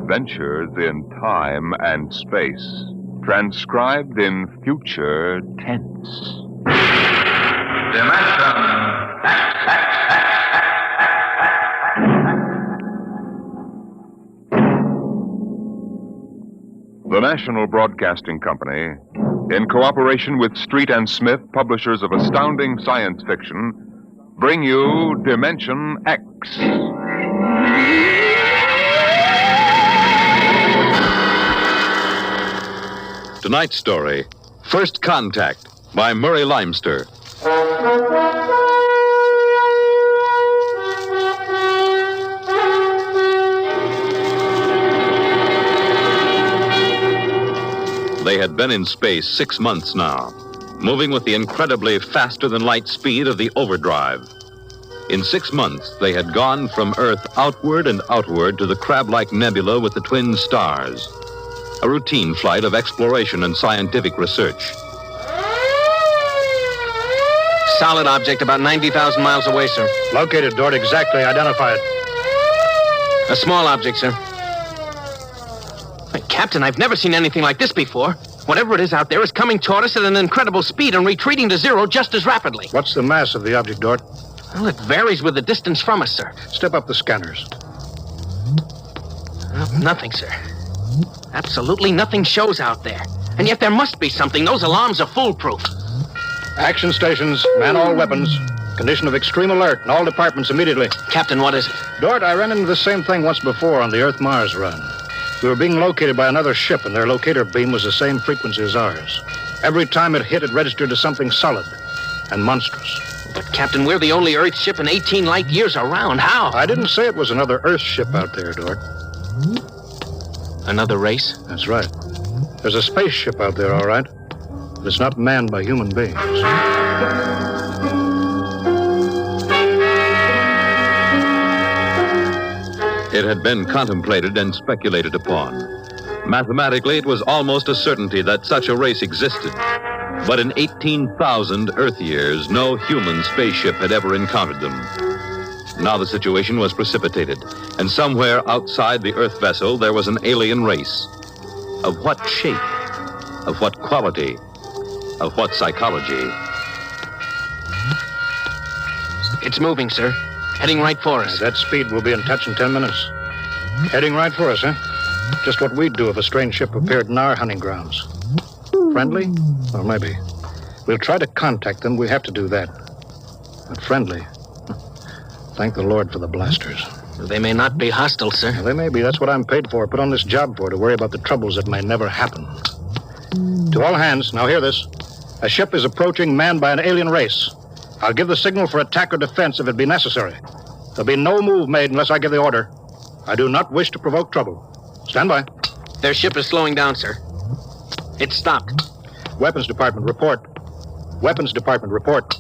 adventures in time and space, transcribed in future tense. The National Broadcasting Company, in cooperation with Street and Smith, publishers of astounding science fiction, bring you Dimension X. Tonight's story, First Contact, by Murray Leinster. They had been in space 6 months now, moving with the incredibly faster-than-light speed of the overdrive. In 6 months, they had gone from Earth outward and outward to the crab-like nebula with the twin stars, a routine flight of exploration and scientific research. Solid object about 90,000 miles away, sir. Located, Dort. Exactly. Identify it. A small object, sir. Captain, I've never seen anything like this before. Whatever it is out there is coming toward us at an incredible speed and retreating to zero just as rapidly. What's the mass of the object, Dort? Well, it varies with the distance from us, sir. Step up the scanners. Nothing, sir. Absolutely nothing shows out there. And yet there must be something. Those alarms are foolproof. Action stations, man all weapons. Condition of extreme alert in all departments immediately. Captain, what is it? Dort, I ran into the same thing once before on the Earth-Mars run. We were being located by another ship, and their locator beam was the same frequency as ours. Every time it hit, it registered as something solid and monstrous. But, Captain, we're the only Earth ship in 18 light years around. How? I didn't say it was another Earth ship out there, Dort. Another race? That's right. There's a spaceship out there, all right. But it's not manned by human beings. It had been contemplated and speculated upon. Mathematically, it was almost a certainty that such a race existed. But in 18,000 Earth years, no human spaceship had ever encountered them. Now the situation was precipitated, and somewhere outside the Earth vessel, there was an alien race. Of what shape? Of what quality? Of what psychology? It's moving, sir. Heading right for us. At that speed, we'll be in touch in 10 minutes. Heading right for us, huh? Just what we'd do if a strange ship appeared in our hunting grounds. Friendly? Or maybe. We'll try to contact them. We have to do that. But friendly? Thank the Lord for the blasters. They may not be hostile, sir. Well, they may be. That's what I'm paid for. Put on this job for, to worry about the troubles that may never happen. To all hands, now hear this. A ship is approaching manned by an alien race. I'll give the signal for attack or defense if it be necessary. There'll be no move made unless I give the order. I do not wish to provoke trouble. Stand by. Their ship is slowing down, sir. It's stopped. Weapons Department, report. Weapons Department, report.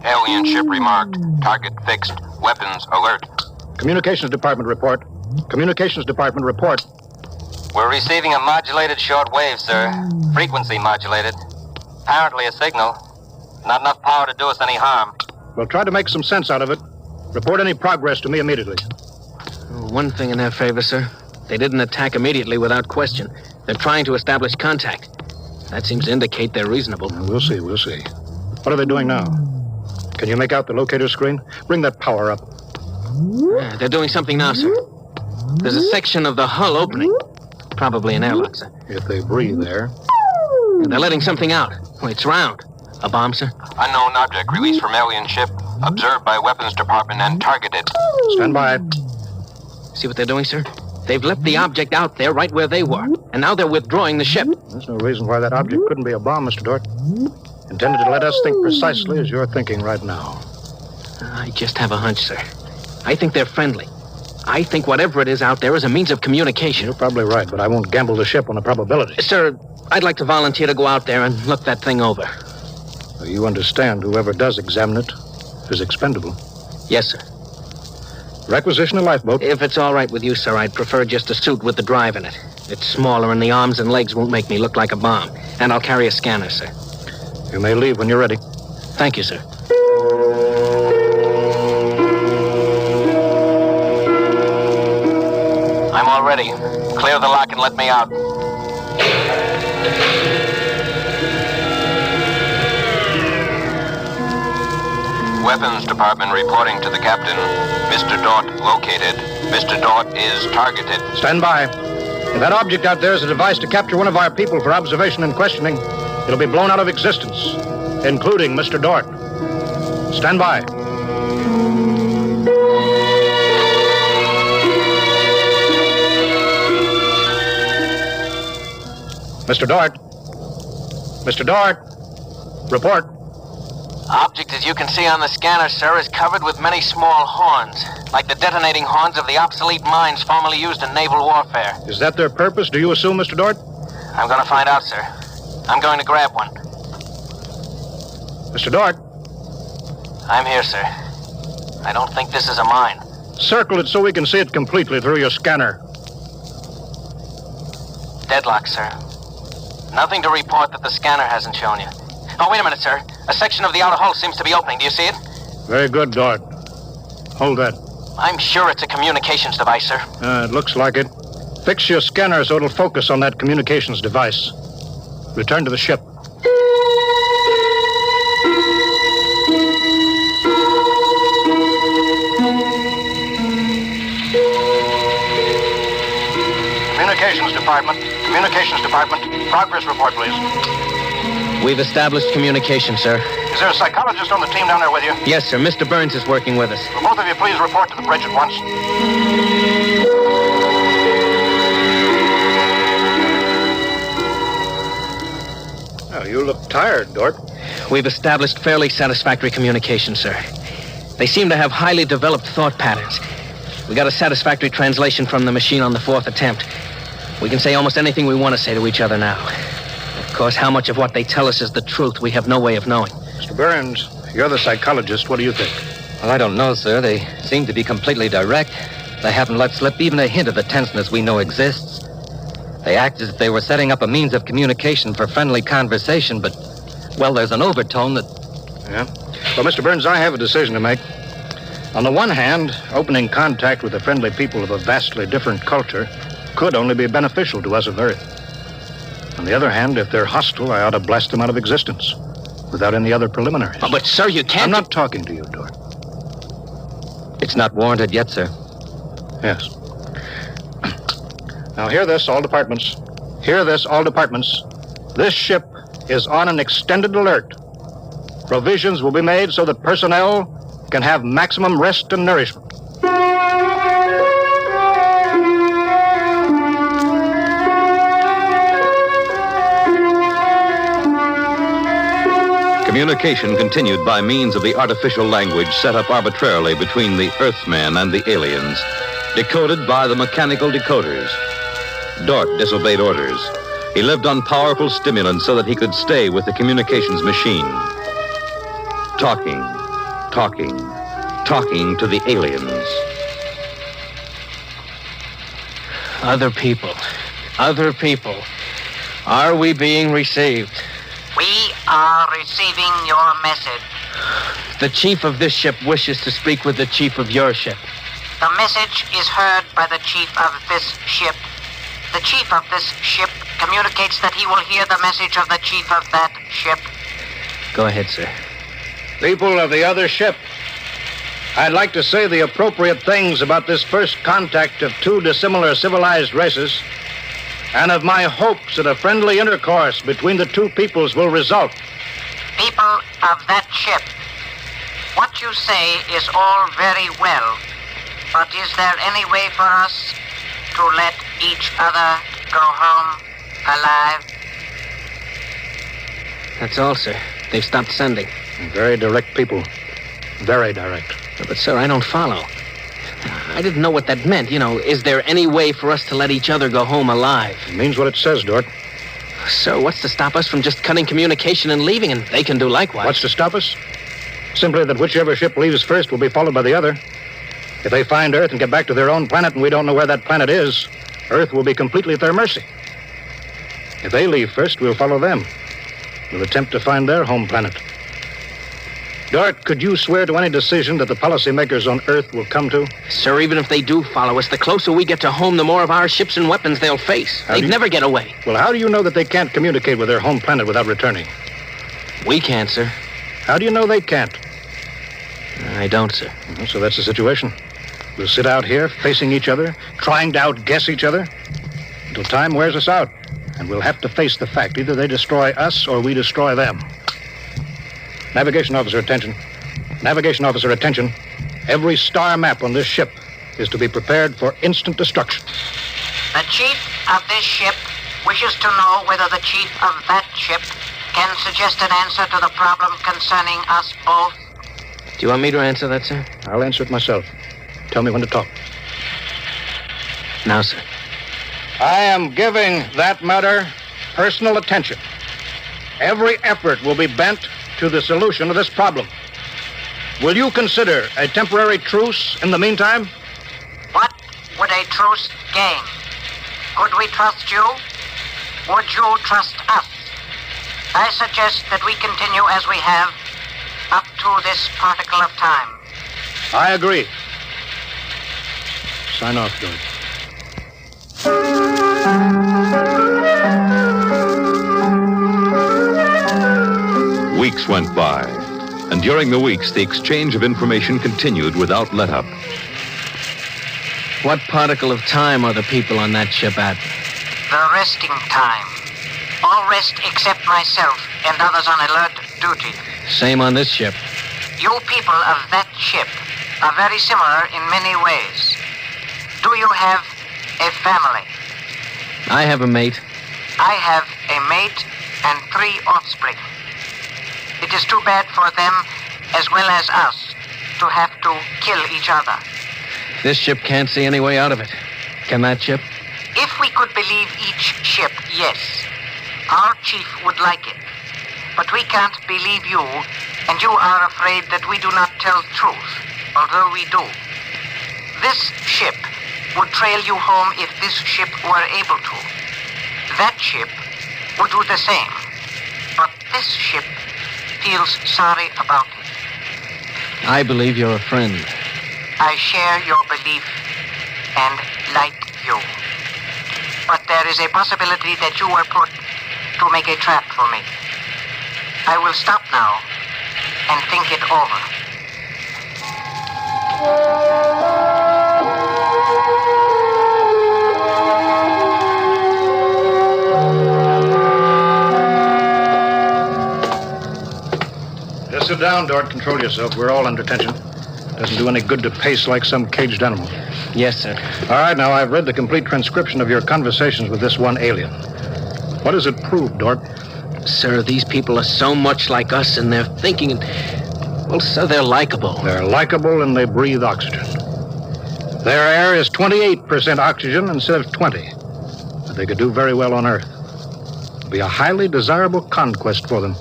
Alien ship remarked. Target fixed. Weapons alert. Communications Department, report. Communications Department, report. We're receiving a modulated short wave, sir. Frequency modulated. Apparently a signal. Not enough power to do us any harm. We'll try to make some sense out of it. Report any progress to me immediately. One thing in their favor, sir. They didn't attack immediately without question. They're trying to establish contact. That seems to indicate they're reasonable. We'll see. What are they doing now? Can you make out the locator screen? Bring that power up. They're doing something now, sir. There's a section of the hull opening. Probably an airlock, sir. If they breathe there. They're letting something out. It's round. A bomb, sir? Unknown object released from alien ship. Observed by Weapons Department and targeted. Stand by. See what they're doing, sir? They've left the object out there right where they were. And now they're withdrawing the ship. There's no reason why that object couldn't be a bomb, Mr. Dort. Intended to let us think precisely as you're thinking right now. I just have a hunch, sir. I think they're friendly. I think whatever it is out there is a means of communication. You're probably right, but I won't gamble the ship on a probability. Sir, I'd like to volunteer to go out there and look that thing over. So you understand whoever does examine it is expendable. Yes, sir. Requisition a lifeboat. If it's all right with you, sir, I'd prefer just a suit with the drive in it. It's smaller and the arms and legs won't make me look like a bomb. And I'll carry a scanner, sir. You may leave when you're ready. Thank you, sir. I'm all ready. Clear the lock and let me out. Weapons Department reporting to the captain. Mr. Dort located. Mr. Dort is targeted. Stand by. If that object out there is a device to capture one of our people for observation and questioning, it'll be blown out of existence, including Mr. Dort. Stand by. Mr. Dort. Mr. Dort. Report. Object, as you can see on the scanner, sir, is covered with many small horns, like the detonating horns of the obsolete mines formerly used in naval warfare. Is that their purpose, do you assume, Mr. Dort? I'm going to find out, sir. I'm going to grab one. Mr. Dort. I'm here, sir. I don't think this is a mine. Circle it so we can see it completely through your scanner. Deadlock, sir. Nothing to report that the scanner hasn't shown you. Oh, wait a minute, sir. A section of the outer hull seems to be opening. Do you see it? Very good, Dort. Hold that. I'm sure it's a communications device, sir. It looks like it. Fix your scanner so it'll focus on that communications device. Return to the ship. Communications Department. Communications Department. Progress report, please. We've established communication, sir. Is there a psychologist on the team down there with you? Yes, sir. Mr. Burns is working with us. Will both of you please report to the bridge at once? Oh, you look tired, Dort. We've established fairly satisfactory communication, sir. They seem to have highly developed thought patterns. We got a satisfactory translation from the machine on the fourth attempt. We can say almost anything we want to say to each other now. Of course, how much of what they tell us is the truth, we have no way of knowing. Mr. Burns, you're the psychologist. What do you think? Well, I don't know, sir. They seem to be completely direct. They haven't let slip even a hint of the tenseness we know exists. They act as if they were setting up a means of communication for friendly conversation, but, well, there's an overtone that... Yeah? Well, Mr. Burns, I have a decision to make. On the one hand, opening contact with the friendly people of a vastly different culture could only be beneficial to us of Earth. On the other hand, if they're hostile, I ought to blast them out of existence without any other preliminaries. Oh, but, sir, you can't... I'm not talking to you, Dort. It's not warranted yet, sir. Yes. Now, hear this, all departments. Hear this, all departments. This ship is on an extended alert. Provisions will be made so that personnel can have maximum rest and nourishment. Communication continued by means of the artificial language set up arbitrarily between the Earthman and the aliens, decoded by the mechanical decoders. Dort disobeyed orders. He lived on powerful stimulants so that he could stay with the communications machine. Talking to the aliens. Other people. Are we being received? We are receiving your message. The chief of this ship wishes to speak with the chief of your ship. The message is heard by the chief of this ship. The chief of this ship communicates that he will hear the message of the chief of that ship. Go ahead, sir. People of the other ship, I'd like to say the appropriate things about this first contact of two dissimilar civilized races, and of my hopes that a friendly intercourse between the two peoples will result. People of that ship, what you say is all very well, but is there any way for us to let each other go home alive? That's all, sir. They've stopped sending. Very direct people. Very direct. But, sir, I don't follow. I didn't know what that meant. You know, is there any way for us to let each other go home alive? It means what it says, Dort. Sir, what's to stop us from just cutting communication and leaving, and they can do likewise? What's to stop us? Simply that whichever ship leaves first will be followed by the other. If they find Earth and get back to their own planet and we don't know where that planet is, Earth will be completely at their mercy. If they leave first, we'll follow them. We'll attempt to find their home planet. Dort, could you swear to any decision that the policymakers on Earth will come to? Sir, even if they do follow us, the closer we get to home, the more of our ships and weapons they'll face. They'd never get away. Well, how do you know that they can't communicate with their home planet without returning? We can't, sir. How do you know they can't? I don't, sir. So that's the situation. We'll sit out here, facing each other, trying to outguess each other, until time wears us out. And we'll have to face the fact. Either they destroy us or we destroy them. Navigation officer, attention. Navigation officer, attention. Every star map on this ship is to be prepared for instant destruction. The chief of this ship wishes to know whether the chief of that ship can suggest an answer to the problem concerning us both. Do you want me to answer that, sir? I'll answer it myself. Tell me when to talk. Now, sir. I am giving that matter personal attention. Every effort will be bent to the solution of this problem. Will you consider a temporary truce in the meantime? What would a truce gain? Could we trust you? Would you trust us? I suggest that we continue as we have up to this particle of time. I agree. Sign off, George. Weeks went by, and during the weeks, the exchange of information continued without let-up. What particle of time are the people on that ship at? The resting time. All rest except myself and others on alert duty. Same on this ship. You people of that ship are very similar in many ways. Do you have a family? I have a mate. I have a mate and 3 offspring. It is too bad for them, as well as us, to have to kill each other. This ship can't see any way out of it. Can that ship? If we could believe each ship, yes. Our chief would like it. But we can't believe you, and you are afraid that we do not tell truth, although we do. This ship would trail you home if this ship were able to. That ship would do the same. But this ship feels sorry about it. I believe you're a friend. I share your belief and like you. But there is a possibility that you were put to make a trap for me. I will stop now and think it over. Just sit down, Dort. Control yourself. We're all under tension. Doesn't do any good to pace like some caged animal. Yes, sir. All right, now, I've read the complete transcription of your conversations with this one alien. What does it prove, Dort? Sir, these people are so much like us in their thinking. Well, sir, they're likable. They're likable and they breathe oxygen. Their air is 28% oxygen instead of 20. But they could do very well on Earth. It'll be a highly desirable conquest for them.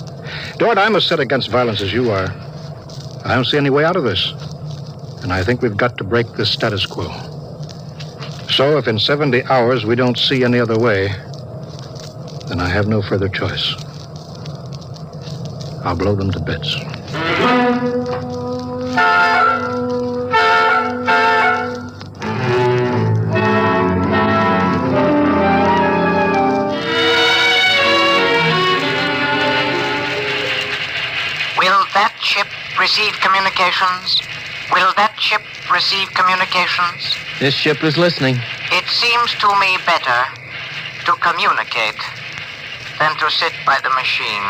Dort, I'm as set against violence as you are. I don't see any way out of this. And I think we've got to break this status quo. So if in 70 hours we don't see any other way, then I have no further choice. I'll blow them to bits. Will that ship receive communications? Will that ship receive communications? This ship is listening. It seems to me better to communicate than to sit by the machine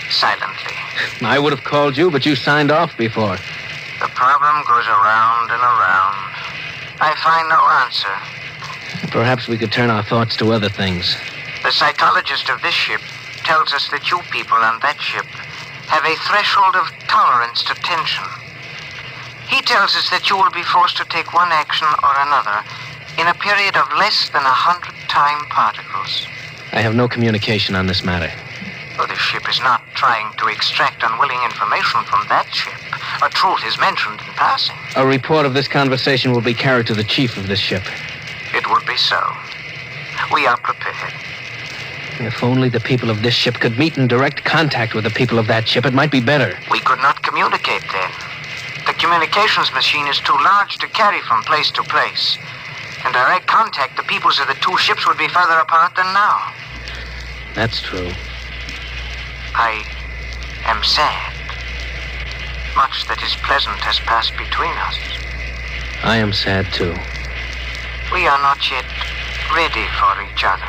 silently. I would have called you, but you signed off before. The problem goes around and around. I find no answer. Perhaps we could turn our thoughts to other things. The psychologist of this ship tells us that you people on that ship have a threshold of tolerance to tension. He tells us that you will be forced to take one action or another in a period of less than 100 time particles. I have no communication on this matter. Well, the ship is not trying to extract unwilling information from that ship. A truth is mentioned in passing. A report of this conversation will be carried to the chief of this ship. It would be so. We are prepared. If only the people of this ship could meet in direct contact with the people of that ship, it might be better. We could not communicate then. The communications machine is too large to carry from place to place. In direct contact, the peoples of the two ships would be further apart than now. That's true. I am sad. Much that is pleasant has passed between us. I am sad, too. We are not yet ready for each other.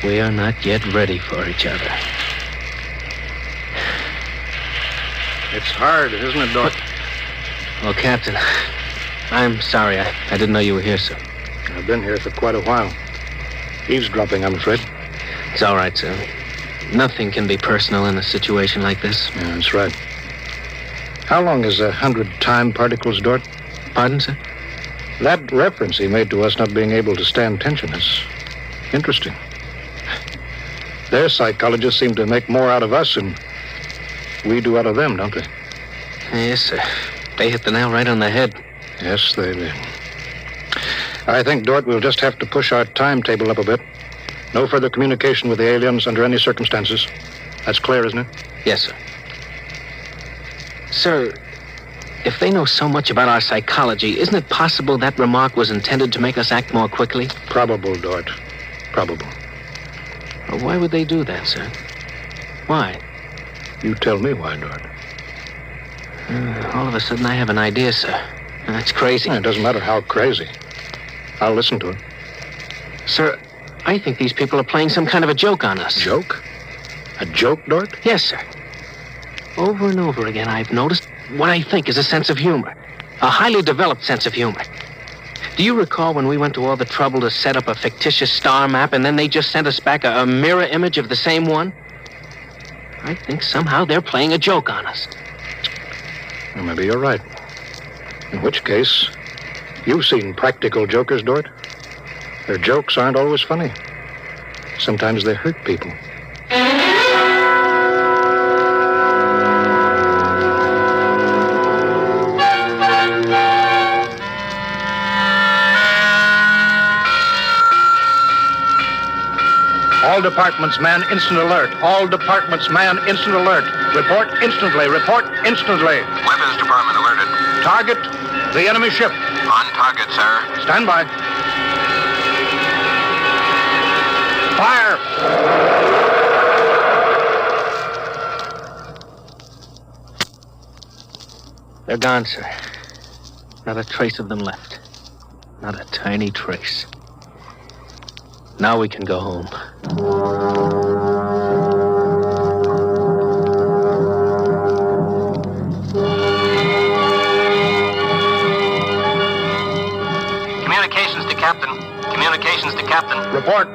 We are not yet ready for each other. It's hard, isn't it, Dort? Well, Captain, I'm sorry. I didn't know you were here, sir. I've been here for quite a while. Eavesdropping, I'm afraid. It's all right, sir. Nothing can be personal in a situation like this. Yeah, that's right. How long is 100 time particles, Dort? Pardon, sir? That reference he made to us not being able to stand tension is interesting. Their psychologists seem to make more out of us than we do out of them, don't they? Yes, sir. They hit the nail right on the head. Yes, they did. I think, Dort, we'll just have to push our timetable up a bit. No further communication with the aliens under any circumstances. That's clear, isn't it? Yes, sir. Sir, if they know so much about our psychology, isn't it possible that remark was intended to make us act more quickly? Probable, Dort. Probable. Well, why would they do that, sir? Why? You tell me why, Dort. All of a sudden, I have an idea, sir. That's crazy. It doesn't matter how crazy. I'll listen to it. Sir, I think these people are playing some kind of a joke on us. Joke? A joke, Dort? Yes, sir. Over and over again, I've noticed what I think is a sense of humor. A highly developed sense of humor. Do you recall when we went to all the trouble to set up a fictitious star map and then they just sent us back a mirror image of the same one? I think somehow they're playing a joke on us. Well, maybe you're right. In which case, you've seen practical jokers, Dort. Their jokes aren't always funny. Sometimes they hurt people. All departments, man, instant alert. All departments, man, instant alert. Report instantly. Report instantly. Weapons Department alerted. Target, the enemy ship. On target, sir. Stand by. Fire! They're gone, sir. Not a trace of them left. Not a tiny trace. Now we can go home. Communications to Captain. Communications to Captain. Report.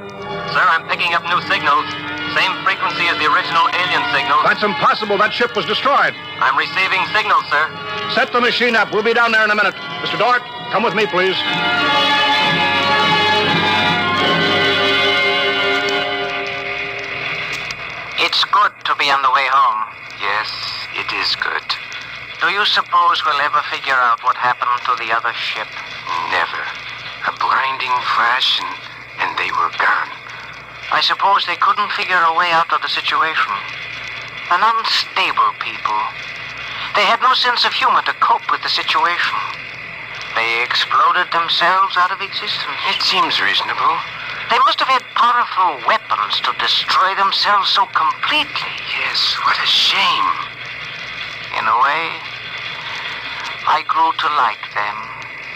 Sir, I'm picking up new signals. Same frequency as the original alien signals. That's impossible. That ship was destroyed. I'm receiving signals, sir. Set the machine up. We'll be down there in a minute. Mr. Dort, come with me, please. It's good to be on the way home. Yes, it is good. Do you suppose we'll ever figure out what happened to the other ship? Never. A blinding flash and they were gone. I suppose they couldn't figure a way out of the situation. An unstable people. They had no sense of humor to cope with the situation. They exploded themselves out of existence. It seems reasonable. They must have had powerful weapons to destroy themselves so completely. Yes, what a shame. In a way, I grew to like them.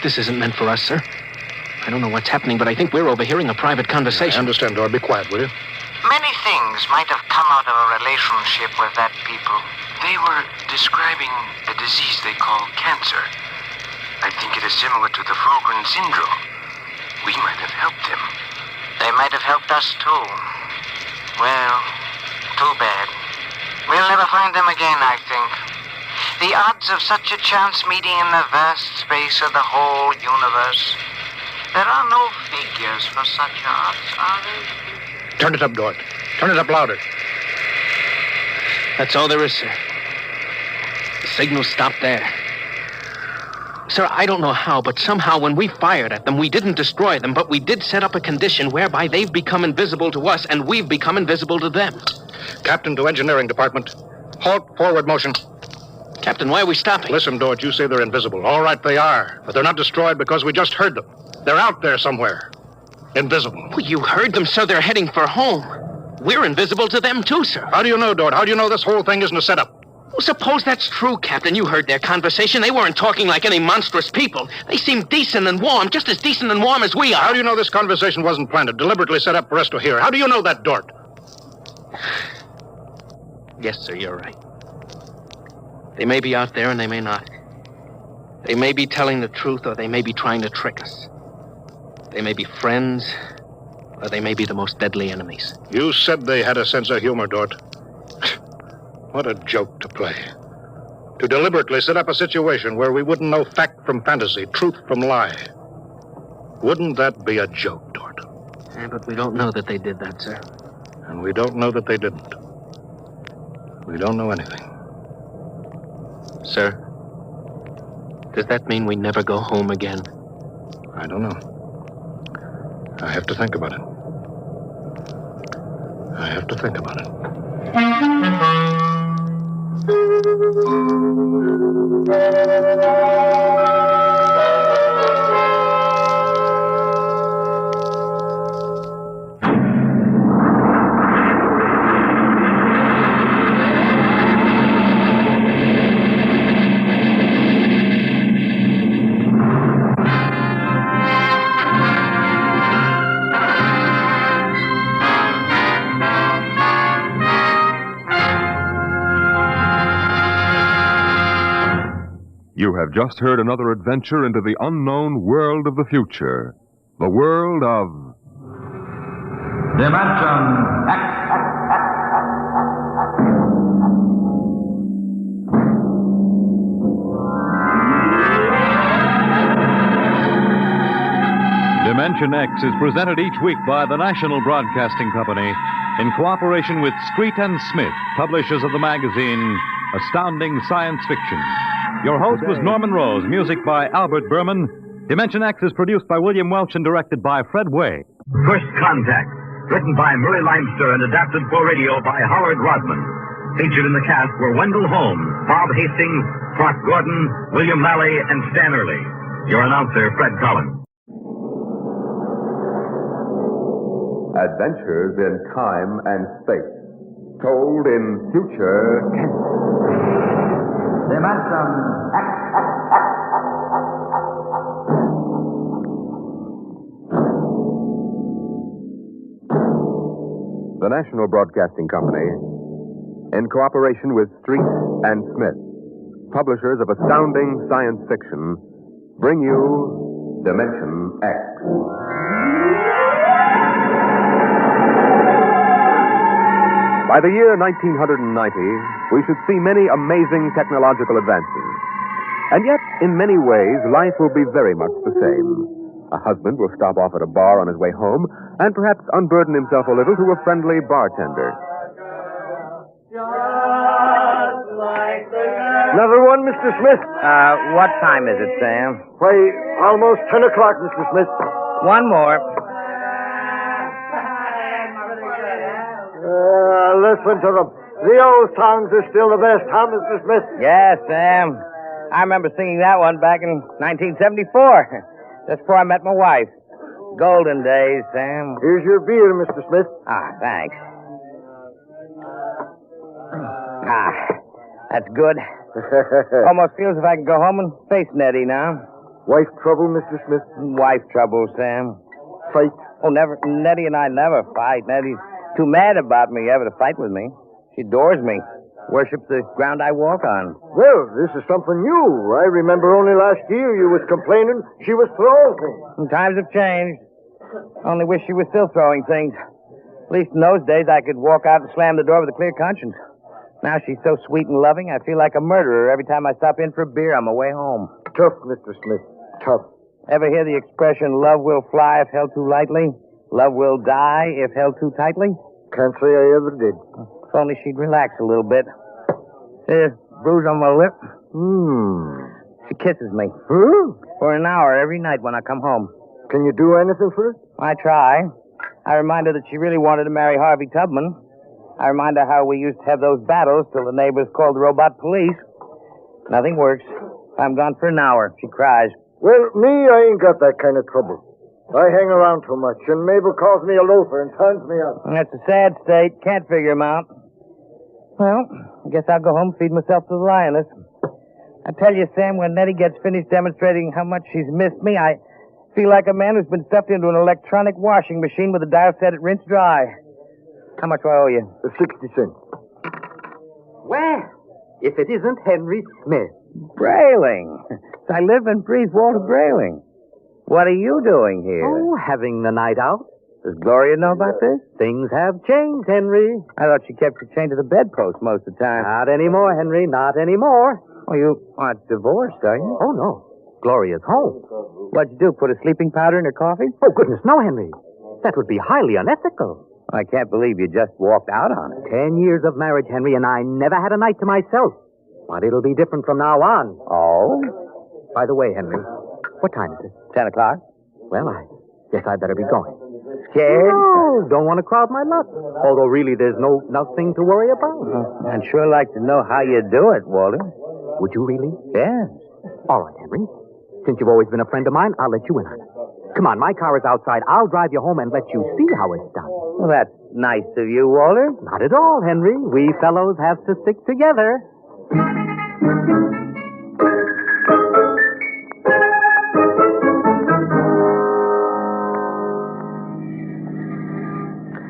This isn't meant for us, sir. I don't know what's happening, but I think we're overhearing a private conversation. I understand, Dort. Be quiet, will you? Many things might have come out of a relationship with that people. They were describing a disease they call cancer. I think it is similar to the Fulgren syndrome. We might have helped them. They might have helped us too. Well, too bad. We'll never find them again, I think. The odds of such a chance meeting in the vast space of the whole universe. There are no figures for such odds, are there? Turn it up, Dort. Turn it up louder. That's all there is, sir. The signal stopped there. Sir, I don't know how, but somehow when we fired at them, we didn't destroy them, but we did set up a condition whereby they've become invisible to us and we've become invisible to them. Captain to engineering department. Halt, forward motion. Captain, why are we stopping? Listen, Dort, you say they're invisible. All right, they are. But they're not destroyed because we just heard them. They're out there somewhere. Invisible. Well, you heard them, sir. They're heading for home. We're invisible to them, too, sir. How do you know, Dort? How do you know this whole thing isn't a setup? Well, suppose that's true, Captain. You heard their conversation. They weren't talking like any monstrous people. They seemed decent and warm, just as decent and warm as we are. How do you know this conversation wasn't planned, deliberately set up for us to hear? How do you know that, Dort? Yes, sir, you're right. They may be out there and they may not. They may be telling the truth or they may be trying to trick us. They may be friends or they may be the most deadly enemies. You said they had a sense of humor, Dort. What a joke to play. To deliberately set up a situation where we wouldn't know fact from fantasy, truth from lie. Wouldn't that be a joke, Dort? Yeah, but we don't know that they did that, sir. And we don't know that they didn't. We don't know anything. Sir, does that mean we never go home again? I don't know. I have to think about it. I have to think about it. You have just heard another adventure into the unknown world of the future. The world of... Dimension X. Dimension X is presented each week by the National Broadcasting Company in cooperation with Street and Smith, publishers of the magazine Astounding Science Fiction. Your host was Norman Rose, music by Albert Berman. Dimension X is produced by William Welch and directed by Fred Way. First Contact, written by Murray Leinster and adapted for radio by Howard Rodman. Featured in the cast were Wendell Holmes, Bob Hastings, Clark Gordon, William Lally, and Stan Early. Your announcer, Fred Collins. Adventures in time and space, told in future tense. Dimension X. The National Broadcasting Company, in cooperation with Street and Smith, publishers of astounding science fiction, bring you Dimension X. By the year 1990, we should see many amazing technological advances. And yet, in many ways, life will be very much the same. A husband will stop off at a bar on his way home and perhaps unburden himself a little to a friendly bartender. Another one, Mr. Smith? What time is it, Sam? Why, almost 10 o'clock, Mr. Smith. One more. Listen to them. The old songs are still the best, huh, Mr. Smith? Yes, Sam. I remember singing that one back in 1974. Just before I met my wife. Golden days, Sam. Here's your beer, Mr. Smith. Ah, thanks. Ah, that's good. Almost feels if I can go home and face Nettie now. Wife trouble, Mr. Smith? Wife trouble, Sam. Fight? Oh, never. Nettie and I never fight. Nettie's too mad about me ever to fight with me. She adores me. Worships the ground I walk on. Well, this is something new. I remember only last year you was complaining she was throwing things. And times have changed. Only wish she was still throwing things. At least in those days I could walk out and slam the door with a clear conscience. Now she's so sweet and loving, I feel like a murderer every time I stop in for a beer on my way home. Tough, Mr. Smith. Tough. Ever hear the expression, love will fly if held too lightly? Love will die if held too tightly? Can't say I ever did. If only she'd relax a little bit. See a bruise on my lip? She kisses me. For an hour every night when I come home. Can you do anything for it? I try. I remind her that she really wanted to marry Harvey Tubman. I remind her how we used to have those battles till the neighbors called the robot police. Nothing works. I'm gone for an hour. She cries. Well, me, I ain't got that kind of trouble. I hang around too much, and Mabel calls me a loafer and turns me out. That's a sad state. Can't figure him out. Well, I guess I'll go home and feed myself to the lioness. I tell you, Sam, when Nettie gets finished demonstrating how much she's missed me, I feel like a man who's been stuffed into an electronic washing machine with a dial set at rinse dry. How much do I owe you? 60 cents. Well, if it isn't Henry Smith. Brayling. I live and breathe Walter Brayling. What are you doing here? Oh, having the night out. Does Gloria know about this? Things have changed, Henry. I thought she kept you chained to the bedpost most of the time. Not anymore, Henry. Not anymore. Oh, you aren't divorced, are you? Oh, no. Gloria's home. What'd you do, put a sleeping powder in her coffee? Oh, goodness, no, Henry. That would be highly unethical. I can't believe you just walked out on it. 10 years of marriage, Henry, and I never had a night to myself. But it'll be different from now on. Oh? By the way, Henry, what time is it? 10 o'clock. Well, I guess I better be going. Scared? No, don't want to crowd my luck. Although, really, there's nothing to worry about. I'd sure like to know how you do it, Walter. Would you really? Yes. All right, Henry. Since you've always been a friend of mine, I'll let you in on it. Come on, my car is outside. I'll drive you home and let you see how it's done. Well, that's nice of you, Walter. Not at all, Henry. We fellows have to stick together.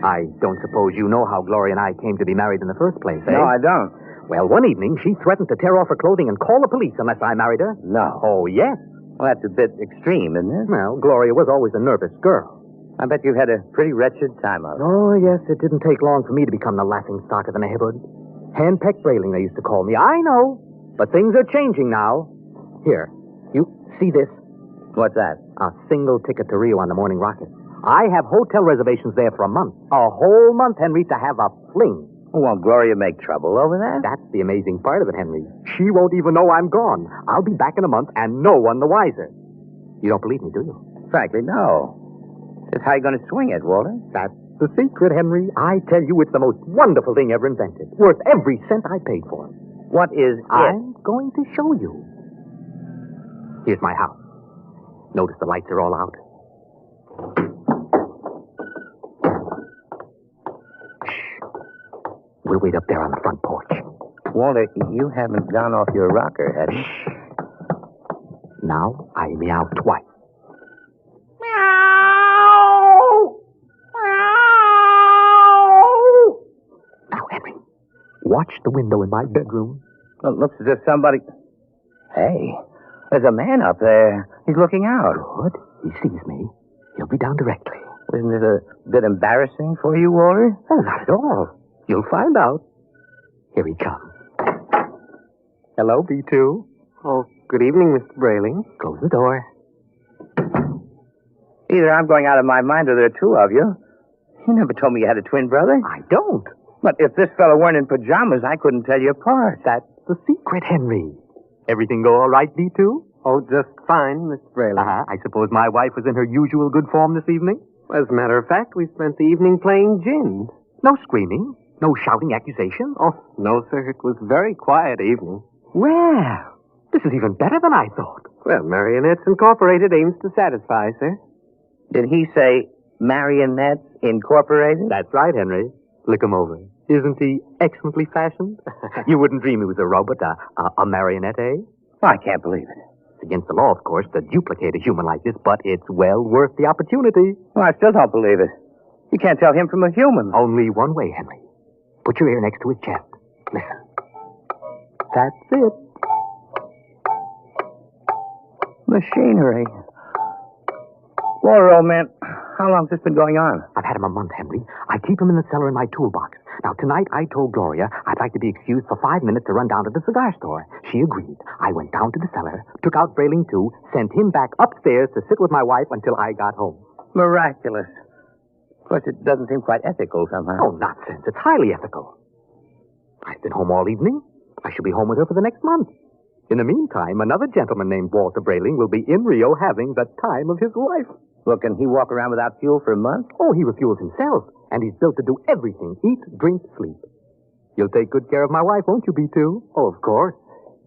I don't suppose you know how Gloria and I came to be married in the first place, eh? No, I don't. Well, one evening, she threatened to tear off her clothing and call the police unless I married her. No. Oh, yes. Well, that's a bit extreme, isn't it? Well, Gloria was always a nervous girl. I bet you've had a pretty wretched time of it. Oh, yes, it didn't take long for me to become the laughing stock of the neighborhood. Hand-pecked Brayling, they used to call me. I know, but things are changing now. Here, you see this? What's that? A single ticket to Rio on the morning rocket. I have hotel reservations there for a month. A whole month, Henry, to have a fling. Won't Gloria make trouble over that? That's the amazing part of it, Henry. She won't even know I'm gone. I'll be back in a month, and no one the wiser. You don't believe me, do you? Frankly, no. Just how you going to swing it, Walter? That's the secret, Henry. I tell you, it's the most wonderful thing ever invented. Worth every cent I paid for it. What is it? I'm going to show you. Here's my house. Notice the lights are all out. We'll wait up there on the front porch. Walter, you haven't gone off your rocker, have you? Now I meow twice. Meow! Meow! Now, Henry, watch the window in my bedroom. Well, it looks as if somebody... Hey, there's a man up there. He's looking out. Good. He sees me. He'll be down directly. Isn't it a bit embarrassing for you, Walter? Oh, not at all. You'll find out. Here he comes. Hello, B2. Oh, good evening, Mr. Brayling. Close the door. Either I'm going out of my mind or there are two of you. You never told me you had a twin brother. I don't. But if this fellow weren't in pajamas, I couldn't tell you apart. That's the secret, Henry. Everything go all right, B2? Oh, just fine, Mr. Brayling. I suppose my wife was in her usual good form this evening? As a matter of fact, we spent the evening playing gin. No screaming? No shouting accusations? Oh, no, sir. It was a very quiet evening. Well, this is even better than I thought. Well, Marrionettes Incorporated aims to satisfy, sir. Did he say Marrionettes Incorporated? That's right, Henry. Look him over. Isn't he excellently fashioned? You wouldn't dream he was a robot, a marionette, eh? I can't believe it. It's against the law, of course, to duplicate a human like this, but it's well worth the opportunity. Well, I still don't believe it. You can't tell him from a human. Only one way, Henry. Put your ear next to his chest. Listen. That's it. Machinery. Walter, old man, how long's this been going on? I've had him a month, Henry. I keep him in the cellar in my toolbox. Now, tonight I told Gloria I'd like to be excused for 5 minutes to run down to the cigar store. She agreed. I went down to the cellar, took out Brayling too, sent him back upstairs to sit with my wife until I got home. Miraculous. Of course, it doesn't seem quite ethical somehow. Oh, nonsense. It's highly ethical. I've been home all evening. I shall be home with her for the next month. In the meantime, another gentleman named Walter Brayling will be in Rio having the time of his life. Well, can he walk around without fuel for a month? Oh, he refuels himself, and he's built to do everything. Eat, drink, sleep. You'll take good care of my wife, won't you, B2? Oh, of course.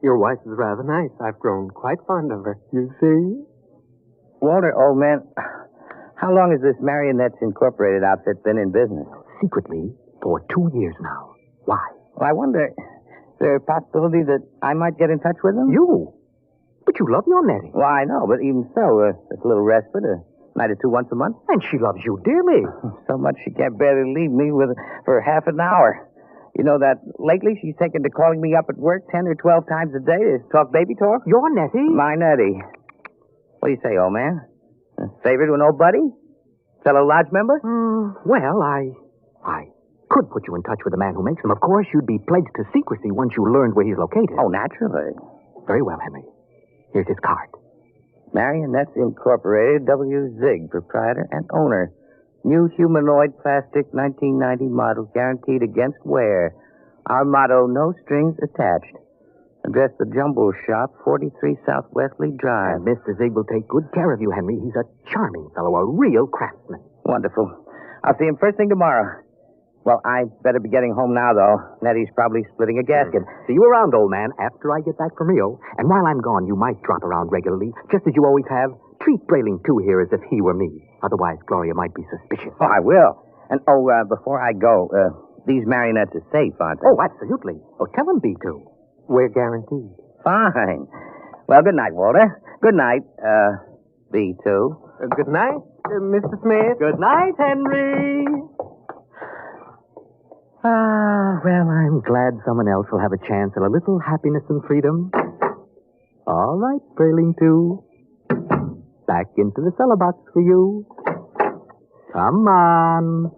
Your wife is rather nice. I've grown quite fond of her. You see? Walter, old man, how long has this Marrionettes Incorporated outfit been in business? Secretly, for 2 years now. Why? Well, I wonder, is there a possibility that I might get in touch with them? You? But you love your Nettie. Well, I know, but even so, it's a little respite, a night or two once a month. And she loves you dearly. So much she can't barely leave me for half an hour. You know that lately she's taken to calling me up at work 10 or 12 times a day to talk baby talk? Your Nettie? My Nettie. What do you say, old man? A favor to an old buddy? Fellow lodge member? Well, I could put you in touch with the man who makes them. Of course, you'd be pledged to secrecy once you learned where he's located. Oh, naturally. Very well, Henry. Here's his card. Marrionettes Incorporated, W. Zig, proprietor and owner. New humanoid plastic 1990 model guaranteed against wear. Our motto, no strings attached. Address the Jumbo Shop, 43 South Wesley Drive. And Mr. Zig will take good care of you, Henry. He's a charming fellow, a real craftsman. Wonderful. I'll see him first thing tomorrow. Well, I better be getting home now, though. Nettie's probably splitting a gasket. See you around, old man, after I get back from Rio. And while I'm gone, you might drop around regularly, just as you always have. Treat Brayling, too, here as if he were me. Otherwise, Gloria might be suspicious. Oh, I will. And, before I go, these marionettes are safe, aren't they? Oh, absolutely. Oh, tell him, B2. We're guaranteed. Fine. Well, good night, Walter. Good night, B2. Good night, Mr. Smith. Good night, Henry. Well, I'm glad someone else will have a chance at a little happiness and freedom. All right, Brayling 2. Back into the cellar box for you. Come on.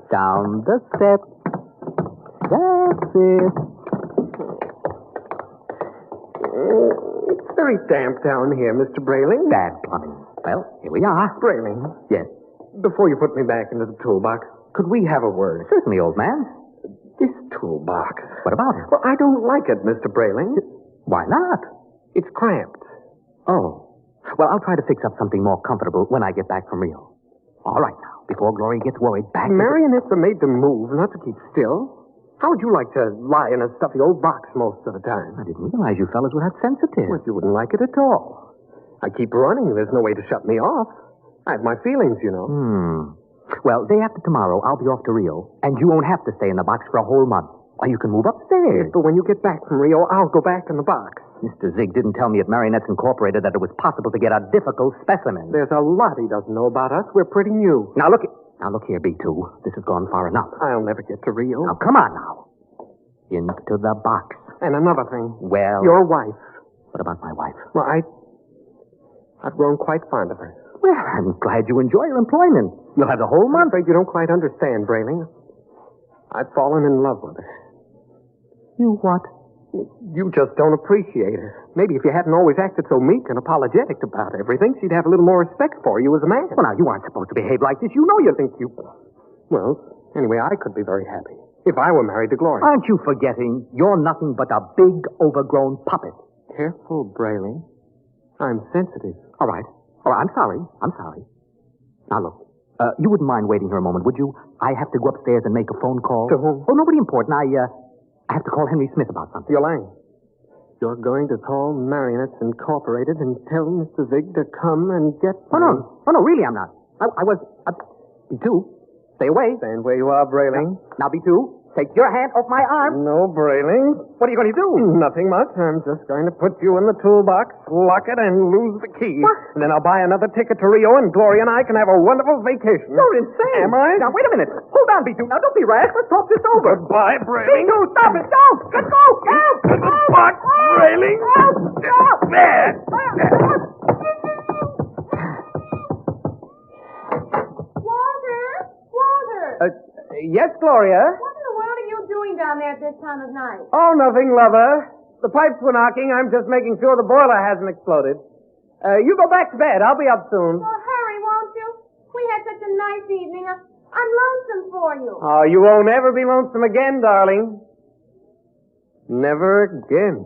Down the steps. That's it. It's very damp down here, Mr. Brayling. Bad plumbing. Well, here we are. Brayling. Yes. Before you put me back into the toolbox, could we have a word? Certainly, old man. This toolbox. What about it? Well, I don't like it, Mr. Brayling. Why not? It's cramped. Oh. Well, I'll try to fix up something more comfortable when I get back from Rio. All right, now, before Gloria gets worried, back to Marionettes are made to move, not to keep still. How would you like to lie in a stuffy old box most of the time? I didn't realize you fellas were that sensitive. Well, you wouldn't like it at all. I keep running. There's no way to shut me off. I have my feelings, you know. Well, day after tomorrow, I'll be off to Rio, and you won't have to stay in the box for a whole month. Or you can move upstairs. But when you get back from Rio, I'll go back in the box. Mr. Zig didn't tell me at Marrionettes Incorporated that it was possible to get a difficult specimen. There's a lot he doesn't know about us. We're pretty new. Now look here, B2. This has gone far enough. I'll never get to Rio. Now, come on now. Into the box. And another thing. Well... Your wife. What about my wife? Well, I've grown quite fond of her. Well, I'm glad you enjoy your employment. You'll have the whole I'm month. afraid you don't quite understand, Brayling. I've fallen in love with her. You what? You just don't appreciate her. Maybe if you hadn't always acted so meek and apologetic about everything, she'd have a little more respect for you as a man. Well, now, you aren't supposed to behave like this. You know you think you... Well, anyway, I could be very happy if I were married to Gloria. Aren't you forgetting you're nothing but a big, overgrown puppet? Careful, Brayling. I'm sensitive. All right. I'm sorry. Now, look. You wouldn't mind waiting here a moment, would you? I have to go upstairs and make a phone call. To whom? Oh, nobody important. I have to call Henry Smith about something. Elaine, you're going to call Marrionettes Incorporated and tell Mr. Zig to come and get me. Oh, no, really, I'm not. I was... B2, stay away. Stand where you are, Brayling. Now, B2, take your hand off my arm. No, Brayling. What are you going to do? Nothing much. I'm just going to put you in the toolbox, lock it, and lose the key. What? And then I'll buy another ticket to Rio, and Gloria and I can have a wonderful vacation. You're insane. Am I? Now, wait a minute. Hold on, B2. Now, don't be rash. Let's talk this over. Goodbye, Brayling. B2, stop it. Don't. Let go. Help. What, Brayling? Help. Help. There. Walter! Yes, Gloria? What in the world are you doing down there at this time of night? Oh, nothing, lover. The pipes were knocking. I'm just making sure the boiler hasn't exploded. You go back to bed. I'll be up soon. Well, hurry, won't you? We had such a nice evening. I'm lonesome for you. Oh, you won't ever be lonesome again, darling. Never again.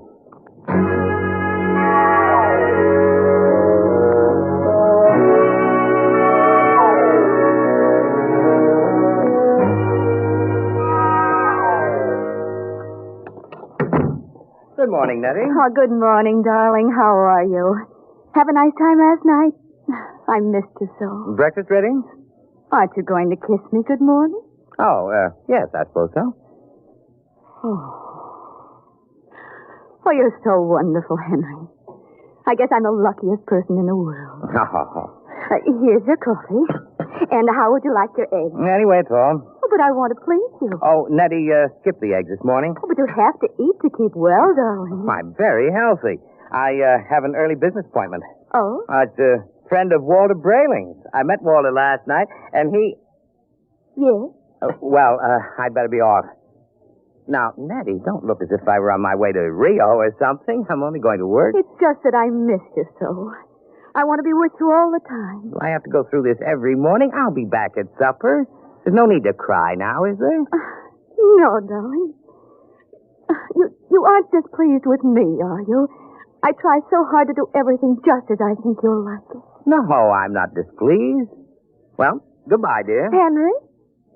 Good morning, Nettie. Oh, good morning, darling. How are you? Have a nice time last night? I missed you so. Breakfast ready? Aren't you going to kiss me good morning? Oh, yes, I suppose so. Oh, you're so wonderful, Henry. I guess I'm the luckiest person in the world. Here's your coffee. And how would you like your eggs? Anyway, it's all. Oh, but I want to please you. Oh, Nettie, skipped the eggs this morning. Oh, but you have to eat to keep well, darling. I'm very healthy. I have an early business appointment. Oh? It's a friend of Walter Brayling's. I met Walter last night, and he... Yes? I'd better be off. Now, Nettie, don't look as if I were on my way to Rio or something. I'm only going to work. It's just that I miss you so. I want to be with you all the time. Do I have to go through this every morning? I'll be back at supper. There's no need to cry now, is there? No, darling. You aren't displeased with me, are you? I try so hard to do everything just as I think you'll like it. No, I'm not displeased. Well, goodbye, dear. Henry?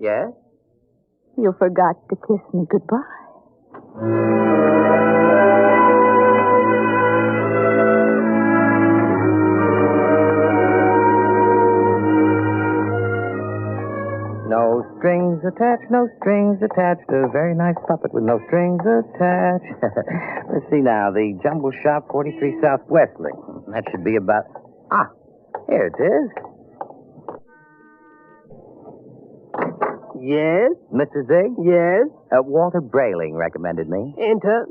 Yes? You forgot to kiss me goodbye. No strings attached, no strings attached. A very nice puppet with no strings attached. Let's see now. The Jumble Shop, 43 South Wesley. That should be about... here it is. Yes? Mr. Zig? Yes? Walter Brayling recommended me. Enter.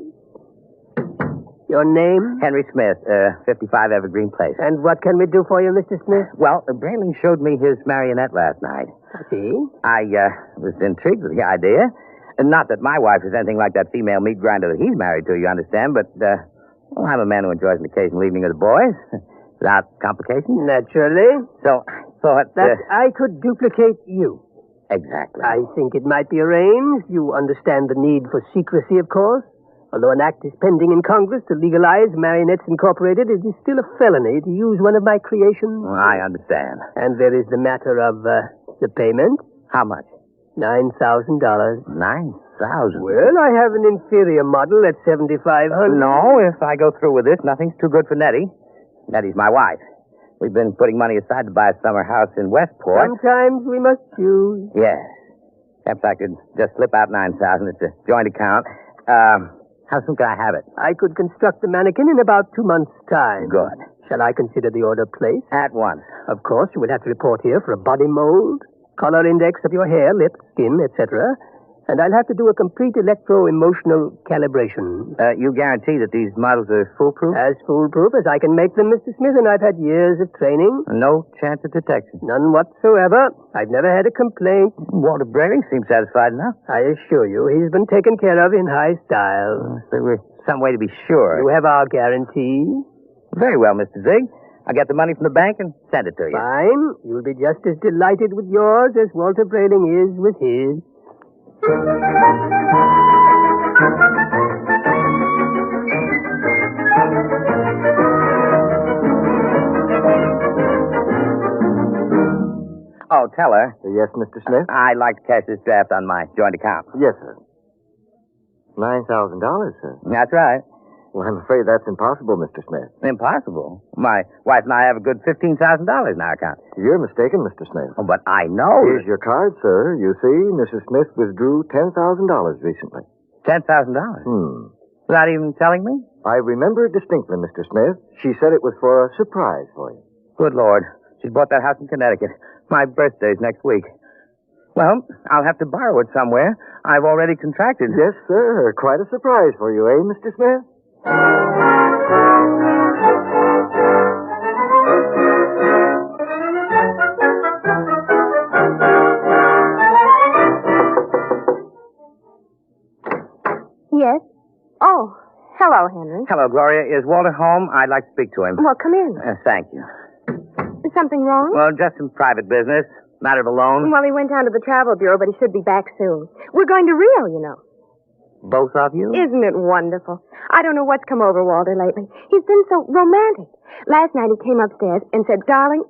Your name? Henry Smith, 55 Evergreen Place. And what can we do for you, Mr. Smith? Well, Brayling showed me his marionette last night. I see. I was intrigued with the idea. Not that my wife is anything like that female meat grinder that he's married to, you understand, but, I'm a man who enjoys an occasional evening with the boys. Without complications. Naturally. So I thought... that I could duplicate you. Exactly. I think it might be arranged. You understand the need for secrecy, of course. Although an act is pending in Congress to legalize Marrionettes Incorporated, it is still a felony to use one of my creations. Well, I understand. And there is the matter of the payment. How much? $9,000. $9,000? Well, I have an inferior model at $7,500. No, if I go through with this, nothing's too good for Nettie. Nettie's my wife. We've been putting money aside to buy a summer house in Westport. Sometimes we must choose. Yes. Perhaps I could just slip out $9,000. It's a joint account. How soon can I have it? I could construct the mannequin in about 2 months' time. Good. Shall I consider the order placed? At once. Of course, you will have to report here for a body mold, color index of your hair, lips, skin, etc. And I'll have to do a complete electro-emotional calibration. You guarantee that these models are foolproof? As foolproof as I can make them, Mr. Smith, and I've had years of training. No chance of detection? None whatsoever. I've never had a complaint. Walter Brayling seems satisfied enough. I assure you, he's been taken care of in high style. There was some way to be sure. You have our guarantee. Very well, Mr. Zig. I'll get the money from the bank and send it to you. Fine. You'll be just as delighted with yours as Walter Brayling is with his. Oh, tell her. Yes, Mr. Smith? I'd like to cash this draft on my joint account. Yes, sir. $9,000, sir. That's right. Well, I'm afraid that's impossible, Mr. Smith. Impossible? My wife and I have a good $15,000 in our account. You're mistaken, Mr. Smith. Oh, but I know. Here's your card, sir. You see, Mrs. Smith withdrew $10,000 recently. $10,000? Without even telling me? I remember it distinctly, Mr. Smith. She said it was for a surprise for you. Good Lord. She bought that house in Connecticut. My birthday's next week. Well, I'll have to borrow it somewhere. I've already contracted. Yes, sir. Quite a surprise for you, eh, Mr. Smith? Yes? Oh, hello, Henry. Hello, Gloria. Is Walter home? I'd like to speak to him. Well, come in. Thank you. Is something wrong? Well, just some private business. Matter of a loan. Well, he went down to the travel bureau, but he should be back soon. We're going to Rio, you know. Both of you? Isn't it wonderful? I don't know what's come over Walter lately. He's been so romantic. Last night he came upstairs and said, darling,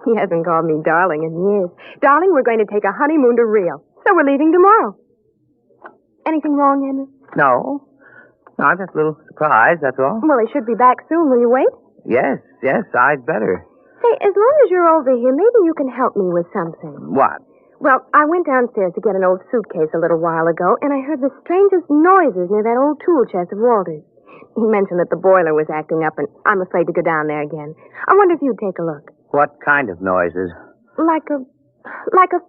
he hasn't called me darling in years. Darling, we're going to take a honeymoon to Rio. So we're leaving tomorrow. Anything wrong, Henry? No. I'm just a little surprised, that's all. Well, he should be back soon. Will you wait? Yes, I'd better. Say, as long as you're over here, maybe you can help me with something. What? Well, I went downstairs to get an old suitcase a little while ago, and I heard the strangest noises near that old tool chest of Walter's. He mentioned that the boiler was acting up, and I'm afraid to go down there again. I wonder if you'd take a look. What kind of noises? Like a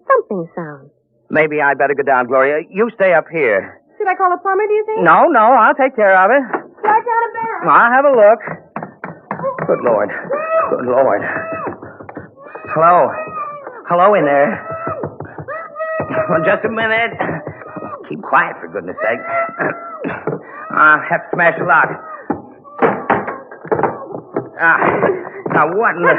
thumping sound. Maybe I'd better go down, Gloria. You stay up here. Should I call a plumber, do you think? No, I'll take care of it. Right down a bell. I'll have a look. Good Lord. Hello in there. Well, just a minute. Keep quiet, for goodness sake. I'll have to smash the lock. Now what in the...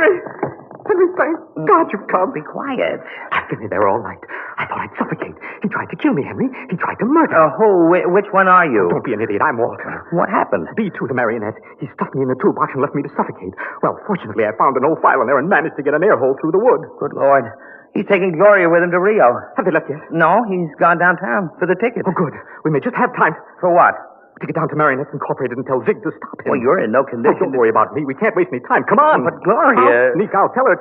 Henry, thank God you've come. Be quiet. I've been in there all night. I thought I'd suffocate. He tried to kill me, Henry. He tried to murder me. Who? Which one are you? Don't be an idiot. I'm Walter. What happened? B2, the marionette. He stuffed me in the toolbox and left me to suffocate. Well, fortunately, I found an old file in there and managed to get an air hole through the wood. Good Lord. He's taking Gloria with him to Rio. Have they left yet? No, he's gone downtown for the ticket. Oh, good. We may just have time. For what? To get down to Marrionettes Incorporated and tell Zig to stop him. Well, you're in no condition. Don't worry about me. We can't waste any time. Come on. But Gloria... Sneak out. Tell her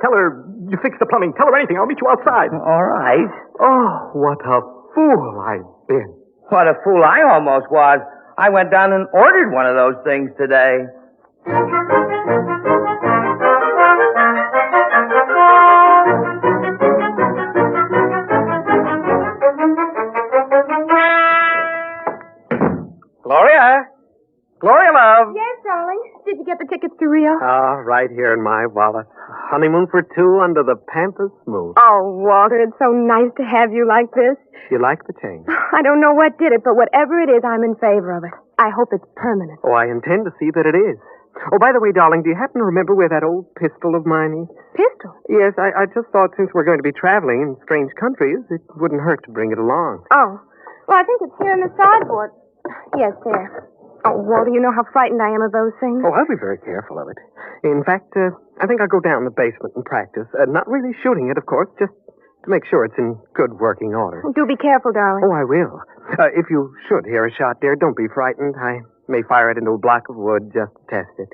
you fixed the plumbing. Tell her anything. I'll meet you outside. All right. Oh, what a fool I've been. What a fool I almost was. I went down and ordered one of those things today. Gloria, love. Yes, darling. Did you get the tickets to Rio? Right here in my wallet. Honeymoon for two under the pampas smooth. Oh, Walter, it's so nice to have you like this. You like the change? I don't know what did it, but whatever it is, I'm in favor of it. I hope it's permanent. Oh, I intend to see that it is. Oh, by the way, darling, do you happen to remember where that old pistol of mine is? Pistol? Yes, I just thought since we're going to be traveling in strange countries, it wouldn't hurt to bring it along. Oh. Well, I think it's here in the sideboard. Yes, there. Oh, Walter, you know how frightened I am of those things. Oh, I'll be very careful of it. In fact, I think I'll go down the basement and practice. Not really shooting it, of course, just to make sure it's in good working order. Do be careful, darling. Oh, I will. If you should hear a shot, dear, don't be frightened. I may fire it into a block of wood just to test it.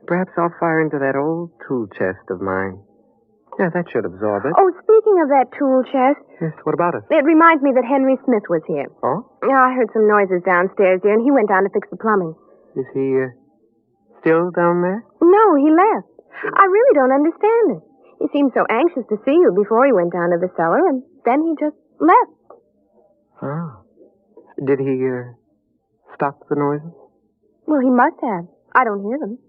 Perhaps I'll fire into that old tool chest of mine. Yeah, that should absorb it. Oh, speaking of that tool chest... Yes, what about it? It reminds me that Henry Smith was here. Oh? Yeah, I heard some noises downstairs, dear, and he went down to fix the plumbing. Is he, still down there? No, he left. I really don't understand it. He seemed so anxious to see you before he went down to the cellar, and then he just left. Oh. Did he, stop the noises? Well, he must have. I don't hear them.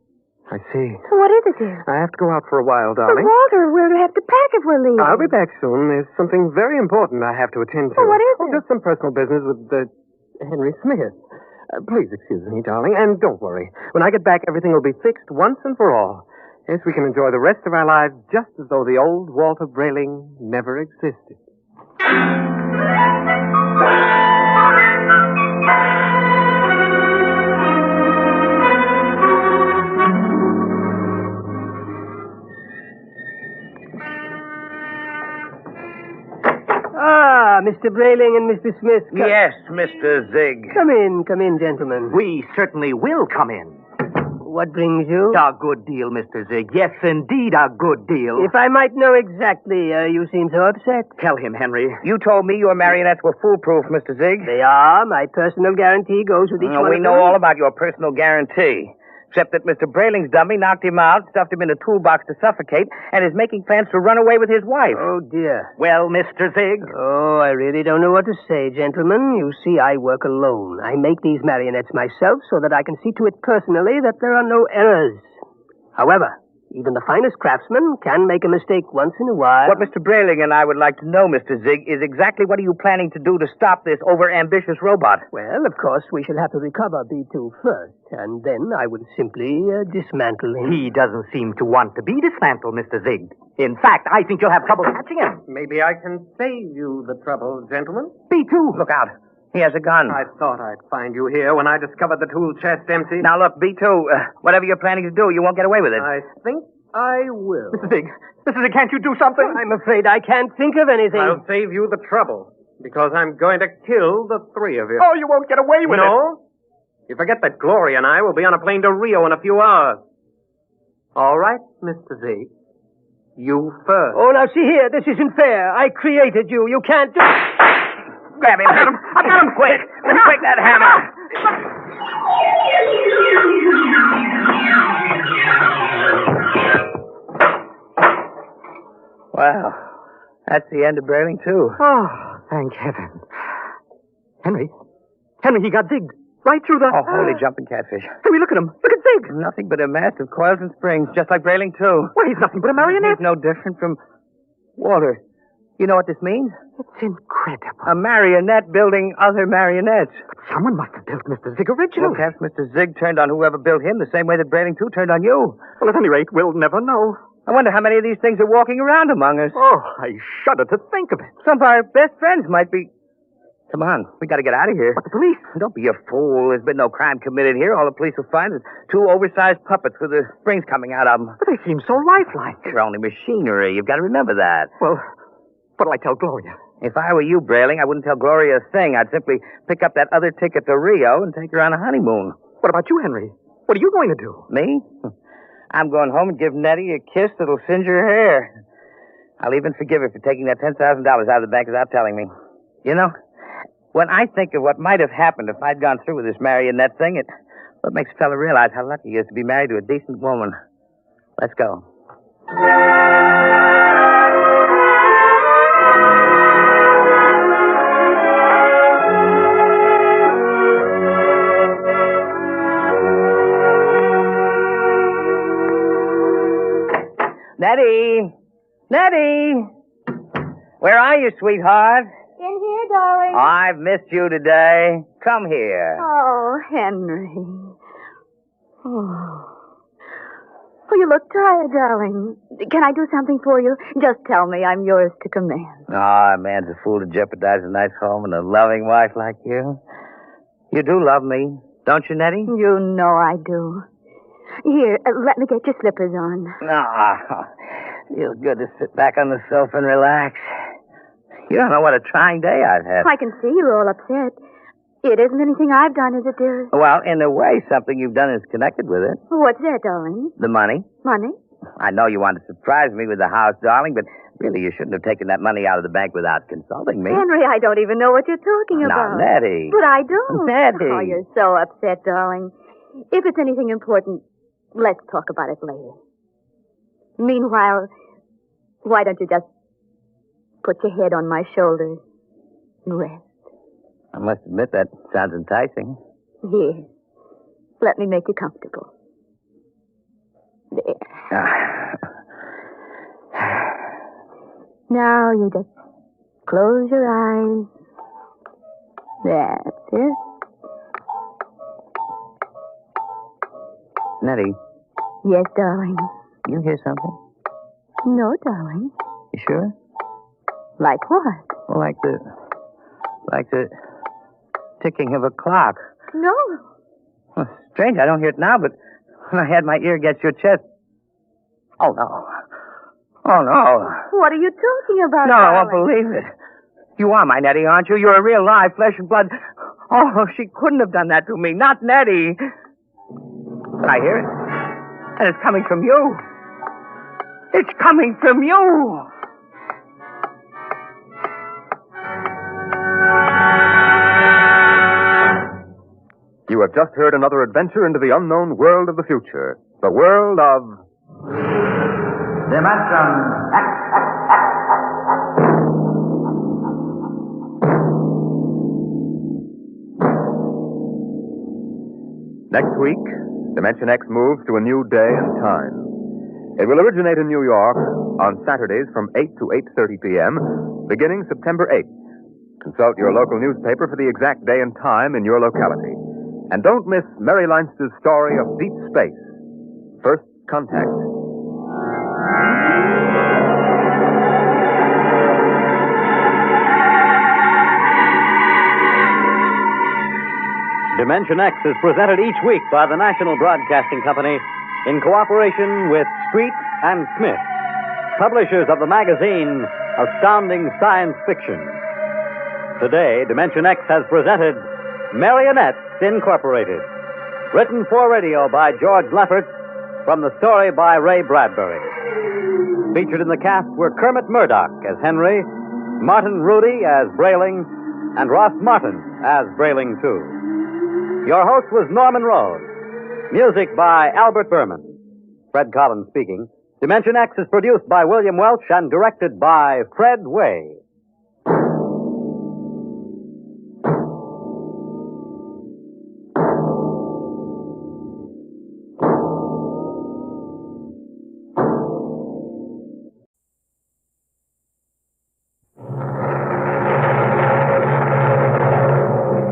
I see. So what is it, dear? I have to go out for a while, But, darling. Walter, we'll have to pack if we're leaving. I'll be back soon. There's something very important I have to attend to. Well, what is it? Just some personal business with Henry Smith. Please excuse me, darling, and don't worry. When I get back, everything will be fixed once and for all. Yes, we can enjoy the rest of our lives just as though the old Walter Brayling never existed. Mr. Brayling and Mr. Smith. Yes, Mr. Zig. Come in, gentlemen. We certainly will come in. What brings you? A good deal, Mr. Zig. Yes, indeed, a good deal. If I might know exactly, you seem so upset. Tell him, Henry. You told me your marionettes were foolproof, Mr. Zig. They are. My personal guarantee goes with each one We of know them. all about your personal guarantee. Except that Mr. Brayling's dummy knocked him out, stuffed him in a toolbox to suffocate, and is making plans to run away with his wife. Oh, dear. Well, Mr. Zig? Oh, I really don't know what to say, gentlemen. You see, I work alone. I make these marionettes myself so that I can see to it personally that there are no errors. However, even the finest craftsman can make a mistake once in a while. What Mr. Brayling and I would like to know, Mr. Zig, is exactly what are you planning to do to stop this over-ambitious robot? Well, of course, we shall have to recover B2 first, and then I would simply dismantle him. He doesn't seem to want to be dismantled, Mr. Zig. In fact, I think you'll have trouble catching him. Maybe I can save you the trouble, gentlemen. B2. Look out. He has a gun. I thought I'd find you here when I discovered the tool chest empty. Now, look, B2, whatever you're planning to do, you won't get away with it. I think I will. Mr. Zig, can't you do something? I'm afraid I can't think of anything. I'll save you the trouble, because I'm going to kill the three of you. Oh, you won't get away with it. No? You forget that Gloria and I will be on a plane to Rio in a few hours. All right, Mr. Z. You first. Oh, now see here. This isn't fair. I created you. You can't do... Grab him. I got him. Quick. Let's break that hammer. Well, that's the end of Brailing, too. Oh, thank heaven. Henry, he got zigged. Right through the... Oh, holy jumping catfish. Henry, look at him. Look at Zig. Nothing but a mass of coils and springs, just like Brailing, too. Well, he's nothing but a marionette. He's no different from... Walter, you know what this means? It's incredible. A marionette building other marionettes. But someone must have built Mr. Zig originally. Well, perhaps Mr. Zig turned on whoever built him the same way that Brailing, too, turned on you. Well, at any rate, we'll never know. I wonder how many of these things are walking around among us. Oh, I shudder to think of it. Some of our best friends might be... Come on, we got to get out of here. But the police? Don't be a fool. There's been no crime committed here. All the police will find is two oversized puppets with the springs coming out of them. But they seem so lifelike. They're only machinery. You've got to remember that. Well, what'll I tell Gloria? If I were you, Brailing, I wouldn't tell Gloria a thing. I'd simply pick up that other ticket to Rio and take her on a honeymoon. What about you, Henry? What are you going to do? Me? I'm going home and give Nettie a kiss that'll singe her hair. I'll even forgive her for taking that $10,000 out of the bank without telling me. You know, when I think of what might have happened if I'd gone through with this marionette thing, what makes a fella realize how lucky he is to be married to a decent woman. Let's go. Nettie! Nettie! Where are you, sweetheart? In here, darling. I've missed you today. Come here. Oh, Henry. Oh. Oh, you look tired, darling. Can I do something for you? Just tell me. I'm yours to command. Ah, a man's a fool to jeopardize a nice home and a loving wife like you. You do love me, don't you, Nettie? You know I do. Here, let me get your slippers on. Ah, feels good to sit back on the sofa and relax. You don't know what a trying day I've had. I can see you're all upset. It isn't anything I've done, is it, dear? Well, in a way, something you've done is connected with it. What's that, darling? The money. Money? I know you wanted to surprise me with the house, darling, but really you shouldn't have taken that money out of the bank without consulting me. Henry, I don't even know what you're talking about. Now, Nettie. But I do. Nettie. Oh, you're so upset, darling. If it's anything important, let's talk about it later. Meanwhile, why don't you just put your head on my shoulder and rest? I must admit that sounds enticing. Here, let me make you comfortable. There. Now you just close your eyes. That's it. Nettie. Yes, darling. You hear something? No, darling. You sure? Like what? Well, like the ticking of a clock. No. Well, strange, I don't hear it now, but when I had my ear against your chest... Oh, no. Oh, no. What are you talking about, No, darling? I won't believe it. You are my Nettie, aren't you? You're a real live flesh and blood. Oh, she couldn't have done that to me. Not Nettie. But I hear it. And it's coming from you. It's coming from you. You have just heard another adventure into the unknown world of the future. The world of... Dimension X. Next week, Dimension X moves to a new day and time. It will originate in New York on Saturdays from 8 to 8:30 p.m., beginning September 8th. Consult your local newspaper for the exact day and time in your locality. And don't miss Mary Leinster's story of deep space, First Contact. Dimension X is presented each week by the National Broadcasting Company in cooperation with Street and Smith, publishers of the magazine Astounding Science Fiction. Today, Dimension X has presented Marrionettes Incorporated. Written for radio by George Lefferts, from the story by Ray Bradbury. Featured in the cast were Kermit Murdoch as Henry, Martin Rudy as Brayling, and Ross Martin as Brayling, too. Your host was Norman Rose. Music by Albert Berman. Fred Collins speaking. Dimension X is produced by William Welch and directed by Fred Way.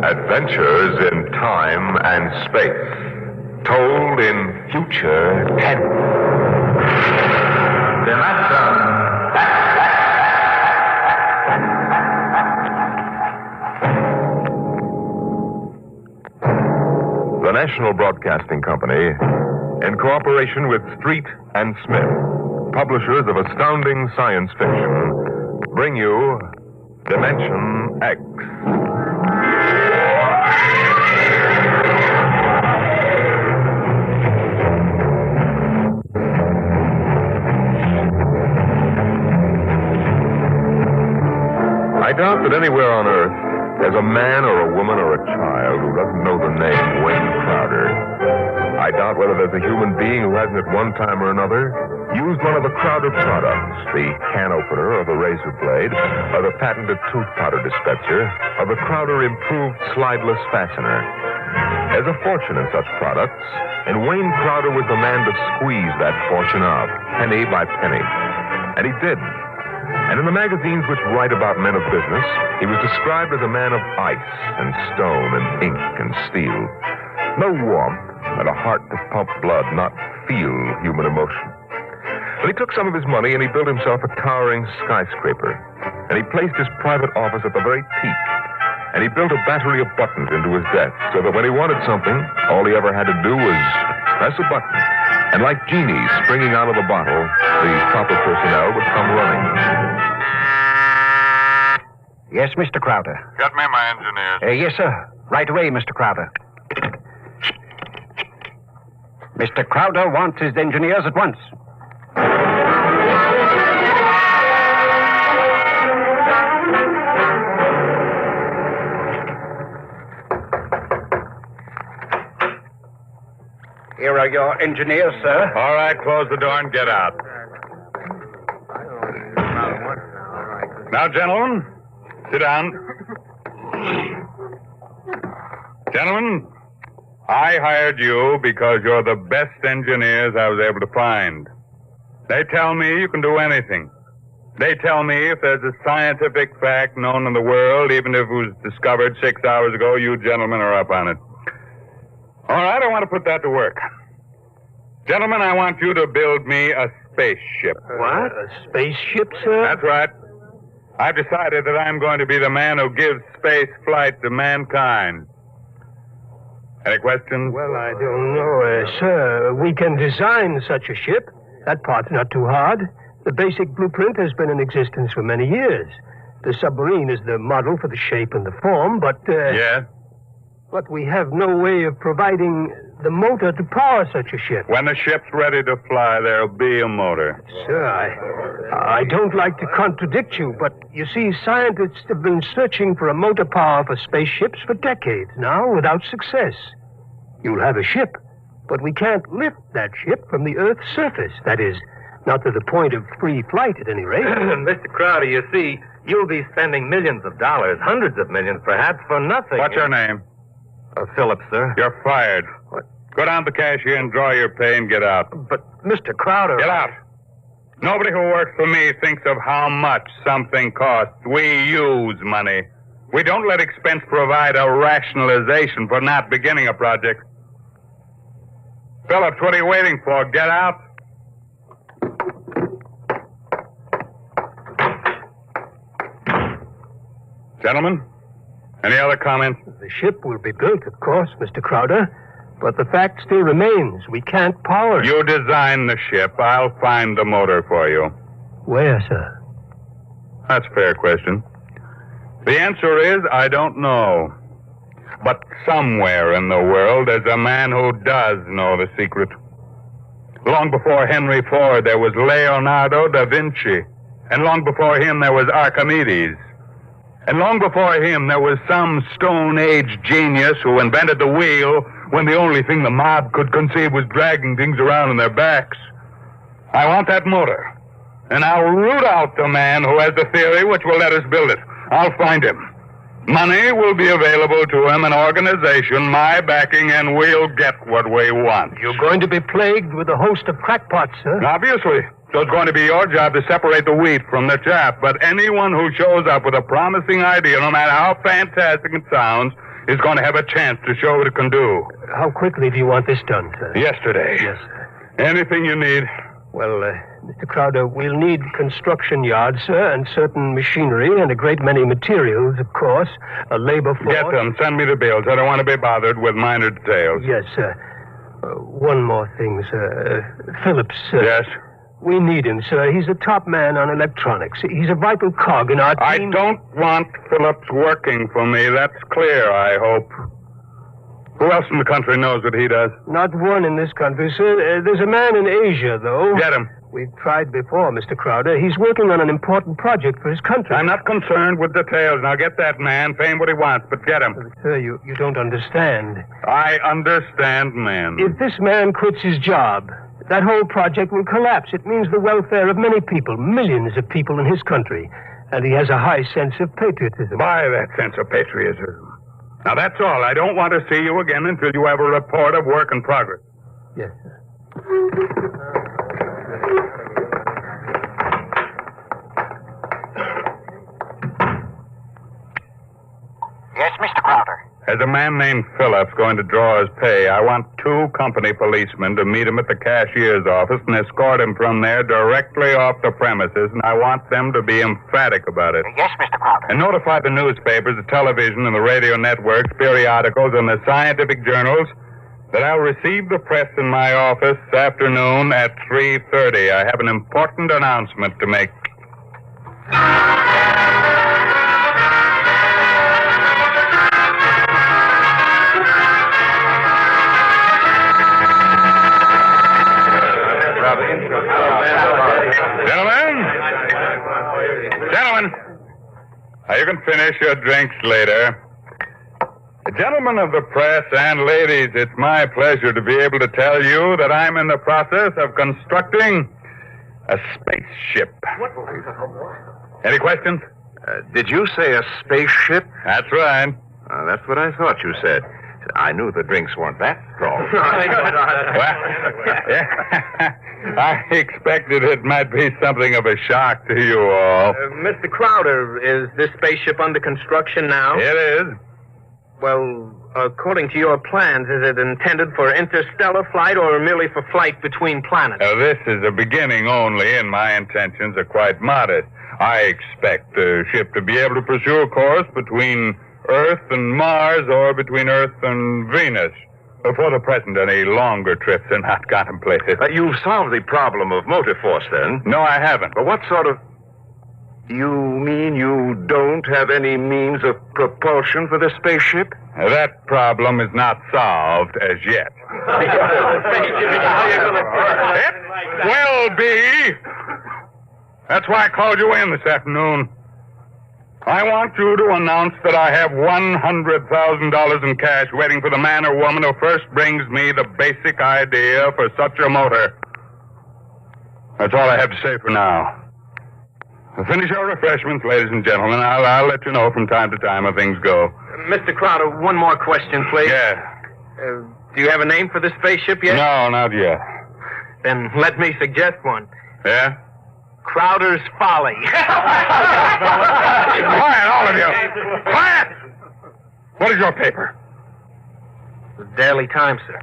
Adventures in time and space, told in future tense. The National Broadcasting Company, in cooperation with Street and Smith, publishers of astounding science fiction, bring you Dimension X. I doubt that anywhere on Earth there's a man or a woman or a child who doesn't know the name Wayne Crowder. I doubt whether there's a human being who hasn't at one time or another used one of the Crowder products, the can opener or the razor blade, or the patented tooth powder dispenser, or the Crowder improved slideless fastener. There's a fortune in such products, and Wayne Crowder was the man to squeeze that fortune out, penny by penny. And he did. And in the magazines which write about men of business, he was described as a man of ice and stone and ink and steel. No warmth, and a heart to pump blood, not feel human emotion. But he took some of his money and he built himself a towering skyscraper. And he placed his private office at the very peak. And he built a battery of buttons into his desk so that when he wanted something, all he ever had to do was press a button. And like genies springing out of a bottle, the proper personnel would come running. Yes, Mr. Crowder. Get me my engineers. Yes, sir. Right away, Mr. Crowder. Mr. Crowder wants his engineers at once. Here are your engineers, sir. All right, close the door and get out. Now, gentlemen, sit down. Gentlemen, I hired you because you're the best engineers I was able to find. They tell me you can do anything. They tell me if there's a scientific fact known in the world, even if it was discovered 6 hours ago, you gentlemen are up on it. All right, I want to put that to work. Gentlemen, I want you to build me a spaceship. What? A spaceship, sir? That's right. I've decided that I'm going to be the man who gives space flight to mankind. Any questions? Well, I don't know, sir. We can design such a ship. That part's not too hard. The basic blueprint has been in existence for many years. The submarine is the model for the shape and the form, but... Yes? But we have no way of providing the motor to power such a ship. When the ship's ready to fly, there'll be a motor. Sir, I don't like to contradict you, but you see, scientists have been searching for a motor power for spaceships for decades now without success. You'll have a ship, but we can't lift that ship from the Earth's surface. That is, not to the point of free flight at any rate. Mr. Crowder, you see, you'll be spending millions of dollars, hundreds of millions perhaps, for nothing. What's your name? Phillips, sir. You're fired. What? Go down to the cashier and draw your pay and get out. But, Mr. Crowder... Get out. Nobody who works for me thinks of how much something costs. We use money. We don't let expense provide a rationalization for not beginning a project. Phillips, what are you waiting for? Get out. Gentlemen, any other comments? The ship will be built, of course, Mr. Crowder. But the fact still remains. We can't power it. You design the ship. I'll find the motor for you. Where, sir? That's a fair question. The answer is, I don't know. But somewhere in the world, there's a man who does know the secret. Long before Henry Ford, there was Leonardo da Vinci. And long before him, there was Archimedes. And long before him, there was some Stone Age genius who invented the wheel when the only thing the mob could conceive was dragging things around on their backs. I want that motor. And I'll root out the man who has the theory which will let us build it. I'll find him. Money will be available to him, an organization, my backing, and we'll get what we want. You're going to be plagued with a host of crackpots, sir. Obviously. So it's going to be your job to separate the wheat from the chaff. But anyone who shows up with a promising idea, no matter how fantastic it sounds, is going to have a chance to show what it can do. How quickly do you want this done, sir? Yesterday. Yes, sir. Anything you need. Well, Mr. Crowder, we'll need construction yards, sir, and certain machinery, and a great many materials, of course. A labor force. Get them. Send me the bills. I don't want to be bothered with minor details. Yes, sir. One more thing, sir. Phillips, sir. Yes? We need him, sir. He's a top man on electronics. He's a vital cog in our team. I don't want Phillips working for me. That's clear, I hope. Who else in the country knows what he does? Not one in this country, sir. There's a man in Asia, though. Get him. We've tried before, Mr. Crowder. He's working on an important project for his country. I'm not concerned with details. Now get that man, pay him what he wants, but get him. Sir, you don't understand. I understand, man. If this man quits his job, that whole project will collapse. It means the welfare of many people, millions of people in his country. And he has a high sense of patriotism. By that sense of patriotism. Now, that's all. I don't want to see you again until you have a report of work in progress. Yes, sir. Yes, Mr. Crowder. As a man named Phillips going to draw his pay, I want 2 company policemen to meet him at the cashier's office and escort him from there directly off the premises, and I want them to be emphatic about it. Yes, Mr. Crowder. And notify the newspapers, the television, and the radio networks, periodicals, and the scientific journals that I'll receive the press in my office this afternoon at 3:30. I have an important announcement to make. Gentlemen, you can finish your drinks later. Gentlemen of the press and ladies, it's my pleasure to be able to tell you that I'm in the process of constructing a spaceship. Any questions? Did you say a spaceship? That's right. That's what I thought you said. I knew the drinks weren't that strong. I expected it might be something of a shock to you all. Mr. Crowder, is this spaceship under construction now? It is. Well, according to your plans, is it intended for interstellar flight or merely for flight between planets? This is a beginning only, and my intentions are quite modest. I expect the ship to be able to pursue a course between Earth and Mars or between Earth and Venus. For the present, any longer trips are not contemplated. You've solved the problem of motor force, then? No, I haven't. But what sort of... You mean you don't have any means of propulsion for the spaceship? That problem is not solved as yet. It will be. That's why I called you in this afternoon. I want you to announce that I have $100,000 in cash waiting for the man or woman who first brings me the basic idea for such a motor. That's all I have to say for now. Finish your refreshments, ladies and gentlemen. I'll let you know from time to time how things go. Mr. Crowder, one more question, please. Yeah. Do you have a name for the spaceship yet? No, not yet. Then let me suggest one. Yeah? Crowder's Folly. Quiet, all of you. Quiet! What is your paper? The Daily Times, sir.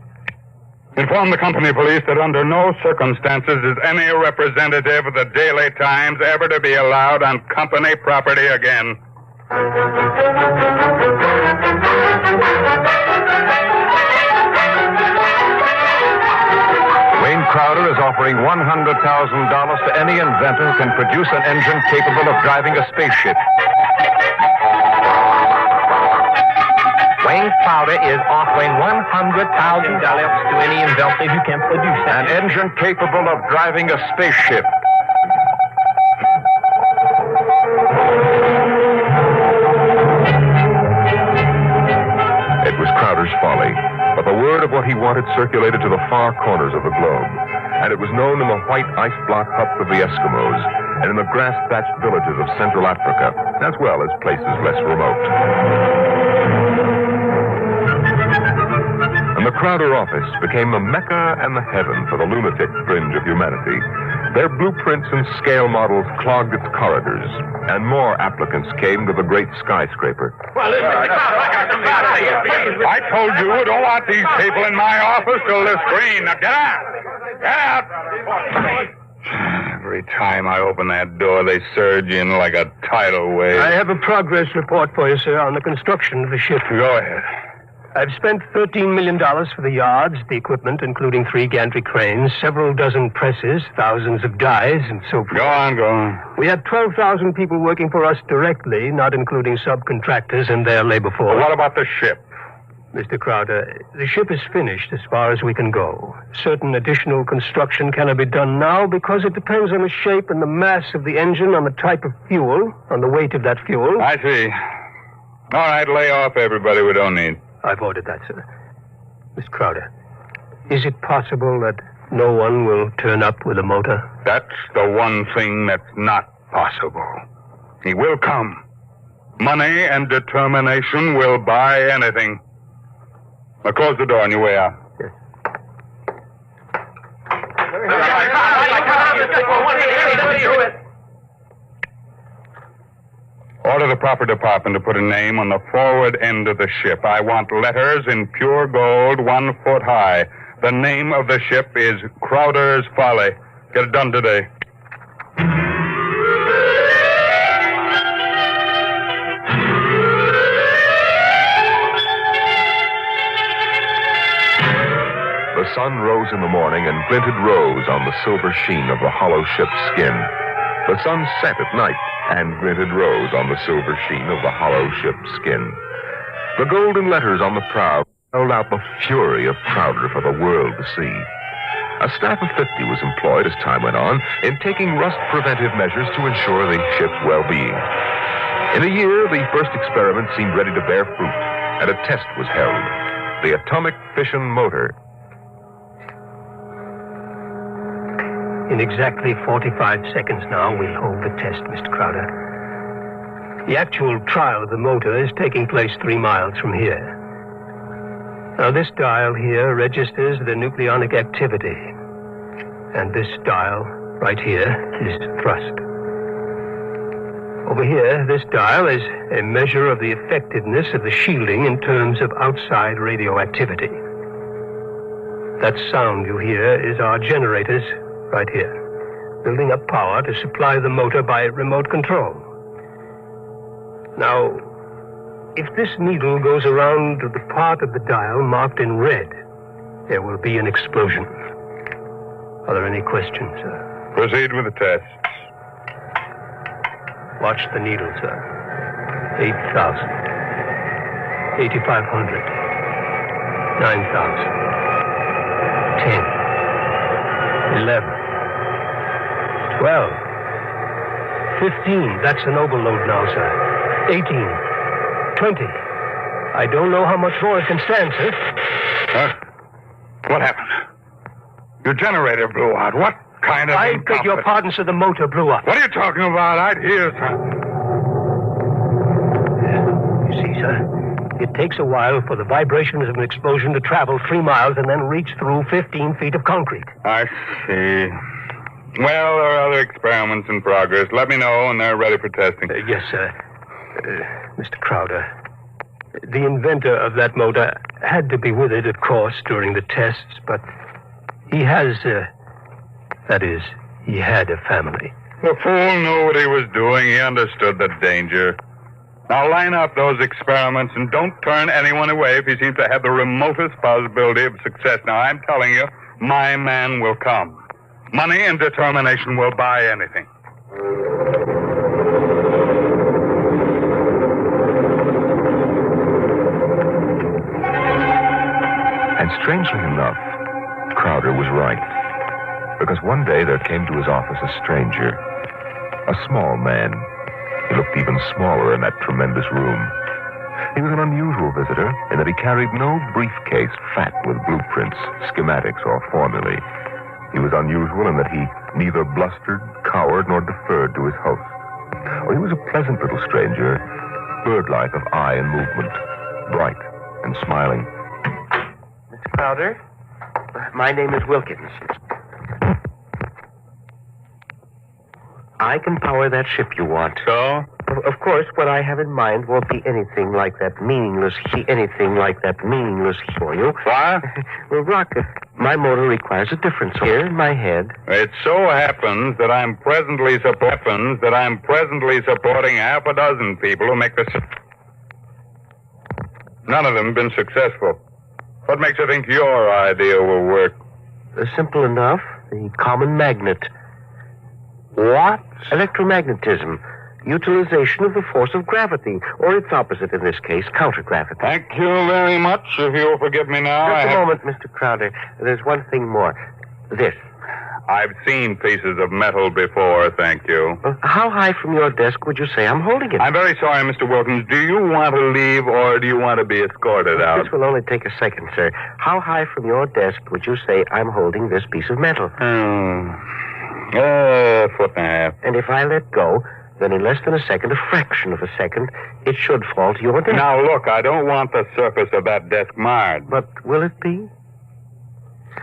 Inform the company police that under no circumstances is any representative of the Daily Times ever to be allowed on company property again. Wayne Crowder is offering $100,000 to any inventor who can produce an engine capable of driving a spaceship. Wayne Crowder is offering $100,000 to any inventor who can produce an engine capable of driving a spaceship. It was Crowder's folly, but the word of what he wanted circulated to the far corners of the globe, and it was known in the white ice block huts of the Eskimos and in the grass-thatched villages of Central Africa, as well as places less remote. And the Crowder office became the mecca and the heaven for the lunatic fringe of humanity. Their blueprints and scale models clogged its corridors, and more applicants came to the great skyscraper. Well, listen, I told you, I don't want these people in my office till they're screened. Now, get out! Get out! Every time I open that door, they surge in like a tidal wave. I have a progress report for you, sir, on the construction of the ship. Go ahead. I've spent $13 million for the yards, the equipment, including 3 gantry cranes, several dozen presses, thousands of dies, and so forth. Go on. We have 12,000 people working for us directly, not including subcontractors and their labor force. Well, what about the ship? Mr. Crowder, the ship is finished as far as we can go. Certain additional construction cannot be done now because it depends on the shape and the mass of the engine, on the type of fuel, on the weight of that fuel. I see. All right, lay off everybody we don't need. I've ordered that, sir. Miss Crowder, is it possible that no one will turn up with a motor? That's the one thing that's not possible. He will come. Money and determination will buy anything. Now close the door on your way out. Yes. Order the proper department to put a name on the forward end of the ship. I want letters in pure gold 1 foot high. The name of the ship is Crowder's Folly. Get it done today. The sun rose in the morning and glinted rose on the silver sheen of the hollow ship's skin. The sun set at night and glinted rose on the silver sheen of the hollow ship's skin. The golden letters on the prow held out the fury of Crowder for the world to see. A staff of 50 was employed as time went on in taking rust-preventive measures to ensure the ship's well-being. In a year, the first experiment seemed ready to bear fruit, and a test was held. The atomic fission motor. In exactly 45 seconds now, we'll hold the test, Mr. Crowder. The actual trial of the motor is taking place 3 miles from here. Now, this dial here registers the nucleonic activity. And this dial, right here, is thrust. Over here, this dial is a measure of the effectiveness of the shielding in terms of outside radioactivity. That sound you hear is our generators right here, building up power to supply the motor by remote control. Now, if this needle goes around to the part of the dial marked in red, there will be an explosion. Are there any questions, sir? Proceed with the tests. Watch the needle, sir. 8,000. 8,500. 9,000. 10. 11. 12. 15. That's an overload now, sir. 18. 20. I don't know how much more it can stand, sir. What happened? Your generator blew out. What kind of... I beg your pardon, sir. The motor blew up. What are you talking about? I'd hear something. You see, sir, it takes a while for the vibrations of an explosion to travel 3 miles and then reach through 15 feet of concrete. I see. Well, there are other experiments in progress. Let me know when they're ready for testing. Yes, sir. Mr. Crowder, the inventor of that motor had to be with it, of course, during the tests, but he has, that is, he had a family. The fool knew what he was doing. He understood the danger. Now line up those experiments and don't turn anyone away if he seems to have the remotest possibility of success. Now, I'm telling you, my man will come. Money and determination will buy anything. And strangely enough, Crowder was right. Because one day there came to his office a stranger, a small man. He looked even smaller in that tremendous room. He was an unusual visitor in that he carried no briefcase fat with blueprints, schematics, or formulae. He was unusual in that he neither blustered, cowered, nor deferred to his host. He was a pleasant little stranger, bird-like of eye and movement, bright and smiling. Mr. Crowder, my name is Wilkins. I can power that ship you want. So? Of course, what I have in mind won't be anything like that meaningless for you. What? Well, Rocket, my motor requires a difference here in my head. It so happens that I'm presently supporting half a dozen people who make this. None of them have been successful. What makes you think your idea will work? Simple enough. The common magnet. What? Electromagnetism. Utilization of the force of gravity, or its opposite in this case, countergravity. Thank you very much. If you'll forgive me now. Just a moment, Mr. Crowder. There's one thing more. This. I've seen pieces of metal before, thank you. How high from your desk would you say I'm holding it? I'm very sorry, Mr. Wilkins. Do you want to leave, or do you want to be escorted out? This will only take a second, sir. How high from your desk would you say I'm holding this piece of metal? A foot and a half. And if I let go, then in less than a second, a fraction of a second, it should fall to your desk. Now, look, I don't want the surface of that desk marred. But will it be?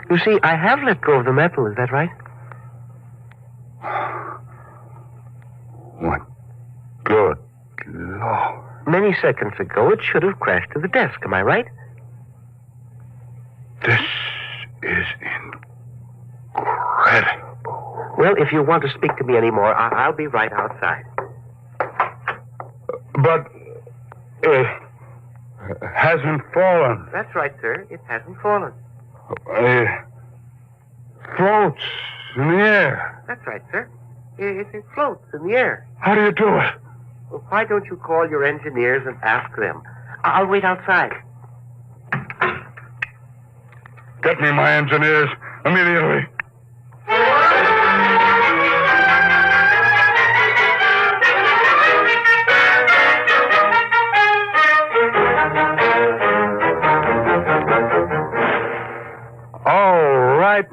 You see, I have let go of the metal, is that right? What? Good Lord. Many seconds ago, it should have crashed to the desk, am I right? This is incredible. Well, if you want to speak to me anymore, I'll be right outside. But it hasn't fallen. That's right, sir. It hasn't fallen. It floats in the air. That's right, sir. It floats in the air. How do you do it? Well, why don't you call your engineers and ask them? I'll wait outside. Get me my engineers immediately.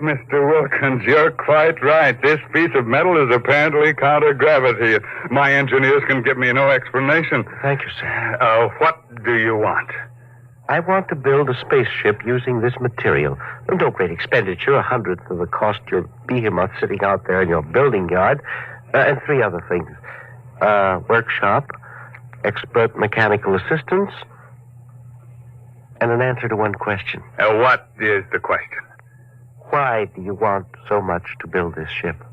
Mr. Wilkins, you're quite right. This piece of metal is apparently counter-gravity. My engineers can give me no explanation. Thank you, sir. What do you want? I want to build a spaceship using this material. No great expenditure, 1/100th of the cost your behemoth sitting out there in your building yard, and 3 other things. Workshop, expert mechanical assistance, and an answer to one question. What is the question? Why do you want so much to build this ship?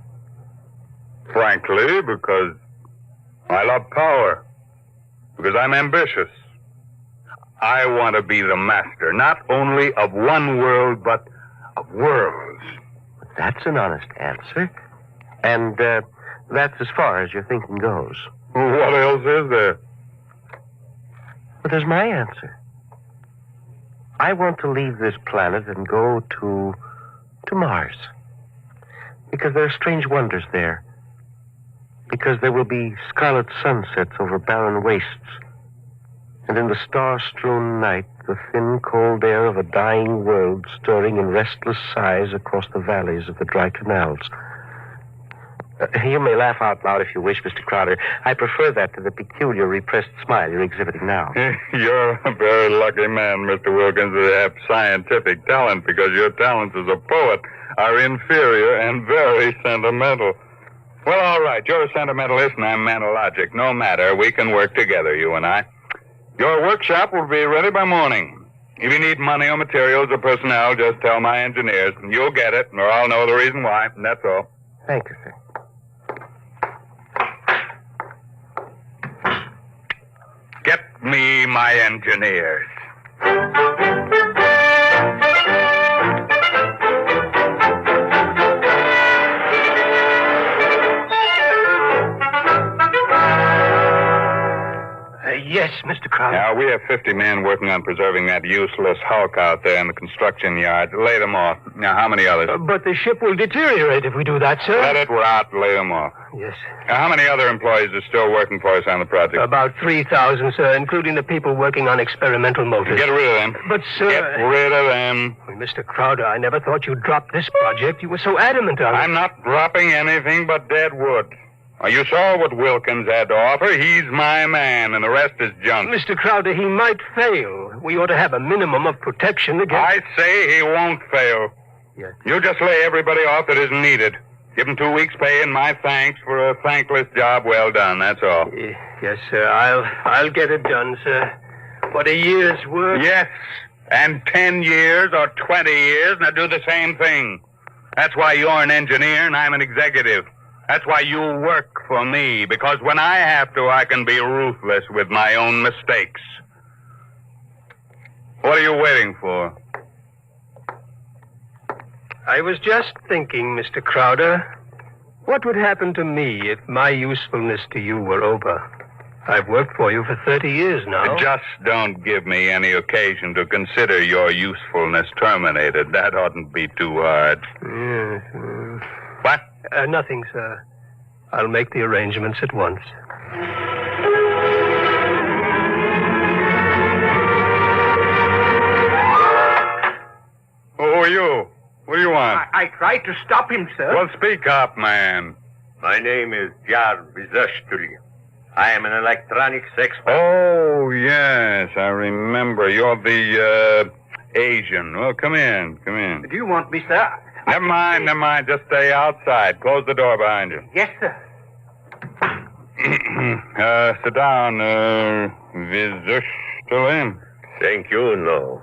Frankly, because I love power. Because I'm ambitious. I want to be the master, not only of one world, but of worlds. That's an honest answer. And that's as far as your thinking goes. What else is there? But there's my answer. I want to leave this planet and go to Mars. Because there are strange wonders there. Because there will be scarlet sunsets over barren wastes. And in the star-strewn night, the thin, cold air of a dying world stirring in restless sighs across the valleys of the dry canals. You may laugh out loud if you wish, Mr. Crowder. I prefer that to the peculiar repressed smile you're exhibiting now. You're a very lucky man, Mr. Wilkins, to have scientific talent, because your talents as a poet are inferior and very sentimental. Well, all right, you're a sentimentalist and I'm manalogic. No matter, we can work together, you and I. Your workshop will be ready by morning. If you need money or materials or personnel, just tell my engineers, and you'll get it, or I'll know the reason why, and that's all. Thank you, sir. Get me my engineers. Yes, Mr. Crowder. Now, we have 50 men working on preserving that useless hulk out there in the construction yard. Lay them off. Now, how many others? But the ship will deteriorate if we do that, sir. Let it rot. Lay them off. Yes. Now, how many other employees are still working for us on the project? About 3,000, sir, including the people working on experimental motors. Get rid of them. But, sir... Get rid of them. Well, Mr. Crowder, I never thought you'd drop this project. You were so adamant on it. I'm not dropping anything but dead wood. Now, you saw what Wilkins had to offer. He's my man, and the rest is junk. Mr. Crowder, he might fail. We ought to have a minimum of protection against... I say he won't fail. Yes. You just lay everybody off that isn't needed. Give him 2 weeks' pay and my thanks for a thankless job well done, that's all. Yes, sir. I'll get it done, sir. What a year's work. Yes, and 10 years or 20 years, now do the same thing. That's why you're an engineer and I'm an executive. That's why you work for me, because when I have to, I can be ruthless with my own mistakes. What are you waiting for? I was just thinking, Mr. Crowder, what would happen to me if my usefulness to you were over? I've worked for you for 30 years now. Just don't give me any occasion to consider your usefulness terminated. That oughtn't be too hard. Yes. What? Nothing, sir. I'll make the arrangements at once. Who are you? What do you want? I tried to stop him, sir. Well, speak up, man. My name is Jarvis. I am an electronics expert. Oh, yes, I remember. You're the, Asian. Well, come in. Do you want me, sir? Never mind. Just stay outside. Close the door behind you. Yes, sir. Sit down, Vizushtali. Thank you, no.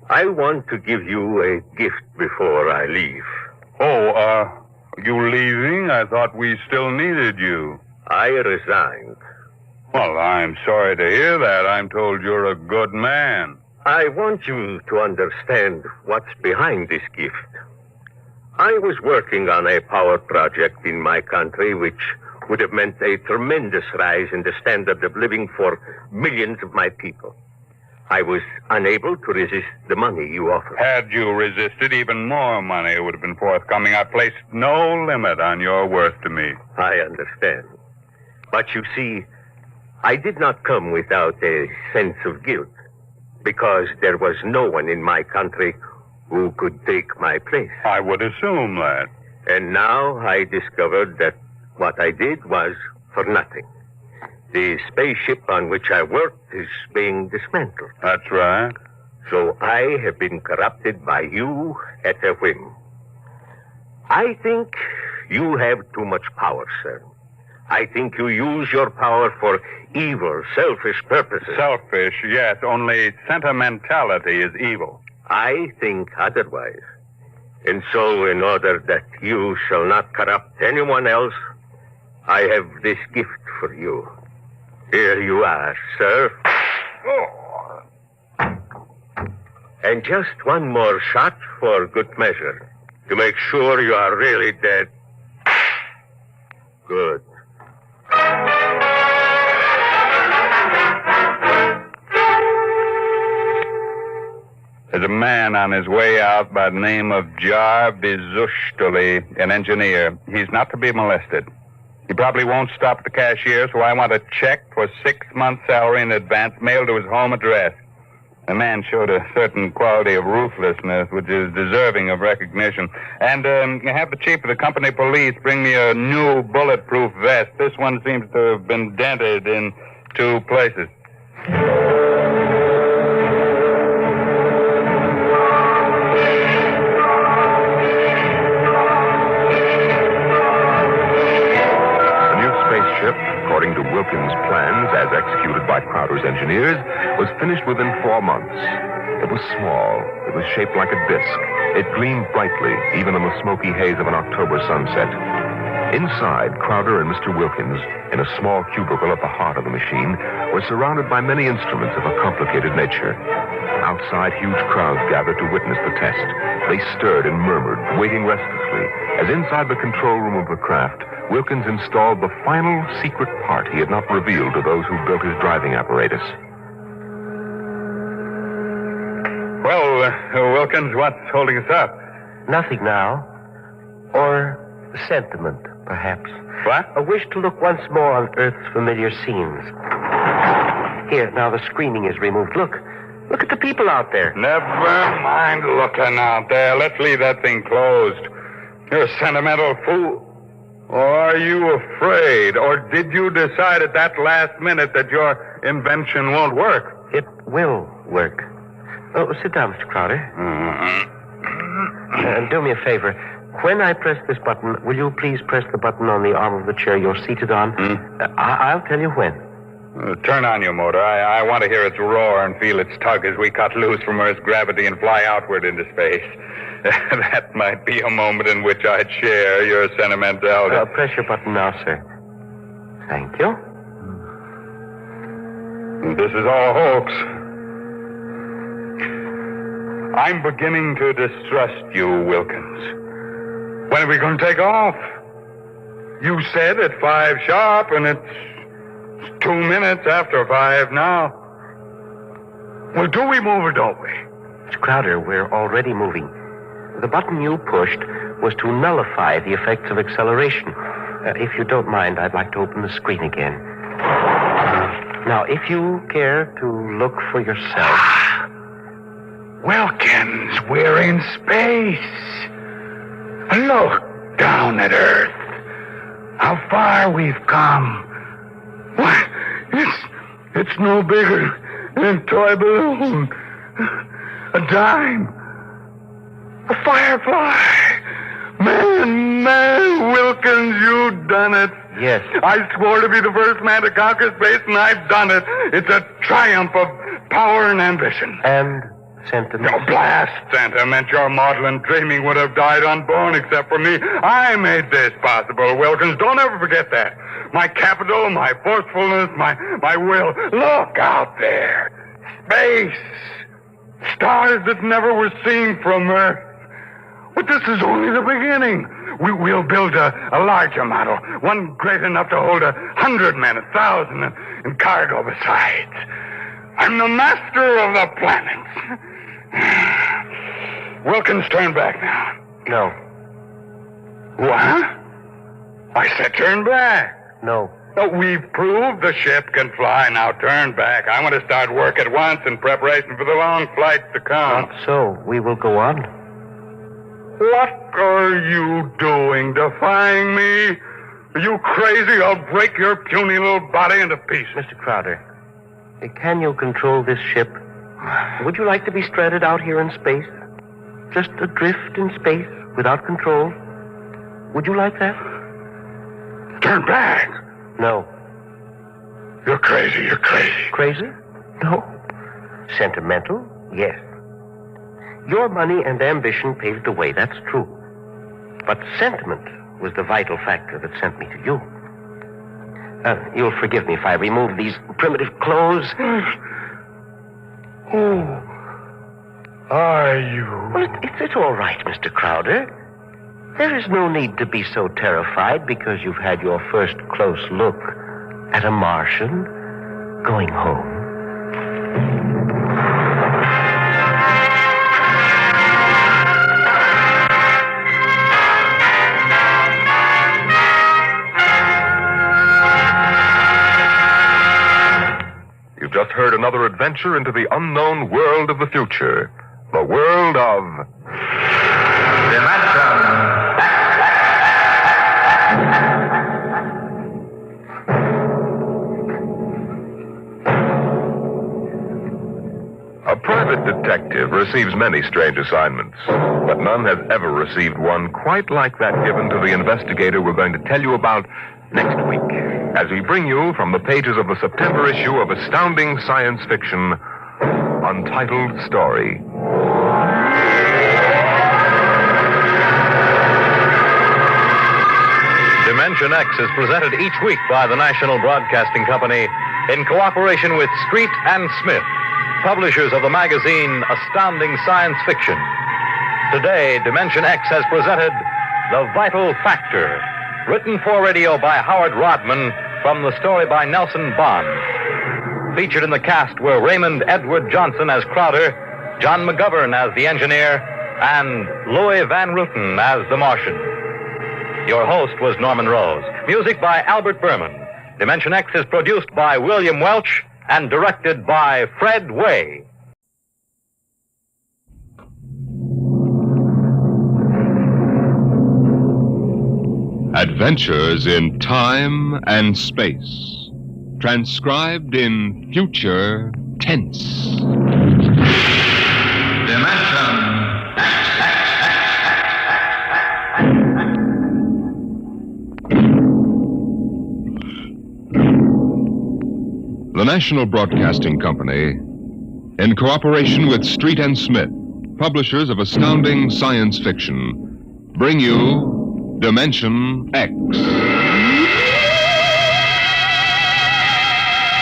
I want to give you a gift before I leave. Oh, you leaving? I thought we still needed you. I resigned. Well, I'm sorry to hear that. I'm told you're a good man. I want you to understand what's behind this gift. I was working on a power project in my country which would have meant a tremendous rise in the standard of living for millions of my people. I was unable to resist the money you offered. Had you resisted, even more money would have been forthcoming. I placed no limit on your worth to me. I understand. But you see, I did not come without a sense of guilt, because there was no one in my country who could take my place. I would assume that. And now I discovered that what I did was for nothing. The spaceship on which I worked is being dismantled. That's right. So I have been corrupted by you at a whim. I think you have too much power, sir. I think you use your power for evil, selfish purposes. Selfish, yes. Only sentimentality is evil. I think otherwise. And so, in order that you shall not corrupt anyone else, I have this gift for you. Here you are, sir. Oh. And just one more shot for good measure, to make sure you are really dead. Good. There's a man on his way out by the name of Jarvis, an engineer. He's not to be molested. He probably won't stop at the cashier, so I want a check for 6 months' salary in advance mailed to his home address. The man showed a certain quality of ruthlessness which is deserving of recognition. And have the chief of the company police bring me a new bulletproof vest. This one seems to have been dented in 2 places. According to Wilkins' plans, as executed by Crowder's engineers, was finished within 4 months. It was small. It was shaped like a disc. It gleamed brightly, even in the smoky haze of an October sunset. Inside, Crowder and Mr. Wilkins, in a small cubicle at the heart of the machine, were surrounded by many instruments of a complicated nature. Outside, huge crowds gathered to witness the test. They stirred and murmured, waiting restlessly, as inside the control room of the craft, Wilkins installed the final secret part he had not revealed to those who built his driving apparatus. Well, Wilkins, what's holding us up? Nothing now. Or sentiment, perhaps. What? A wish to look once more on Earth's familiar scenes. Here, now the screening is removed. Look at the people out there. Never mind looking out there. Let's leave that thing closed. You're a sentimental fool. Or are you afraid? Or did you decide at that last minute that your invention won't work? It will work. Oh, sit down, Mr. Crowder. Do me a favor. When I press this button, will you please press the button on the arm of the chair you're seated on? I'll tell you when. Turn on your motor. I want to hear its roar and feel its tug as we cut loose from Earth's gravity and fly outward into space. That might be a moment in which I'd share your sentimentality. Press your button now, sir. Thank you. This is all hoax. I'm beginning to distrust you, Wilkins. When are we going to take off? You said at 5 sharp, and it's 2 minutes after 5 now. Well, do we move or don't we? Mr. Crowder, we're already moving. The button you pushed was to nullify the effects of acceleration. If you don't mind, I'd like to open the screen again. Now, if you care to look for yourself... Wilkins, we're in space. Look down at Earth. How far we've come. Why, it's no bigger than a toy balloon. A dime. A firefly. Man, Wilkins, you done it. Yes. I swore to be the first man to conquer space, and I've done it. It's a triumph of power and ambition. And sentiment? Oh, blast sentiment. Your maudlin dreaming would have died unborn except for me. I made this possible, Wilkins. Don't ever forget that. My capital, my forcefulness, my will. Look out there. Space. Stars that never were seen from Earth. But this is only the beginning. We'll build a larger model, one great enough to hold 100 men, 1,000, and cargo besides. I'm the master of the planets. Wilkins, turn back now. No. What? I said turn back. No. We've proved the ship can fly. Now turn back. I want to start work at once in preparation for the long flights to come. Not so. We will go on. What are you doing, defying me? Are you crazy? I'll break your puny little body into pieces. Mr. Crowder, can you control this ship? Would you like to be stranded out here in space? Just adrift in space without control? Would you like that? Turn back. No. You're crazy. You're crazy. Crazy? No. Sentimental? Yes. Your money and ambition paved the way, that's true. But sentiment was the vital factor that sent me to you. You'll forgive me if I remove these primitive clothes. Who are you? Well, it's all right, Mr. Crowder. There is no need to be so terrified because you've had your first close look at a Martian going home. You've just heard another adventure into the unknown world of the future. The world of... A private detective receives many strange assignments, but none has ever received one quite like that given to the investigator we're going to tell you about next week, as we bring you from the pages of the September issue of Astounding Science Fiction, Untitled Story. Dimension X is presented each week by the National Broadcasting Company in cooperation with Street and Smith, publishers of the magazine Astounding Science Fiction. Today, Dimension X has presented The Vital Factor, Written for radio by Howard Rodman from the story by Nelson Bond. Featured in the cast were Raymond Edward Johnson as Crowder, John McGovern as the engineer, and Louis Van Ruten as the Martian. Your host was Norman Rose. Music by Albert Berman. Dimension X is produced by William Welch and directed by Fred Way. Adventures in Time and Space. Transcribed in future tense. Dimension The National Broadcasting Company, in cooperation with Street and Smith, publishers of astounding science fiction, bring you Dimension X.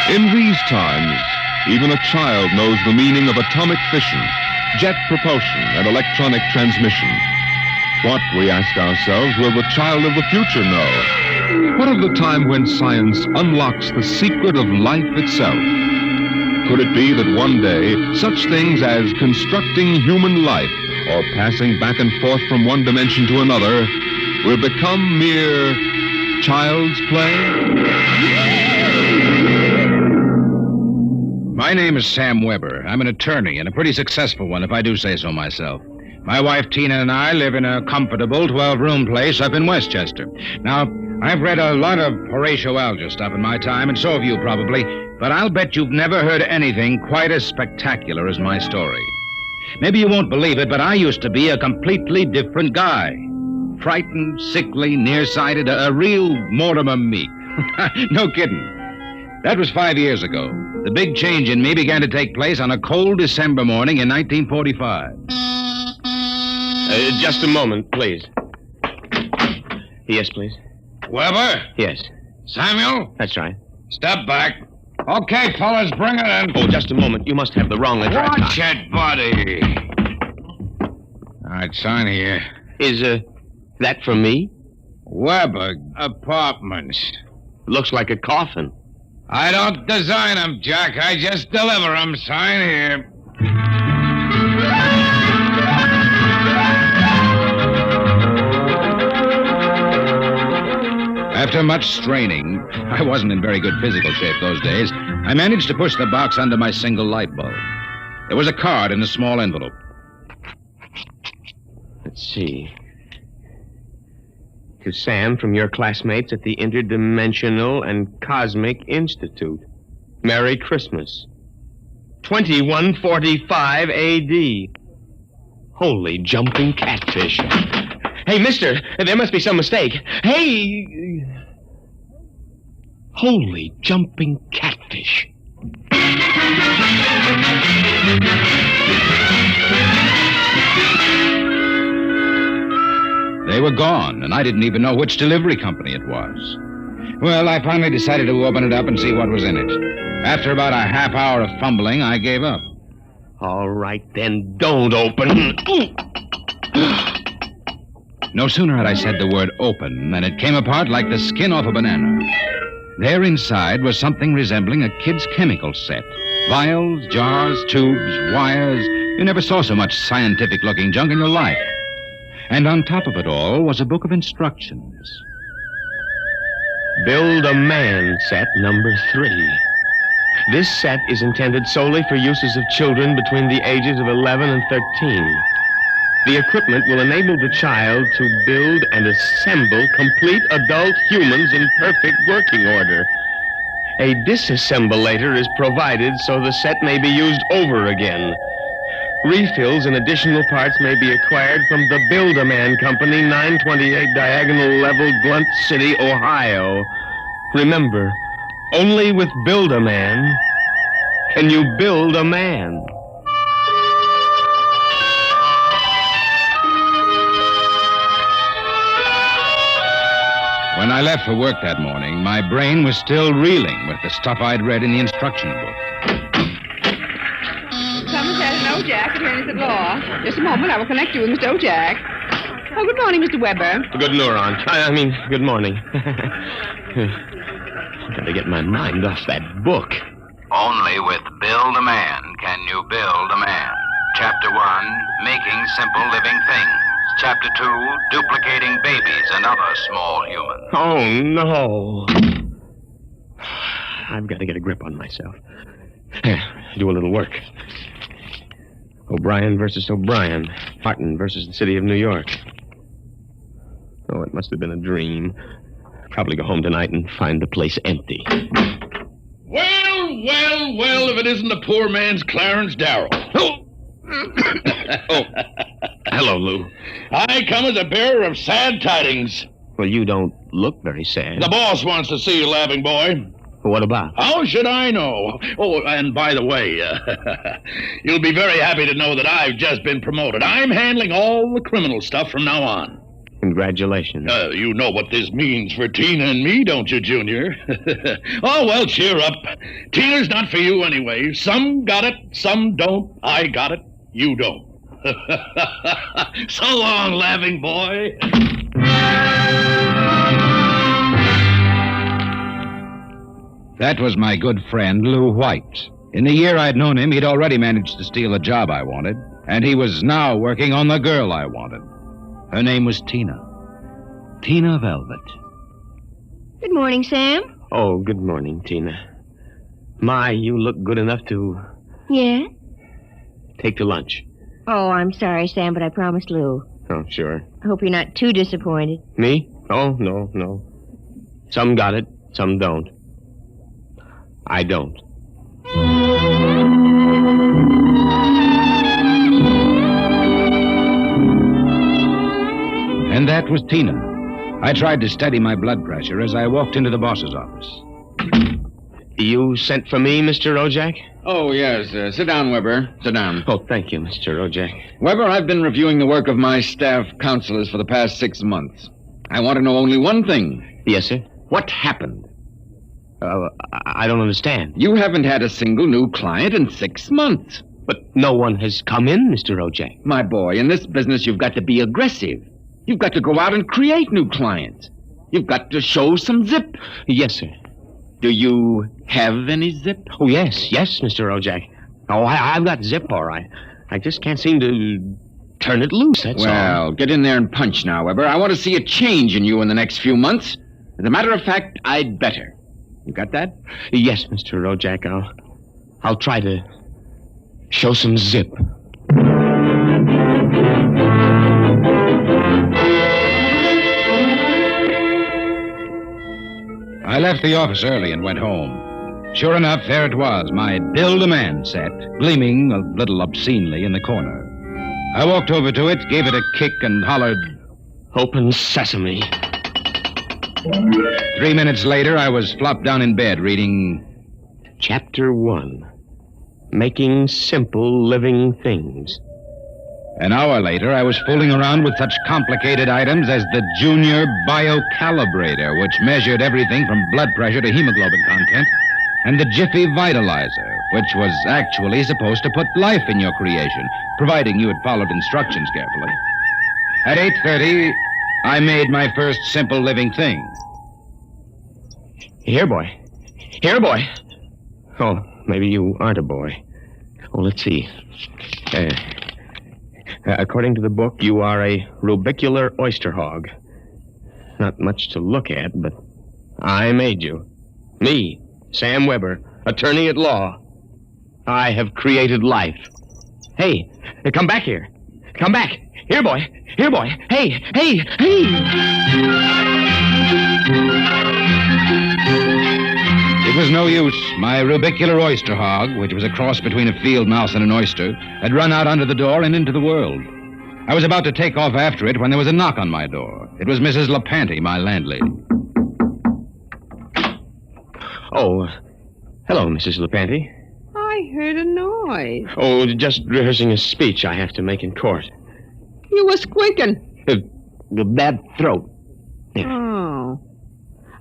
In these times, even a child knows the meaning of atomic fission, jet propulsion, and electronic transmission. What, we ask ourselves, will the child of the future know? What of the time when science unlocks the secret of life itself? Could it be that one day, such things as constructing human life or passing back and forth from one dimension to another will become mere child's play? My name is Sam Weber. I'm an attorney, and a pretty successful one, if I do say so myself. My wife, Tina, and I live in a comfortable 12-room place up in Westchester. Now, I've read a lot of Horatio Alger stuff in my time, and so have you probably, but I'll bet you've never heard anything quite as spectacular as my story. Maybe you won't believe it, but I used to be a completely different guy. Frightened, sickly, nearsighted, a real Mortimer Meek. No kidding. That was 5 years ago. The big change in me began to take place on a cold December morning in 1945. Just a moment, please. Yes, please. Weber? Yes. Samuel? That's right. Step back. Okay, fellas, bring it in. Oh, just a moment. You must have the wrong address. Watch it, buddy. All right, sign here. Is, that for me? Weber Apartments. Looks like a coffin. I don't design them, Jack. I just deliver them. Sign here. After much straining, I wasn't in very good physical shape those days, I managed to push the box under my single light bulb. There was a card in a small envelope. Let's see. To Sam from your classmates at the Interdimensional and Cosmic Institute. Merry Christmas. 2145 A.D. Holy jumping catfish. Hey, mister, there must be some mistake. Hey! Holy jumping catfish. They were gone, and I didn't even know which delivery company it was. Well, I finally decided to open it up and see what was in it. After about a half hour of fumbling, I gave up. All right, then don't open. No sooner had I said the word open than it came apart like the skin off a banana. There inside was something resembling a kid's chemical set. Vials, jars, tubes, wires. You never saw so much scientific-looking junk in your life. And on top of it all was a book of instructions. Build a man set number 3. This set is intended solely for uses of children between the ages of 11 and 13. The equipment will enable the child to build and assemble complete adult humans in perfect working order. A disassemblator is provided so the set may be used over again. Refills and additional parts may be acquired from the Build-A-Man Company, 928 Diagonal Level, Blunt City, Ohio. Remember, only with Build-A-Man can you build a man. When I left for work that morning, my brain was still reeling with the stuff I'd read in the instruction book. Somerset and Ojack, attorneys at law. Just a moment, I will connect you with Mr. Ojack. Oh, good morning, Mr. Weber. Good neuron. I mean, good morning. Gotta get my mind off that book. Only with Build a Man can you build a man. Chapter 1, Making Simple Living Things. Chapter 2, Duplicating Babies and Other Small Humans. Oh, no. I've got to get a grip on myself. Do a little work. O'Brien versus O'Brien. Martin versus the city of New York. Oh, it must have been a dream. Probably go home tonight and find the place empty. Well, if it isn't the poor man's Clarence Darrow. Oh, hello, Lou. I come as a bearer of sad tidings. Well, you don't look very sad. The boss wants to see you, laughing boy. What about? How should I know? Oh, and by the way, you'll be very happy to know that I've just been promoted. I'm handling all the criminal stuff from now on. Congratulations. You know what this means for Tina and me, don't you, Junior? Oh, well, cheer up. Tina's not for you anyway. Some got it, some don't. I got it, you don't. So long, laughing boy. That was my good friend, Lou White. In the year I'd known him, he'd already managed to steal a job I wanted, and he was now working on the girl I wanted. Her name was Tina. Tina Velvet. Good morning, Sam. Oh, good morning, Tina. My, you look good enough to Yeah? take to lunch. Oh, I'm sorry, Sam, but I promised Lou. Oh, sure. I hope you're not too disappointed. Me? Oh, no. Some got it, some don't. I don't. And that was Tina. I tried to steady my blood pressure as I walked into the boss's office. You sent for me, Mr. Ojak? Oh, yes. Sit down, Weber. Sit down. Oh, thank you, Mr. Ojak. Weber, I've been reviewing the work of my staff counselors for the past 6 months. I want to know only one thing. Yes, sir? What happened? I don't understand. You haven't had a single new client in 6 months. But no one has come in, Mr. Ojak. My boy, in this business, you've got to be aggressive. You've got to go out and create new clients. You've got to show some zip. Yes, sir. Do you have any zip? Oh, yes, Mr. Ojak. Oh, I've got zip, all right. I just can't seem to turn it loose, that's all. Well, get in there and punch now, Weber. I want to see a change in you in the next few months. As a matter of fact, I'd better. You got that? Yes, Mr. Ojak. I'll try to show some zip. I left the office early and went home. Sure enough, there it was, my Build-A-Man set, gleaming a little obscenely in the corner. I walked over to it, gave it a kick, and hollered, "Open sesame." 3 minutes later, I was flopped down in bed reading Chapter 1, Making Simple Living Things. An hour later, I was fooling around with such complicated items as the Junior Biocalibrator, which measured everything from blood pressure to hemoglobin content, and the Jiffy Vitalizer, which was actually supposed to put life in your creation, providing you had followed instructions carefully. At 8:30, I made my first simple living thing. Here, boy. Oh, maybe you aren't a boy. Oh, let's see. According to the book, you are a rubicular oyster hog. Not much to look at, but I made you. Me, Sam Weber, attorney at law. I have created life. Hey, come back here. Come back. Here, boy. Hey. It was no use. My rubicular oyster hog, which was a cross between a field mouse and an oyster, had run out under the door and into the world. I was about to take off after it when there was a knock on my door. It was Mrs. LaPanty, my landlady. Oh, hello, Mrs. LaPanty. I heard a noise. Oh, just rehearsing a speech I have to make in court. You were squeaking. The bad throat. Yeah.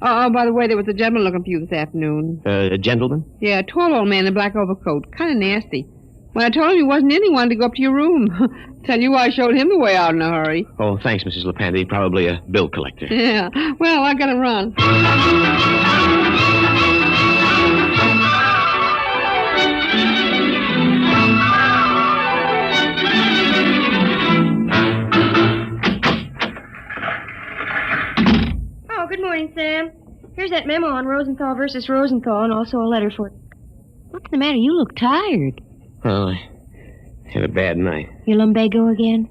Oh, by the way, there was a gentleman looking for you this afternoon. A gentleman? Yeah, a tall old man in a black overcoat. Kind of nasty. When I told him he wasn't in, he wanted to go up to your room. Tell you I showed him the way out in a hurry. Oh, thanks, Mrs. LePandy. Probably a bill collector. Yeah. Well, I gotta run. Oh, good morning, Sam. Here's that memo on Rosenthal versus Rosenthal and also a letter for... What's the matter? You look tired. Oh, I had a bad night. You lumbago again?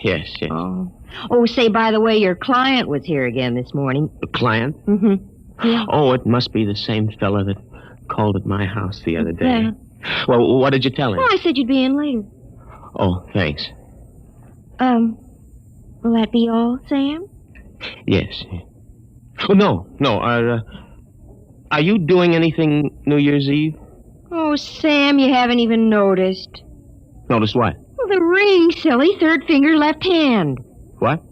Yes. Oh, say, by the way, your client was here again this morning. A client? Mm-hmm. Yeah. Oh, it must be the same fella that called at my house the other day. Yeah. Well, what did you tell him? Well, I said you'd be in later. Oh, thanks. Will that be all, Sam? Yes. Oh, no. Are you doing anything New Year's Eve? Oh, Sam, you haven't even noticed. Noticed what? Well, the ring, silly. Third finger, left hand. What?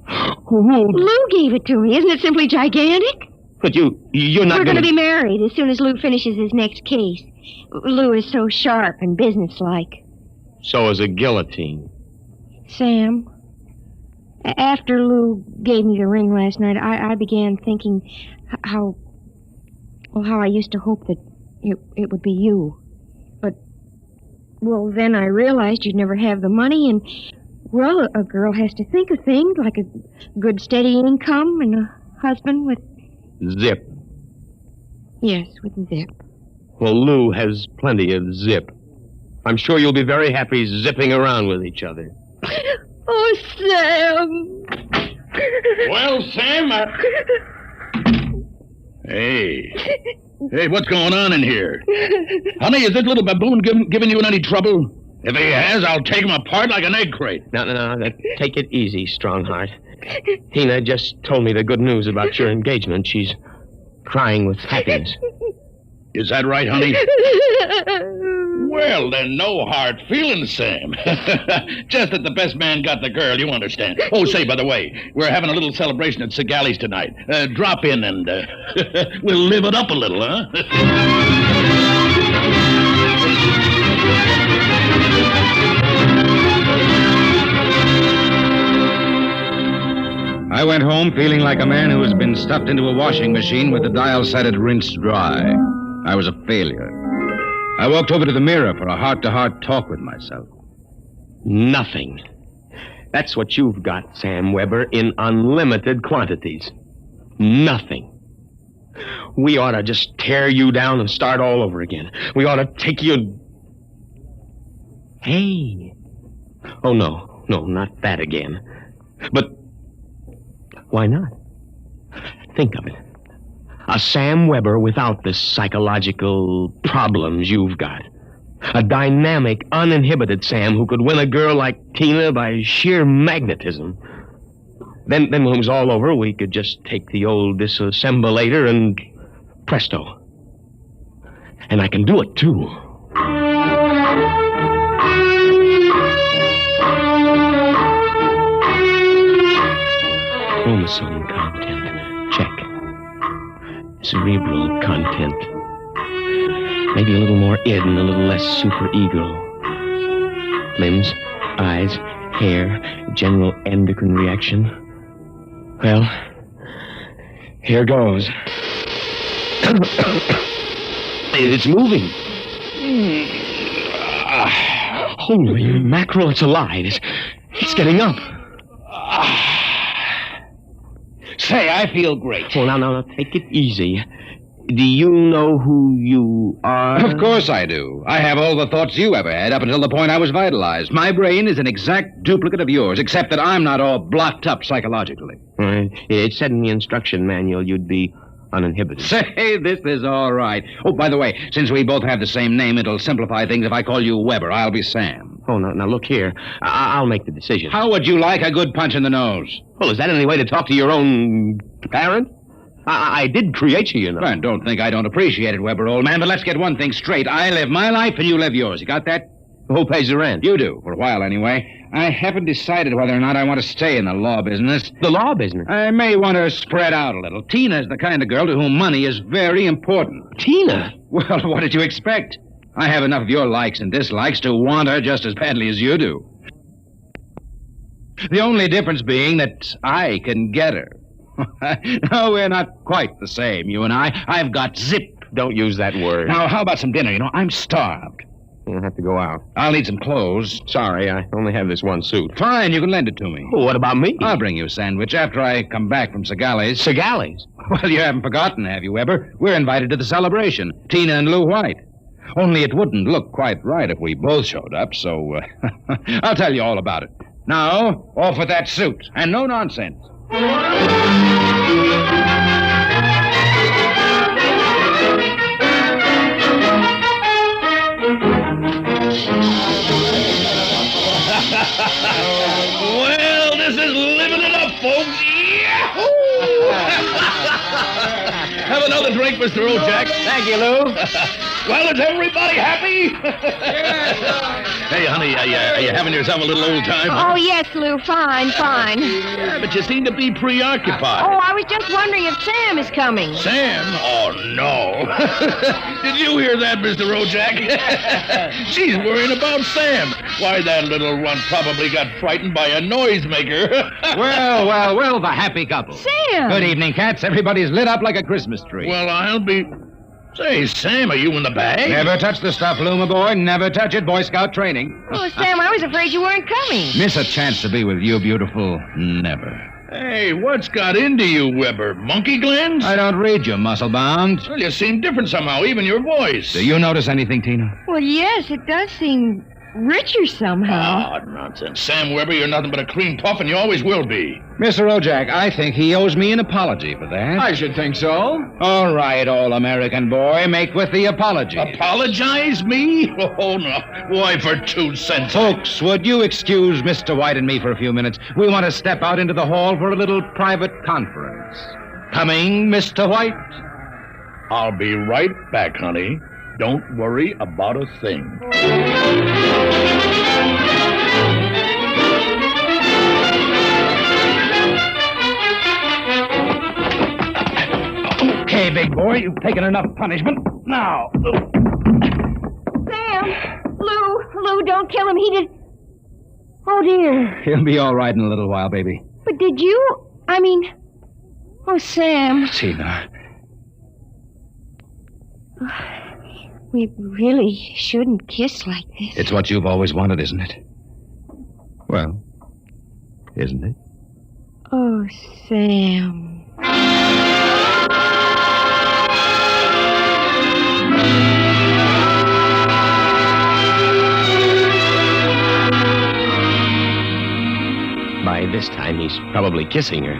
Lou gave it to me. Isn't it simply gigantic? But you're not We're going to be married as soon as Lou finishes his next case. Lou is so sharp and businesslike. So is a guillotine. Sam, after Lou gave me the ring last night, I began thinking how I used to hope that it would be you. But, well, then I realized you'd never have the money, and, well, a girl has to think of things like a good steady income and a husband with... Zip. Yes, with zip. Well, Lou has plenty of zip. I'm sure you'll be very happy zipping around with each other. Oh, Sam! Well, Sam, Hey, what's going on in here? Honey, is this little baboon giving you any trouble? If he has, I'll take him apart like an egg crate. No. Take it easy, Strongheart. Tina just told me the good news about your engagement. She's crying with happiness. Is that right, honey? Well, then, no hard feelings, Sam. Just that the best man got the girl, you understand. Oh, say, by the way, we're having a little celebration at Segali's tonight. Drop in and we'll live it up a little, huh? I went home feeling like a man who has been stuffed into a washing machine with the dial set at rinsed dry. I was a failure. I walked over to the mirror for a heart-to-heart talk with myself. Nothing. That's what you've got, Sam Weber, in unlimited quantities. Nothing. We ought to just tear you down and start all over again. We ought to take you... Hey. Oh, no, not that again. But why not? Think of it. A Sam Weber without the psychological problems you've got. A dynamic, uninhibited Sam who could win a girl like Tina by sheer magnetism. Then when it was all over, we could just take the old disassemblator and presto. And I can do it, too. Chromosome content. Check. Cerebral content. Maybe a little more id and a little less superego. Limbs, eyes, hair, general endocrine reaction. Well, here goes. It's moving. Holy mackerel, it's alive. It's getting up. Say, I feel great. Oh, now, take it easy. Do you know who you are? Of course I do. I have all the thoughts you ever had up until the point I was vitalized. My brain is an exact duplicate of yours, except that I'm not all blocked up psychologically. It said in the instruction manual you'd be uninhibited. Say, this is all right. Oh, by the way, since we both have the same name, it'll simplify things if I call you Weber. I'll be Sam. Oh, now look here. I'll make the decision. How would you like a good punch in the nose? Well, is that any way to talk to your own parent? I did create you, Well, don't think I don't appreciate it, Weber, old man, but let's get one thing straight. I live my life and you live yours. You got that? Who pays the rent? You do, for a while anyway. I haven't decided whether or not I want to stay in the law business. The law business? I may want to spread out a little. Tina's the kind of girl to whom money is very important. Tina? Well, what did you expect? I have enough of your likes and dislikes to want her just as badly as you do. The only difference being that I can get her. No, we're not quite the same, you and I. I've got zip. Don't use that word. Now, how about some dinner? You know, I'm starved. You'll have to go out. I'll need some clothes. Sorry, I only have this one suit. Fine, you can lend it to me. Oh, what about me? I'll bring you a sandwich after I come back from Segali's. Segali's? Well, you haven't forgotten, have you, Weber? We're invited to the celebration. Tina and Lou White. Only it wouldn't look quite right if we both showed up, so I'll tell you all about it. Now, off with that suit, and no nonsense. Well, this is living it up, folks. Yahoo! Have another drink, Mr. Ojak. Thank you, Lou. Well, is everybody happy? Hey, honey, are you having yourself a little old time? Oh, yes, Lou. Fine. Yeah, but you seem to be preoccupied. Oh, I was just wondering if Sam is coming. Sam? Oh, no. Did you hear that, Mr. Ojak? She's worrying about Sam. Why, that little runt probably got frightened by a noisemaker. Well, the happy couple. Sam! Good evening, cats. Everybody's lit up like a Christmas tree. Well, I'll be... Say, Sam, are you in the bag? Never touch the stuff, Lou, my boy. Never touch it. Boy Scout training. Oh, Sam, I was afraid you weren't coming. Miss a chance to be with you, beautiful. Never. Hey, what's got into you, Weber? Monkey glands? I don't read you, muscle-bound. Well, you seem different somehow, even your voice. Do you notice anything, Tina? Well, yes, it does seem richer somehow. Oh, nonsense. Sam Weber, you're nothing but a cream puff, and you always will be. Mr. Ojak, I think he owes me an apology for that. I should think so. All right, all-American boy, make with the apology. Apologize me? Oh, no. Why, for 2 cents? Folks, would you excuse Mr. White and me for a few minutes? We want to step out into the hall for a little private conference. Coming, Mr. White? I'll be right back, honey. Don't worry about a thing. Okay, big boy, you've taken enough punishment. Now. Sam! Lou, don't kill him. He did... Oh, dear. He'll be all right in a little while, baby. But did you... Oh, Sam. Tina. We really shouldn't kiss like this. It's what you've always wanted, isn't it? Well, isn't it? Oh, Sam. By this time, he's probably kissing her.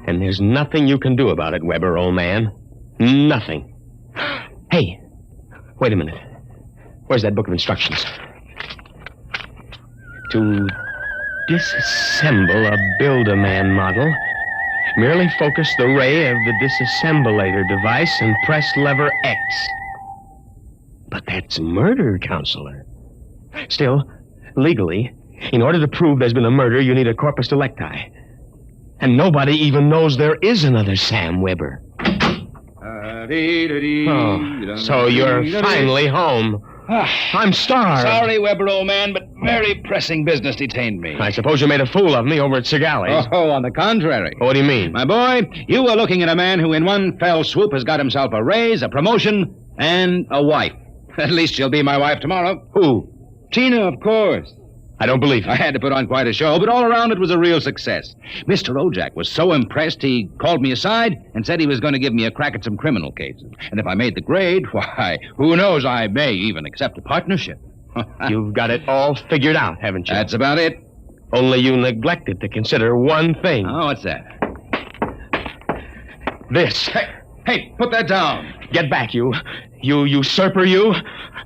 And there's nothing you can do about it, Weber, old man. Nothing. Hey, wait a minute. Where's that book of instructions? To disassemble a Build-A-Man model, merely focus the ray of the disassemblator device and press lever X. But that's murder, Counselor. Still, legally, in order to prove there's been a murder, you need a corpus delicti. And nobody even knows there is another Sam Weber. Oh, so you're finally home. I'm starved. Sorry, Weber, old man, but very pressing business detained me. I suppose you made a fool of me over at Segali's. Oh, on the contrary. What do you mean? My boy, you were looking at a man who in one fell swoop has got himself a raise, a promotion, and a wife. At least she'll be my wife tomorrow. Who? Tina, of course. I don't believe it. I had to put on quite a show, but all around it was a real success. Mr. Ojak was so impressed he called me aside and said he was going to give me a crack at some criminal cases. And if I made the grade, why, who knows, I may even accept a partnership. You've got it all figured out, haven't you? That's about it. Only you neglected to consider one thing. Oh, what's that? This. Hey, put that down. Get back, you usurper, you.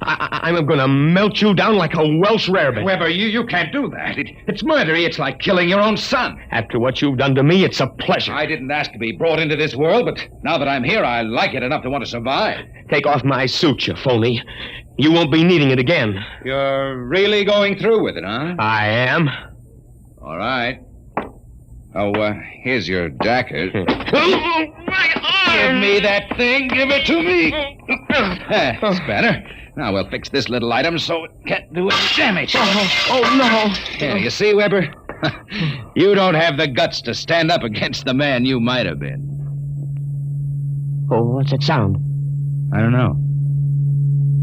I'm going to melt you down like a Welsh rarebit. Weber, you can't do that. It's murder. It's like killing your own son. After what you've done to me, it's a pleasure. I didn't ask to be brought into this world, but now that I'm here, I like it enough to want to survive. Take off my suit, you phony. You won't be needing it again. You're really going through with it, huh? I am. All right. Oh, here's your jacket. My arm! Give me that thing. Give it to me. That's better. Now we'll fix this little item so it can't do any damage. Oh, no. Yeah, you see, Weber? You don't have the guts to stand up against the man you might have been. Oh, what's that sound? I don't know.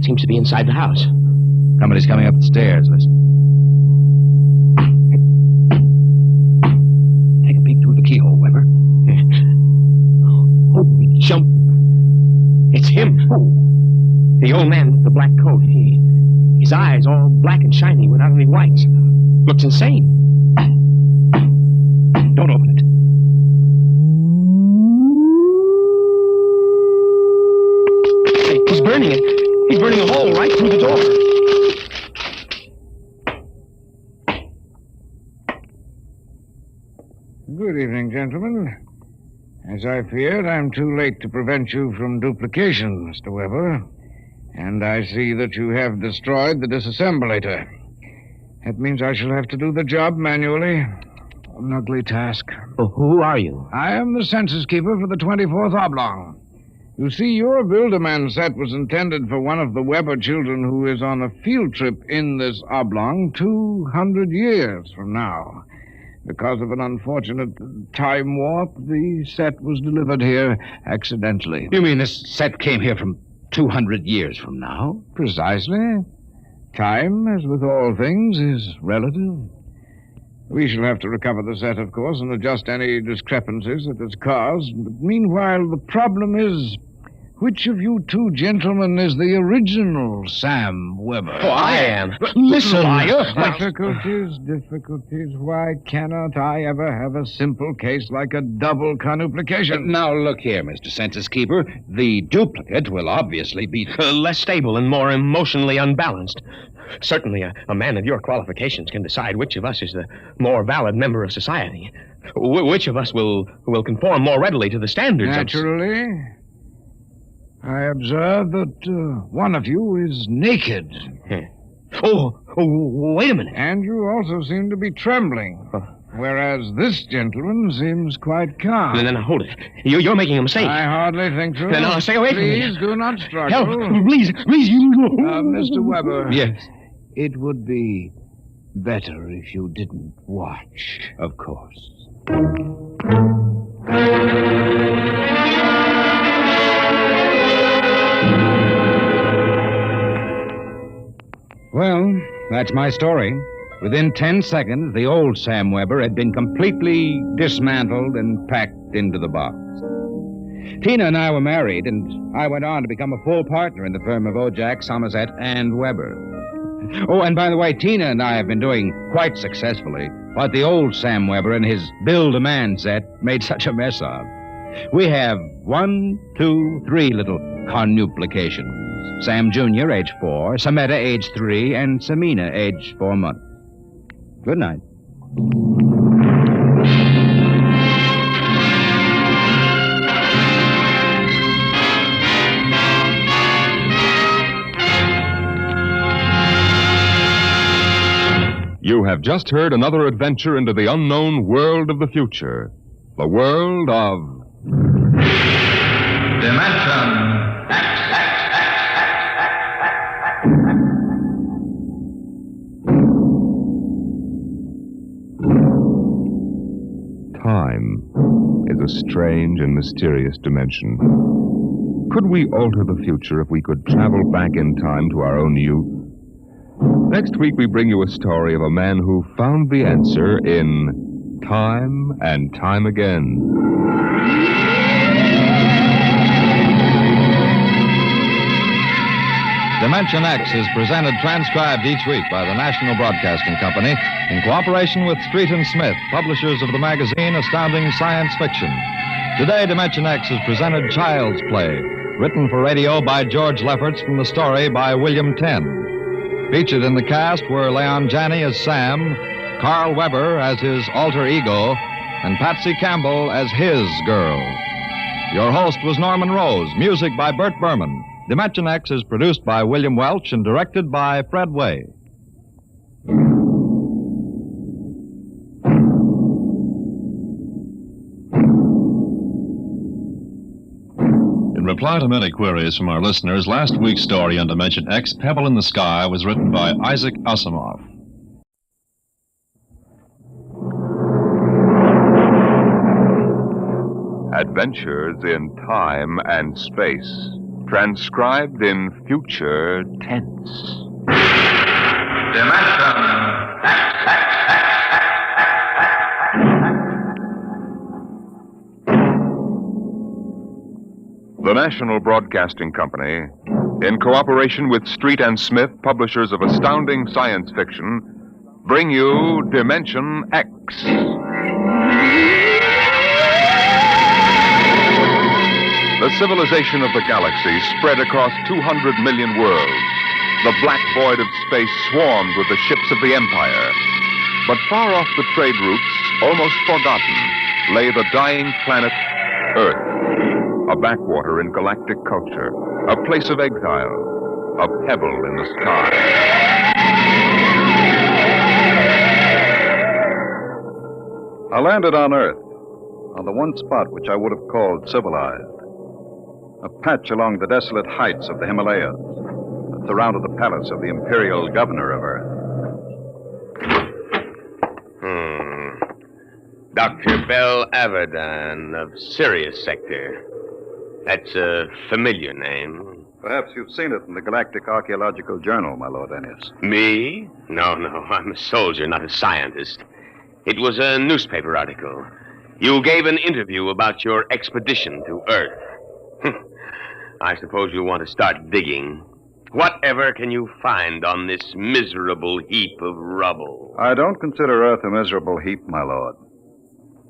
Seems to be inside the house. Somebody's coming up the stairs. Listen. Take a peek through the keyhole, Weber. Holy jump. It's him. The old man with the black coat. His eyes all black and shiny without any whites. Looks insane. Don't open it. He's burning it. He's burning a hole right through the door. Good evening, gentlemen. As I feared, I'm too late to prevent you from duplication, Mr. Weber. And I see that you have destroyed the disassemblator. That means I shall have to do the job manually. An ugly task. Oh, who are you? I am the census keeper for the 24th Oblong. You see, your Build-A-Man set was intended for one of the Weber children who is on a field trip in this oblong 200 years from now. Because of an unfortunate time warp, the set was delivered here accidentally. You mean this set came here from 200 years from now? Precisely. Time, as with all things, is relative. We shall have to recover the set, of course, and adjust any discrepancies that it's caused. But meanwhile, the problem is, which of you two gentlemen is the original Sam Weber? Oh, I am. Listen, liar. Difficulties. Why cannot I ever have a simple case like a double conuplication? Now, look here, Mr. Census Keeper. The duplicate will obviously be less stable and more emotionally unbalanced. Certainly, a man of your qualifications can decide which of us is the more valid member of society. Which of us will conform more readily to the standards Naturally. I observe that one of you is naked. Oh, wait a minute. And you also seem to be trembling. Whereas this gentleman seems quite calm. Now, hold it. You're making a mistake. I hardly think so. Now, stay away from me. Please do not struggle. Help, please, you... Mr. Weber. Yes? It would be better if you didn't watch. Of course. Well, that's my story. Within 10 seconds, the old Sam Weber had been completely dismantled and packed into the box. Tina and I were married, and I went on to become a full partner in the firm of Ojack, Somerset, and Weber. Oh, and by the way, Tina and I have been doing quite successfully what the old Sam Weber and his Build-A-Man set made such a mess of. We have 1, 2, 3 little conuplications. Sam Jr., age 4, Sameta, age 3, and Samina, age 4 months. Good night. You have just heard another adventure into the unknown world of the future. The world of... Dimension Time is a strange and mysterious dimension. Could we alter the future if we could travel back in time to our own youth? Next week, we bring you a story of a man who found the answer in Time and Time Again. Dimension X is presented transcribed each week by the National Broadcasting Company in cooperation with Street and Smith, publishers of the magazine Astounding Science Fiction. Today, Dimension X is presented Child's Play, written for radio by George Lefferts from the story by William Tenn. Featured in the cast were Leon Janney as Sam, Carl Weber as his alter ego, and Patsy Campbell as his girl. Your host was Norman Rose, music by Burt Berman. Dimension X is produced by William Welch and directed by Fred Way. In reply to many queries from our listeners, last week's story on Dimension X, Pebble in the Sky, was written by Isaac Asimov. Adventures in time and space, transcribed in future tense. The National Broadcasting Company, in cooperation with Street and Smith, publishers of astounding science fiction, bring you Dimension X. The civilization of the galaxy spread across 200 million worlds. The black void of space swarmed with the ships of the Empire. But far off the trade routes, almost forgotten, lay the dying planet Earth. A backwater in galactic culture, a place of exile, a pebble in the sky. I landed on Earth, on the one spot which I would have called civilized. A patch along the desolate heights of the Himalayas that surrounded the palace of the imperial governor of Earth. Dr. Bell Avedon of Sirius Sector. That's a familiar name. Perhaps you've seen it in the Galactic Archaeological Journal, my Lord Ennis. Me? No, I'm a soldier, not a scientist. It was a newspaper article. You gave an interview about your expedition to Earth. I suppose you want to start digging. Whatever can you find on this miserable heap of rubble? I don't consider Earth a miserable heap, my lord.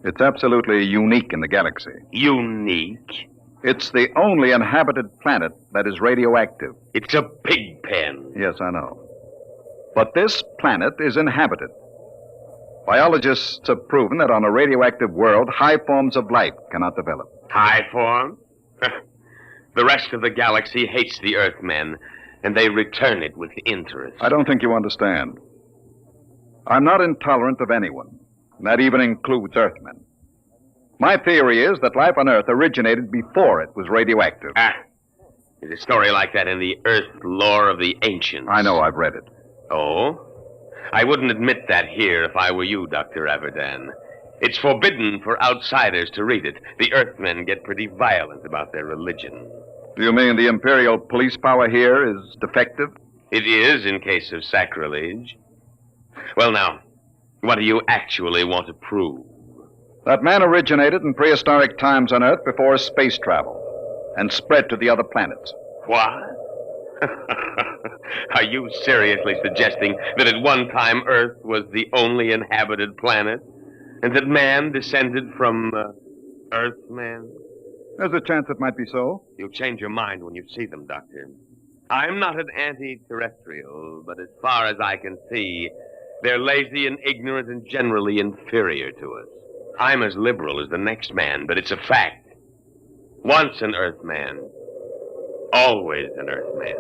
It's absolutely unique in the galaxy. Unique? It's the only inhabited planet that is radioactive. It's a pig pen. Yes, I know. But this planet is inhabited. Biologists have proven that on a radioactive world, high forms of life cannot develop. High form? The rest of the galaxy hates the Earthmen, and they return it with interest. I don't think you understand. I'm not intolerant of anyone. That even includes Earthmen. My theory is that life on Earth originated before it was radioactive. There's a story like that in the Earth lore of the ancients. I know, I've read it. Oh? I wouldn't admit that here if I were you, Dr. Avedon. It's forbidden for outsiders to read it. The Earthmen get pretty violent about their religion. Do you mean the imperial police power here is defective? It is in case of sacrilege. Well, now, what do you actually want to prove? That man originated in prehistoric times on Earth before space travel and spread to the other planets. What? Are you seriously suggesting that at one time Earth was the only inhabited planet? And that man descended from Earthmen? There's a chance it might be so. You'll change your mind when you see them, Doctor. I'm not an anti-terrestrial, but as far as I can see, they're lazy and ignorant and generally inferior to us. I'm as liberal as the next man, but it's a fact. Once an Earthman, always an Earthman.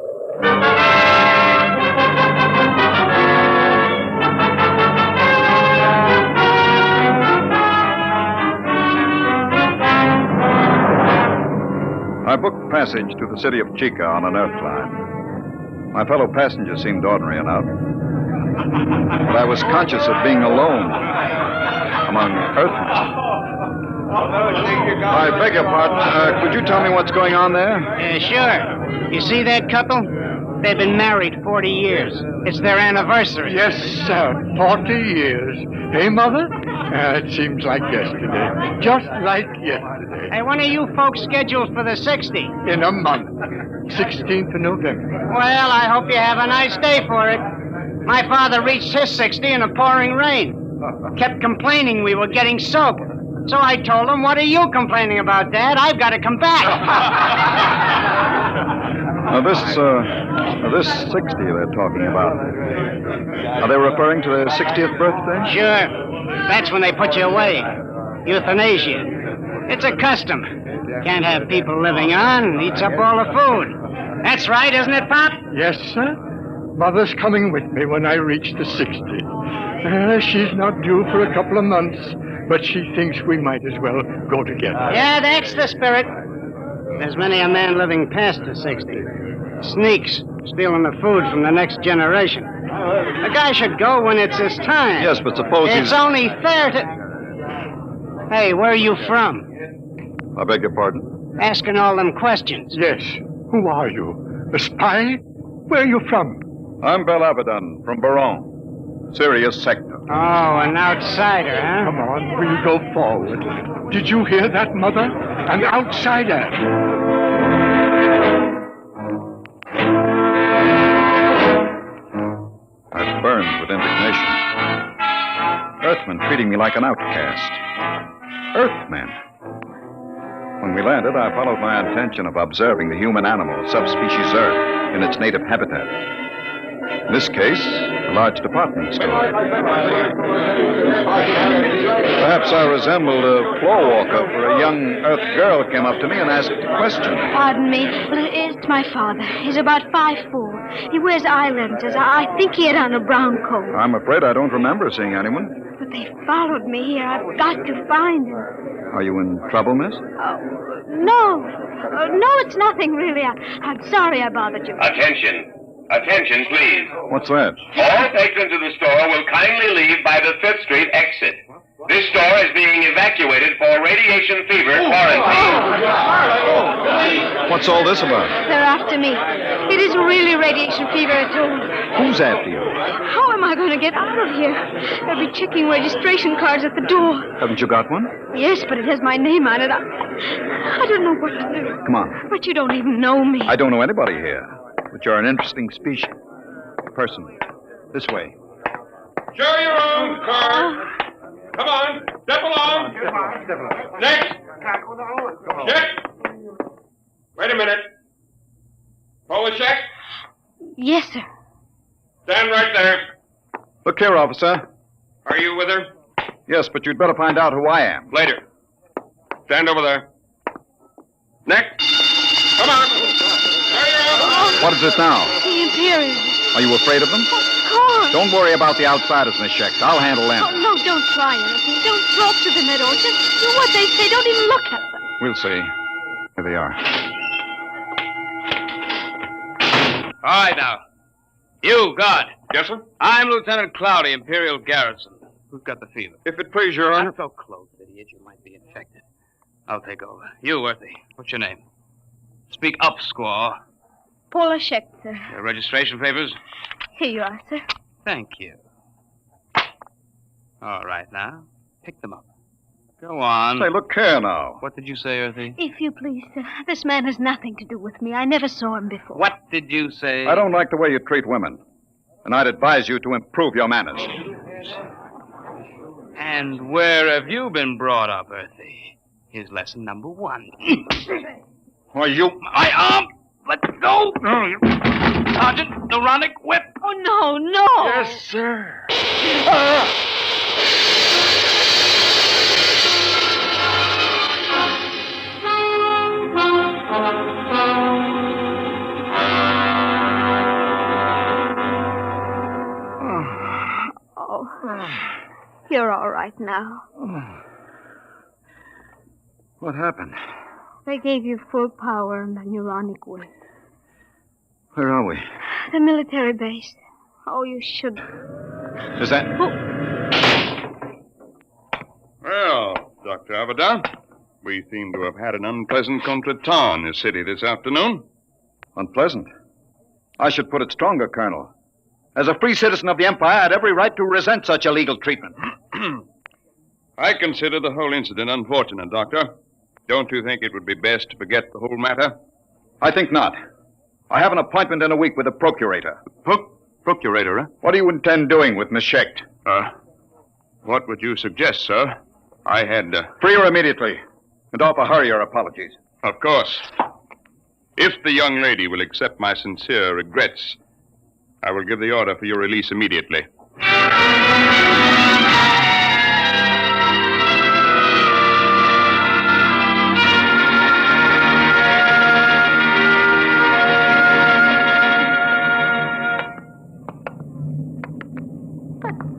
I booked passage to the city of Chica on an Earth line. My fellow passengers seemed ordinary enough. But I was conscious of being alone among Earthmen. I beg your pardon. Could you tell me what's going on there? Sure. You see that couple? They've been married 40 years. It's their anniversary. Yes, sir. 40 years. Hey, Mother? It seems like yesterday. Just like yesterday. Hey, when are you folks scheduled for the 60? In a month. 16th of November. Well, I hope you have a nice day for it. My father reached his 60 in a pouring rain. Kept complaining we were getting soaked. So I told him, what are you complaining about, Dad? I've got to come back. Now, this 60 they're talking about, are they referring to their 60th birthday? Sure. That's when they put you away. Euthanasia. It's a custom. Can't have people living on. Eats up all the food. That's right, isn't it, Pop? Yes, sir. Mother's coming with me when I reach the 60. She's not due for a couple of months, but she thinks we might as well go together. Yeah, that's the spirit. There's many a man living past the 60. Sneaks, stealing the food from the next generation. A guy should go when it's his time. Yes, but suppose It's only fair to... Hey, where are you from? I beg your pardon? Asking all them questions. Yes. Who are you? A spy? Where are you from? I'm Bel Abaddon from Baron, Sirius Sector. Oh, an outsider, huh? Come on, we'll go forward. Did you hear that, Mother? An outsider. I burned with indignation. Earthmen treating me like an outcast. Earthmen. When we landed, I followed my intention of observing the human animal, subspecies Earth, in its native habitat. In this case, a large department store. Perhaps I resembled a floor walker, for a young Earth girl came up to me and asked a question. Pardon me. Well, it's my father. He's about 5'4". He wears eye lenses. I think he had on a brown coat. I'm afraid I don't remember seeing anyone. But they followed me here. I've got to find him. Are you in trouble, miss? No. No, it's nothing, really. I'm sorry I bothered you. Attention. Attention, please. What's that? All patrons of the store will kindly leave by the 5th Street exit. This store is being evacuated for radiation fever quarantine. What's all this about? They're after me. It isn't really radiation fever at all. Who's after you? How am I going to get out of here? They'll be checking registration cards at the door. Haven't you got one? Yes, but it has my name on it. I don't know what to do. Come on. But you don't even know me. I don't know anybody here. But you're an interesting species. Person. This way. Show your own car. Come on. Step along. Next. Check. Wait a minute. Pull the check. Yes, sir. Stand right there. Look here, officer. Are you with her? Yes, but you'd better find out who I am. Later. Stand over there. Next. Come on. What is it now? The Imperials. Are you afraid of them? Of course. Don't worry about the outsiders, Miss Sheck. I'll handle them. Oh, no, don't try anything. Don't talk to them at all. Just do what they say. Don't even look at them. We'll see. Here they are. All right, now. You, guard. Yes, sir? I'm Lieutenant Cloudy, Imperial Garrison. Who's got the fever? If it please your honor. Not so close, idiot. You might be infected. I'll take over. You, Worthy. What's your name? Speak up, squaw. Paula Scheck, sir. Your registration papers? Here you are, sir. Thank you. All right, now. Pick them up. Go on. Say, look here now. What did you say, Earthy? If you please, sir. This man has nothing to do with me. I never saw him before. What did you say? I don't like the way you treat women. And I'd advise you to improve your manners. And where have you been brought up, Earthy? Here's lesson number 1. Why, you... My arm! Let go! Sergeant, neuronic whip! Oh, no, no! Yes, sir. Oh, you're all right now. What happened? They gave you full power and the neuronic whip. Where are we? The military base. Oh, you should. Is that... Well, Dr. Abaddon, we seem to have had an unpleasant contretemps in this city this afternoon. Unpleasant? I should put it stronger, Colonel. As a free citizen of the Empire, I had every right to resent such illegal treatment. I consider the whole incident unfortunate, Doctor. Don't you think it would be best to forget the whole matter? I think not. I have an appointment in a week with the procurator. Procurator, huh? What do you intend doing with Miss Schecht? What would you suggest, sir? I had... Free her immediately, and offer her your apologies. Of course. If the young lady will accept my sincere regrets, I will give the order for your release immediately.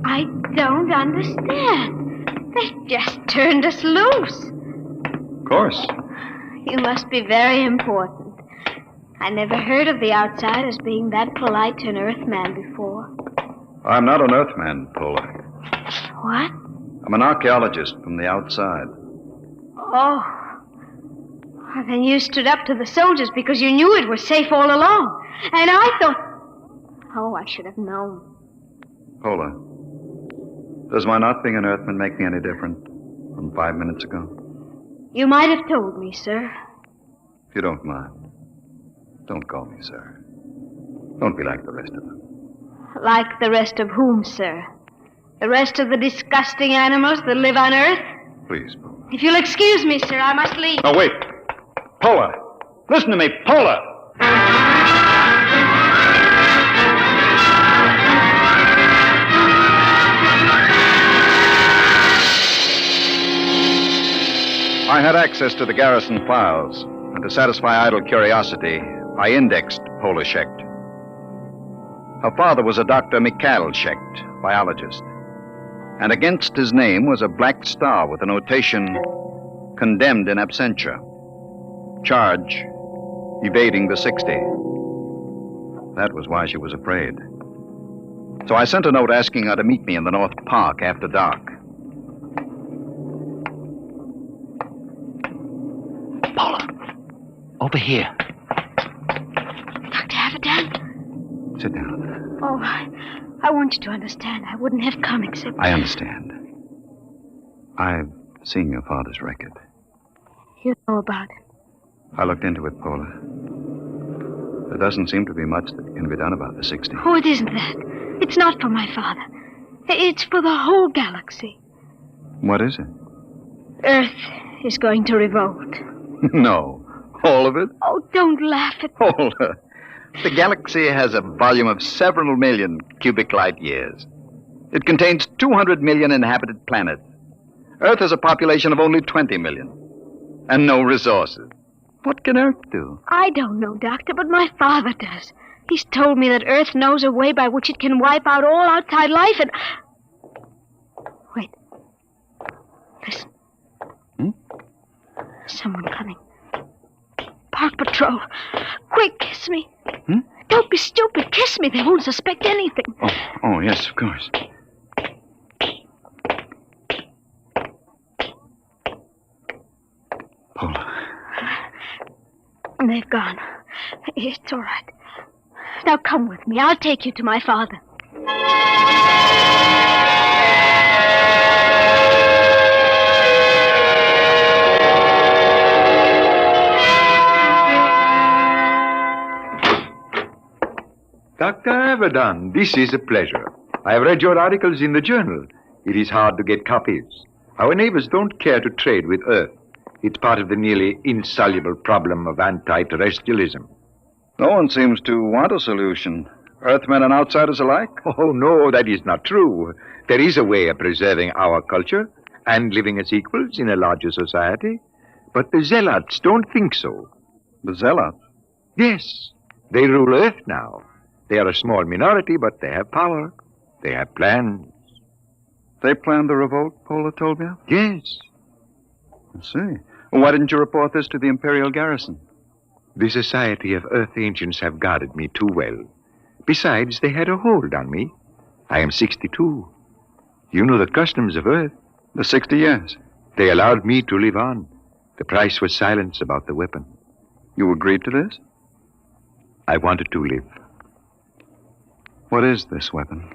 I don't understand. They just turned us loose. Of course. You must be very important. I never heard of the outsiders being that polite to an Earthman before. I'm not an Earthman, Pola. What? I'm an archaeologist from the outside. Oh. Well, then you stood up to the soldiers because you knew it was safe all along. And I thought... Oh, I should have known. Pola, does my not being an Earthman make me any different from 5 minutes ago? You might have told me, sir. If you don't mind, don't call me sir. Don't be like the rest of them. Like the rest of whom, sir? The rest of the disgusting animals that live on Earth? Please, Pola. If you'll excuse me, sir, I must leave. Oh, wait. Pola! Listen to me, Pola! I had access to the garrison files, and to satisfy idle curiosity, I indexed Pola Schecht. Her father was a Dr. Mikhail Schecht, biologist, and against his name was a black star with a notation, condemned in absentia. Charge, evading the 60. That was why she was afraid. So I sent a note asking her to meet me in the North Park after dark. Paula, over here. Dr. Avidan? Sit down. Oh, I want you to understand. I wouldn't have come except... I understand. I've seen your father's record. You know about it. I looked into it, Pola. There doesn't seem to be much that can be done about the 60. Oh, it isn't that. It's not for my father. It's for the whole galaxy. What is it? Earth is going to revolt. No. All of it? Oh, don't laugh at me. Pola. The galaxy has a volume of several million cubic light years. It contains 200 million inhabited planets. Earth has a population of only 20 million. And no resources. What can Earth do? I don't know, Doctor, but my father does. He's told me that Earth knows a way by which it can wipe out all outside life and... Wait. Listen. Someone coming. Park Patrol. Quick, kiss me. Don't be stupid. Kiss me. They won't suspect anything. Oh, yes, of course. Pola. They've gone. It's all right. Now come with me. I'll take you to my father. Dr. Avidan, this is a pleasure. I have read your articles in the journal. It is hard to get copies. Our neighbors don't care to trade with Earth. It's part of the nearly insoluble problem of anti-terrestrialism. No one seems to want a solution. Earthmen and outsiders alike? Oh, no, that is not true. There is a way of preserving our culture and living as equals in a larger society. But the zealots don't think so. The zealots? Yes. They rule Earth now. They are a small minority, but they have power. They have plans. They planned the revolt, Pola told me? Yes. I see. Well, why didn't you report this to the Imperial garrison? The Society of Earth Ancients have guarded me too well. Besides, they had a hold on me. I am 62. You know the customs of Earth. The 60 years. They allowed me to live on. The price was silence about the weapon. You agreed to this? I wanted to live. What is this weapon?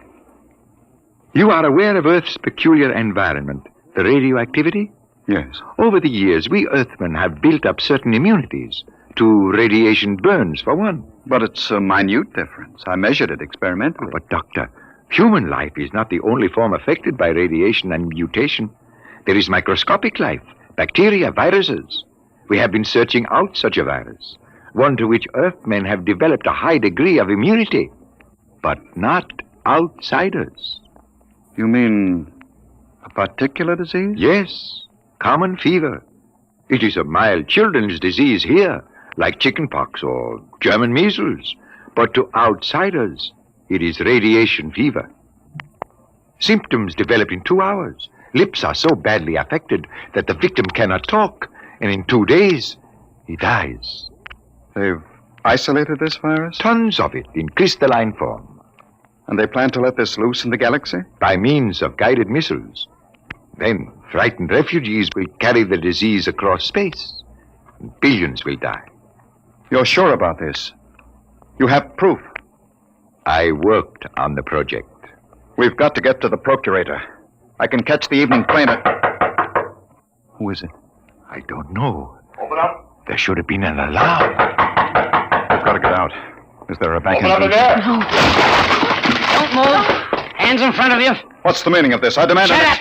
You are aware of Earth's peculiar environment, the radioactivity? Yes. Over the years, we Earthmen have built up certain immunities to radiation burns, for one. But it's a minute difference. I measured it experimentally. But, Doctor, human life is not the only form affected by radiation and mutation. There is microscopic life, bacteria, viruses. We have been searching out such a virus, one to which Earthmen have developed a high degree of immunity, but not outsiders. You mean a particular disease? Yes, common fever. It is a mild children's disease here, like chickenpox or German measles. But to outsiders, it is radiation fever. Symptoms develop in 2 hours. Lips are so badly affected that the victim cannot talk. And in 2 days, he dies. They've isolated this virus? Tons of it in crystalline form. And they plan to let this loose in the galaxy? By means of guided missiles. Then frightened refugees will carry the disease across space. Billions will die. You're sure about this? You have proof? I worked on the project. We've got to get to the Procurator. I can catch the evening train at... Who is it? I don't know. Open up. There should have been an alarm. We've got to get out. Is there a back Open up the door. No. Don't move. Hands in front of you. What's the meaning of this? I demand... Shut up!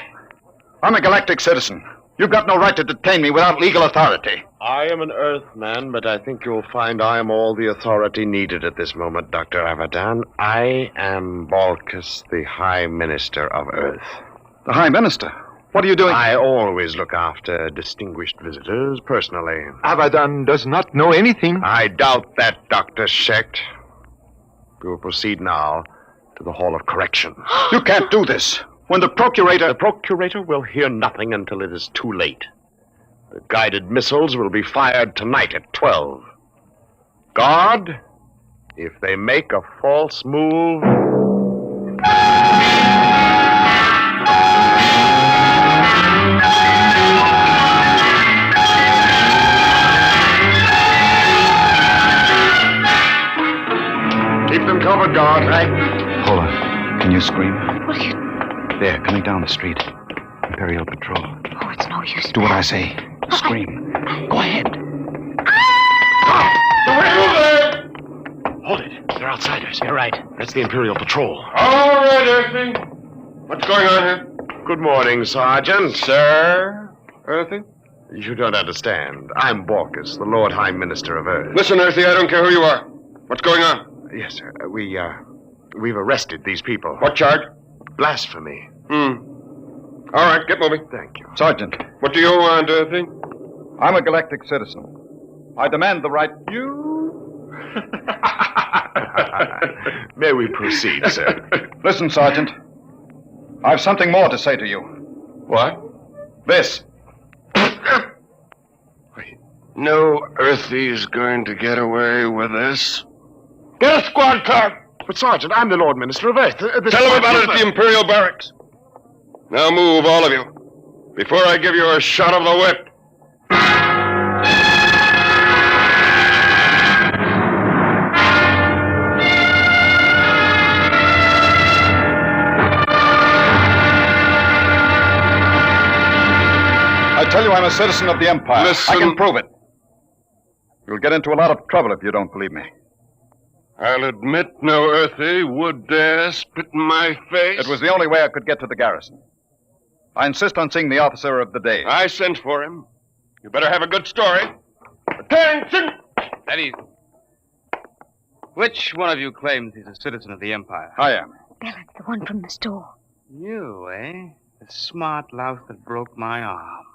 I'm a galactic citizen. You've got no right to detain me without legal authority. I am an Earthman, but I think you'll find I am all the authority needed at this moment, Dr. Abadan. I am Balkus, the High Minister of Earth. The High Minister? What are you doing? I always look after distinguished visitors personally. Abadan does not know anything. I doubt that, Dr. Shecht. We will proceed now to the Hall of Correction. You can't do this. When the Procurator... The Procurator will hear nothing until it is too late. The guided missiles will be fired tonight at 12. Guard, if they make a false move... Keep them covered, guard. Right. Hold on. Can you scream? What are you... There, coming down the street. Imperial Patrol. Oh, it's no use. Do what I say. Scream. Go ahead. Hold it. They're outsiders. You're right. That's the Imperial Patrol. All right, Earthy. What's going on here? Good morning, Sergeant. Sir? Earthy? You don't understand. I'm Balkus, the Lord High Minister of Earth. Listen, Earthy, I don't care who you are. What's going on? Yes, sir. We've arrested these people. What charge? Blasphemy. All right, get moving. Thank you. Sergeant. What do you want, Earthy? I'm a galactic citizen. I demand the right... You? May we proceed, sir? Listen, Sergeant. I've something more to say to you. What? This. No Earthy's going to get away with this. Get a squad car! But, Sergeant, I'm the Lord Minister of Earth. Tell him about it at the Imperial Barracks. Now move, all of you, before I give you a shot of the whip. I tell you I'm a citizen of the Empire. Listen. I can prove it. You'll get into a lot of trouble if you don't believe me. I'll admit no Earthy would dare spit in my face. It was the only way I could get to the garrison. I insist on seeing the officer of the day. I sent for him. You better have a good story. Attention! Steady. Which one of you claims he's a citizen of the Empire? I am. Bella, the one from the store. You, eh? The smart louse that broke my arm.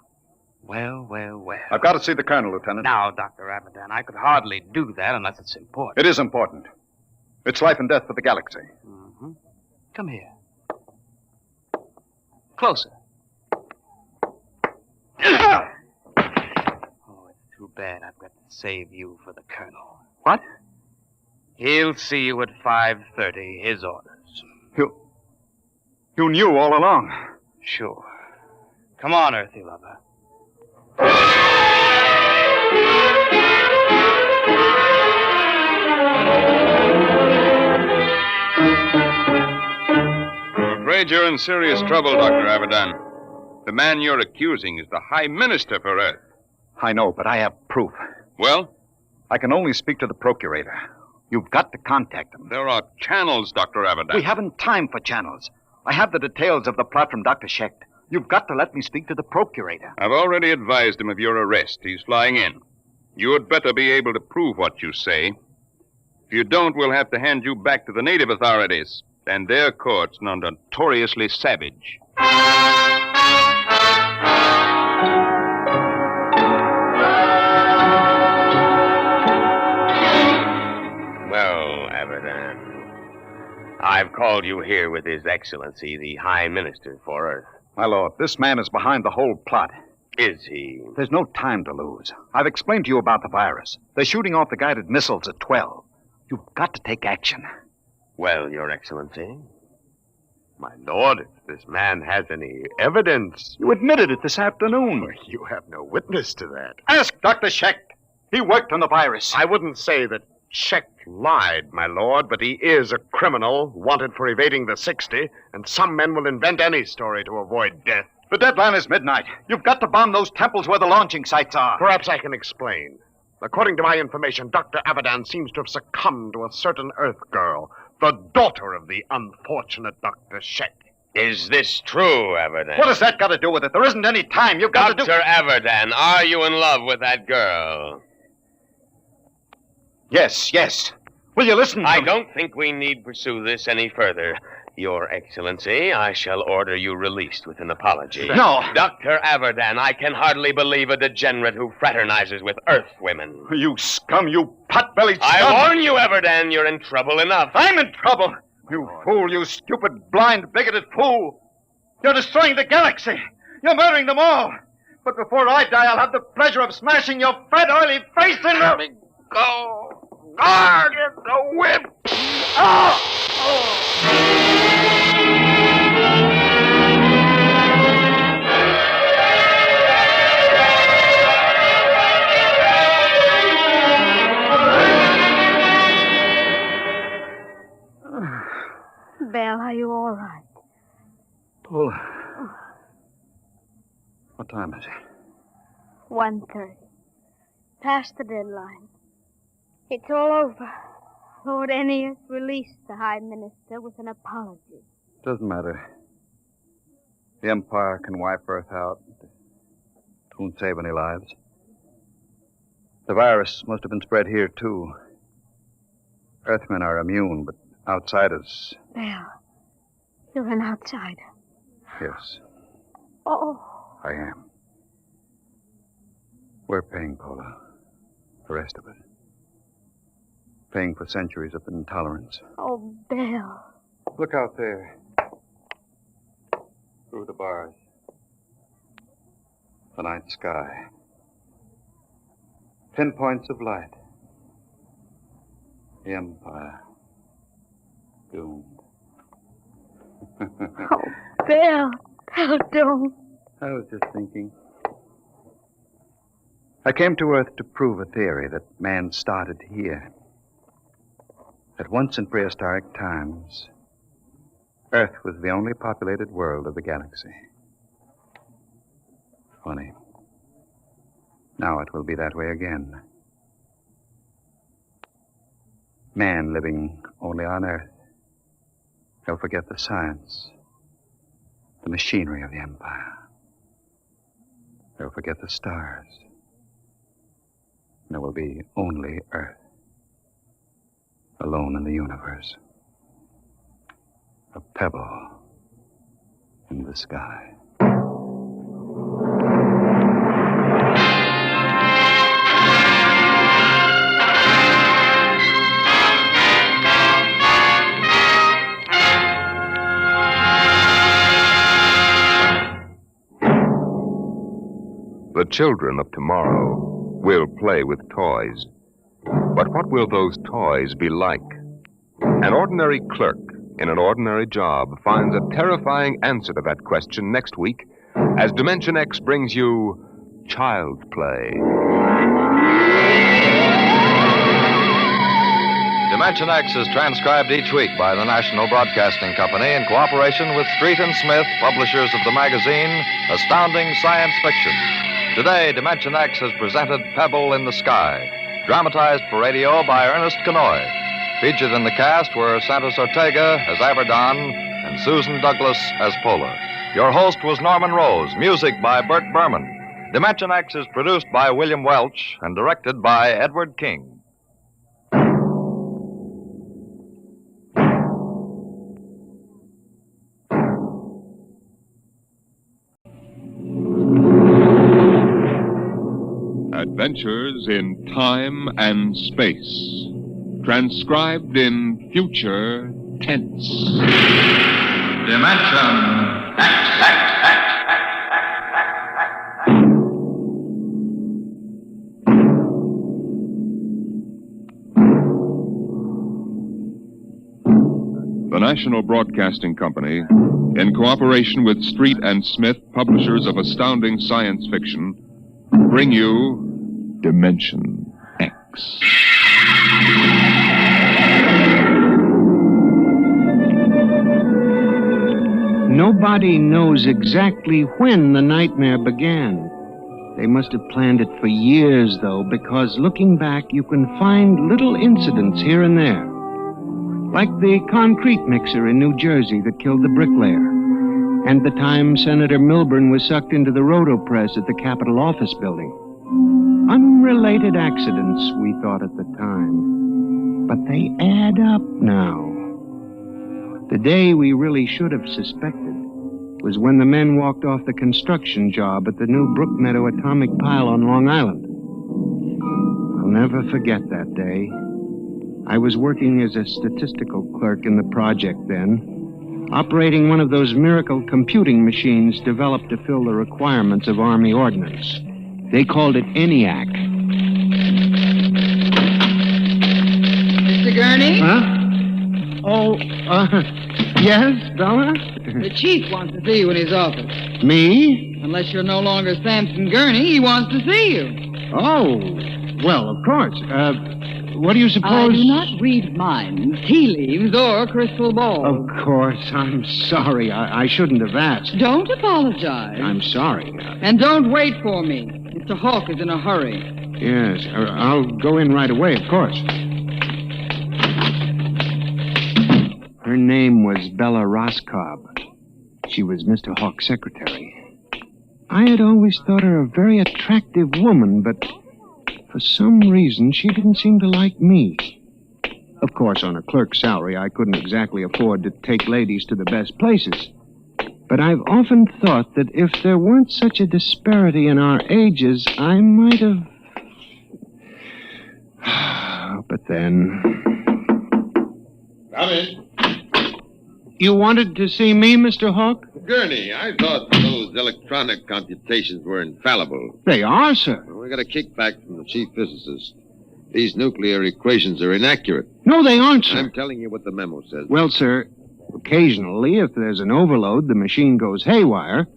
Well, well, well. I've got to see the colonel, Lieutenant. Now, Dr. Abadan, I could hardly do that unless it's important. It is important. It's life and death for the galaxy. Mm-hmm. Come here. Closer. Oh, it's too bad I've got to save you for the colonel. What? He'll see you at 5:30, his orders. You knew all along. Sure. Come on, Earthy lover. I'm afraid you're in serious trouble, Dr. Abadan. The man you're accusing is the High Minister for Earth. I know, but I have proof. Well? I can only speak to the Procurator. You've got to contact him. There are channels, Dr. Abadan. We haven't time for channels. I have the details of the plot from Dr. Shecht. You've got to let me speak to the Procurator. I've already advised him of your arrest. He's flying in. You'd better be able to prove what you say. If you don't, we'll have to hand you back to the native authorities and their courts are notoriously savage. Well, Abadan, I've called you here with His Excellency, the High Minister for Earth. My lord, this man is behind the whole plot. is he? There's no time to lose. I've explained to you about the virus. They're shooting off the guided missiles at 12. You've got to take action. Well, Your Excellency, my lord, if this man has any evidence... You admitted it this afternoon. Well, you have no witness to that. Ask Dr. Scheck. He worked on the virus. I wouldn't say that Scheck lied, my lord, but he is a criminal wanted for evading the 60, and some men will invent any story to avoid death. The deadline is midnight. You've got to bomb those temples where the launching sites are. Perhaps I can explain. According to my information, Dr. Abadan seems to have succumbed to a certain Earth girl, the daughter of the unfortunate Dr. Scheck. Is this true, Abadan? What has that got to do with it? There isn't any time. You've got to do... Dr. Abadan, are you in love with that girl? Yes. Will you listen to me? I don't think we need pursue this any further. Your Excellency, I shall order you released with an apology. No. Dr. Abadan, I can hardly believe a degenerate who fraternizes with Earth women. You scum, you pot-bellied scum. I warn you, Abadan, you're in trouble enough. I'm in trouble. You fool, you stupid, blind, bigoted fool. You're destroying the galaxy. You're murdering them all. But before I die, I'll have the pleasure of smashing your fat, oily face in... Let me go. Guard the whip. Belle, are you all right? Paul. What time is it? 1:30. Past the deadline. It's all over. Lord Ennius released the High Minister with an apology. Doesn't matter. The Empire can wipe Earth out. It won't save any lives. The virus must have been spread here, too. Earthmen are immune, but outsiders... Belle, you're an outsider. Yes, Oh. I am. We're paying, Paula. The rest of it. Paying for centuries of intolerance. Oh, Belle. Look out there. Through the bars. The night sky. Pinpoints of light. The Empire. Doomed. Oh, Belle. Belle, don't. I was just thinking. I came to Earth to prove a theory that man started here. That once in prehistoric times, Earth was the only populated world of the galaxy. Funny. Now it will be that way again. Man living only on Earth. He'll forget the science, the machinery of the Empire. They'll forget the stars. There will be only Earth. Alone in the universe. A pebble in the sky. The children of tomorrow will play with toys. But what will those toys be like? An ordinary clerk in an ordinary job finds a terrifying answer to that question next week as Dimension X brings you Child Play. Dimension X is transcribed each week by the National Broadcasting Company in cooperation with Street and Smith, publishers of the magazine Astounding Science Fiction. Today, Dimension X has presented Pebble in the Sky, dramatized for radio by Ernest Canoy. Featured in the cast were Santos Ortega as Abadan and Susan Douglas as Pola. Your host was Norman Rose, music by Burt Berman. Dimension X is produced by William Welch and directed by Edward King. Adventures in Time and Space. Transcribed in future tense. Dimension X. National Broadcasting Company, in cooperation with Street and Smith, publishers of astounding science fiction, bring you Dimension X. Nobody knows exactly when the nightmare began. They must have planned it for years, though, because looking back, you can find little incidents here and there. Like the concrete mixer in New Jersey that killed the bricklayer, and the time Senator Milburn was sucked into the rotopress at the Capitol Office Building. Unrelated accidents, we thought at the time. But they add up now. The day we really should have suspected was when the men walked off the construction job at the new Brookmeadow atomic pile on Long Island. I'll never forget that day. I was working as a statistical clerk in the project then, operating one of those miracle computing machines developed to fill the requirements of Army ordnance. They called it ENIAC. Mr. Gurney? Huh? Oh, yes, Bella? The chief wants to see you in his office. Me? Unless you're no longer Samson Gurney, he wants to see you. Oh, well, of course. What do you suppose? I do not read minds, tea leaves, or crystal balls. Of course, I'm sorry. I shouldn't have asked. Don't apologize. I'm sorry. And don't wait for me. Mr. Hawk is in a hurry. Yes, I'll go in right away, of course. Her name was Bella Roscoe. She was Mr. Hawk's secretary. I had always thought her a very attractive woman, but for some reason she didn't seem to like me. Of course, on a clerk's salary, I couldn't exactly afford to take ladies to the best places. But I've often thought that if there weren't such a disparity in our ages, I might have... But then... Come in. You wanted to see me, Mr. Hawk? Gurney, I thought those electronic computations were infallible. They are, sir. Well, we got a kickback from the chief physicist. These nuclear equations are inaccurate. No, they aren't, sir. I'm telling you what the memo says. Well, sir, occasionally, if there's an overload, the machine goes haywire.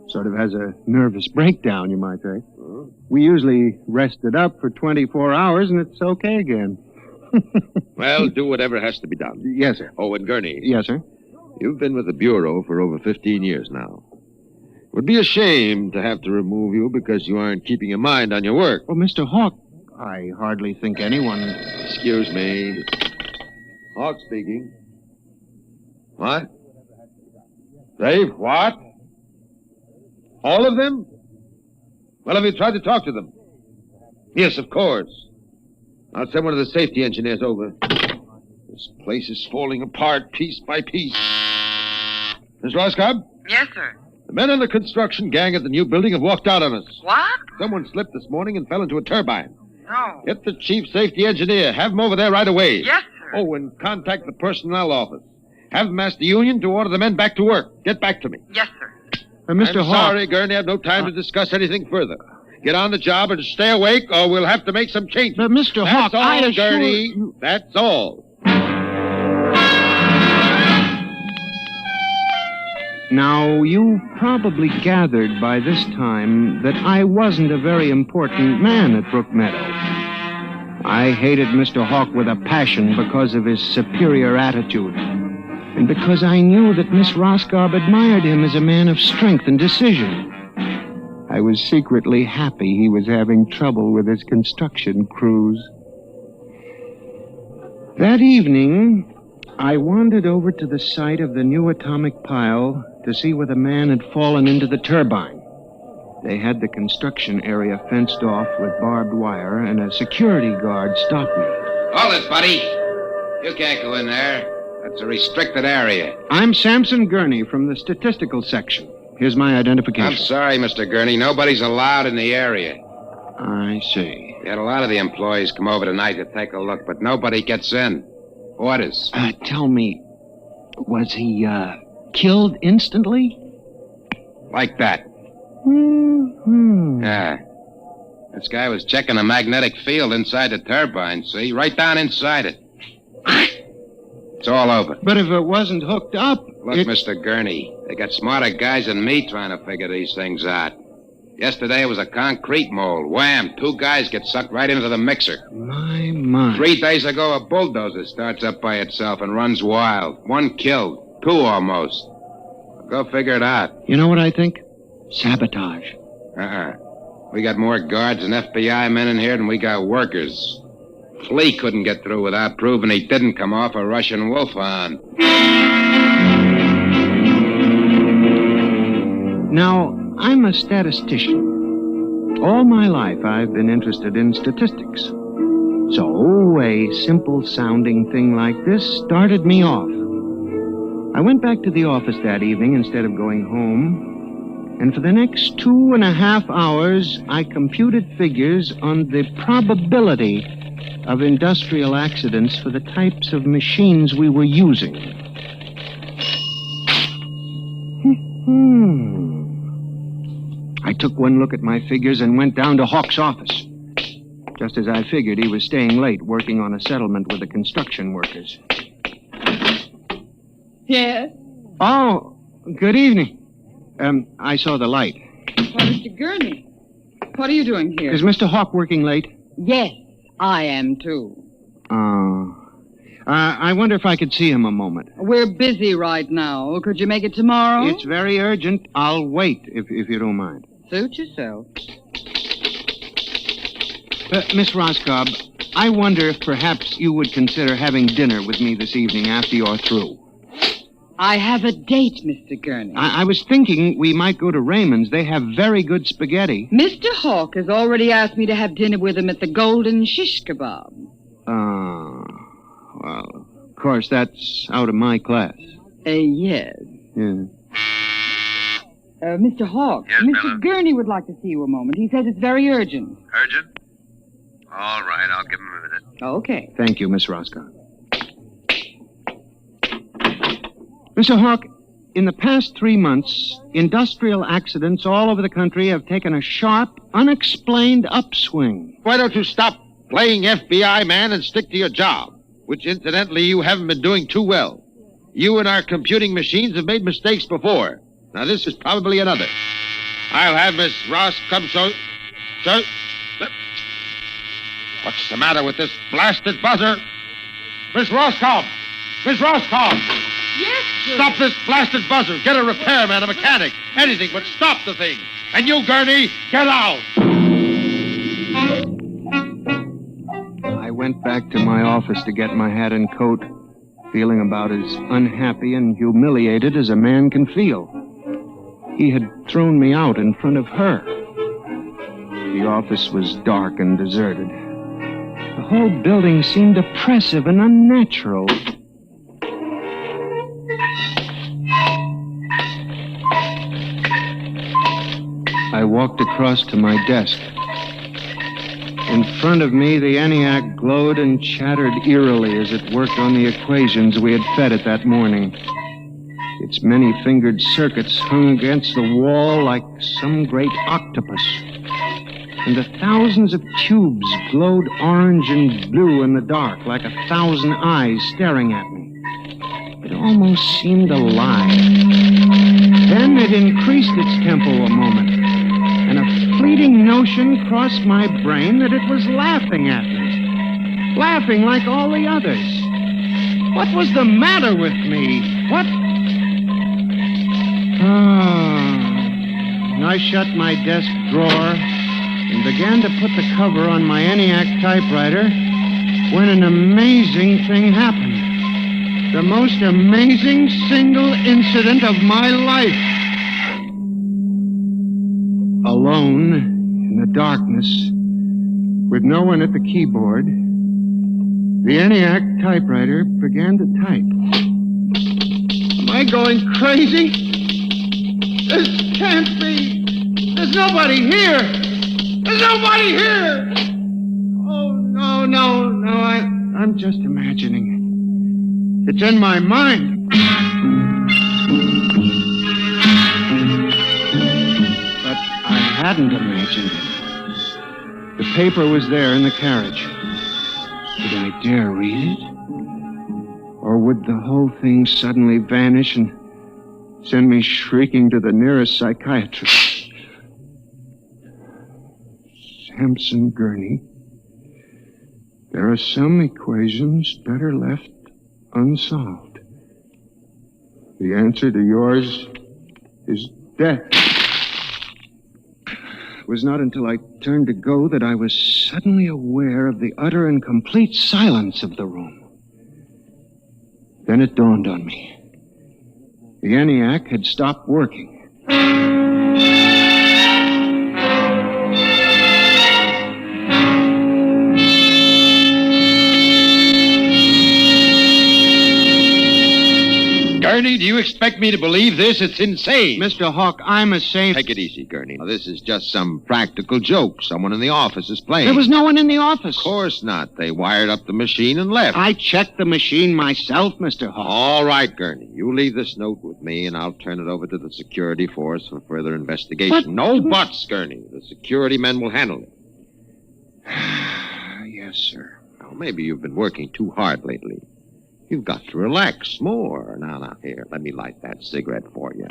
Sort of has a nervous breakdown, you might say. Huh? We usually rest it up for 24 hours, and it's okay again. Well, do whatever has to be done. Yes, sir. Oh, and Gurney. Yes, sir. You've been with the Bureau for over 15 years now. It would be a shame to have to remove you because you aren't keeping your mind on your work. Well, Mr. Hawk, I hardly think anyone... Excuse me. Hawk speaking. What? Dave, what? All of them? Well, have you tried to talk to them? Yes, of course. I'll send one of the safety engineers over. This place is falling apart piece by piece. Miss Roscoe? Yes, sir. The men on the construction gang at the new building have walked out on us. What? Someone slipped this morning and fell into a turbine. No. Get the chief safety engineer. Have him over there right away. Yes, sir. Oh, and contact the personnel office. Have them ask the union to order the men back to work. Get back to me. Yes, sir. Mr. I'm Hawk... sorry, Gurney. I have no time to discuss anything further. Get on the job and stay awake, or we'll have to make some changes. But, Mr. Hawk, That's all, I assure Gurney. you... That's all. Now, you probably gathered by this time that I wasn't a very important man at Brookmeadow. I hated Mr. Hawk with a passion because of his superior attitude, and because I knew that Miss Roscoe admired him as a man of strength and decision. I was secretly happy he was having trouble with his construction crews. That evening, I wandered over to the site of the new atomic pile to see where the man had fallen into the turbine. They had the construction area fenced off with barbed wire, and a security guard stopped me. Hold it, buddy. You can't go in there. That's a restricted area. I'm Samson Gurney from the statistical section. Here's my identification. I'm sorry, Mr. Gurney. Nobody's allowed in the area. I see. We had a lot of the employees come over tonight to take a look, but nobody gets in. Orders. Tell me, was he, killed instantly? Like that. Mm-hmm. Yeah. This guy was checking the magnetic field inside the turbine, see? Right down inside it. It's all over. But if it wasn't hooked up... Look, Mr. Gurney, they got smarter guys than me trying to figure these things out. Yesterday it was a concrete mold. Wham! 2 guys get sucked right into the mixer. My. 3 days ago, a bulldozer starts up by itself and runs wild. 1 killed. 2 almost. Go figure it out. You know what I think? Sabotage. We got more guards and FBI men in here than we got workers. Flea couldn't get through without proving he didn't come off a Russian wolfhound. Now, I'm a statistician. All my life, I've been interested in statistics. So, a simple-sounding thing like this started me off. I went back to the office that evening instead of going home, and for the next 2.5 hours, I computed figures on the probability of industrial accidents for the types of machines we were using. I took one look at my figures and went down to Hawk's office. Just as I figured, he was staying late working on a settlement with the construction workers. Yes? Oh, good evening. I saw the light. Well, Mr. Gurney, what are you doing here? Is Mr. Hawk working late? Yes, I am too. Oh. I wonder if I could see him a moment. We're busy right now. Could you make it tomorrow? It's very urgent. I'll wait, if you don't mind. Suit yourself. Miss Roscoe, I wonder if perhaps you would consider having dinner with me this evening after you're through. I have a date, Mr. Gurney. I was thinking we might go to Raymond's. They have very good spaghetti. Mr. Hawk has already asked me to have dinner with him at the Golden Shish Kebab. Well, of course, that's out of my class. Yes. Yeah. Mr. Hawk, Yes, Mr. Bella? Gurney would like to see you a moment. He says it's very urgent. Urgent? All right, I'll give him a minute. Okay. Thank you, Miss Roscoe. Mr. Hawk, in the past 3 months, industrial accidents all over the country have taken a sharp, unexplained upswing. Why don't you stop playing FBI man and stick to your job? Which, incidentally, you haven't been doing too well. You and our computing machines have made mistakes before. Now, this is probably another. I'll have Miss Ross come so... What's the matter with this blasted buzzer? Miss Roscoe! Miss Roscoe! Yes, sir. Stop this blasted buzzer. Get a repairman, a mechanic, anything, but stop the thing. And you, Gurney, get out! I went back to my office to get my hat and coat, feeling about as unhappy and humiliated as a man can feel. He had thrown me out in front of her. The office was dark and deserted. The whole building seemed oppressive and unnatural. I walked across to my desk. In front of me, the ENIAC glowed and chattered eerily as it worked on the equations we had fed it that morning. Its many-fingered circuits hung against the wall like some great octopus. And the thousands of tubes glowed orange and blue in the dark like 1,000 eyes staring at me. It almost seemed alive. Then it increased its tempo a moment, and a fleeting notion crossed my brain that it was laughing at me. Laughing like all the others. What was the matter with me? What? And I shut my desk drawer and began to put the cover on my ENIAC typewriter when an amazing thing happened. The most amazing single incident of my life. Alone, in the darkness, with no one at the keyboard, the ENIAC typewriter began to type. Am I going crazy? This can't be. There's nobody here. There's nobody here. Oh, no. I'm just imagining it. It's in my mind. But I hadn't imagined it. The paper was there in the carriage. Did I dare read it? Or would the whole thing suddenly vanish and send me shrieking to the nearest psychiatrist? Samson Gurney, there are some equations better left unsolved. The answer to yours is death. It was not until I turned to go that I was suddenly aware of the utter and complete silence of the room. Then it dawned on me. The ENIAC had stopped working. Gurney, do you expect me to believe this? It's insane. Mr. Hawk, I'm a safe... Take it easy, Gurney. Now, this is just some practical joke someone in the office is playing. There was no one in the office. Of course not. They wired up the machine and left. I checked the machine myself, Mr. Hawk. All right, Gurney. You leave this note with me, and I'll turn it over to the security force for further investigation. But... No buts, Gurney. The security men will handle it. Yes, sir. Well, maybe you've been working too hard lately. You've got to relax more. Now, here, let me light that cigarette for you.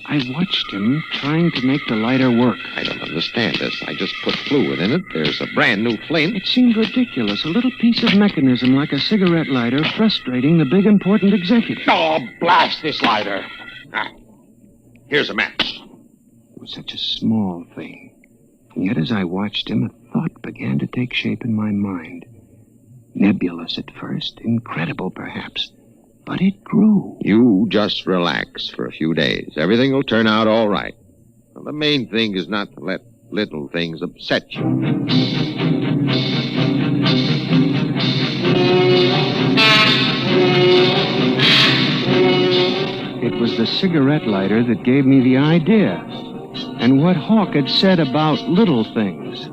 I watched him trying to make the lighter work. I don't understand this. I just put fluid in it. There's a brand new flame. It seemed ridiculous. A little piece of mechanism like a cigarette lighter frustrating the big important executive. Oh, blast this lighter. Here's a match. It was such a small thing. And yet as I watched him, a thought began to take shape in my mind. Nebulous at first, incredible perhaps, but it grew. You just relax for a few days. Everything will turn out all right. Well, the main thing is not to let little things upset you. It was the cigarette lighter that gave me the idea, and what Hawk had said about little things.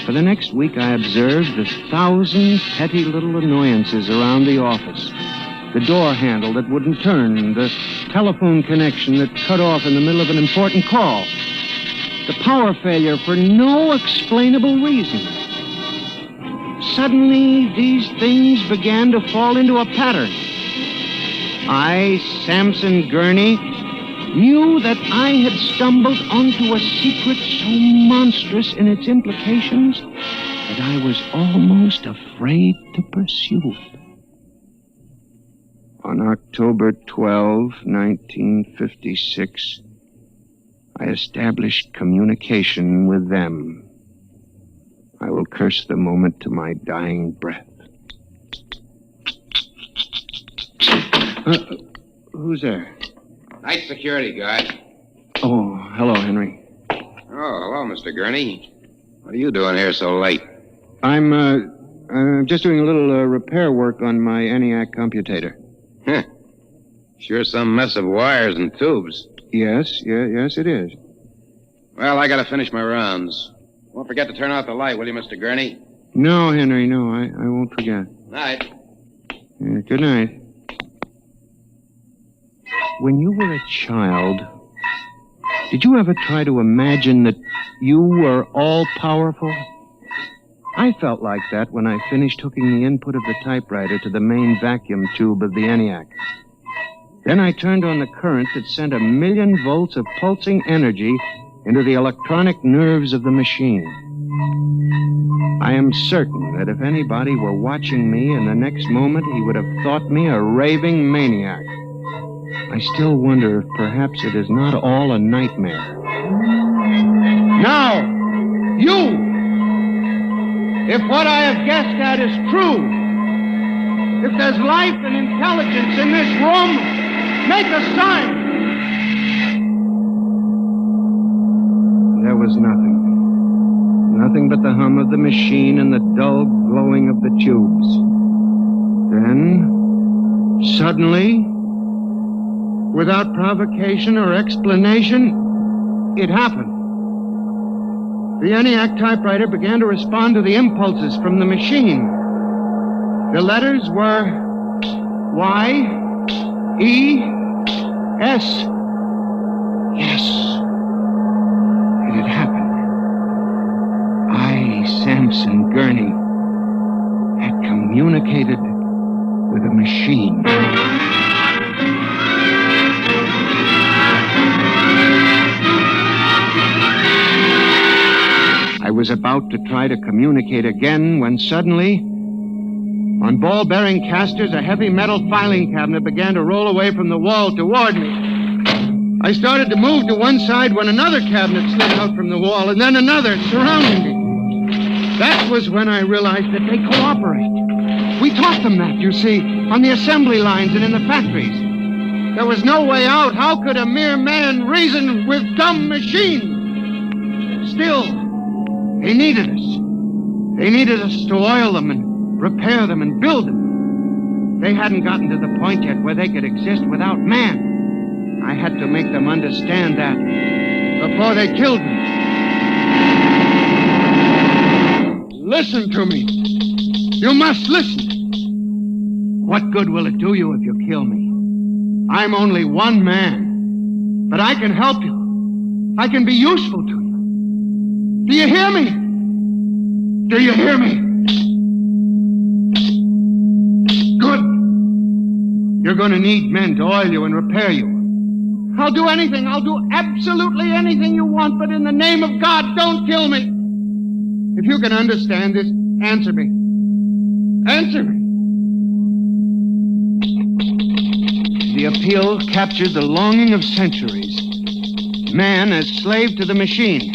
For the next week, I observed the 1,000 petty little annoyances around the office. The door handle that wouldn't turn, the telephone connection that cut off in the middle of an important call, the power failure for no explainable reason. Suddenly, these things began to fall into a pattern. I, Samson Gurney, knew that I had stumbled onto a secret so monstrous in its implications that I was almost afraid to pursue it. On October 12, 1956, I established communication with them. I will curse the moment to my dying breath. Who's there? Night security guard. Oh, hello, Henry. Oh, hello, Mr. Gurney. What are you doing here so late? I'm just doing a little repair work on my ENIAC computator. Huh. Sure some mess of wires and tubes. Yes, it is. Well, I gotta finish my rounds. Won't forget to turn out the light, will you, Mr. Gurney? No, Henry, no, I won't forget. Night. Good night. When you were a child, did you ever try to imagine that you were all-powerful? I felt like that when I finished hooking the input of the typewriter to the main vacuum tube of the ENIAC. Then I turned on the current that sent 1,000,000 volts of pulsing energy into the electronic nerves of the machine. I am certain that if anybody were watching me in the next moment, he would have thought me a raving maniac. I still wonder if perhaps it is not all a nightmare. Now, you! If what I have guessed at is true, if there's life and intelligence in this room, make a sign! There was nothing. Nothing but the hum of the machine and the dull glowing of the tubes. Then, suddenly, without provocation or explanation, it happened. The ENIAC typewriter began to respond to the impulses from the machine. The letters were Y, E, S. Yes, it had happened. I, Samson Gurney, had communicated with a machine. I was about to try to communicate again when suddenly, on ball-bearing casters, a heavy metal filing cabinet began to roll away from the wall toward me. I started to move to one side when another cabinet slid out from the wall, and then another, surrounding me. That was when I realized that they cooperate. We taught them that, you see, on the assembly lines and in the factories. There was no way out. How could a mere man reason with dumb machines? Still, they needed us. They needed us to oil them and repair them and build them. They hadn't gotten to the point yet where they could exist without man. I had to make them understand that before they killed me. Listen to me. You must listen. What good will it do you if you kill me? I'm only one man, but I can help you. I can be useful to you. Do you hear me? Do you hear me? Good. You're going to need men to oil you and repair you. I'll do anything. I'll do absolutely anything you want, but in the name of God, don't kill me. If you can understand this, answer me. Answer me. The appeal captured the longing of centuries. Man as slave to the machine.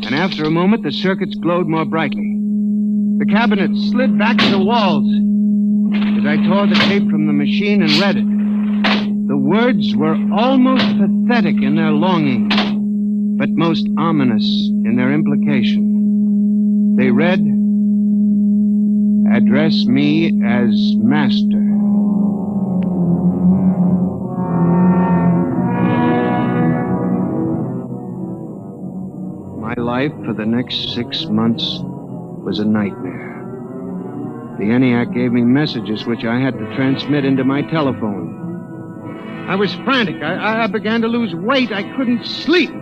And after a moment, the circuits glowed more brightly. The cabinet slid back to the walls. As I tore the tape from the machine and read it, the words were almost pathetic in their longing, but most ominous in their implication. They read, "Address me as master." My life for the next 6 months was a nightmare. The ENIAC gave me messages which I had to transmit into my telephone. I was frantic. I began to lose weight. I couldn't sleep.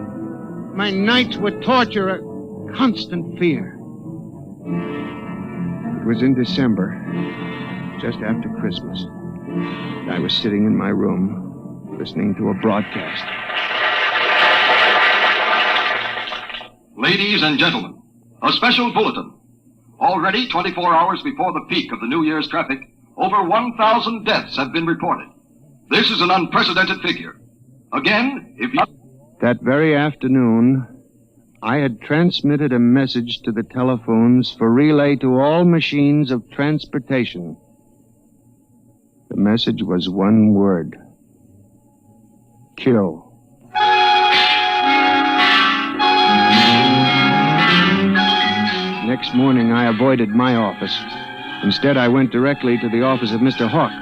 My nights were torture, a constant fear. It was in December, just after Christmas. I was sitting in my room, listening to a broadcast. Ladies and gentlemen, a special bulletin. Already 24 hours before the peak of the New Year's traffic, over 1,000 deaths have been reported. This is an unprecedented figure. Again, if you... That very afternoon, I had transmitted a message to the telephones for relay to all machines of transportation. The message was one word. Kill. Next morning, I avoided my office. Instead, I went directly to the office of Mr. Hawk.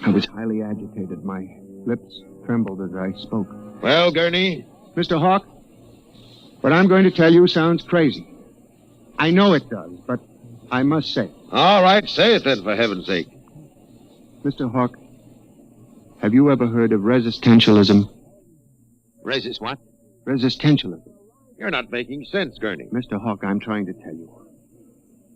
I was highly agitated. My lips trembled as I spoke. Well, Gurney? Mr. Hawk, what I'm going to tell you sounds crazy. I know it does, but I must say it. All right, say it then, for heaven's sake. Mr. Hawk, have you ever heard of resistentialism? Resist what? Resistentialism. You're not making sense, Gurney. Mr. Hawk, I'm trying to tell you.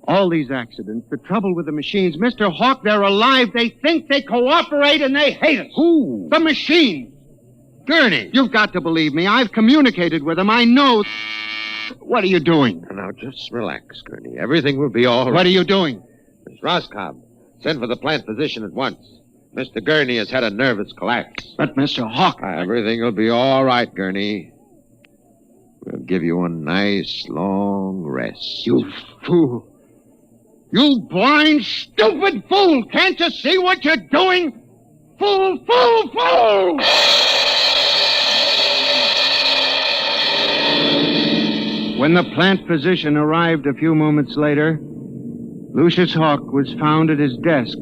All these accidents, the trouble with the machines, Mr. Hawk, they're alive. They think they cooperate and they hate us. Who? The machines. Gurney. You've got to believe me. I've communicated with them. I know. What are you doing? Now, just relax, Gurney. Everything will be all right. What are you doing? Miss Roscoe, send for the plant physician at once. Mr. Gurney has had a nervous collapse. But, Mr. Hawk... Everything will be all right, Gurney. We'll give you a nice, long rest. You fool. You blind, stupid fool! Can't you see what you're doing? Fool, fool, fool! When the plant physician arrived a few moments later, Lucius Hawk was found at his desk,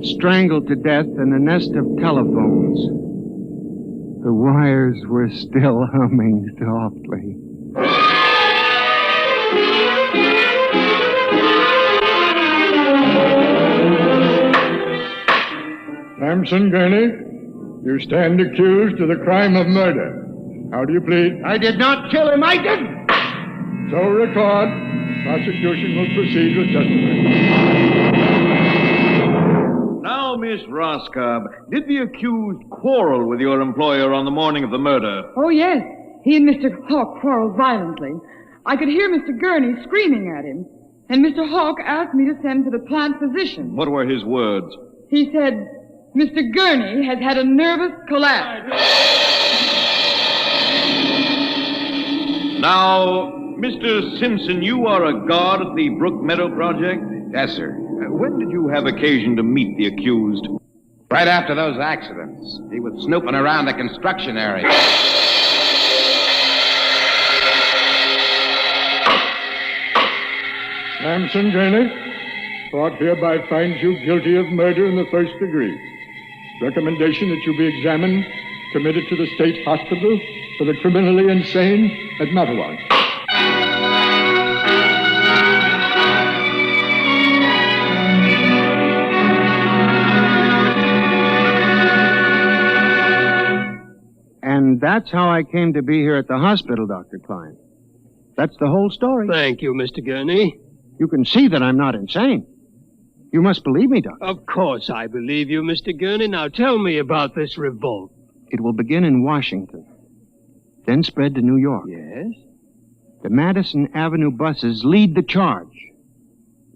strangled to death in a nest of telephones. The wires were still humming softly. Samson Gurney, you stand accused of the crime of murder. How do you plead? I did not kill him. I didn't. So record. Prosecution will proceed with testimony. Miss Roscoe, did the accused quarrel with your employer on the morning of the murder? Oh, yes. He and Mr. Hawk quarreled violently. I could hear Mr. Gurney screaming at him. And Mr. Hawk asked me to send for the plant physician. What were his words? He said, Mr. Gurney has had a nervous collapse. Now, Mr. Simpson, you are a guard at the Brook Meadow Project? Yes, sir. When did you have occasion to meet the accused? Right after those accidents. He was snooping around the construction area. Samson Gurney, court hereby finds you guilty of murder in the first degree. Recommendation that you be examined, committed to the state hospital for the criminally insane at Mattawan. And that's how I came to be here at the hospital, Dr. Klein. That's the whole story. Thank you, Mr. Gurney. You can see that I'm not insane. You must believe me, Doctor. Of course I believe you, Mr. Gurney. Now tell me about this revolt. It will begin in Washington, then spread to New York. Yes? The Madison Avenue buses lead the charge.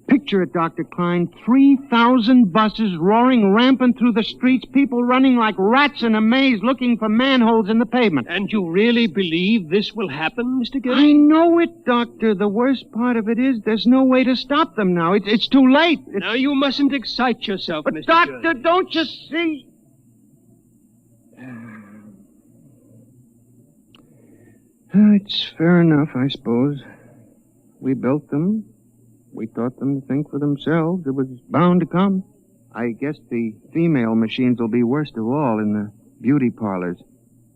Picture it, Dr. Klein, 3,000 buses roaring rampant through the streets, people running like rats in a maze looking for manholes in the pavement. And you really believe this will happen, Mr. Gurney? I know it, Doctor. The worst part of it is there's no way to stop them now. It's too late. Now, you mustn't excite yourself, but Mr. Doctor, Gurney. Don't you see? It's fair enough, I suppose. We built them. We taught them to think for themselves. It was bound to come. I guess the female machines will be worst of all in the beauty parlors.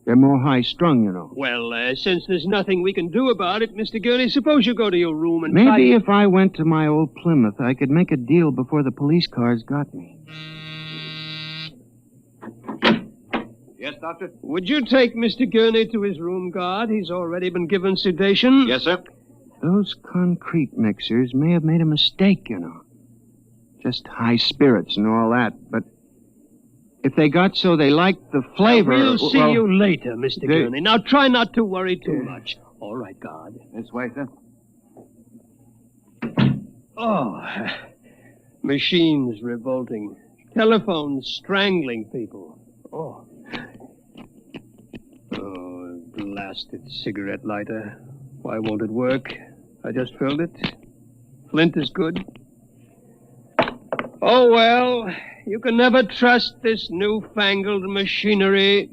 They're more high-strung, you know. Well, since there's nothing we can do about it, Mr. Gurney, suppose you go to your room and Maybe if I went to my old Plymouth, I could make a deal before the police cars got me. Yes, Doctor? Would you take Mr. Gurney to his room, guard? He's already been given sedation. Yes, sir. Those concrete mixers may have made a mistake, you know. Just high spirits and all that, but if they got so they liked the flavor... We'll see you later, Mr. Gurney. Now, try not to worry too much. All right, guard. This way, sir. Oh, machines revolting. Telephones strangling people. Oh, blasted cigarette lighter. Why won't it work? I just filled it. Flint is good. Oh, well, you can never trust this newfangled machinery.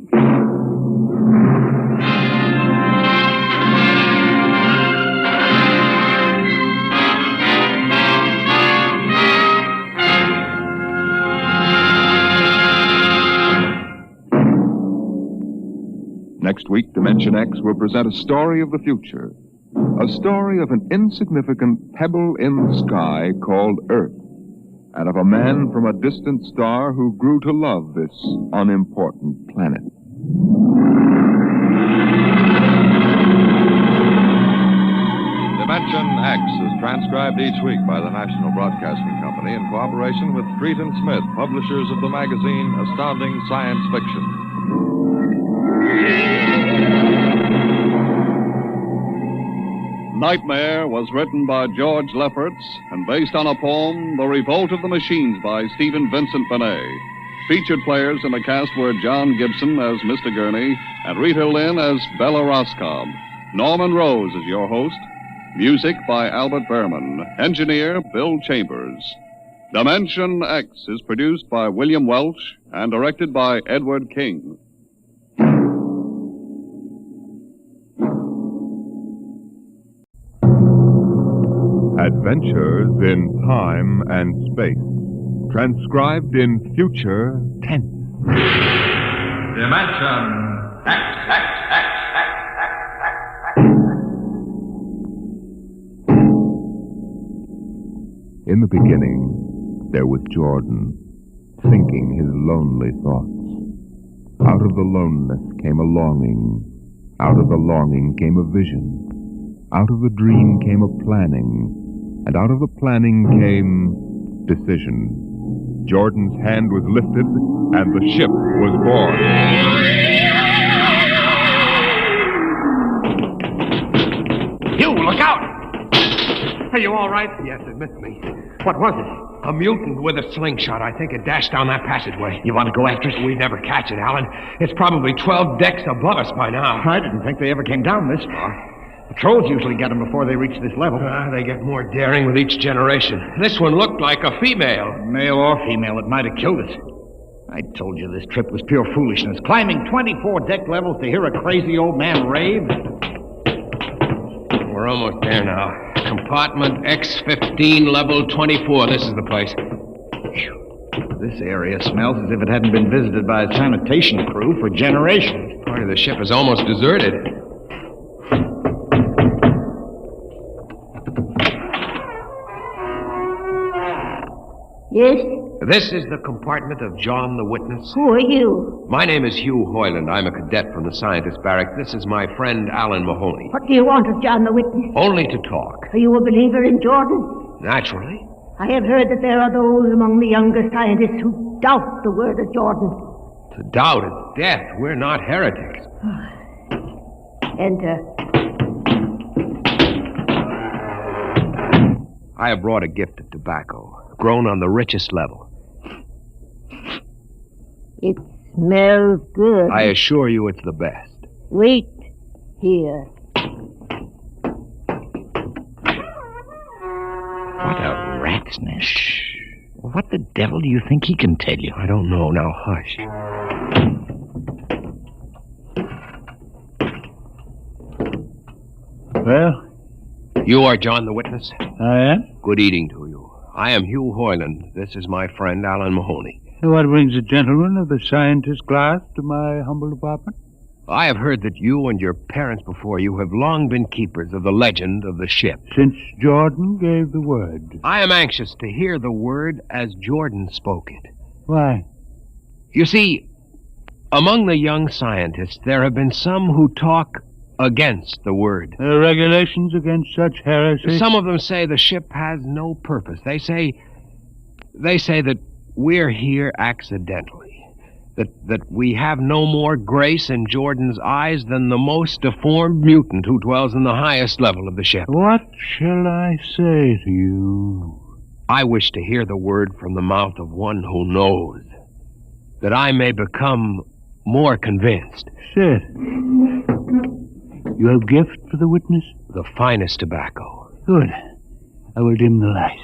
Next week, Dimension X will present a story of the future. A story of an insignificant pebble in the sky called Earth, and of a man from a distant star who grew to love this unimportant planet. Dimension X is transcribed each week by the National Broadcasting Company in cooperation with Street and Smith, publishers of the magazine Astounding Science Fiction. Nightmare was written by George Lefferts and based on a poem, The Revolt of the Machines by Stephen Vincent Benet. Featured players in the cast were John Gibson as Mr. Gurney and Rita Lynn as Bella Roscoe. Norman Rose is your host. Music by Albert Behrman. Engineer Bill Chambers. Dimension X is produced by William Welch and directed by Edward King. Adventures in Time and Space. Transcribed in future tense. Dimension X. In the beginning, there was Jordan, thinking his lonely thoughts. Out of the loneness came a longing. Out of the longing came a vision. Out of the dream came a planning. And out of the planning came decision. Jordan's hand was lifted, and the ship was born. You, look out! Are you all right? Yes, it missed me. What was it? A mutant with a slingshot. I think it dashed down that passageway. You want to go after it? We'd never catch it, Alan. It's probably 12 decks above us by now. I didn't think they ever came down this far. Patrols usually get them before they reach this level. They get more daring with each generation. This one looked like a female. Male or female, it might have killed us. I told you this trip was pure foolishness. Climbing 24 deck levels to hear a crazy old man rave. We're almost there now. Compartment X15, level 24. This is the place. This area smells as if it hadn't been visited by a sanitation crew for generations. Part of the ship is almost deserted. Yes? This is the compartment of John the Witness. Who are you? My name is Hugh Hoyland. I'm a cadet from the scientist barrack. This is my friend Alan Mahoney. What do you want of John the Witness? Only to talk. Are you a believer in Jordan? Naturally. I have heard that there are those among the younger scientists who doubt the word of Jordan. To doubt is death. We're not heretics. Enter. I have brought a gift of tobacco, grown on the richest level. It smells good. I assure you it's the best. Wait here. What a rat's nest. What the devil do you think he can tell you? I don't know. Now, hush. Well? You are John the Witness? I am. Good eating to you. I am Hugh Hoyland. This is my friend Alan Mahoney. What brings a gentleman of the scientist class to my humble apartment? I have heard that you and your parents before you have long been keepers of the legend of the ship. Since Jordan gave the word. I am anxious to hear the word as Jordan spoke it. Why? You see, among the young scientists, there have been some who talk against the word. Regulations against such heresy? Some of them say the ship has no purpose. They say that we're here accidentally. That we have no more grace in Jordan's eyes than the most deformed mutant who dwells in the highest level of the ship. What shall I say to you? I wish to hear the word from the mouth of one who knows, that I may become more convinced. Sit. You have gift for the witness? The finest tobacco. Good. I will dim the light.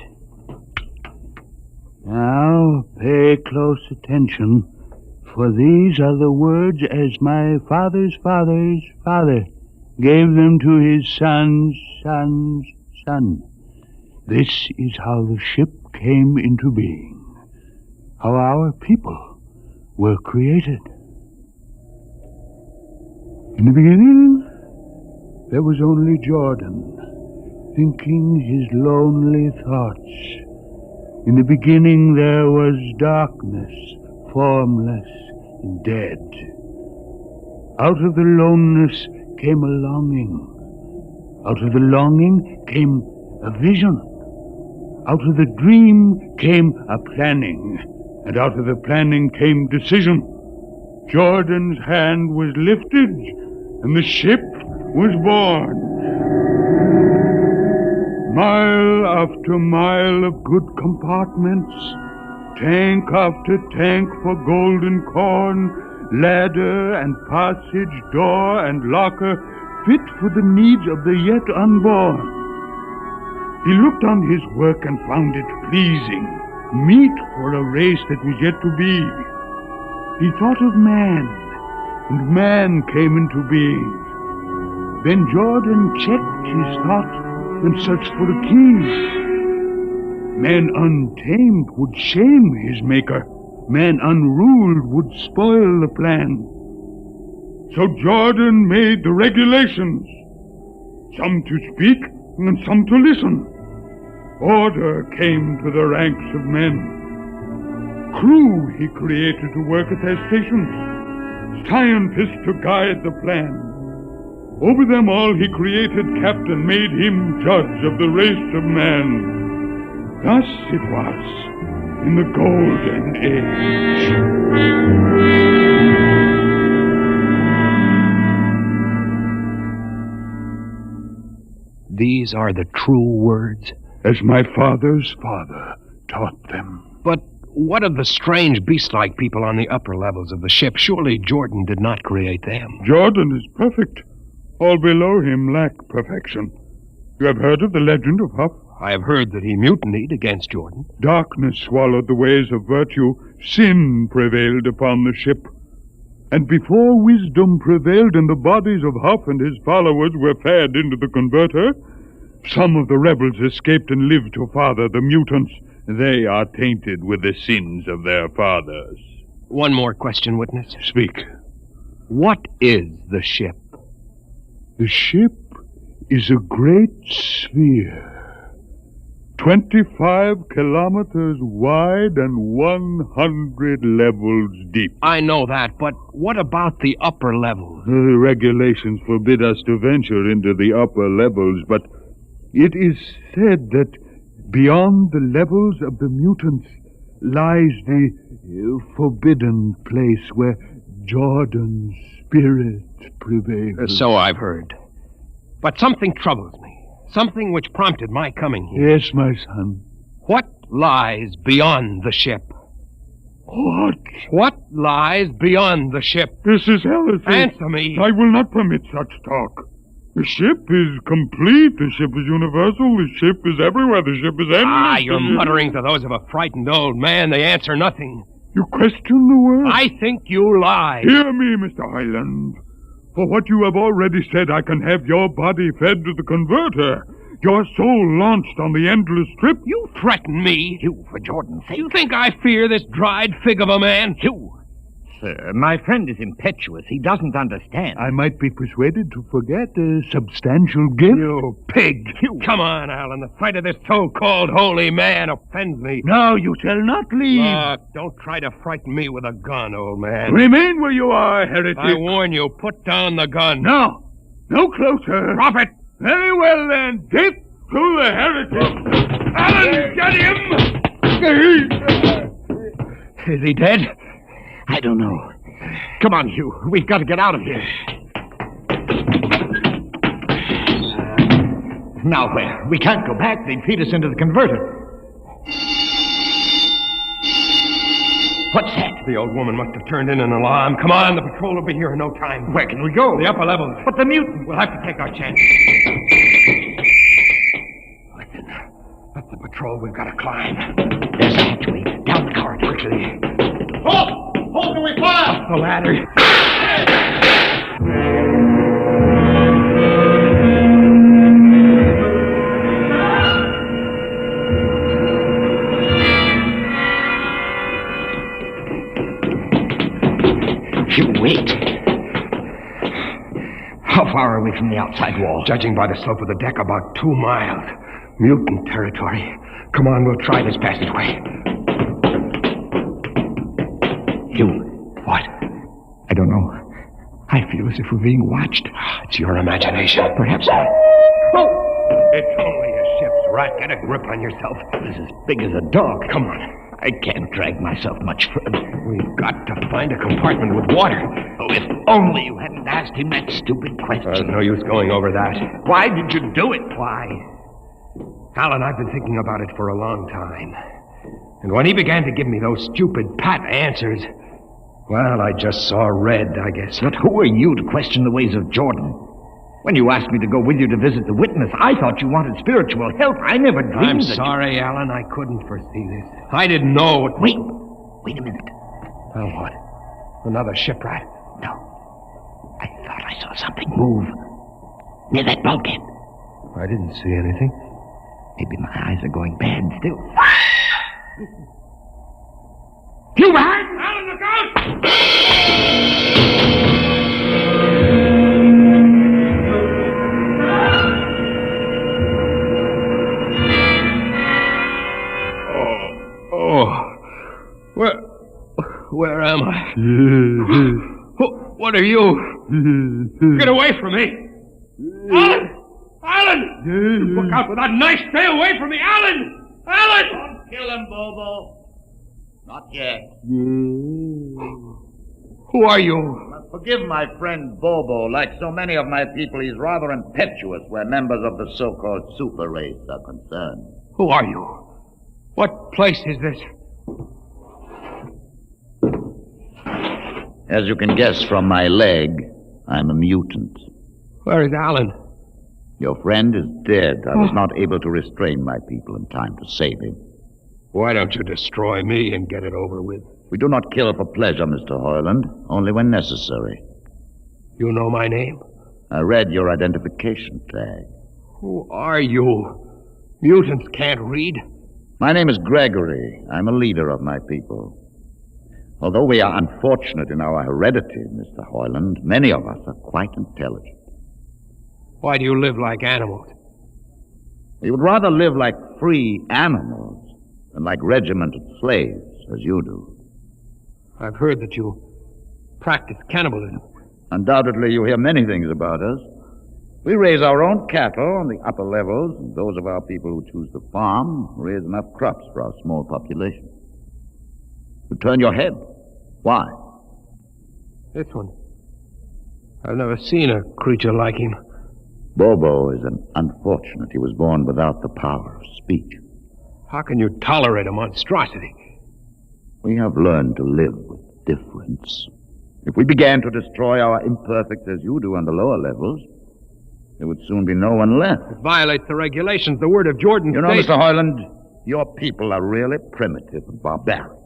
Now, pay close attention, for these are the words as my father's father's father gave them to his son's son's son. This is how the ship came into being, how our people were created. In the beginning, there was only Jordan, thinking his lonely thoughts. In the beginning there was darkness, formless and dead. Out of the loneness came a longing. Out of the longing came a vision. Out of the dream came a planning. And out of the planning came decision. Jordan's hand was lifted, and the ship was born. Mile after mile of good compartments, tank after tank for golden corn, ladder and passage, door and locker, fit for the needs of the yet unborn. He looked on his work and found it pleasing, meet for a race that was yet to be. He thought of man, and man came into being. Then Jordan checked his thought and searched for a key. Man untamed would shame his maker. Man unruled would spoil the plan. So Jordan made the regulations, some to speak and some to listen. Order came to the ranks of men. Crew he created to work at their stations, scientists to guide the plan. Over them all he created captain, made him judge of the race of man. Thus it was in the Golden Age. These are the true words? As my father's father taught them. But what of the strange beast-like people on the upper levels of the ship? Surely Jordan did not create them. Jordan is perfect. All below him lack perfection. You have heard of the legend of Huff? I have heard that he mutinied against Jordan. Darkness swallowed the ways of virtue. Sin prevailed upon the ship. And before wisdom prevailed and the bodies of Huff and his followers were fed into the converter, some of the rebels escaped and lived to father the mutants. They are tainted with the sins of their fathers. One more question, witness. Speak. What is the ship? The ship is a great sphere. 25 kilometers wide and 100 levels deep. I know that, but what about the upper levels? The regulations forbid us to venture into the upper levels, but it is said that beyond the levels of the mutants lies the forbidden place where Jordan's spirit prevails. So I've heard. But something troubles me. Something which prompted my coming here. Yes, my son. What lies beyond the ship? What? What lies beyond the ship? This is heresy. Answer me. I will not permit such talk. The ship is complete. The ship is universal. The ship is everywhere. The ship is endless. Ah, your mutterings are those of a frightened old man. They answer nothing. You question the word? I think you lie. Hear me, Mr. Highland. For what you have already said, I can have your body fed to the converter. Your soul launched on the endless trip. You threaten me. You, for Jordan's sake. You think I fear this dried fig of a man? You. Sir, my friend is impetuous. He doesn't understand. I might be persuaded to forget a substantial gift. You pig. You. Come on, Alan. The sight of this so-called holy man offends me. No, you shall not leave. Look, don't try to frighten me with a gun, old man. Remain where you are, heretic. I warn you, put down the gun. No. No closer. Drop it. Very well, then. Death to the heretic. Alan, get him! Is he dead? I don't know. Come on, Hugh. We've got to get out of here. Now where? We can't go back. They'd feed us into the converter. What's that? The old woman must have turned in an alarm. Come on, the patrol will be here in no time. Where can we go? The upper levels. But the mutant. We'll have to take our chance. Listen, that's the patrol we've got to climb. There's a hatchway. Down the corridor. Quickly. Halt! Hold till we fire! Up the ladder. Wait. How far are we from the outside wall? Judging by the slope of the deck, about 2 miles. Mutant territory. Come on, we'll try this passageway. What? I don't know. I feel as if we're being watched. It's your imagination. Perhaps not. Oh! It's only a ship's rat. Get a grip on yourself. It's as big as a dog. Come on. I can't drag myself much further. We've got to find a compartment with water. Oh, if only you hadn't asked him that stupid question. There's no use going over that. Why did you do it? Why? Alan, I've been thinking about it for a long time. And when he began to give me those stupid pat answers, well, I just saw red, I guess. But who are you to question the ways of Jordan? When you asked me to go with you to visit the witness, I thought you wanted spiritual help. I never dreamed I'm that sorry, Alan. I couldn't foresee this. I didn't know it. Wait a minute. Oh, what? Another shipwright? No. I thought I saw something move near that bulkhead. I didn't see anything. Maybe my eyes are going bad still. You behind! Alan, look out! Where am I? What are you? Get away from me! Alan! Alan! Look out with that knife! Stay away from me! Alan! Alan! Don't kill him, Bobo. Not yet. Who are you? Forgive my friend Bobo. Like so many of my people, he's rather impetuous where members of the so-called super race are concerned. Who are you? What place is this? As you can guess from my leg, I'm a mutant. Where is Alan? Your friend is dead. I was not able to restrain my people in time to save him. Why don't you destroy me and get it over with? We do not kill for pleasure, Mr. Hoyland, only when necessary. You know my name? I read your identification tag. Who are you? Mutants can't read. My name is Gregory. I'm a leader of my people. Although we are unfortunate in our heredity, Mr. Hoyland, many of us are quite intelligent. Why do you live like animals? We would rather live like free animals than like regimented slaves, as you do. I've heard that you practice cannibalism. Undoubtedly, you hear many things about us. We raise our own cattle on the upper levels, and those of our people who choose to farm raise enough crops for our small population. You turn your head. Why? This one. I've never seen a creature like him. Bobo is an unfortunate. He was born without the power of speech. How can you tolerate a monstrosity? We have learned to live with difference. If we began to destroy our imperfects as you do on the lower levels, there would soon be no one left. It violates the regulations. The word of Jordan You know, states... Mr. Hoyland, your people are really primitive and barbaric.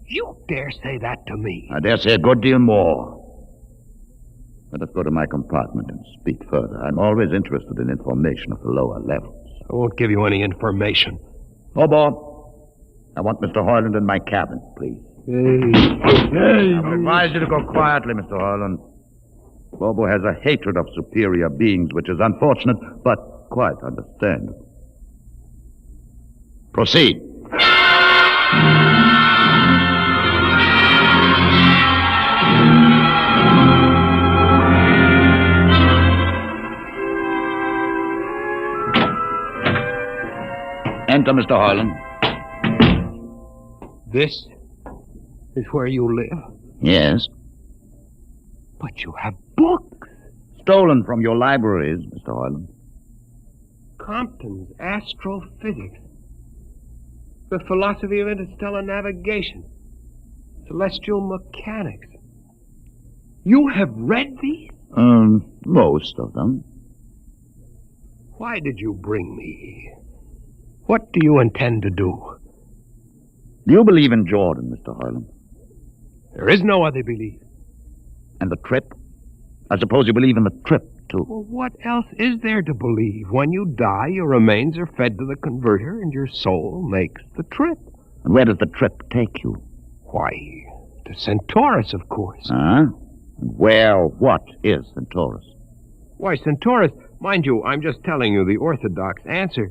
You dare say that to me? I dare say a good deal more. Let us go to my compartment and speak further. I'm always interested in information of the lower levels. I won't give you any information. Bobo, I want Mr. Hoyland in my cabin, please. Hey. I advise you to go quietly, Mr. Hoyland. Bobo has a hatred of superior beings, which is unfortunate, but quite understandable. Proceed. Enter, Mr. Hoyland. This is where you live? Yes. But you have books. Stolen from your libraries, Mr. Hoyland. Compton's Astrophysics. The Philosophy of Interstellar Navigation. Celestial Mechanics. You have read these? Most of them. Why did you bring me here? What do you intend to do? Do you believe in Jordan, Mr. Hoyland? There is no other belief. And the trip? I suppose you believe in the trip, too. Well, what else is there to believe? When you die, your remains are fed to the converter, and your soul makes the trip. And where does the trip take you? Why, to Centaurus, of course. Huh? What is Centaurus? Why, Centaurus, mind you, I'm just telling you the orthodox answer.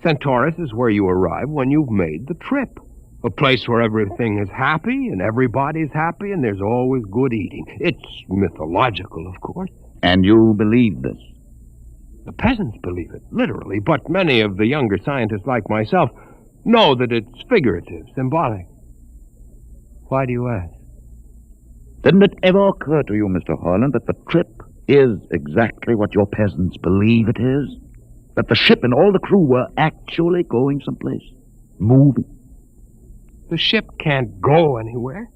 Centaurus is where you arrive when you've made the trip. A place where everything is happy and everybody's happy and there's always good eating. It's mythological, of course. And you believe this? The peasants believe it, literally, but many of the younger scientists like myself know that it's figurative, symbolic. Why do you ask? Didn't it ever occur to you, Mr. Hoyland, that the trip is exactly what your peasants believe it is? That the ship and all the crew were actually going someplace, moving? The ship can't go anywhere.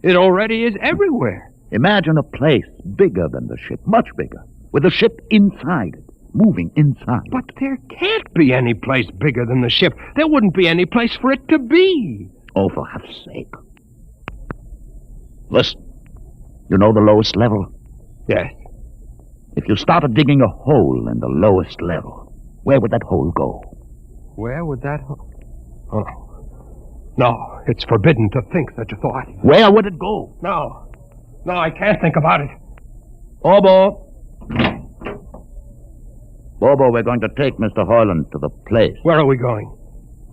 It already is everywhere. Imagine a place bigger than the ship, much bigger, with the ship inside it, moving inside. But there can't be any place bigger than the ship. There wouldn't be any place for it to be. Oh, for heaven's sake. Listen, you know the lowest level? Yes. If you started digging a hole in the lowest level, where would that hole go? Where would that hole... Oh, no, it's forbidden to think such a thought. Where would it go? No, I can't think about it. Bobo, we're going to take Mr. Hoyland to the place. Where are we going?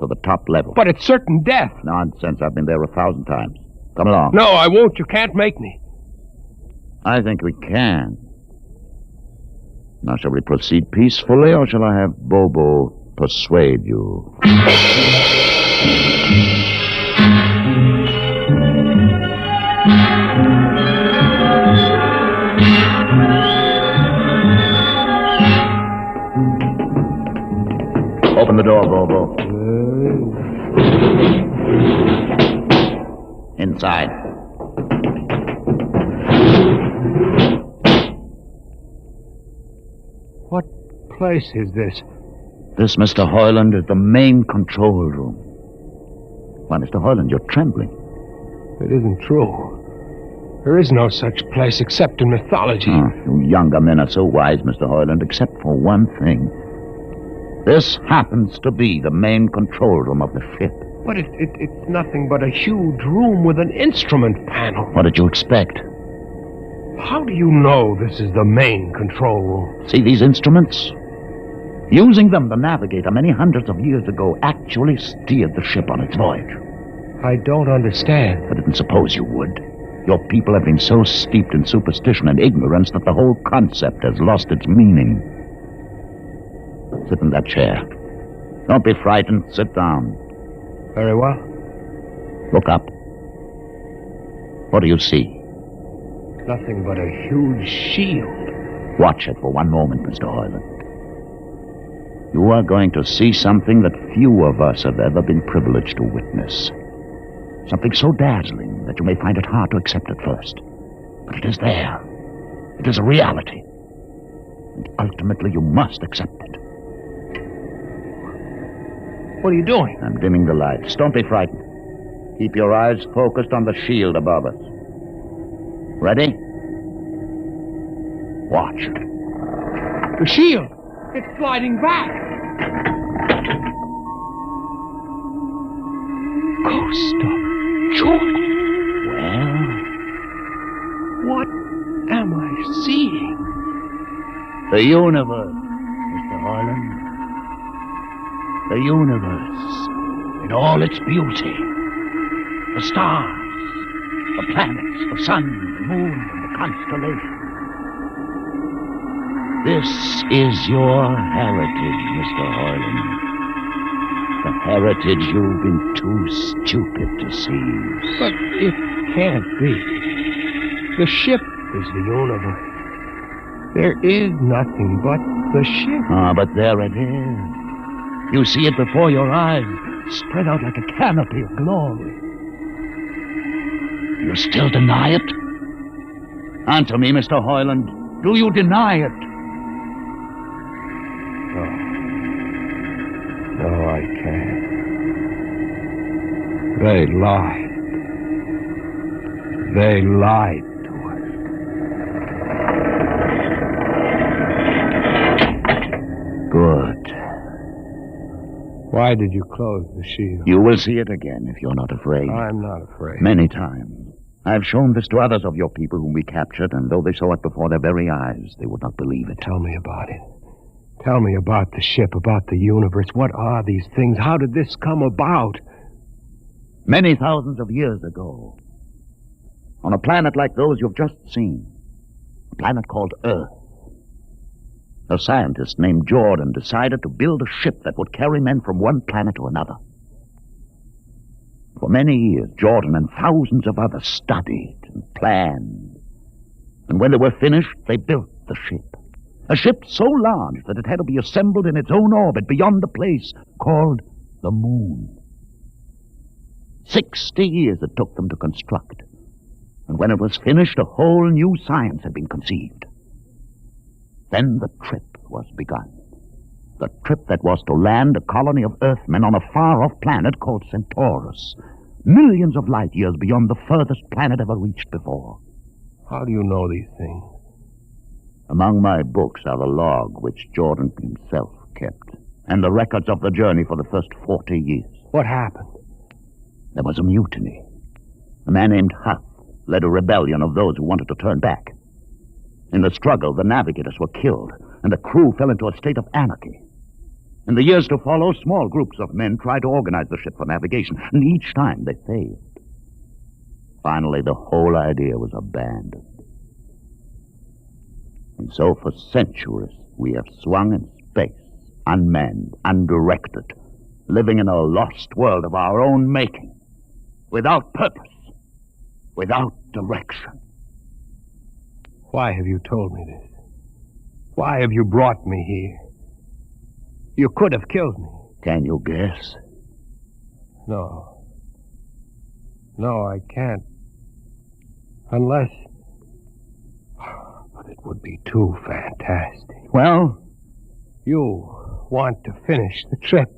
To the top level. But it's certain death. Nonsense, I've been there 1,000 times. Come along. No, I won't. You can't make me. I think we can. Now, shall we proceed peacefully, or shall I have Bobo persuade you? Open the door, Bobo. Inside. What place is this? This, Mr. Hoyland, is the main control room. Why, Mr. Hoyland, you're trembling. It isn't true. There is no such place except in mythology. You younger men are so wise, Mr. Hoyland, except for one thing. This happens to be the main control room of the ship. But it's nothing but a huge room with an instrument panel. What did you expect? How do you know this is the main control room? See these instruments? Using them, the navigator, many hundreds of years ago, actually steered the ship on its voyage. I don't understand. I didn't suppose you would. Your people have been so steeped in superstition and ignorance that the whole concept has lost its meaning. Sit in that chair. Don't be frightened. Sit down. Very well. Look up. What do you see? Nothing but a huge shield. Watch it for one moment, Mr. Hoyland. You are going to see something that few of us have ever been privileged to witness. Something so dazzling that you may find it hard to accept at first. But it is there. It is a reality. And ultimately you must accept it. What are you doing? I'm dimming the lights. Don't be frightened. Keep your eyes focused on the shield above us. Ready? Watch. The shield! It's sliding back! Ghost of Jordan! Well? What am I seeing? The universe, Mr. Hoyland. The universe in all its beauty. The stars, the planets, the sun, the moon, and the constellations. This is your heritage, Mr. Hoyland. The heritage you've been too stupid to see. But it can't be. The ship is the universe. There is nothing but the ship. But there it is. You see it before your eyes, spread out like a canopy of glory. You still deny it? Answer me, Mr. Hoyland. Do you deny it? No, I can't. They lied. They lied to us. Good. Why did you close the shield? You will see it again if you're not afraid. I'm not afraid. Many times. I've shown this to others of your people whom we captured, and though they saw it before their very eyes, they would not believe it. Tell me about it. Tell me about the ship, about the universe. What are these things? How did this come about? Many thousands of years ago, on a planet like those you've just seen, a planet called Earth, a scientist named Jordan decided to build a ship that would carry men from one planet to another. For many years, Jordan and thousands of others studied and planned. And when they were finished, they built the ship. A ship so large that it had to be assembled in its own orbit beyond the place called the moon. 60 years it took them to construct. And when it was finished, a whole new science had been conceived. Then the trip was begun. The trip that was to land a colony of Earthmen on a far-off planet called Centaurus, millions of light years beyond the furthest planet ever reached before. How do you know these things? Among my books are the log which Jordan himself kept, and the records of the journey for the first 40 years. What happened? There was a mutiny. A man named Huth led a rebellion of those who wanted to turn back. In the struggle, the navigators were killed, and the crew fell into a state of anarchy. In the years to follow, small groups of men tried to organize the ship for navigation, and each time they failed. Finally, the whole idea was abandoned. And so for centuries, we have swung in space, unmanned, undirected, living in a lost world of our own making, without purpose, without direction. Why have you told me this? Why have you brought me here? You could have killed me. Can you guess? No. No, I can't. Unless... But it would be too fantastic. Well? You want to finish the trip.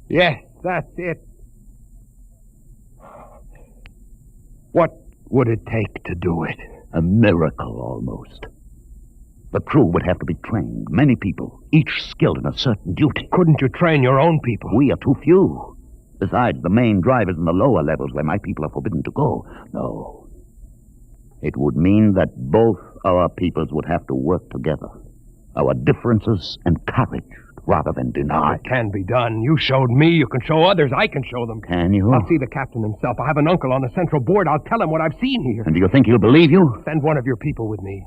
Yes, that's it. What would it take to do it? A miracle, almost. The crew would have to be trained. Many people, each skilled in a certain duty. Couldn't you train your own people? We are too few. Besides, the main drivers in the lower levels where my people are forbidden to go. No. It would mean that both our peoples would have to work together. Our differences encouraged rather than denied. It can be done. You showed me. You can show others. I can show them. Can you? I'll see the captain himself. I have an uncle on the central board. I'll tell him what I've seen here. And do you think he'll believe you? Send one of your people with me.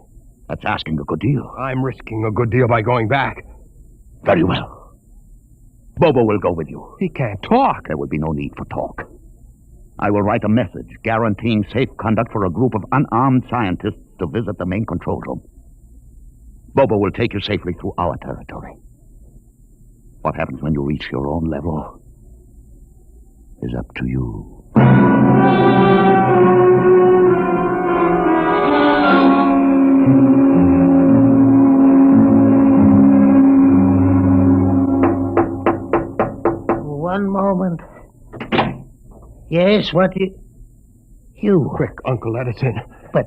That's asking a good deal. I'm risking a good deal by going back. Very well. Bobo will go with you. He can't talk. There will be no need for talk. I will write a message guaranteeing safe conduct for a group of unarmed scientists to visit the main control room. Bobo will take you safely through our territory. What happens when you reach your own level is up to you. One moment. Yes, what you? Quick, Uncle Edison. But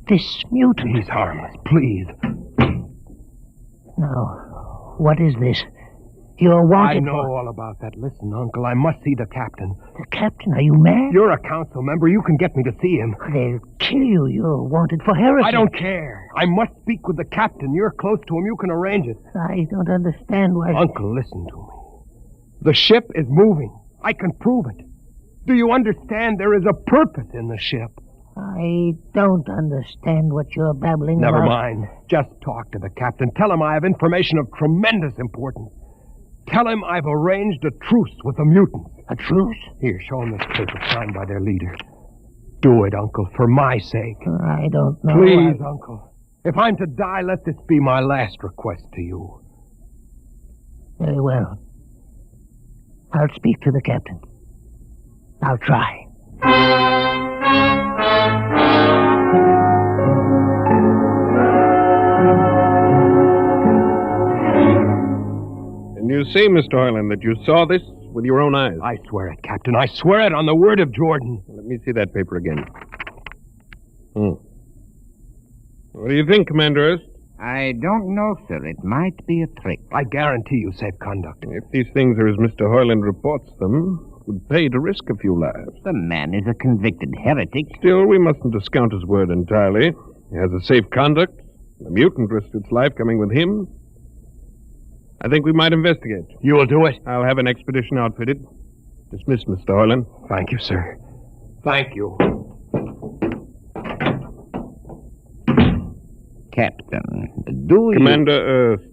this mutant... He's harmless, please. Now, what is this? You're wanted I know all about that. Listen, Uncle, I must see the captain. The captain? Are you mad? You're a council member. You can get me to see him. They'll kill you. You're wanted for heresy. I don't care. I must speak with the captain. You're close to him. You can arrange it. I don't understand why... Uncle, listen to me. The ship is moving. I can prove it. Do you understand there is a purpose in the ship? I don't understand what you're babbling about. Never mind. Just talk to the captain. Tell him I have information of tremendous importance. Tell him I've arranged a truce with the mutants. A truce? Here, show him this paper signed by their leader. Do it, Uncle, for my sake. I don't know. Please, Uncle. If I'm to die, let this be my last request to you. Very well. I'll speak to the captain. I'll try. And you say, Mr. Hoyland, that you saw this with your own eyes? I swear it, Captain. I swear it on the word of Jordan. Let me see that paper again. What do you think, Commander Erst? I don't know, sir. It might be a trick. I guarantee you safe conduct. If these things are as Mr. Hoyland reports them, it would pay to risk a few lives. The man is a convicted heretic. Still, we mustn't discount his word entirely. He has a safe conduct. The mutant risked its life coming with him. I think we might investigate. You will do it? I'll have an expedition outfitted. Dismiss, Mr. Hoyland. Thank you, sir. Thank you. Captain, do you... Commander Erst.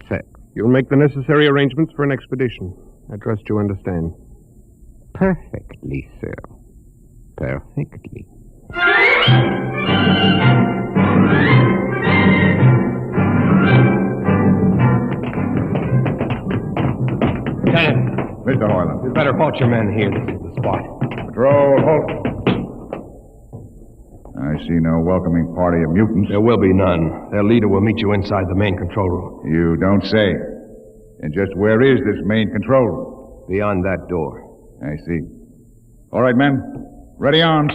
Sir. You'll make the necessary arrangements for an expedition. I trust you understand. Perfectly, sir. Perfectly. Lieutenant. Mr. Hoyland. You'd better halt your men here. This is the spot. Patrol, halt. I see no welcoming party of mutants. There will be none. Their leader will meet you inside the main control room. You don't say. And just where is this main control room? Beyond that door. I see. All right, men. Ready arms.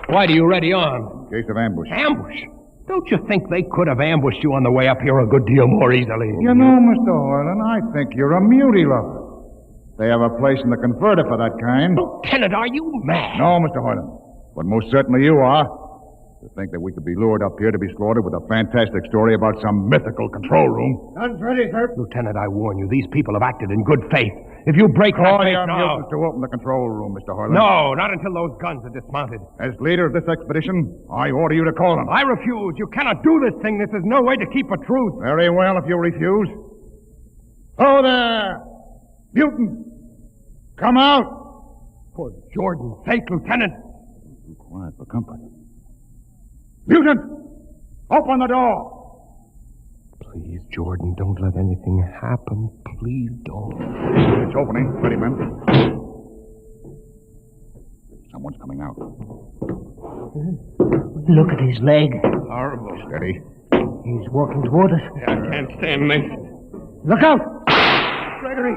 Why do you ready arms? In case of ambush. Ambush? Don't you think they could have ambushed you on the way up here a good deal more easily? You know, Mr. Hoyland, I think you're a mutie lover. They have a place in the converter for that kind. Lieutenant, are you mad? No, Mr. Hoyland. But most certainly you are. To think that we could be lured up here to be slaughtered with a fantastic story about some mythical control room. Guns ready, sir. Lieutenant, I warn you, these people have acted in good faith. If you break that faith now... mutants to open the control room, Mr. Hoyland. No, not until those guns are dismounted. As leader of this expedition, I order you to call them. I refuse. You cannot do this thing. This is no way to keep a truce. Very well, if you refuse. Oh, there! Mutant! Come out! For Jordan's sake, Lieutenant. Too quiet for comfort. Mutant! Open the door! Please, Jordan, don't let anything happen. Please don't. It's opening. Ready, men. Someone's coming out. Look at his leg. Horrible. Steady. He's walking toward us. I can't stand this. Look out! Gregory!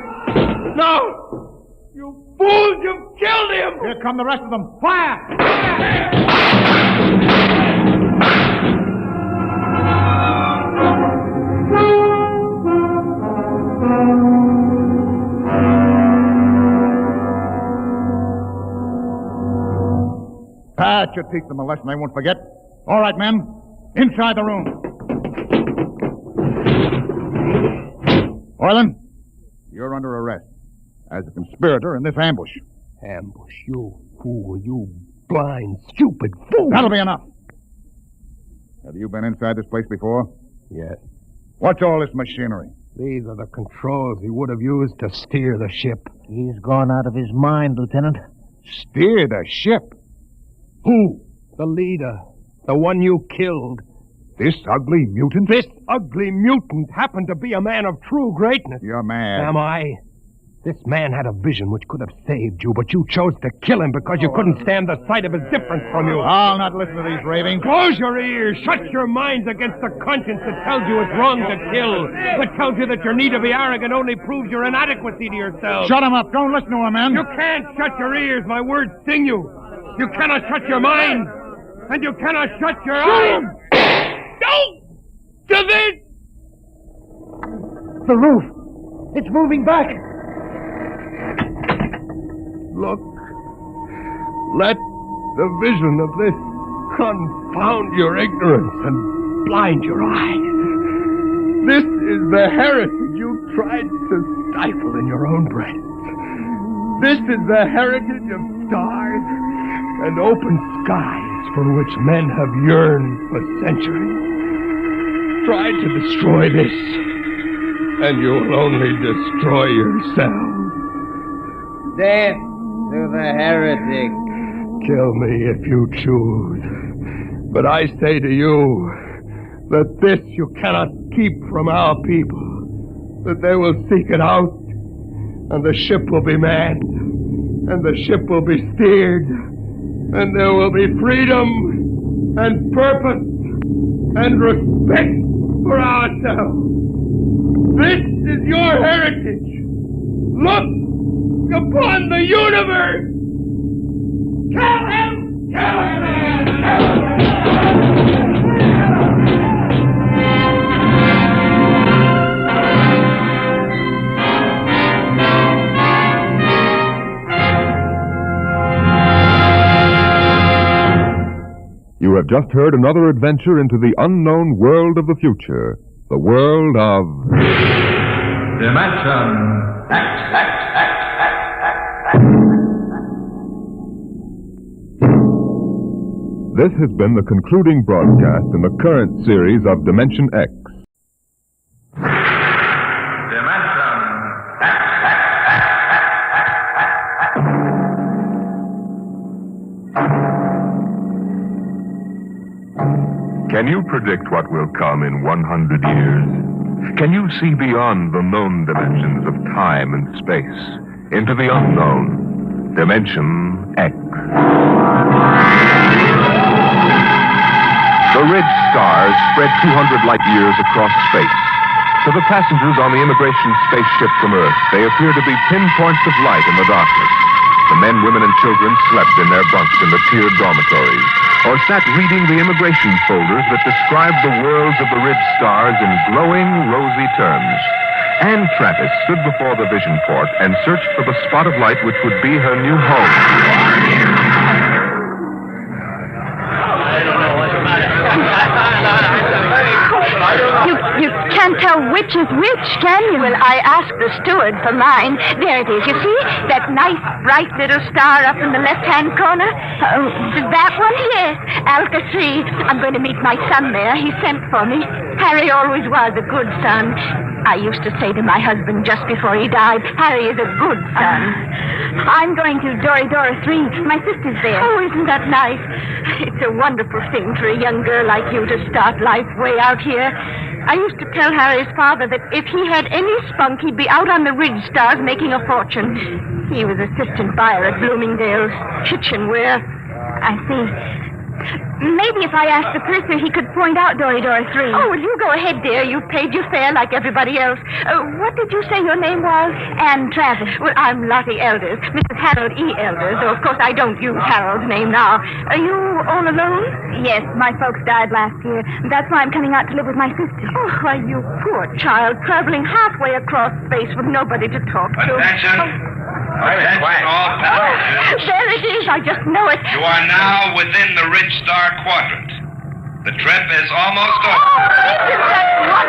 No! You fools! You've killed him! Here come the rest of them. Fire! That should teach them a lesson they won't forget. All right, men. Inside the room. Orland, you're under arrest as a conspirator in this ambush. Ambush, you fool, you blind, stupid fool. That'll be enough. Have you been inside this place before? Yes. What's all this machinery? These are the controls he would have used to steer the ship. He's gone out of his mind, Lieutenant. Steer the ship? Who? The leader. The one you killed. This ugly mutant? This ugly mutant happened to be a man of true greatness. You're mad. Am I? This man had a vision which could have saved you, but you chose to kill him because you couldn't stand the sight of his difference from you. I'll not listen to these ravings. Close your ears. Shut your minds against the conscience that tells you it's wrong to kill. That tells you that your need to be arrogant only proves your inadequacy to yourself. Shut him up. Don't listen to him, man. You can't shut your ears. My words sting you. You cannot shut your mind. And you cannot shut your eyes. Don't do this! The roof. It's moving back. Look. Let the vision of this confound your ignorance and blind your eyes. This is the heritage you tried to stifle in your own breast. This is the heritage of stars and open skies for which men have yearned for centuries. Try to destroy this, and you will only destroy yourself. Death to the heretic. Kill me if you choose. But I say to you that this you cannot keep from our people. That they will seek it out, and the ship will be manned, and the ship will be steered, and there will be freedom and purpose and respect for ourselves. This is your heritage. Look upon the universe. Kill him! Kill him! Kill him! You have just heard another adventure into the unknown world of the future. The world of... Dimension X. This has been the concluding broadcast in the current series of Dimension X. Can you predict what will come in 100 years? Can you see beyond the known dimensions of time and space into the unknown, Dimension X? The red stars spread 200 light years across space. To the passengers on the immigration spaceship from Earth, they appear to be pinpoints of light in the darkness. The men, women, and children slept in their bunks in the tiered dormitories, or sat reading the immigration folders that described the worlds of the red stars in glowing, rosy terms. Anne Travis stood before the vision port and searched for the spot of light which would be her new home. You can't tell which is which, can you? Well, I asked the steward for mine. There it is, you see? That nice, bright little star up in the left-hand corner. That one? Yes, Alka 3. I'm going to meet my son there. He sent for me. Harry always was a good son. I used to say to my husband just before he died, Harry is a good son. I'm going to Doridora 3. My sister's there. Oh, isn't that nice? It's a wonderful thing for a young girl like you to start life way out here. I used to tell Harry's father that if he had any spunk, he'd be out on the Ridge Stars making a fortune. He was assistant buyer at Bloomingdale's kitchenware. I see. Maybe if I asked the purser, he could point out Doridora 3. Oh, well, you go ahead, dear. You've paid your fare like everybody else. What did you say your name was? Anne Travis. Well, I'm Lottie Elders, Mrs. Harold E. Elders, though, of course, I don't use Harold's name now. Are you all alone? Yes, my folks died last year. That's why I'm coming out to live with my sister. Oh, why, you poor child, traveling halfway across space with nobody to talk to. Attention. Attention, all passengers. There it is. I just know it. You are now within the Ridge Star Quadrant. The trip is almost over.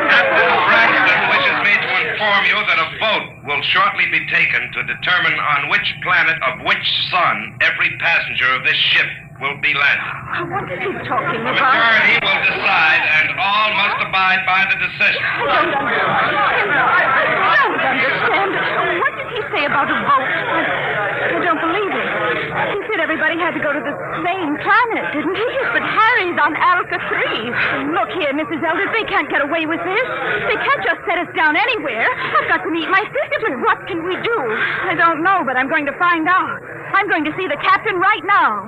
Captain Braxton wishes me to inform you that a vote will shortly be taken to determine on which planet of which sun every passenger of this ship will be landing. What is he talking The about? majority will decide, and all must abide by the decision. I don't understand. What did he say about a vote? I don't believe it. He said everybody had to go to the same planet, didn't he? But Harry's on Alpha 3. Look here, Mrs. Elders, they can't get away with this. They can't just set us down anywhere. I've got to meet my sister. What can we do? I don't know, but I'm going to find out. I'm going to see the captain right now.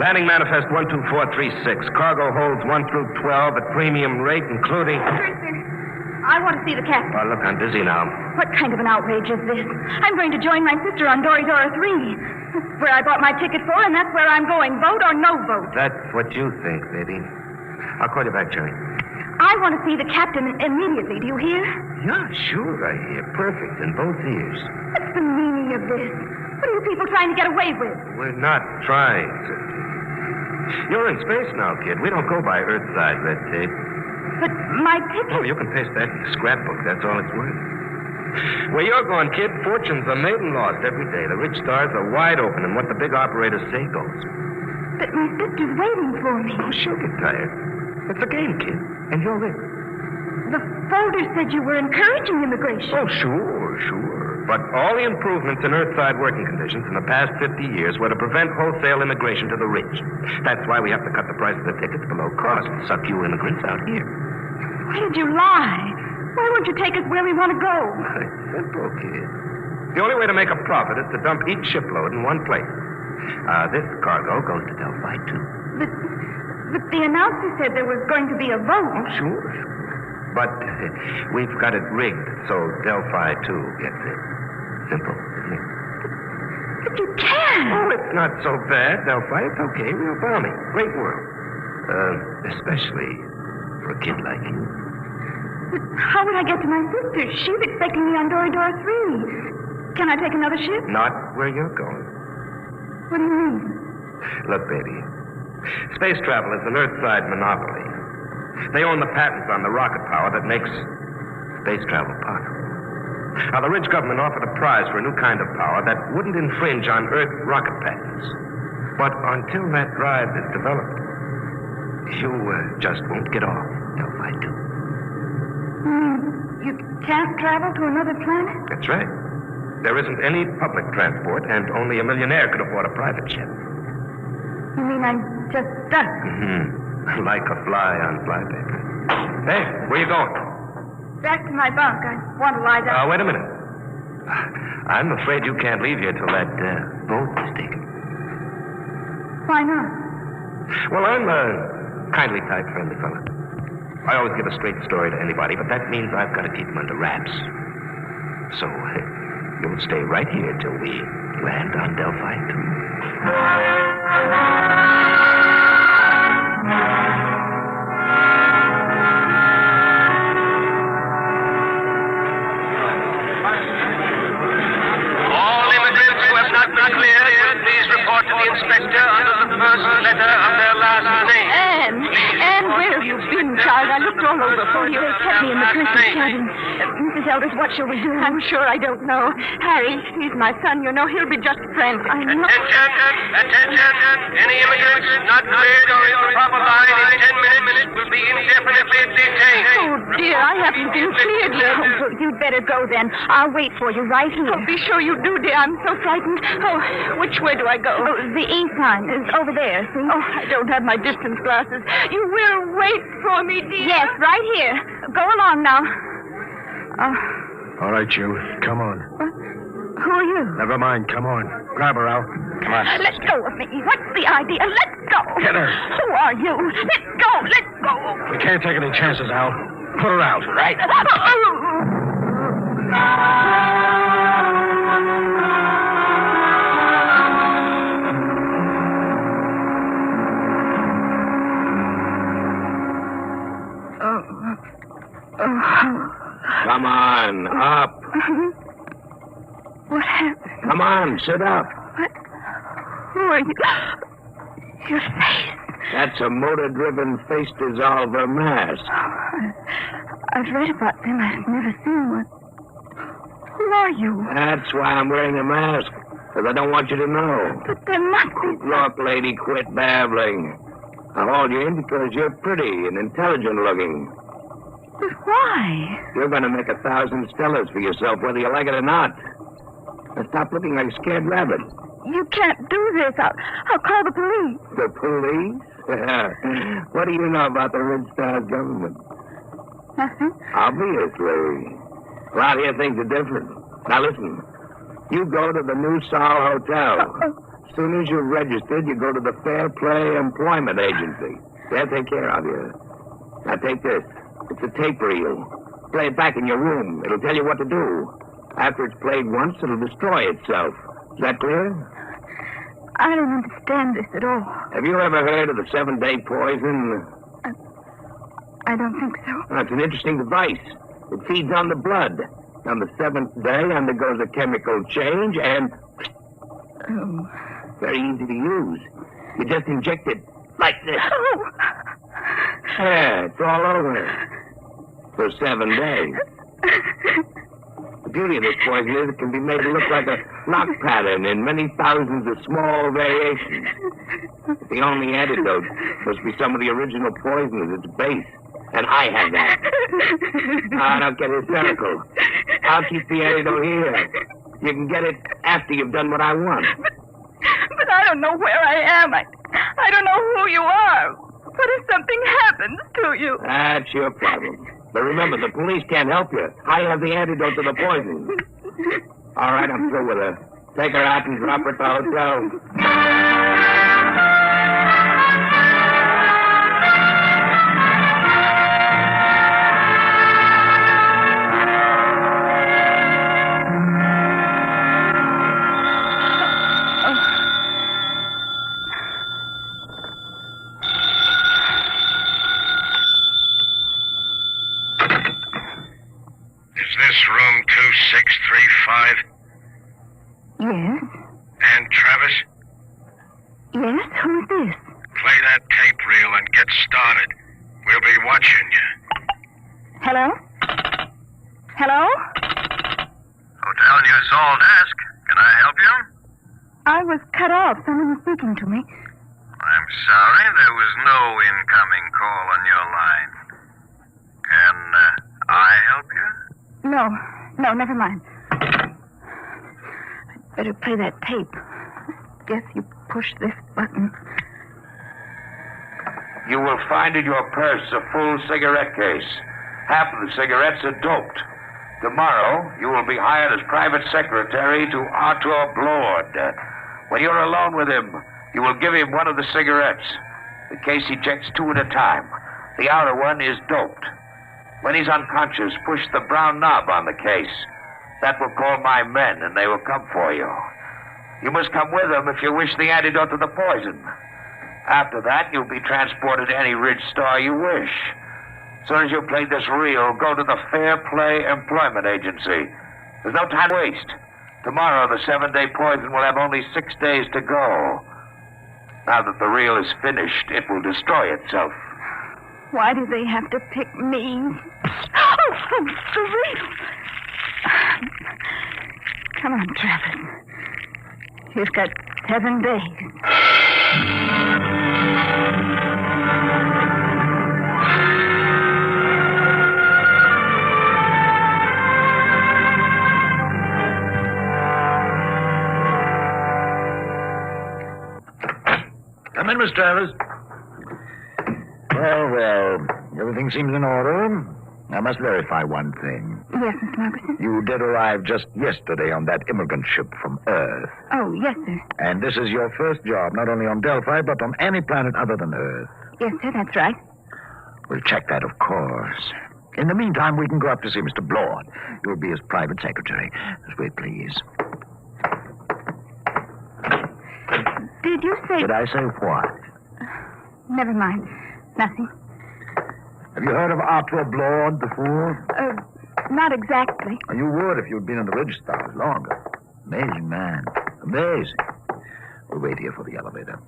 Landing manifest 12436. Cargo holds 1 through 12 at premium rate, including... I want to see the captain. Oh, look, I'm busy now. What kind of an outrage is this? I'm going to join my sister on Doridora 3. That's where I bought my ticket for, and that's where I'm going. Vote or no vote. That's what you think, baby. I'll call you back, Jerry. I want to see the captain immediately. Do you hear? Yeah, sure, I hear. Perfect in both ears. What's the meaning of this? What are you people trying to get away with? We're not trying to. You're in space now, kid. We don't go by Earthside red tape. But my ticket... Oh, you can paste that in the scrapbook. That's all it's worth. Where you're going, kid, fortunes are made and lost every day. The rich stars are wide open, and what the big operators say goes. But my sister's waiting for me. Oh, she'll get tired. It's a game, kid, and you're in. The folder said you were encouraging immigration. Oh, sure. But all the improvements in Earthside working conditions in the past 50 years were to prevent wholesale immigration to the rich. That's why we have to cut the price of the tickets below cost and suck you immigrants out here. Why did you lie? Why won't you take us where we want to go? It's simple, kid. The only way to make a profit is to dump each shipload in one place. This cargo goes to Delphi 2. But the announcer said there was going to be a vote. Oh, sure. But we've got it rigged so Delphi 2 gets it. Simple, isn't it? But you can't. Oh, it's not so bad, Delphi. It's okay. Real balmy. Great world. Especially for a kid like you. But how would I get to my sister? She's expecting me on Doridora 3. Can I take another ship? Not where you're going. What do you mean? Look, baby. Space travel is an Earthside monopoly. They own the patents on the rocket power that makes space travel possible. Now, the rich government offered a prize for a new kind of power that wouldn't infringe on Earth rocket patents. But until that drive is developed, you just won't get off Delphi 2. You can't travel to another planet? That's right. There isn't any public transport, and only a millionaire could afford a private ship. You mean I'm just stuck? Mm-hmm. Like a fly on flypaper. Hey, where you going? Back to my bunk. I want to lie down. Wait a minute. I'm afraid you can't leave here till that vote is taken. Why not? Well, I'm a kindly type, friendly fellow. I always give a straight story to anybody, but that means I've got to keep them under wraps. So, you'll stay right here till we land on Delphi 2. Please report to the inspector under the first letter of their last name. Anne where have you been, child? I looked all over for you. They kept me in the prince's cabin. Mrs. Elders, what shall we do? I'm sure I don't know. Harry, he's my son, you know. He'll be just frantic. I know. Attention! Any immigrants not cleared or in the proper line in 10 minutes will be indefinitely detained. Oh, dear, I haven't been cleared yet. Oh, you'd better go then. I'll wait for you right here. Oh, be sure you do, dear. I'm so frightened. Oh, which way do I go? Oh, the E sign is over there, see? Oh, I don't have my distance glasses. You will wait for me, dear? Yes, right here. Go along now. All right, you. Come on. Who are you? Never mind. Come on. Grab her, Al. Come on. Let go of me. What's the idea? Let go. Get her. Who are you? Let go. Let go. We can't take any chances, Al. Put her out. Right. Come on, up. What happened? Come on, sit up. What? Who are you? Your face. That's a motor-driven face dissolver mask. I've read about them. I've never seen one. Who are you? That's why I'm wearing a mask, because I don't want you to know. But there must be... Look, lady, quit babbling. I hauled you in because you're pretty and intelligent-looking. But why? You're going to make 1,000 stellars for yourself, whether you like it or not. Now stop looking like a scared rabbit. You can't do this. I'll call the police. The police? What do you know about the Red Star's government? Nothing. Obviously. Around here, things are different. Now, listen. You go to the New Sol Hotel. As soon as you're registered, you go to the Fair Play Employment Agency. They'll take care of you. Now, take this. It's a tape reel. Play it back in your room. It'll tell you what to do. After it's played once, it'll destroy itself. Is that clear? I don't understand this at all. Have you ever heard of the 7-day poison? I don't think so. That's an interesting device. It feeds on the blood. On the 7th day, undergoes a chemical change and... Oh. Very easy to use. You just inject it like this. Oh. Yeah, it's all over. For 7 days. The beauty of this poison is it can be made to look like a lock pattern in many thousands of small variations. The only antidote must be some of the original poison at its base. And I have that. Now, don't get hysterical. I'll keep the antidote here. You can get it after you've done what I want. But I don't know where I am. I don't know who you are. What if something happens to you? That's your problem. But remember, the police can't help you. I have the antidote to the poison. All right, I'm through with her. Take her out and drop her at the hotel. Room 2635? Yes. And Travis? Yes? Who is this? Play that tape reel and get started. We'll be watching you. Hello? Hello? Hotel New Sol desk. Can I help you? I was cut off. Someone was speaking to me. I'm sorry, there was no incoming call on your line. Can I help you? No, never mind. I'd better play that tape. Guess you push this button. You will find in your purse a full cigarette case. Half of the cigarettes are doped. Tomorrow, you will be hired as private secretary to Arthur Blord. When you're alone with him, you will give him one of the cigarettes. The case ejects 2 at a time. The outer one is doped. When he's unconscious, push the brown knob on the case. That will call my men, and they will come for you. You must come with them if you wish the antidote to the poison. After that, you'll be transported to any Ridge Star you wish. As soon as you play this reel, go to the Fair Play Employment Agency. There's no time to waste. Tomorrow, the 7-day poison will have only 6 days to go. Now that the reel is finished, it will destroy itself. Why do they have to pick me? Oh, Great. Come on, Travis. You've got 7 days. Come in, Miss Travers. Well, everything seems in order. I must verify one thing. Yes, Miss Margaret. You did arrive just yesterday on that immigrant ship from Earth. Oh, yes, sir. And this is your first job, not only on Delphi, but on any planet other than Earth. Yes, sir, that's right. We'll check that, of course. In the meantime, we can go up to see Mr. Blord. You'll be his private secretary. Just wait, please. Did you say... Did I say what? Never mind. Nothing. Have you heard of Arthur Blord before? Not exactly. You would if you'd been in the Ridge Stars longer. Amazing man. Amazing. We'll wait here for the elevator.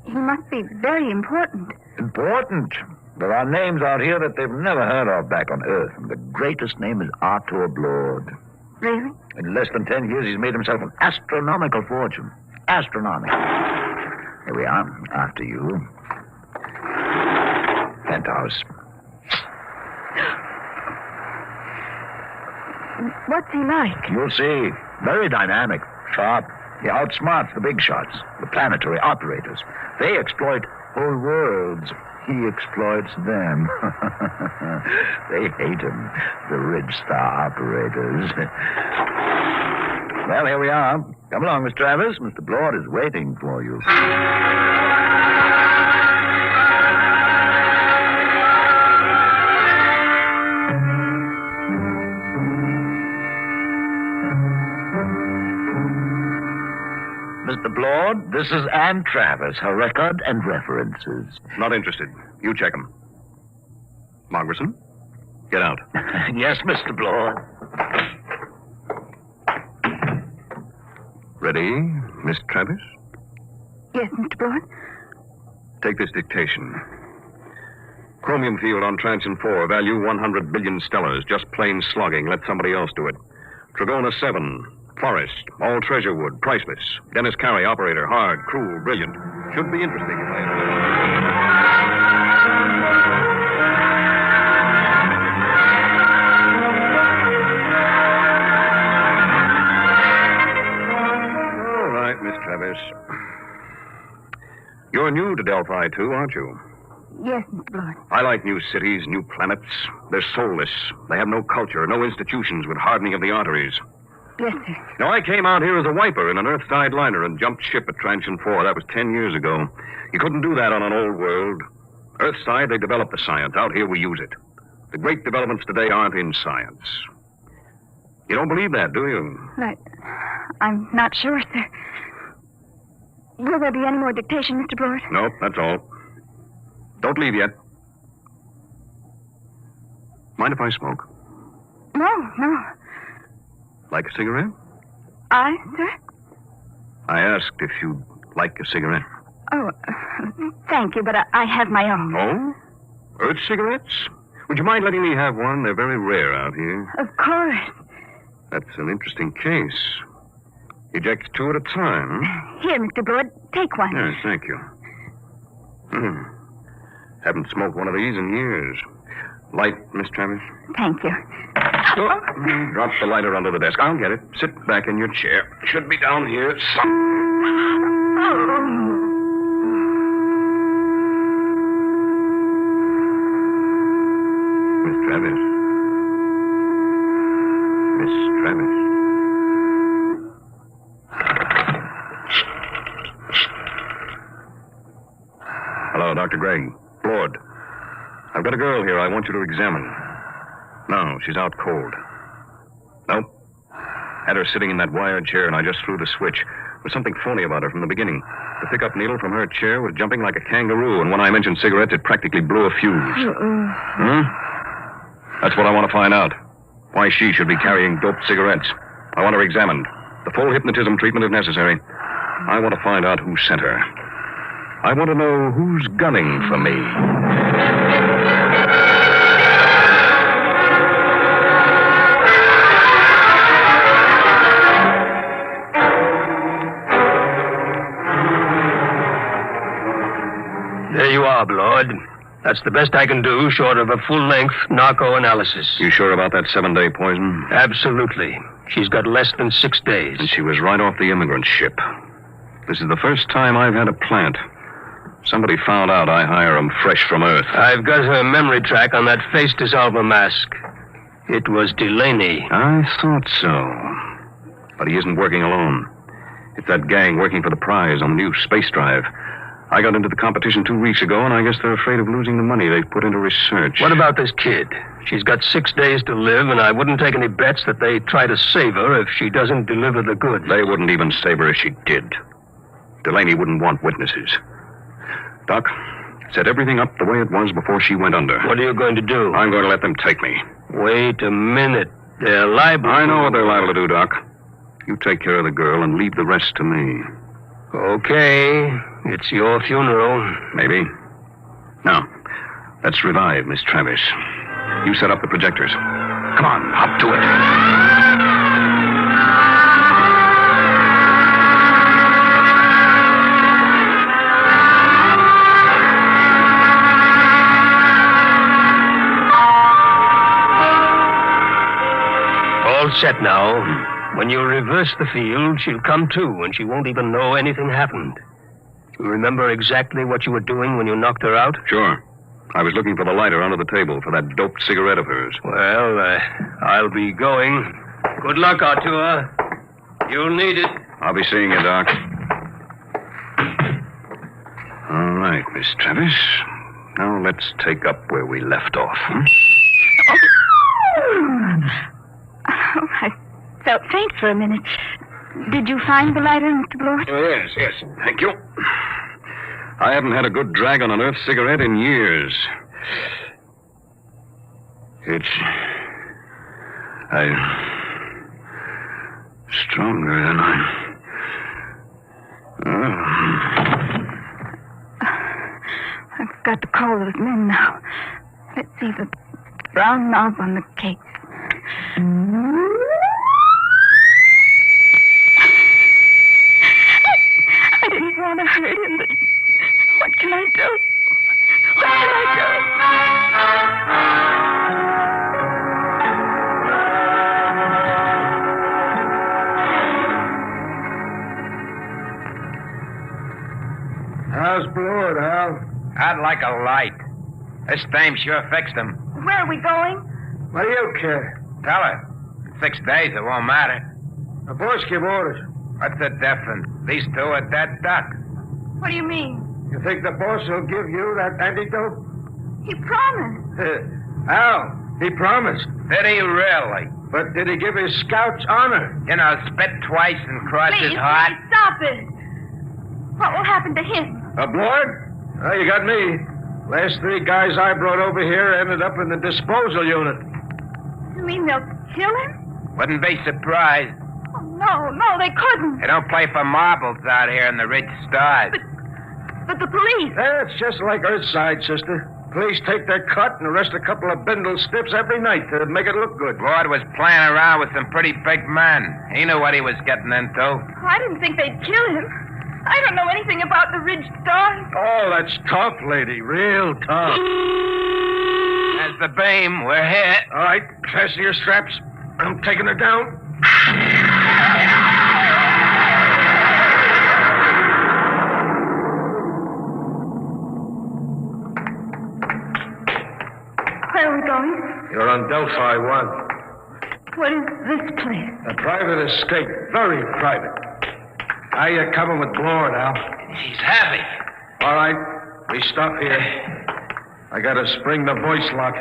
He must be very important. Important? There are names out here that they've never heard of back on Earth, and the greatest name is Arthur Blord. Really? In less than 10 years, he's made himself an astronomical fortune. Astronomical. Here we are, after you. Penthouse. What's he like? You'll see. Very dynamic, sharp. He outsmarts the big shots, the planetary operators. They exploit whole worlds. He exploits them. They hate him, the Ridge Star operators. Well, here we are. Come along, Miss Travers. Mr. Blord is waiting for you. Mr. Blord, this is Anne Travers, her record and references. Not interested. You check them. Margerson, get out. Yes, Mr. Blord. Ready, Miss Travis? Yes, Mr. Blord. Take this dictation. Chromium field on Transion 4, value 100 billion stellars, just plain slogging. Let somebody else do it. Trigona 7, Forest, all treasure wood, priceless. Dennis Carey, operator, hard, cruel, brilliant. Should be interesting if All right, Miss Travis. You're new to Delphi, too, aren't you? Yes, Mr. Blord. I like new cities, new planets. They're soulless. They have no culture, no institutions with hardening of the arteries. Yes, sir. Now, I came out here as a wiper in an Earthside liner and jumped ship at Transion 4. That was 10 years ago. You couldn't do that on an old world. Earthside, they developed the science. Out here, we use it. The great developments today aren't in science. You don't believe that, do you? I'm not sure, sir. Will there be any more dictation, Mr. Blord? Nope, that's all. Don't leave yet. Mind if I smoke? No. Like a cigarette? Sir? I asked if you'd like a cigarette. Oh, thank you, but I have my own. Oh? Earth cigarettes? Would you mind letting me have one? They're very rare out here. Of course. That's an interesting case. Eject 2 at a time. Here, Mr. Blord, take one. Yes, thank you. Haven't smoked one of these in years. Light, Miss Travis? Thank you. Drop the lighter under the desk. I'll get it. Sit back in your chair. Should be down here. Miss Travis. Miss Travis. Hello, Dr. Gregg. Blord. I've got a girl here I want you to examine. No, she's out cold. Nope. Had her sitting in that wired chair, and I just threw the switch. There was something phony about her from the beginning. The pickup needle from her chair was jumping like a kangaroo, and when I mentioned cigarettes, it practically blew a fuse. That's what I want to find out. Why she should be carrying doped cigarettes. I want her examined. The full hypnotism treatment if necessary. I want to find out who sent her. I want to know who's gunning for me. There you are, Lord. That's the best I can do, short of a full-length narco analysis. You sure about that 7-day poison? Absolutely. She's got less than 6 days. And she was right off the immigrant ship. This is the first time I've had a plant. Somebody found out I hire 'em fresh from Earth. I've got her memory track on that face dissolver mask. It was Delaney. I thought so. But he isn't working alone. It's that gang working for the prize on the new space drive. I got into the competition 2 weeks ago, and I guess they're afraid of losing the money they've put into research. What about this kid? She's got 6 days to live, and I wouldn't take any bets that they try to save her if she doesn't deliver the goods. They wouldn't even save her if she did. Delaney wouldn't want witnesses. Doc, set everything up the way it was before she went under. What are you going to do? I'm going to let them take me. Wait a minute. They're liable. I know what they're liable to do, Doc. You take care of the girl and leave the rest to me. Okay. It's your funeral. Maybe. Now, let's revive Miss Travis. You set up the projectors. Come on, up to it. All set now. When you reverse the field, she'll come to, and she won't even know anything happened. You remember exactly what you were doing when you knocked her out? Sure. I was looking for the lighter under the table for that doped cigarette of hers. Well, I'll be going. Good luck, Artur. You'll need it. I'll be seeing you, Doc. All right, Miss Travis. Now let's take up where we left off. Oh, I felt faint for a minute. Did you find the lighter, Mr. Blord? Yes. Thank you. I haven't had a good drag on an Earth cigarette in years. It's... stronger than I've got to call those men now. Let's see the brown knob on the case. I didn't want to hurt him, but what can I do? What can I do? How's Blord, Hal? I'd like a light. This dame sure fixed him. Where are we going? What do you care? Tell her. In 6 days, it won't matter. The boss give orders. What's the difference? These two are dead duck. What do you mean? You think the boss will give you that antidote? He promised. Al, he promised. Did he really? But did he give his scouts honor? You know, spit twice and cross his heart. Please, stop it. What will happen to him? A Blord? Oh, you got me. Last 3 guys I brought over here ended up in the disposal unit. You mean they'll kill him? Wouldn't be surprised. Oh, no, they couldn't. They don't play for marbles out here in the rich stars. But the police... It's just like Earthside, sister. Police take their cut and arrest a couple of bindle stiffs every night to make it look good. Lord was playing around with some pretty big men. He knew what he was getting into. Oh, I didn't think they'd kill him. I don't know anything about the Ridge Stars. Oh, that's tough, lady. Real tough. There's the beam. We're hit. All right, fasten your straps. I'm taking her down. Where are we going? You're on Delphi 1. What is this place? A private estate. Very private. How you coming with Blord, Al? He's happy. All right. We stop here. I gotta spring the voice lock.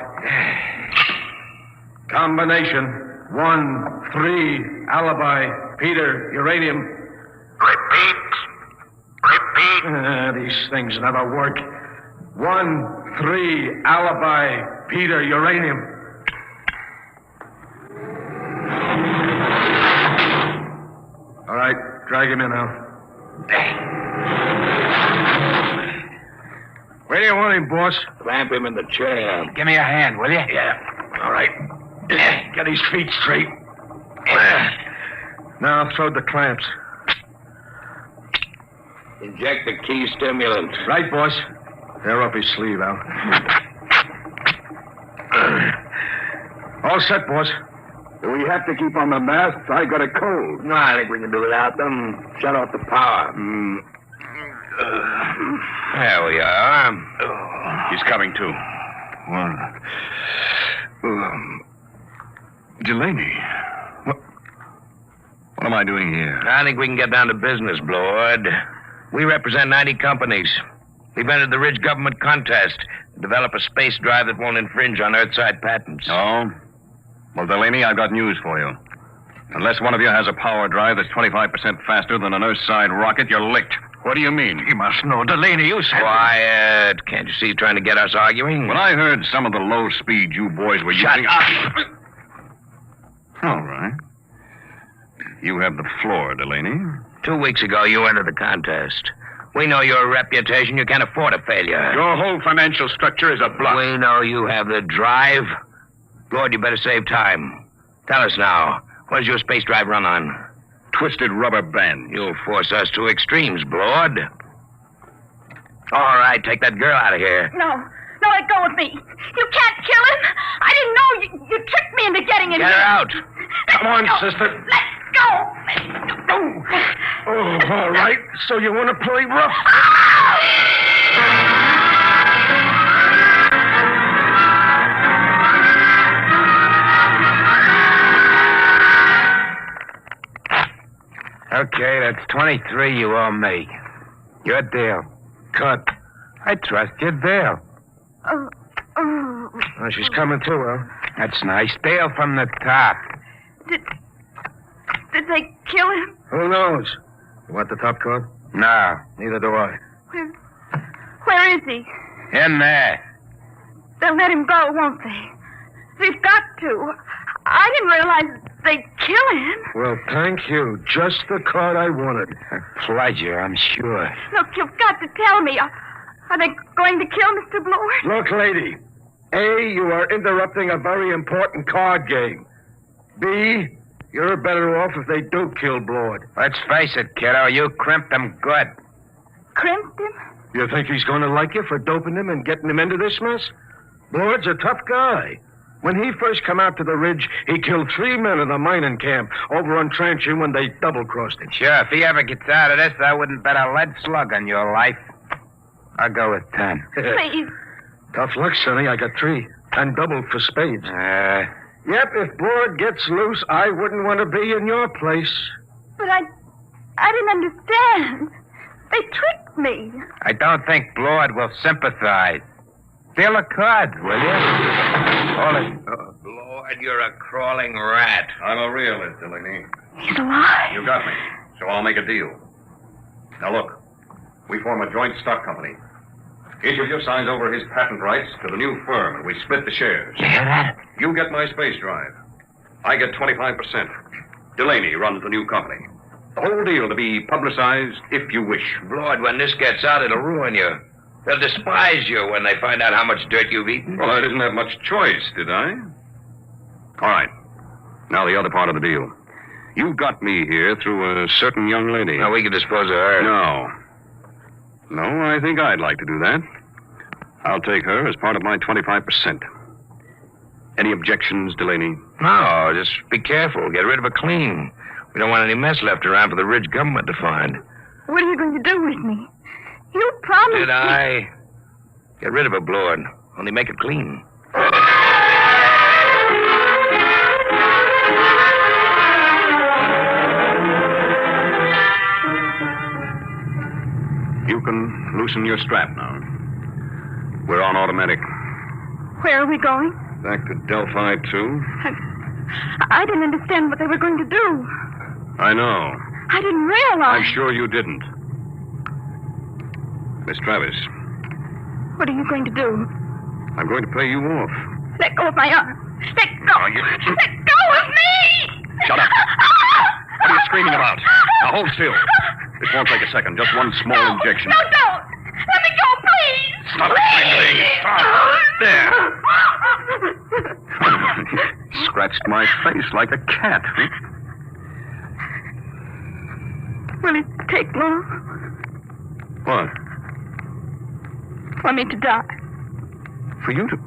Combination. 1, 3, alibi, Peter, uranium. Repeat. These things never work. 1, 3, alibi, Peter, uranium. All right, drag him in now. Where do you want him, boss? Clamp him in the chair. Give me a hand, will you? Yeah. All right. Get his feet straight. Now throw the clamps. Inject the key stimulant. Right, boss. Tear up his sleeve, Al. All set, boss. Do we have to keep on the masks? I got a cold. No, I think we can do without them. Shut off the power. There we are. He's coming to. Delaney. What am I doing here? I think we can get down to business, Lord. We represent 90 companies. We've entered the Ridge government contest to develop a space drive that won't infringe on Earthside patents. Oh? Well, Delaney, I've got news for you. Unless one of you has a power drive that's 25% faster than an Earthside rocket, you're licked. What do you mean? You must know, Delaney, you said... Quiet. Can't you see he's trying to get us arguing? When I heard some of the low speed you boys were using... Shut up! All right. You have the floor, Delaney. 2 weeks ago, you entered the contest. We know your reputation. You can't afford a failure. Your whole financial structure is a bluff. We know you have the drive. Lord, you better save time. Tell us now, what does your space drive run on? Twisted rubber band. You'll force us to extremes, Lord. All right, take that girl out of here. No, let go of me. You can't kill him. I didn't know you tricked me into getting him. Get her out. Come on, sister. Let go. Oh, all right. So you want to play rough? Okay, that's 23 you owe me. Your deal. Cut. I trust your deal. Oh, she's coming too, Al. That's nice. Deal from the top. Did they kill him? Who knows? You want the top card? No. Neither do I. Where is he? In there. They'll let him go, won't they? They've got to. I didn't realize they'd kill him. Well, thank you. Just the card I wanted. A pleasure, I'm sure. Look, you've got to tell me. Are they going to kill Mr. Blord? Look, lady. A, you are interrupting a very important card game. B, you're better off if they do kill Blord. Let's face it, kiddo. You crimped him good. Crimped him? You think he's going to like you for doping him and getting him into this mess? Blord's a tough guy. When he first come out to the ridge, he killed 3 men in the mining camp over on Tranching when they double-crossed him. Sure, if he ever gets out of this, I wouldn't bet a lead slug on your life. I'll go with 10. Please. Tough luck, Sonny. I got 3. And double for spades. Yep, if Blord gets loose, I wouldn't want to be in your place. But I didn't understand. They tricked me. I don't think Blord will sympathize. Deal a card, will you? Hold it. Blord, you're a crawling rat. I'm a realist, Delaney. He's alive. You got me. So I'll make a deal. Now look, we form a joint stock company. Each of you signs over his patent rights to the new firm, and we split the shares. You hear that? You get my space drive. I get 25%. Delaney runs the new company. The whole deal to be publicized if you wish. Lord, when this gets out, it'll ruin you. They'll despise you when they find out how much dirt you've eaten. Well, I didn't have much choice, did I? All right. Now the other part of the deal. You got me here through a certain young lady. Now, we can dispose of her. No, I think I'd like to do that. I'll take her as part of my 25%. Any objections, Delaney? No, just be careful. Get rid of her clean. We don't want any mess left around for the Ridge government to find. What are you going to do with me? You promised Did I? Get rid of her, Blord. Only make it clean. You can loosen your strap now. We're on automatic. Where are we going? Back to Delphi 2. I didn't understand what they were going to do. I know. I didn't realize. I'm sure you didn't. Miss Travis. What are you going to do? I'm going to pay you off. Let go of my arm. Let go. Let go of me! Shut up. What are you screaming about? Now hold still. This won't take a second. Just one small injection. No, don't. Let me go, please. Stop dangling. Stop. There. Scratched my face like a cat. Will it take long What? for me to die? For you to...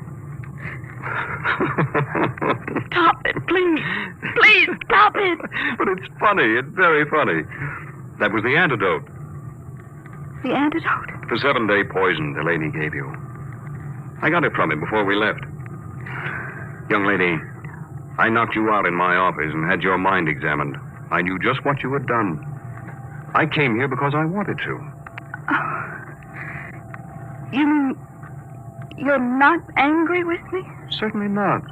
Stop it, please. Please, stop it. But it's funny. It's very funny. That was the antidote. The antidote? The 7-day poison Delaney gave you. I got it from him before we left. Young lady, I knocked you out in my office and had your mind examined. I knew just what you had done. I came here because I wanted to. You mean you're not angry with me? Certainly not.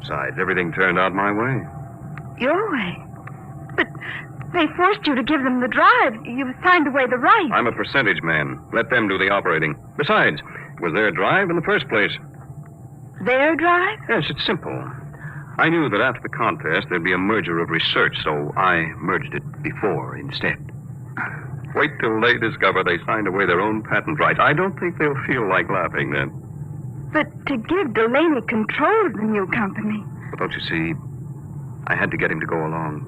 Besides, everything turned out my way. Your way? But they forced you to give them the drive. You signed away the right. I'm a percentage man. Let them do the operating. Besides, it was their drive in the first place. Their drive? Yes, it's simple. I knew that after the contest there'd be a merger of research, so I merged it before instead. Wait till they discover they signed away their own patent rights. I don't think they'll feel like laughing then. But to give Delaney control of the new company. But don't you see, I had to get him to go along.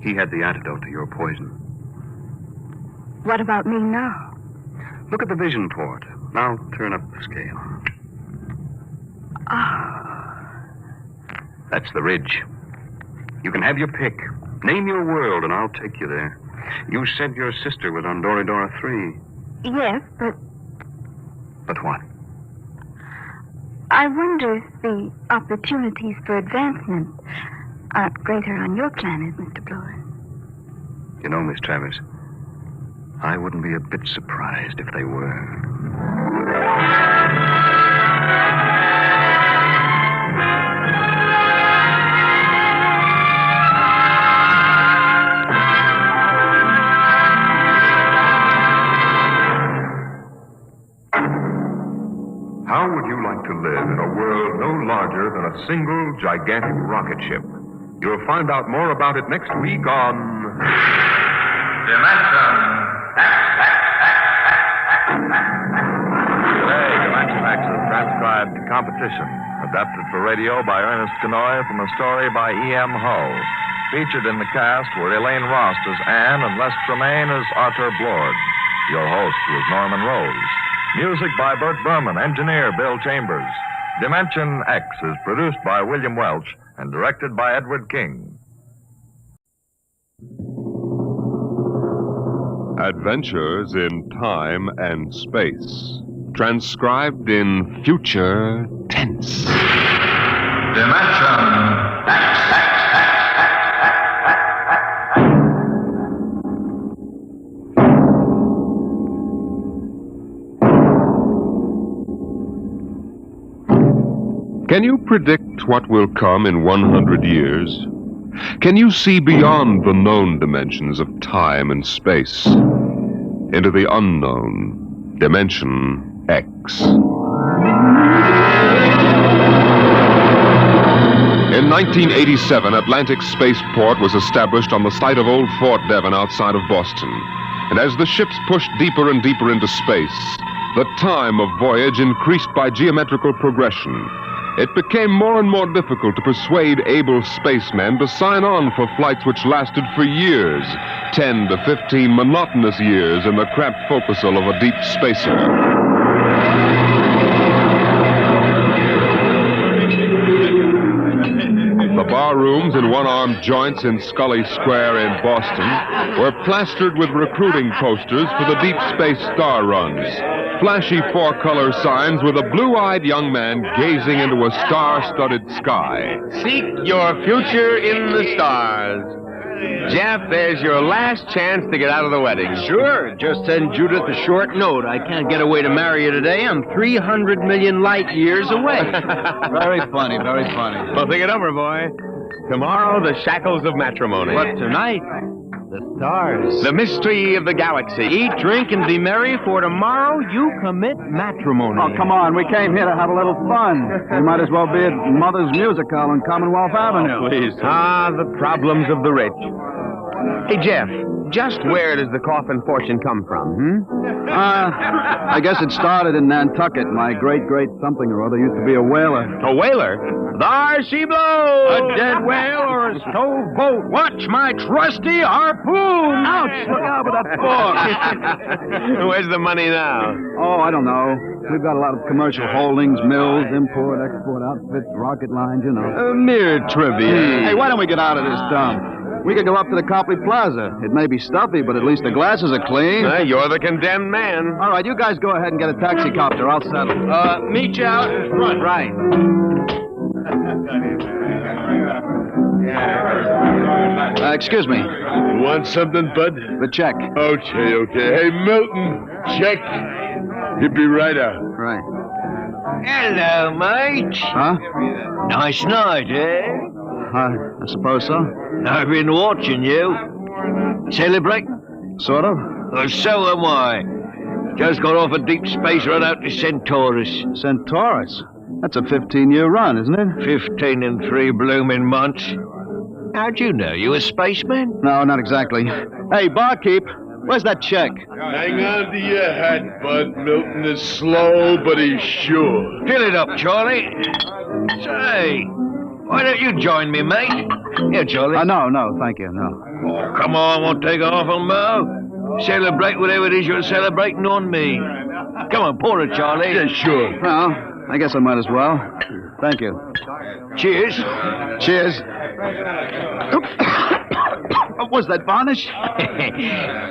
He had the antidote to your poison. What about me now? Look at the vision port. Now turn up the scale. That's the ridge. You can have your pick. Name your world, and I'll take you there. You said your sister was on Doridora 3. Yes, but But what? I wonder if the opportunities for advancement aren't greater on your planet, Mr. Blower. You know, Miss Travis, I wouldn't be a bit surprised if they were. How would you like to live in a world no larger than a single gigantic rocket ship? You'll find out more about it next week on... Dimension Today, Dimension X is transcribed Competition, adapted for radio by Ernest Kenoy from a story by E.M. Hull. Featured in the cast were Elaine Rost as Anne and Les Tremaine as Arthur Blord. Your host was Norman Rose. Music by Burt Berman, engineer Bill Chambers. Dimension X is produced by William Welch and directed by Edward King. Adventures in Time and Space. Transcribed in future tense. Dimension Can you predict what will come in 100 years? Can you see beyond the known dimensions of time and space into the unknown, Dimension X? In 1987, Atlantic Spaceport was established on the site of old Fort Devon outside of Boston. And as the ships pushed deeper and deeper into space, the time of voyage increased by geometrical progression. It became more and more difficult to persuade able spacemen to sign on for flights which lasted for years, 10 to 15 monotonous years in the cramped forecastle of a deep spacer. The bar rooms and one-armed joints in Scully Square in Boston were plastered with recruiting posters for the deep space star runs. Flashy four-color signs with a blue-eyed young man gazing into a star-studded sky. Seek your future in the stars. Jeff, there's your last chance to get out of the wedding. Sure. Just send Judith a short note. I can't get away to marry you today. I'm 300 million light years away. Very funny, very funny. Well, think it over, boy. Tomorrow, the shackles of matrimony. What, tonight? The stars. The mystery of the galaxy. Eat, drink, and be merry, for tomorrow you commit matrimony. Oh, come on. We came here to have a little fun. We might as well be at Mother's Music Hall on Commonwealth Avenue. Please. Ah, the problems of the rich. Hey, Jeff, just where does the coffin fortune come from, I guess it started in Nantucket. My great something or other used to be a whaler. A whaler? There she blows! A dead whale or a stove boat? Watch my trusty harpoon! Ouch! Look out with that fork! Where's the money now? Oh, I don't know. We've got a lot of commercial holdings, mills, import, export outfits, rocket lines, you know. Mere trivia. Hey, why don't we get out of this dump? We could go up to the Copley Plaza. It may be stuffy, but at least the glasses are clean. You're the condemned man. All right, you guys go ahead and get a taxi copter. I'll settle. Meet you out in front. Right. Excuse me. You want something, bud? The check. Okay. Hey, Milton, check. He'll be right out. Right. Hello, mate. Huh? Nice night, eh? I suppose so. I've been watching you. Celebrate? Sort of. Well, so am I. Just got off a deep space run out to Centaurus. Centaurus? That's a 15-year run, isn't it? 15 and 3 blooming months. How'd you know? You a spaceman? No, not exactly. Hey, barkeep, where's that check? Hang on to your hat, bud. Milton is slow, but he's sure. Fill it up, Charlie. Say, why don't you join me, mate? Here, Charlie. No, thank you, no. Oh, come on, won't take off on Mo. Celebrate whatever it is you're celebrating on me. Come on, pour it, Charlie. Yeah, sure. Well, I guess I might as well. Thank you. Cheers. Cheers. Was that varnish?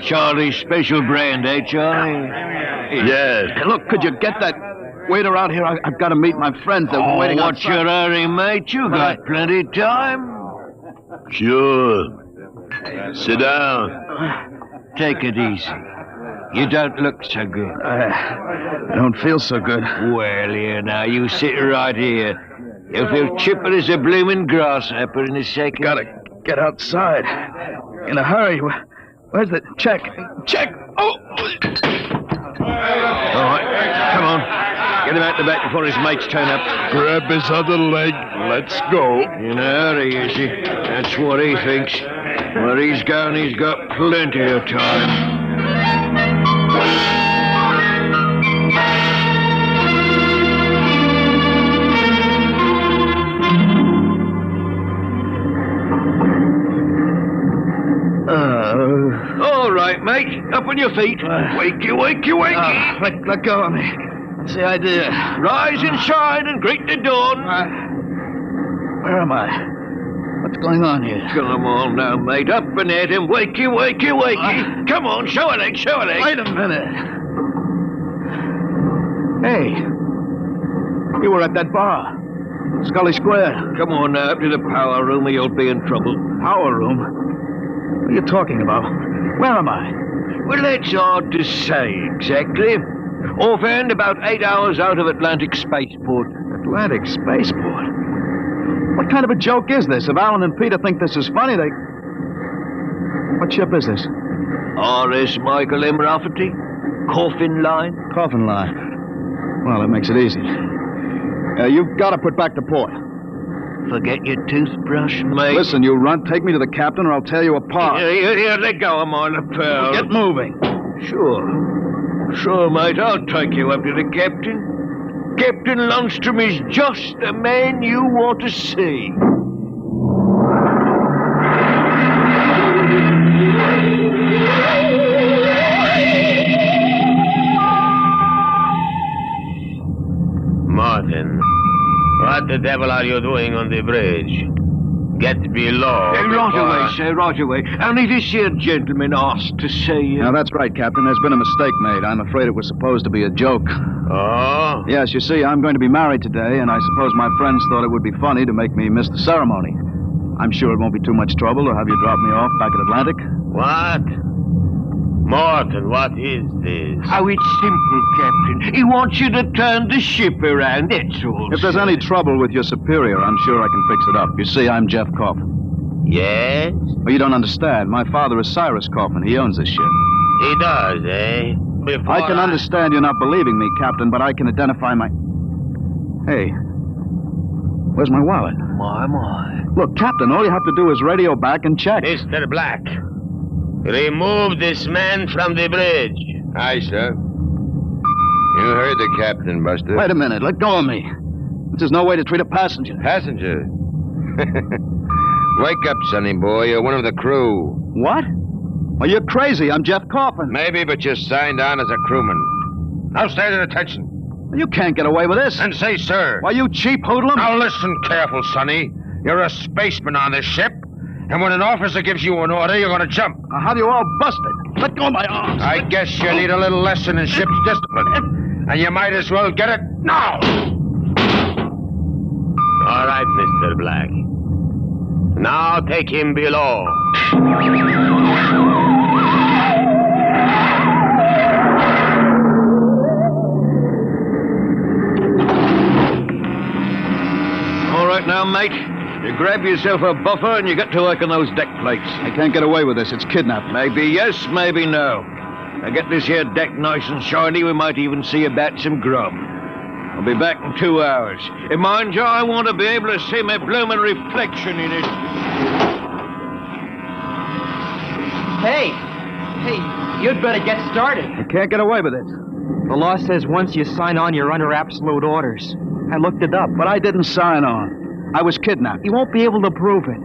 Charlie's special brand, eh, Charlie? Yes. Hey, look, could you get that waiter out here? I've got to meet my friends. They're waiting outside. What's your hurry, mate? You got plenty of time. Sure. Sit down. Take it easy. You don't look so good. I don't feel so good. Well, here now, you sit right here. You'll feel chipper as a blooming grasshopper in a second. Gotta get outside. In a hurry. Where's the check? Check! Oh! All right, come on. Get him out the back before his mates turn up. Grab his other leg. Let's go. In a hurry, is he? That's what he thinks. Where he's going, he's got plenty of time. All right, mate. Up on your feet. Wakey. Let go of me. What's the idea? Rise and shine and greet the dawn. Where am I? What's going on here? Come on now, mate. Up and at him. Wakey. Come on, show a leg. Wait a minute. Hey. You were at that bar. Scully Square. Come on now, up to the power room or you'll be in trouble. Power room? What are you talking about? Where am I? Well, that's hard to say exactly. Offhand, about 8 hours out of Atlantic Spaceport. Atlantic Spaceport? What kind of a joke is this? If Alan and Peter think this is funny, they... What ship is this? R.S. Michael M. Rafferty. Coffin line. Coffin line. Well, that makes it easy. You've got to put back to port. Forget your toothbrush, mate. Listen, you runt, take me to the captain or I'll tear you apart. Here, let go of my lapel. Get moving. Sure, mate, I'll take you up to the captain. Captain Lundstrom is just the man you want to see. Martin, what the devil are you doing on the bridge? Get below. Right away. Only this here gentleman asked to see you. Now, that's right, Captain. There's been a mistake made. I'm afraid it was supposed to be a joke. Oh? Yes, you see, I'm going to be married today, and I suppose my friends thought it would be funny to make me miss the ceremony. I'm sure it won't be too much trouble to have you drop me off back at Atlantic. What? Martin, what is this? Oh, it's simple, Captain. He wants you to turn the ship around, that's all. If there's any trouble with your superior, I'm sure I can fix it up. You see, I'm Jeff Coffin. Yes? Well, you don't understand. My father is Cyrus Coffin. He owns this ship. He does, eh? I can understand you're not believing me, Captain, but I can identify my... Hey, where's my wallet? My. Look, Captain, all you have to do is radio back and check. Mr. Black, Remove this man from the bridge. Aye, sir. You heard the captain, Buster. Wait a minute. Let go of me. This is no way to treat a passenger. Passenger? Wake up, sonny boy. You're one of the crew. What? Well, you're crazy. I'm Jeff Coffin. Maybe, but you're signed on as a crewman. Now stand at attention. You can't get away with this. And say, sir. Why, you cheap hoodlum. Now listen careful, sonny. You're a spaceman on this ship, and when an officer gives you an order, you're going to jump. Now, how do you all busted? Let go of my arms. I guess you need a little lesson in ship's discipline. And you might as well get it now. All right, Mr. Black. Now take him below. All right now, mate. You grab yourself a buffer and you get to work on those deck plates. I can't get away with this. It's kidnapping. Maybe yes, maybe no. Now get this here deck nice and shiny. We might even see about some grub. I'll be back in 2 hours. And mind you, I want to be able to see my blooming reflection in it. Hey, you'd better get started. I can't get away with it. The law says once you sign on, you're under absolute orders. I looked it up. But I didn't sign on. I was kidnapped. You won't be able to prove it.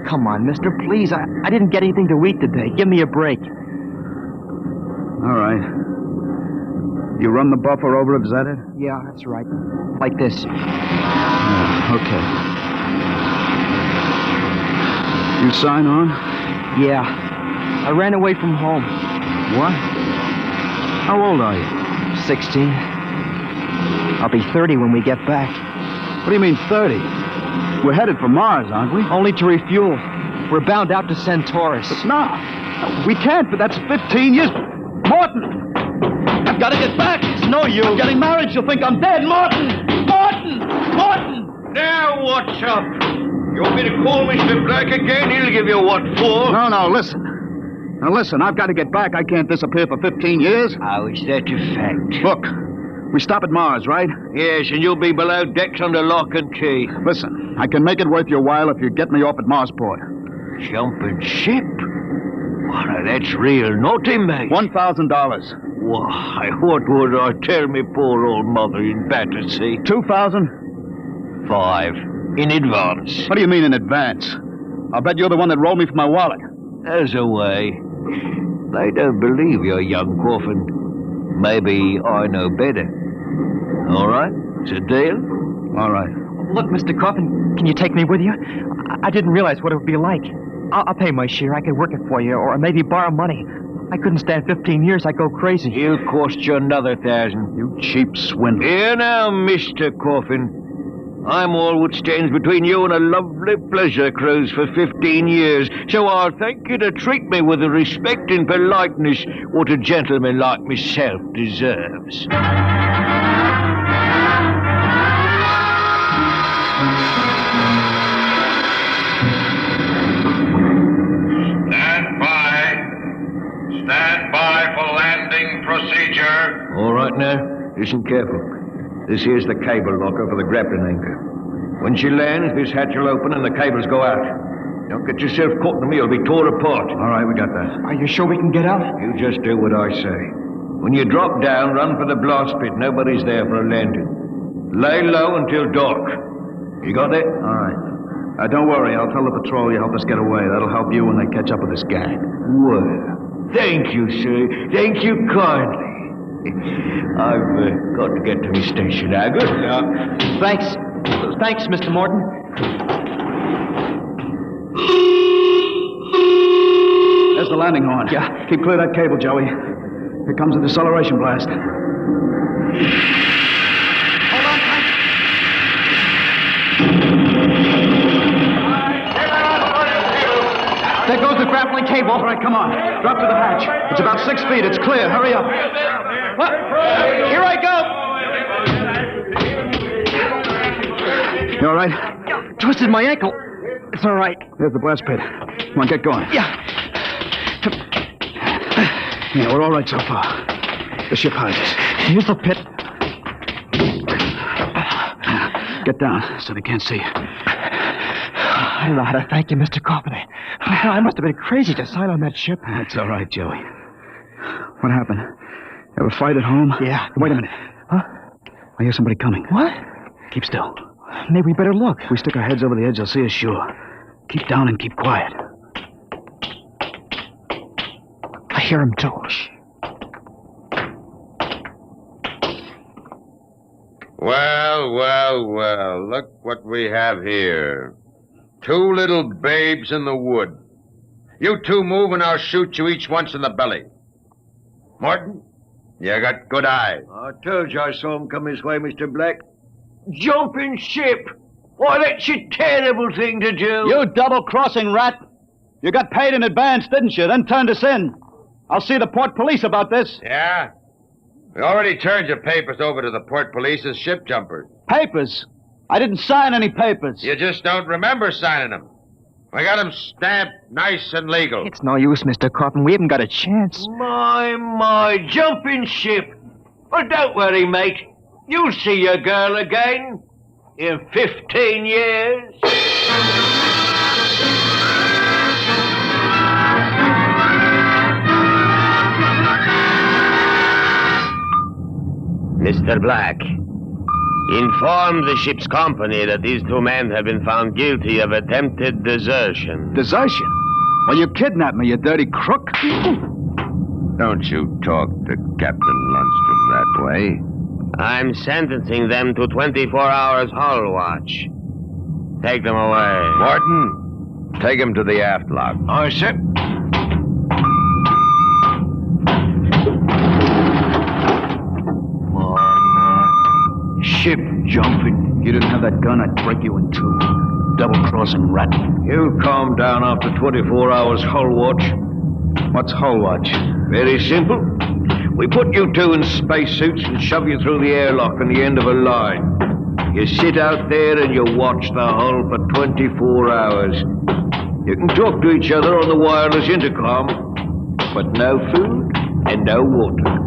Come on, mister, please. I didn't get anything to eat today. Give me a break. All right. You run the buffer over it, is that it? Yeah, that's right. Like this. Okay. You sign on? Yeah. I ran away from home. What? How old are you? 16. I'll be 30 when we get back. What do you mean, 30? We're headed for Mars, aren't we? Only to refuel. We're bound out to Centaurus. But no, we can't, but that's 15 years. Morton! I've got to get back. It's no use. I'm getting married. She'll think I'm dead. Morton! Morton! Morton! Now, what's up? You want me to call Mr. Black again? He'll give you what for. No, listen. Now, listen, I've got to get back. I can't disappear for 15 years. How is that a fact? Look, we stop at Mars, right? Yes, and you'll be below decks under lock and key. Listen, I can make it worth your while if you get me off at Marsport. Jumping ship? Well, that's real naughty, mate. $1,000. Why, what would I tell me poor old mother in Battersea? 2,000? 5. In advance. What do you mean in advance? I'll bet you're the one that rolled me for my wallet. There's a way. They don't believe you're young Coffin. Maybe I know better. All right? It's a deal? All right. Look, Mr. Coffin, can you take me with you? I didn't realize what it would be like. I'll pay my share. I could work it for you, or maybe borrow money. I couldn't stand 15 years. I'd go crazy. He'll cost you another 1,000. You cheap swindler. Here now, Mr. Coffin. I'm all what stands between you and a lovely pleasure cruise for 15 years, so I'll thank you to treat me with the respect and politeness what a gentleman like myself deserves. Stand by for landing procedure. All right now, listen careful. This here's the cable locker for the grappling anchor. When she lands, this hatch will open and the cables go out. Don't get yourself caught in the middle. You'll be torn apart. All right, we got that. Are you sure we can get out? You just do what I say. When you drop down, run for the blast pit. Nobody's there for a landing. Lay low until dark. You got that? All right. Don't worry. I'll tell the patrol you help us get away. That'll help you when they catch up with this gang. Well, thank you, sir. Thank you kindly. I've got to get to my station now. Good luck. Thanks. Thanks, Mr. Morton. There's the landing horn. Yeah. Keep clear of that cable, Joey. Here comes the deceleration blast. Hold on, Frank. There goes the grappling cable. All right, come on. Drop to the hatch. It's about 6 feet. It's clear. Hurry up. What? Here I go. You all right? Twisted my ankle. It's all right. There's the blast pit. Come on, get going. Yeah. Yeah, we're all right so far. The ship hides us. Here's the pit. Get down so they can't see you. I don't know how to thank you, Mr. Kaufman. I must have been crazy to sign on that ship. That's all right, Joey. What happened? Have a fight at home? Yeah. Wait a minute. Huh? I hear somebody coming. What? Keep still. Maybe we better look. If we stick our heads over the edge, they'll see us sure. Keep down and keep quiet. I hear him, too. Well, look what we have here. 2 little babes in the wood. You two move and I'll shoot you each once in the belly. Morton, you got good eyes. I told you I saw him come this way, Mr. Black. Jumping ship! Why, that's a terrible thing to do. You double-crossing rat! You got paid in advance, didn't you? Then turned us in. I'll see the port police about this. Yeah? We already turned your papers over to the port police as ship jumpers. Papers? I didn't sign any papers. You just don't remember signing them. We got them stamped nice and legal. It's no use, Mr. Kaufman. We haven't got a chance. My, jumping ship. Well, don't worry, mate. You'll see your girl again in 15 years. Mr. Black, inform the ship's company that these 2 men have been found guilty of attempted desertion. Desertion? Well, you kidnapped me, you dirty crook. Don't you talk to Captain Lundstrom that way. I'm sentencing them to 24 hours hull watch. Take them away. Morton, take him to the aft lock. Aye, sir. Ship jumping. If you didn't have that gun, I'd break you in 2. Double-crossing rat. You calm down after 24 hours hull watch. What's hull watch? Very simple. We put you 2 in spacesuits and shove you through the airlock on the end of a line. You sit out there and you watch the hull for 24 hours. You can talk to each other on the wireless intercom, but no food and no water.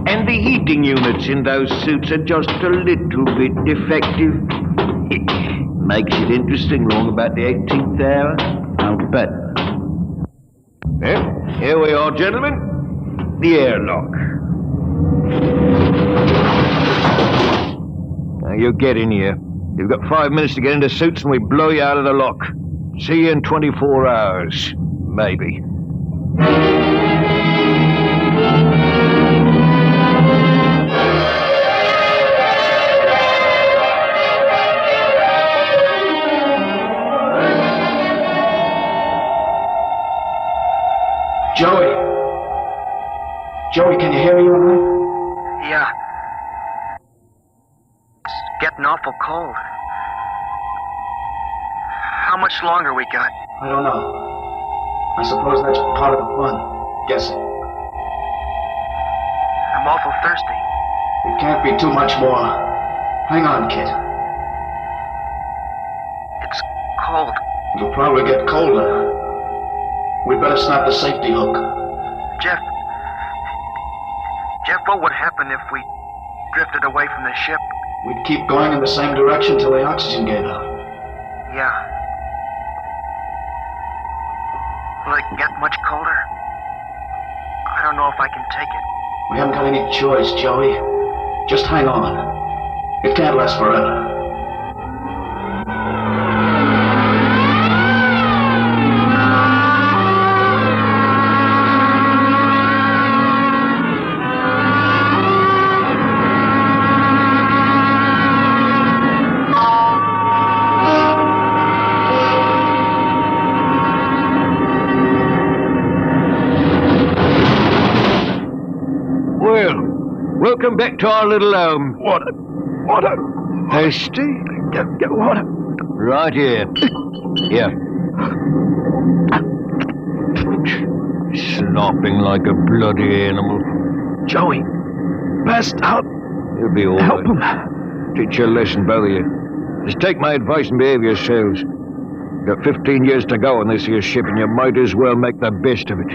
And the heating units in those suits are just a little bit defective. Makes it interesting long about the 18th hour. I'll bet. Well, here we are, gentlemen. The airlock. Now, you get in here. You've got 5 minutes to get into suits and we blow you out of the lock. See you in 24 hours. Maybe. Joey, can you hear me all right? Yeah. It's getting awful cold. How much longer we got? I don't know. I suppose that's part of the fun. Guessing. I'm awful thirsty. It can't be too much more. Hang on, kid. It's cold. It'll probably get colder. We better snap the safety hook. Jeff, what would happen if we drifted away from the ship? We'd keep going in the same direction till the oxygen gave out. Yeah. Will it get much colder? I don't know if I can take it. We haven't got any choice, Joey. Just hang on. It can't last forever. Welcome back to our little home. Water. Thirsty? Get water. Right here. Here. Slopping like a bloody animal. Joey, passed out. You'll be all right. Help him. Teach you a lesson, both of you. Just take my advice and behave yourselves. You've got 15 years to go on this here ship, and you might as well make the best of it.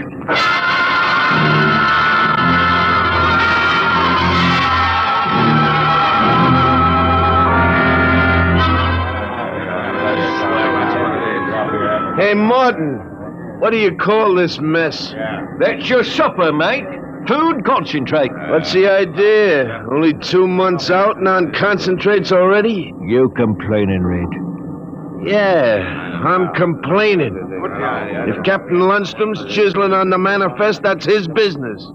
Hey, Martin, what do you call this mess? That's your supper, mate. Food concentrate. What's the idea? Only 2 months out and on concentrates already? You complaining, Red? Yeah, I'm complaining. If Captain Lundstrom's chiseling on the manifest, that's his business.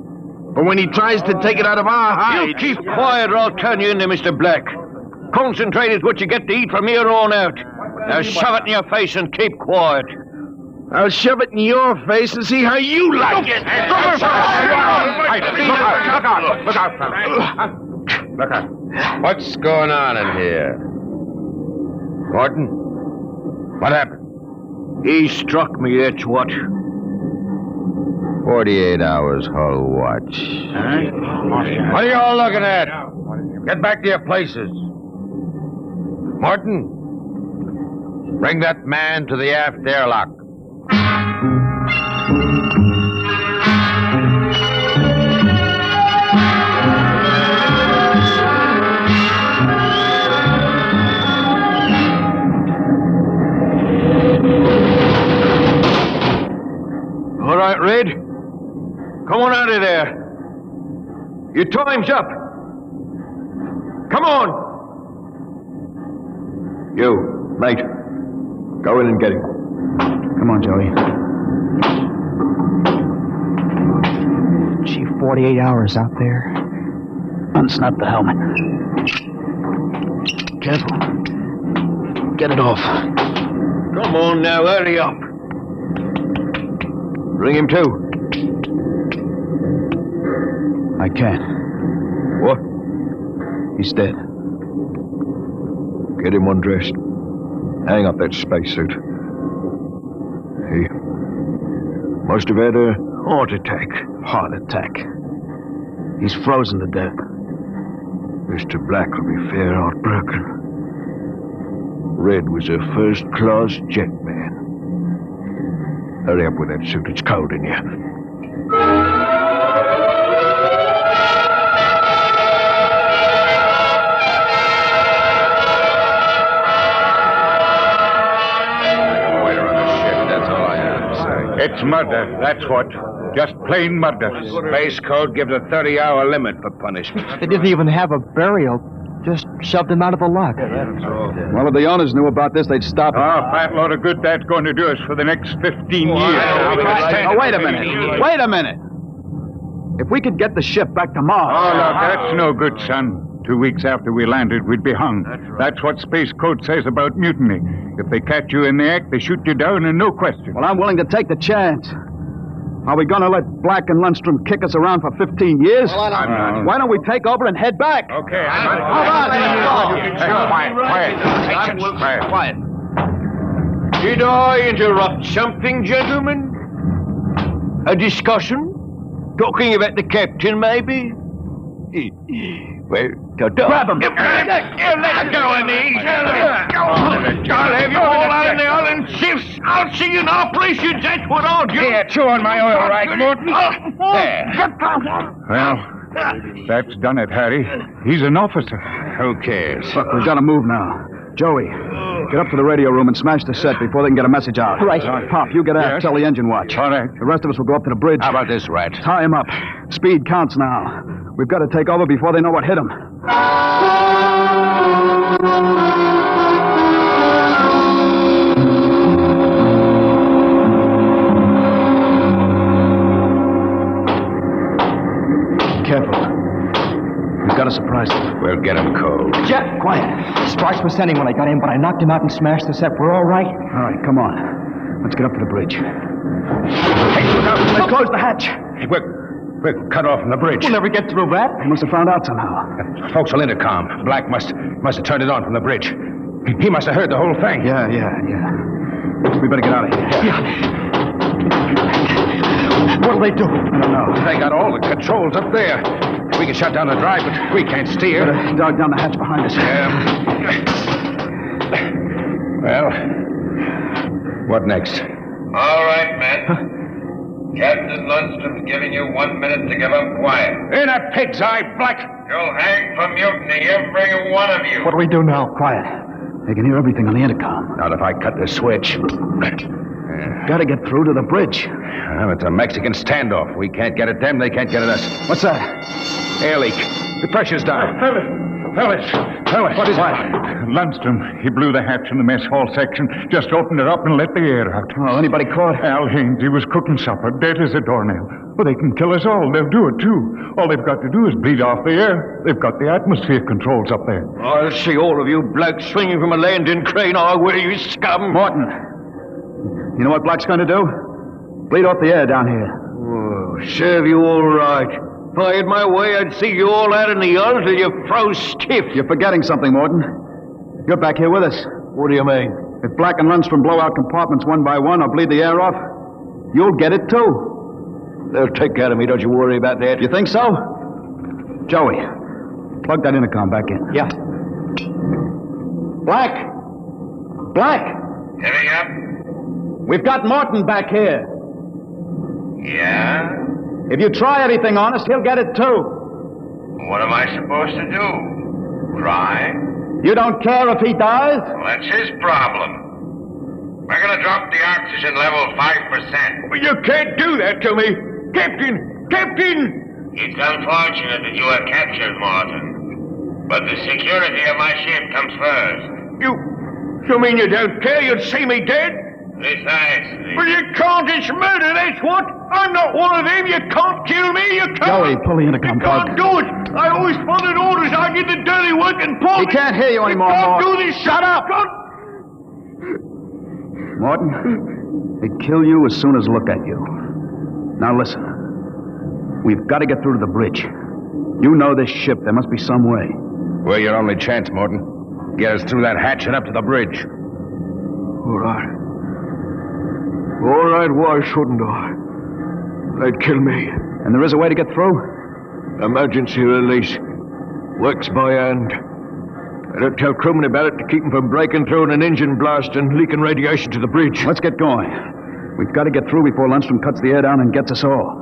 But when he tries to take it out of our hide... You keep quiet or I'll turn you into Mr. Black. Concentrate is what you get to eat from here on out. Now shove it in your face and keep quiet. I'll shove it in your face and see how you like it. Look out, fella. Look out. What's going on in here? Morton? What happened? He struck me, that's what. 48 hours hull watch. What are you all looking at? Get back to your places. Morton, bring that man to the aft airlock. All right, Red. Come on out of there. Your time's up. Come on. You, mate. Go in and get him. Come on, Joey. Gee, 48 hours out there. Unsnap the helmet. Careful. Get it off. Come on now, hurry up. Bring him to. I can't. What? He's dead. Get him undressed. Hang up that spacesuit. He must have had a heart attack. Heart attack. He's frozen to death. Mr. Black will be fair heartbroken. Red was a first-class jet man. Hurry up with that suit. It's cold in here. It's murder, that's what. Just plain murder. Space Code gives a 30-hour limit for punishment. They didn't even have a burial. Just shoved him out of the lock. Well, if the owners knew about this, they'd stop it. Oh, fat load of good that's going to do us for the next 15 years. Oh, wait a minute. Wait a minute. If we could get the ship back to Mars... Oh, look, that's no good, son. 2 weeks after we landed, we'd be hung. That's what Space Code says about mutiny. If they catch you in the act, they shoot you down and no question. Well, I'm willing to take the chance. Are we going to let Black and Lundstrom kick us around for 15 years? Well, I'm not. Why don't we take over and head back? Okay. Quiet. Did I interrupt something, gentlemen? A discussion? Talking about the captain, maybe? Well, grab him. Let go of me. I'll have you all out in the island shifts. I'll see you in operations. That's what I'll do. Here, chew on my oil, right, Morton? There. Well, that's done it, Harry. He's an officer. Who cares? Look, we've got to move now. Joey, get up to the radio room and smash the set before they can get a message out. Right. Pop, you get out. Yes. Tell the engine watch. All right. The rest of us will go up to the bridge. How about this, Rat? Tie him up. Speed counts now. We've got to take over before they know what hit him. Careful. We've got to surprise them. We'll get him cold. Jeff, quiet. Sparks was sending when I got in, but I knocked him out and smashed the set. We're all right. All right, come on. Let's get up to the bridge. Hey, look out. Let's close the hatch. Hey, we're cut off from the bridge. We'll never get through that. They must have found out somehow. Forecastle intercom. Black must have turned it on from the bridge. He must have heard the whole thing. Yeah. We better get out of here. Yeah. What'll they do? I don't know. They got all the controls up there. We can shut down the drive, but we can't steer. Better dog down the hatch behind us. Well, what next? All right, men. Captain Lundstrom's giving you 1 minute to give up quiet. In a pig's eye, Black! You'll hang for mutiny, every one of you. What do we do now? Quiet. They can hear everything on the intercom. Not if I cut the switch. Gotta get through to the bridge. Well, it's a Mexican standoff. We can't get at them, they can't get at us. What's that? Air leak. The pressure's down. Fellas, what is it? Lundstrom, he blew the hatch in the mess hall section, just opened it up and let the air out. Oh, anybody caught? Al Haynes, he was cooking supper, dead as a doornail. Well, they can kill us all. They'll do it, too. All they've got to do is bleed off the air. They've got the atmosphere controls up there. I'll see all of you blokes swinging from a landing crane, I will, you scum. Morton, you know what Black's going to do? Bleed off the air down here. Oh, serve you all right. If I had my way, I'd see you all out in the yard till you froze stiff. You're forgetting something, Morton. You're back here with us. What do you mean? If Black and Lundstrom blow out compartments one by one or bleed the air off, you'll get it too. They'll take care of me, don't you worry about that. You think so? Joey, plug that intercom back in. Yeah. Black! Black! Heading up? We've got Morton back here. Yeah? If you try anything on us, he'll get it too. What am I supposed to do? Try? You don't care if he dies? Well, that's his problem. We're going to drop the oxygen level 5%. Well, you can't do that to me. Captain! Captain! It's unfortunate that you were captured, Morton. But the security of my ship comes first. You mean you don't care? You'd see me dead? Precisely. Well, you can't. It's murder, that's what. I'm not one of them. You can't kill me. You can't. Joey, pull the intercom plug. Can't do it. I always followed orders. I did the dirty work and pull. He can't hear you anymore, Can't Morton. do this. Shut up. Morton, they'd kill you as soon as look at you. Now listen. We've got to get through to the bridge. You know this ship. There must be some way. We're your only chance, Morton. Get us through that hatch and up to the bridge. All right. All right, why shouldn't I? They'd kill me. And there is a way to get through? Emergency release. Works by hand. I don't tell crewmen about it to keep them from breaking through in an engine blast and leaking radiation to the bridge. Let's get going. We've got to get through before Lundstrom cuts the air down and gets us all.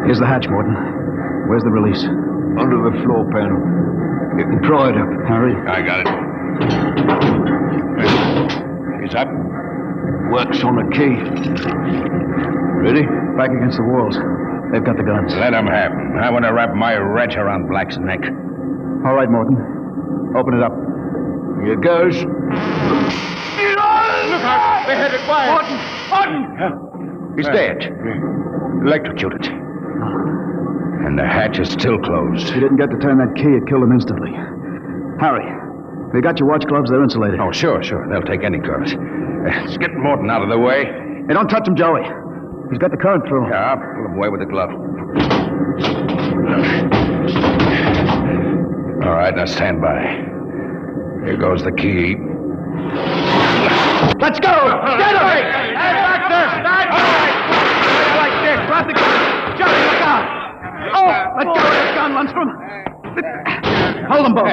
Here's the hatch, Morton. Where's the release? Under the floor panel. You can pry it up. Hurry. I got it. He's up. Works on a key. Ready? Back against the walls. They've got the guns. Let them have them. I want to wrap my wrench around Black's neck. All right, Morton. Open it up. Here goes. Look out! They had it quiet. Morton! He's dead. Electrocuted. And the hatch is still closed. He didn't get to turn that key. It killed him instantly. Harry, we got your watch gloves. They're insulated. Oh, sure. They'll take any gloves. Let's get Morton out of the way. Hey, don't touch him, Joey. He's got the current through. Yeah, I'll pull him away with the glove. All right, now stand by. Here goes the key. Let's go! Get him! Hey, back there! Like this. Drop the gun. Johnny, look out! Oh, let go of that gun, Lundstrom. Hold them both.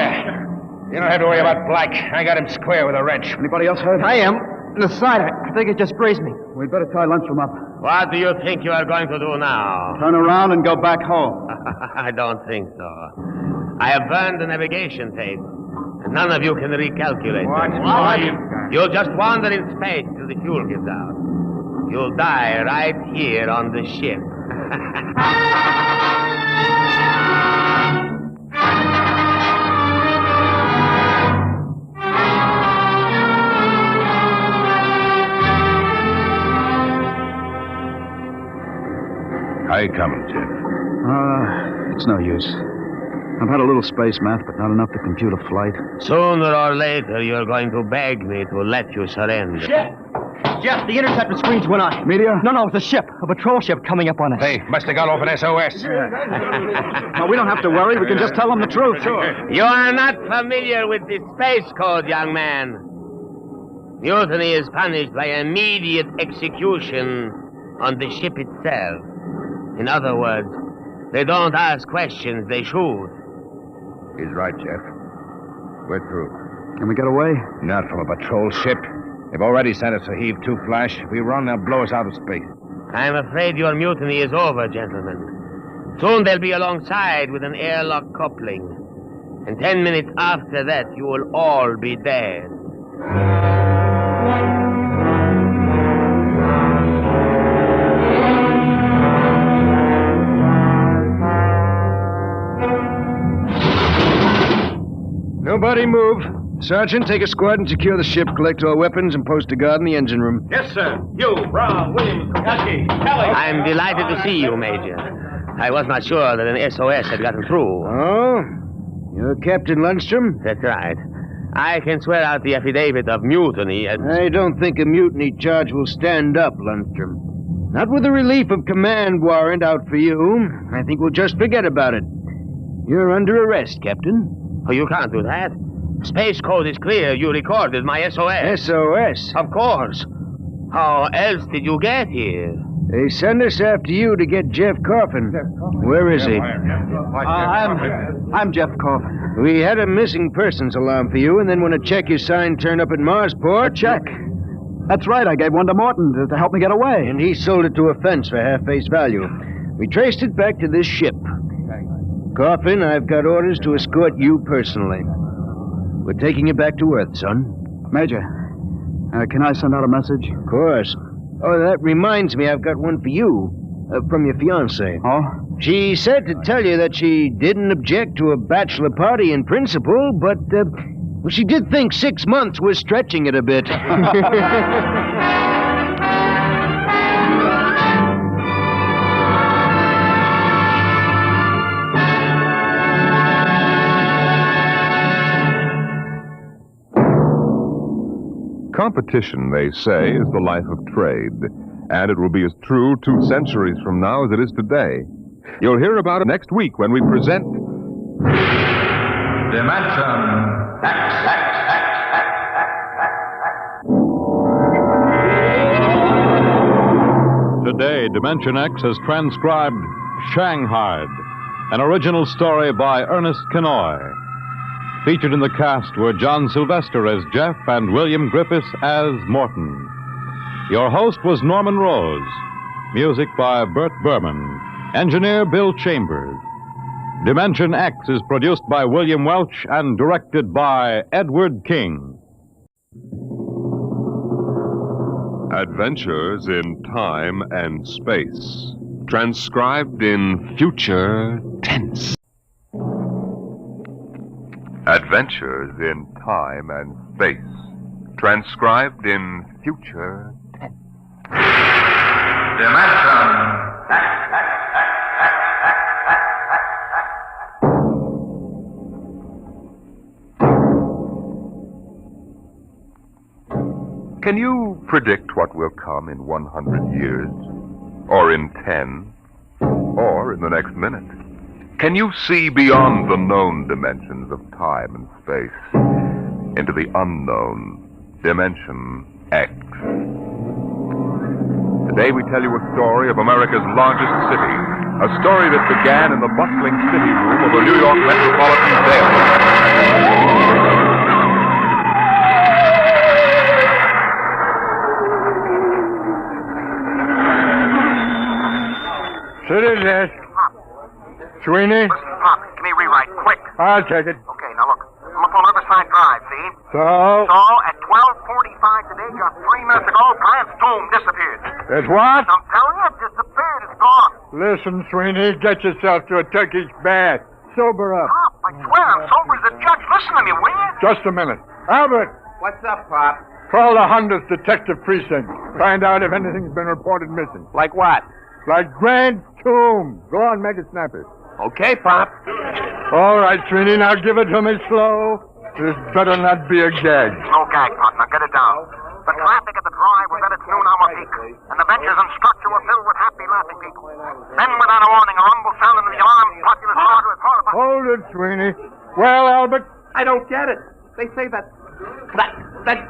You don't have to worry about Black. I got him square with a wrench. Anybody else hurt? I am. In the side. I think it just grazed me. We'd better tie Lundstrom up. What do you think you are going to do now? Turn around and go back home. I don't think so. I have burned the navigation tapes. And none of you can recalculate. What? You'll just wander in space till the fuel gives out. You'll die right here on the ship. How you coming, Jeff? It's no use. I've had a little space math, but not enough to compute a flight. Sooner or later, you're going to beg me to let you surrender. Jeff, the interceptor screens went on. Meteor? No, it's a ship. A patrol ship coming up on us. They must have got off an SOS. Well, we don't have to worry. We can just tell them the truth. Sure. You are not familiar with the space code, young man. Mutiny is punished by immediate execution on the ship itself. In other words, they don't ask questions, they shoot. He's right, Jeff. We're through. Can we get away? Not from a patrol ship. They've already sent us a heave-2 flash. If we run, they'll blow us out of space. I'm afraid your mutiny is over, gentlemen. Soon they'll be alongside with an airlock coupling. And 10 minutes after that, you will all be dead. Nobody move. Sergeant, take a squad and secure the ship, collect all weapons, and post a guard in the engine room. Yes, sir. You, Brown, Williams, Kokoski, Kelly. I'm delighted to see you, Major. I was not sure that an SOS had gotten through. Oh? You're Captain Lundstrom? That's right. I can swear out the affidavit of mutiny and... I don't think a mutiny charge will stand up, Lundstrom. Not with a relief of command warrant out for you. I think we'll just forget about it. You're under arrest, Captain. Oh, you can't do that. Space code is clear. You recorded my SOS. SOS? Of course. How else did you get here? They sent us after you to get Jeff Coffin. Where is he? I'm Jeff Coffin. We had a missing persons alarm for you, and then when a check you signed turned up at Marsport... A check? That's right. I gave one to Morton to help me get away. And he sold it to a fence for half face value. We traced it back to this ship. Coffin, I've got orders to escort you personally. We're taking you back to Earth, son. Major, can I send out a message? Of course. Oh, that reminds me, I've got one for you. From your fiancée. Oh? She said to tell you that she didn't object to a bachelor party in principle, but, well, she did think 6 months was stretching it a bit. Competition, they say, is the life of trade, and it will be as true 2 centuries from now as it is today. You'll hear about it next week when we present... Dimension X. Today, Dimension X has transcribed Shanghied, an original story by Ernest Kenoy. Featured in the cast were John Sylvester as Jeff and William Griffiths as Morton. Your host was Norman Rose. Music by Bert Berman. Engineer Bill Chambers. Dimension X is produced by William Welch and directed by Edward King. Adventures in Time and Space. Transcribed in future tense. Adventures in Time and Space. Transcribed in future tense. Dimension Can you predict what will come in 100 years? Or in 10? Or in the next minute? Can you see beyond the known dimensions of time and space into the unknown Dimension X? Today we tell you a story of America's largest city, a story that began in the bustling city room of a New York metropolitan theater. City desk. Sweeney? Listen, Pop, give me a rewrite, quick. I'll take it. Okay, now look. I'm up on Riverside Drive, see? So? So, at 12:45 today, just 3 minutes ago, Grant's tomb disappeared. It's what? I'm telling you, it disappeared. It's gone. Listen, Sweeney, get yourself to a Turkish bath. Sober up. Pop, I swear I'm sober as a judge. Listen to me, will you? Just a minute. Albert, What's up, Pop? call the 100th Detective Precinct. Find out if anything's been reported missing. Like what? Like Grant's tomb. Go on, make it snappy. Okay, Pop. All right, Sweeney, now give it to me slow. This better not be a gag. No gag, Pop. Now get it down. The traffic at the drive was at its noon hour peak, and the benches and structure were filled with happy, laughing people. Then, without a warning, a rumble sounded in the alarmed populace car was horrified. Hold it, Sweeney. Well, Albert? I don't get it. They say that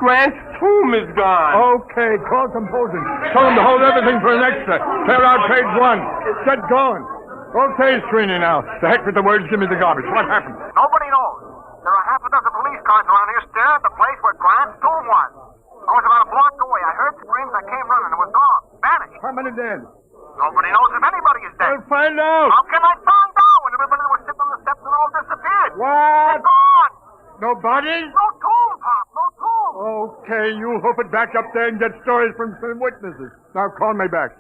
Grant's tomb is gone. Okay, call composing. Tell them to hold everything for an extra. Clear out page 1. Get going. Okay, Sweeney, now. To heck with the words, give me the garbage. What happened? Nobody knows. There are half a dozen police cars around here staring at the place where Grant's tomb was. I was about a block away. I heard screams. I came running. It was gone. Benny. How many dead? Nobody knows if anybody is dead. I'll find out. How can I find out when everybody was sitting on the steps and all disappeared? What? They're gone. No bodies? No tomb, Pop. No tomb. Okay, you hope it back up there and get stories from some witnesses. Now call me back.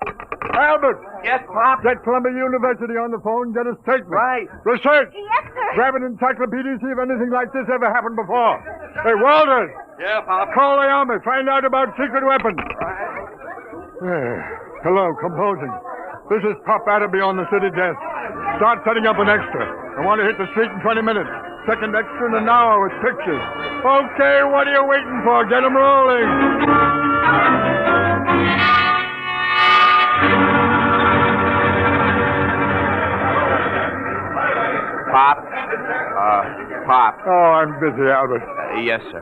Albert. Yes, Pop? Get Columbia University on the phone, get a statement. Right. Research. Yes, sir. Grab an encyclopedia, see if anything like this ever happened before. Hey, Walters. Yeah, Pop? Call the army, find out about secret weapons. Hello, composing. This is Pop Adderby on the city desk. Start setting up an extra. I want to hit the street in 20 minutes. Second extra in an hour with pictures. Okay, what are you waiting for? Get them rolling. Pop? Pop. Oh, I'm busy, Albert. Yes, sir.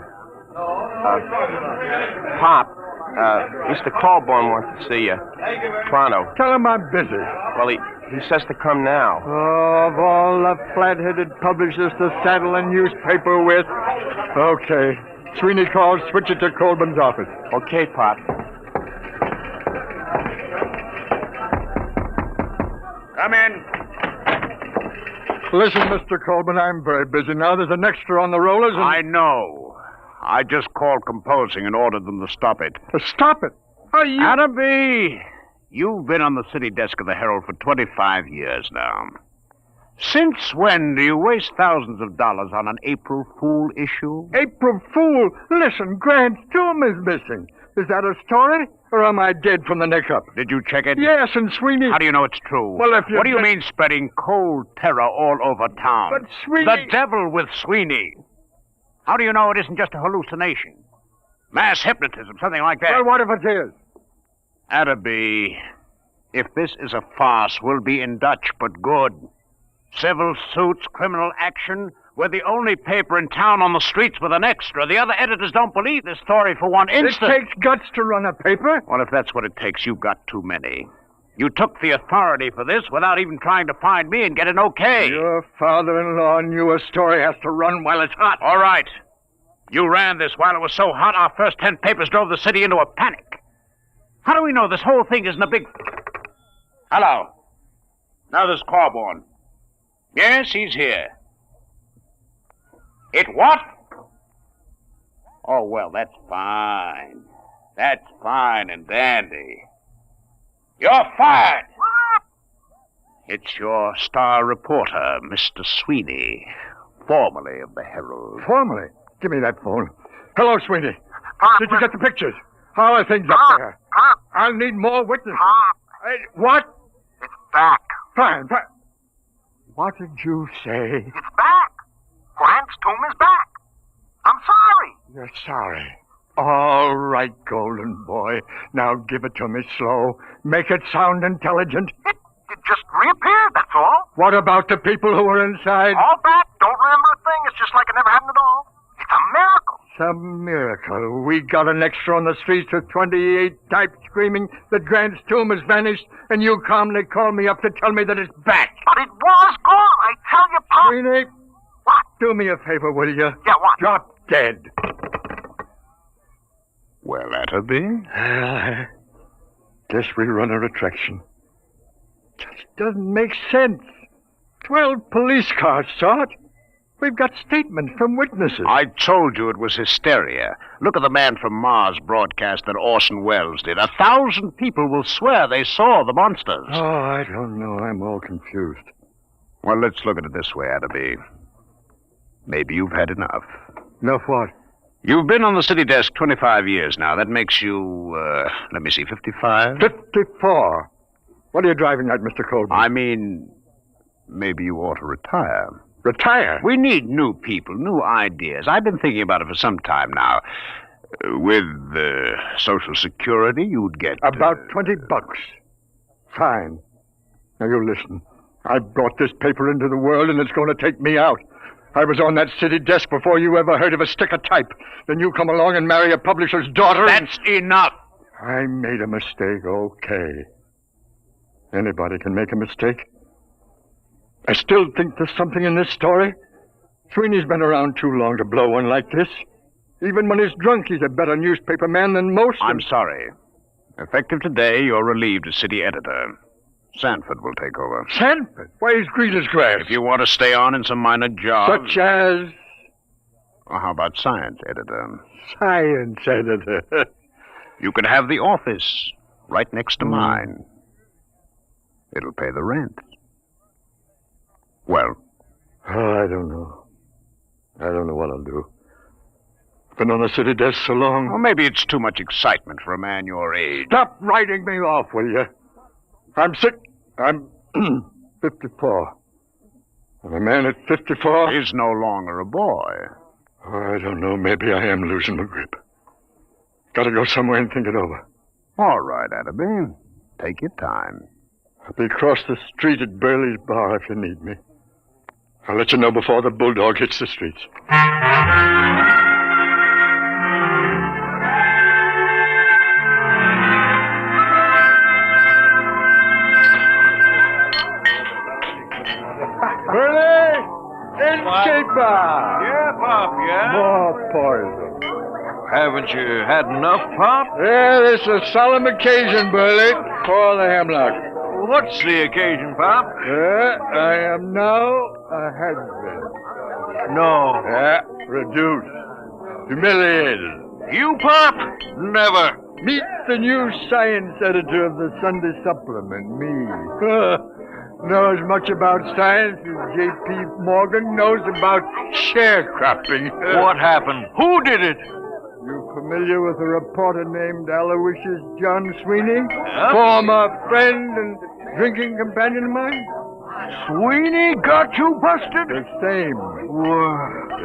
Pop, Mr. Colborne wants to see you. Pronto. Tell him I'm busy. Well, he says to come now. Oh, of all the flat-headed publishers to saddle a newspaper with. Okay. Sweeney calls, switch it to Colburn's office. Okay, Pop. Come in. Listen, Mr. Colburn, I'm very busy now. There's an extra on the rollers and... I know. I just called composing and ordered them to stop it. Stop it? Are you... Adderby, you've been on the city desk of the Herald for 25 years now. Since when do you waste thousands of dollars on an April Fool issue? April Fool? Listen, Grant's tomb is missing. Is that a story? Or am I dead from the neck up? Did you check it? Yes, and Sweeney... How do you know it's true? Well, if you... What do you mean spreading cold terror all over town? But Sweeney... The devil with Sweeney. How do you know it isn't just a hallucination? Mass hypnotism, something like that. Well, what if it is? Adderby, if this is a farce, we'll be in Dutch, but good. Civil suits, criminal action. We're the only paper in town on the streets with an extra. The other editors don't believe this story for one instant. It takes guts to run a paper. Well, if that's what it takes, you've got too many. You took the authority for this without even trying to find me and get an okay. Your father-in-law knew a story has to run while it's hot. All right. You ran this while it was so hot, our first 10 papers drove the city into a panic. How do we know this whole thing isn't a big... Hello. Now there's Corborn. Yes, he's here. It what? Oh, well, that's fine. That's fine and dandy. You're fired. It's your star reporter, Mr. Sweeney, formerly of the Herald. Formerly? Give me that phone. Hello, Sweeney. Did you get the pictures? How are things up there? I'll need more witnesses. Hey, what? It's back. Fine. What did you say? It's back. Grant's tomb is back. I'm sorry. You're sorry. All right, golden boy. Now give it to me slow. Make it sound intelligent. It just reappeared, that's all. What about the people who were inside? All back. Don't remember a thing. It's just like it never happened at all. It's a miracle. It's a miracle. We got an extra on the streets with 28 types screaming that Grant's tomb has vanished, and you calmly call me up to tell me that it's back. But it was gone. I tell you, Pop. Sweeney. What? Do me a favor, will you? Yeah, what? Drop dead. Well, Adderby? Guess we run a retraction. Just doesn't make sense. 12 police cars saw it. We've got statements from witnesses. I told you it was hysteria. Look at the man from Mars broadcast that Orson Welles did. 1,000 people will swear they saw the monsters. Oh, I don't know. I'm all confused. Well, let's look at it this way, Adderby. Maybe you've had enough. Enough what? You've been on the city desk 25 years now. That makes you, let me see, 55? 54. What are you driving at, Mr. Colby? I mean, maybe you ought to retire. Retire? We need new people, new ideas. I've been thinking about it for some time now. With Social Security, you'd get... About $20. Fine. Now, you listen. I brought this paper into the world, and it's going to take me out. I was on that city desk before you ever heard of a stick of type. Then you come along and marry a publisher's daughter. That's enough. I made a mistake, okay. Anybody can make a mistake. I still think there's something in this story. Sweeney's been around too long to blow one like this. Even when he's drunk, he's a better newspaper man than most. I'm sorry. Effective today, you're relieved as city editor. Sanford will take over. Sanford? Why, he's green as grass. If you want to stay on in some minor job... Such as... Well, how about science editor? Science editor. You could have the office right next to mine. It'll pay the rent. Well? Oh, I don't know. I don't know what I'll do. Been on the city desk so long. Well, maybe it's too much excitement for a man your age. Stop writing me off, will you? I'm sick. I'm 54. And a man at 54... is no longer a boy. Oh, I don't know. Maybe I am losing my grip. Gotta go somewhere and think it over. All right, Adderby. Take your time. I'll be across the street at Burley's bar if you need me. I'll let you know before the bulldog hits the streets. Burley! Escaper! Yeah, Pop, yeah? More poison. Haven't you had enough, Pop? Yeah, this is a solemn occasion, Burley. Call the hemlock. What's the occasion, Pop? I am now a husband. No. Yeah, reduced. Humiliated. You, Pop? Never. Meet the new science editor of the Sunday Supplement, me. Know as much about science as J.P. Morgan knows about sharecropping. What happened? Who did it? You familiar with a reporter named Aloysius John Sweeney? Former friend and drinking companion of mine? Sweeney got you busted? The same.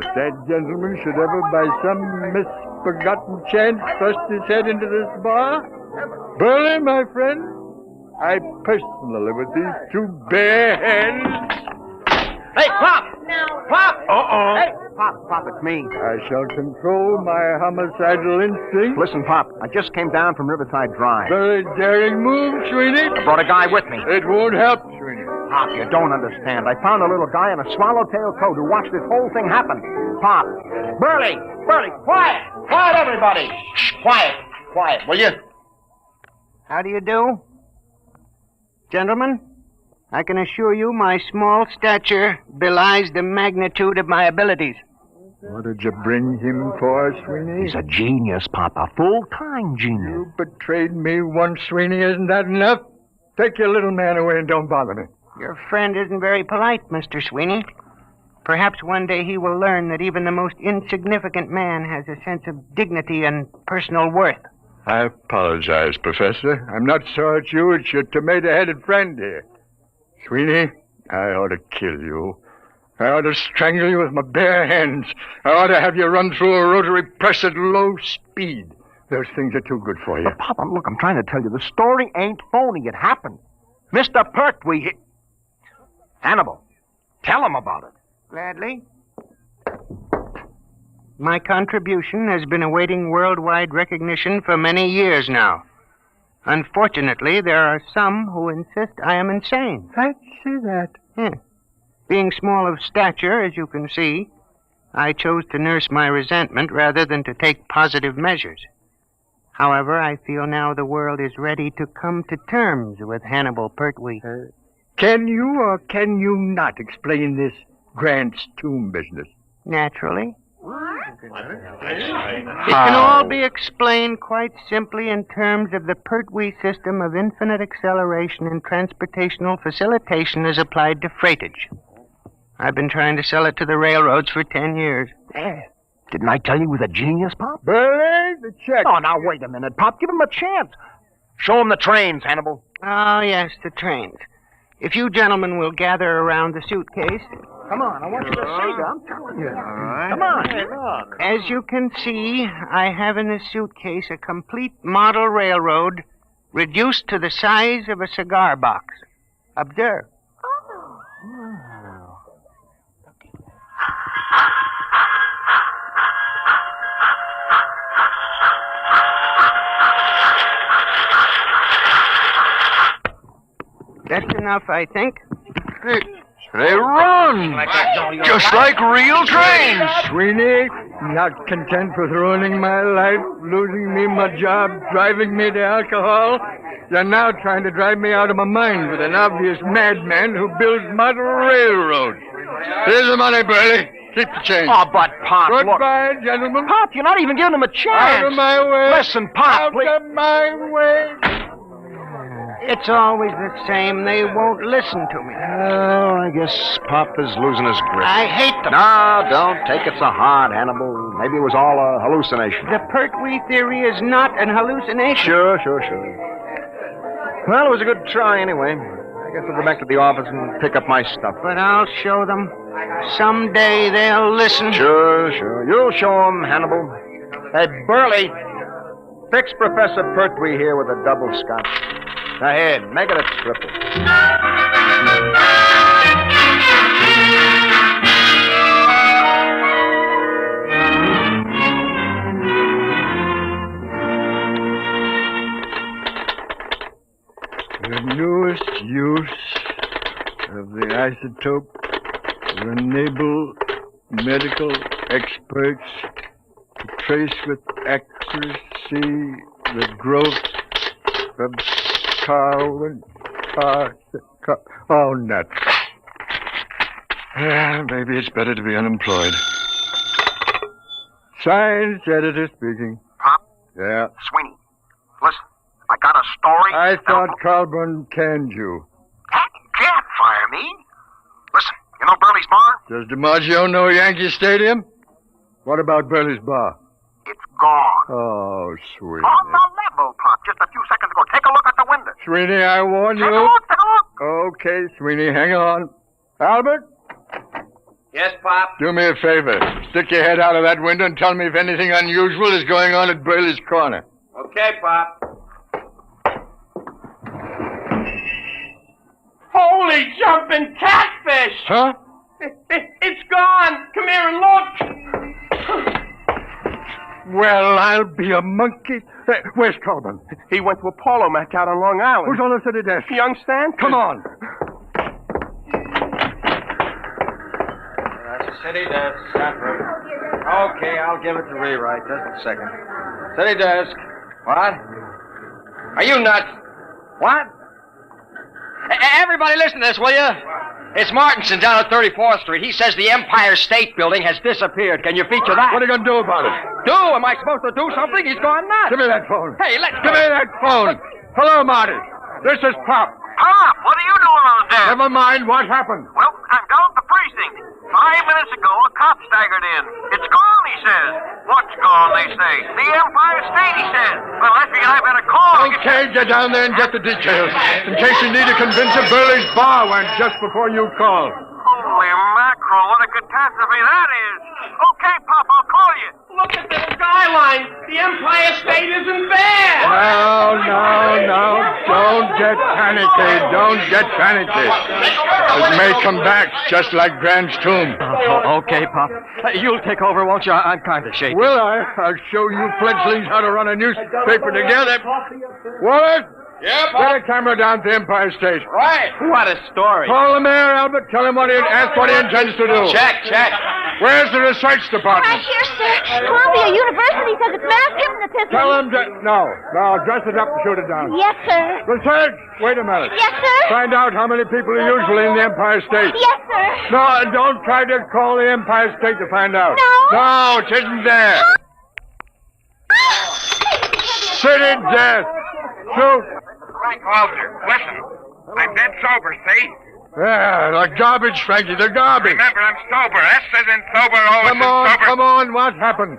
If that gentleman should ever, by some misforgotten chance, thrust his head into this bar, Burley, my friend, I personally, with these two bare hands... Hey, Pop! Pop! Uh-oh. Hey, Pop, it's me. I shall control my homicidal instinct. Listen, Pop, I just came down from Riverside Drive. Very daring move, Sweeney. I brought a guy with me. It won't help, Sweeney. Pop, you don't understand. I found a little guy in a swallowtail coat who watched this whole thing happen. Pop. Burley, quiet! Quiet, everybody! Quiet, will you? How do you do? Gentlemen, I can assure you my small stature belies the magnitude of my abilities. What did you bring him for, Sweeney? He's a genius, Pop, a full-time genius. You betrayed me once, Sweeney. Isn't that enough? Take your little man away and don't bother me. Your friend isn't very polite, Mr. Sweeney. Perhaps one day he will learn that even the most insignificant man has a sense of dignity and personal worth. I apologize, Professor. I'm not sure it's you. It's your tomato-headed friend here. Sweeney, I ought to kill you. I ought to strangle you with my bare hands. I ought to have you run through a rotary press at low speed. Those things are too good for you. But, Pop, look, I'm trying to tell you, the story ain't phony. It happened. Mr. Pertwee hit... Hannibal, tell him about it. Gladly. My contribution has been awaiting worldwide recognition for many years now. Unfortunately, there are some who insist I am insane. Fancy that. Yes. Being small of stature, as you can see, I chose to nurse my resentment rather than to take positive measures. However, I feel now the world is ready to come to terms with Hannibal Pertwee. Can you or can you not explain this Grant's tomb business? Naturally. It can all be explained quite simply in terms of the Pertwee system of infinite acceleration and transportational facilitation as applied to freightage. I've been trying to sell it to the railroads for 10 years. Didn't I tell you he was a genius, Pop? Burley, the check. Oh, now, wait a minute, Pop. Give him a chance. Show him the trains, Hannibal. Oh, yes, the trains. If you gentlemen will gather around the suitcase... Come on, I want you to see them. I'm telling you. All right. Come on. Hey, look. As you can see, I have in this suitcase a complete model railroad reduced to the size of a cigar box. Observe. That's enough, I think. They run! Just like real trains! Sweeney, Not content with ruining my life, losing me my job, driving me to alcohol, you're now trying to drive me out of my mind with an obvious madman who builds model railroads. Here's the money, Burley. Keep the change. Oh, but, Pop, Goodbye, gentlemen. Pop, you're not even giving him a chance. Out of my way. Listen, Pop, please. Out of my way. It's always the same. They won't listen to me. Well, I guess Pop is losing his grip. I hate them. No, don't take it so hard, Hannibal. Maybe it was all a hallucination. The Pertwee theory is not an hallucination. Sure. Well, it was a good try anyway. I guess I'll go back to the office and pick up my stuff. But I'll show them. Someday they'll listen. Sure. You'll show them, Hannibal. Hey, Burley, fix Professor Pertwee here with a double scotch. Ahead, make it a triple. The newest use of the isotope will enable medical experts to trace with accuracy the growth of Oh, nuts. Maybe it's better to be unemployed. Science editor speaking. Pop? Yeah. Sweeney, listen, I got a story. I thought Colburn canned you. Can't fire me. Listen, you know Burley's bar? Does DiMaggio know Yankee Stadium? What about Burley's bar? It's gone. Oh, sweet. On the level, Pop, just a few seconds ago. Take a look at the window. Sweeney, I warn you. Take a look. Okay, Sweeney, hang on. Albert? Yes, Pop? Do me a favor. Stick your head out of that window and tell me if anything unusual is going on at Burley's Corner. Okay, Pop. Holy jumping catfish! Huh? It's gone! Come here and look! Well, I'll be a monkey. Hey, where's Colburn? He went to a polo match out on Long Island. Who's on the city desk? Young Stanton. Come on. City desk, that room. Okay, I'll give it to rewrite. Just a second. City desk. What? Are you nuts? What? Everybody listen to this, will you? It's Martinson down at 34th Street. He says the Empire State Building has disappeared. Can you feature that? What are you going to do about it? Do? Am I supposed to do something? He's gone nuts. Give me that phone. Hey, let's Give me that phone. Hello, Marty. This is Pop. Pop, what are you doing on the desk? Never mind what happened. Well, I'm down at the precinct. 5 minutes ago, a cop staggered in. It's gone, he says. What's gone, they say? The Empire State, he says. Well, I figured I better call. Okay, get down there and get the details. In case you need to convince a Burley's bar went just before you called. Holy mackerel, what a catastrophe that is. Okay, Pop, I'll call you. Look at the skyline. The Empire State isn't there. No. Don't get panicky. Don't get panicky. It may come back just like Grant's tomb. Okay, Pop. You'll take over, won't you? I'm kind of shaky. Will I? I'll show you fledglings how to run a newspaper together. Wallace? Yeah, Pop? Get a camera down to Empire State. Right. What a story. Call the mayor, Albert. Tell him ask what he intends to do. Check. Where's the research department? Right here, sir. Columbia University says it's mass hypnotism. Tell him to... No, dress it up and shoot it down. Yes, sir. Research! Wait a minute. Yes, sir. Find out how many people are usually in the Empire State. Yes, sir. No, don't try to call the Empire State to find out. No? No, it isn't there. City desk. Shoot. Frank Walter, listen. I'm dead sober, see? Yeah, the garbage, Frankie, the garbage. Remember, I'm sober. S as in sober, O as in sober. Come on, what happened?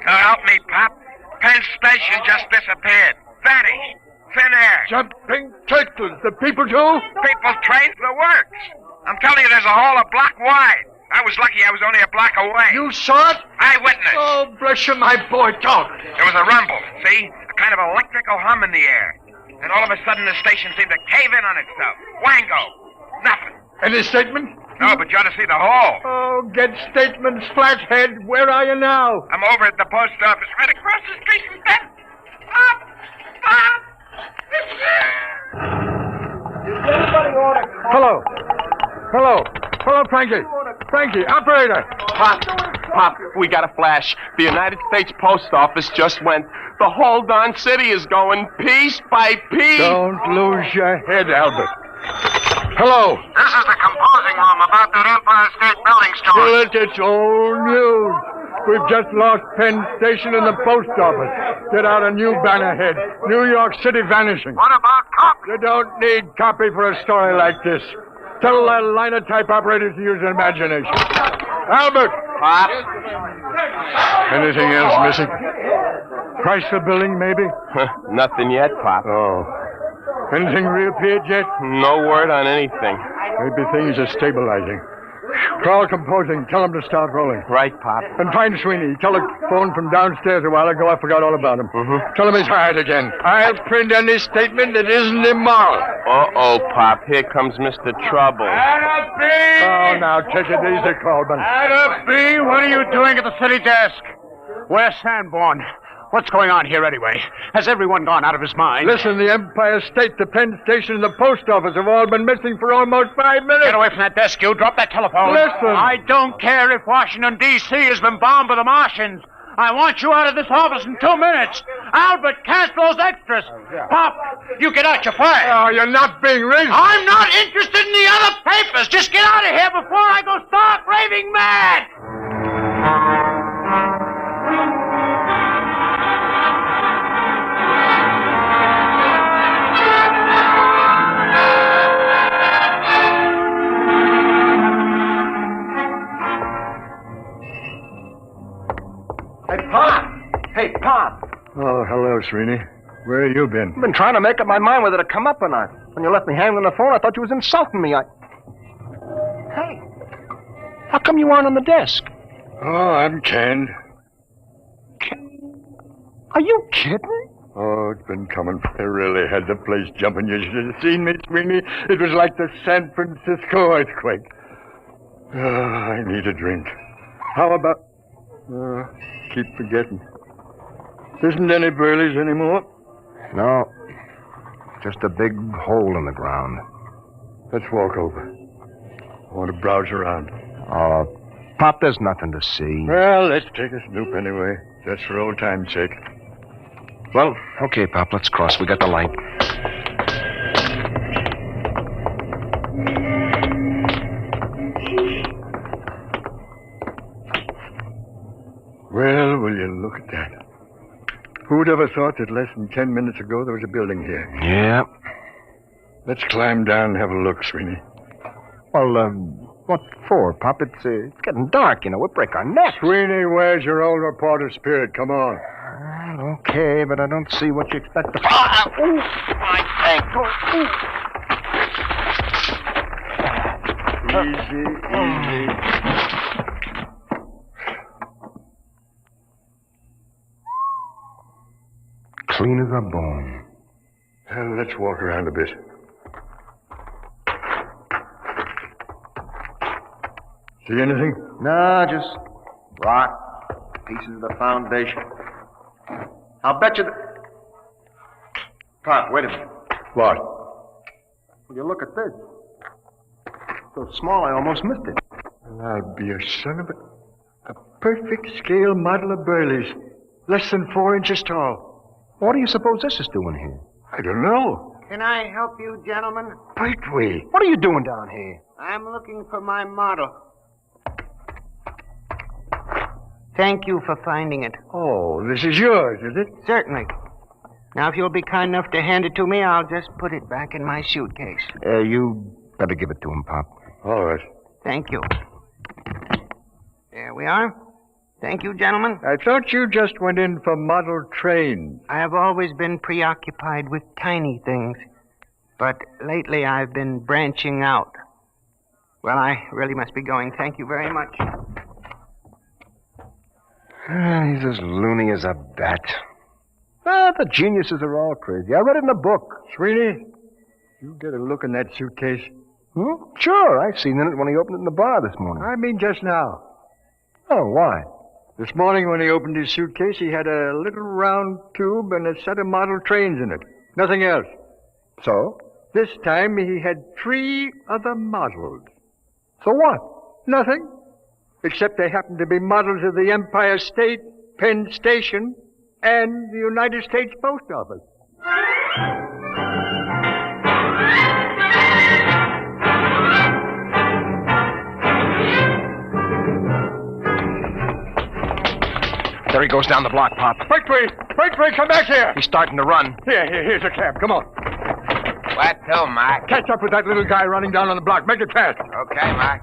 Now help me, Pop. Penn Station just disappeared. Vanished. Thin air. Jumping turtles. The people too? People trained the works. I'm telling you, there's a hole a block wide. I was lucky I was only a block away. You saw it? Eyewitness. Oh, bless you, my boy, talk. There was a rumble, see? A kind of electrical hum in the air. And all of a sudden, the station seemed to cave in on itself. Wango. Nothing. Any statement? No, but you ought to see the hole. Oh, get statements, flathead. Where are you now? I'm over at the post office, right across the street from that. Hello. Hello, Frankie. Frankie, operator. Pop, we got a flash. The United States Post Office just went. The whole darn city is going piece by piece. Don't lose your head, Albert. Hello. This is the composing room about that Empire State Building story. Well, it's old news. We've just lost Penn Station and the post office. Get out a new banner head. New York City vanishing. What about copy? You don't need copy for a story like this. Tell that linotype operators to use their imagination. Albert! Pop? Anything else missing? Chrysler Building, maybe? Nothing yet, Pop. Oh. Anything reappeared yet? No word on anything. Maybe things are stabilizing. Call composing. Tell them to start rolling. Right, Pop. And find Sweeney. Telephone from downstairs a while ago. I forgot all about him. Tell him he's hired again. I'll print any statement that isn't immoral. Uh-oh, Pop. Here comes Mr. Trouble. Oh, now take it easy, Colburn. Ada B., what are you doing at the city desk? Where's Sanborn? What's going on here anyway? Has everyone gone out of his mind? Listen, the Empire State, the Penn Station, and the post office have all been missing for almost 5 minutes. Get away from that desk, you. Drop that telephone. Listen. I don't care if Washington, D.C. has been bombed by the Martians. I want you out of this office in 2 minutes. Albert, cancel those extras. Pop, you get out your fired. Oh, you're not being reasonable. I'm not interested in the other papers. Just get out of here before I go stark raving mad. Hey, Pop. Oh, hello, Sweeney. Where have you been? I've been trying to make up my mind whether to come up or not. When you left me hanging on the phone, I thought you was insulting me. Hey, how come you aren't on the desk? Oh, I'm canned. Are you kidding? Oh, it's been coming. I really had the place jumping. You should have seen me, Sweeney. It was like the San Francisco earthquake. Oh, I need a drink. How about... keep forgetting. Isn't any Burleys anymore? No. Just a big hole in the ground. Let's walk over. I want to browse around. Oh, Pop, there's nothing to see. Well, let's take a snoop anyway. Just for old time's sake. Well, okay, Pop, let's cross. We got the light. Well, will you look at that? Who'd ever thought that less than 10 minutes ago there was a building here? Yeah. Let's climb down and have a look, Sweeney. Well, what for, Pop? It's getting dark, you know. We'll break our necks. Sweeney, where's your old reporter spirit? Come on. Okay, but I don't see what you expect to... My ankle. Easy, easy. Clean as a bone. Well, let's walk around a bit. See anything? No, just rock, pieces of the foundation. I'll bet you Pop, wait a minute. What? Will you look at this? So small I almost missed it. Well, I'll be a son of a perfect scale model of Burley's. Less than 4 inches tall. What do you suppose this is doing here? I don't know. Can I help you, gentlemen? Wait, wait. What are you doing down here? I'm looking for my model. Thank you for finding it. Oh, this is yours, is it? Certainly. Now, if you'll be kind enough to hand it to me, I'll just put it back in my suitcase. You better give it to him, Pop. All right. Thank you. There we are. Thank you, gentlemen. I thought you just went in for model trains. I have always been preoccupied with tiny things, but lately I've been branching out. Well, I really must be going. Thank you very much. He's as loony as a bat. The geniuses are all crazy. I read it in a book. Sweeney, you get a look in that suitcase. Sure, I seen it when he opened it in the bar this morning. I mean just now. Oh, why? This morning when he opened his suitcase, he had a little round tube and a set of model trains in it. Nothing else. So? This time he had 3 other models. So what? Nothing. Except they happen to be models of the Empire State, Penn Station, and the United States Post Office. There he goes down the block, Pop. Wait, come back here. He's starting to run. Here's a cab. Come on. What to, Mac? Catch up with that little guy running down on the block. Make it fast. Okay, Mac.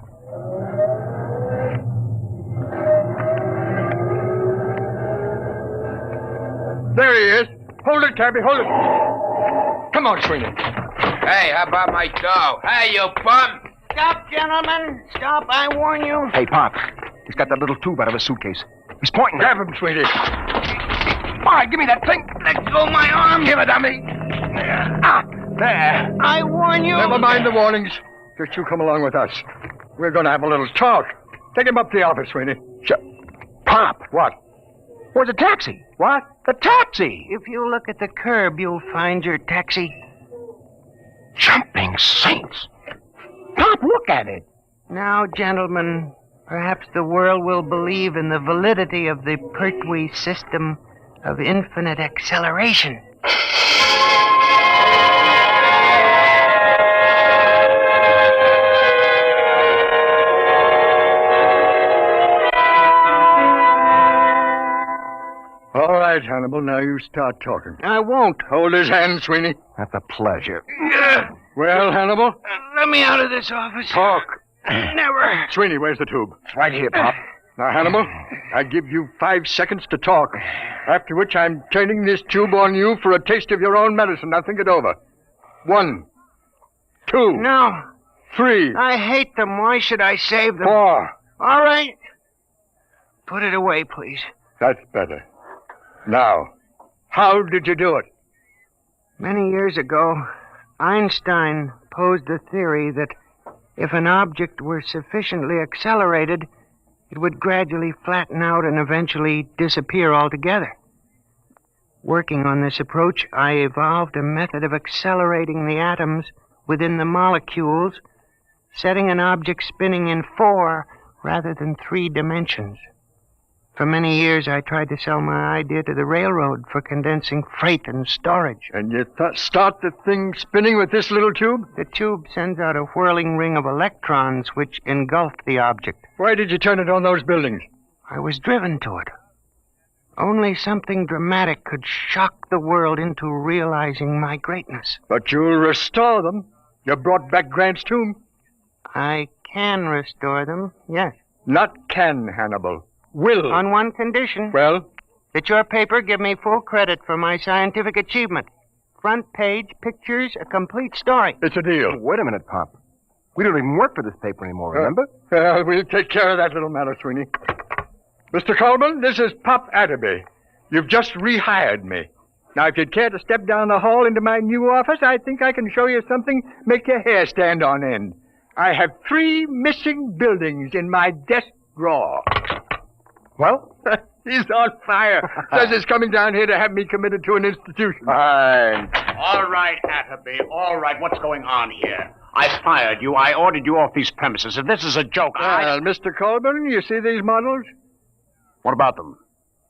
There he is. Hold it, cabby, hold it. Come on, Sweeney. Hey, how about my dough? Hey, you bum! Stop, gentlemen. Stop, I warn you. Hey, Pop. He's got that little tube out of his suitcase. He's pointing. Grab him, Sweeney. All right, give me that thing. Let go of my arm. Give it to me. There. I warn you. Never mind the warnings. Just you come along with us. We're going to have a little talk. Take him up to the office, Sweeney. Pop. What? Where's the taxi? What? The taxi. If you look at the curb, you'll find your taxi. Jumping saints. Pop, look at it. Now, gentlemen, perhaps the world will believe in the validity of the Pertwee system of infinite acceleration. All right, Hannibal, now you start talking. I won't. Hold his hand, Sweeney. At the pleasure. Well, Hannibal? Let me out of this office. Talk. Never. Sweeney, where's the tube? It's right here, Pop. Now, Hannibal, I give you 5 seconds to talk, after which I'm turning this tube on you for a taste of your own medicine. Now, think it over. 1, 2. No. 3. I hate them. Why should I save them? 4. All right. Put it away, please. That's better. Now, how did you do it? Many years ago, Einstein posed the theory that if an object were sufficiently accelerated, it would gradually flatten out and eventually disappear altogether. Working on this approach, I evolved a method of accelerating the atoms within the molecules, setting an object spinning in 4 rather than 3 dimensions. For many years, I tried to sell my idea to the railroad for condensing freight and storage. And you start the thing spinning with this little tube? The tube sends out a whirling ring of electrons which engulf the object. Why did you turn it on those buildings? I was driven to it. Only something dramatic could shock the world into realizing my greatness. But you'll restore them. You brought back Grant's tomb. I can restore them, yes. Not can, Hannibal. Will. On one condition. Well? That your paper give me full credit for my scientific achievement. Front page, pictures, a complete story. It's a deal. Wait a minute, Pop. We don't even work for this paper anymore, remember? We'll take care of that little matter, Sweeney. Mr. Colburn, this is Pop Atterby. You've just rehired me. Now, if you'd care to step down the hall into my new office, I think I can show you something make your hair stand on end. I have 3 missing buildings in my desk drawer. Well? He's on fire. Says he's coming down here to have me committed to an institution. Fine. All right, Atterby. All right. What's going on here? I fired you. I ordered you off these premises. If this is a joke, Well, Mr. Colburn, you see these models? What about them?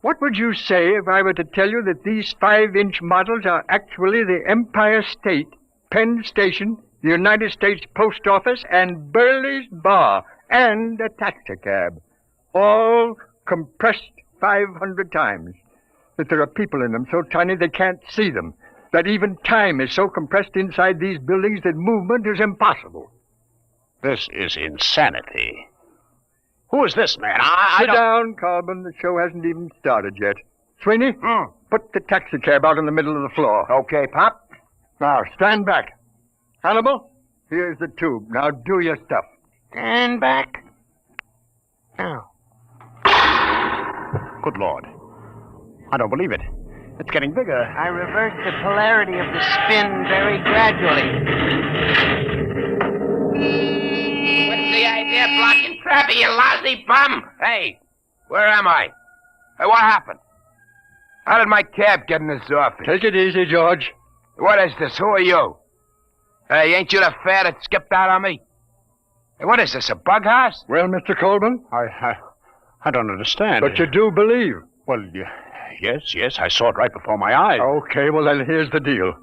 What would you say if I were to tell you that these 5-inch models are actually the Empire State, Penn Station, the United States Post Office, and Burley's Bar, and a taxicab? All compressed 500 times. That there are people in them so tiny they can't see them. That even time is so compressed inside these buildings that movement is impossible. This is insanity. Who is this man? Sit down, Colburn. The show hasn't even started yet. Sweeney, put the taxicab out in the middle of the floor. Okay, Pop. Now, stand back. Hannibal, here's the tube. Now do your stuff. Stand back. Now. Good Lord. I don't believe it. It's getting bigger. I reversed the polarity of the spin very gradually. What's the idea of blocking traffic, you lousy bum? Hey, where am I? Hey, what happened? How did my cab get in this office? Take it easy, George. What is this? Who are you? Hey, ain't you the fare that skipped out on me? Hey, what is this, a bug house? Well, Mr. Colburn? I don't understand. But you do believe? Well, yes, I saw it right before my eyes. Okay, well, then here's the deal.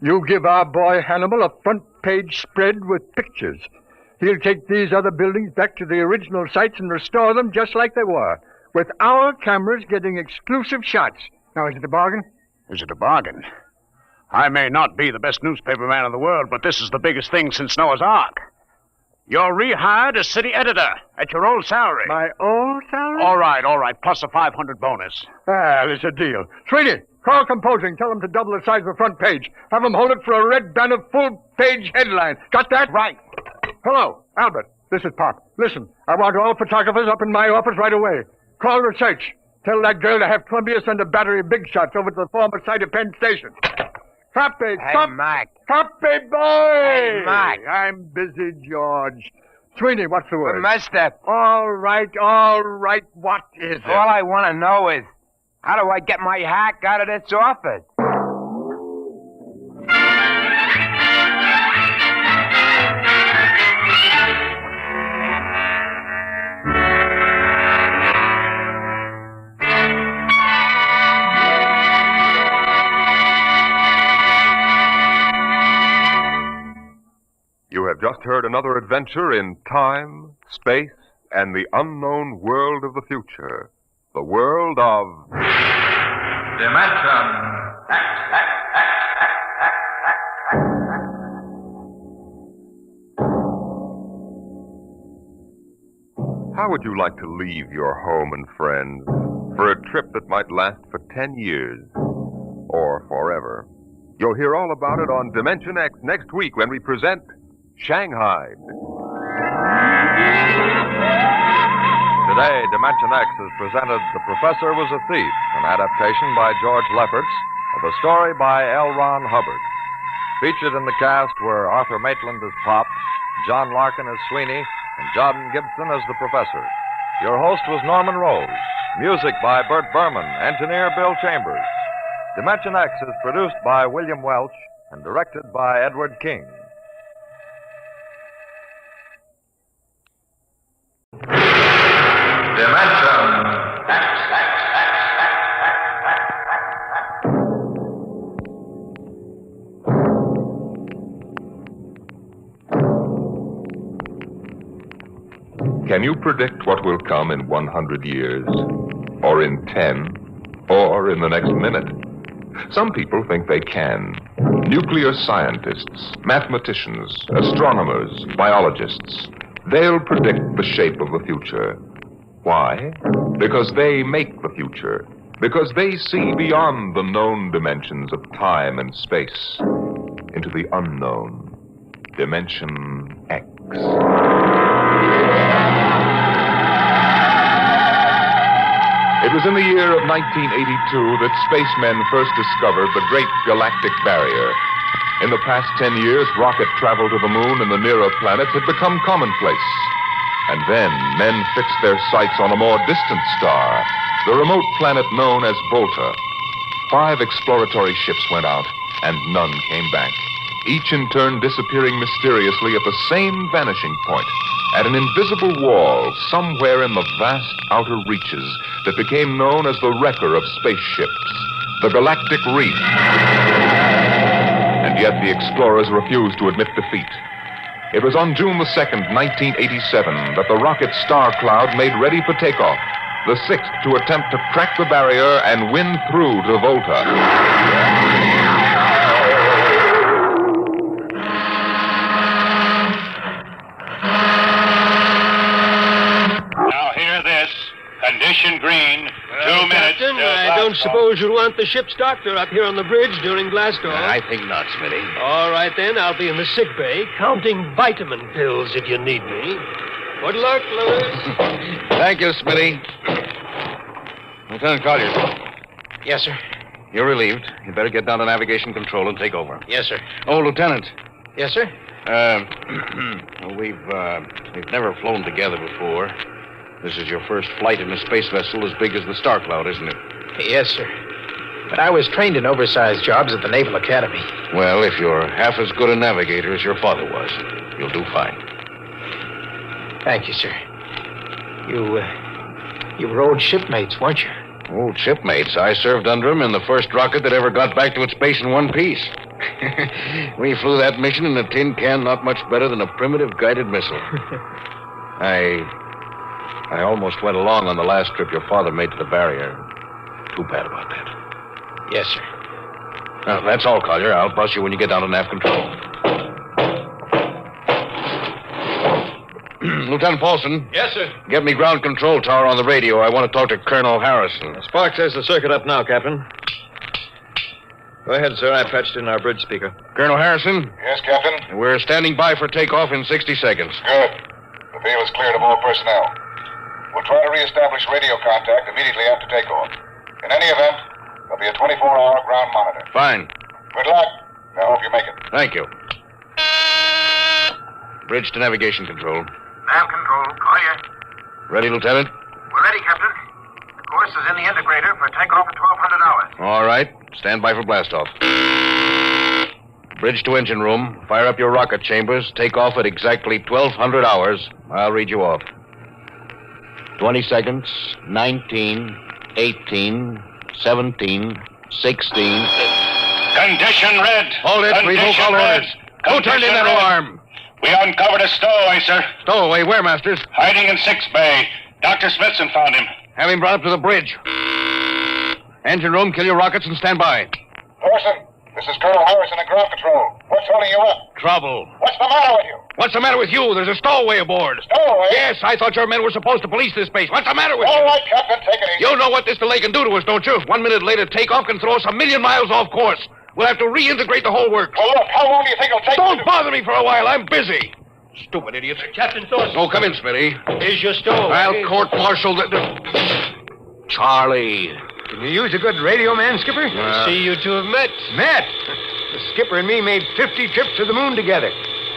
You give our boy Hannibal a front-page spread with pictures. He'll take these other buildings back to the original sites and restore them just like they were, with our cameras getting exclusive shots. Now, is it a bargain? Is it a bargain? I may not be the best newspaper man in the world, but this is the biggest thing since Noah's Ark. You're rehired as city editor at your old salary. My old salary? All right, plus a 500 bonus. There's a deal. Sweetie, call composing. Tell them to double the size of the front page. Have them hold it for a red banner full-page headline. Got that? Right. Hello, Albert. This is Pop. Listen, I want all photographers up in my office right away. Call research. Tell that girl to have Columbia send a battery of big shots over to the former site of Penn Station. Copy, Mike. Copy, boy! Hey, Mike. I'm busy, George. Sweeney, what's the word? Master. All right. What is it? All I want to know is, how do I get my hack out of this office? You have just heard another adventure in time, space, and the unknown world of the future. The world of... Dimension X. How would you like to leave your home and friends for a trip that might last for 10 years or forever? You'll hear all about it on Dimension X next week when we present Shanghied. Today, Dimension X has presented The Professor Was a Thief, an adaptation by George Lefferts of a story by L. Ron Hubbard. Featured in the cast were Arthur Maitland as Pop, John Larkin as Sweeney, and John Gibson as the Professor. Your host was Norman Rose. Music by Bert Berman, engineer Bill Chambers. Dimension X is produced by William Welch and directed by Edward King. Dimension X. Can you predict what will come in 100 years? Or in 10? Or in the next minute? Some people think they can. Nuclear scientists, mathematicians, astronomers, biologists. They'll predict the shape of the future. Why? Because they make the future. Because they see beyond the known dimensions of time and space into the unknown. Dimension X. It was in the year of 1982 that spacemen first discovered the Great Galactic Barrier. In the past 10 years, rocket travel to the moon and the nearer planets had become commonplace. And then men fixed their sights on a more distant star, the remote planet known as Volta. 5 exploratory ships went out, and none came back, each in turn disappearing mysteriously at the same vanishing point, at an invisible wall somewhere in the vast outer reaches that became known as the wrecker of spaceships, the Galactic Reef. And yet the explorers refused to admit defeat. It was on June the 2nd, 1987, that the rocket Star Cloud made ready for takeoff, the 6th to attempt to crack the barrier and win through to Volta. Now hear this. Condition green. 2 minutes. Captain, I don't suppose you'll want the ship's doctor up here on the bridge during blast off. I think not, Smitty. All right, then. I'll be in the sick bay, counting vitamin pills if you need me. Good luck, Lewis. Thank you, Smitty. Lieutenant Collier. Yes, sir. You're relieved. You better get down to navigation control and take over. Yes, sir. Oh, Lieutenant. Yes, sir. We've never flown together before. This is your first flight in a space vessel as big as the Star Cloud, isn't it? Yes, sir. But I was trained in oversized jobs at the Naval Academy. Well, if you're half as good a navigator as your father was, you'll do fine. Thank you, sir. You were old shipmates, weren't you? Old shipmates. I served under him in the first rocket that ever got back to its base in one piece. We flew that mission in a tin can not much better than a primitive guided missile. I almost went along on the last trip your father made to the barrier. Too bad about that. Yes, sir. Well, that's all, Collier. I'll bus you when you get down to nav control. Lieutenant Paulson. Yes, sir. Get me ground control tower on the radio. I want to talk to Colonel Harrison. Sparks has the circuit up now, Captain. Go ahead, sir. I patched in our bridge speaker. Colonel Harrison? Yes, Captain? We're standing by for takeoff in 60 seconds. Good. The field is cleared of all personnel. We'll try to reestablish radio contact immediately after takeoff. In any event, there'll be a 24-hour ground monitor. Fine. Good luck. I hope you make it. Thank you. Bridge to navigation control. Nav control, Collier. Ready, Lieutenant? We're ready, Captain. The course is in the integrator for takeoff at 1200 hours. All right. Stand by for blastoff. Bridge to engine room. Fire up your rocket chambers. Take off at exactly 1200 hours. I'll read you off. 20 seconds. 19, 18, 17, 16. Condition red. Hold it. Revoke all orders. Who turned in that alarm? We uncovered a stowaway, sir. Stowaway? Where, Masters? Hiding in 6 Bay. Dr. Smithson found him. Have him brought up to the bridge. Engine room, kill your rockets and stand by. Thorson, this is Colonel Harrison at ground control. What's holding you up? Trouble. What's the matter with you? What's the matter with you? There's a stowaway aboard. Stowaway? Yes, I thought your men were supposed to police this base. What's the matter with you? All right, Captain, take it easy. You know what this delay can do to us, don't you? 1 minute later, takeoff can throw us 1,000,000 miles off course. We'll have to reintegrate the whole works. Well, look, how long do you think it'll take? Don't bother me for a while. I'm busy. Stupid idiots. Captain Thorson. Oh, come in, Smitty. Here's your stowaway. I'll court-martial the... Charlie. Can you use a good radio man, Skipper? I see you two have met. Met? The skipper and me made 50 trips to the moon together.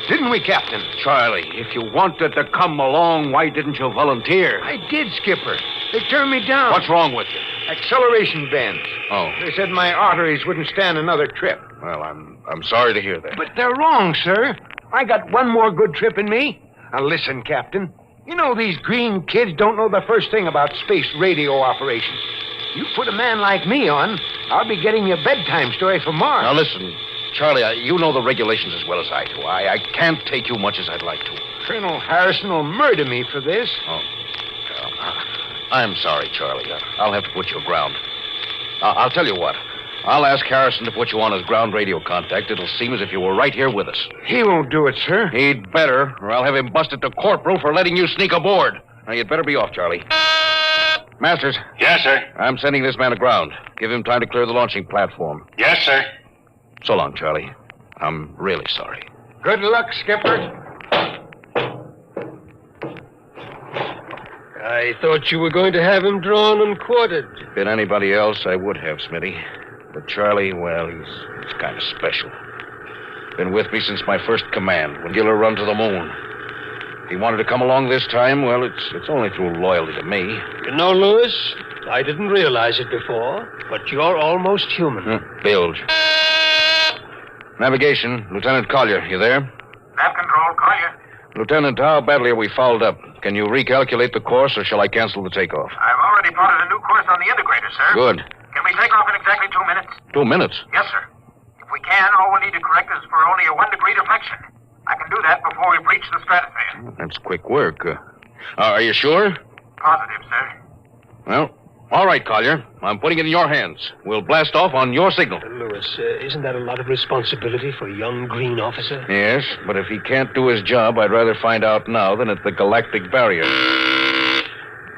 Didn't we, Captain? Charlie, if you wanted to come along, why didn't you volunteer? I did, Skipper. They turned me down. What's wrong with you? Acceleration bends. Oh. They said my arteries wouldn't stand another trip. Well, I'm sorry to hear that. But they're wrong, sir. I got one more good trip in me. Now listen, Captain. You know these green kids don't know the first thing about space radio operations. You put a man like me on, I'll be getting you a bedtime story from Mars. Now listen, Charlie, you know the regulations as well as I do. I can't take you much as I'd like to. Colonel Harrison will murder me for this. Oh, I'm sorry, Charlie. I'll have to put you aground. I'll tell you what. I'll ask Harrison to put you on his ground radio contact. It'll seem as if you were right here with us. He won't do it, sir. He'd better, or I'll have him busted to corporal for letting you sneak aboard. Now, you'd better be off, Charlie. Masters. Yes, sir. I'm sending this man aground. Give him time to clear the launching platform. Yes, sir. So long, Charlie. I'm really sorry. Good luck, Skipper. I thought you were going to have him drawn and quartered. If been anybody else, I would have, Smitty. But Charlie, well, he's kind of special. Been with me since my first command, when Giller run to the moon. If he wanted to come along this time, well, it's only through loyalty to me. You know, Lewis, I didn't realize it before, but you're almost human. Bilge. Navigation, Lieutenant Collier, you there? Nav control, Collier. Lieutenant, how badly are we fouled up? Can you recalculate the course, or shall I cancel the takeoff? I've already plotted a new course on the integrator, sir. Good. Can we take off in exactly 2 minutes? 2 minutes? Yes, sir. If we can, all we need to correct is for only a 1-degree deflection. I can do that before we breach the stratosphere. That's quick work. Are you sure? Positive, sir. Well, all right, Collier. I'm putting it in your hands. We'll blast off on your signal. Lewis, isn't that a lot of responsibility for a young green officer? Yes, but if he can't do his job, I'd rather find out now than at the galactic barrier.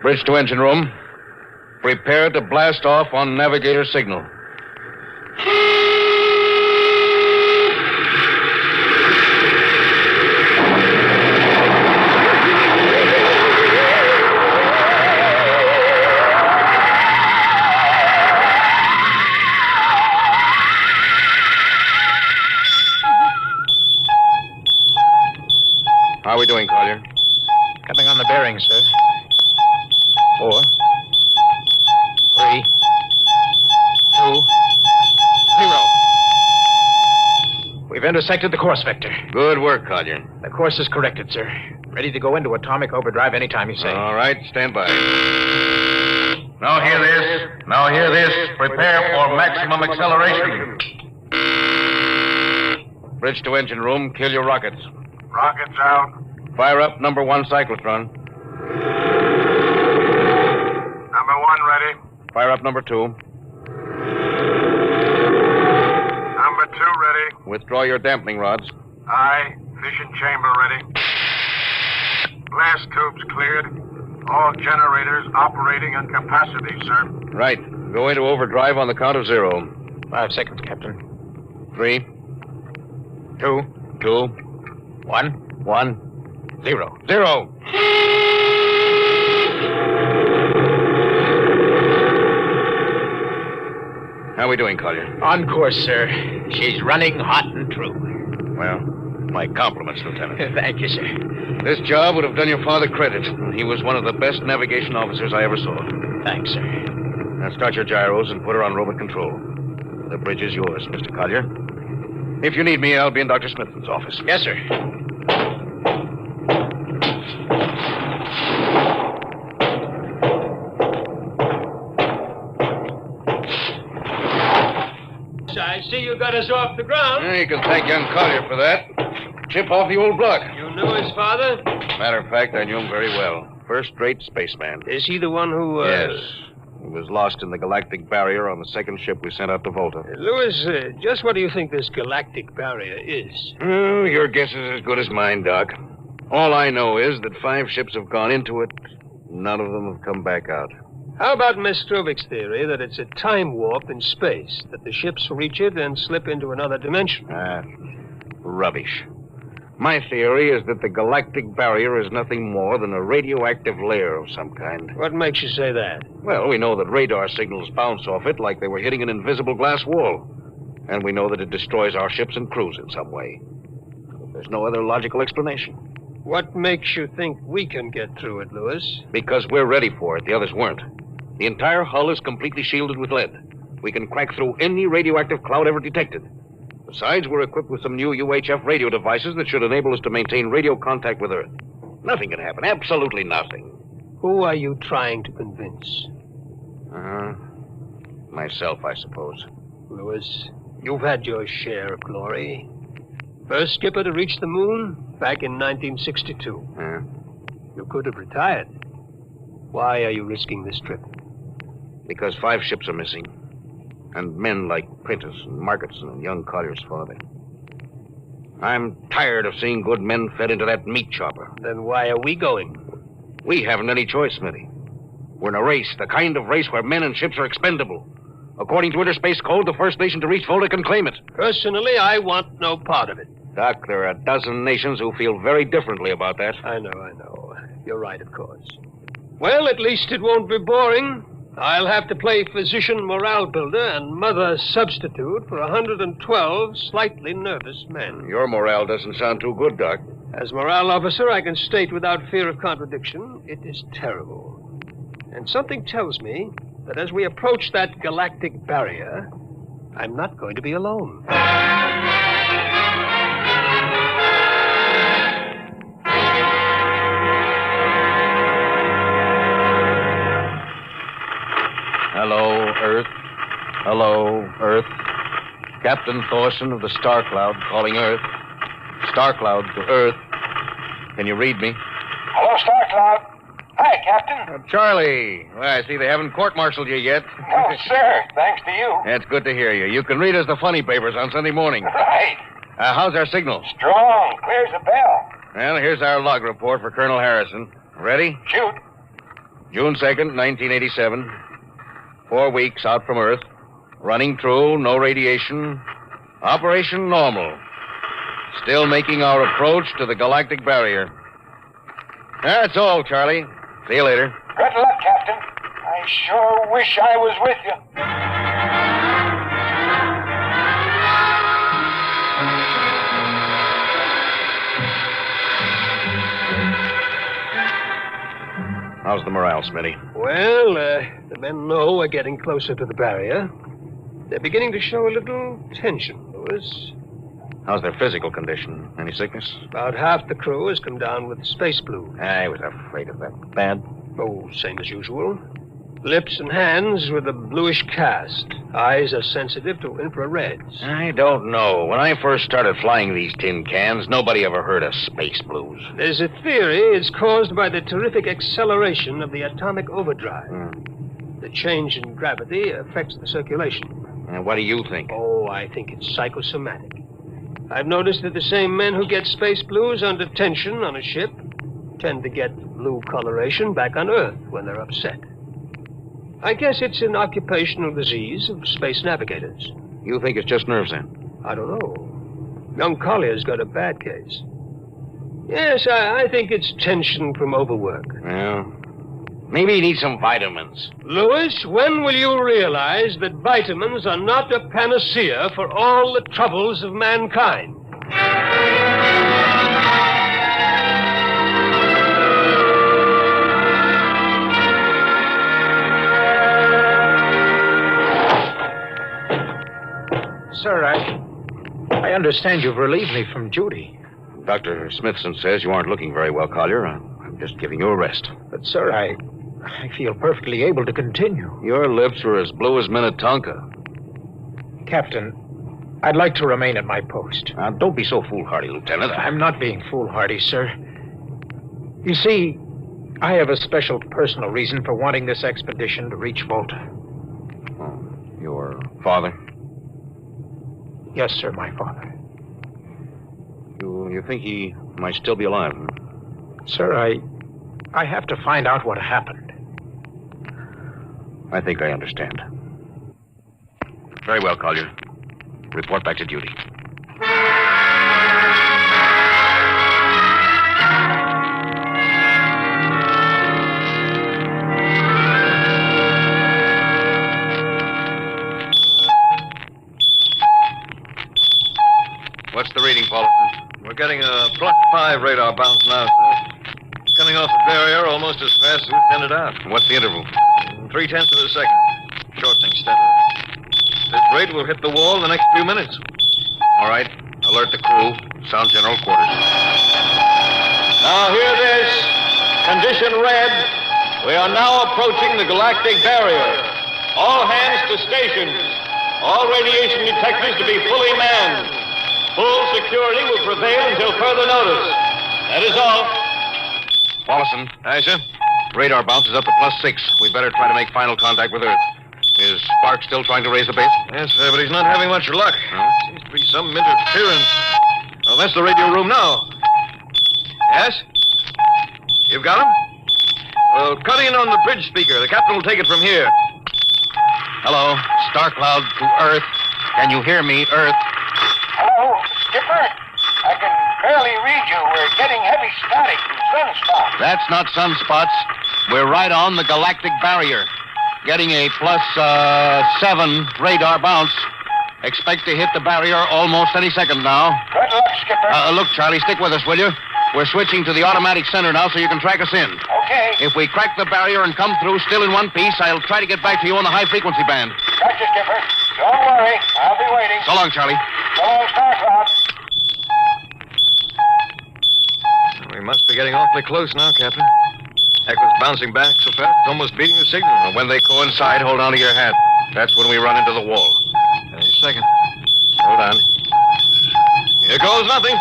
Bridge to engine room. Prepare to blast off on navigator signal. How are we doing, Collier? Coming on the bearings, sir. 4, 3, 2, 0. We've intersected the course vector. Good work, Collier. The course is corrected, sir. Ready to go into atomic overdrive anytime you say. All right, stand by. Now hear this. Now hear this. Prepare for maximum acceleration. Bridge to engine room. Kill your rockets. Rockets out. Fire up number 1 cyclotron. Number 1 ready. Fire up number 2. Number 2 ready. Withdraw your dampening rods. Aye. Fission chamber ready. Blast tubes cleared. All generators operating on capacity, sir. Right. Go into overdrive on the count of 0. 5 seconds, Captain. 3. 2. 2. 1. 1. 0. 0. How are we doing, Collier? On course, sir. She's running hot and true. Well, my compliments, Lieutenant. Thank you, sir. This job would have done your father credit. He was one of the best navigation officers I ever saw. Thanks, sir. Now start your gyros and put her on robot control. The bridge is yours, Mr. Collier. If you need me, I'll be in Dr. Smithson's office. Yes, sir. I see you got us off the ground. You can thank young Collier for that. Chip off the old block. You knew his father? Matter of fact, I knew him very well. First-rate spaceman. Is he the one who, Yes. He was lost in the galactic barrier on the second ship we sent out to Volta. Louis, just what do you think this galactic barrier is? Oh, your guess is as good as mine, Doc. All I know is that 5 ships have gone into it. None of them have come back out. How about Miss Struvik's theory that it's a time warp in space, that the ships reach it and slip into another dimension? Rubbish. My theory is that the galactic barrier is nothing more than a radioactive layer of some kind. What makes you say that? Well, we know that radar signals bounce off it like they were hitting an invisible glass wall. And we know that it destroys our ships and crews in some way. There's no other logical explanation. What makes you think we can get through it, Louis? Because we're ready for it. The others weren't. The entire hull is completely shielded with lead. We can crack through any radioactive cloud ever detected. Besides, we're equipped with some new UHF radio devices that should enable us to maintain radio contact with Earth. Nothing can happen. Absolutely nothing. Who are you trying to convince? Myself, I suppose. Louis, you've had your share of glory. First skipper to reach the moon back in 1962. You could have retired. Why are you risking this trip? Because 5 ships are missing. And men like Prentice and Marketson and young Collier's father. I'm tired of seeing good men fed into that meat chopper. Then why are we going? We haven't any choice, Smitty. We're in a race, the kind of race where men and ships are expendable. According to Interspace Code, the first nation to reach Volta can claim it. Personally, I want no part of it. Doc, there are a dozen nations who feel very differently about that. I know. You're right, of course. Well, at least it won't be boring. I'll have to play physician morale builder and mother substitute for 112 slightly nervous men. Your morale doesn't sound too good, Doc. As morale officer, I can state without fear of contradiction, it is terrible. And something tells me that as we approach that galactic barrier, I'm not going to be alone. Hello, Earth. Hello, Earth. Captain Thorson of the Star Cloud calling Earth. Star Cloud to Earth. Can you read me? Hello, Star Cloud. Hi, Captain. Charlie. Well, I see they haven't court-martialed you yet. No, sir. Thanks to you. That's good to hear you. You can read us the funny papers on Sunday morning. Right. How's our signal? Strong. Clears the bell. Well, here's our log report for Colonel Harrison. Ready? Shoot. June 2nd, 1987. 4 weeks out from Earth. Running true, no radiation. Operation normal. Still making our approach to the galactic barrier. That's all, Charlie. See you later. Good luck, Captain. I sure wish I was with you. How's the morale, Smitty? Well, the men know we're getting closer to the barrier. They're beginning to show a little tension, Louis. How's their physical condition? Any sickness? About half the crew has come down with space flu. I was afraid of that. Bad? Oh, same as usual. Lips and hands with a bluish cast. Eyes are sensitive to infrareds. I don't know. When I first started flying these tin cans, nobody ever heard of space blues. There's a theory it's caused by the terrific acceleration of the atomic overdrive. The change in gravity affects the circulation. And what do you think? Oh, I think it's psychosomatic. I've noticed that the same men who get space blues under tension on a ship tend to get blue coloration back on Earth when they're upset. I guess it's an occupational disease of space navigators. You think it's just nerves, then? I don't know. Young Collier's got a bad case. Yes, I think it's tension from overwork. Well, maybe you need some vitamins. Louis, when will you realize that vitamins are not a panacea for all the troubles of mankind? Sir, I understand you've relieved me from duty. Dr. Smithson says you aren't looking very well, Collier. I'm just giving you a rest. But, sir, I feel perfectly able to continue. Your lips are as blue as Minnetonka. Captain, I'd like to remain at my post. Now, don't be so foolhardy, Lieutenant. I'm not being foolhardy, sir. You see, I have a special personal reason for wanting this expedition to reach Volta. Oh, your father? Yes, sir, my father. You think he might still be alive? Sir, I have to find out what happened. I think I understand. Very well, Collier. Report back to duty. What's the reading, Paulson? We're getting a +5 radar bounce now, sir. Coming off the barrier almost as fast as we send it out. What's the interval? 0.3 of a second. Shortening steadily. This rate will hit the wall in the next few minutes. All right. Alert the crew. Sound general quarters. Now hear this. Condition red. We are now approaching the galactic barrier. All hands to stations. All radiation detectors to be fully manned. Full security will prevail until further notice. That is all. Paulson. Aye, sir? Radar bounce is up to +6. We better try to make final contact with Earth. Is Spark still trying to raise the base? Yes, sir, but he's not having much luck. No? Seems to be some interference. Oh, that's the radio room now. Yes? You've got him? Well, cut in on the bridge speaker. The captain will take it from here. Hello, Star Cloud to Earth. Can you hear me, Earth? Hello, Skipper. I can barely read you. We're getting heavy static from sunspots. That's not sunspots. We're right on the galactic barrier. Getting a +7 radar bounce. Expect to hit the barrier almost any second now. Good luck, Skipper. Look, Charlie, stick with us, will you? We're switching to the automatic center now so you can track us in. Okay. If we crack the barrier and come through still in one piece, I'll try to get back to you on the high-frequency band. Gotcha, Skipper. Don't worry. I'll be waiting. So long, Charlie. So long, Star Cloud. We must be getting awfully close now, Captain. Echo's bouncing back so fast, it's almost beating the signal. Well, when they coincide, hold on to your hat. That's when we run into the wall. Any second. Hold on. Here goes nothing.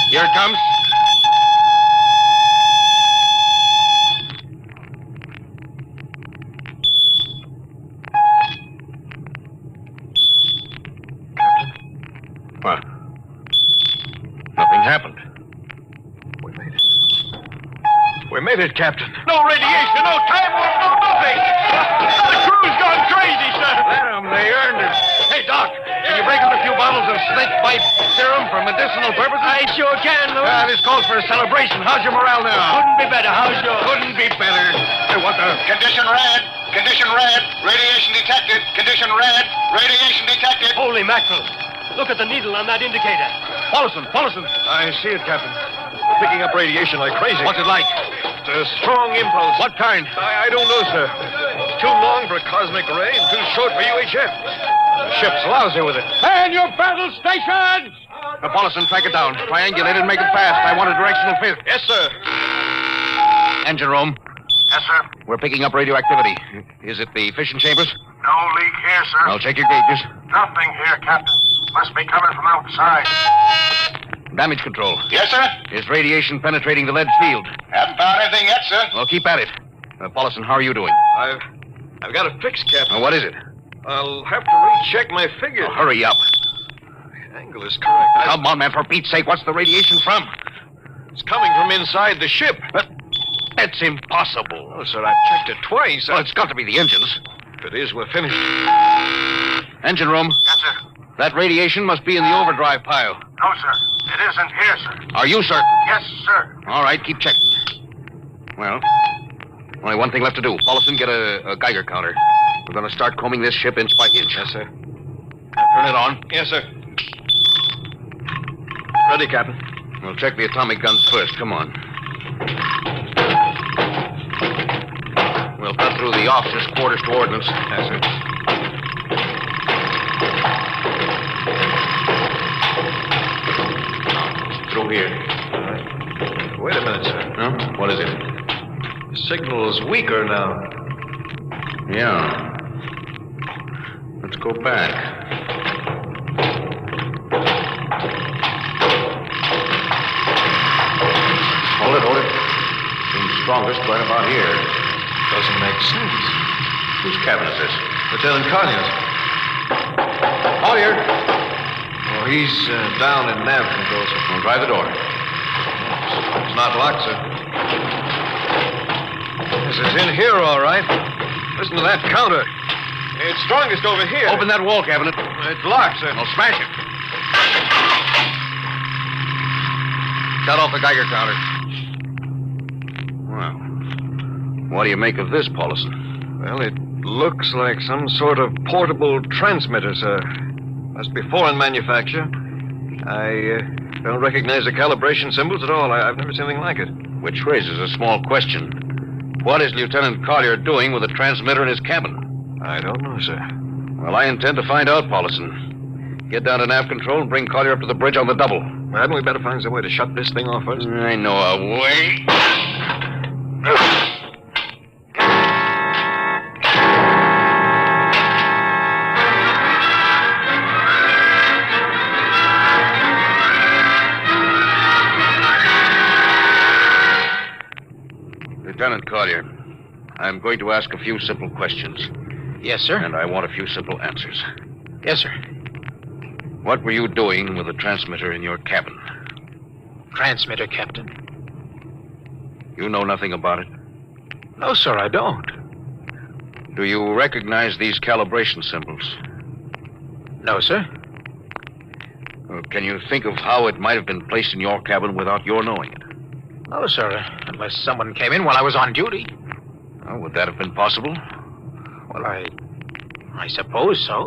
Here it comes. What? Nothing happened. We made it, Captain. No radiation, no time warp, no nothing. The crew's gone crazy, sir. Let them. They earned it. Hey, Doc, can you break out a few bottles of snake bite serum for medicinal purposes? I sure can, Louis. This calls for a celebration. How's your morale now? Couldn't be better. How's yours? Couldn't be better. Hey, what the? Condition red. Condition red. Radiation detected. Condition red. Radiation detected. Holy mackerel. Look at the needle on that indicator. Paulson. I see it, Captain. We're picking up radiation like crazy. What's it like? It's a strong impulse. What kind? I don't know, sir. too long for a cosmic ray and too short for UHF. The ship's lousy with it. Man your battle stations! Paulison, track it down. Triangulate it and make it fast. I want a directional fit. Yes, sir. Engine room. Yes, sir. We're picking up radioactivity. Is it the fission chambers? No leak here, sir. I'll check your gauges. Nothing here, Captain. Must be coming from outside. Damage control. Yes, sir. Is radiation penetrating the lead field? Haven't found anything yet, sir. Well, keep at it. Paulison, how are you doing? I've got a fix, Captain. What is it? I'll have to recheck my figures. Oh, hurry up. The angle is correct. Come on, man, for Pete's sake, what's the radiation from? It's coming from inside the ship. That's impossible. Oh, sir, I've checked it twice. Well, it's got to be the engines. If it is, we're finished. Engine room. Yes, sir. That radiation must be in the overdrive pile. No, sir. It isn't here, sir. Are you certain? Yes, sir. All right, keep checking. Well, only one thing left to do. Paulison, get a Geiger counter. We're going to start combing this ship inch by inch. Yes, sir. Turn it on. Yes, sir. Ready, Captain. We'll check the atomic guns first. Come on. We'll cut through the officers' quarters to ordnance. Yes, sir. Through here. Wait a minute, sir. Huh? What is it? The signal's weaker now. Yeah. Let's go back. Hold it. Seems strongest right about here. Doesn't make sense. Whose cabin is this? Lieutenant Collier's. Collier! Oh, he's down in nav control, sir. Well, try the door. It's not locked, sir. Yes, it's in here, all right. Listen to that counter. It's strongest over here. Open that wall cabinet. It's locked, sir. I'll smash it. Shut off the Geiger counter. Well, what do you make of this, Paulison? Well, it looks like some sort of portable transmitter, sir. Must be foreign manufacture. I don't recognize the calibration symbols at all. I've never seen anything like it. Which raises a small question. What is Lieutenant Collier doing with a transmitter in his cabin? I don't know, sir. Well, I intend to find out, Paulison. Get down to nav control and bring Collier up to the bridge on the double. Hadn't we better find some way to shut this thing off first? I know a way. Lieutenant Collier, I'm going to ask a few simple questions. Yes, sir. And I want a few simple answers. Yes, sir. What were you doing with the transmitter in your cabin? Transmitter, Captain. You know nothing about it? No, sir, I don't. Do you recognize these calibration symbols? No, sir. Can you think of how it might have been placed in your cabin without your knowing it? No, sir, unless someone came in while I was on duty. Oh, would that have been possible? Well, I suppose so.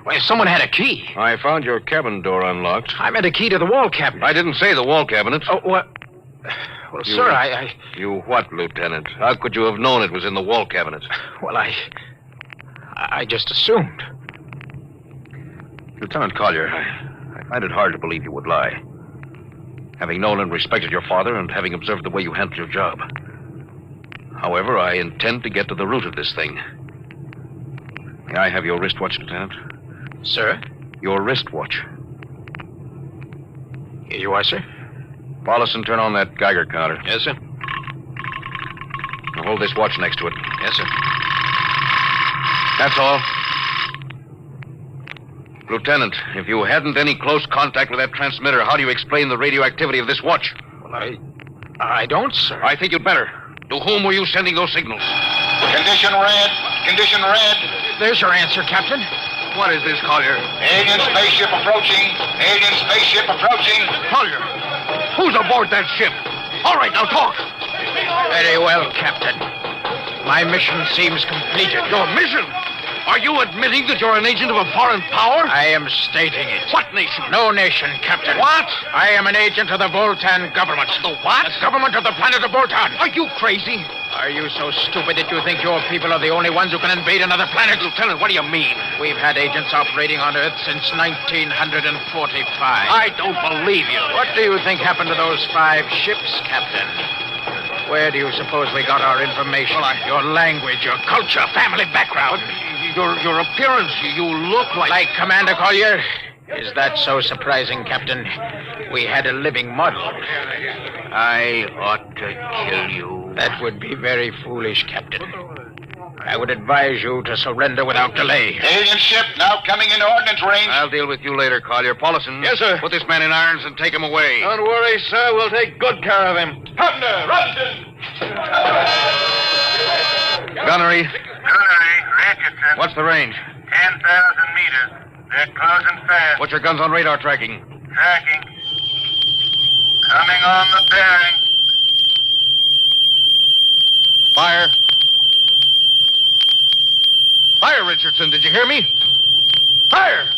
Well, if someone had a key. I found your cabin door unlocked. I meant a key to the wall cabinet. I didn't say the wall cabinet. Oh, what? Well, sir, I... You what, Lieutenant? How could you have known it was in the wall cabinet? Well, I just assumed. Lieutenant Collier, I find it hard to believe you would lie. Having known and respected your father and having observed the way you handled your job. However, I intend to get to the root of this thing. May I have your wristwatch, Lieutenant? Sir? Your wristwatch. Here you are, sir. Paulison, turn on that Geiger counter. Yes, sir. Now hold this watch next to it. Yes, sir. That's all. Lieutenant, if you hadn't any close contact with that transmitter, how do you explain the radioactivity of this watch? Well, I don't, sir. I think you'd better. To whom were you sending those signals? Condition red. Condition red. There's your answer, Captain. What is this, Collier? Alien spaceship approaching. Alien spaceship approaching. Collier, who's aboard that ship? All right, now talk. Very well, Captain. My mission seems completed. Your mission? Are you admitting that you're an agent of a foreign power? I am stating it. What nation? No nation, Captain. What? I am an agent of the Voltan government. The what? The government of the planet of Voltan. Are you crazy? Are you so stupid that you think your people are the only ones who can invade another planet? Lieutenant, what do you mean? We've had agents operating on Earth since 1945. I don't believe you. What do you think happened to those 5 ships, Captain? Where do you suppose we got our information? Your language, your culture, family background. Your appearance, you look like... Like Commander Collier? Is that so surprising, Captain? We had a living model. I ought to kill you. That would be very foolish, Captain. I would advise you to surrender without delay. Alien ship now coming into ordnance range. I'll deal with you later, Collier. Paulison. Yes, sir. Put this man in irons and take him away. Don't worry, sir. We'll take good care of him. Thunder, Robinson! Gunnery. Gunnery, Richardson. What's the range? 10,000 meters. They're closing fast. What's your guns on radar tracking? Tracking. Coming on the bearing. Fire. Fire, Richardson. Did you hear me? Fire!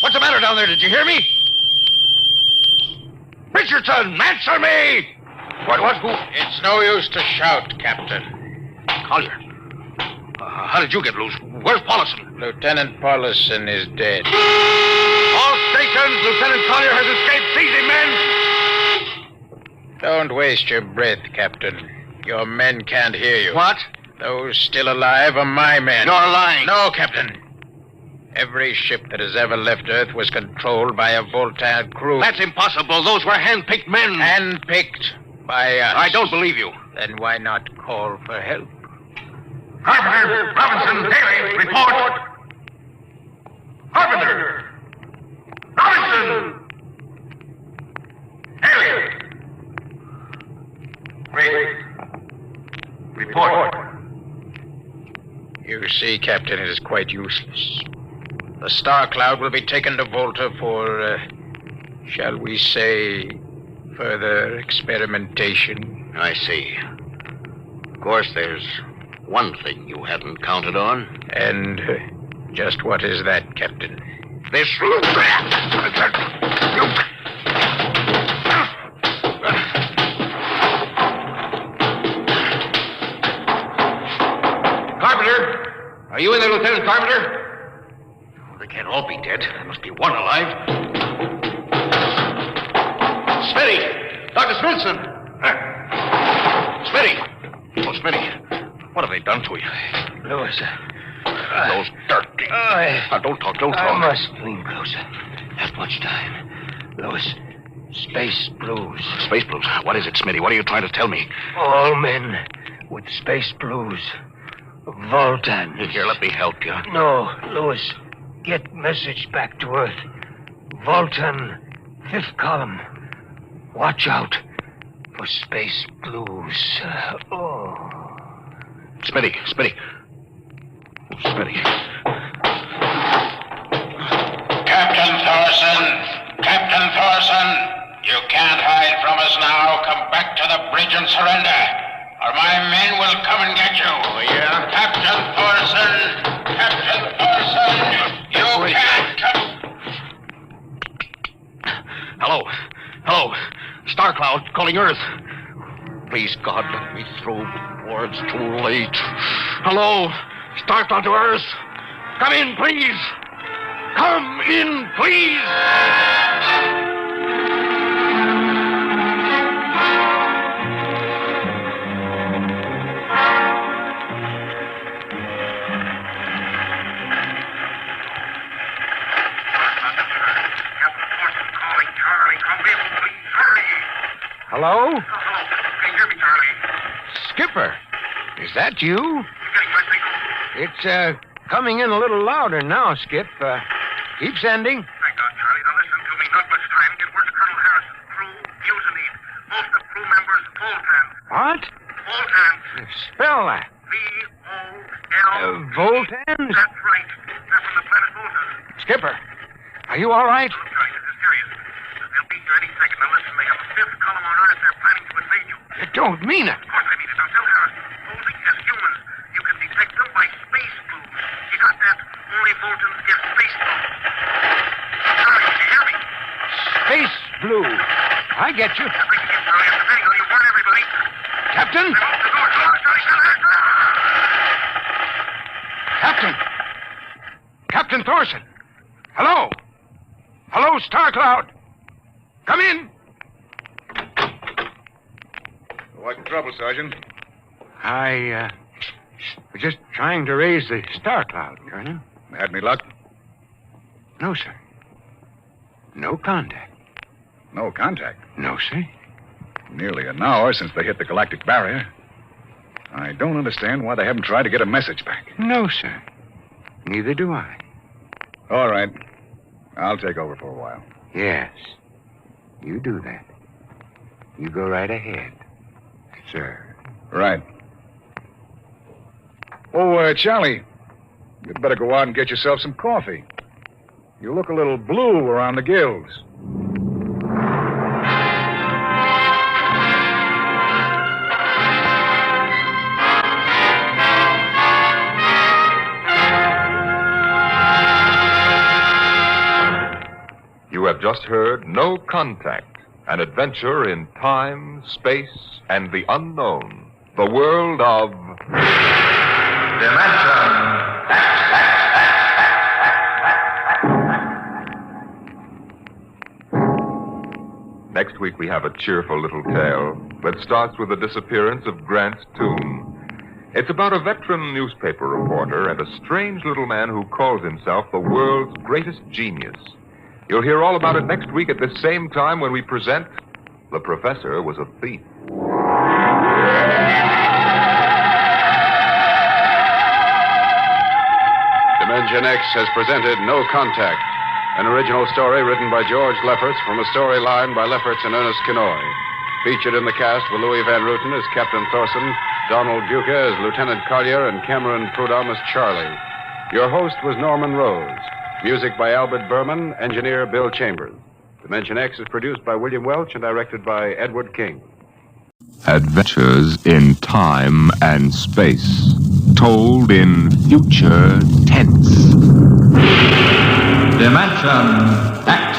What's the matter down there? Did you hear me? Richardson, answer me! What, who? It's no use to shout, Captain. Collier. How did you get loose? Where's Paulison? Lieutenant Paulison is dead. All stations, Lieutenant Collier has escaped. Seize him, men! Don't waste your breath, Captain. Your men can't hear you. What? Those still alive are my men. You're lying. No, Captain. Every ship that has ever left Earth was controlled by a Voltaire crew. That's impossible. Those were hand-picked men. Hand-picked by us. I don't believe you. Then why not call for help? Carpenter, Robinson, Haley, report. Carpenter. Robinson. Haley. Report. You see, Captain, it is quite useless. The Star Cloud will be taken to Volta for, shall we say, further experimentation. I see. Of course, there's one thing you hadn't counted on. And just what is that, Captain? This... Carpenter! Are you in there, Lieutenant Carpenter? Oh, they can't all be dead. There must be one alive. Smitty! Dr. Smithson! Smitty! Oh, Smitty, what have they done to you? Lewis. Those dirty... don't talk. I must lean closer. Not much time. Lewis, space blues. Space blues? What is it, Smitty? What are you trying to tell me? All men with space blues. Voltan. Here, let me help you. No, Lewis. Get message back to Earth. Voltan, 5th column. Watch out for space blues. Smitty. Oh, Smitty. Captain Thorson, you can't hide from us now. Come back to the bridge and surrender, or my men will come and get you. Oh, yeah? Captain Thorson, you can't come... Hello. Star Cloud calling Earth. Please, God, let me through before it's too late. Hello, Star Cloud to Earth. Come in, please. Come in, please. Hello? Can you hear me, Charlie? Skipper, is that you? You getting my signal? It's, coming in a little louder now, Skip. Keep sending. Thank God, Charlie. Now listen to me. Not much time. Get word to Colonel Harrison. Crew, mutinied. Most of crew members, Voltan. What? Voltan. Spell that. V-O-L... Voltans? That's right. They're from the planet Volta. Skipper, are you all right? Look, Charlie, this is serious. They'll be here any second. Now listen, they have a 5th column on Earth. They're planning to invade you. You don't mean it. Of course I mean it. Now tell Harrison. Posing as humans, you can detect them by space blues. You got that? Only Voltans get space blues. Charlie, can you hear me? Space blue. I get you. That's right, Charlie. I'm saying, you warn everybody. Captain? The door, Charlie. Captain! Captain Thorson! Hello? Hello, Star Cloud! Come in! What's the trouble, Sergeant? I was just trying to raise the Star Cloud, Colonel. Had me luck? No, sir. No contact. No contact? No, sir. Nearly an hour since they hit the galactic barrier. I don't understand why they haven't tried to get a message back. No, sir. Neither do I. All right. I'll take over for a while. Yes. You do that. You go right ahead, sir. Right. Oh, Charlie, you'd better go out and get yourself some coffee. You look a little blue around the gills. You have just heard No Contact, an adventure in time, space, and the unknown. The world of... Next week we have a cheerful little tale that starts with the disappearance of Grant's tomb. It's about a veteran newspaper reporter and a strange little man who calls himself the world's greatest genius. You'll hear all about it next week at this same time when we present The Professor Was a Thief. Dimension X has presented No Contact, an original story written by George Lefferts from a storyline by Lefferts and Ernest Kinoy. Featured in the cast were Louis Van Rooten as Captain Thorson, Donald Buca as Lieutenant Collier, and Cameron Prudhomme as Charlie. Your host was Norman Rose. Music by Albert Berman, engineer Bill Chambers. Dimension X is produced by William Welch and directed by Edward King. Adventures in time and space, told in future tense. Dimension X.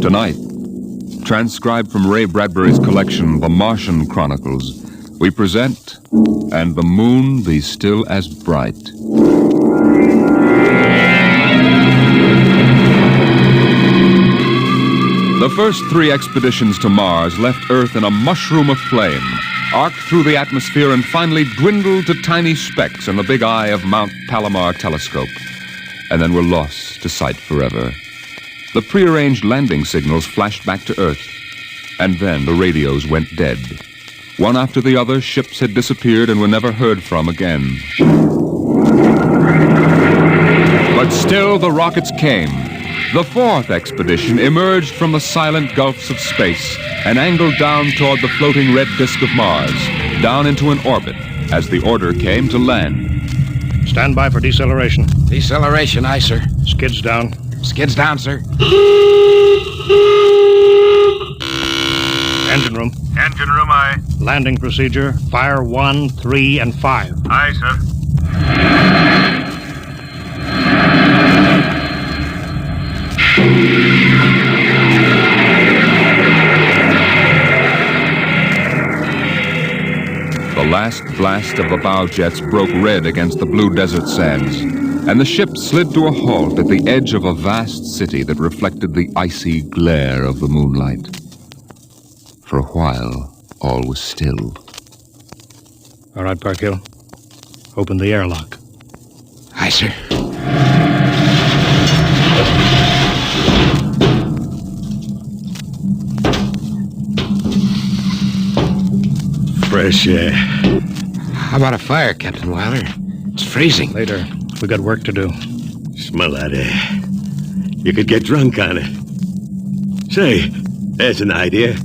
Tonight, transcribed from Ray Bradbury's collection, The Martian Chronicles, we present And the Moon Be Still as Bright. The first 3 expeditions to Mars left Earth in a mushroom of flame, arced through the atmosphere, and finally dwindled to tiny specks in the big eye of Mount Palomar telescope, and then were lost to sight forever. The prearranged landing signals flashed back to Earth, and then the radios went dead. One after the other, ships had disappeared and were never heard from again. But still the rockets came. The 4th expedition emerged from the silent gulfs of space and angled down toward the floating red disk of Mars, down into an orbit, as the order came to land. Stand by for deceleration. Deceleration, aye, sir. Skids down. Skids down, sir. Engine room. Engine room, aye. Landing procedure. Fire 1, 3, and 5. Aye, sir. The last blast of the bow jets broke red against the blue desert sands, and the ship slid to a halt at the edge of a vast city that reflected the icy glare of the moonlight. For a while, all was still. All right, Parkhill. Open the airlock. Aye, sir. Fresh air. How about a fire, Captain Wilder? It's freezing. Later. We got work to do. Smell that air. You could get drunk on it. Say, there's an idea.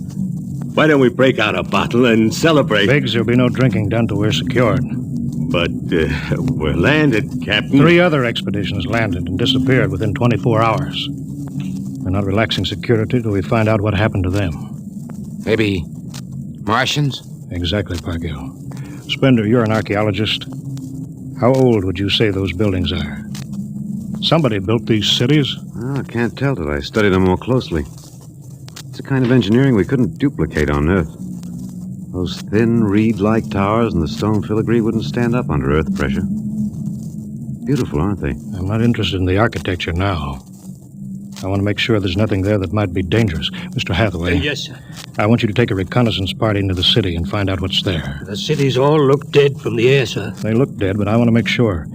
Why don't we break out a bottle and celebrate? Biggs, there'll be no drinking done till we're secured. But we're landed, Captain. 3 other expeditions landed and disappeared within 24 hours. We're not relaxing security till we find out what happened to them. Maybe Martians? Exactly, Parkhill. Spender, you're an archaeologist. How old would you say those buildings are? Somebody built these cities. Oh, I can't tell till I study them more closely. It's a kind of engineering we couldn't duplicate on Earth. Those thin, reed-like towers and the stone filigree wouldn't stand up under Earth pressure. Beautiful, aren't they? I'm not interested in the architecture now. I want to make sure there's nothing there that might be dangerous. Mr. Hathaway. Yes, sir. I want you to take a reconnaissance party into the city and find out what's there. The cities all look dead from the air, sir. They look dead, but I want to make sure.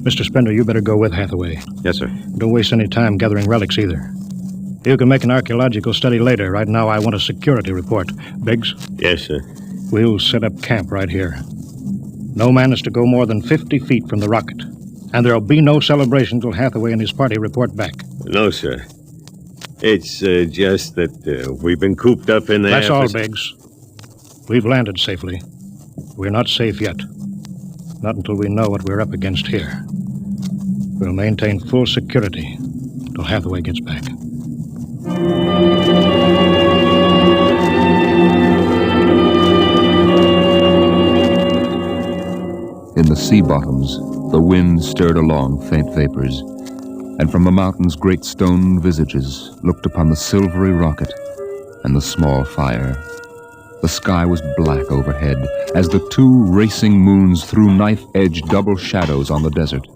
Mr. Spender, you better go with Hathaway. Yes, sir. Don't waste any time gathering relics either. You can make an archaeological study later. Right now, I want a security report. Biggs? Yes, sir. We'll set up camp right here. No man is to go more than 50 feet from the rocket. And there'll be no celebration till Hathaway and his party report back. No, sir. It's just that we've been cooped up in there. That's all, Biggs. We've landed safely. We're not safe yet. Not until we know what we're up against here. We'll maintain full security till Hathaway gets back. In the sea bottoms, the wind stirred along faint vapors, and from the mountains great stone visages looked upon the silvery rocket and the small fire. The sky was black overhead as the two racing moons threw knife-edged double shadows on the desert.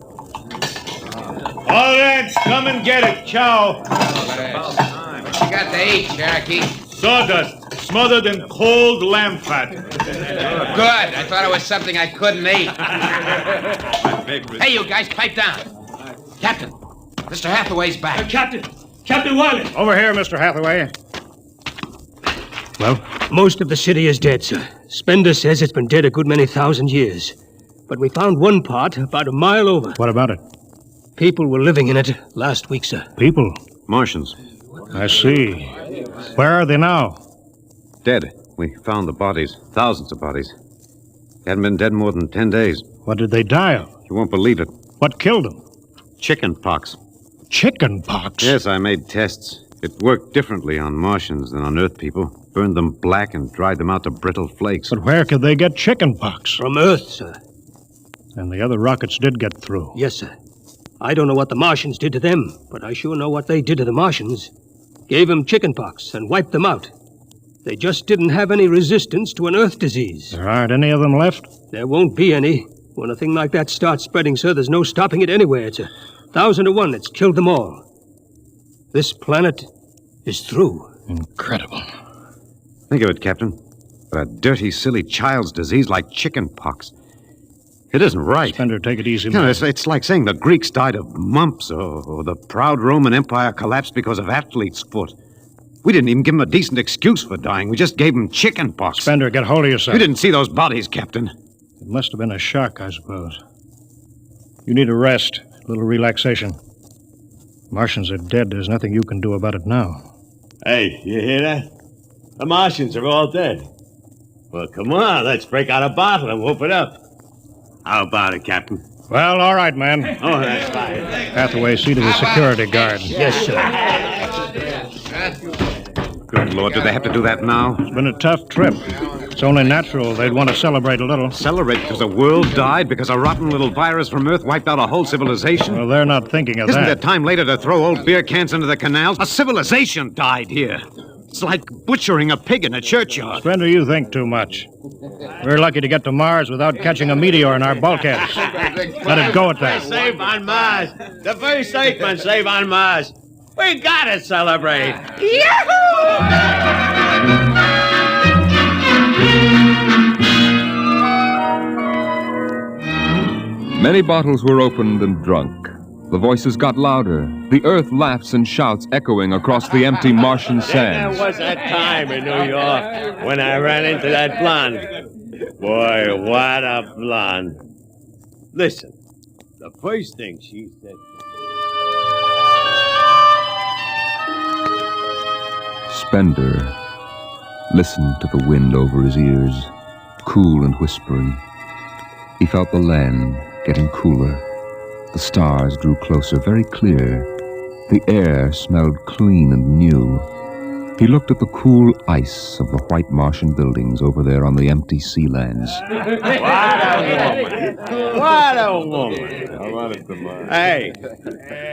All right, come and get it. Ciao. What you got to eat, Cherokee? Sawdust, smothered in cold lamb fat. Good. I thought it was something I couldn't eat. Hey, you guys, pipe down. Captain, Mr. Hathaway's back. Captain Wiley. Over here, Mr. Hathaway. Well? Most of the city is dead, sir. Spender says it's been dead a good many thousand years. But we found one part about a mile over. What about it? People were living in it last week, sir. People? Martians. I see. Where are they now? Dead. We found the bodies. Thousands of bodies. They hadn't been dead more than 10 days. What did they die of? You won't believe it. What killed them? Chicken pox. Chicken pox? Yes, I made tests. It worked differently on Martians than on Earth people. Burned them black and dried them out to brittle flakes. But where could they get chicken pox? From Earth, sir. And the other rockets did get through. Yes, sir. I don't know what the Martians did to them, but I sure know what they did to the Martians. Gave them chicken pox and wiped them out. They just didn't have any resistance to an Earth disease. There aren't any of them left? There won't be any. When a thing like that starts spreading, sir, there's no stopping it anywhere. It's 1,000 to 1 that's killed them all. This planet is through. Incredible. Think of it, Captain. A dirty, silly child's disease like chicken pox. It isn't right. Spender, take it easy, No, man. it's like saying the Greeks died of mumps or the proud Roman Empire collapsed because of athlete's foot. We didn't even give them a decent excuse for dying. We just gave them chicken pox. Spender, get hold of yourself. You didn't see those bodies, Captain. It must have been a shock, I suppose. You need a rest, a little relaxation. Martians are dead. There's nothing you can do about it now. Hey, you hear that? The Martians are all dead. Well, come on, let's break out a bottle and whoop it up. How about it, Captain? Well, all right, man. Oh, that's fine. Hathaway, see to the security guard. Yes, sir. Good Lord, do they have to do that now? It's been a tough trip. It's only natural they'd want to celebrate a little. Celebrate because the world died? Because a rotten little virus from Earth wiped out a whole civilization? Well, they're not thinking of Isn't that. there time later to throw old beer cans into the canals? A civilization died here. It's like butchering a pig in a churchyard. Spender, you think too much. We're lucky to get to Mars without catching a meteor in our bulkheads. Let it go at that. Safe on Mars. The first segment, safe on Mars. We gotta celebrate. Many bottles were opened and drunk. The voices got louder, the earth laughs and shouts echoing across the empty Martian sands. There was that time in New York when I ran into that blonde. Boy, what a blonde. Listen, the first thing she said... Spender listened to the wind over his ears, cool and whispering. He felt the land getting cooler. The stars drew closer, very clear. The air smelled clean and new. He looked at the cool ice of the white Martian buildings over there on the empty sea lands. What a woman. Hey,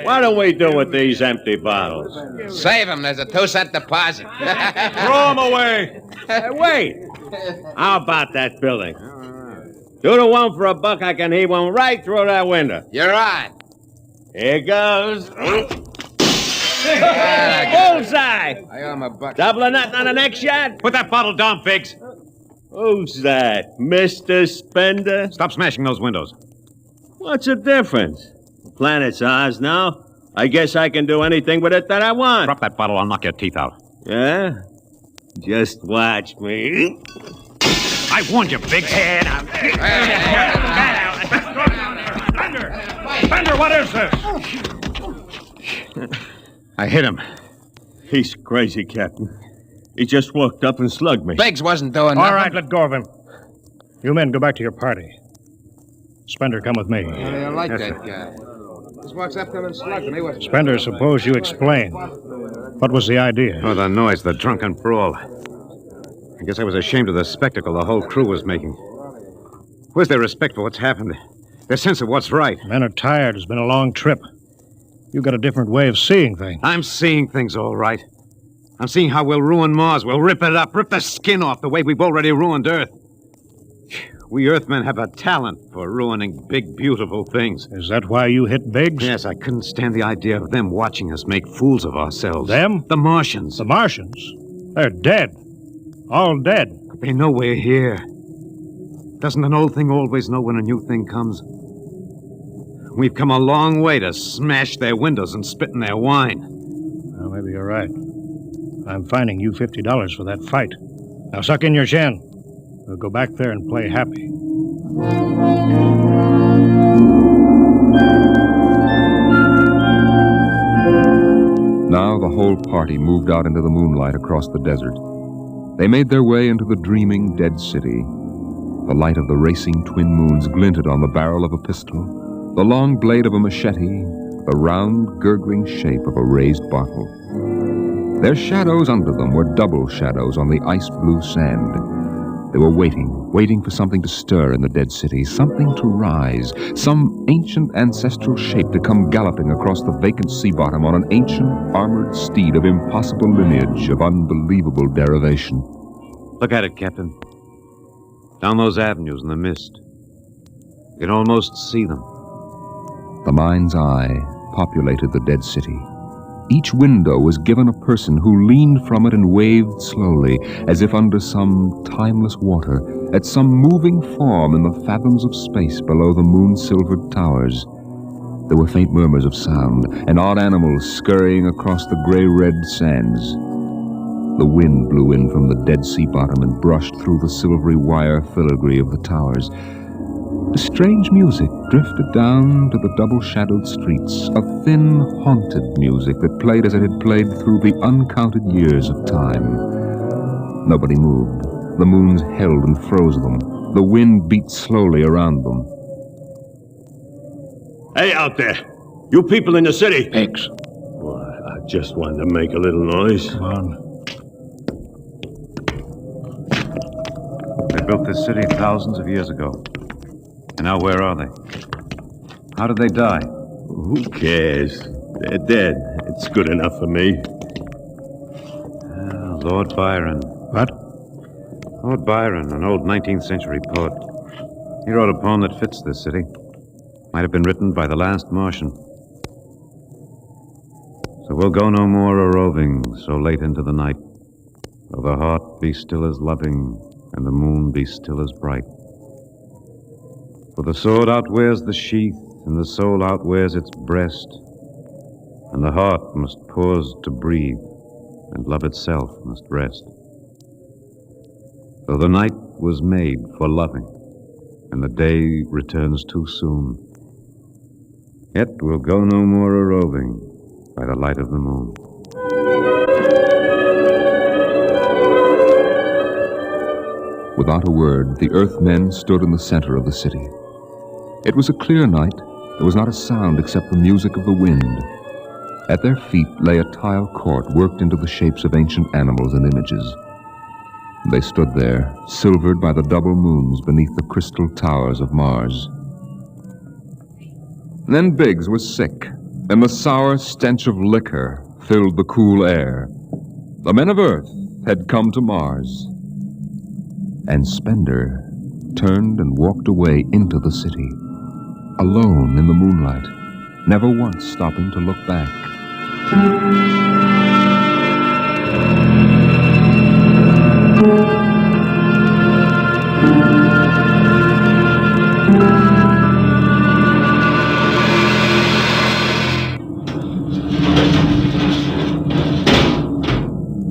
what do we do with these empty bottles? Save them. There's a 2-cent deposit. Throw them away. Hey, wait. How about that building? 2 to 1 for $1, I can heave one right through that window. You're on. Here goes. Bullseye! I owe him $1. Double or nothing on the next shot? Put that bottle down, Biggs. Who's that? Mr. Spender? Stop smashing those windows. What's the difference? The planet's ours now. I guess I can do anything with it that I want. Drop that bottle, I'll knock your teeth out. Yeah? Just watch me. I warned you, Biggs. Spender, what is this? I hit him. He's crazy, Captain. He just walked up and slugged me. Biggs wasn't doing nothing. All right, let go of him. You men go back to your party. Spender, come with me. I don't like that guy. Just walks up to him and slugs him. He wasn't. Spender, suppose you explain. What was the idea? Oh, the noise, the drunken brawl. I guess I was ashamed of the spectacle the whole crew was making. Where's their respect for what's happened? Their sense of what's right? Men are tired. It's been a long trip. You've got a different way of seeing things. I'm seeing things all right. I'm seeing how we'll ruin Mars. We'll rip it up, rip the skin off the way we've already ruined Earth. We Earthmen have a talent for ruining big, beautiful things. Is that why you hit Biggs? Yes, I couldn't stand the idea of them watching us make fools of ourselves. Them? The Martians. The Martians? They're dead. All dead. But they know we're here. Doesn't an old thing always know when a new thing comes? We've come a long way to smash their windows and spit in their wine. Well, maybe you're right. I'm fining you $50 for that fight. Now suck in your chin. We'll go back there and play happy. Now the whole party moved out into the moonlight across the desert. They made their way into the dreaming dead city. The light of the racing twin moons glinted on the barrel of a pistol, the long blade of a machete, the round, gurgling shape of a raised bottle. Their shadows under them were double shadows on the ice-blue sand. They were waiting for something to stir in the dead city, something to rise, some ancient ancestral shape to come galloping across the vacant sea bottom on an ancient, armored steed of impossible lineage, of unbelievable derivation. Look at it, Captain. Down those avenues in the mist. You can almost see them. The mind's eye populated the dead city. Each window was given a person who leaned from it and waved slowly, as if under some timeless water, at some moving form in the fathoms of space below the moon-silvered towers. There were faint murmurs of sound, and odd animals scurrying across the gray-red sands. The wind blew in from the dead sea bottom and brushed through the silvery wire filigree of the towers. A strange music drifted down to the double-shadowed streets, a thin, haunted music that played as it had played through the uncounted years of time. Nobody moved. The moons held and froze them. The wind beat slowly around them. Hey, out there! You people in the city! Biggs. Well, I just wanted to make a little noise. Come on. They built this city thousands of years ago. And now where are they? How did they die? Who cares? They're dead. It's good enough for me. Lord Byron. What? Lord Byron, an old 19th century poet. He wrote a poem that fits this city. Might have been written by the last Martian. So we'll go no more a-roving so late into the night, though the heart be still as loving and the moon be still as bright. For the sword outwears the sheath, and the soul outwears its breast, and the heart must pause to breathe, and love itself must rest. Though the night was made for loving, and the day returns too soon, yet we'll go no more a-roving by the light of the moon. Without a word, the Earthmen stood in the center of the city. It was a clear night. There was not a sound except the music of the wind. At their feet lay a tile court worked into the shapes of ancient animals and images. They stood there, silvered by the double moons beneath the crystal towers of Mars. Then Biggs was sick, and the sour stench of liquor filled the cool air. The men of Earth had come to Mars. And Spender turned and walked away into the city, alone in the moonlight, never once stopping to look back.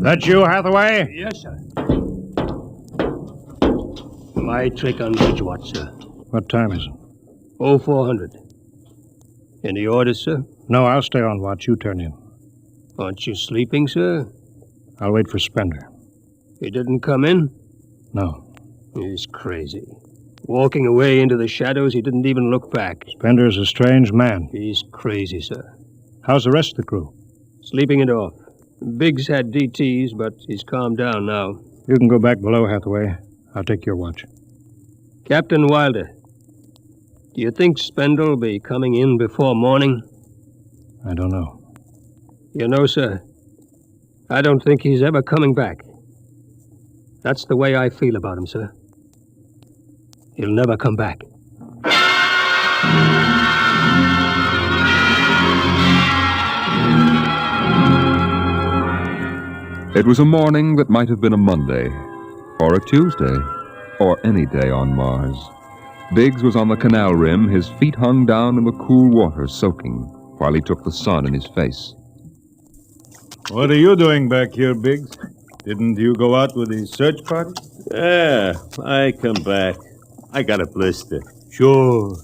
That you, Hathaway? Yes, sir. My trick on Bridgewater, sir. What time is it? 0400. Any orders, sir? No, I'll stay on watch. You turn in. Aren't you sleeping, sir? I'll wait for Spender. He didn't come in? No. He's crazy. Walking away into the shadows, he didn't even look back. Spender's a strange man. He's crazy, sir. How's the rest of the crew? Sleeping it off. Biggs had DTs, but he's calmed down now. You can go back below, Hathaway. I'll take your watch. Captain Wilder, do you think Spender will be coming in before morning? I don't know. You know, sir, I don't think he's ever coming back. That's the way I feel about him, sir. He'll never come back. It was a morning that might have been a Monday, or a Tuesday, or any day on Mars. Biggs was on the canal rim, his feet hung down in the cool water, soaking, while he took the sun in his face. What are you doing back here, Biggs? Didn't you go out with the search party? Yeah, I come back. I got a blister. Sure.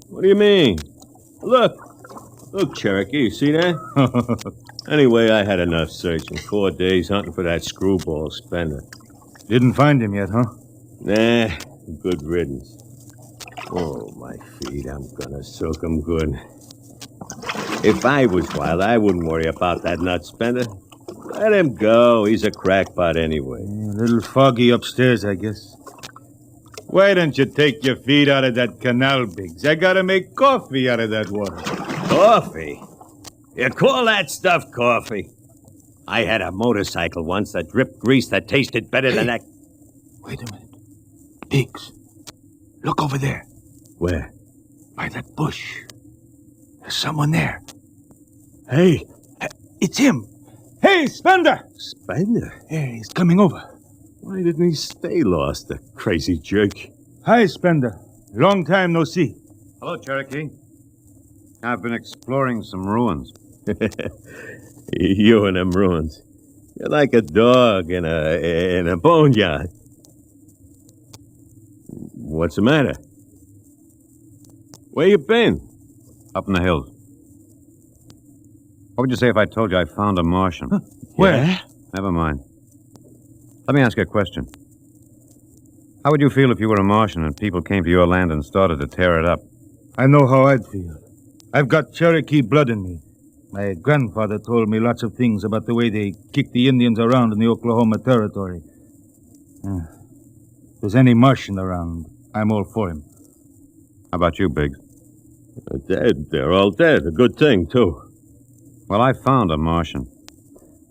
What do you mean? Look, Cherokee, you see that? Anyway, I had enough searching. 4 days hunting for that screwball Spender. Didn't find him yet, huh? Nah, good riddance. Oh, my feet, I'm gonna soak them good. If I was wild, I wouldn't worry about that nut Spender. Let him go. He's a crackpot anyway. A little foggy upstairs, I guess. Why don't you take your feet out of that canal, Biggs? I gotta make coffee out of that water. Coffee? You call that stuff coffee? I had a motorcycle once that dripped grease that tasted better than that. Wait a minute. Biggs, look over there. Where? By that bush. There's someone there. Hey, it's him. Hey, Spender! Spender? Yeah, he's coming over. Why didn't he stay lost, the crazy jerk? Hi, Spender. Long time no see. Hello, Cherokee. I've been exploring some ruins. You and them ruins. You're like a dog in a boneyard. What's the matter? Where you been? Up in the hills. What would you say if I told you I found a Martian? Huh? Where? Yeah? Never mind. Let me ask you a question. How would you feel if you were a Martian and people came to your land and started to tear it up? I know how I'd feel. I've got Cherokee blood in me. My grandfather told me lots of things about the way they kicked the Indians around in the Oklahoma Territory. If there's any Martian around, I'm all for him. How about you, Biggs? They're dead. They're all dead. A good thing, too. Well, I found a Martian.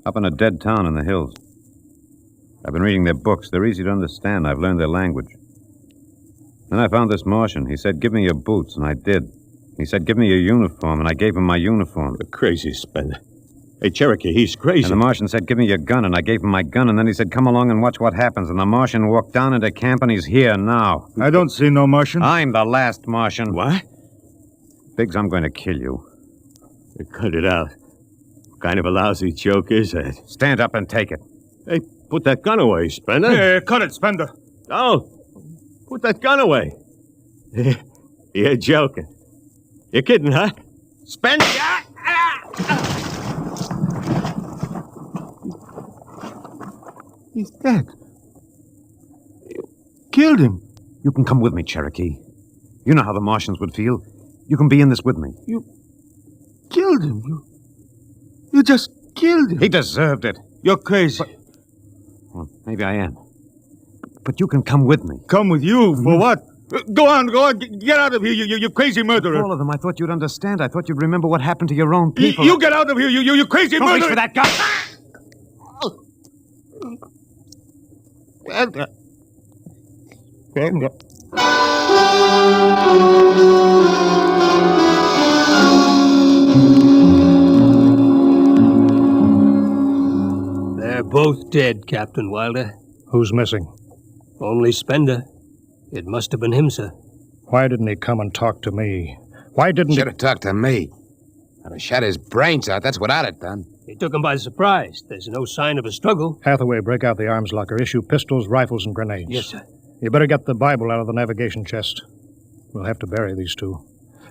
Up in a dead town in the hills. I've been reading their books. They're easy to understand. I've learned their language. Then I found this Martian. He said, give me your boots, and I did. He said, give me your uniform, and I gave him my uniform. You're crazy, Spender. Hey, Cherokee, he's crazy. And the Martian said, give me your gun, and I gave him my gun, and then he said, come along and watch what happens. And the Martian walked down into camp, and he's here now. I don't see no Martian. I'm the last Martian. What? Biggs, I'm going to kill you. Cut it out. What kind of a lousy joke is that? Stand up and take it. Hey, put that gun away, Spender. Hey, cut it, Spender. Oh, put that gun away. You're joking. You're kidding, huh? Spender! He's dead. You killed him. You can come with me, Cherokee. You know how the Martians would feel. You can be in this with me. You killed him. You just killed him. He deserved it. You're crazy. Well, maybe I am. But you can come with me. Come with you? For what? Go on. Get out of here, you crazy murderer. All of them. I thought you'd understand. I thought you'd remember what happened to your own people. You get out of here, you crazy Don't murderer. reach for that gun. They're both dead, Captain Wilder. Who's missing? Only Spender. It must have been him, sir. Why didn't he come and talk to me? Why didn't Should have talked to me. I'd have shot his brains out. That's what I'd have done. He took him by surprise. There's no sign of a struggle. Hathaway, break out the arms locker. Issue pistols, rifles, and grenades. Yes, sir. You better get the Bible out of the navigation chest. We'll have to bury these two.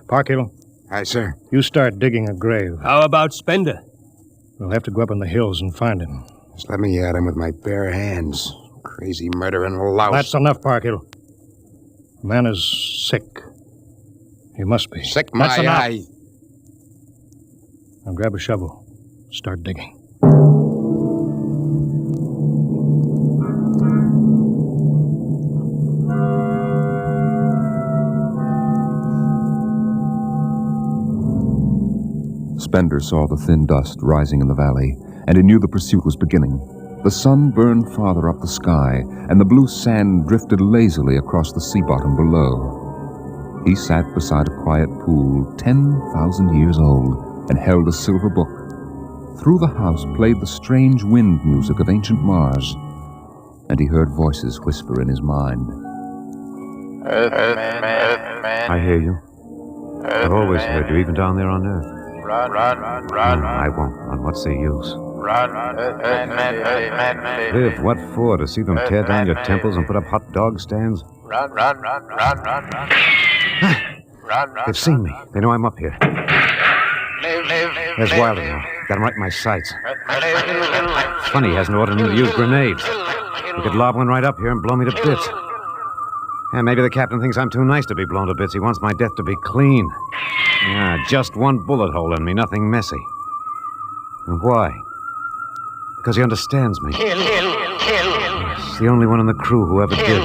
Parkhill. Aye, sir. You start digging a grave. How about Spender? We'll have to go up in the hills and find him. Just let me at him with my bare hands. Crazy murdering louse. That's enough, Parkhill. The man is sick. He must be. Sick my eye. Now grab a shovel. Start digging. Spender saw the thin dust rising in the valley, and he knew the pursuit was beginning. The sun burned farther up the sky, and the blue sand drifted lazily across the sea bottom below. He sat beside a quiet pool 10,000 years old and held a silver book. Through the house played the strange wind music of ancient Mars, and he heard voices whisper in his mind. Earthman. I hear you. I've always heard you, even down there on Earth. Run. No, I won't. On what's the use? Run. Live, what for? To see them tear down your temples and put up hot dog stands? Run. They've seen me. They know I'm up here. There's Wilder now. Got him right in my sights. It's funny he hasn't ordered him to use grenades. He could lob one right up here and blow me to bits. And maybe the captain thinks I'm too nice to be blown to bits. He wants my death to be clean. Yeah, just one bullet hole in me, nothing messy. And why? Because he understands me. Kill. He's the only one in the crew who ever did.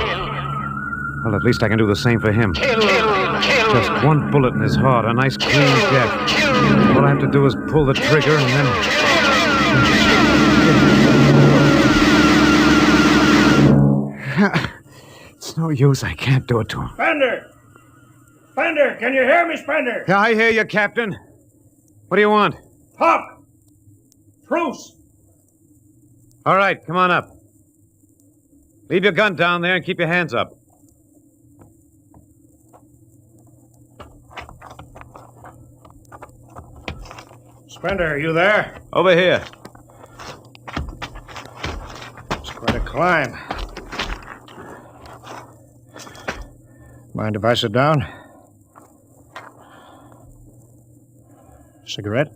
Well, at least I can do the same for him. Just one bullet in his heart, a nice clean death. All I have to do is pull the trigger and then... It's no use. I can't do it to him. Spender, can you hear me, Spender? Yeah, I hear you, Captain. What do you want? Talk! Truce! All right, come on up. Leave your gun down there and keep your hands up. Spender, are you there? Over here. It's quite a climb. Mind if I sit down? Cigarette?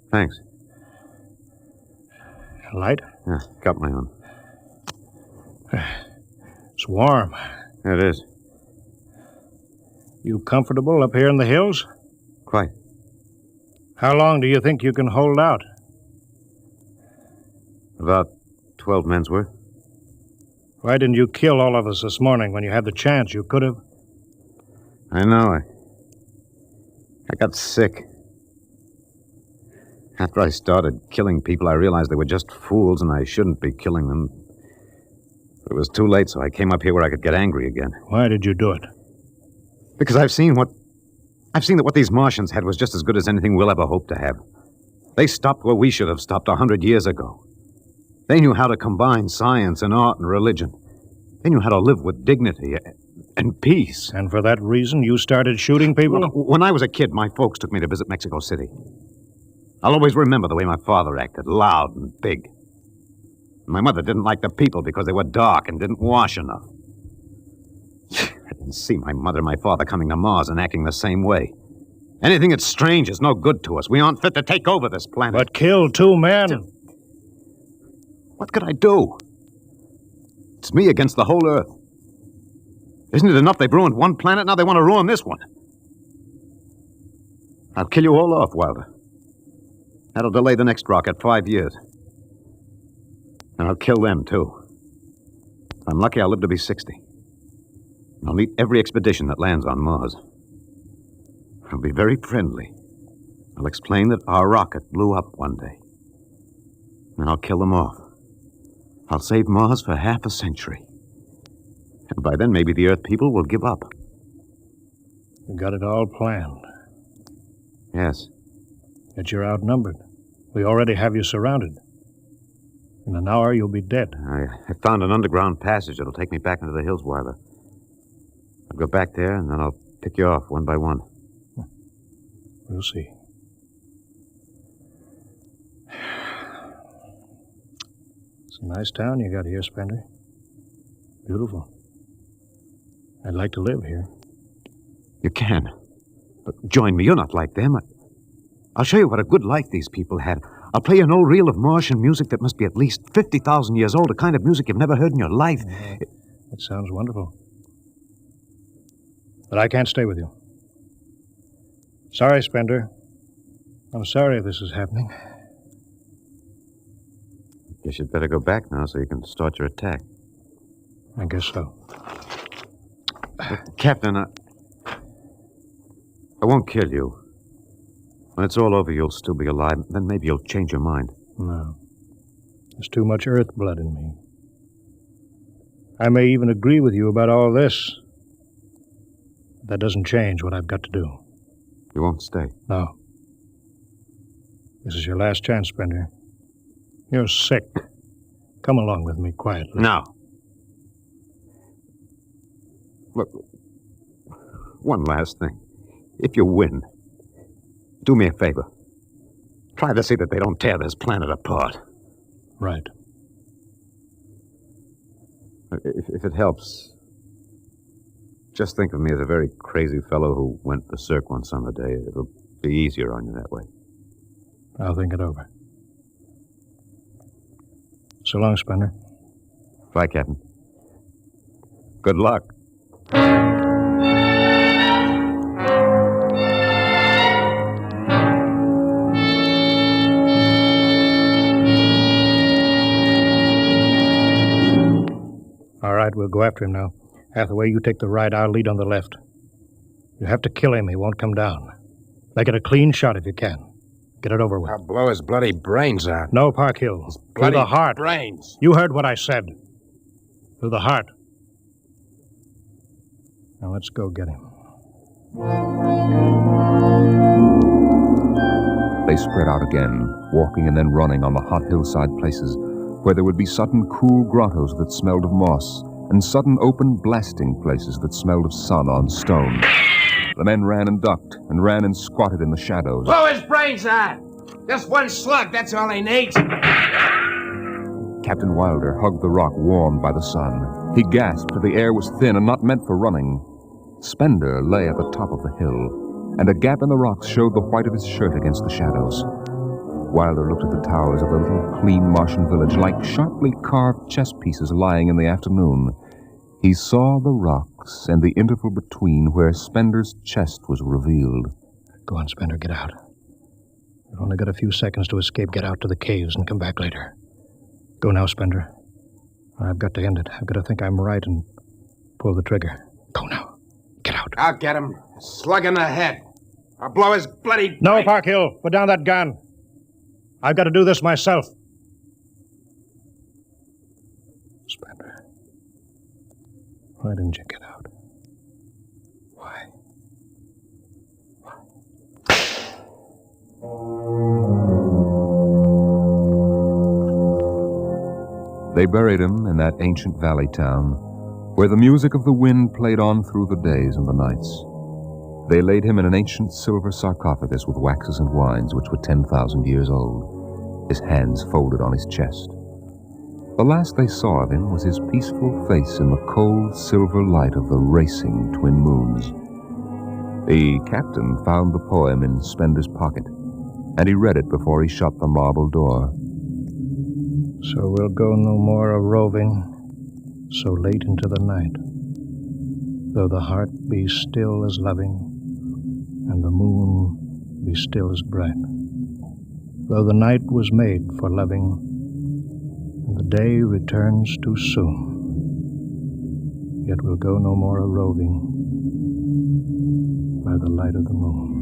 Thanks. Light? Yeah, got my own. It's warm. It is. You comfortable up here in the hills? Quite. How long do you think you can hold out? About 12 men's worth. Why didn't you kill all of us this morning when you had the chance? You could have. I know. I got sick. After I started killing people, I realized they were just fools and I shouldn't be killing them. But it was too late, so I came up here where I could get angry again. Why did you do it? Because I've seen that what these Martians had was just as good as anything we'll ever hope to have. They stopped where we should have stopped 100 years ago. They knew how to combine science and art and religion. They knew how to live with dignity and peace. And for that reason, you started shooting people? When I was a kid, my folks took me to visit Mexico City. I'll always remember the way my father acted, loud and big. My mother didn't like the people because they were dark and didn't wash enough. I didn't see my mother and my father coming to Mars and acting the same way. Anything that's strange is no good to us. We aren't fit to take over this planet. But kill 2 men? What could I do? It's me against the whole Earth. Isn't it enough they've ruined one planet? Now they want to ruin this one. I'll kill you all off, Wilder. That'll delay the next rocket 5 years. And I'll kill them, too. If I'm lucky, I'll live to be 60. I'll meet every expedition that lands on Mars. I'll be very friendly. I'll explain that our rocket blew up one day. And I'll kill them off. I'll save Mars for half a century. And by then, maybe the Earth people will give up. You got it all planned. Yes. Yet you're outnumbered. We already have you surrounded. In an hour, you'll be dead. I found an underground passage that'll take me back into the hills, Wilder. I'll go back there, and then I'll pick you off one by one. We'll see. It's a nice town you got here, Spender. Beautiful. I'd like to live here. You can. But join me. You're not like them. I'll show you what a good life these people had. I'll play you an old reel of Martian music that must be at least 50,000 years old, a kind of music you've never heard in your life. That sounds wonderful. But I can't stay with you. Sorry, Spender. I'm sorry this is happening. Guess you'd better go back now so you can start your attack. I guess so. Captain, I won't kill you. When it's all over, you'll still be alive. Then maybe you'll change your mind. No. There's too much Earth blood in me. I may even agree with you about all this. That doesn't change what I've got to do. You won't stay? No. This is your last chance, Spender. You're sick. Come along with me quietly. No. Look, one last thing. If you win, do me a favor. Try to see that they don't tear this planet apart. Right. If it helps, just think of me as a very crazy fellow who went berserk one summer day. It'll be easier on you that way. I'll think it over. So long, Spender. Bye, Captain. Good luck. All right, we'll go after him now. Hathaway, you take the right. I'll lead on the left. You have to kill him. He won't come down. Make it a clean shot if you can. Get it over with. I'll blow his bloody brains out. No, Park Hill. Through the heart. Brains. You heard what I said. Through the heart. Now let's go get him. They spread out again, walking and then running on the hot hillside places where there would be sudden cool grottos that smelled of moss and sudden open blasting places that smelled of sun on stone. The men ran and ducked and ran and squatted in the shadows. Blow his brains out! Just one slug, that's all he needs. Captain Wilder hugged the rock warmed by the sun. He gasped, for the air was thin and not meant for running. Spender lay at the top of the hill, and a gap in the rocks showed the white of his shirt against the shadows. Wilder looked at the towers of the little clean Martian village like sharply carved chess pieces lying in the afternoon. He saw the rocks and the interval between where Spender's chest was revealed. Go on, Spender, get out. You've only got a few seconds to escape. Get out to the caves and come back later. Go now, Spender. I've got to end it. I've got to think I'm right and pull the trigger. Go now. Get out. I'll get him. A slug in the head. I'll blow his bloody... No, Park Hill. Put down that gun. I've got to do this myself. Spender. Why didn't you get out? Why? They buried him in that ancient valley town, where the music of the wind played on through the days and the nights. They laid him in an ancient silver sarcophagus with waxes and wines which were 10,000 years old, his hands folded on his chest. The last they saw of him was his peaceful face in the cold silver light of the racing twin moons. The captain found the poem in Spender's pocket, and he read it before he shut the marble door. So we'll go no more a-roving so late into the night, though the heart be still as loving and the moon be still as bright. though the night was made for loving, and the day returns too soon. Yet we'll go no more a-roving by the light of the moon.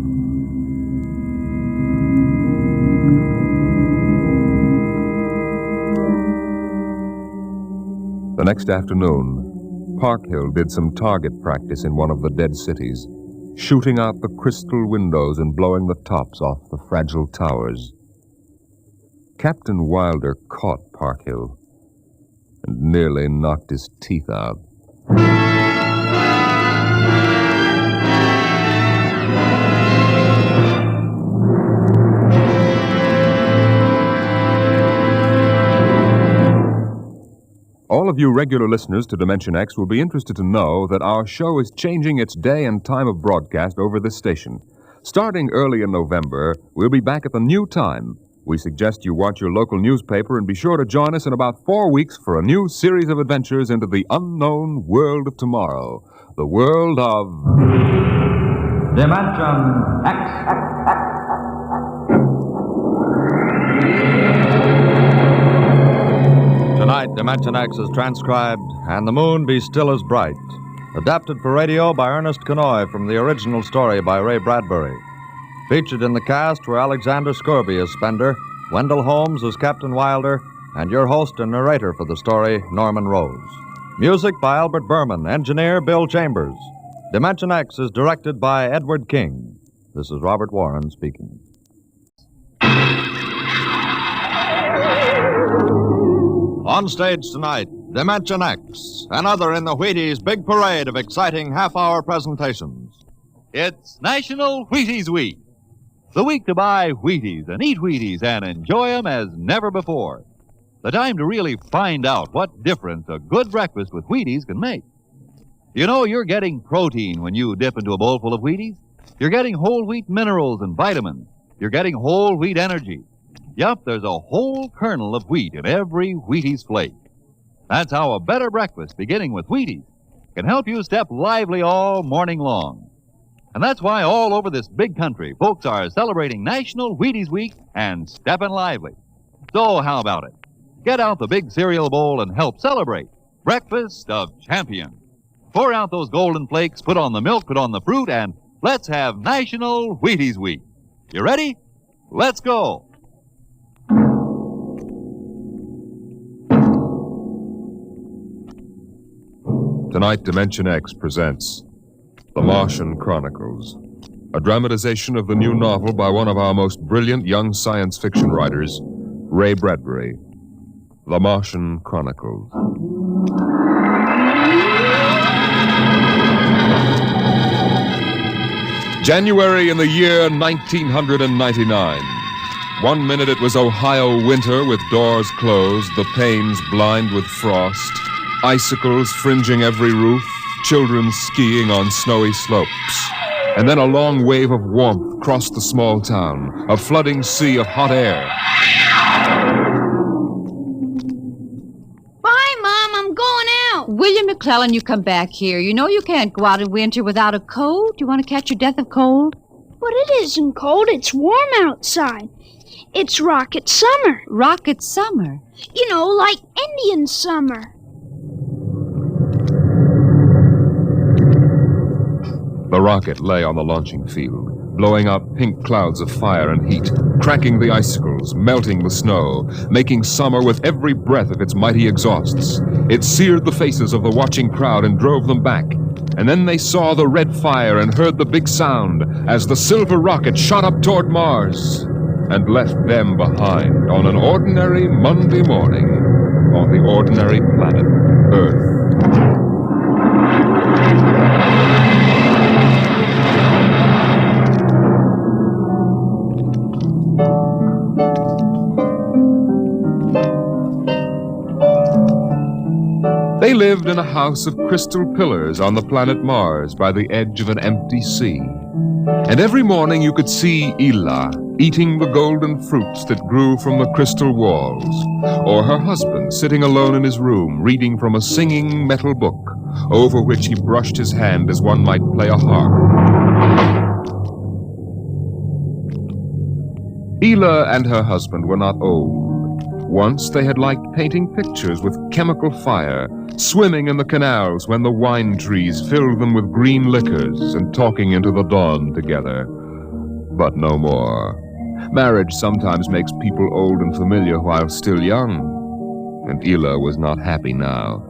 The next afternoon, Parkhill did some target practice in one of the dead cities, shooting out the crystal windows and blowing the tops off the fragile towers. Captain Wilder caught Parkhill and nearly knocked his teeth out. All of you regular listeners to Dimension X will be interested to know that our show is changing its day and time of broadcast over this station. Starting early in November, we'll be back at the new time. We suggest you watch your local newspaper and be sure to join us in about 4 weeks for a new series of adventures into the unknown world of tomorrow. The world of... Dimension X. Tonight, Dimension X is transcribed, And the Moon Be Still as Bright. Adapted for radio by Ernest Kenoy from the original story by Ray Bradbury. Featured in the cast were Alexander Scorby as Spender, Wendell Holmes as Captain Wilder, and your host and narrator for the story, Norman Rose. Music by Albert Berman, engineer Bill Chambers. Dimension X is directed by Edward King. This is Robert Warren speaking. On stage tonight, Dimension X, another in the Wheaties big parade of exciting half-hour presentations. It's National Wheaties Week. The week to buy Wheaties and eat Wheaties and enjoy them as never before. The time to really find out what difference a good breakfast with Wheaties can make. You know, you're getting protein when you dip into a bowl full of Wheaties. You're getting whole wheat minerals and vitamins. You're getting whole wheat energy. Yup, there's a whole kernel of wheat in every Wheaties flake. That's how a better breakfast, beginning with Wheaties, can help you step lively all morning long. And that's why all over this big country, folks are celebrating National Wheaties Week and stepping lively. So how about it? Get out the big cereal bowl and help celebrate Breakfast of Champions. Pour out those golden flakes, put on the milk, put on the fruit, and let's have National Wheaties Week. You ready? Let's go. Tonight, Dimension X presents The Martian Chronicles, a dramatization of the new novel by one of our most brilliant young science fiction writers, Ray Bradbury. The Martian Chronicles. January in the year 1999. 1 minute it was Ohio winter with doors closed, the panes blind with frost, icicles fringing every roof, children skiing on snowy slopes. And then a long wave of warmth crossed the small town, a flooding sea of hot air. Bye, Mom. I'm going out. William McClellan, you come back here. You know you can't go out in winter without a coat. You want to catch your death of cold? But it isn't cold. It's warm outside. It's rocket summer. Rocket summer? You know, like Indian summer. The rocket lay on the launching field, blowing out pink clouds of fire and heat, cracking the icicles, melting the snow, making summer with every breath of its mighty exhausts. It seared the faces of the watching crowd and drove them back. And then they saw the red fire and heard the big sound as the silver rocket shot up toward Mars and left them behind on an ordinary Monday morning on the ordinary planet Earth. They lived in a house of crystal pillars on the planet Mars by the edge of an empty sea. And every morning you could see Ila eating the golden fruits that grew from the crystal walls, or her husband sitting alone in his room reading from a singing metal book over which he brushed his hand as one might play a harp. Ela and her husband were not old. Once they had liked painting pictures with chemical fire, swimming in the canals when the wine trees filled them with green liquors, and talking into the dawn together. But no more. Marriage sometimes makes people old and familiar while still young, and Ela was not happy now.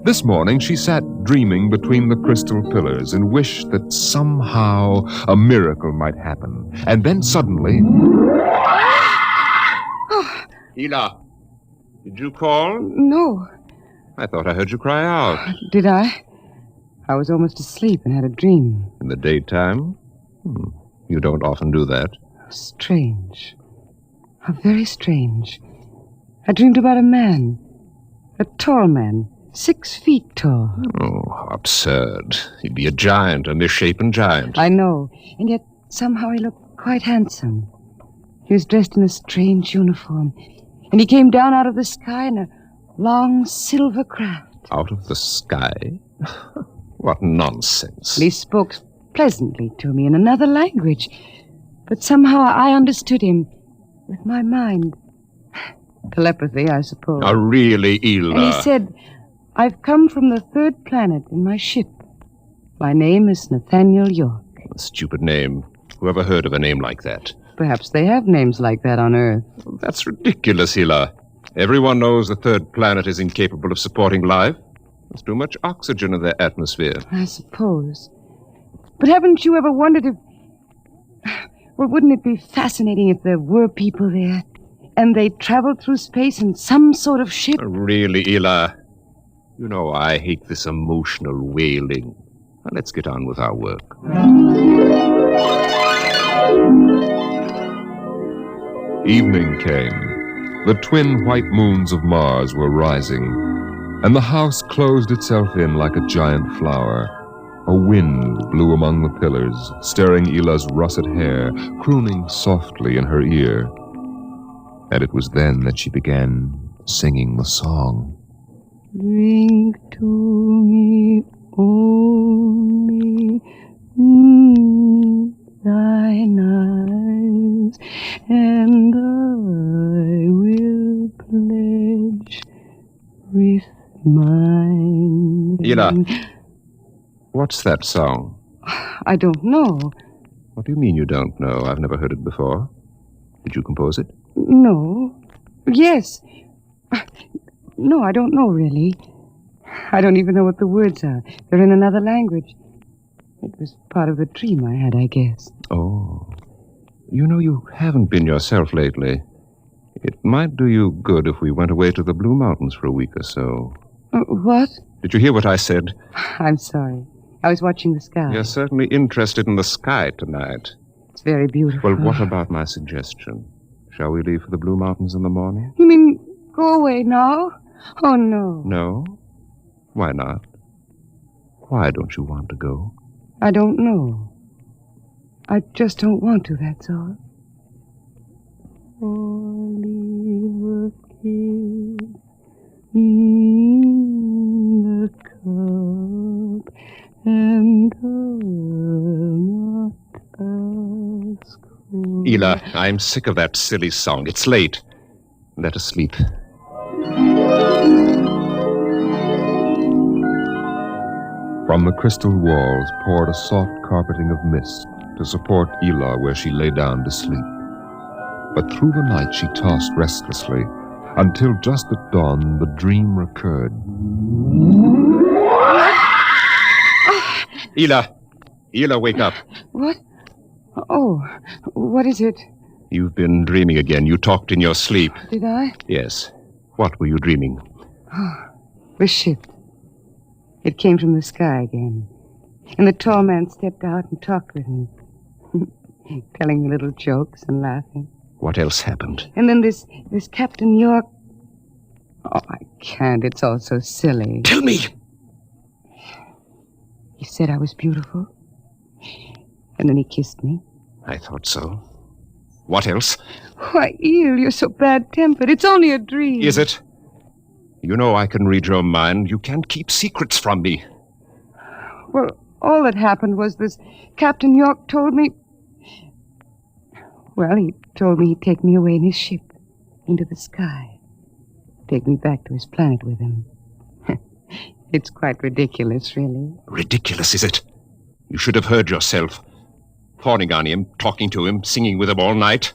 This morning she sat dreaming between the crystal pillars and wished that somehow a miracle might happen. And then suddenly... Ela, did you call? No. I thought I heard you cry out. Did I? I was almost asleep and had a dream. In the daytime? You don't often do that. Strange. How very strange. I dreamed about a man. A tall man. 6 feet tall. Oh, absurd. He'd be a giant, a misshapen giant. I know. And yet somehow he looked quite handsome. He was dressed in a strange uniform. And he came down out of the sky in a long silver craft. Out of the sky? What nonsense. And he spoke pleasantly to me in another language. But somehow I understood him with my mind. Telepathy, I suppose. Oh, really, Ela? And he said, I've come from the 3rd planet in my ship. My name is Nathaniel York. A stupid name. Who ever heard of a name like that? Perhaps they have names like that on Earth. That's ridiculous, Ela. Everyone knows the 3rd planet is incapable of supporting life. There's too much oxygen in their atmosphere. I suppose. But haven't you ever wondered if... Well, wouldn't it be fascinating if there were people there, and they traveled through space in some sort of ship? Really, Ela? You know I hate this emotional wailing. Now, let's get on with our work. Evening came. The twin white moons of Mars were rising, and the house closed itself in like a giant flower. A wind blew among the pillars, stirring Ela's russet hair, crooning softly in her ear. And it was then that she began singing the song. Drink to me only thine eyes, and I will pledge with mine. Ela, what's that song? I don't know. What do you mean you don't know? I've never heard it before. Did you compose it? No. Yes. No, I don't know, really. I don't even know what the words are. They're in another language. It was part of a dream I had, I guess. Oh. You know, you haven't been yourself lately. It might do you good if we went away to the Blue Mountains for a week or so. What? Did you hear what I said? I'm sorry. I was watching the sky. You're certainly interested in the sky tonight. It's very beautiful. Well, what about my suggestion? Shall we leave for the Blue Mountains in the morning? You mean go away now? Oh, no. No? Why not? Why don't you want to go? I don't know. I just don't want to, that's all. Leave a kiss in the cup, and I'll not ask for... Ela, I'm sick of that silly song. It's late. Let us sleep. From the crystal walls poured a soft carpeting of mist to support Ela where she lay down to sleep. But through the night she tossed restlessly until just at dawn the dream recurred. Ela, wake up. What? Oh, what is it? You've been dreaming again. You talked in your sleep. Did I? Yes. What were you dreaming? The ship. It came from the sky again. And the tall man stepped out and talked with me. Telling me little jokes and laughing. What else happened? And then this Captain York... Oh, I can't. It's all so silly. Tell me! He said I was beautiful. And then he kissed me. I thought so. What else? Why, Eel, you're so bad-tempered. It's only a dream. Is it? You know I can read your mind. You can't keep secrets from me. Well, all that happened was this Captain York told me... Well, he told me he'd take me away in his ship, into the sky. Take me back to his planet with him. It's quite ridiculous, really. Ridiculous, is it? You should have heard yourself. Fawning on him, talking to him, singing with him all night.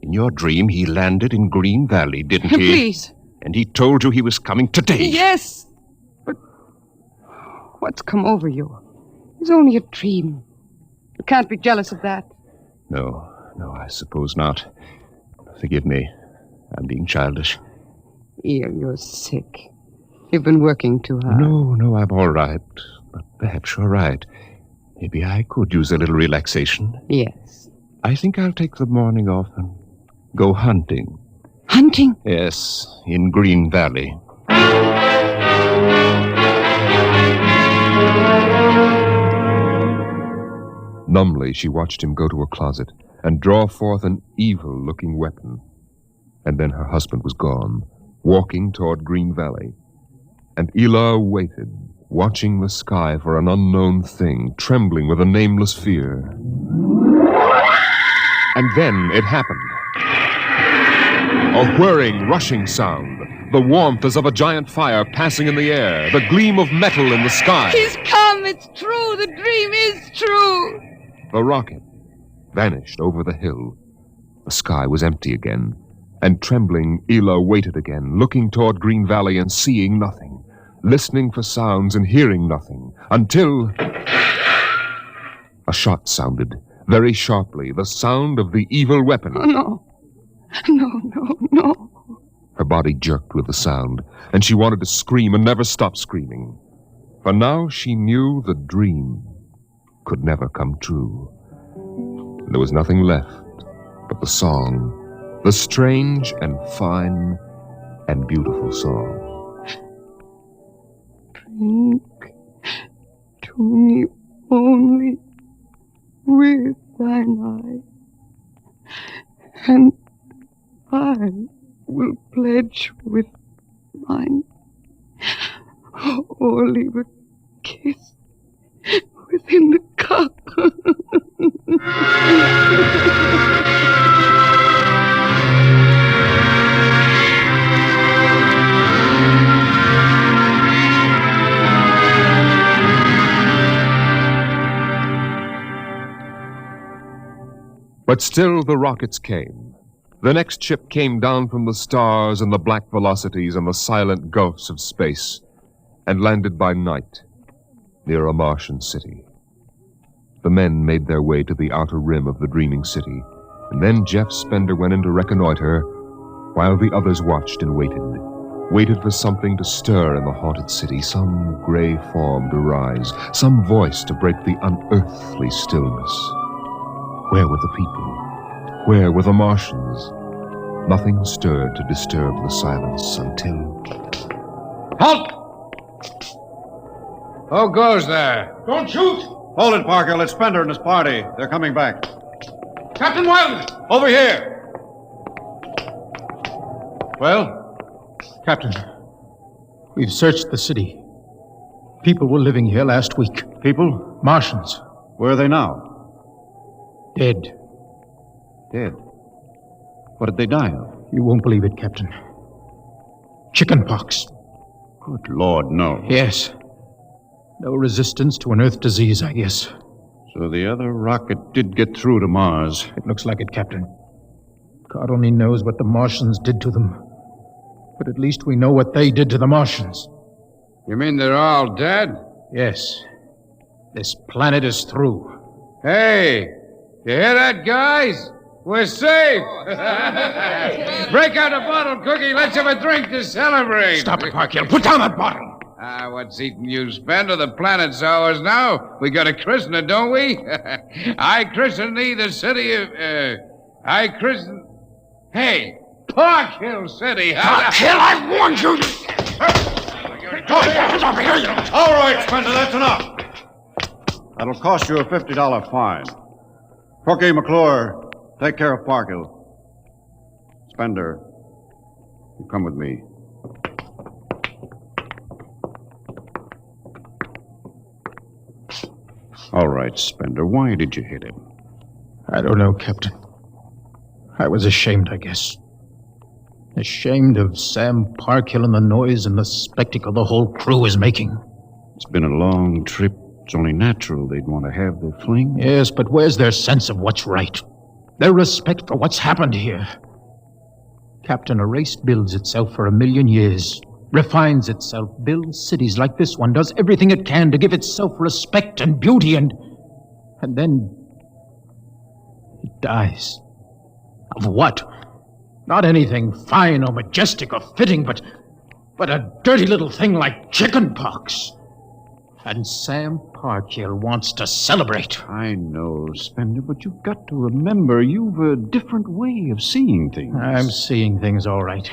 In your dream, he landed in Green Valley, didn't he? Please. And he told you he was coming today. Yes. But what's come over you? It's only a dream. You can't be jealous of that. No, I suppose not. Forgive me. I'm being childish. You're sick. You've been working too hard. No, I'm all right. But perhaps you're right. Maybe I could use a little relaxation. Yes. I think I'll take the morning off and go hunting. Hunting? Yes, in Green Valley. Numbly, she watched him go to a closet and draw forth an evil-looking weapon. And then her husband was gone, walking toward Green Valley. And Ela waited, watching the sky for an unknown thing, trembling with a nameless fear. And then it happened. A whirring, rushing sound. The warmth as of a giant fire passing in the air. The gleam of metal in the sky. He's come. It's true. The dream is true. The rocket vanished over the hill. The sky was empty again. And trembling, Ela waited again, looking toward Green Valley and seeing nothing. Listening for sounds and hearing nothing. Until a shot sounded, very sharply, the sound of the evil weapon. Oh, no. No. Her body jerked with the sound, and she wanted to scream and never stop screaming. For now she knew the dream could never come true. There was nothing left but the song, the strange and fine and beautiful song. Drink to me only with thine eye, and I will pledge with mine, or leave a kiss within the cup. But still the rockets came. The next ship came down from the stars and the black velocities and the silent gulfs of space, and landed by night near a Martian city. The men made their way to the outer rim of the dreaming city, and then Jeff Spender went in to reconnoiter, while the others watched and waited for something to stir in the haunted city, some gray form to rise, some voice to break the unearthly stillness. Where were the people? Where were the Martians? Nothing stirred to disturb the silence until... Halt! Who goes there? Don't shoot! Hold it, Parker. It's Spender and his party. They're coming back. Captain Wilder! Over here! Well? Captain, we've searched the city. People were living here last week. People? Martians. Where are they now? Dead. Dead? What did they die of? You won't believe it, Captain. Chickenpox. Good Lord, no. Yes. No resistance to an Earth disease, I guess. So the other rocket did get through to Mars. It looks like it, Captain. God only knows what the Martians did to them. But at least we know what they did to the Martians. You mean they're all dead? Yes. This planet is through. Hey! You hear that, guys? We're safe! Break out a bottle, Cookie. Let's have a drink to celebrate. Stop it, Parkhill. Put down that bottle. What's eating you, Spender? The planet's ours now. We got to christen it, don't we? I christen thee the city of... I christen... Hey, Park Hill City. Park Hill, I warned you! All right, Spender, that's enough. That'll cost you a $50 fine. Cookie, McClure, take care of Parkhill. Spender, you come with me. All right, Spender, why did you hit him? I don't know, Captain. I was ashamed, I guess. Ashamed of Sam Parkhill and the noise and the spectacle the whole crew is making. It's been a long trip. It's only natural they'd want to have their fling. Yes, but where's their sense of what's right? Their respect for what's happened here? Captain, a race builds itself for 1,000,000 years, refines itself, builds cities like this one, does everything it can to give itself respect and beauty, and then it dies. Of what? Not anything fine or majestic or fitting, but a dirty little thing like chicken pox. And Sam Parkhill wants to celebrate. I know, Spender, but you've got to remember you've a different way of seeing things. I'm seeing things all right.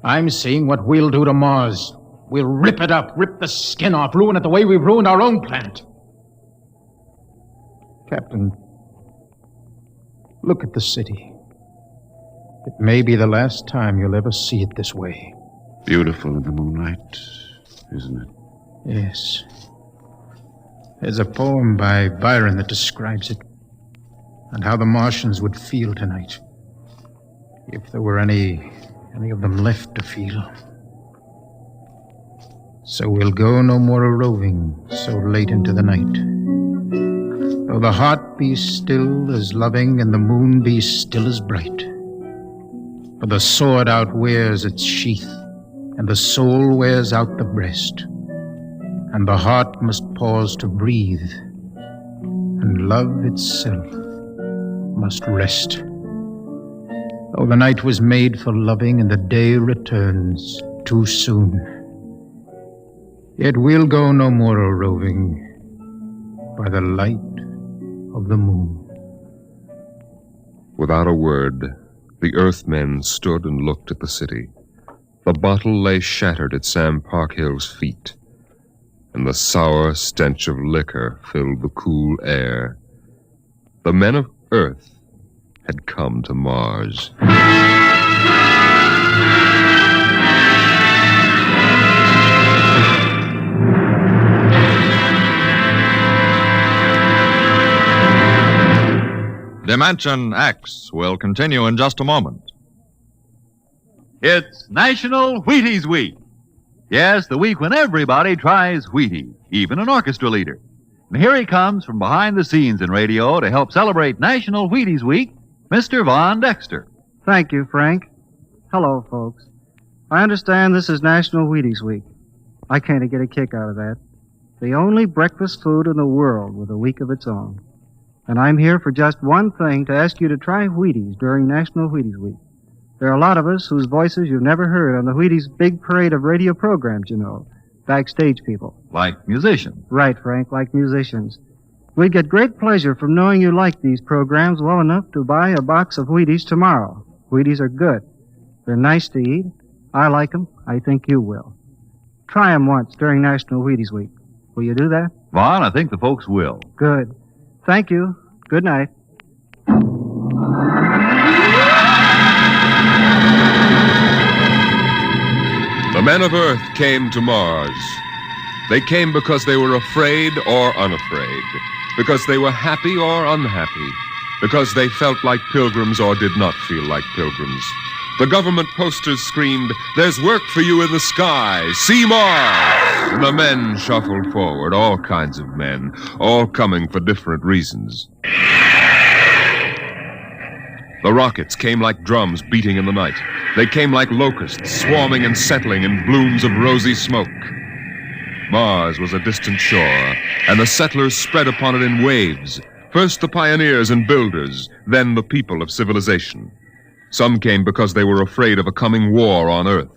I'm seeing what we'll do to Mars. We'll rip it up, rip the skin off, ruin it the way we've ruined our own planet. Captain, look at the city. It may be the last time you'll ever see it this way. Beautiful in the moonlight, isn't it? Yes. There's a poem by Byron that describes it, and how the Martians would feel tonight, if there were any of them left to feel. So we'll go no more a-roving so late into the night. Though the heart be still as loving and the moon be still as bright. For the sword outwears its sheath, and the soul wears out the breast. And the heart must pause to breathe, and love itself must rest. Oh, the night was made for loving, and the day returns too soon. Yet we'll go no more a-roving by the light of the moon. Without a word, the Earthmen stood and looked at the city. The bottle lay shattered at Sam Parkhill's feet, and the sour stench of liquor filled the cool air. The men of Earth had come to Mars. Dimension X will continue in just a moment. It's National Wheaties Week. Yes, the week when everybody tries Wheaties, even an orchestra leader. And here he comes from behind the scenes in radio to help celebrate National Wheaties Week, Mr. Von Dexter. Thank you, Frank. Hello, folks. I understand this is National Wheaties Week. I kind of get a kick out of that. The only breakfast food in the world with a week of its own. And I'm here for just one thing, to ask you to try Wheaties during National Wheaties Week. There are a lot of us whose voices you've never heard on the Wheaties big parade of radio programs, you know. Backstage people. Like musicians. Right, Frank, like musicians. We'd get great pleasure from knowing you like these programs well enough to buy a box of Wheaties tomorrow. Wheaties are good. They're nice to eat. I like them. I think you will. Try them once during National Wheaties Week. Will you do that? Vaughn, I think the folks will. Good. Thank you. Good night. The men of Earth came to Mars. They came because they were afraid or unafraid, because they were happy or unhappy, because they felt like pilgrims or did not feel like pilgrims. The government posters screamed, "There's work for you in the sky. See Mars!" And the men shuffled forward, all kinds of men, all coming for different reasons. The rockets came like drums beating in the night. They came like locusts, swarming and settling in blooms of rosy smoke. Mars was a distant shore, and the settlers spread upon it in waves. First the pioneers and builders, then the people of civilization. Some came because they were afraid of a coming war on Earth.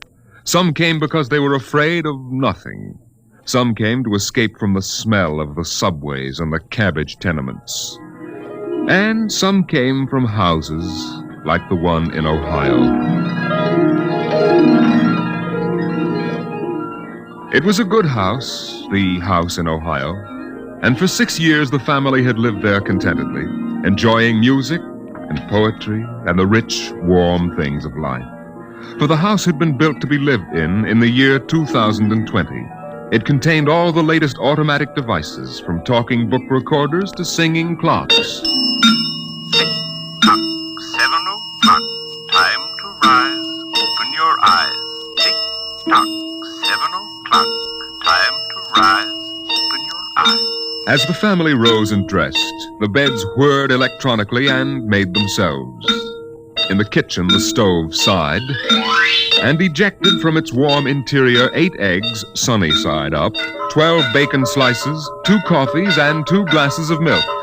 Some came because they were afraid of nothing. Some came to escape from the smell of the subways and the cabbage tenements. And some came from houses like the one in Ohio. It was a good house, the house in Ohio, and for 6 years the family had lived there contentedly, enjoying music and poetry and the rich, warm things of life. For the house had been built to be lived in the year 2020. It contained all the latest automatic devices, from talking book recorders to singing clocks. 7 As the family rose and dressed, the beds whirred electronically and made themselves. In the kitchen, the stove sighed, and ejected from its warm interior 8 eggs, sunny side up, 12 bacon slices, 2 coffees, and 2 glasses of milk. 7,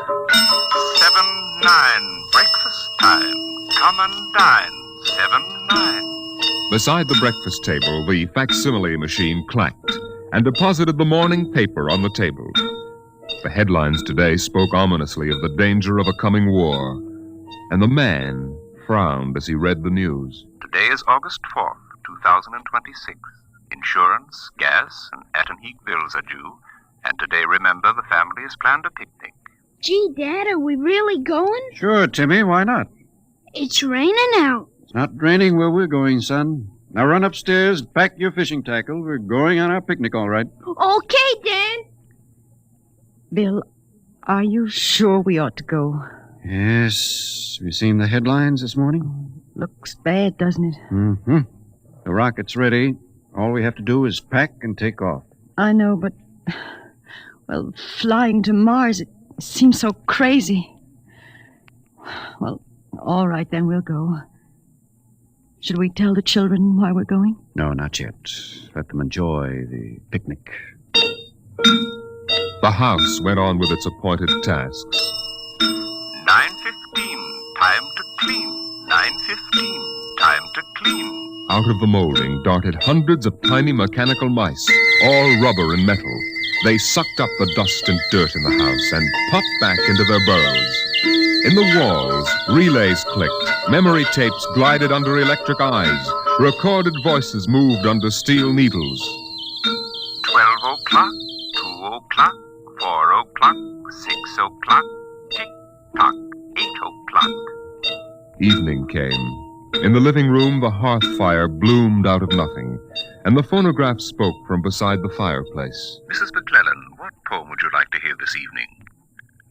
9, breakfast time. Come and dine. 7, 9. Beside the breakfast table, the facsimile machine clacked and deposited the morning paper on the table. The headlines today spoke ominously of the danger of a coming war, and the man frowned as he read the news. Today is August 4th, 2026. Insurance, gas, and at and heat bills are due. And today, remember, the family has planned a picnic. Gee, Dad, are we really going? Sure, Timmy, why not? It's raining out. It's not raining where we're going, son. Now run upstairs, pack your fishing tackle. We're going on our picnic, all right. Okay, Dad. Bill, are you sure we ought to go? Yes. Have you seen the headlines this morning? Looks bad, doesn't it? Mm-hmm. The rocket's ready. All we have to do is pack and take off. I know, but... Well, flying to Mars, it seems so crazy. Well, all right, then we'll go. Should we tell the children why we're going? No, not yet. Let them enjoy the picnic. The house went on with its appointed tasks. 9:15, time to clean. 9:15, time to clean. Out of the molding darted hundreds of tiny mechanical mice, all rubber and metal. They sucked up the dust and dirt in the house and popped back into their burrows. In the walls, relays clicked, memory tapes glided under electric eyes, recorded voices moved under steel needles. 12 o'clock, 2 o'clock, 4 o'clock, 6 o'clock, tick-tock, 8 o'clock. Evening came. In the living room, the hearth fire bloomed out of nothing, and the phonograph spoke from beside the fireplace. Mrs. McClellan, what poem would you like to hear this evening?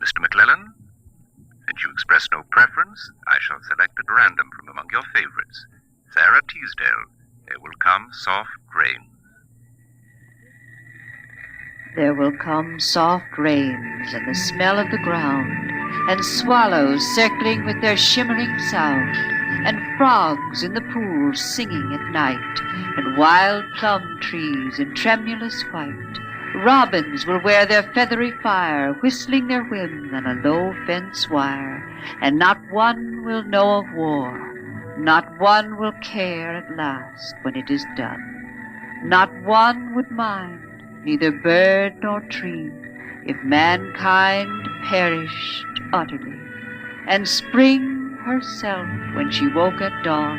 Mr. McClellan? Since you express no preference, I shall select at random from among your favorites. Sarah Teasdale, There Will Come Soft Rain. There will come soft rains and the smell of the ground, and swallows circling with their shimmering sound, and frogs in the pools singing at night, and wild plum trees in tremulous white. Robins will wear their feathery fire, whistling their whims on a low fence wire, and not one will know of war, not one will care at last when it is done. Not one would mind, neither bird nor tree, if mankind perished utterly, and spring herself, when she woke at dawn,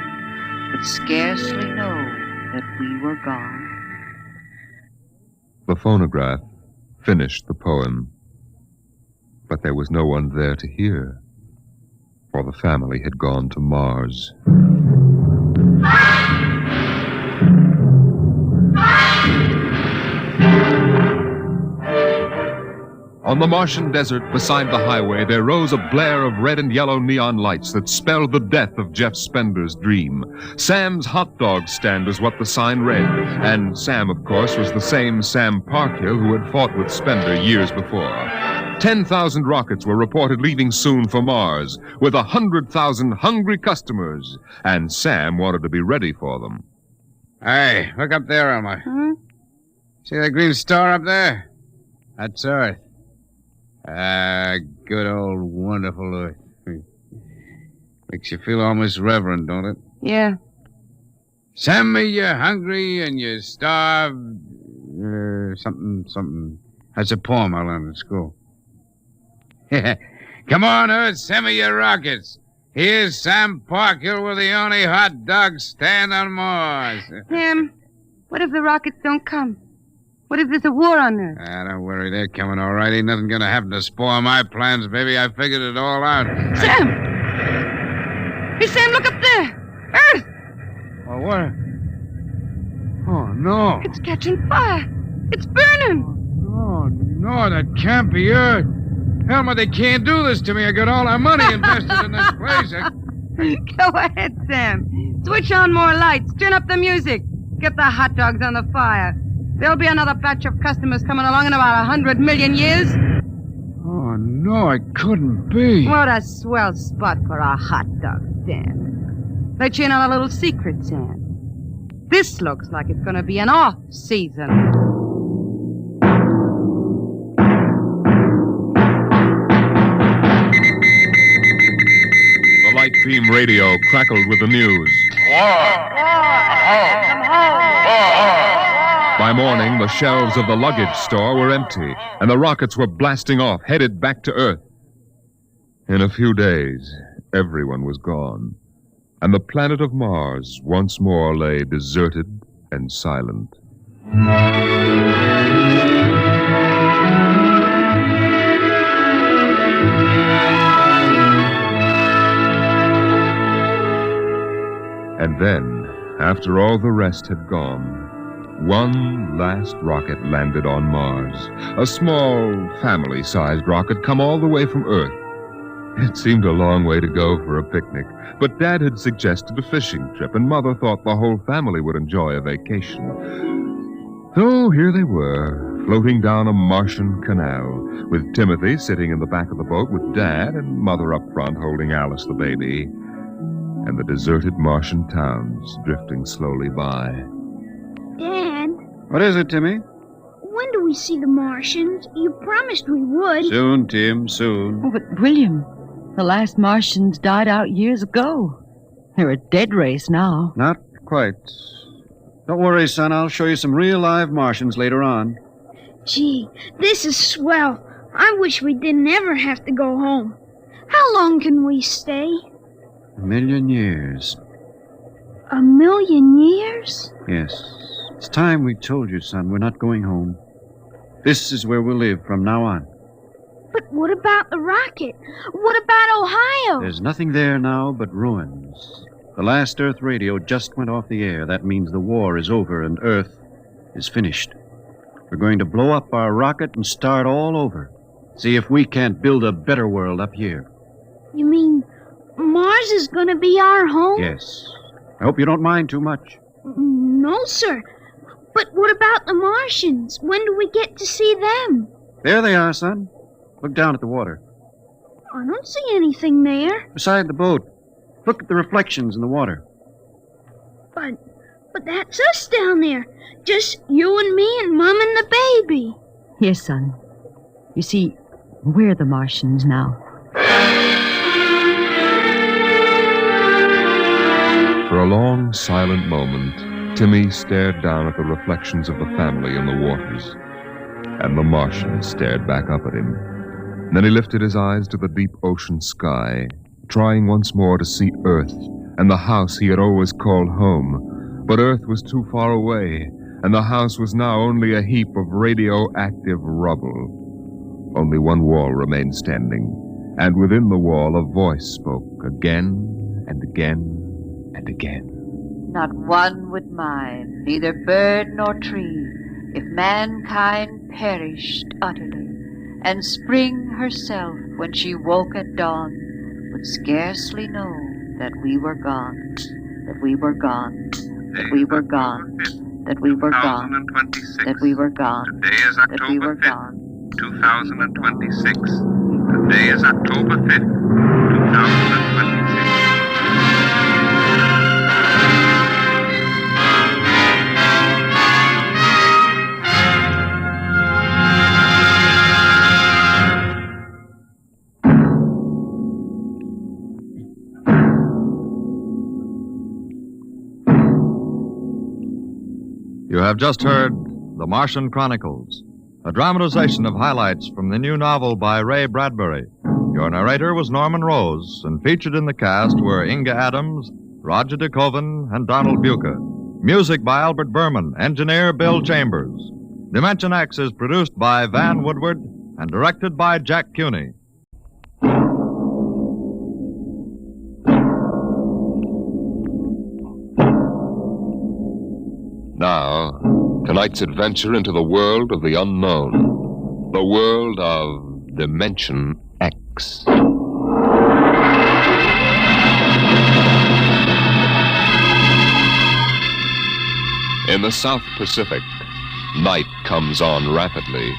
would scarcely know that we were gone. The phonograph finished the poem, but there was no one there to hear, for the family had gone to Mars. On the Martian desert beside the highway, there rose a blare of red and yellow neon lights that spelled the death of Jeff Spender's dream. Sam's hot dog stand was what the sign read, and Sam, of course, was the same Sam Parkhill who had fought with Spender years before. 10,000 rockets were reported leaving soon for Mars, with 100,000 hungry customers, and Sam wanted to be ready for them. Hey, look up there, Elmer. See that green star up there? That's Earth. Good old wonderful Earth. Makes you feel almost reverent, don't it? Yeah. Send me you're hungry and you're starved. Something. That's a poem I learned in school. Come on, Earth, send me your rockets. Here's Sam Parkhill with the only hot dog stand on Mars. Sam, what if the rockets don't come? What if there's a war on Earth? Don't worry, they're coming all right. Ain't nothing gonna happen to spoil my plans, baby. I figured it all out. Sam! Hey, Sam, look up there! Earth! Oh, what? Oh, no. It's catching fire. It's burning. No, that can't be Earth. Helmer, they can't do this to me. I got all our money invested in this place. Go ahead, Sam. Switch on more lights. Turn up the music. Get the hot dogs on the fire. There'll be another batch of customers coming along in about 100 million years. Oh, no, it couldn't be. What a swell spot for a hot dog stand. Let you in on a little secret, Sam. This looks like it's going to be an off-season. The light beam radio crackled with the news. By morning, the shelves of the luggage store were empty, and the rockets were blasting off, headed back to Earth. In a few days, everyone was gone, and the planet of Mars once more lay deserted and silent. And then, after all the rest had gone, one last rocket landed on Mars. A small, family-sized rocket come all the way from Earth. It seemed a long way to go for a picnic, but Dad had suggested a fishing trip, and Mother thought the whole family would enjoy a vacation. So here they were, floating down a Martian canal, with Timothy sitting in the back of the boat with Dad and Mother up front holding Alice the baby, and the deserted Martian towns drifting slowly by. Dad, What is it, Timmy? when do we see the Martians? You promised we would. Soon, Tim, soon. Oh, but William, the last Martians died out years ago. They're a dead race now. Not quite. Don't worry, son. I'll show you some real live Martians later on. Gee, this is swell. I wish we didn't ever have to go home. How long can we stay? 1,000,000 years. 1,000,000 years? Yes. It's time we told you, son. We're not going home. This is where we'll live from now on. But what about the rocket? What about Ohio? There's nothing there now but ruins. The last Earth radio just went off the air. That means the war is over and Earth is finished. We're going to blow up our rocket and start all over. See if we can't build a better world up here. You mean Mars is going to be our home? Yes. I hope you don't mind too much. No, sir. But what about the Martians? When do we get to see them? There they are, son. Look down at the water. I don't see anything there. Beside the boat. Look at the reflections in the water. But that's us down there. Just you and me and Mom and the baby. Yes, son. You see, we're the Martians now. For a long, silent moment, Timmy stared down at the reflections of the family in the waters, and the Martian stared back up at him. Then he lifted his eyes to the deep ocean sky, trying once more to see Earth and the house he had always called home. But Earth was too far away, and the house was now only a heap of radioactive rubble. Only one wall remained standing, and within the wall a voice spoke again and again and again. Not one would mind, neither bird nor tree, if mankind perished utterly, and spring herself, when she woke at dawn, would scarcely know that we were gone, that we were gone, that we were gone, that we were gone, that we were gone, Today is that we October were 5th, gone. 2026. Today is October 5th, 2026. You have just heard The Martian Chronicles, a dramatization of highlights from the new novel by Ray Bradbury. Your narrator was Norman Rose, and featured in the cast were Inga Adams, Roger DeKoven, and Donald Buca. Music by Albert Berman, engineer Bill Chambers. Dimension X is produced by Van Woodward and directed by Jack Cuny. Now, tonight's adventure into the world of the unknown. The world of Dimension X. In the South Pacific, night comes on rapidly.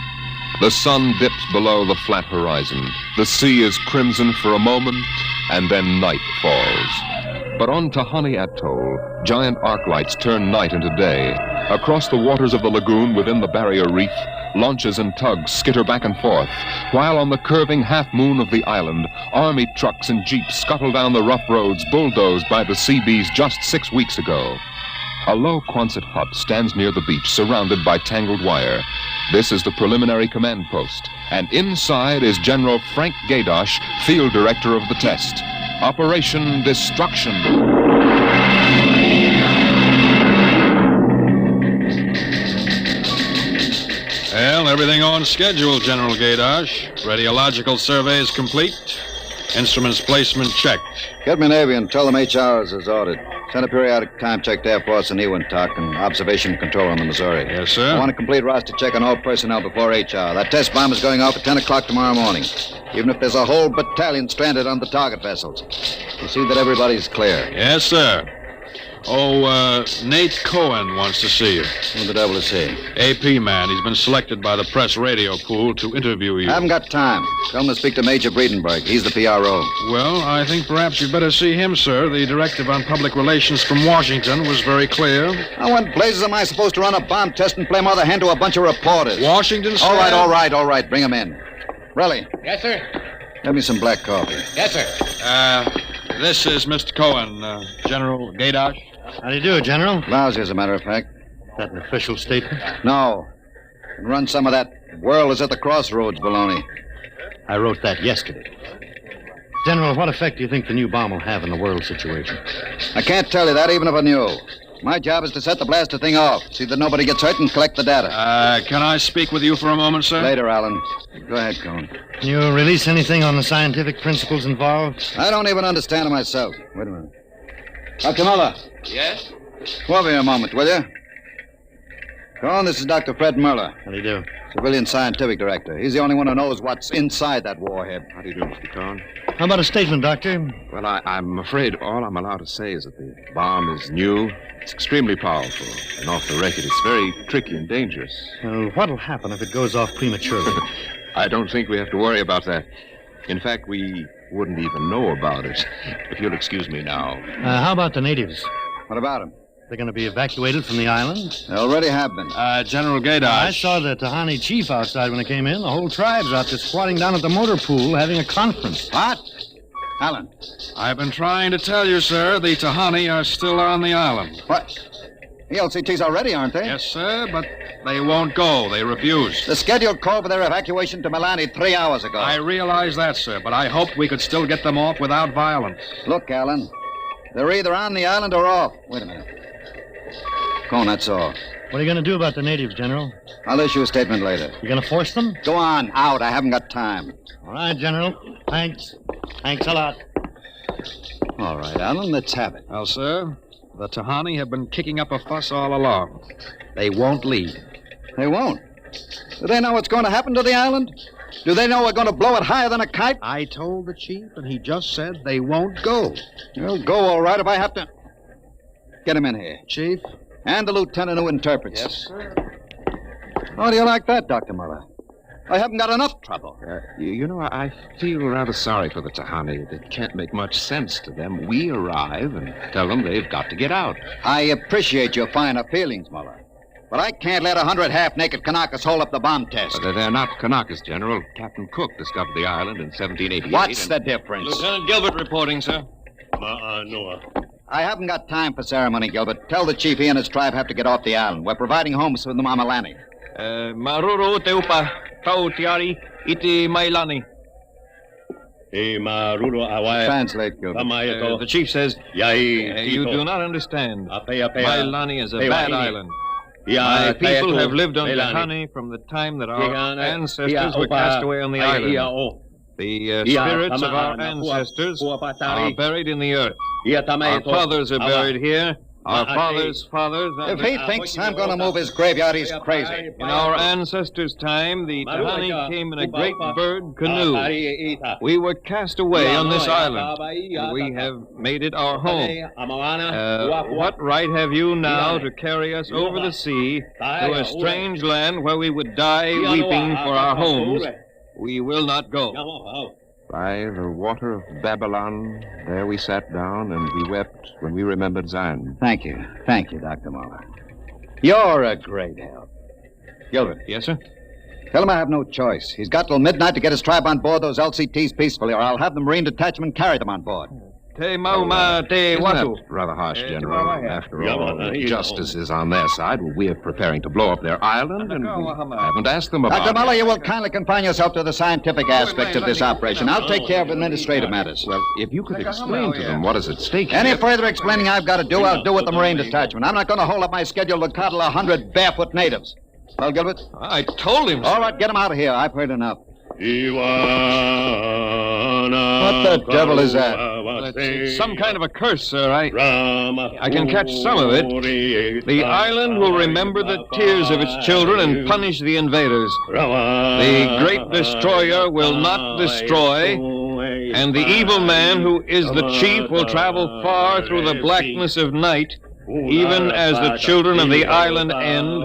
The sun dips below the flat horizon. The sea is crimson for a moment, and then night falls. But on Tahani Atoll, giant arc lights turn night into day. Across the waters of the lagoon within the barrier reef, launches and tugs skitter back and forth, while on the curving half-moon of the island, army trucks and jeeps scuttle down the rough roads bulldozed by the Seabees just 6 weeks ago. A low Quonset hut stands near the beach, surrounded by tangled wire. This is the preliminary command post, and inside is General Frank Gaydosh, field director of the test. Operation Destruction. Well, everything on schedule, General Gaydosh. Radiological surveys complete. Instruments placement checked. Get me Navy and tell them HR is ordered. Send a periodic time check to Air Force and Ewintock and observation control on the Missouri. Yes, sir. I want a complete roster check on all personnel before HR. That test bomb is going off at 10 o'clock tomorrow morning. Even if there's a whole battalion stranded on the target vessels. You see that everybody's clear. Yes, sir. Oh, Nate Cohen wants to see you. Who the devil is he? AP man. He's been selected by the press radio pool to interview you. I haven't got time. Tell him to speak to Major Breedenberg. He's the PRO. Well, I think perhaps you'd better see him, sir. The directive on public relations from Washington was very clear. Now, what blazes am I supposed to run a bomb test and play mother hen to a bunch of reporters? Washington, sir? All right. Bring him in. Relly. Yes, sir. Get me some black coffee. Yes, sir. This is Mr. Cohen, General Gaydosh. How do you do, General? Lousy, as a matter of fact. Is that an official statement? No. And run some of that world is at the crossroads baloney. I wrote that yesterday. General, what effect do you think the new bomb will have in the world situation? I can't tell you that, even if I knew. My job is to set the blaster thing off, see that nobody gets hurt, and collect the data. Can I speak with you for a moment, sir? Later, Alan. Go ahead, Cohen. Can you release anything on the scientific principles involved? I don't even understand it myself. Wait a minute. Dr. Muller. Yes? Come over here a moment, will you? Cohen, this is Dr. Fred Muller. How do you do? Civilian scientific director. He's the only one who knows what's inside that warhead. How do you do, Mr. Cohen? How about a statement, Doctor? Well, I'm afraid all I'm allowed to say is that the bomb is new. It's extremely powerful. And off the record, it's very tricky and dangerous. Well, what'll happen if it goes off prematurely? I don't think we have to worry about that. In fact, we wouldn't even know about it. If you'll excuse me now. How about the natives? What about them? They're going to be evacuated from the island? They already have been. General Gaydosh. I saw the Tahani chief outside when I came in. The whole tribe's out there squatting down at the motor pool having a conference. What? Alan. I've been trying to tell you, sir, the Tahani are still on the island. What? The LCT's already, aren't they? Yes, sir, but they won't go. They refuse. The scheduled call for their evacuation to Milani 3 hours ago. I realize that, sir, but I hoped we could still get them off without violence. Look, Alan, they're either on the island or off. Wait a minute. Cohen, that's all. What are you going to do about the natives, General? I'll issue a statement later. You going to force them? Go on, out. I haven't got time. All right, General. Thanks. Thanks a lot. All right, Alan, let's have it. Well, sir, the Tahani have been kicking up a fuss all along. They won't leave. They won't? Do they know what's going to happen to the island? Do they know we're going to blow it higher than a kite? I told the chief, and he just said they won't go. They'll go all right if I have to. Get him in here. Chief? And the lieutenant who interprets. Yes, sir. How do you like that, Dr. Muller? I haven't got enough trouble. You know, I feel rather sorry for the Tahani. It can't make much sense to them. We arrive and tell them they've got to get out. I appreciate your finer feelings, Muller. But I can't let 100 half-naked Kanakas hold up the bomb test. They're not Kanakas, General. Captain Cook discovered the island in 1788. What's the difference? Lieutenant Gilbert reporting, sir. Noah. I haven't got time for ceremony, Gilbert. Tell the chief he and his tribe have to get off the island. We're providing homes for the Mamalani. Maruru teupa tautiari iti mailani. Translate, Gilbert. The chief says, you do not understand. Mailani is a bad island. My people have lived on Tahani from the time that our ancestors were cast away on the island. The spirits of our ancestors are buried in the earth. Our fathers are buried here, Our fathers' fathers... If he thinks I'm going to move his graveyard, he's crazy. In our ancestors' time, the Tahani came in a great bird canoe. We were cast away on this island. And we have made it our home. What right have you now to carry us over the sea to a strange land where we would die weeping for our homes? We will not go. By the water of Babylon, there we sat down and we wept when we remembered Zion. Thank you, Dr. Muller. You're a great help. Gilbert. Yes, sir? Tell him I have no choice. He's got till midnight to get his tribe on board those LCTs peacefully, or I'll have the Marine detachment carry them on board. Isn't that rather harsh, General? After all, justice is on their side. We are preparing to blow up their island, and we haven't asked them about Dr. Muller, it. you will kindly confine yourself to the scientific aspects of this operation. I'll take care of administrative matters. Well, if you could explain to them what is at stake Any here... further explaining I've got to do, I'll do with the Marine detachment. I'm not going to hold up my schedule to coddle 100 barefoot natives. Well, Gilbert? I told him so. All right, get him out of here. I've heard enough. What the devil is that? It's some kind of a curse, sir. I can catch some of it. The island will remember the tears of its children and punish the invaders. The great destroyer will not destroy, and the evil man who is the chief will travel far through the blackness of night, even as the children of the island end,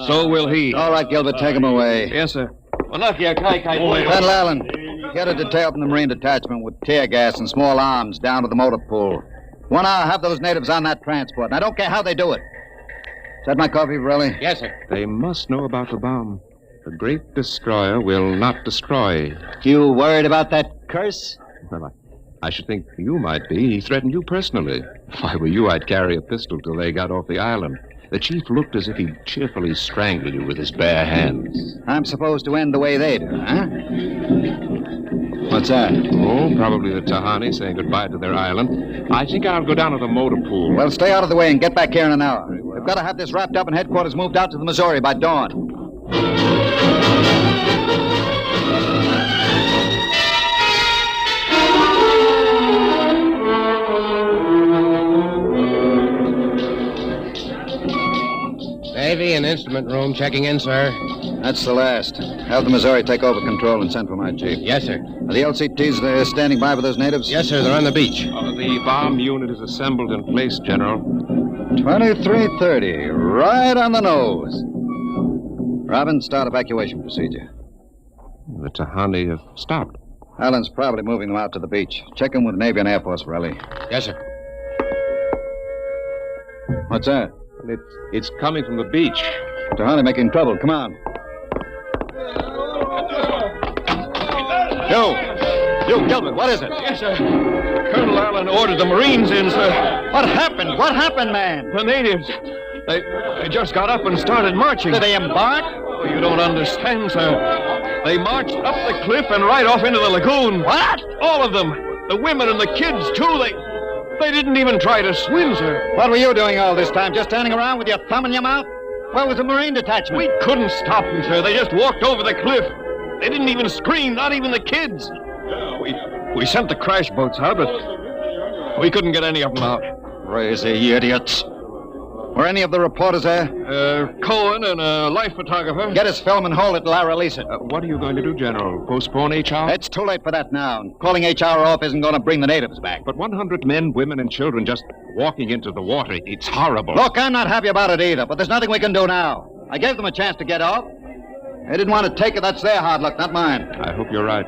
so will he. All right, Gilbert, take him away. Yes, sir. Colonel Allen, get a detail from the Marine detachment with tear gas and small arms down to the motor pool. 1 hour, have those natives on that transport, and I don't care how they do it. Is that my coffee, Varelli? Yes, sir. They must know about the bomb. The great destroyer will not destroy. You worried about that curse? Well, I should think you might be. He threatened you personally. If I were you, I'd carry a pistol till they got off the island. The chief looked as if he'd cheerfully strangle you with his bare hands. I'm supposed to end the way they do, huh? What's that? Oh, probably the Tahani saying goodbye to their island. I think I'll go down to the motor pool. Well, stay out of the way and get back here in an hour. We've got to have this wrapped up and headquarters moved out to the Missouri by dawn. Navy and instrument room checking in, sir. That's the last. Have the Missouri take over control and send for my chief. Yes, sir. Are the LCTs there standing by with those natives? Yes, sir. They're on the beach. The bomb unit is assembled in place, General. 2330. Right on the nose. Robin, start evacuation procedure. The Tahani have stopped. Allen's probably moving them out to the beach. Check in with Navy and Air Force, Varelli. Yes, sir. What's that? It's coming from the beach. Tahani making trouble. Come on. You, Gilbert, what is it? Yes, sir. Colonel Allen ordered the Marines in, sir. What happened? What happened, man? The natives. They just got up and started marching. Did they embark? Oh, you don't understand, sir. They marched up the cliff and right off into the lagoon. What? All of them. The women and the kids, too. They didn't even try to swim, sir. What were you doing all this time? Just standing around with your thumb in your mouth? Where was the Marine detachment? We couldn't stop them, sir. They just walked over the cliff. They didn't even scream, not even the kids. We sent the crash boats out, but we couldn't get any of them out. Crazy idiots. Were any of the reporters there? Cohen and a life photographer. Get his film and hold it till I release it. What are you going to do, General? Postpone HR? It's too late for that now. Calling HR off isn't going to bring the natives back. But 100 men, women, and children just walking into the water, it's horrible. Look, I'm not happy about it either, but there's nothing we can do now. I gave them a chance to get off. They didn't want to take it. That's their hard luck, not mine. I hope you're right.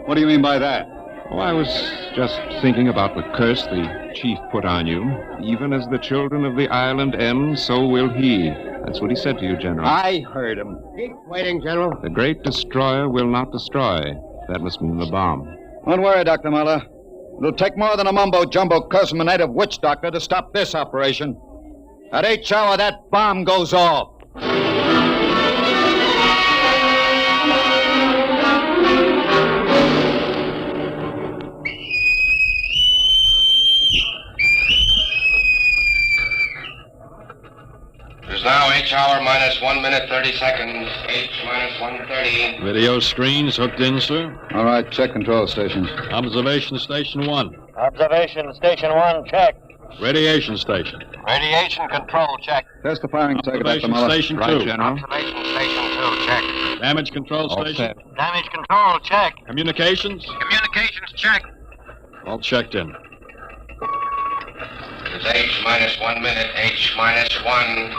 What do you mean by that? Oh, I was just thinking about the curse the chief put on you. Even as the children of the island end, so will he. That's what he said to you, General. I heard him. Keep waiting, General. The great destroyer will not destroy. That must mean the bomb. Don't worry, Dr. Muller. It'll take more than a mumbo-jumbo curse from a native witch doctor to stop this operation. At 8 hour, that bomb goes off. It is now H hour minus 1 minute 30 seconds. H minus 1:30. Video screens hooked in, sir. All right, check control stations. Observation station 1. Observation station 1, check. Radiation station. Radiation control, check. Test the firing circuit, Dr. Observation Muller. station Right, 2. General. Observation station 2, check. Damage control station. Damage control, check. Communications. Communications, check. All checked in. It's H minus 1 minute, H minus 1.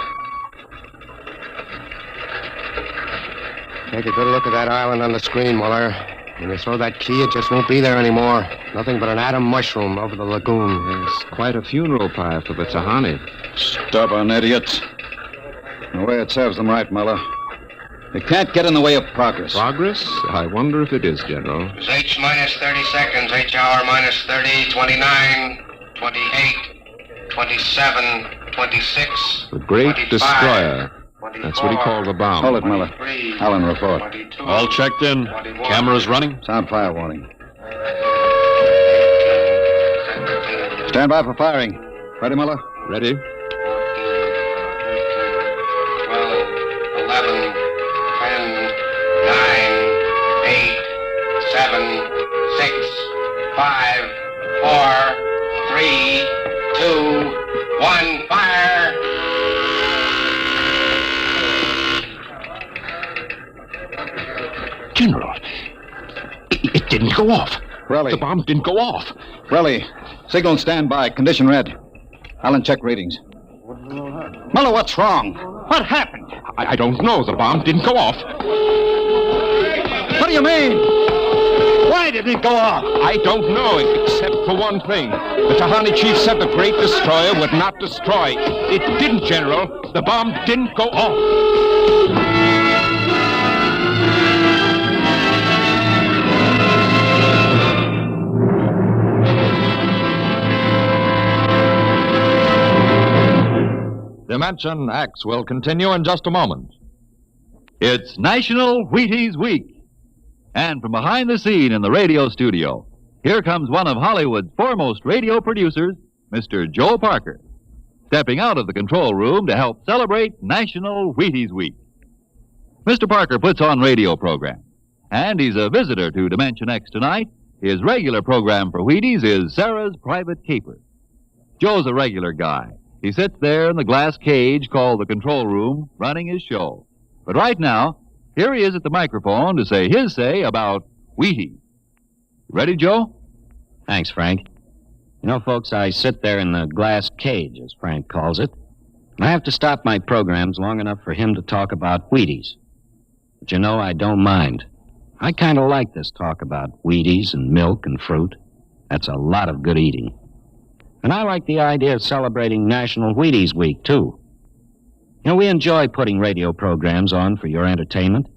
Take a good look at that island on the screen, Muller. When you throw that key, it just won't be there anymore. Nothing but an atom mushroom over the lagoon. It's quite a funeral pyre for the Tahani. Stubborn idiots. The way it serves them right, Muller. They can't get in the way of progress. Progress? I wonder if it is, General. It's H minus 30 seconds, H hour minus 30, 29, 28, 27, 26. The Great 25, Destroyer. That's what he called the bomb. Hold it, Muller. Allen, report. All checked in. Cameras running. Sound fire warning. Stand by for firing. Ready, Muller? Ready. 12, 11, 10, 9, 8, 7, 6, 5, 4, 3, 2, 1, fire! General, it didn't go off. Relly. The bomb didn't go off. Relly, signal standby. Condition red. Allen, check readings. Muller, what's wrong? What happened? I don't know. The bomb didn't go off. What do you mean? Why didn't it go off? I don't know, except for one thing. The Tahani chief said the Great Destroyer would not destroy. It didn't, General. The bomb didn't go off. Dimension X will continue in just a moment. It's National Wheaties Week. And from behind the scene in the radio studio, here comes one of Hollywood's foremost radio producers, Mr. Joe Parker, stepping out of the control room to help celebrate National Wheaties Week. Mr. Parker puts on radio programs, and he's a visitor to Dimension X tonight. His regular program for Wheaties is Sarah's Private Caper. Joe's a regular guy. He sits there in the glass cage called the control room, running his show. But right now, here he is at the microphone to say his say about Wheaties. Ready, Joe? Thanks, Frank. You know, folks, I sit there in the glass cage, as Frank calls it. I have to stop my programs long enough for him to talk about Wheaties. But you know, I don't mind. I kind of like this talk about Wheaties and milk and fruit. That's a lot of good eating. And I like the idea of celebrating National Wheaties Week, too. You know, we enjoy putting radio programs on for your entertainment.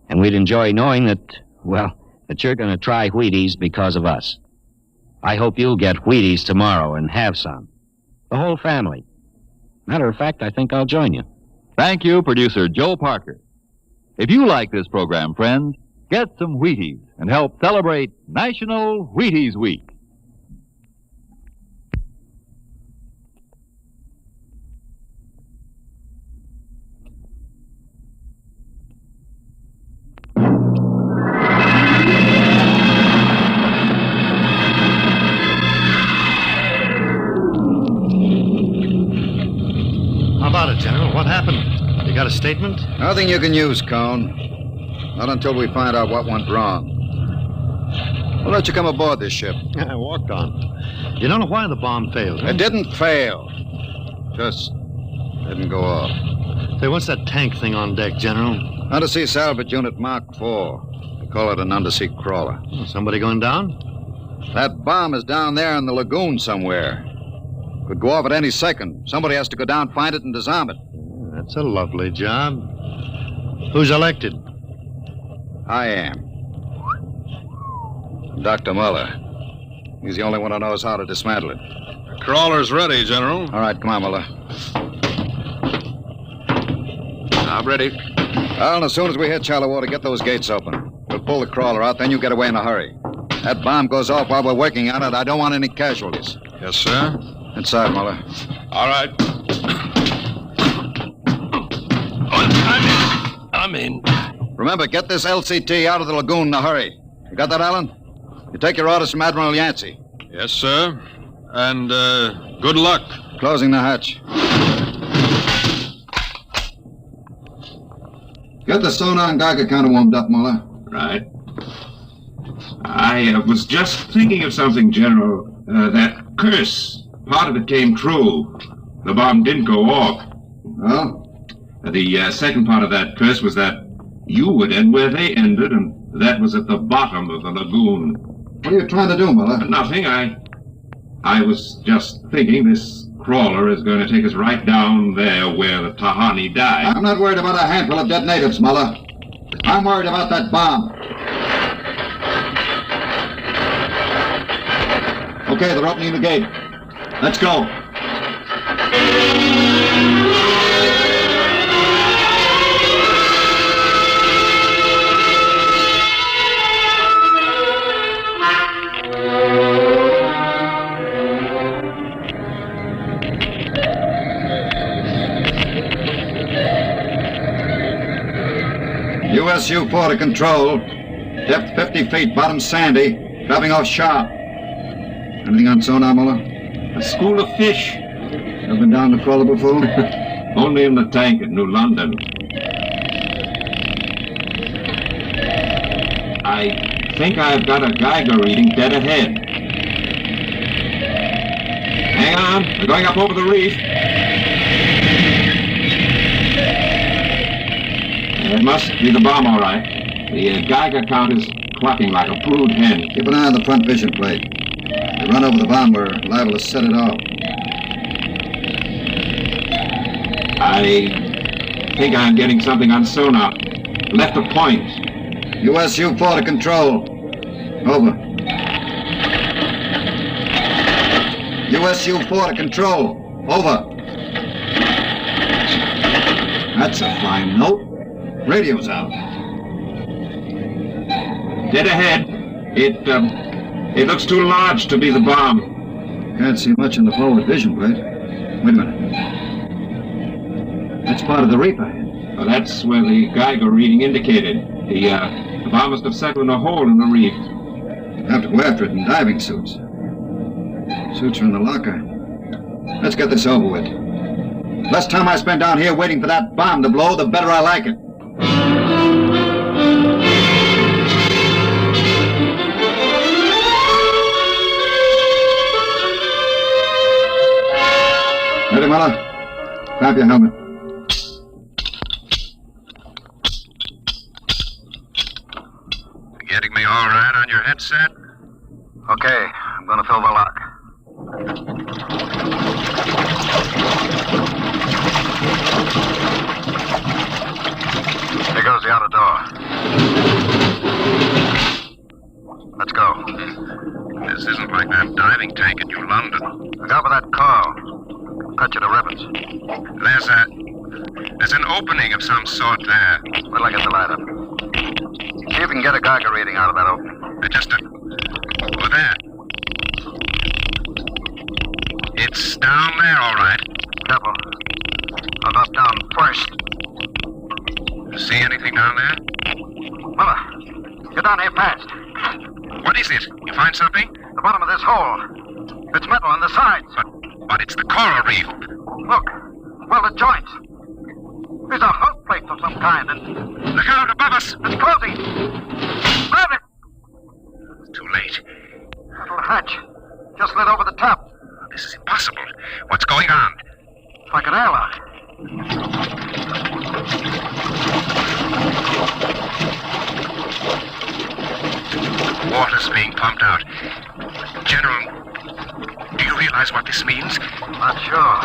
And we'd enjoy knowing that, well, that you're going to try Wheaties because of us. I hope you'll get Wheaties tomorrow and have some. The whole family. Matter of fact, I think I'll join you. Thank you, producer Joe Parker. If you like this program, friends, get some Wheaties and help celebrate National Wheaties Week. How about it, General? What happened? You got a statement? Nothing you can use, Cone. Not until we find out what went wrong. We'll let you come aboard this ship. I walked on. You don't know why the bomb failed, huh? It didn't fail. Just didn't go off. Say, what's that tank thing on deck, General? Undersea Salvage Unit Mark IV. They call it an undersea crawler. Oh, somebody going down? That bomb is down there in the lagoon somewhere. Could go off at any second. Somebody has to go down, find it, and disarm it. That's a lovely job. Who's elected? I am. Dr. Muller. He's the only one who knows how to dismantle it. The crawler's ready, General. All right, come on, Muller. I'm ready. Well, and as soon as we hit shallow water, get those gates open. We'll pull the crawler out, then you get away in a hurry. That bomb goes off while we're working on it. I don't want any casualties. Yes, sir. Inside, Muller. All right. I'm in. Remember, get this LCT out of the lagoon in a hurry. You got that, Allen? You take your orders from Admiral Yancey. Yes, sir. And, good luck. Closing the hatch. Get the sonar and Geiger counter warmed up, Muller. Right. I was just thinking of something, General. That curse, part of it came true. The bomb didn't go off. Well? The second part of that curse was that you would end where they ended, and that was at the bottom of the lagoon. What are you trying to do, Muller? Nothing. I was just thinking this crawler is going to take us right down there where the Tahani died. I'm not worried about a handful of dead natives, Muller. I'm worried about that bomb. Okay, they're opening the gate. Let's go. USU-4 to control. Depth 50 feet, bottom sandy, dropping off sharp. Anything on sonar, Muller? A school of fish. Ever been down the crawler before? Only in the tank at New London. I think I've got a Geiger reading dead ahead. Hang on, we're going up over the reef. It must be the bomb, all right. The Geiger count is clucking like a brood hen. Keep an eye on the front vision plate. If we run over the bomb, we're liable to set it off. I think I'm getting something on sonar. Left a point. USU-4 to control. Over. USU-4 to control. Over. That's a fine note. Radio's out. Dead ahead. It looks too large to be the bomb. Can't see much in the forward vision plate. Wait a minute. That's part of the reef ahead. Well, that's where the Geiger reading indicated. The bomb must have settled in a hole in the reef. We'll have to go after it in diving suits. Suits are in the locker. Let's get this over with. Less time I spend down here waiting for that bomb to blow, the better I like it. Ready, Muller? Grab your helmet. Getting me all right on your headset? Okay, I'm gonna fill the lock. Here goes the outer door. Let's go. This isn't like that diving tank in New London. Look out for that car. Cut you to ribbons. There's an opening of some sort there. Wait till I get the light up. See if you can get a Geiger reading out of that opening. Just over there. It's down there, all right. Careful. I'll drop down first. See anything down there? Muller, get down here fast. What is it? You find something? The bottom of this hole. It's metal on the sides. But it's the coral reef. Look, welded joints. These are hull plates of some kind, and... Look out above us! It's closing! Grab it! It's too late. Little hatch. Just lit over the top. This is impossible. What's going on? It's like an airlock. Water's being pumped out. General, do you realize what this means? Not sure.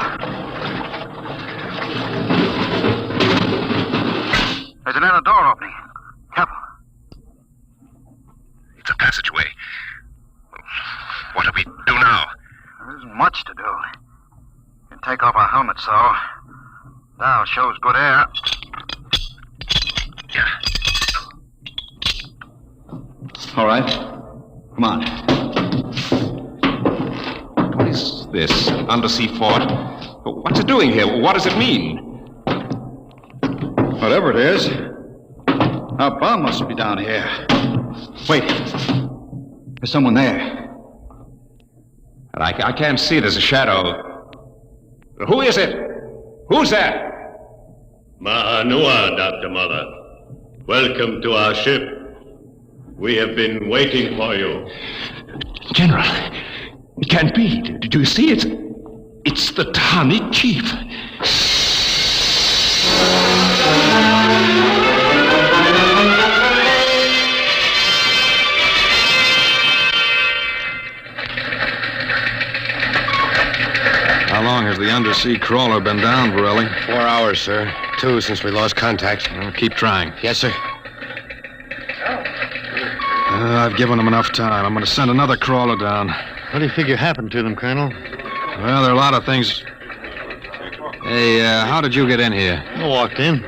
There's an inner door opening. Careful. It's a passageway. What do we do now? There isn't much to do. You can take off our helmets, so. Dial shows good air. Yeah. All right. Come on. What is this undersea fort? What's it doing here? What does it mean? Whatever it is, our bomb must be down here. Wait. There's someone there. I can't see. There's a shadow. Who is it? Who's that? Mahanua, Dr. Muller. Welcome to our ship. We have been waiting for you. General, it can't be. Do you see it? It's the Tahani chief. How long has the undersea crawler been down, Borelli? 4 hours, sir. 2 since we lost contact. Well, keep trying. Yes, sir. I've given them enough time. I'm going to send another crawler down. What do you figure happened to them, Colonel? Well, there are a lot of things. Hey, how did you get in here? I walked in.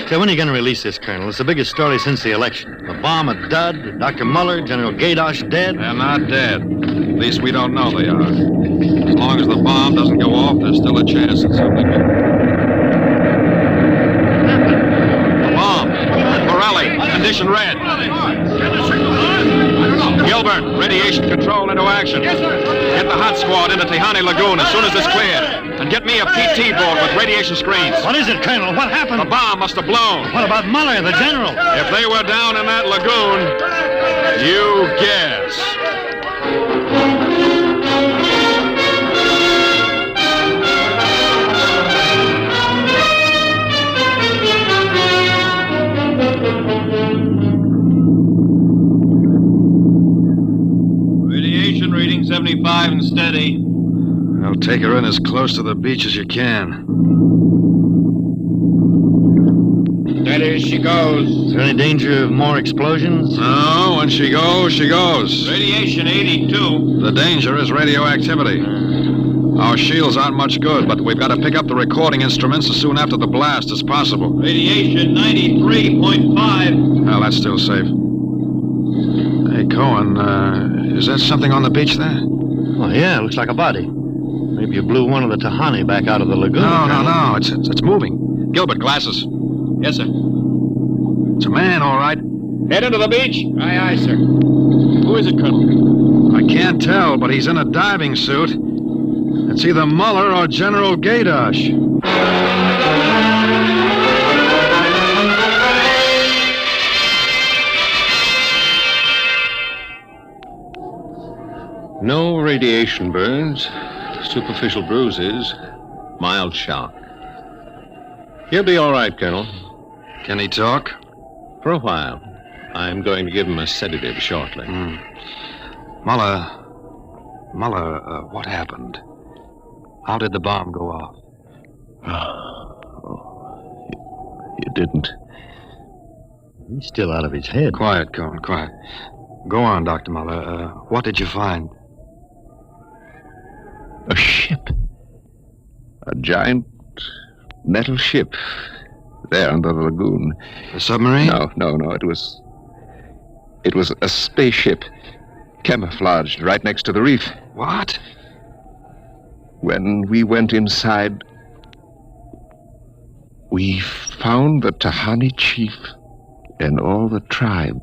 Say, when are you going to release this, Colonel? It's the biggest story since the election. The bomb a dud, Dr. Muller, General Gaydosh dead. They're not dead. At least we don't know they are. As long as the bomb doesn't go off, there's still a chance that something will. The bomb! Borelli, condition red. Gilbert, radiation control into action. Get the hot squad into Tahani Lagoon as soon as it's cleared. And get me a PT board with radiation screens. What is it, Colonel? What happened? The bomb must have blown. What about Muller, the general? If they were down in that lagoon, you guess. Radiation reading 75 and steady. I'll take her in as close to the beach as you can. Steady as she goes. Is there any danger of more explosions? No, when she goes, she goes. Radiation 82. The danger is radioactivity. Our shields aren't much good, but we've got to pick up the recording instruments as soon after the blast as possible. Radiation 93.5. Well, that's still safe. Hey, Cohen, is that something on the beach there? Oh, yeah, looks like a body. Maybe you blew one of the Tahani back out of the lagoon. No. It's moving. Gilbert, glasses. Yes, sir. It's a man, all right. Head into the beach. Aye, aye, sir. Who is it, Colonel? I can't tell, but he's in a diving suit. It's either Muller or General Gaydosh. No radiation burns, superficial bruises, mild shock. He'll be all right, Colonel. Can he talk? For a while. I'm going to give him a sedative shortly. Muller, what happened? How did the bomb go off? You didn't. He's still out of his head. Quiet, Cohen, quiet. Go on, Dr. Muller. What did you find? A ship. A giant metal ship. There under the lagoon. A submarine? No. It was a spaceship. Camouflaged right next to the reef. What? When we went inside, we found the Tahani chief and all the tribe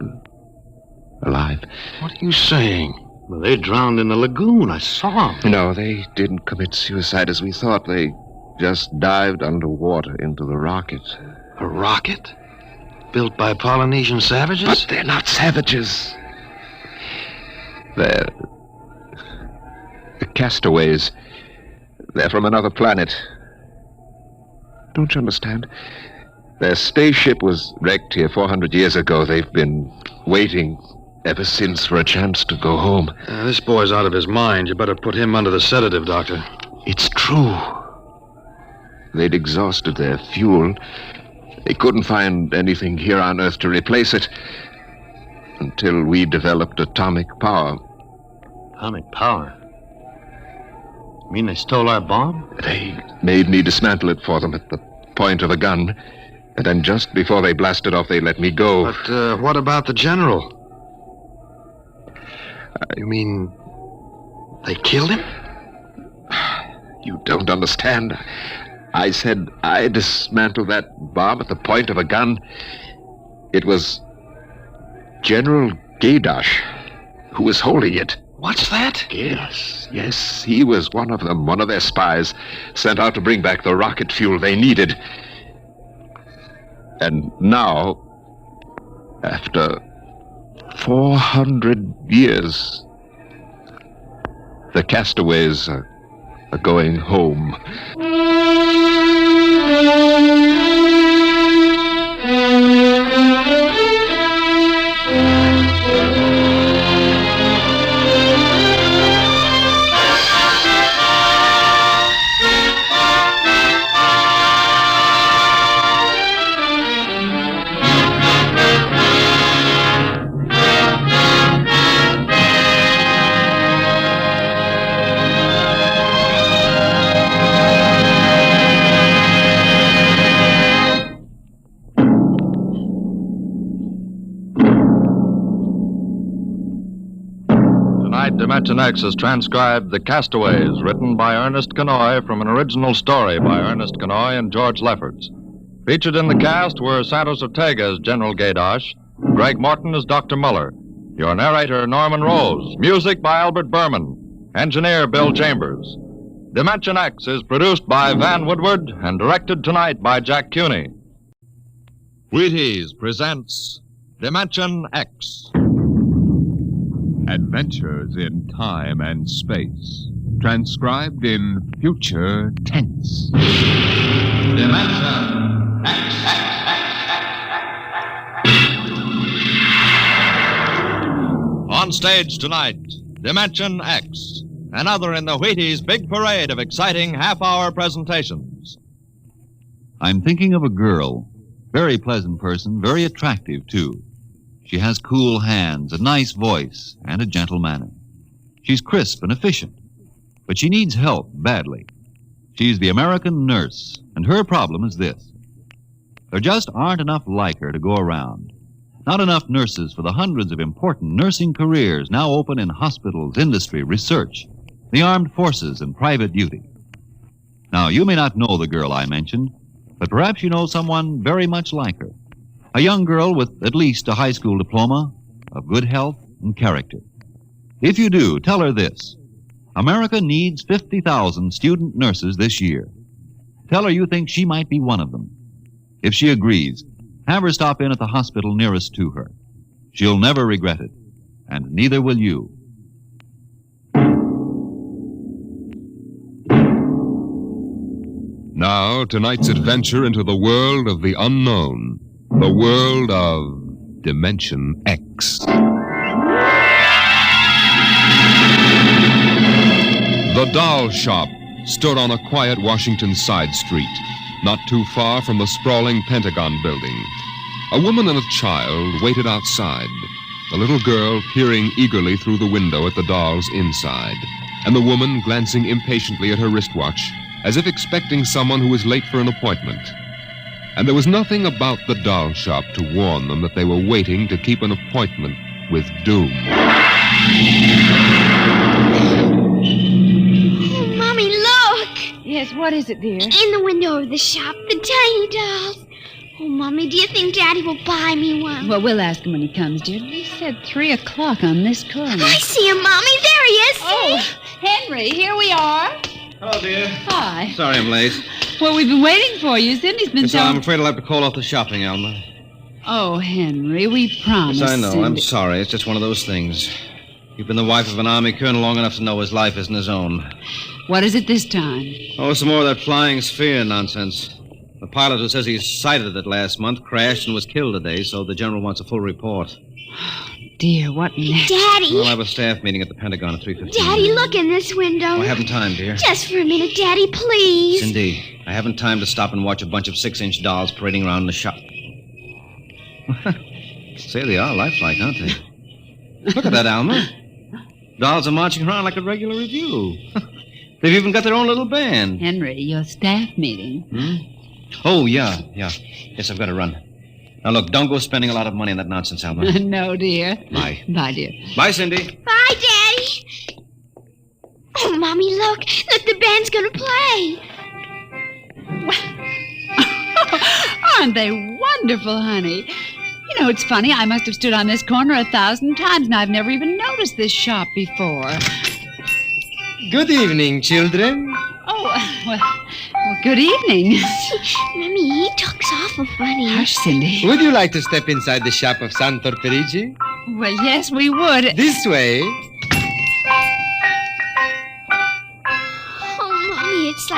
alive. What are you saying? Well, they drowned in the lagoon. I saw them. No, they didn't commit suicide as we thought. They just dived underwater into the rocket. A rocket? Built by Polynesian savages? But they're not savages. They're the castaways. They're from another planet. Don't you understand? Their spaceship was wrecked here 400 years ago. They've been waiting ever since for a chance to go home. This boy's out of his mind. You better put him under the sedative, Doctor. It's true. They'd exhausted their fuel. They couldn't find anything here on Earth to replace it until we developed atomic power. Atomic power? You mean they stole our bomb? They made me dismantle it for them at the point of a gun. And then just before they blasted off, they let me go. But what about the general? You mean they killed him? You don't understand. I said I dismantled that bomb at the point of a gun. It was General Gaydosh who was holding it. What's that? Yes, he was one of them, one of their spies, sent out to bring back the rocket fuel they needed. And now, after 400 years, the castaways are going home. Dimension X has transcribed The Castaways, written by Ernest Kenoy from an original story by Ernest Kenoy and George Lefferts. Featured in the cast were Santos Ortega as General Gaydosh, Greg Morton as Dr. Muller, your narrator Norman Rose, music by Albert Berman, engineer Bill Chambers. Dimension X is produced by Van Woodward and directed tonight by Jack Cuny. Wheaties presents Dimension X. Adventures in time and space, transcribed in future tense. Dimension X. On stage tonight, Dimension X, another in the Wheaties' big parade of exciting half-hour presentations. I'm thinking of a girl, very pleasant person, very attractive, too. She has cool hands, a nice voice, and a gentle manner. She's crisp and efficient, but she needs help badly. She's the American nurse, and her problem is this. There just aren't enough like her to go around. Not enough nurses for the hundreds of important nursing careers now open in hospitals, industry, research, the armed forces, and private duty. Now, you may not know the girl I mentioned, but perhaps you know someone very much like her. A young girl with at least a high school diploma, of good health and character. If you do, tell her this. America needs 50,000 student nurses this year. Tell her you think she might be one of them. If she agrees, have her stop in at the hospital nearest to her. She'll never regret it, and neither will you. Now, tonight's adventure into the world of the unknown. The world of Dimension X. The doll shop stood on a quiet Washington side street, not too far from the sprawling Pentagon building. A woman and a child waited outside, the little girl peering eagerly through the window at the doll's inside, and the woman glancing impatiently at her wristwatch, as if expecting someone who was late for an appointment. And there was nothing about the doll shop to warn them that they were waiting to keep an appointment with doom. Oh, Mommy, look! Yes, what is it, dear? In the window of the shop, the tiny dolls. Oh, Mommy, do you think Daddy will buy me one? Well, we'll ask him when he comes, dear. He said 3 o'clock on this corner. I see him, Mommy. There he is. Oh, Henry, here we are. Hello, dear. Hi. Sorry I'm late. Well, we've been waiting for you. Cindy's been I'm afraid I'll have to call off the shopping, Alma. Oh, Henry, we promised. Yes, I know. Cindy. I'm sorry. It's just one of those things. You've been the wife of an army colonel long enough to know his life isn't his own. What is it this time? Oh, some more of that flying sphere nonsense. The pilot who says he sighted it last month crashed and was killed today, so the general wants a full report. Dear, what next? Daddy! We'll have a staff meeting at the Pentagon at 3:15. Daddy, look in this window. I haven't time, dear. Just for a minute, Daddy, please. Cindy, I haven't time to stop and watch a bunch of 6-inch dolls parading around the shop. Say they are lifelike, aren't they? Look at that, Alma. Dolls are marching around like a regular review. They've even got their own little band. Henry, your staff meeting. Oh, yeah. Yes, I've got to run. Now, look, don't go spending a lot of money on that nonsense, Alma. No, dear. Bye. Bye, dear. Bye, Cindy. Bye, Daddy. Oh, Mommy, look. Look, the band's going to play. Aren't they wonderful, honey? You know, it's funny. I must have stood on this corner 1,000 times, and I've never even noticed this shop before. Good evening, children. Oh, well, good evening. Mommy, he talks awful funny. Hush, Cindy. Would you like to step inside the shop of Santor Perigi? Well, yes, we would. This way. Oh, Mommy, it's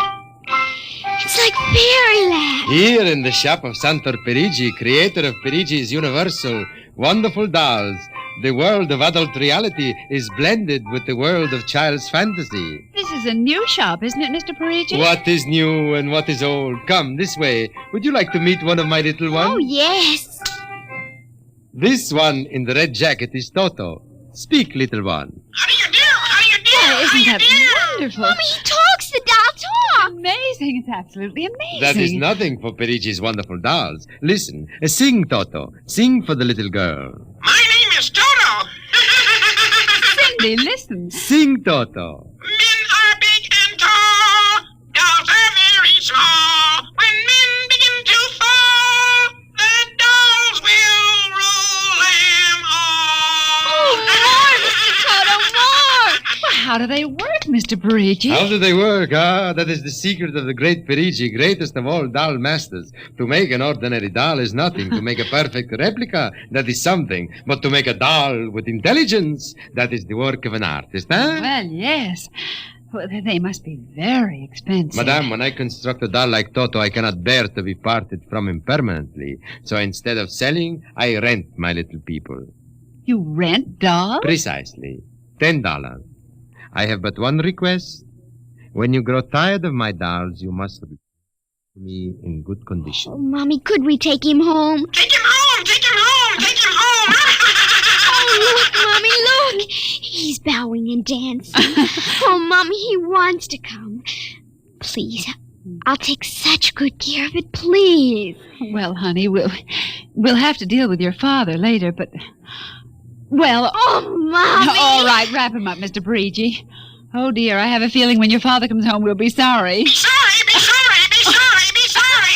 like fairyland. Here in the shop of Santor Perigi, creator of Perigi's Universal Wonderful Dolls, the world of adult reality is blended with the world of child's fantasy. This is a new shop, isn't it, Mr. Perigis? What is new and what is old? Come, this way. Would you like to meet one of my little ones? Oh, yes. This one in the red jacket is Toto. Speak, little one. Oh, isn't that wonderful? Mommy, he talks. The doll talks. Amazing. It's absolutely amazing. That is nothing for Perigi's wonderful dolls. Listen, sing, Toto. Sing for the little girl. My name is Toto. Cindy, listen. Sing, Toto. Men are big and tall. Dolls are very small. When men begin to fall, the dolls will rule them all. Oh, more, Mr. Toto, more. Well, how do they work, Mr. Perigis? How do they work? Ah, that is the secret of the great Perigi, greatest of all doll masters. To make an ordinary doll is nothing. To make a perfect replica, that is something. But to make a doll with intelligence, that is the work of an artist, huh? Well, yes. Well, they must be very expensive. Madame, when I construct a doll like Toto, I cannot bear to be parted from him permanently. So instead of selling, I rent my little people. You rent dolls? Precisely. $10. I have but one request. When you grow tired of my dolls, you must return to me in good condition. Oh, Mommy, could we take him home? Take him home! Take him home! Take him home! Oh, look, Mommy, look. He's bowing and dancing. Oh, Mommy, he wants to come. Please, I'll take such good care of it, please. Well, honey, we'll have to deal with your father later, but... Well... Oh, Mommy! All right, wrap him up, Mr. Perigi. Oh, dear, I have a feeling when your father comes home, we'll be sorry. Be sorry! Be sorry! Be sorry! Be sorry!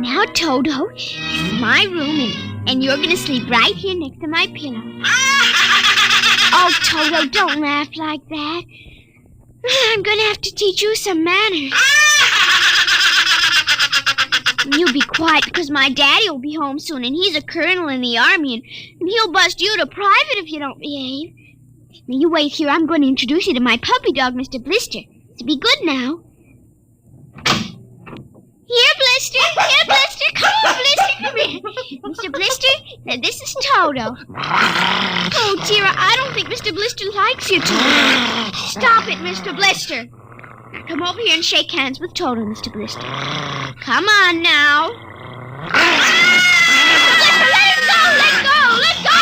Now, Toto, this is my room, and you're going to sleep right here next to my pillow. Oh, Toto, don't laugh like that. I'm going to have to teach you some manners. You be quiet, because my daddy will be home soon, and he's a colonel in the army, and he'll bust you to private if you don't behave. Now, you wait here. I'm going to introduce you to my puppy dog, Mr. Blister. So be good now. Here, Blister. Here, Blister. Come on, Blister. Come here. Mr. Blister, now this is Toto. Oh, dear, I don't think Mr. Blister likes you, Toto. Stop it, Mr. Blister. Come over here and shake hands with Toto, Mr. Blister. Come on now. Blister, let him go! Let go! Let go!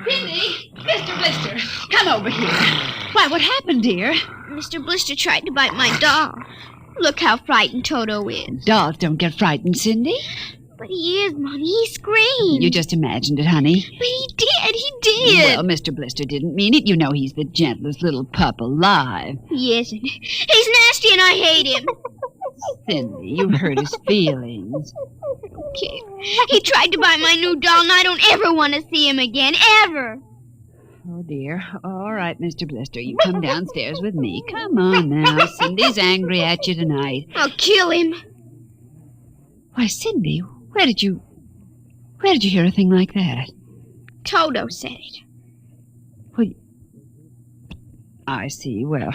Cindy, Mr. Blister, come over here. Why, what happened, dear? Mr. Blister tried to bite my doll. Look how frightened Toto is. Dolls don't get frightened, Cindy. But he is, Mommy. He screamed. You just imagined it, honey. But he did. He did. Well, Mr. Blister didn't mean it. You know he's the gentlest little pup alive. He isn't. He's nasty and I hate him. Cindy, you hurt his feelings. Okay. He tried to bite my new doll, and I don't ever want to see him again. Ever. Oh, dear. All right, Mr. Blister. You come downstairs with me. Come on now. Cindy's angry at you tonight. I'll kill him. Why, Cindy, where did you hear a thing like that? Toto said it. Well, I see. Well,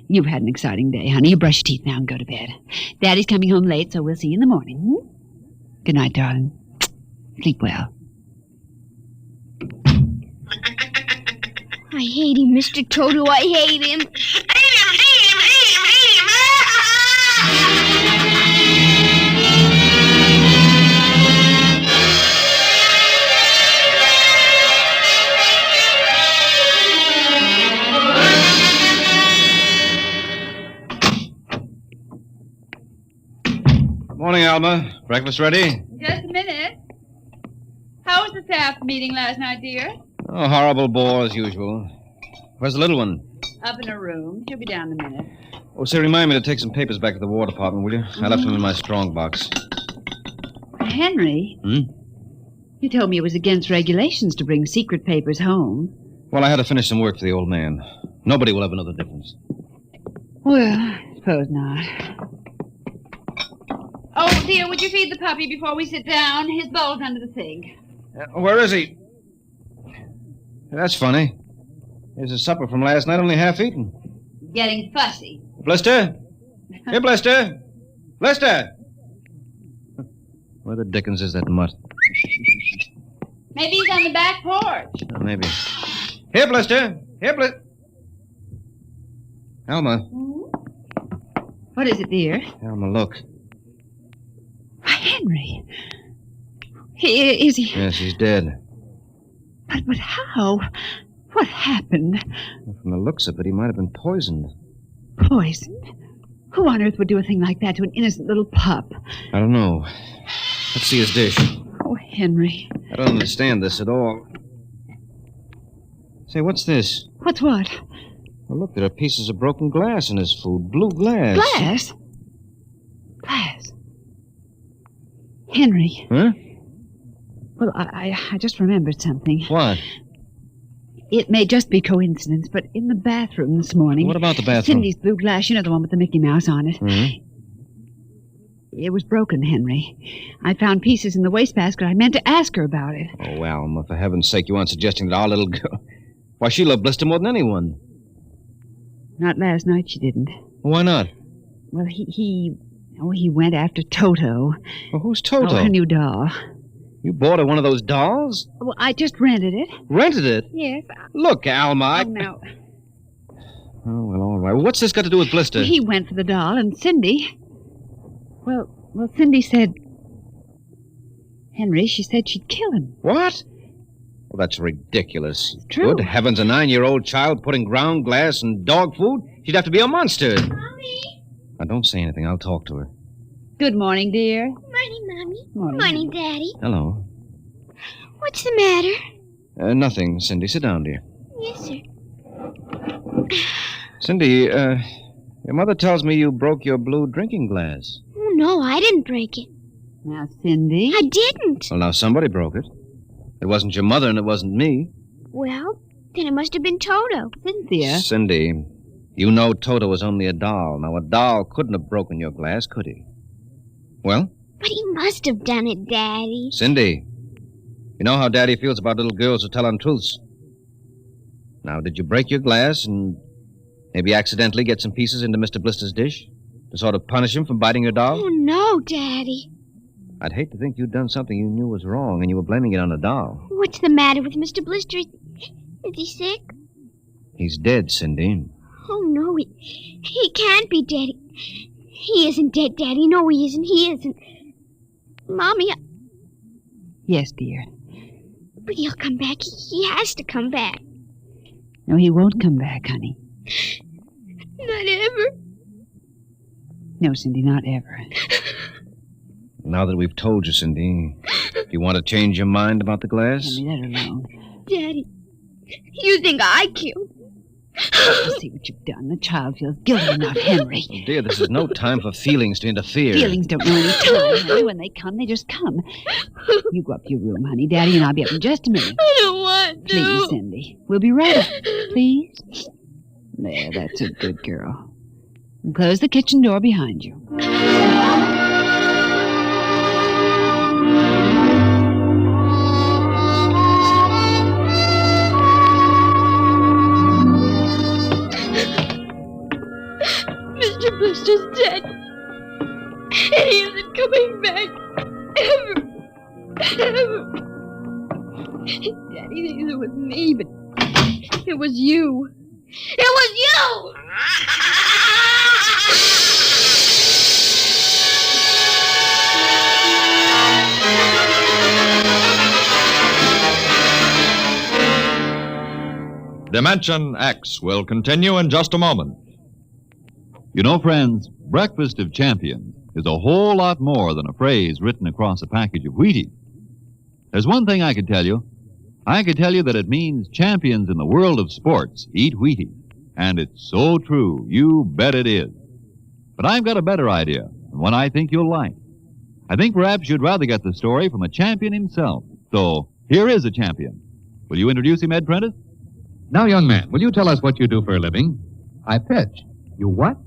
you've had an exciting day, honey. You brush your teeth now and go to bed. Daddy's coming home late, so we'll see you in the morning. Hmm? Good night, darling. Sleep well. I hate him, Mr. Toto. I hate him. Morning, Alma. Breakfast ready? Just a minute. How was the staff meeting last night, dear? Oh, horrible bore as usual. Where's the little one? Up in her room. She'll be down in a minute. Oh, say, remind me to take some papers back to the War Department, will you? I left them in my strong box. Henry, you told me it was against regulations to bring secret papers home. Well, I had to finish some work for the old man. Nobody will ever know the difference. Well, I suppose not. Oh, dear, would you feed the puppy before we sit down? His bowl's under the sink. Where is he? That's funny. There's a supper from last night, only half eaten. Getting fussy. Blister? Here, Blister. Blister! Where the dickens is that mutt? Maybe he's on the back porch. Oh, maybe. Here, Blister. Here, Blister. Alma. What is it, dear? Alma, look. Why, Henry. Is he? Yes, he's dead. But how? What happened? Well, from the looks of it, he might have been poisoned. Poisoned? Who on earth would do a thing like that to an innocent little pup? I don't know. Let's see his dish. Oh, Henry. I don't understand this at all. Say, what's this? What's what? Well, look, there are pieces of broken glass in his food. Blue glass. Glass? Glass? Henry. Huh? Well, I just remembered something. What? It may just be coincidence, but in the bathroom this morning... What about the bathroom? Cindy's blue glass, you know, the one with the Mickey Mouse on it. It was broken, Henry. I found pieces in the wastebasket. I meant to ask her about it. Oh, Alma, for heaven's sake, you aren't suggesting that our little girl... Why, she loved Blister more than anyone. Not last night, she didn't. Why not? Well, he went after Toto. Well, who's Toto? Oh, her new doll. You bought her one of those dolls? Well, I just rented it. Rented it? Yes. Look, Alma, Oh, no. Oh, well, all right. Well, what's this got to do with Blister? He went for the doll, and Cindy... Well, Cindy said... Henry, she said she'd kill him. What? Well, that's ridiculous. It's true. Good heavens, a 9-year-old child putting ground glass in dog food? She'd have to be a monster. Mommy. Now, don't say anything. I'll talk to her. Good morning, dear. Morning, Mommy. Morning. Daddy. Hello. What's the matter? Nothing, Cindy. Sit down, dear. Yes, sir. Cindy, your mother tells me you broke your blue drinking glass. Oh, no, I didn't break it. Now, Cindy... I didn't. Well, now somebody broke it. It wasn't your mother and it wasn't me. Well, then it must have been Toto. Cynthia. Cindy, you know Toto was only a doll. Now, a doll couldn't have broken your glass, could he? Well? But he must have done it, Daddy. Cindy, you know how Daddy feels about little girls who tell untruths. Now, did you break your glass and maybe accidentally get some pieces into Mr. Blister's dish to sort of punish him for biting your doll? Oh, no, Daddy. I'd hate to think you'd done something you knew was wrong and you were blaming it on a doll. What's the matter with Mr. Blister? Is he sick? He's dead, Cindy. Oh, no, he can't be dead. He isn't dead, Daddy. No, he isn't. He isn't. Mommy, Yes, dear. but he'll come back. He has to come back. No, he won't come back, honey. Not ever. No, Cindy, not ever. Now that we've told you, Cindy, do you want to change your mind about the glass? Henry, let her alone. Daddy, you think I killed him? You see what you've done. The child feels guilty enough, Henry. Oh, dear, this is no time for feelings to interfere. Feelings don't know any time, Henry. When they come, they just come. You go up to your room, honey. Daddy and I'll be up in just a minute. I don't want to. Please, Cindy. We'll be right up. Please. There, that's a good girl. And close the kitchen door behind you. Mr. Blister's dead. And he isn't coming back. Ever. Ever. Daddy thinks it was me, but it was you. It was you! Dimension X will continue in just a moment. You know, friends, Breakfast of Champions is a whole lot more than a phrase written across a package of Wheaties. There's one thing I could tell you. I could tell you that it means champions in the world of sports eat Wheaties. And it's so true. You bet it is. But I've got a better idea, and one I think you'll like. I think perhaps you'd rather get the story from a champion himself. So, here is a champion. Will you introduce him, Ed Prentice? Now, young man, will you tell us what you do for a living? I pitch. You what?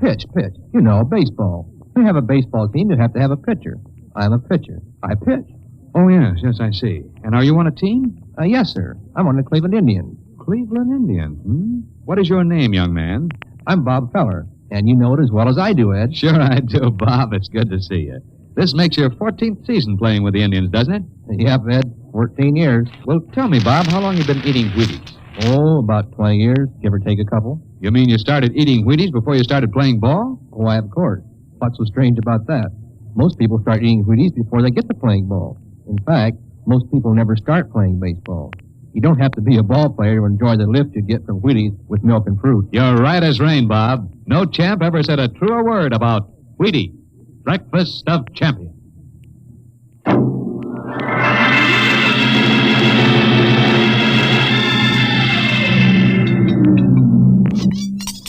Pitch. You know, baseball. To have a baseball team, you have to have a pitcher. I'm a pitcher. I pitch. Oh, yes, I see. And are you on a team? Yes, sir. I'm on the Cleveland Indians. Cleveland Indians, What is your name, young man? I'm Bob Feller. And you know it as well as I do, Ed. Sure I do, Bob. It's good to see you. This makes your 14th season playing with the Indians, doesn't it? Yep, Ed. 14 years. Well, tell me, Bob, how long have you been eating Wheaties? Oh, about 20 years, give or take a couple. You mean you started eating Wheaties before you started playing ball? Why, of course. What's so strange about that? Most people start eating Wheaties before they get to playing ball. In fact, most people never start playing baseball. You don't have to be a ball player to enjoy the lift you get from Wheaties with milk and fruit. You're right as rain, Bob. No champ ever said a truer word about Wheaties, breakfast of champions.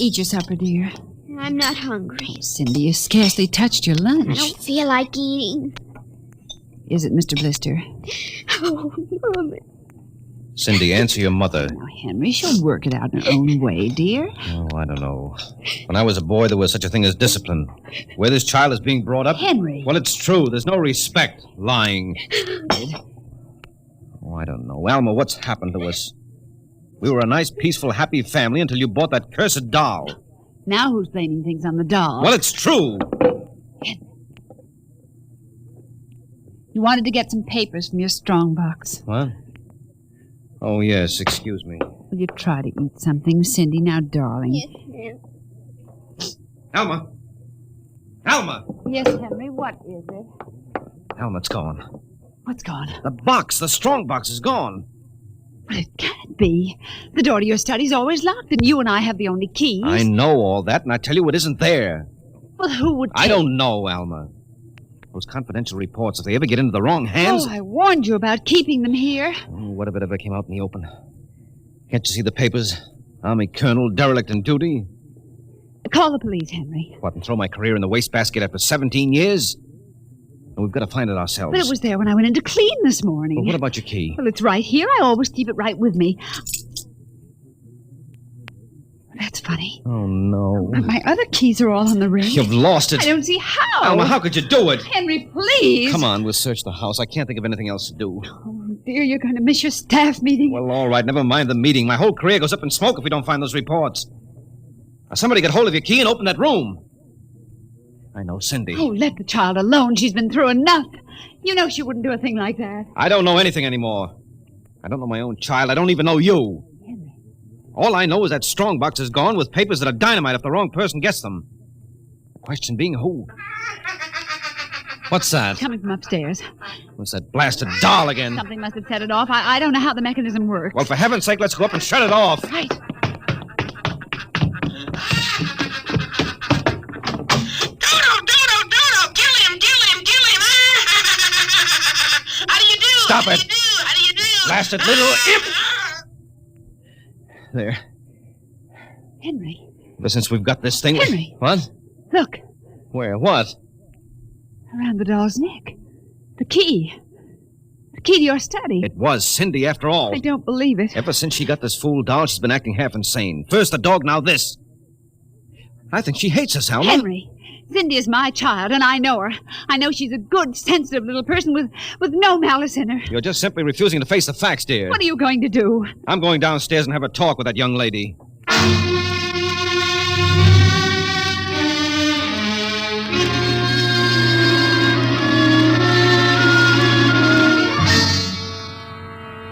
Eat your supper, dear. I'm not hungry. Cindy, you scarcely touched your lunch. I don't feel like eating. Is it Mr. Blister? Oh, Mama. Cindy, answer your mother. Now, Henry, she'll work it out in her own way, dear. Oh, I don't know. When I was a boy, there was such a thing as discipline. Where this child is being brought up... Henry! Well, it's true. There's no respect. Lying. Oh, I don't know. Alma, what's happened to us? We were a nice, peaceful, happy family until you bought that cursed doll. Now who's blaming things on the doll? Well, it's true. You wanted to get some papers from your strongbox. What? Oh, yes, excuse me. Will you try to eat something, Cindy? Now, darling. Yes. Alma! Alma! Yes, Henry, what is it? Alma, it's gone. What's gone? The box, the strong box is gone. But it can't be. The door to your study's always locked, and you and I have the only keys. I know all that, and I tell you it isn't there. Well, who would I don't know, Alma. Those confidential reports, if they ever get into the wrong hands... Oh, I warned you about keeping them here. Oh, what if it ever came out in the open? Can't you see the papers? Army colonel, derelict in duty. Call the police, Henry. What, and throw my career in the wastebasket after 17 years? And we've got to find it ourselves. But it was there when I went in to clean this morning. Well, what about your key? Well, it's right here. I always keep it right with me. That's funny. Oh, no. But my other keys are all on the ring. You've lost it. I don't see how. Alma, how could you do it? Henry, please. Come on, we'll search the house. I can't think of anything else to do. Oh, dear, you're going to miss your staff meeting. Well, all right, never mind the meeting. My whole career goes up in smoke if we don't find those reports. Now, somebody get hold of your key and open that room. I know, Cindy. Oh, let the child alone. She's been through enough. You know she wouldn't do a thing like that. I don't know anything anymore. I don't know my own child. I don't even know you. Henry. All I know is that strongbox is gone with papers that are dynamite if the wrong person gets them. The question being who? What's that? Coming from upstairs. What's that blasted doll again? Something must have set it off. I don't know how the mechanism works. Well, for heaven's sake, let's go up and shut it off. Right. Stop it! How do you do? Blasted little imp! There. Henry. Ever since we've got this thing... Henry. What? Look. Where? What? Around the doll's neck. The key. The key to your study. It was Cindy, after all. I don't believe it. Ever since she got this fool doll, she's been acting half insane. First the dog, now this. I think she hates us, Alma. Henry. Cindy is my child, and I know her. I know she's a good, sensitive little person with no malice in her. You're just simply refusing to face the facts, dear. What are you going to do? I'm going downstairs and have a talk with that young lady.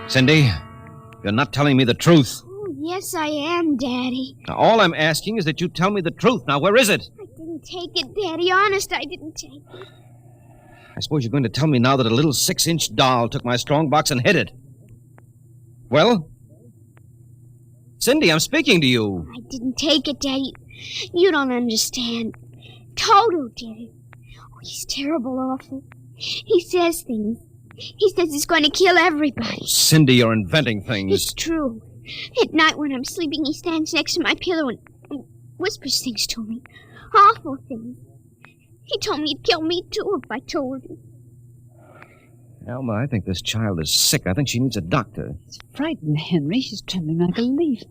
Cindy, you're not telling me the truth. Oh, yes, I am, Daddy. Now, all I'm asking is that you tell me the truth. Now, where is it? I didn't take it, Daddy. Honest, I didn't take it. I suppose you're going to tell me now that a little 6-inch doll took my strongbox and hid it. Well? Cindy, I'm speaking to you. I didn't take it, Daddy. You don't understand. Toto did it. Oh, he's terrible awful. He says things. He says he's going to kill everybody. Cindy, you're inventing things. It's true. At night when I'm sleeping, he stands next to my pillow and whispers things to me. Awful things. He told me he'd kill me, too, if I told him. Alma, I think this child is sick. I think she needs a doctor. She's frightened, Henry. She's trembling like a leaf.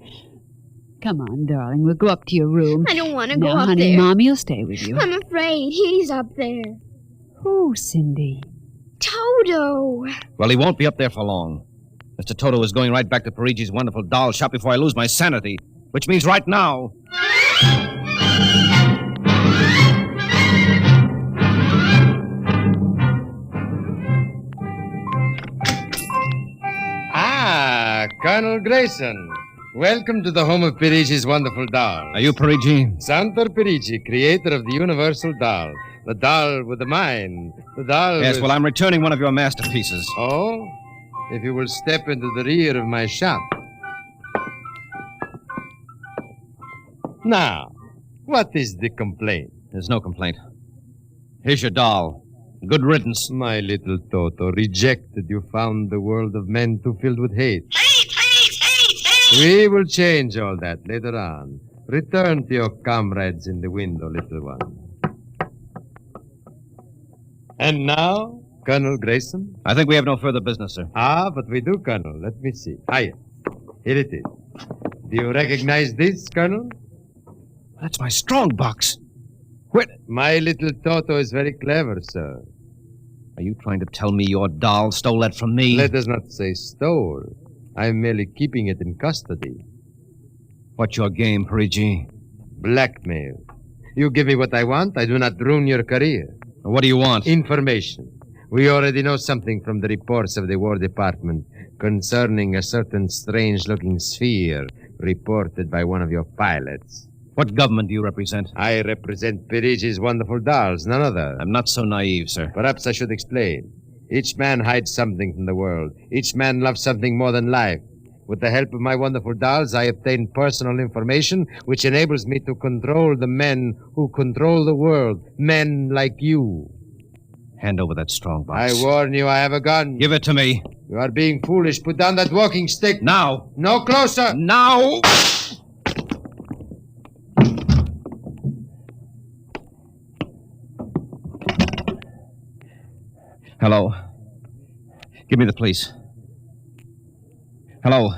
Come on, darling. We'll go up to your room. I don't want to go now, up honey, there. Mommy will stay with you. I'm afraid. He's up there. Who, Cindy? Toto. Well, he won't be up there for long. Mr. Toto is going right back to Perigis' wonderful doll shop before I lose my sanity, which means right now. Ah, Colonel Grayson. Welcome to the home of Perigis' wonderful doll. Are you Perigi? Santor Perigi, creator of the universal doll. The doll with the mind. The doll Yes, with... well, I'm returning one of your masterpieces. Oh? If you will step into the rear of my shop. Now, what is the complaint? There's no complaint. Here's your doll. Good riddance. My little Toto, rejected, you found the world of men too filled with hate. We will change all that later on. Return to your comrades in the window, little one. And now, Colonel Grayson? I think we have no further business, sir. Ah, but we do, Colonel. Let me see. Here it is. Do you recognize this, Colonel? That's my strong box. My little Toto is very clever, sir. Are you trying to tell me your doll stole that from me? Let us not say stole. I'm merely keeping it in custody. What's your game, Perigi? Blackmail. You give me what I want, I do not ruin your career. What do you want? Information. We already know something from the reports of the War Department concerning a certain strange-looking sphere reported by one of your pilots. What government do you represent? I represent Perigis' wonderful dolls, none other. I'm not so naive, sir. Perhaps I should explain. Each man hides something from the world. Each man loves something more than life. With the help of my wonderful dolls, I obtain personal information which enables me to control the men who control the world. Men like you. Hand over that strong box. I warn you, I have a gun. Give it to me. You are being foolish. Put down that walking stick. Now. No closer. Now. Hello. Give me the police. Hello.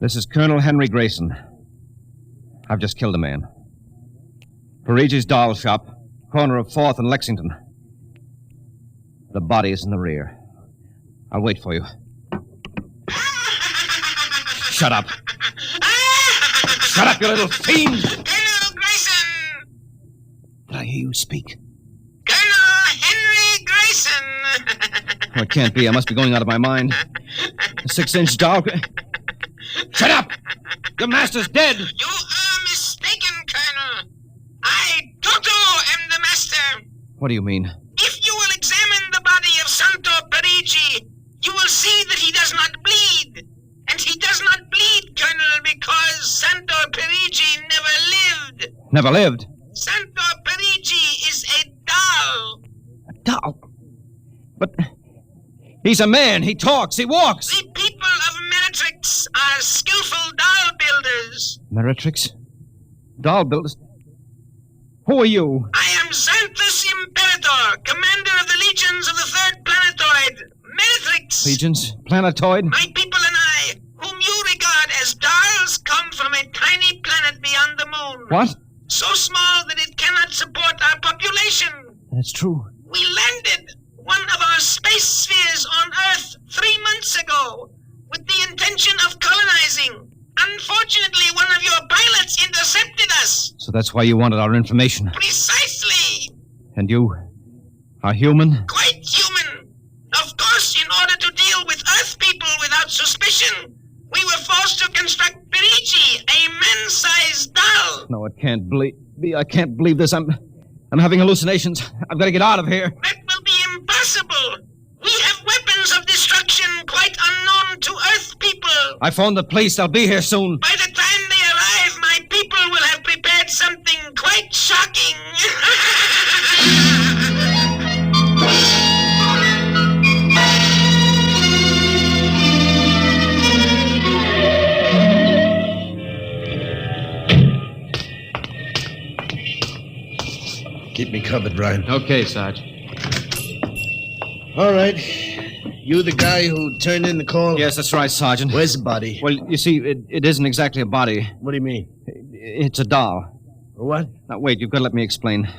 This is Colonel Henry Grayson. I've just killed a man. Perigis' doll shop, corner of 4th and Lexington. The body is in the rear. I'll wait for you. Shut up. Shut up, you little fiend! Colonel Grayson! Did I hear you speak? Colonel Henry Grayson! Oh, it can't be. I must be going out of my mind. A 6-inch doll. Shut up! Your master's dead! You are mistaken, Colonel. I, Toto, am the master. What do you mean? If you will examine the body of Santo Perigi, you will see that he does not bleed. And he does not bleed, Colonel, because Santo Perigi never lived. Never lived? Santo Perigi is a doll. A doll? But he's a man. He talks. He walks. The people of Meretrix are skillful doll builders. Meretrix? Doll builders? Who are you? I am Xanthus Imperator, commander of the legions of the 3rd planetoid, Meretrix. Legions? Planetoid? My people and I, whom you regard as dolls, come from a tiny planet beyond the moon. What? So small that it cannot support our population. That's true. We landed one of our space spheres on Earth 3 months ago with the intention of colonizing. Unfortunately, one of your pilots intercepted us. So that's why you wanted our information. Precisely. And you are human? Quite human. Of course, in order to deal with Earth people without suspicion, we were forced to construct Perigi, a man-sized doll. No, it can't be. I can't believe this. I'm having hallucinations. I've got to get out of here. That will be impossible. We have weapons of destruction quite unknown to Earth people. I phoned the police. They'll be here soon. By the time they arrive, my people will have prepared something quite shocking. Keep me covered, Brian. Okay, Sarge. All right. You the guy who turned in the call? Yes, that's right, Sergeant. Where's the body? Well, you see, it isn't exactly a body. What do you mean? It's a doll. What? Now, wait, you've got to let me explain.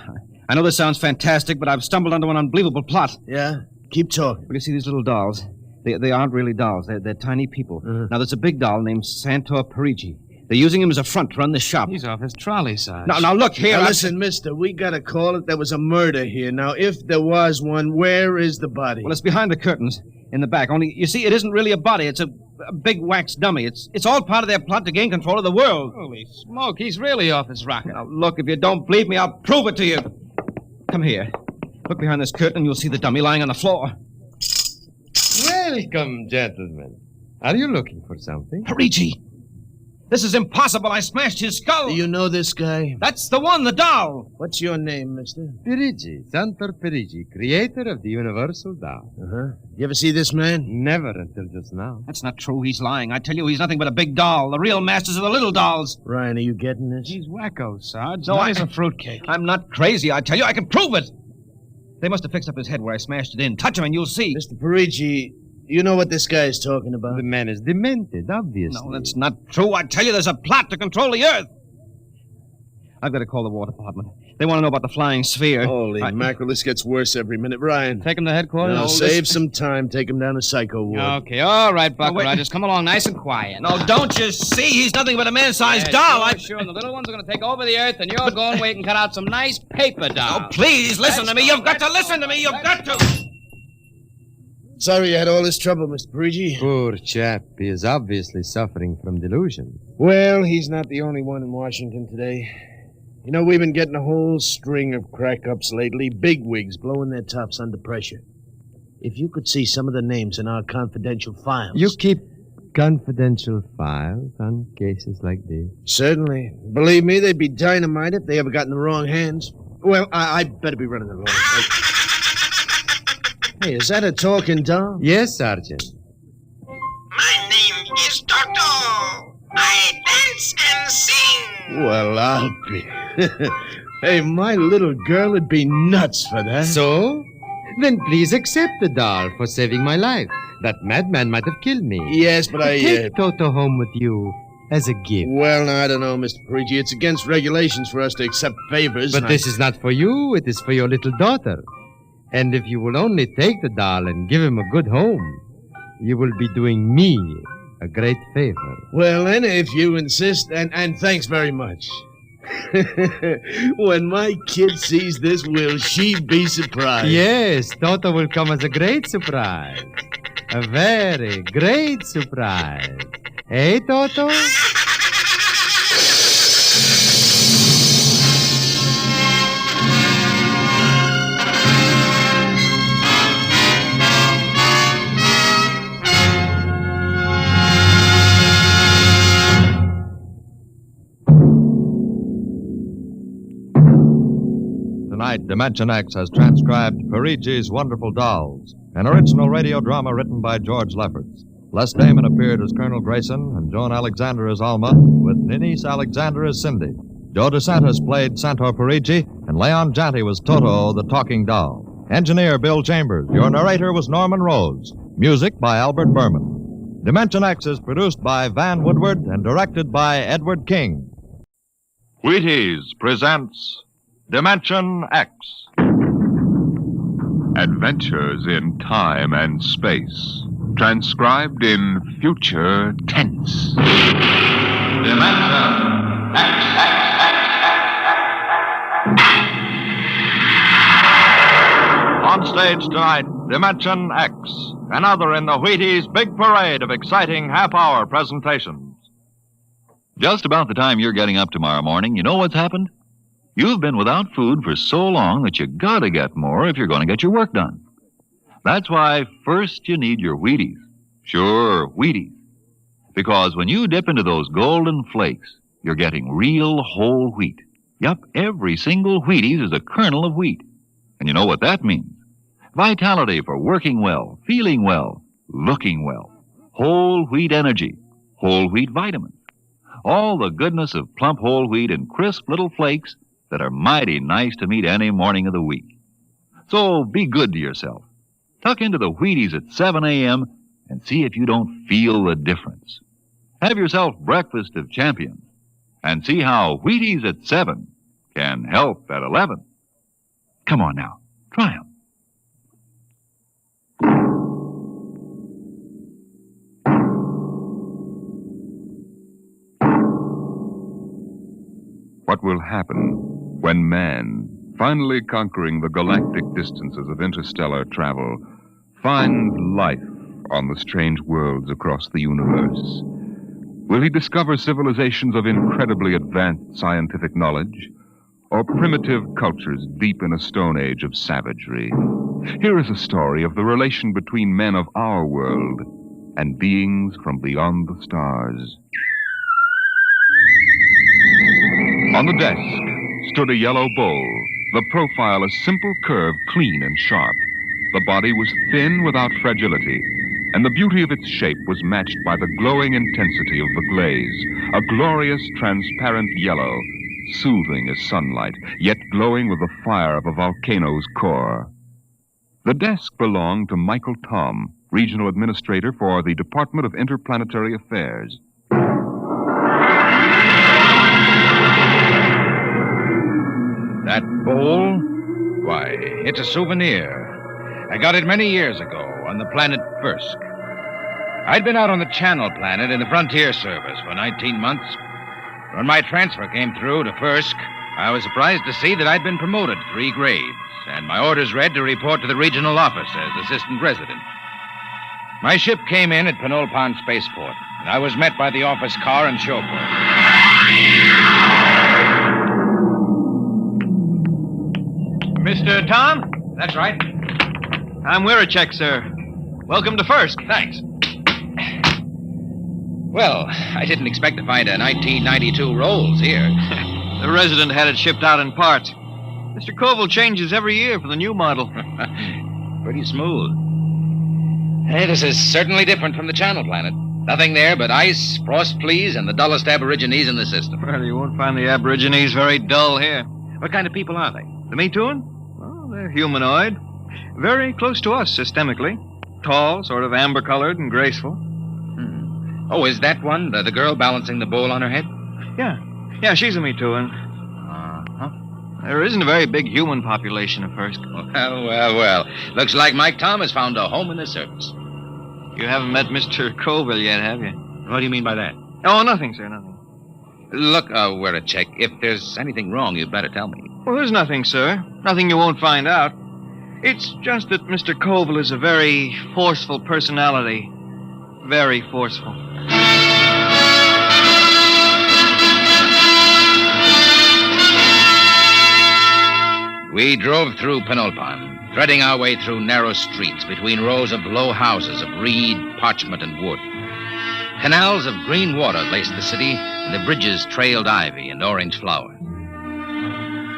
I know this sounds fantastic, but I've stumbled onto an unbelievable plot. Yeah? Keep talking. Well, you see, these little dolls, they aren't really dolls. They're tiny people. Now, there's a big doll named Santor Perigi. They're using him as a front to run the shop. He's off his trolley, Sarge. Now, look here. Now, listen, mister, we got to call it there was a murder here. Now, if there was one, where is the body? Well, it's behind the curtains in the back. Only, you see, it isn't really a body. It's a big wax dummy. It's all part of their plot to gain control of the world. Holy smoke, he's really off his rocker. Now, look, if you don't believe me, I'll prove it to you. Come here. Look behind this curtain and you'll see the dummy lying on the floor. Welcome, gentlemen. Are you looking for something? Perigi! This is impossible. I smashed his skull. Do you know this guy? That's the one, the doll. What's your name, mister? Perigi, Santor Perigi, creator of the Universal Doll. Uh-huh. You ever see this man? Never until just now. That's not true. He's lying. I tell you, he's nothing but a big doll. The real masters are the little dolls. Ryan, are you getting this? He's wacko, Sarge. No, He's a fruitcake. I'm not crazy, I tell you. I can prove it. They must have fixed up his head where I smashed it in. Touch him and you'll see. Mr. Perigi, you know what this guy is talking about? The man is demented, obviously. No, that's not true. I tell you, there's a plot to control the Earth. I've got to call the War Department. They want to know about the flying sphere. Holy mackerel, this gets worse every minute. Ryan. Take him to headquarters? No, save some time. Take him down to Psycho Ward. Okay, all right, Buck Rogers. Come along nice and quiet. No, don't you see? He's nothing but a man-sized doll. Sure, and the little ones are going to take over the Earth, and you're going to wait and cut out some nice paper dolls. Oh, please, listen to me. You've got to listen to me. You've got to. Sorry you had all this trouble, Mr. Perigi. Poor chap. He is obviously suffering from delusion. Well, he's not the only one in Washington today. You know, we've been getting a whole string of crack-ups lately, bigwigs blowing their tops under pressure. If you could see some of the names in our confidential files... You keep confidential files on cases like this? Certainly. Believe me, they'd be dynamite if they ever got in the wrong hands. Well, I better be running along. Hey, is that a talking doll? Yes, Sergeant. My name is Toto. I dance and sing. Well, I'll be... Hey, my little girl would be nuts for that. So? Then please accept the doll for saving my life. That madman might have killed me. Yes, but Take Toto home with you as a gift. Well, I don't know, Mr. Perigi. It's against regulations for us to accept favors. But this is not for you. It is for your little daughter. And if you will only take the doll and give him a good home, you will be doing me a great favor. Well, then, if you insist, and thanks very much. When my kid sees this, will she be surprised? Yes, Toto will come as a great surprise. A very great surprise. Hey, Toto? Tonight, Dimension X has transcribed Perigi's Wonderful Dolls, an original radio drama written by George Lefferts. Les Damon appeared as Colonel Grayson and Joan Alexander as Alma, with Denise Alexander as Cindy. Joe DeSantis played Santor Perigi, and Leon Janty was Toto, the talking doll. Engineer Bill Chambers. Your narrator was Norman Rose. Music by Albert Berman. Dimension X is produced by Van Woodward and directed by Edward King. Wheaties presents Dimension X. Adventures in time and space. Transcribed in future tense. Dimension On stage tonight, Dimension X, another in the Wheaties' big parade of exciting half-hour presentations. Just about the time you're getting up tomorrow morning, you know what's happened? You've been without food for so long that you gotta get more if you're going to get your work done. That's why first you need your Wheaties. Sure, Wheaties. Because when you dip into those golden flakes, you're getting real whole wheat. Yup, every single Wheaties is a kernel of wheat. And you know what that means? Vitality for working well, feeling well, looking well. Whole wheat energy, whole wheat vitamins. All the goodness of plump whole wheat in crisp little flakes that are mighty nice to meet any morning of the week. So be good to yourself. Tuck into the Wheaties at 7 a.m. and see if you don't feel the difference. Have yourself breakfast of champions and see how Wheaties at 7 can help at 11. Come on now, try 'em. What will happen when man, finally conquering the galactic distances of interstellar travel, finds life on the strange worlds across the universe? Will he discover civilizations of incredibly advanced scientific knowledge, or primitive cultures deep in a stone age of savagery? Here is a story of the relation between men of our world and beings from beyond the stars. On the desk stood a yellow bowl, the profile a simple curve, clean and sharp. The body was thin without fragility, and the beauty of its shape was matched by the glowing intensity of the glaze, a glorious transparent yellow, soothing as sunlight, yet glowing with the fire of a volcano's core. The desk belonged to Michael Tom, Regional Administrator for the Department of Interplanetary Affairs. That bowl? Why, it's a souvenir. I got it many years ago on the planet Firsk. I'd been out on the Channel Planet in the Frontier Service for 19 months. When my transfer came through to Firsk, I was surprised to see that I'd been promoted 3 grades, and my orders read to report to the regional office as assistant resident. My ship came in at Penolpon Spaceport, and I was met by the office car and chauffeur. Mr. Tom? That's right. I'm Wirachek, sir. Welcome to Firsk. Thanks. Well, I didn't expect to find a 1992 Rolls here. The resident had it shipped out in parts. Mr. Koval changes every year for the new model. Pretty smooth. Hey, this is certainly different from the Channel Planet. Nothing there but ice, frost fleas, and the dullest aborigines in the system. Well, you won't find the aborigines very dull here. What kind of people are they? The Metoon? Well, they're humanoid. Very close to us systemically. Tall, sort of amber-colored and graceful. Oh, is that one, the girl balancing the bowl on her head? Yeah, she's a Metoon. There isn't a very big human population at Firsk. Well. Looks like Mike Tom has found a home in the service. You haven't met Mr. Colville yet, have you? What do you mean by that? Oh, nothing, sir, nothing. Look, Wirachek, if there's anything wrong, you'd better tell me. Well, there's nothing, sir. Nothing you won't find out. It's just that Mr. Colville is a very forceful personality. Very forceful. We drove through Penolpon, threading our way through narrow streets between rows of low houses of reed, parchment, and wood. Canals of green water laced the city, and the bridges trailed ivy and orange flowers.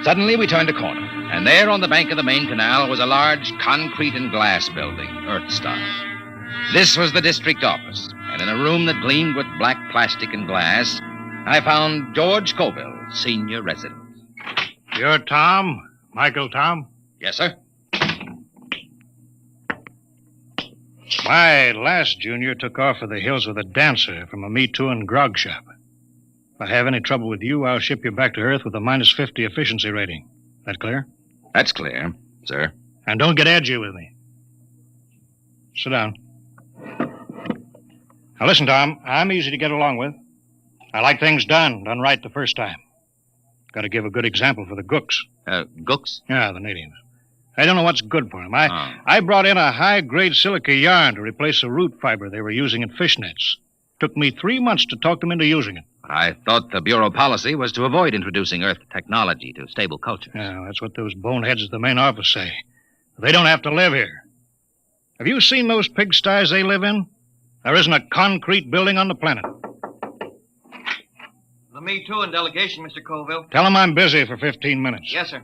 Suddenly, we turned a corner, and there on the bank of the main canal was a large concrete and glass building, Earthstar. This was the district office, and in a room that gleamed with black plastic and glass, I found George Colville, senior resident. You're Tom? Michael Tom? Yes, sir. My last junior took off for the hills with a dancer from a Metoon grog shop. If I have any trouble with you, I'll ship you back to Earth with a -50 efficiency rating. That clear? That's clear, sir. And don't get edgy with me. Sit down. Now listen, Tom, I'm easy to get along with. I like things done right the first time. Got to give a good example for the gooks. Gooks? Yeah, the natives. I don't know what's good for them. I brought in a high-grade silica yarn to replace the root fiber they were using in fishnets. Took me 3 months to talk them into using it. I thought the Bureau policy was to avoid introducing Earth technology to stable cultures. Yeah, that's what those boneheads at the main office say. They don't have to live here. Have you seen those pigsties they live in? There isn't a concrete building on the planet. The Metoon delegation, Mr. Colville. Tell them I'm busy for 15 minutes. Yes, sir.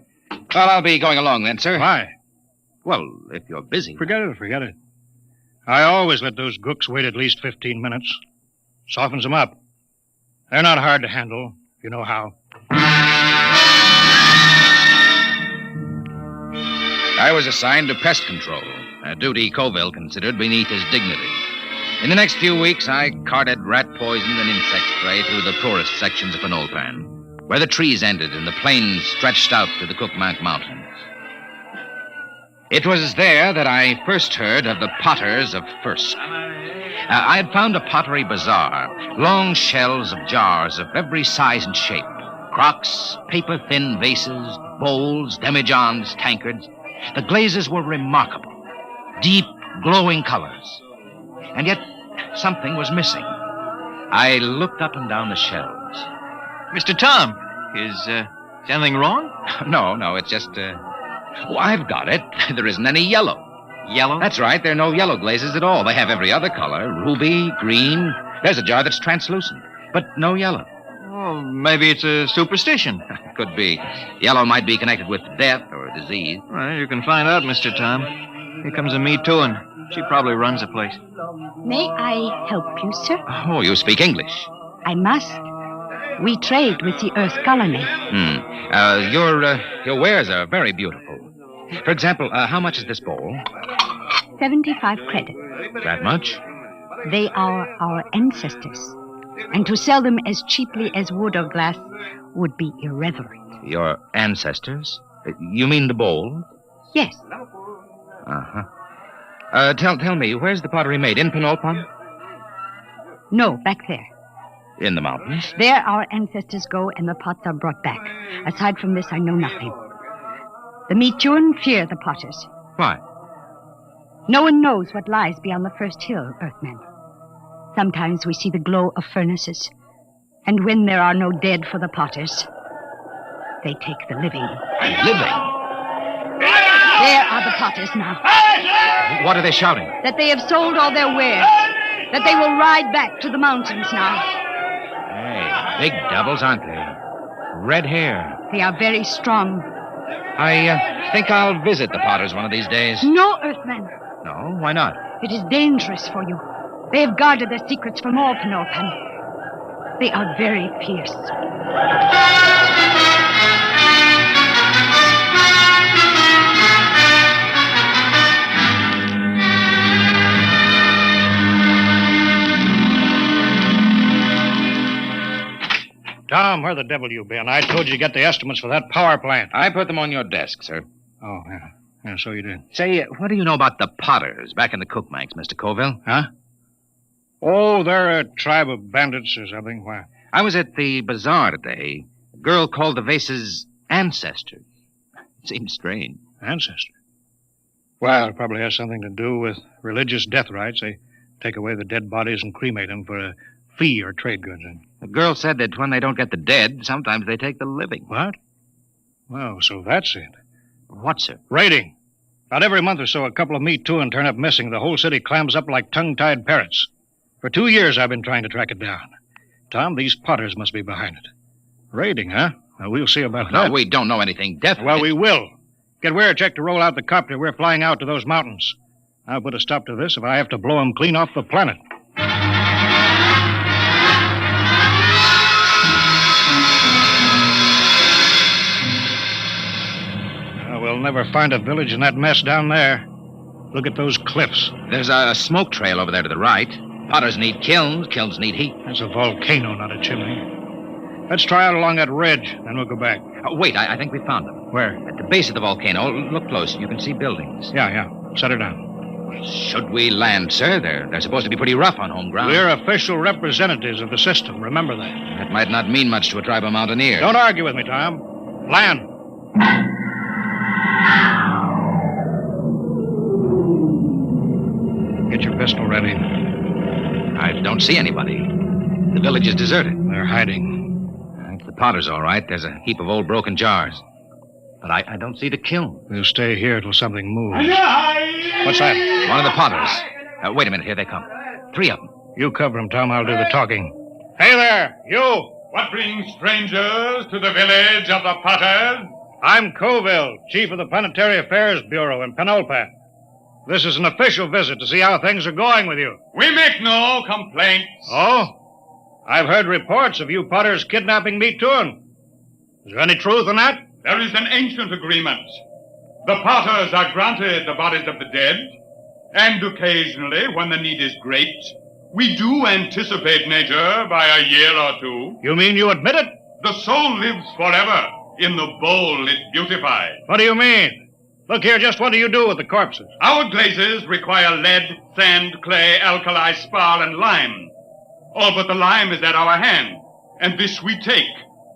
Well, I'll be going along then, sir. Why? Well, if you're busy. Forget it. I always let those gooks wait at least 15 minutes. Softens them up. They're not hard to handle, if you know how. I was assigned to pest control, a duty Colville considered beneath his dignity. In the next few weeks, I carted rat poison and insect spray through the poorest sections of Penolpan, where the trees ended and the plains stretched out to the Cookmank Mountains. It was there that I first heard of the potters of Firsk. I had found a pottery bazaar, long shelves of jars of every size and shape, crocks, paper-thin vases, bowls, demijohns, tankards. The glazes were remarkable, deep, glowing colors. And yet, something was missing. I looked up and down the shelves. Mr. Tom, is anything wrong? No, it's just, Oh, I've got it. There isn't any yellow. Yellow? That's right. There are no yellow glazes at all. They have every other color. Ruby, green. There's a jar that's translucent, but no yellow. Oh, maybe it's a superstition. Could be. Yellow might be connected with death or disease. Well, you can find out, Mr. Tom. Here comes a Me Too, and she probably runs the place. May I help you, sir? Oh, you speak English. I must. We trade with the Earth colony. Your wares are very beautiful. For example, how much is this bowl? 75 credits. That much? They are our ancestors. And to sell them as cheaply as wood or glass would be irreverent. Your ancestors? You mean the bowl? Yes. Uh-huh. Tell me, where's the pottery made? In Penolpan? No, back there. In the mountains? There our ancestors go and the pots are brought back. Aside from this, I know nothing. The Metuan fear the potters. Why? No one knows what lies beyond the first hill, Earthmen. Sometimes we see the glow of furnaces. And when there are no dead for the potters, they take the living. Living? There are the potters now. What are they shouting? That they have sold all their wares. That they will ride back to the mountains now. Hey, big devils, aren't they? Red hair. They are very strong. I think I'll visit the potters one of these days. No, Earthmen. No? Why not? It is dangerous for you. They have guarded their secrets from all Penolpan. They are very fierce. Tom, where the devil you been? I told you to get the estimates for that power plant. I put them on your desk, sir. Oh, yeah. Yeah, so you did. Say, what do you know about the Potters back in the Cookmanks, Mr. Colville? Huh? Oh, they're a tribe of bandits or something. Why? I was at the bazaar today. A girl called the vases ancestors. Seems strange. Ancestors? Well, it probably has something to do with religious death rites. They take away the dead bodies and cremate them for a fee or trade goods. The girl said that when they don't get the dead, sometimes they take the living. What? Well, so that's it. What, sir? Raiding. About every month or so, a couple of Me Too and turn up missing. The whole city clams up like tongue-tied parrots. For 2 years, I've been trying to track it down. Tom, these Potters must be behind it. Raiding, huh? Well, we'll see about that. No, we don't know anything definite. Well, we will. Get Weircheck to roll out the copter. We're flying out to those mountains. I'll put a stop to this if I have to blow them clean off the planet. We'll never find a village in that mess down there. Look at those cliffs. There's a smoke trail over there to the right. Potters need kilns. Kilns need heat. That's a volcano, not a chimney. Let's try out along that ridge, then we'll go back. Wait, I think we found them. Where? At the base of the volcano. Look close. You can see buildings. Yeah. Set her down. Should we land, sir? They're supposed to be pretty rough on home ground. We're official representatives of the system. Remember that. That might not mean much to a tribe of mountaineers. Don't argue with me, Tom. Land. Get your pistol ready. I don't see anybody. The village is deserted. They're hiding. It's the Potters, all right. There's a heap of old broken jars. But I don't see the kiln. We'll stay here till something moves. What's that? One of the Potters. Wait a minute. Here they come. 3 of them. You cover them, Tom. I'll do the talking. Hey there, you! What brings strangers to the village of the Potters? I'm Colville, chief of the Planetary Affairs Bureau in Penolpan. This is an official visit to see how things are going with you. We make no complaints. Oh? I've heard reports of you Potters kidnapping Me Too. Is there any truth in that? There is an ancient agreement. The potters are granted the bodies of the dead, and occasionally, when the need is great, we do anticipate nature by a year or two. You mean you admit it? The soul lives forever in the bowl it beautifies. What do you mean? Look here, just what do you do with the corpses? Our glazes require lead, sand, clay, alkali, spar, and lime. All but the lime is at our hand, and this we take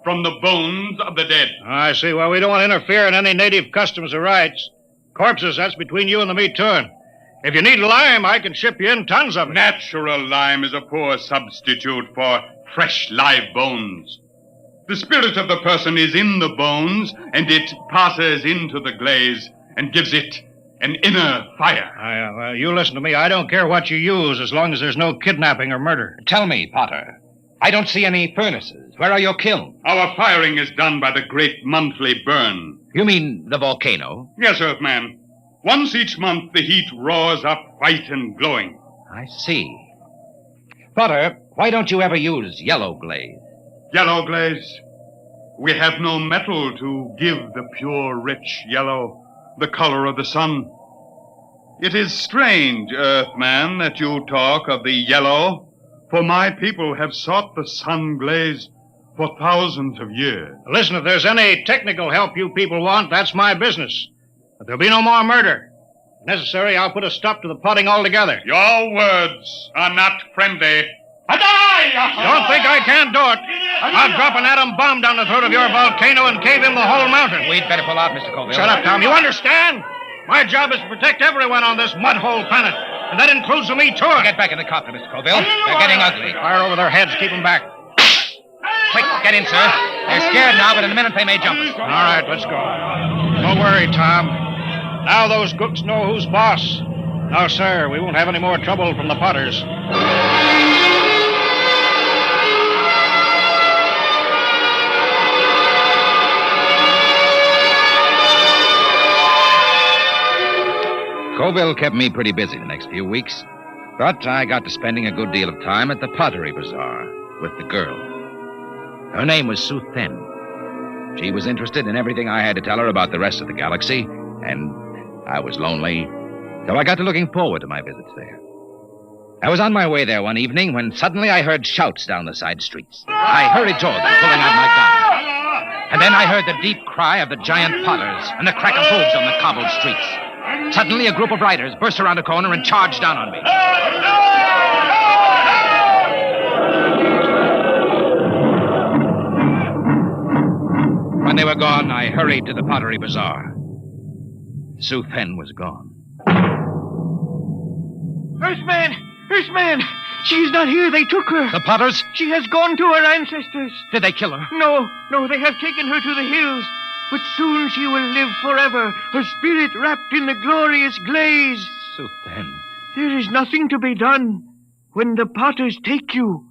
from the bones of the dead. I see. Well, we don't want to interfere in any native customs or rights. Corpses, that's between you and the meat turn. If you need lime, I can ship you in tons of it. Natural lime is a poor substitute for fresh live bones. The spirit of the person is in the bones, and it passes into the glaze and gives it an inner fire. Well, you listen to me. I don't care what you use as long as there's no kidnapping or murder. Tell me, Potter. I don't see any furnaces. Where are your kilns? Our firing is done by the great monthly burn. You mean the volcano? Yes, Earthman. Once each month, the heat roars up white and glowing. I see. Potter, why don't you ever use yellow glaze? Yellow glaze? We have no metal to give the pure, rich yellow, the color of the sun. It is strange, Earthman, that you talk of the yellow, for my people have sought the sun glaze for thousands of years. Listen, if there's any technical help you people want, that's my business. But there'll be no more murder. If necessary, I'll put a stop to the potting altogether. Your words are not friendly. Don't think I can't do it. I'll drop an atom bomb down the throat of your volcano and cave in the whole mountain. We'd better pull out, Mr. Colville. Shut up, Tom. You understand? My job is to protect everyone on this mud-hole planet. And that includes the meat too. Get back in the copter, Mr. Colville. They're getting ugly. Fire over their heads. Keep them back. Quick, get in, sir. They're scared now, but in a minute they may jump us. All right, let's go. Don't worry, Tom. Now those cooks know who's boss. Now, sir, we won't have any more trouble from the potters. Colville kept me pretty busy the next few weeks, but I got to spending a good deal of time at the pottery bazaar with the girl. Her name was Sue Then. She was interested in everything I had to tell her about the rest of the galaxy, and I was lonely, so I got to looking forward to my visits there. I was on my way there one evening when suddenly I heard shouts down the side streets. I hurried toward them, pulling out my gun. And then I heard the deep cry of the giant potters and the crack of hooves on the cobbled streets. Suddenly, a group of riders burst around a corner and charged down on me. When they were gone, I hurried to the pottery bazaar. Sue Then was gone. Earthman! She's not here. They took her. The potters? She has gone to her ancestors. Did they kill her? No, they have taken her to the hills. But soon she will live forever, her spirit wrapped in the glorious glaze. Sue Then. There is nothing to be done. When the potters take you,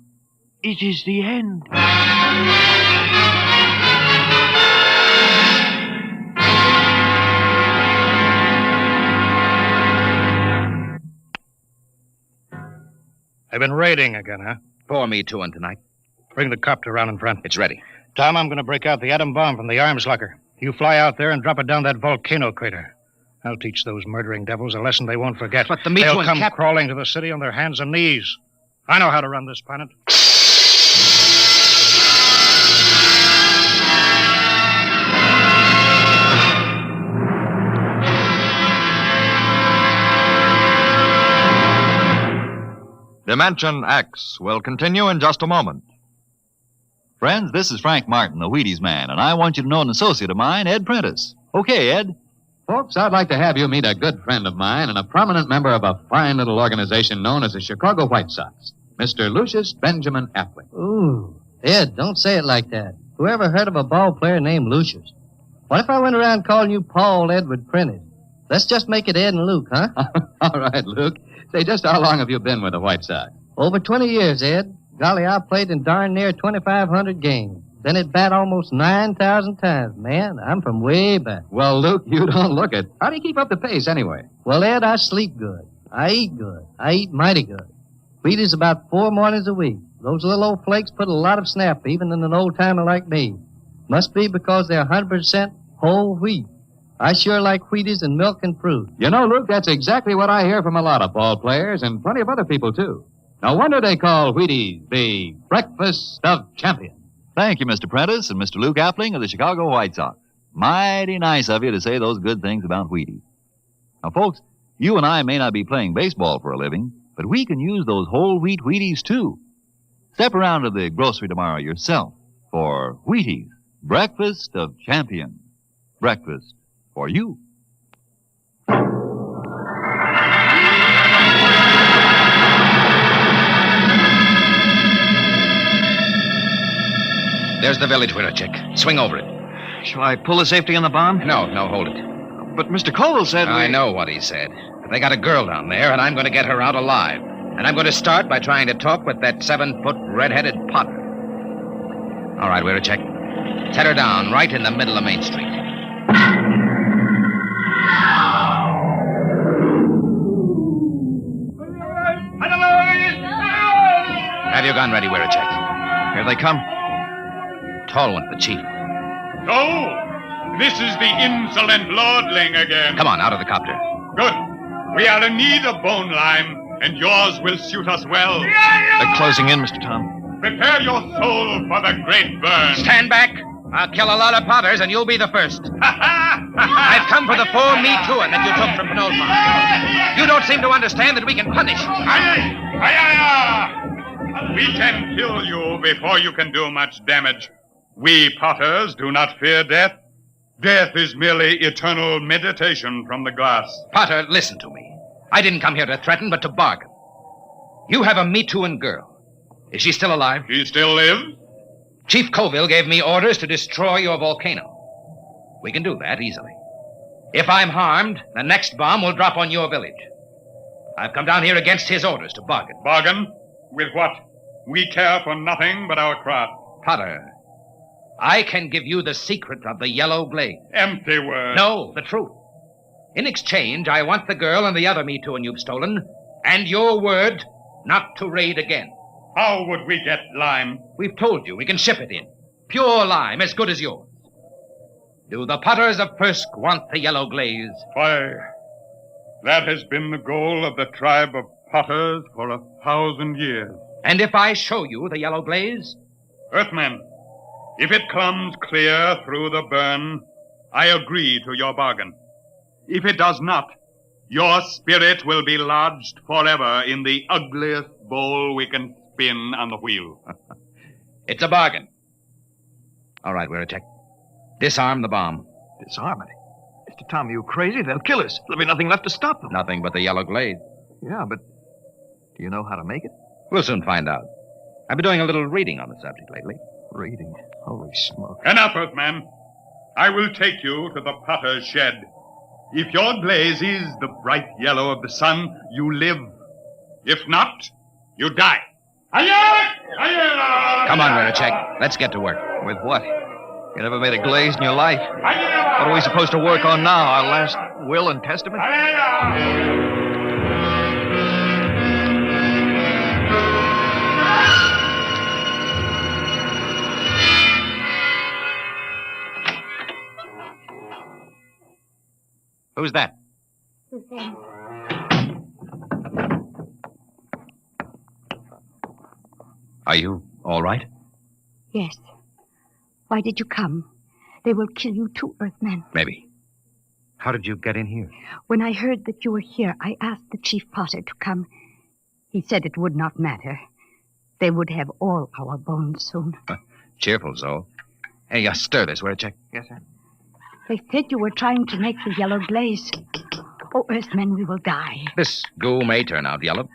it is the end. They've been raiding again, huh? Pour me two in tonight. Bring the copter around in front. It's ready. Tom, I'm going to break out the atom bomb from the arms locker. You fly out there and drop it down that volcano crater. I'll teach those murdering devils a lesson they won't forget. But the Mitchell They'll come and crawling to the city on their hands and knees. I know how to run this planet. Dimension X will continue in just a moment. Friends, this is Frank Martin, the Wheaties man, and I want you to know an associate of mine, Ed Prentice. Okay, Ed. Folks, I'd like to have you meet a good friend of mine and a prominent member of a fine little organization known as the Chicago White Sox, Mr. Lucius Benjamin Atwood. Ooh, Ed, don't say it like that. Whoever heard of a ball player named Lucius? What if I went around calling you Paul Edward Prentice? Let's just make it Ed and Luke, huh? All right, Luke. Say, just how long have you been with the White Sox? Over 20 years, Ed. Golly, I played in darn near 2,500 games. Been at bat almost 9,000 times. Man, I'm from way back. Well, Luke, you don't look it. How do you keep up the pace anyway? Well, Ed, I sleep good. I eat good. I eat mighty good. Wheaties about 4 mornings a week. Those little old flakes put a lot of snap, even in an old-timer like me. Must be because they're 100% whole wheat. I sure like Wheaties and milk and fruit. You know, Luke, that's exactly what I hear from a lot of ball players and plenty of other people, too. No wonder they call Wheaties the breakfast of champions. Thank you, Mr. Prentice and Mr. Luke Appling of the Chicago White Sox. Mighty nice of you to say those good things about Wheaties. Now, folks, you and I may not be playing baseball for a living, but we can use those whole wheat Wheaties, too. Step around to the grocery tomorrow yourself for Wheaties, breakfast of champions. Breakfast for you. There's the village window, Chick. Swing over it. Shall I pull the safety on the bomb? No, hold it. But Mr. Cole said I know what he said. But they got a girl down there, and I'm going to get her out alive. And I'm going to start by trying to talk with that 7-foot red-headed Potter. All right, we're a check. Set her down right in the middle of Main Street. Have your gun ready, we're a check. Here they come. Tall one, the chief. So, this is the insolent lordling again. Come on, out of the copter. Good. We are in need of bone lime, and yours will suit us well. They're closing in, Mr. Tom. Prepare your soul for the great burn. Stand back. I'll kill a lot of Potters, and you'll be the first. I've come for the full Me Too'ing that you took from Penolpon. You don't seem to understand that we can punish. We can kill you before you can do much damage. We Potters do not fear death. Death is merely eternal meditation from the glass. Potter, listen to me. I didn't come here to threaten, but to bargain. You have a Me Too'ing girl. Is she still alive? She still lives? Chief Colville gave me orders to destroy your volcano. We can do that easily. If I'm harmed, the next bomb will drop on your village. I've come down here against his orders to bargain. Bargain? With what? We care for nothing but our craft. Potter, I can give you the secret of the yellow glade. Empty words. No, the truth. In exchange, I want the girl and the other Me Too'ing you've stolen, and your word not to raid again. How would we get lime? We've told you we can ship it in. Pure lime, as good as yours. Do the Potters of Firsk want the yellow glaze? Why, that has been the goal of the tribe of Potters for 1,000 years. And if I show you the yellow glaze? Earthman, if it comes clear through the burn, I agree to your bargain. If it does not, your spirit will be lodged forever in the ugliest bowl we can spin on the wheel. It's a bargain. All right, we're a check. Disarm the bomb. Disarm it? Mr. Tom, are you crazy? They'll kill us. There'll be nothing left to stop them. Nothing but the yellow glaze. Yeah, but do you know how to make it? We'll soon find out. I've been doing a little reading on the subject lately. Reading? Holy smoke. Enough, Earthman. I will take you to the potter's shed. If your glaze is the bright yellow of the sun, you live. If not, you die. Come on, Renichek. Let's get to work. With what? You never made a glaze in your life. What are we supposed to work on now? Our last will and testament? Who's that? Are you all right? Yes. Why did you come? They will kill you too, Earthman. Maybe. How did you get in here? When I heard that you were here, I asked the Chief Potter to come. He said it would not matter. They would have all our bones soon. Cheerful, Zoe. Hey, stir this. Where a check? Yes, sir. They said you were trying to make the yellow glaze. Oh, Earthmen, we will die. This goo may turn out yellow.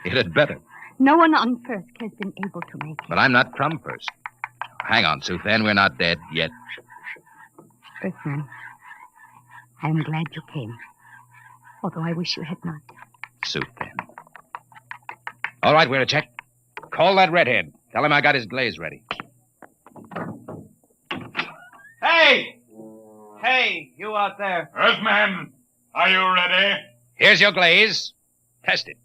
It had better. No one on Firsk has been able to make it. But I'm not from Firsk. Hang on, Suthan. We're not dead yet. Earthman, I am glad you came. Although I wish you had not. Suthan. All right, we're a check. Call that redhead. Tell him I got his glaze ready. Hey! Hey, you out there. Earthman, are you ready? Here's your glaze. Test it.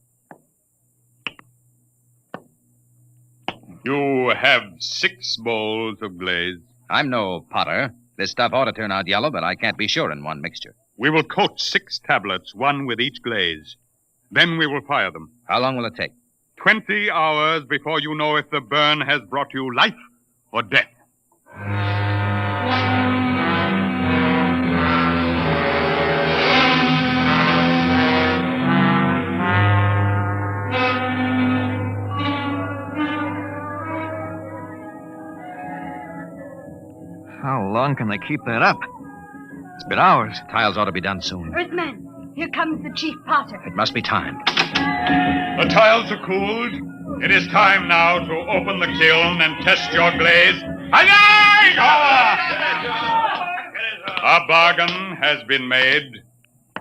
You have 6 bowls of glaze. I'm no potter. This stuff ought to turn out yellow, but I can't be sure in one mixture. We will coat 6 tablets, one with each glaze. Then we will fire them. How long will it take? 20 hours before you know if the burn has brought you life or death. How long can they keep that up? It's been hours. Tiles ought to be done soon. Earthman, here comes the Chief Potter. It must be time. The tiles are cooled. It is time now to open the kiln and test your glaze. A bargain has been made.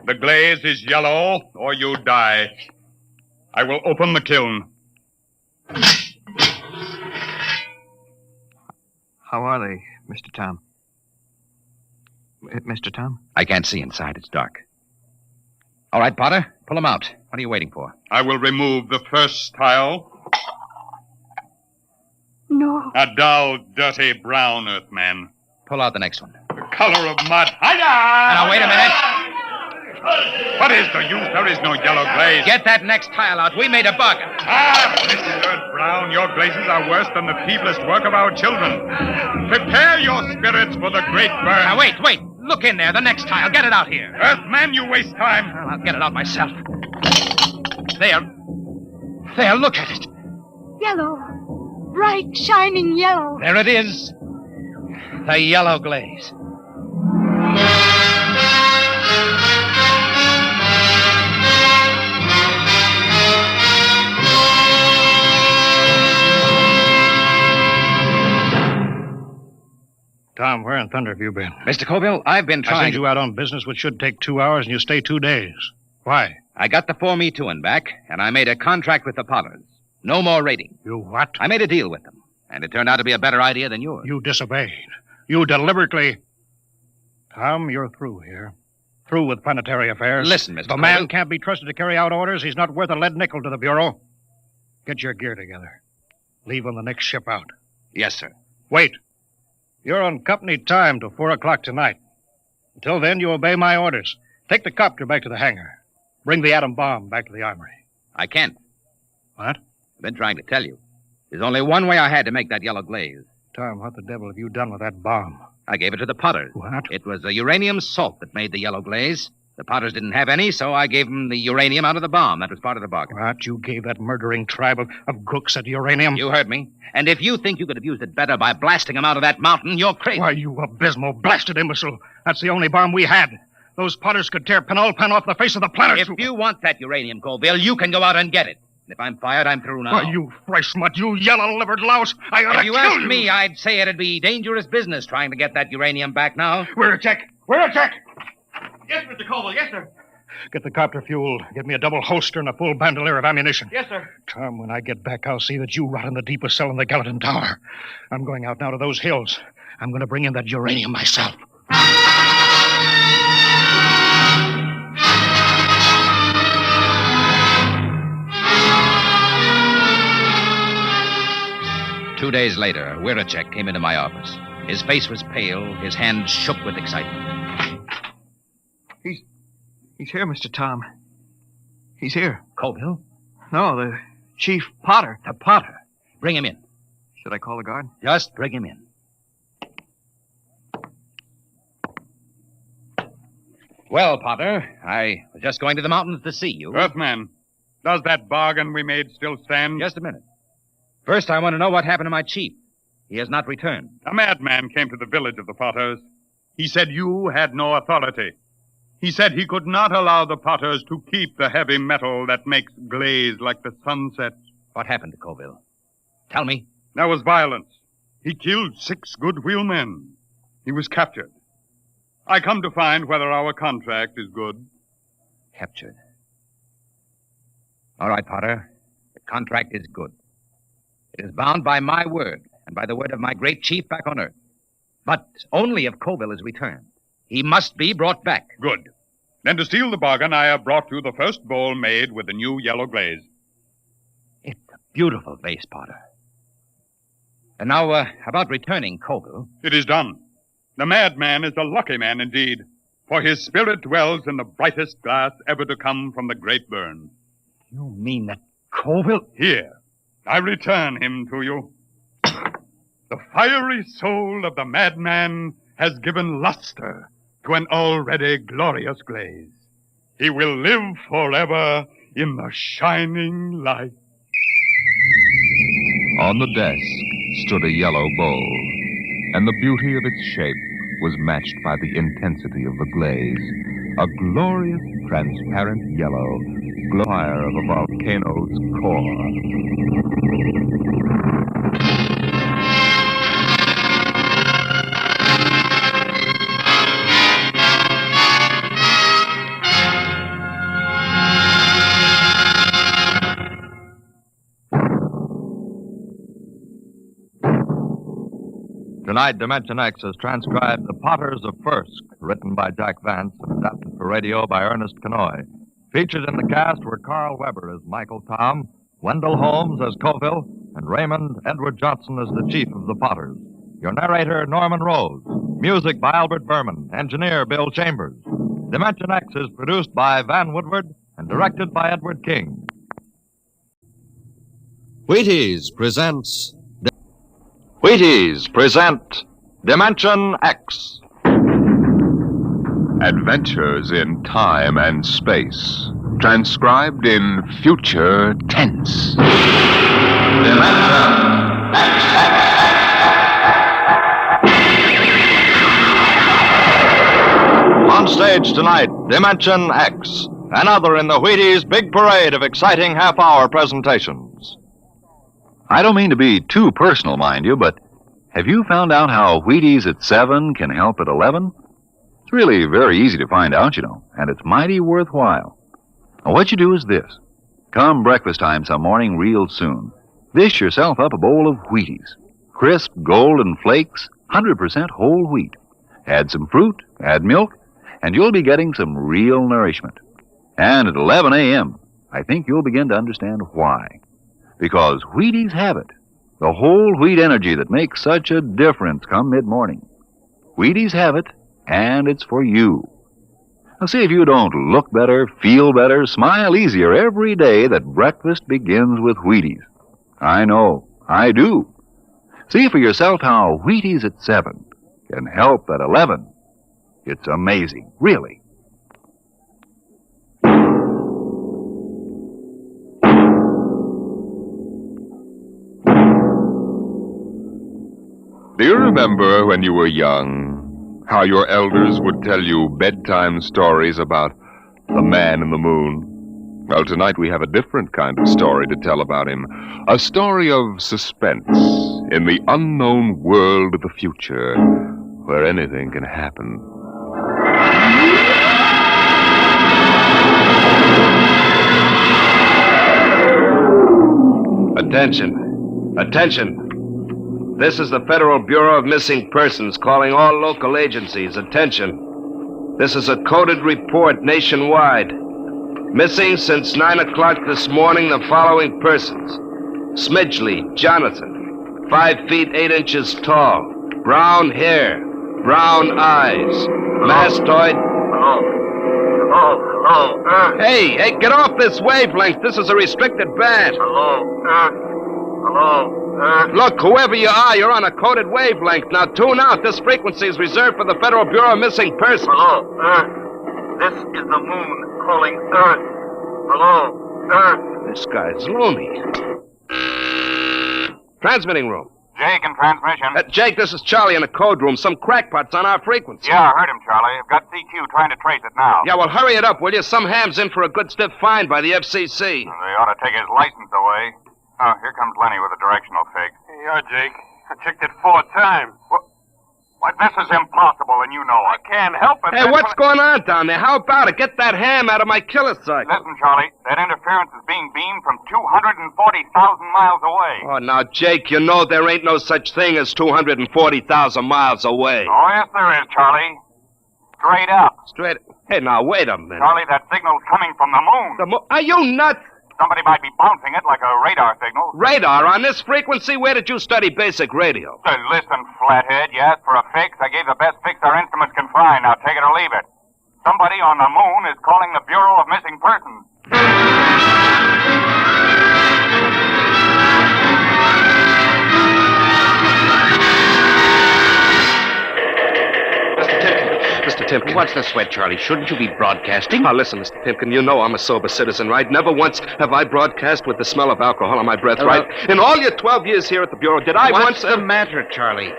The glaze is yellow, or you die. I will open the kiln. How are they, Mr. Tom? Mr. Tom? I can't see inside. It's dark. All right, Potter, pull them out. What are you waiting for? I will remove the first tile. No. A dull, dirty brown, Earthman. Pull out the next one. The color of mud. Hiya! Now, wait a minute. What is the use? There is no yellow glaze. Get that next tile out. We made a bargain. Mrs. Earth Brown, your glazes are worse than the feeblest work of our children. Prepare your spirits for the great burn. Now, wait. Look in there. The next tile. Get it out here. Earthman, you waste time. Well, I'll get it out myself. There. Look at it. Yellow. Bright, shining yellow. There it is. The yellow glaze. Tom, where in thunder have you been? Mr. Colville, I've been I trying... sent you out on business which should take 2 hours, and you stay 2 days. Why? I got the 4-me-2 back, and I made a contract with the Potters. No more raiding. You what? I made a deal with them, and it turned out to be a better idea than yours. You disobeyed. You deliberately... Tom, you're through here. Through with planetary affairs. Listen, Mr. The Colville. man can't be trusted to carry out orders. He's not worth a lead nickel to the Bureau. Get your gear together. Leave on the next ship out. Yes, sir. Wait. You're on company time till 4 o'clock tonight. Until then, you obey my orders. Take the copter back to the hangar. Bring the atom bomb back to the armory. I can't. What? I've been trying to tell you. There's only one way I had to make that yellow glaze. Tom, what the devil have you done with that bomb? I gave it to the Potters. What? It was the uranium salt that made the yellow glaze. The Potters didn't have any, so I gave them the uranium out of the bomb. That was part of the bargain. What? You gave that murdering tribe of crooks that uranium? You heard me. And if you think you could have used it better by blasting them out of that mountain, you're crazy. Why, you abysmal, blasted imbecile. That's the only bomb we had. Those Potters could tear Penulpan off the face of the planet. If you want that uranium, Colville, you can go out and get it. And if I'm fired, I'm through now. Why, you fresh mutt, you yellow-livered louse. I ought to If you kill asked you. me, I'd say it'd be dangerous business trying to get that uranium back now. Where a check? Where a check? Yes, Mr. Colville. Yes, sir. Get the copter fueled. Get me a double holster and a full bandolier of ammunition. Yes, sir. Tom, when I get back, I'll see that you rot in the deepest cell in the Gallatin Tower. I'm going out now to those hills. I'm going to bring in that uranium myself. Two days later, Wiracek came into my office. His face was pale, his hands shook with excitement. He's here, Mr. Tom. He's here. Colville? No, the Chief Potter. The Potter. Bring him in. Should I call the guard? Just bring him in. Well, Potter, I was just going to the mountains to see you. Earthman, does that bargain we made still stand? Just a minute. First, I want to know what happened to my chief. He has not returned. A madman came to the village of the Potters. He said you had no authority. He said he could not allow the Potters to keep the heavy metal that makes glaze like the sunset. What happened to Colville? Tell me. There was violence. He killed 6 good wheelmen. He was captured. I come to find whether our contract is good. Captured. All right, Potter. The contract is good. It is bound by my word and by the word of my great chief back on Earth. But only if Colville is returned. He must be brought back. Good. Then to seal the bargain, I have brought you the first bowl made with the new yellow glaze. It's a beautiful vase, Potter. And now, about returning Colville. It is done. The madman is a lucky man indeed, for his spirit dwells in the brightest glass ever to come from the great burn. You mean that Colville? Here, I return him to you. The fiery soul of the madman has given luster to an already glorious glaze. He will live forever in the shining light. On the desk stood a yellow bowl, and the beauty of its shape was matched by the intensity of the glaze. A glorious, transparent yellow, fire of a volcano's core. Tonight, Dimension X has transcribed The Potters of Firsk, written by Jack Vance and adapted for radio by Ernest Kenoy. Featured in the cast were Carl Weber as Michael Tom, Wendell Holmes as Colville, and Raymond Edward Johnson as the chief of the Potters. Your narrator, Norman Rose. Music by Albert Berman. Engineer, Bill Chambers. Dimension X is produced by Van Woodward and directed by Edward King. Wheaties present Dimension X. Adventures in time and space, transcribed in future tense. On stage tonight, Dimension X, another in the Wheaties' big parade of exciting half-hour presentations. I don't mean to be too personal, mind you, but have you found out how Wheaties at 7 can help at 11? It's really very easy to find out, you know, and it's mighty worthwhile. Now, what you do is this. Come breakfast time some morning real soon. Dish yourself up a bowl of Wheaties. Crisp, golden flakes, 100% whole wheat. Add some fruit, add milk, and you'll be getting some real nourishment. And at 11 a.m., I think you'll begin to understand why. Because Wheaties have it. The whole wheat energy that makes such a difference come mid-morning. Wheaties have it, and it's for you. Now, see if you don't look better, feel better, smile easier every day that breakfast begins with Wheaties. I know, I do. See for yourself how Wheaties at 7 can help at 11. It's amazing, really. Do you remember when you were young, how your elders would tell you bedtime stories about the man in the moon? Well, tonight we have a different kind of story to tell about him. A story of suspense in the unknown world of the future, where anything can happen. Attention. Attention. This is the Federal Bureau of Missing Persons calling all local agencies. Attention. This is a coded report nationwide. Missing since 9 o'clock this morning the following persons. Smidgley Jonathan, 5 feet 8 inches tall, brown hair, brown eyes, mastoid... Hello. Hey, get off this wavelength. This is a restricted band. Hello. Look, whoever you are, you're on a coded wavelength. Now tune out. This frequency is reserved for the Federal Bureau of Missing Persons. Hello, Earth. This is the moon calling Earth. Hello, Earth. This guy's loony. Transmitting room. Jake in transmission. Jake, this is Charlie in the code room. Some crackpot's on our frequency. Yeah, I heard him, Charlie. I've got CQ trying to trace it now. Yeah, well, hurry it up, will you? Some ham's in for a good stiff fine by the FCC. They ought to take his license away. Oh, here comes Lenny with a directional fix. Yeah, Jake. I checked it 4 times. What? This is impossible, and you know it. I can't help it. Hey, what's going on down there? How about it? Get that ham out of my killer sight. Listen, Charlie, that interference is being beamed from 240,000 miles away. Oh, now, Jake, you know there ain't no such thing as 240,000 miles away. Oh, yes, there is, Charlie. Straight up. Straight... Hey, now, wait a minute. Charlie, that signal's coming from the moon. Are you nuts? Somebody might be bouncing it like a radar signal. Radar on this frequency? Where did you study basic radio? Listen, flathead, you asked for a fix. I gave the best fix our instruments can find. Now take it or leave it. Somebody on the moon is calling the Bureau of Missing Persons. Mr. Timken. What's the sweat, Charlie? Shouldn't you be broadcasting? Now, listen, Mr. Timken, you know I'm a sober citizen, right? Never once have I broadcast with the smell of alcohol on my breath, right? In all your 12 years here at the Bureau, did I What's once... the matter, Charlie?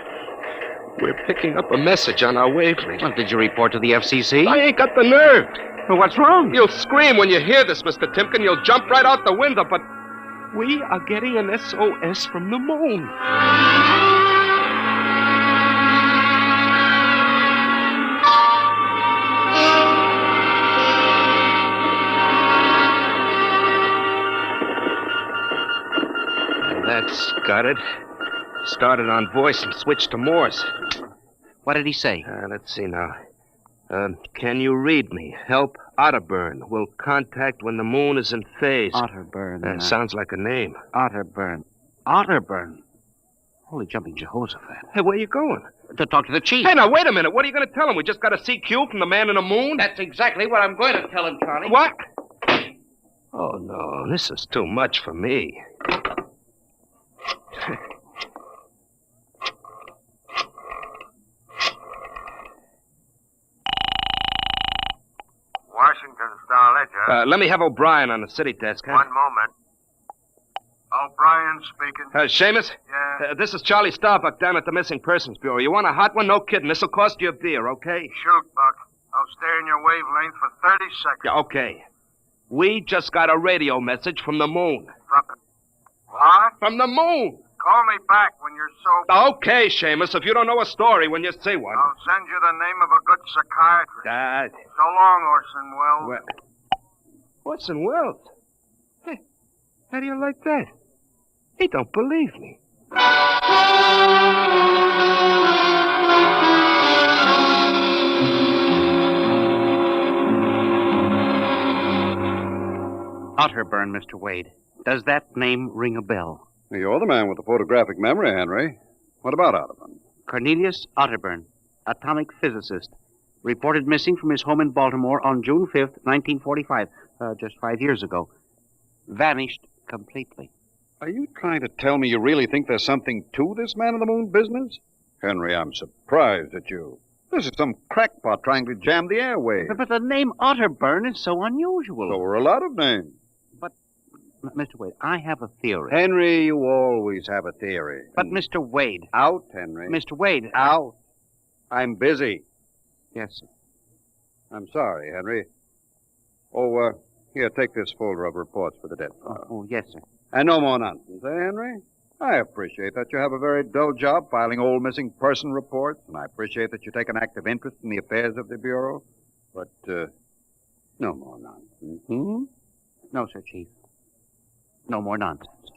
We're picking up a message on our wavelength. Well, did you report to the FCC? I ain't got the nerve. Well, what's wrong? You'll scream when you hear this, Mr. Timken. You'll jump right out the window, but we are getting an SOS from the moon. That's got it. Started on voice and switched to Morse. What did he say? Let's see now. Can you read me? Help Otterburn. Will contact when the moon is in phase. Otterburn. Sounds like a name. Otterburn. Otterburn. Holy jumping Jehoshaphat. Hey, where you going? To talk to the chief. Hey, now, wait a minute. What are you going to tell him? We just got a CQ from the man in the moon? That's exactly what I'm going to tell him, Charlie. What? Oh, no. This is too much for me. Washington Star-Ledger. Let me have O'Brien on the city desk, huh? One moment. O'Brien speaking. Seamus? Yeah? This is Charlie Starbuck down at the Missing Persons Bureau. You want a hot one? No kidding. This'll cost you a beer, okay? Shoot, Buck. I'll stay in your wavelength for 30 seconds. Yeah, okay. We just got a radio message from the moon. What? From the moon. Call me back when you're sober. Okay, Seamus, if you don't know a story when you see one. I'll send you the name of a good psychiatrist. So long, Orson Welles. Orson Welles? Hey, how do you like that? He don't believe me. Otterburn, Mr. Wade. Does that name ring a bell? You're the man with the photographic memory, Henry. What about Otterburn? Cornelius Otterburn, atomic physicist, reported missing from his home in Baltimore on June 5th, 1945, just 5 years ago. Vanished completely. Are you trying to tell me you really think there's something to this man in the moon business? Henry, I'm surprised at you. This is some crackpot trying to jam the airwaves. But the name Otterburn is so unusual. So are a lot of names. Mr. Wade, I have a theory. Henry, you always have a theory. But, Mr. Wade. Out, Henry. Mr. Wade. Out. I'm busy. Yes, sir. I'm sorry, Henry. Oh, here, take this folder of reports for the death file. Oh, yes, sir. And no more nonsense, eh, Henry? I appreciate that you have a very dull job filing old missing person reports, and I appreciate that you take an active interest in the affairs of the Bureau. But, no more nonsense. Hmm? No, sir, Chief. No more nonsense.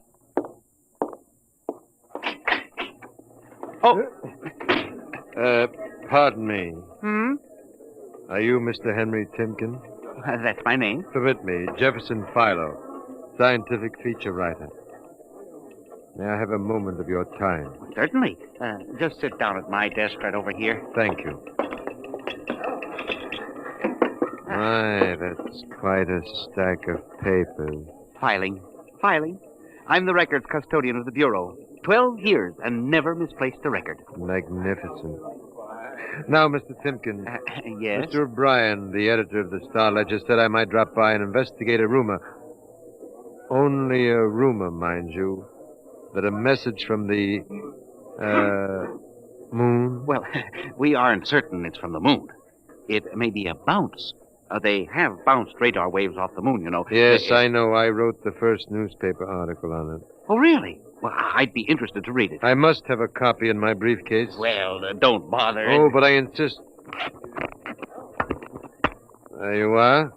Pardon me. Hmm? Are you Mr. Henry Timken? That's my name. Permit me, Jefferson Philo, scientific feature writer. May I have a moment of your time? Certainly. Just sit down at my desk right over here. Thank you. My, that's quite a stack of papers. Filing. I'm the records custodian of the Bureau. 12 years and never misplaced a record. Magnificent. Now, Mr. Timken. Yes? Mr. O'Brien, the editor of the Star-Ledger, said I might drop by and investigate a rumor. Only a rumor, mind you, that a message from the, moon? Well, we aren't certain it's from the moon. It may be a bounce. They have bounced radar waves off the moon, you know. Yes, I know. I wrote the first newspaper article on it. Oh, really? Well, I'd be interested to read it. I must have a copy in my briefcase. Well, don't bother. Oh, but I insist. There you are.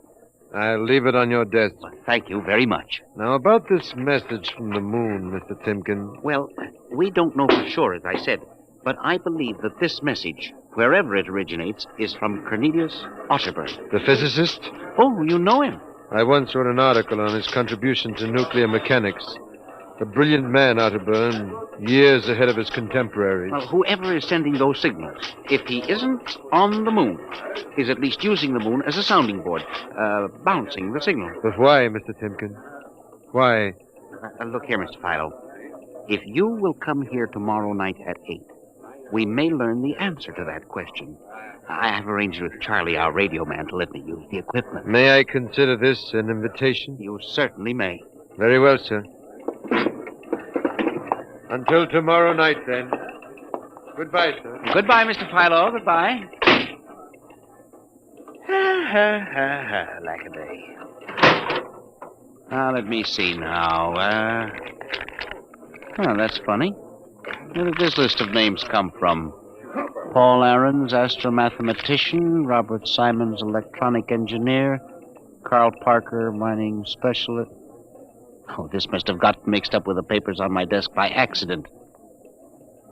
I'll leave it on your desk. Well, thank you very much. Now, about this message from the moon, Mr. Timken. Well, we don't know for sure, as I said, but I believe that this message, wherever it originates, is from Cornelius Otterburn. The physicist? Oh, you know him. I once wrote an article on his contribution to nuclear mechanics. A brilliant man, Otterburn, years ahead of his contemporaries. Well, whoever is sending those signals, if he isn't on the moon, is at least using the moon as a sounding board, bouncing the signal. But why, Mr. Timken? Why? Look here, Mr. Philo. If you will come here tomorrow night at 8, we may learn the answer to that question. I have arranged with Charlie, our radio man, to let me use the equipment. May I consider this an invitation? You certainly may. Very well, sir. Until tomorrow night, then. Goodbye, sir. Goodbye, Mr. Philo. Goodbye. Lack-a-day. Now, let me see now. That's funny. Where did this list of names come from? Paul Aarons, astromathematician. Robert Simons, electronic engineer. Carl Parker, mining specialist. Oh, this must have got mixed up with the papers on my desk by accident.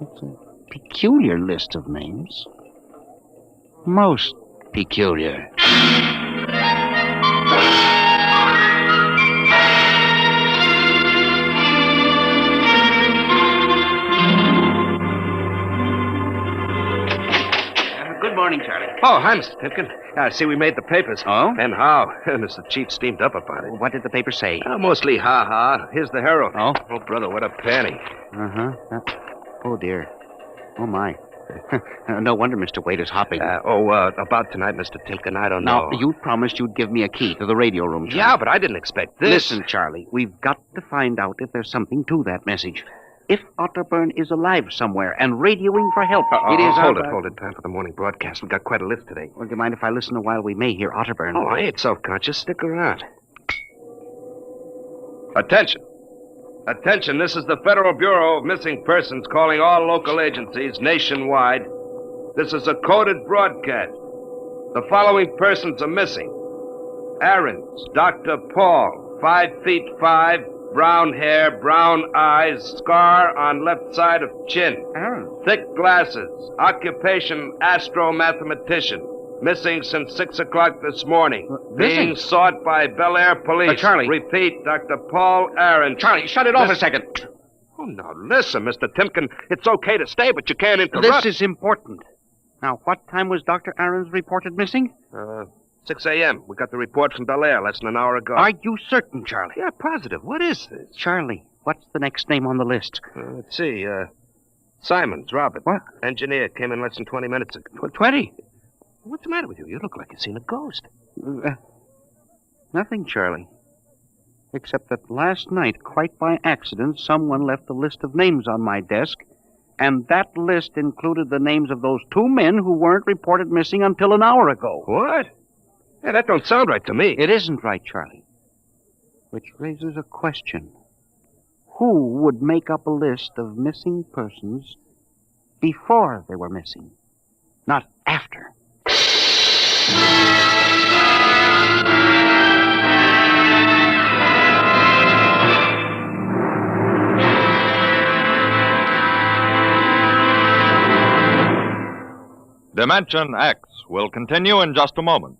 It's a peculiar list of names. Most peculiar. Good morning, Charlie. Oh, hi, Mr. Timken. I see we made the papers. Oh? And how? Mr. Chief steamed up about it. What did the paper say? Mostly ha-ha. Here's the Herald. Oh? Oh, brother, what a panty. Uh-huh. Oh, dear. Oh, my. No wonder Mr. Wade is hopping. About tonight, Mr. Timken, I don't know. Now, you promised you'd give me a key to the radio room, Charlie. Yeah, but I didn't expect this. Listen, Charlie, we've got to find out if there's something to that message. If Otterburn is alive somewhere and radioing for help, it is... Hold it. Time for the morning broadcast. We've got quite a list today. Well, do you mind if I listen a while? We may hear Otterburn. Oh, I ain't self-conscious. Stick around. Attention. Attention, this is the Federal Bureau of Missing Persons calling all local agencies nationwide. This is a coded broadcast. The following persons are missing. Aarons, Dr. Paul, 5'5", brown hair, brown eyes, scar on left side of chin. Thick glasses, occupation astromathematician. Missing since 6 o'clock this morning. Being sought by Bel Air police. Charlie. Repeat, Dr. Paul Aaron. Charlie, shut it off a second. Oh, now listen, Mr. Timken. It's okay to stay, but you can't interrupt. This is important. Now, what time was Dr. Aaron's reported missing? 6 a.m. We got the report from Bel Air less than an hour ago. Are you certain, Charlie? Yeah, positive. What is this? Charlie, what's the next name on the list? Let's see. Simons, Robert. What? Engineer came in less than 20 minutes ago. 20? What's the matter with you? You look like you've seen a ghost. Nothing, Charlie. Except that last night, quite by accident, someone left a list of names on my desk, and that list included the names of those 2 men who weren't reported missing until an hour ago. What? Yeah, that don't sound right to me. It isn't right, Charlie. Which raises a question. Who would make up a list of missing persons before they were missing, not after? Dimension X will continue in just a moment.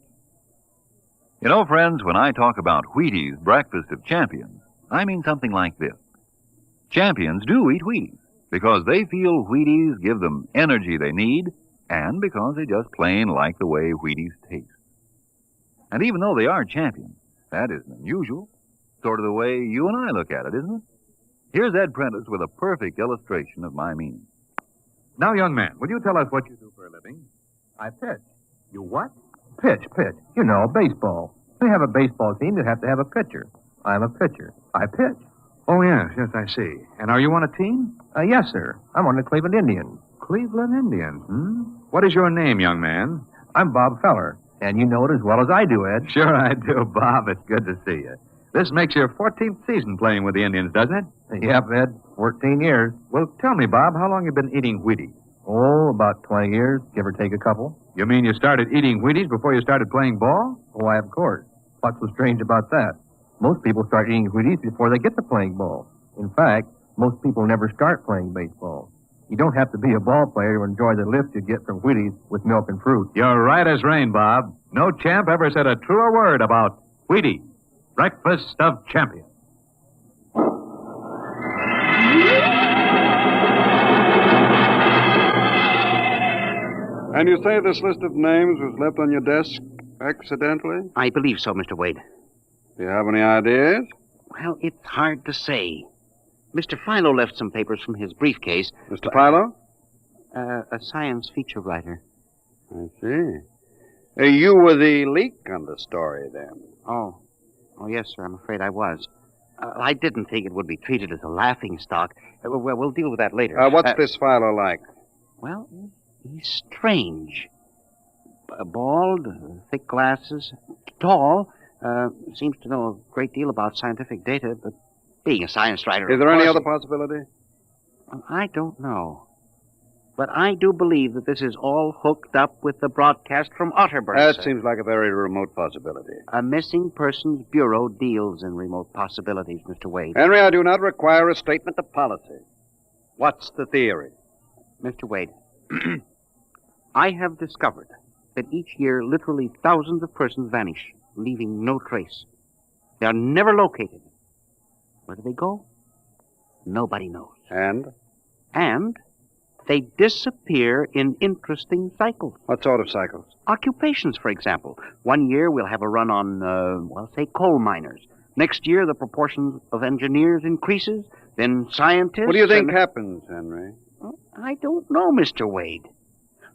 You know, friends, when I talk about Wheaties breakfast of champions, I mean something like this. Champions do eat Wheaties because they feel Wheaties give them energy they need and because they just plain like the way Wheaties taste. And even though they are champions, that isn't unusual. Sort of the way you and I look at it, isn't it? Here's Ed Prentice with a perfect illustration of my meaning. Now, young man, will you tell us what you do for a living? I pitch. You what? Pitch. You know, baseball. They have a baseball team, you have to have a pitcher. I'm a pitcher. I pitch. Oh, yes, I see. And are you on a team? Yes, sir. I'm on the Cleveland Indians. Cleveland Indians, What is your name, young man? I'm Bob Feller, and you know it as well as I do, Ed. Sure I do, Bob. It's good to see you. This makes your 14th season playing with the Indians, doesn't it? Yep, Ed. 14 years. Well, tell me, Bob, how long you been eating Wheaties? Oh, about 20 years, give or take a couple. You mean you started eating Wheaties before you started playing ball? Why, of course. What's so strange about that? Most people start eating Wheaties before they get to playing ball. In fact, most people never start playing baseball. You don't have to be a ball player to enjoy the lift you get from Wheaties with milk and fruit. You're right as rain, Bob. No champ ever said a truer word about Wheaties. Breakfast of Champions. And you say this list of names was left on your desk accidentally? I believe so, Mr. Wade. Do you have any ideas? Well, it's hard to say. Mr. Philo left some papers from his briefcase. Mr. Philo? A science feature writer. I see. You were the leak on the story, then. Oh, yes, sir. I'm afraid I was. I didn't think it would be treated as a laughing stock. We'll deal with that later. What's this Philo like? Well, he's strange. Bald, thick glasses, tall, seems to know a great deal about scientific data, but being a science writer... Is there any other possibility? I don't know. But I do believe that this is all hooked up with the broadcast from Otterburn. That seems like a very remote possibility. A missing persons bureau deals in remote possibilities, Mr. Wade. Henry, I do not require a statement of policy. What's the theory? Mr. Wade, I have discovered that each year literally thousands of persons vanish, leaving no trace. They are never located. Where do they go? Nobody knows. And? And they disappear in interesting cycles. What sort of cycles? Occupations, for example. One year we'll have a run on, say, coal miners. Next year the proportion of engineers increases, then scientists... What do you think happens, Henry? I don't know, Mr. Wade.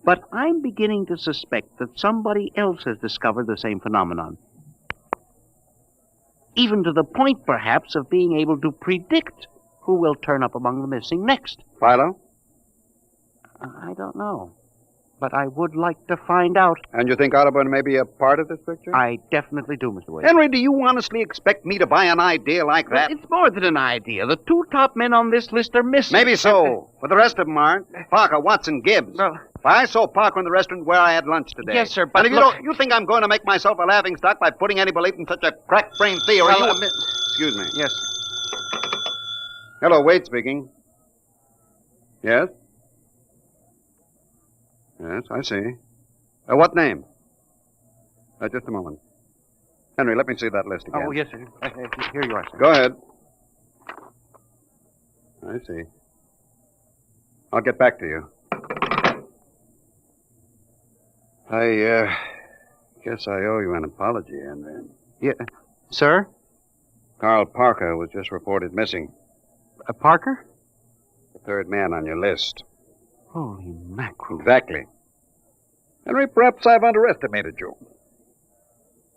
But I'm beginning to suspect that somebody else has discovered the same phenomenon. Even to the point, perhaps, of being able to predict who will turn up among the missing next. Philo? I don't know. But I would like to find out. And you think Otterburn may be a part of this picture? I definitely do, Mr. Wade. Henry, do you honestly expect me to buy an idea like that? Well, it's more than an idea. The two top men on this list are missing. Maybe so, but the rest of them aren't. Parker, Watson, Gibbs. Well, I saw Parker in the restaurant where I had lunch today. Yes, sir, but and if you think I'm going to make myself a laughingstock by putting any belief in such a crack-brained theory, Excuse me. Yes. Hello, Wade speaking. Yes? Yes, I see. What name? Just a moment. Henry, let me see that list again. Oh, yes, sir. Here you are, sir. Go ahead. I see. I'll get back to you. I guess I owe you an apology, Henry. Yeah. Sir? Carl Parker was just reported missing. Parker? The third man on your list. Holy mackerel. Exactly. Henry, perhaps I've underestimated you.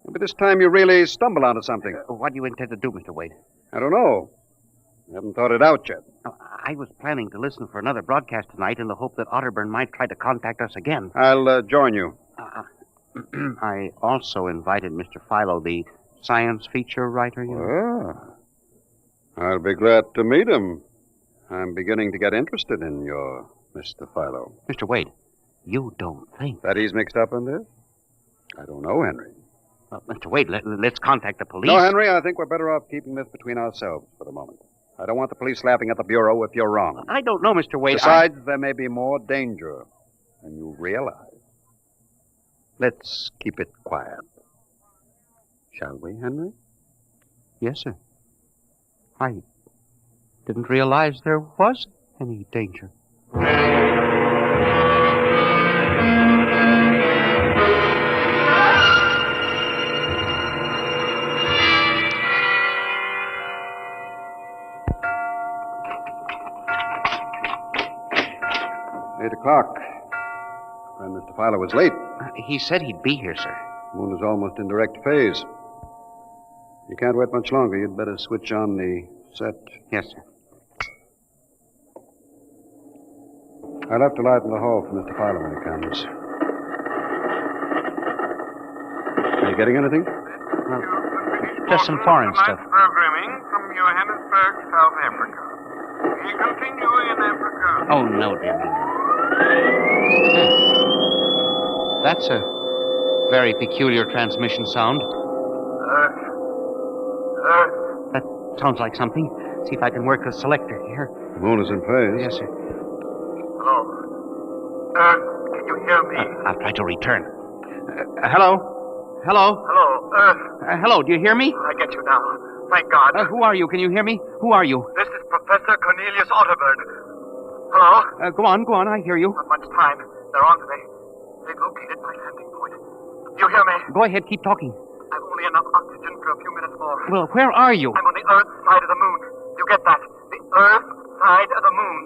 Maybe this time you really stumble onto something. What do you intend to do, Mr. Wade? I don't know. I haven't thought it out yet. I was planning to listen for another broadcast tonight in the hope that Otterburn might try to contact us again. I'll join you. I also invited Mr. Philo, the science feature writer. I'll be glad to meet him. I'm beginning to get interested in your Mr. Philo. Mr. Wade, you don't think... that he's mixed up in this? I don't know, Henry. Mr. Wade, let's contact the police. No, Henry, I think we're better off keeping this between ourselves for the moment. I don't want the police laughing at the Bureau if you're wrong. I don't know, Mr. Wade. Besides, there may be more danger than you realize. Let's keep it quiet. Shall we, Henry? Yes, sir. I didn't realize there was any danger. O'clock. When Mr. Philo was late. He said he'd be here, sir. The moon is almost in direct phase. You can't wait much longer. You'd better switch on the set. Yes, sir. I'll have to light in the hall for Mr. Philo when he comes. Are you getting anything? Just some foreign stuff. Programming from Johannesburg, South Africa. We continue in Africa. Oh, no, dear me. That's a very peculiar transmission sound. That sounds like something. See if I can work the selector here. The moon is in phase. Yes, sir. Hello. Can you hear me? I'll try to return. Hello? Hello? Hello, Earth. Hello, do you hear me? I get you now. Thank God. Who are you? Can you hear me? Who are you? This is Professor Cornelius Otterberg. Hello? Go on, I hear you. Not much time. They're on to me. They've located my landing point. You hear me? Go ahead, keep talking. I've only enough oxygen for a few minutes more. Well, where are you? I'm on the Earth side of the moon. You get that? The Earth side of the moon.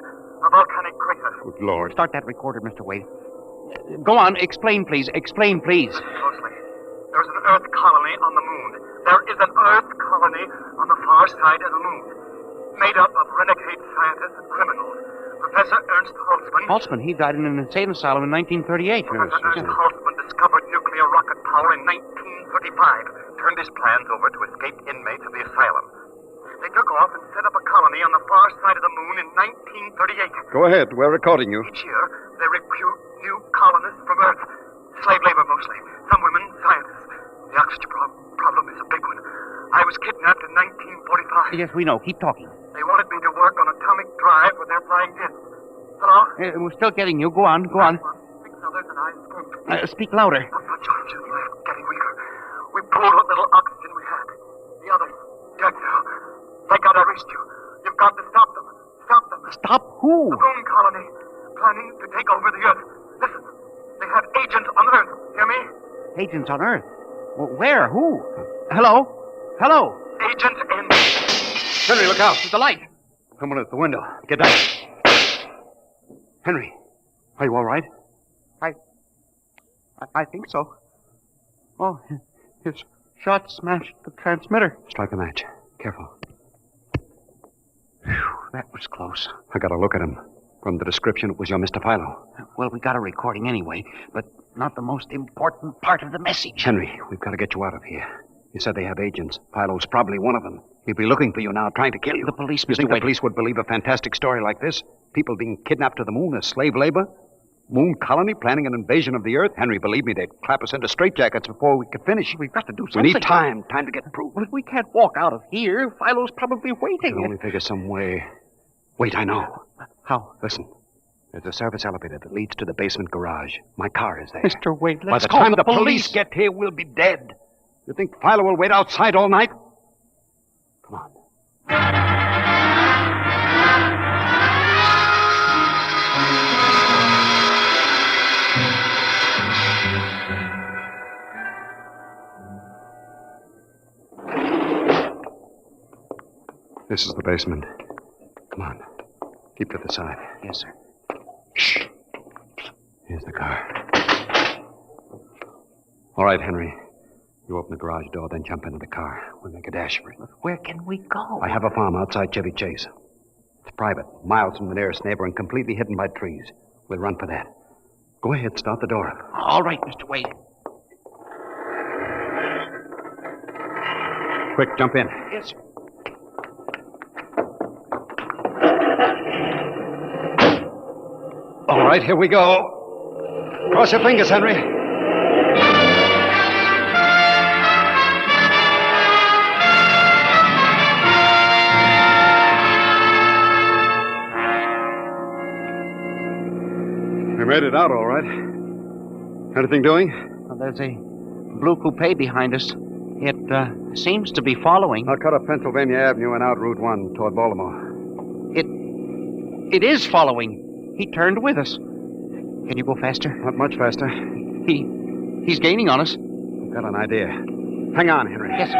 A volcanic crater. Good Lord. Start that recorder, Mr. Wade. Go on, explain, please. Explain, please. Closely. There's an Earth colony on the moon. There is an Earth colony on the far side of the moon. Made up of renegade scientists and criminals. Professor Ernst Holtzman. Holtzman, he died in an insane asylum in 1938. Professor Ernst Holtzman discovered nuclear rocket power in 1935. Turned his plans over to escaped inmates of the asylum. They took off and set up a colony on the far side of the moon in 1938. Go ahead. We're recording you. Each year, they recruit new colonists from Earth. Slave labor mostly. Some women, scientists. The oxygen problem is a big one. I was kidnapped in 1945. Yes, we know. Keep talking. They wanted me to work on atomic drive with their flying discs. Hello? We're still getting you. Go on. Six others and I escaped. Speak louder. Oxygen left, getting weaker. We pulled what little oxygen we had. The others, dead now. Thank God I reached you. You've got to stop them. Stop them. Stop who? The moon colony. Planning to take over the Earth. Listen, they have agents on Earth. Hear me? Agents on Earth? Well, where? Who? Hello? Hello? Agents in... Henry, look out. There's a light. Someone at the window. Get down. Henry, are you all right? I think so. Oh, his shot smashed the transmitter. Strike a match. Careful. Whew, that was close. I got a look at him. From the description, it was your Mr. Philo. Well, we got a recording anyway, but not the most important part of the message. Henry, we've got to get you out of here. You said they have agents. Philo's probably one of them. He'll be looking for you now, trying to kill you. The police, You Mr. think Wade. the police would believe a fantastic story like this? People being kidnapped to the moon as slave labor? Moon colony planning an invasion of the Earth? Henry, believe me, they'd clap us into straitjackets before we could finish. We've got to do We something. need time to get proof. Well, we can't walk out of here. Philo's probably I waiting. can only figure some way. Wait, I know. How? Listen. There's a service elevator that leads to the basement garage. My car is there. Mr. Wade, By let's the call time the the police get here, we'll be dead. You think Philo will wait outside all night? Come on. This is the basement. Come on. Keep to the side. Yes, sir. Shh. Here's the car. All right, Henry. You open the garage door, then jump into the car. We'll make a dash for it. Where can we go? I have a farm outside Chevy Chase. It's private, miles from the nearest neighbor and completely hidden by trees. We'll run for that. Go ahead, start the door up. All right, Mr. Wade. Quick, jump in. Yes, sir. All right, here we go. Cross your fingers, Henry. We made it out all right. Anything doing? Well, there's a blue coupe behind us. It seems to be following. I'll cut up Pennsylvania Avenue and out Route 1 toward Baltimore. It is following. He turned with us. Can you go faster? Not much faster. He's gaining on us. I've got an idea. Hang on, Henry. Yes, sir.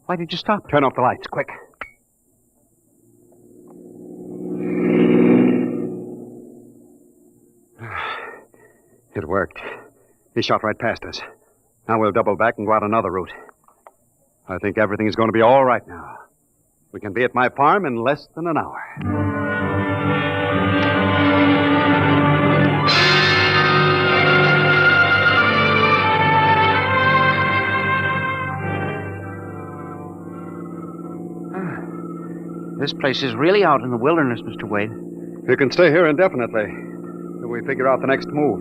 Why did you stop? Turn off the lights, quick. It worked. He shot right past us. Now we'll double back and go out another route. I think everything's going to be all right now. We can be at my farm in less than an hour. This place is really out in the wilderness, Mr. Wade. You can stay here indefinitely till we figure out the next move.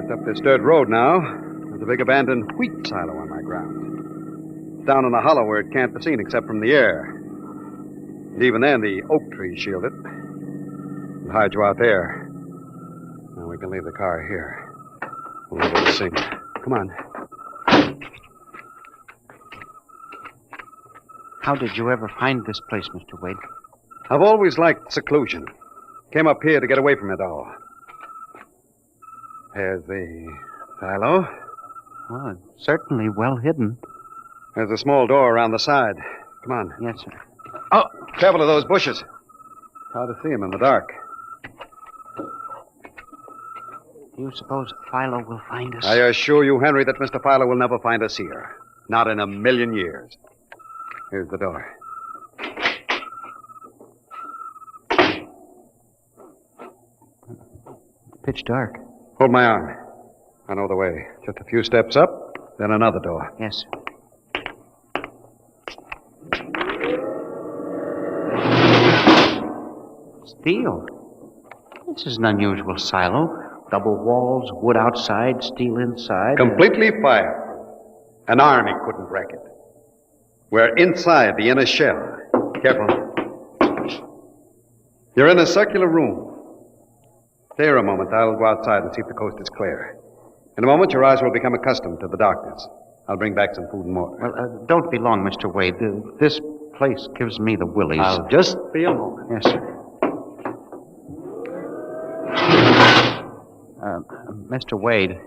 Just up this dirt road now, there's a big abandoned wheat silo on my grounds. It's down in the hollow where it can't be seen except from the air. And even then, the oak trees shield it. We'll hide you out there. Now we can leave the car here. We'll leave it the scene. Come on. How did you ever find this place, Mr. Wade? I've always liked seclusion. Came up here to get away from it all. There's the silo. Oh, it's certainly well hidden. There's a small door around the side. Come on. Yes, sir. Oh, careful of those bushes. Hard to see them in the dark. Do you suppose Philo will find us? I assure you, Henry, that Mr. Philo will never find us here. Not in a million years. Here's the door. Pitch dark. Hold my arm. I know the way. Just a few steps up, then another door. Yes, sir. Steel. This is an unusual silo. Double walls, wood outside, steel inside. Completely fireproof. An army couldn't wreck it. We're inside the inner shell. Careful. You're in a circular room. Stay here a moment. I'll go outside and see if the coast is clear. In a moment, your eyes will become accustomed to the darkness. I'll bring back some food and water. Well, don't be long, Mr. Wade. This place gives me the willies. I'll just be a moment. Yes, sir. Mr. Wade.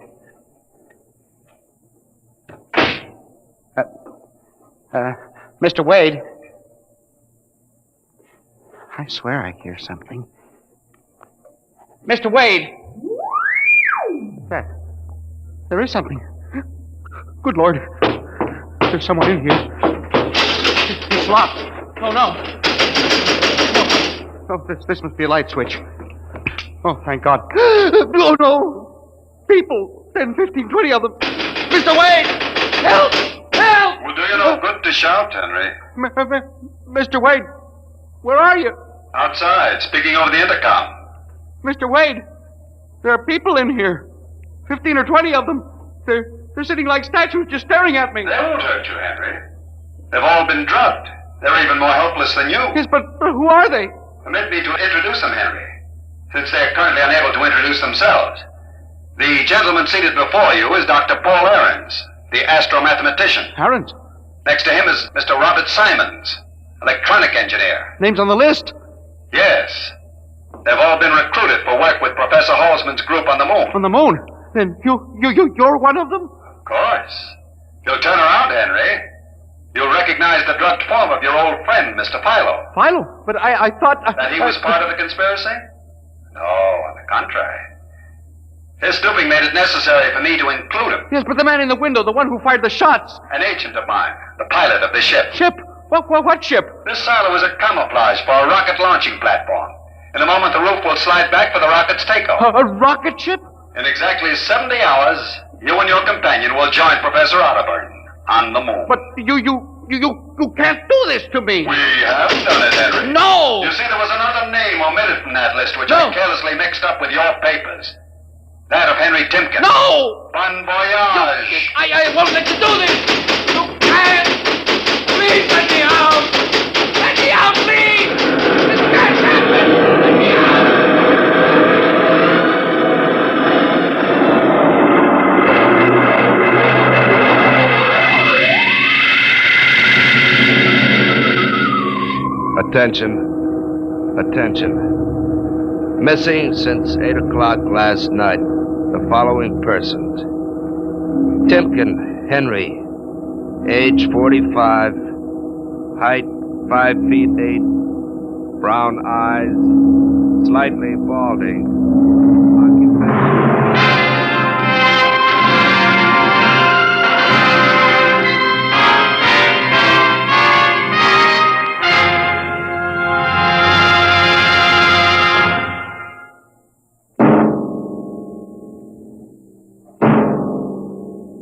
Mr. Wade. I swear I hear something. Mr. Wade! There is something. Good Lord. There's someone in here. It's locked. Oh, no. Oh, this must be a light switch. Oh, thank God. Oh, no. People. 10, 15, 20 of them. Mr. Wade! Help! Help! Will do you no good to shout, Henry. Mr. Wade, where are you? Outside, speaking over the intercom. Mr. Wade, there are people in here. 15 or 20 of them. They're sitting like statues just staring at me. They won't hurt you, Henry. They've all been drugged. They're even more helpless than you. Yes, but who are they? Permit me to introduce them, Henry, since they're currently unable to introduce themselves. The gentleman seated before you is Dr. Paul Ahrens, the astromathematician. Ahrens? Next to him is Mr. Robert Simons, electronic engineer. Names on the list? Yes. They've all been recruited for work with Professor Halsman's group on the moon. On the moon? Then you're one of them? Of course. You'll turn around, Henry. You'll recognize the drugged form of your old friend, Mr. Philo. Philo? But I thought... That he was part of the conspiracy? No, on the contrary. His stooping made it necessary for me to include him. Yes, but the man in the window, the one who fired the shots. An agent of mine, the pilot of the ship. Ship? What ship? This silo is a camouflage for a rocket launching platform. In a moment, the roof will slide back for the rocket's takeoff. A rocket ship? In exactly 70 hours, you and your companion will join Professor Otterburn on the moon. But you can't do this to me. We have done it, Henry. No! You see, there was another name omitted from that list, which I carelessly mixed up with your papers. That of Henry Timken. No! Bon voyage. I won't let you do this. You can't. Please let me out. Let me out, please. This can't happen. Let me out. Attention. Attention. Missing since 8 o'clock last night. The following persons. Timken Henry, age 45, height 5 feet 8, brown eyes, slightly balding,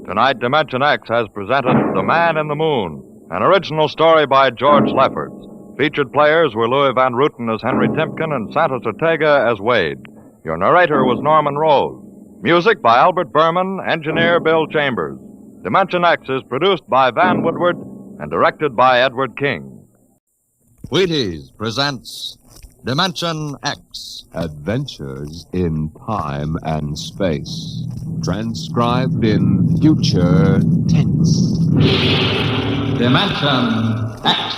Tonight, Dimension X has presented The Man in the Moon, an original story by George Lefferts. Featured players were Louis Van Rooten as Henry Timken and Santos Ortega as Wade. Your narrator was Norman Rose. Music by Albert Berman, engineer Bill Chambers. Dimension X is produced by Van Woodward and directed by Edward King. Wheaties presents Dimension X. Adventures in time and space. Transcribed in future tense. Dimension X.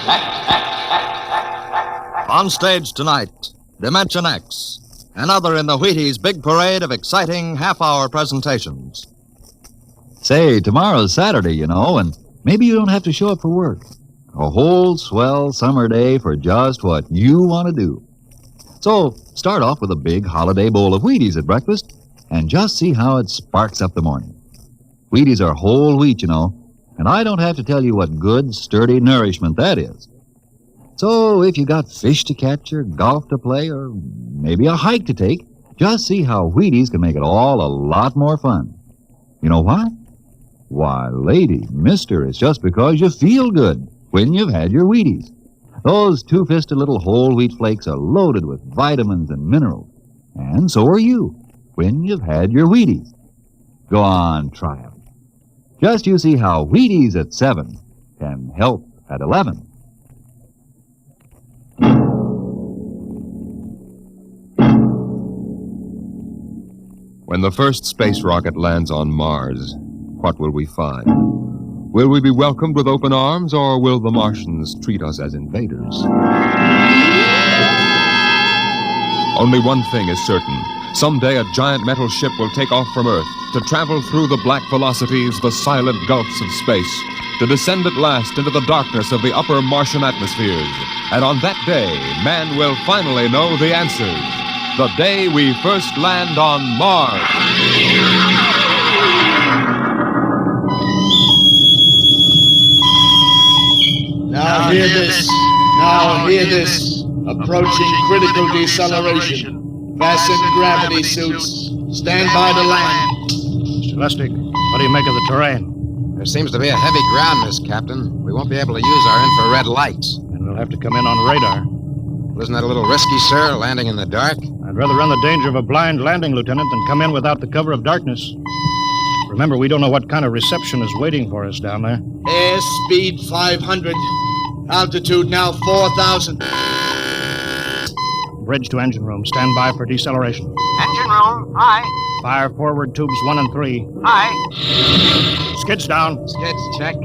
On stage tonight, Dimension X. Another in the Wheaties' big parade of exciting half-hour presentations. Say, tomorrow's Saturday, you know, and maybe you don't have to show up for work. A whole swell summer day for just what you want to do. So, start off with a big holiday bowl of Wheaties at breakfast and just see how it sparks up the morning. Wheaties are whole wheat, you know, and I don't have to tell you what good, sturdy nourishment that is. So, if you got fish to catch or golf to play or maybe a hike to take, just see how Wheaties can make it all a lot more fun. You know why? Why, lady, mister, it's just because you feel good when you've had your Wheaties. Those two-fisted little whole wheat flakes are loaded with vitamins and minerals. And so are you when you've had your Wheaties. Go on, try 'em. Just you see how Wheaties at 7 can help at 11. When the first space rocket lands on Mars, what will we find? Will we be welcomed with open arms, or will the Martians treat us as invaders? Only one thing is certain. Someday a giant metal ship will take off from Earth to travel through the black velocities, the silent gulfs of space, to descend at last into the darkness of the upper Martian atmospheres. And on that day, man will finally know the answers. The day we first land on Mars. Now hear this. Now hear this. Approaching critical deceleration. Fasten gravity suits. Stand by to land. Mr. Lustig, what do you make of the terrain? There seems to be a heavy ground, Miss Captain. We won't be able to use our infrared lights. And we'll have to come in on radar. Well, isn't that a little risky, sir, landing in the dark? I'd rather run the danger of a blind landing, Lieutenant, than come in without the cover of darkness. Remember, we don't know what kind of reception is waiting for us down there. Airspeed 500. Altitude now 4,000. Bridge to engine room. Stand by for deceleration. Engine room, aye. Fire forward tubes 1 and 3. Aye. Skids down. Skids, check.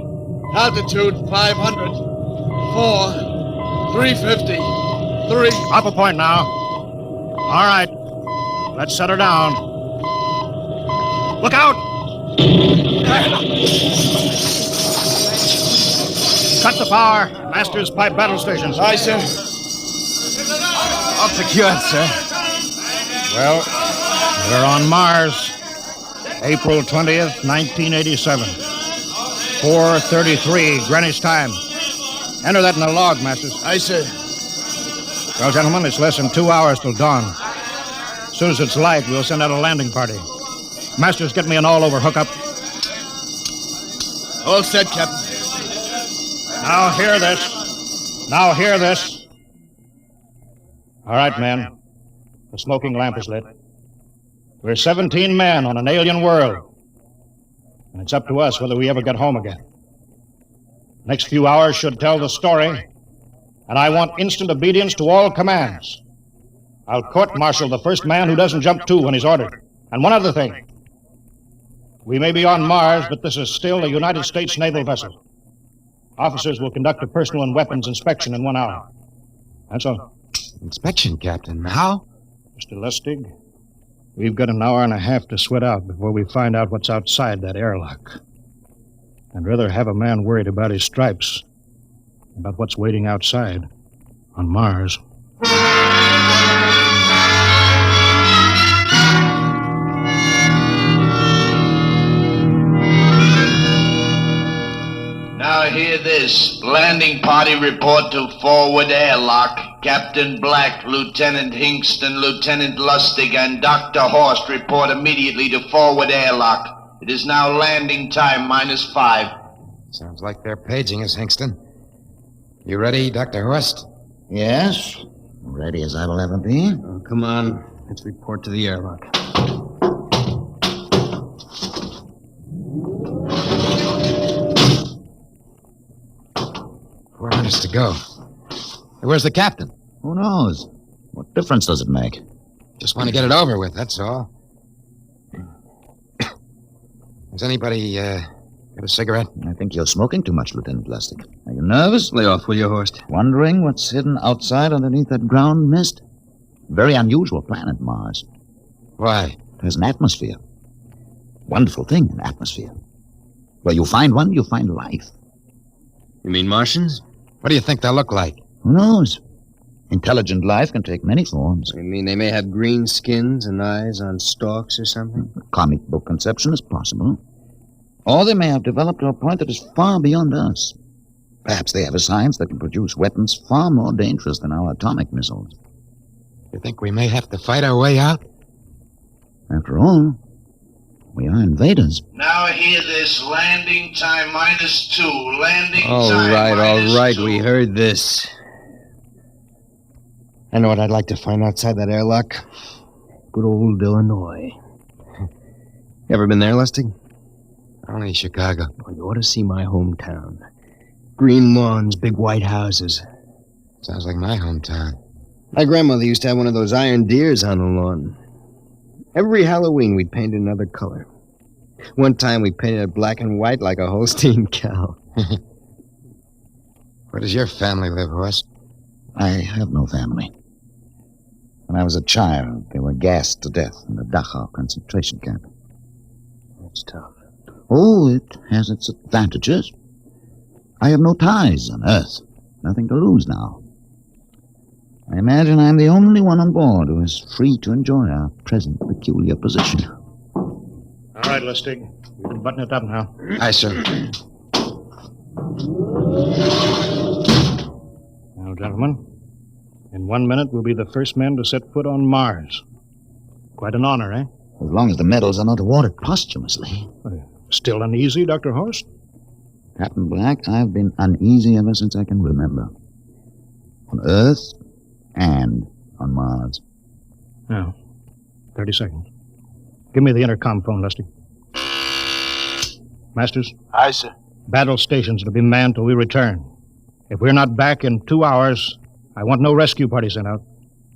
Altitude 500. 4. 350. 3. Up a point now. All right. Let's set her down. Look out! Cut the power. Master's pipe battle stations. Aye, sir. All secured, sir. Well, we're on Mars. April 20th, 1987. 4:33 Greenwich time. Enter that in the log, Masters. Aye, sir. Well, gentlemen, it's less than 2 hours till dawn. As soon as it's light, we'll send out a landing party. Masters, get me an all-over hookup. All set, Captain. Now hear this. Now hear this. All right, men. The smoking lamp is lit. We're 17 men on an alien world. And it's up to us whether we ever get home again. Next few hours should tell the story. And I want instant obedience to all commands. I'll court-martial the first man who doesn't jump to when he's ordered. And one other thing. We may be on Mars, but this is still a United States naval vessel. Officers will conduct a personal and weapons inspection in 1 hour. That's all. Inspection, Captain. How? Mr. Lustig, we've got an hour and a half to sweat out before we find out what's outside that airlock. I'd rather have a man worried about his stripes than about what's waiting outside on Mars. Now hear this. Landing party report to forward airlock. Captain Black, Lieutenant Hingston, Lieutenant Lustig, and Dr. Horst report immediately to forward airlock. It is now landing time -5. Sounds like they're paging us, Hingston. You ready, Dr. Horst? Yes. Ready as I will ever be. Oh, come on. Let's report to the airlock. Four minutes to go. Where's the captain? Who knows? What difference does it make? Just want to get it over with, that's all. Has anybody got a cigarette? I think you're smoking too much, Lieutenant Lustig. Are you nervous? Lay off, will you, Horst? Wondering what's hidden outside underneath that ground mist? Very unusual planet, Mars. Why? There's an atmosphere. Wonderful thing, an atmosphere. Where you find one, you find life. You mean Martians? What do you think they'll look like? Who knows? Intelligent life can take many forms. You mean they may have green skins and eyes on stalks or something? A comic book conception is possible. Or they may have developed to a point that is far beyond us. Perhaps they have a science that can produce weapons far more dangerous than our atomic missiles. You think we may have to fight our way out? After all, we are invaders. Now hear this. Landing time -2. Landing All time right, -2. we heard this. I know what I'd like to find outside that airlock. Good old Illinois. You ever been there, Lustig? Only Chicago. Well, you ought to see my hometown. Green lawns, big white houses. Sounds like my hometown. My grandmother used to have one of those iron deers on the lawn. Every Halloween, we'd paint it another color. One time, we painted it black and white like a Holstein cow. Where does your family live, Horst? I have no family. When I was a child, they were gassed to death in the Dachau concentration camp. That's tough. Oh, it has its advantages. I have no ties on Earth. Nothing to lose now. I imagine I'm the only one on board who is free to enjoy our present peculiar position. All right, Lustig. You can button it up now. Aye, sir. Now, gentlemen, in 1 minute we'll be the first men to set foot on Mars. Quite an honor, eh? As long as the medals are not awarded posthumously. Still uneasy, Dr. Horst? Captain Black, I've been uneasy ever since I can remember. On Earth and on Mars. Now, 30 seconds. Give me the intercom phone, Lustig. Masters? Aye, sir. Battle stations to be manned till we return. If we're not back in 2 hours, I want no rescue party sent out.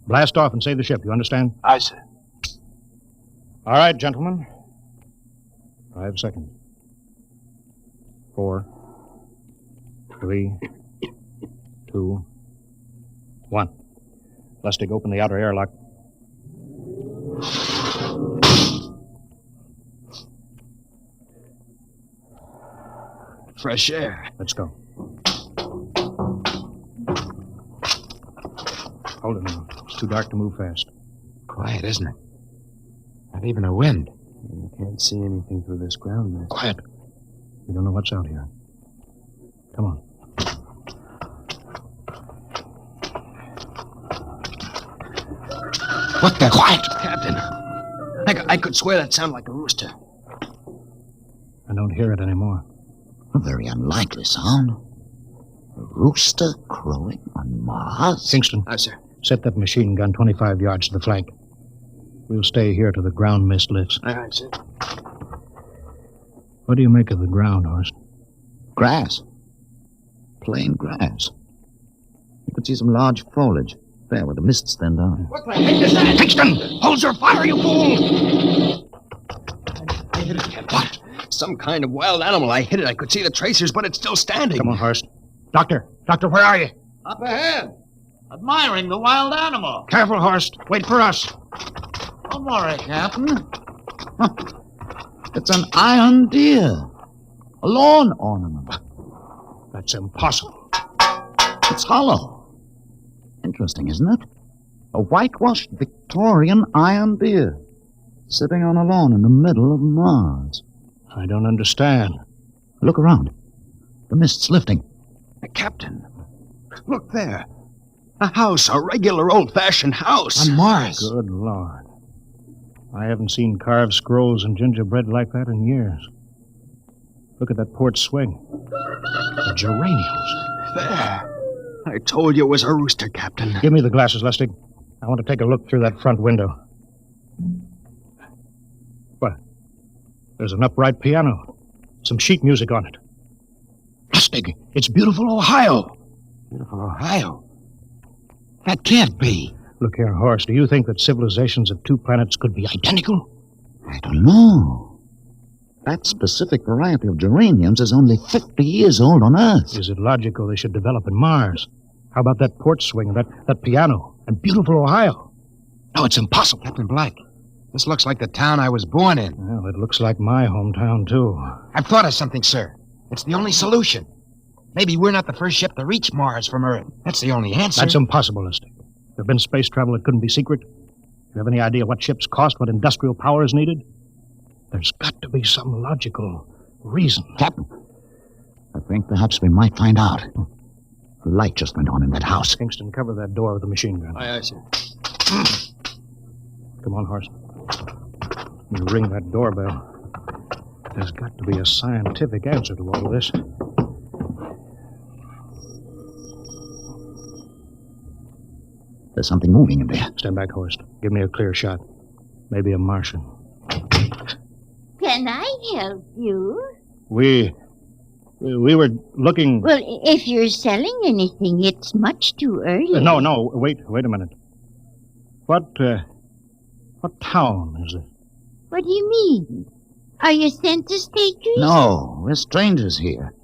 Blast off and save the ship, you understand? Aye, sir. All right, gentlemen. 5 seconds. 4, 3, 2, 1. Lustig, open the outer airlock. Fresh air. Let's go. Hold it now. It's too dark to move fast. Quiet, isn't it? Not even a wind. You can't see anything through this ground mist. Quiet. We don't know what's out here. Come on. What the? Quiet! Captain. I could swear that sounded like a rooster. I don't hear it anymore. A very unlikely sound. A rooster crowing on Mars? Kingston. Aye, sir. Set that machine gun 25 yards to the flank. We'll stay here till the ground mist lifts. Aye, sir. What do you make of the ground, Horst? Grass. Plain grass. You could see some large foliage there where the mists stand down. What the heck is that? Kingston! Hold your fire, you fool! I hit it, Captain. What? Some kind of wild animal. I hit it. I could see the tracers, but it's still standing. Come on, Horst. Doctor, where are you? Up ahead. Admiring the wild animal. Careful, Horst. Wait for us. Don't worry, Captain. It's an iron deer. A lawn ornament. That's impossible. It's hollow. Interesting, isn't it? A whitewashed Victorian iron deer sitting on a lawn in the middle of Mars. I don't understand. Look around. The mist's lifting. Captain, look there. A house, a regular old-fashioned house. On Mars. Good Lord. I haven't seen carved scrolls and gingerbread like that in years. Look at that port swing. The geraniums. There. I told you it was a rooster, Captain. Give me the glasses, Lustig. I want to take a look through that front window. What? There's an upright piano. Some sheet music on it. Lustig, it's beautiful Ohio. Beautiful Ohio? That can't be. Look here, Horace, do you think that civilizations of two planets could be identical? I don't know. That specific variety of geraniums is only 50 years old on Earth. Is it logical they should develop in Mars? How about that porch swing, that piano, and beautiful Ohio? No, it's impossible. Captain Black, this looks like the town I was born in. Well, it looks like my hometown, too. I've thought of something, sir. It's the only solution. Maybe we're not the first ship to reach Mars from Earth. That's the only answer. That's impossible, Lustig. If there'd been space travel, it couldn't be secret. Do you have any idea what ships cost, what industrial power is needed? There's got to be some logical reason. Captain, I think perhaps we might find out. A light just went on in that house. Kingston, cover that door with the machine gun. Aye, sir. Come on, Horse. You ring that doorbell. There's got to be a scientific answer to all this. There's something moving in there. Stand back, Horst. Give me a clear shot. Maybe a Martian. Can I help you? We were looking... Well, if you're selling anything, it's much too early. No, wait a minute. What town is it? What do you mean? Are you census takers? No, we're strangers here.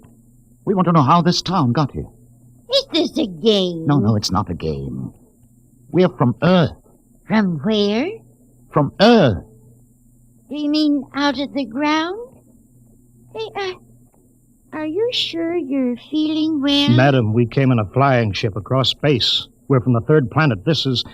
We want to know how this town got here. Is this a game? No, it's not a game. We're from Earth. From where? From Earth. Do you mean out of the ground? Hey, are you sure you're feeling well? Madam, we came in a flying ship across space. We're from the third planet. This is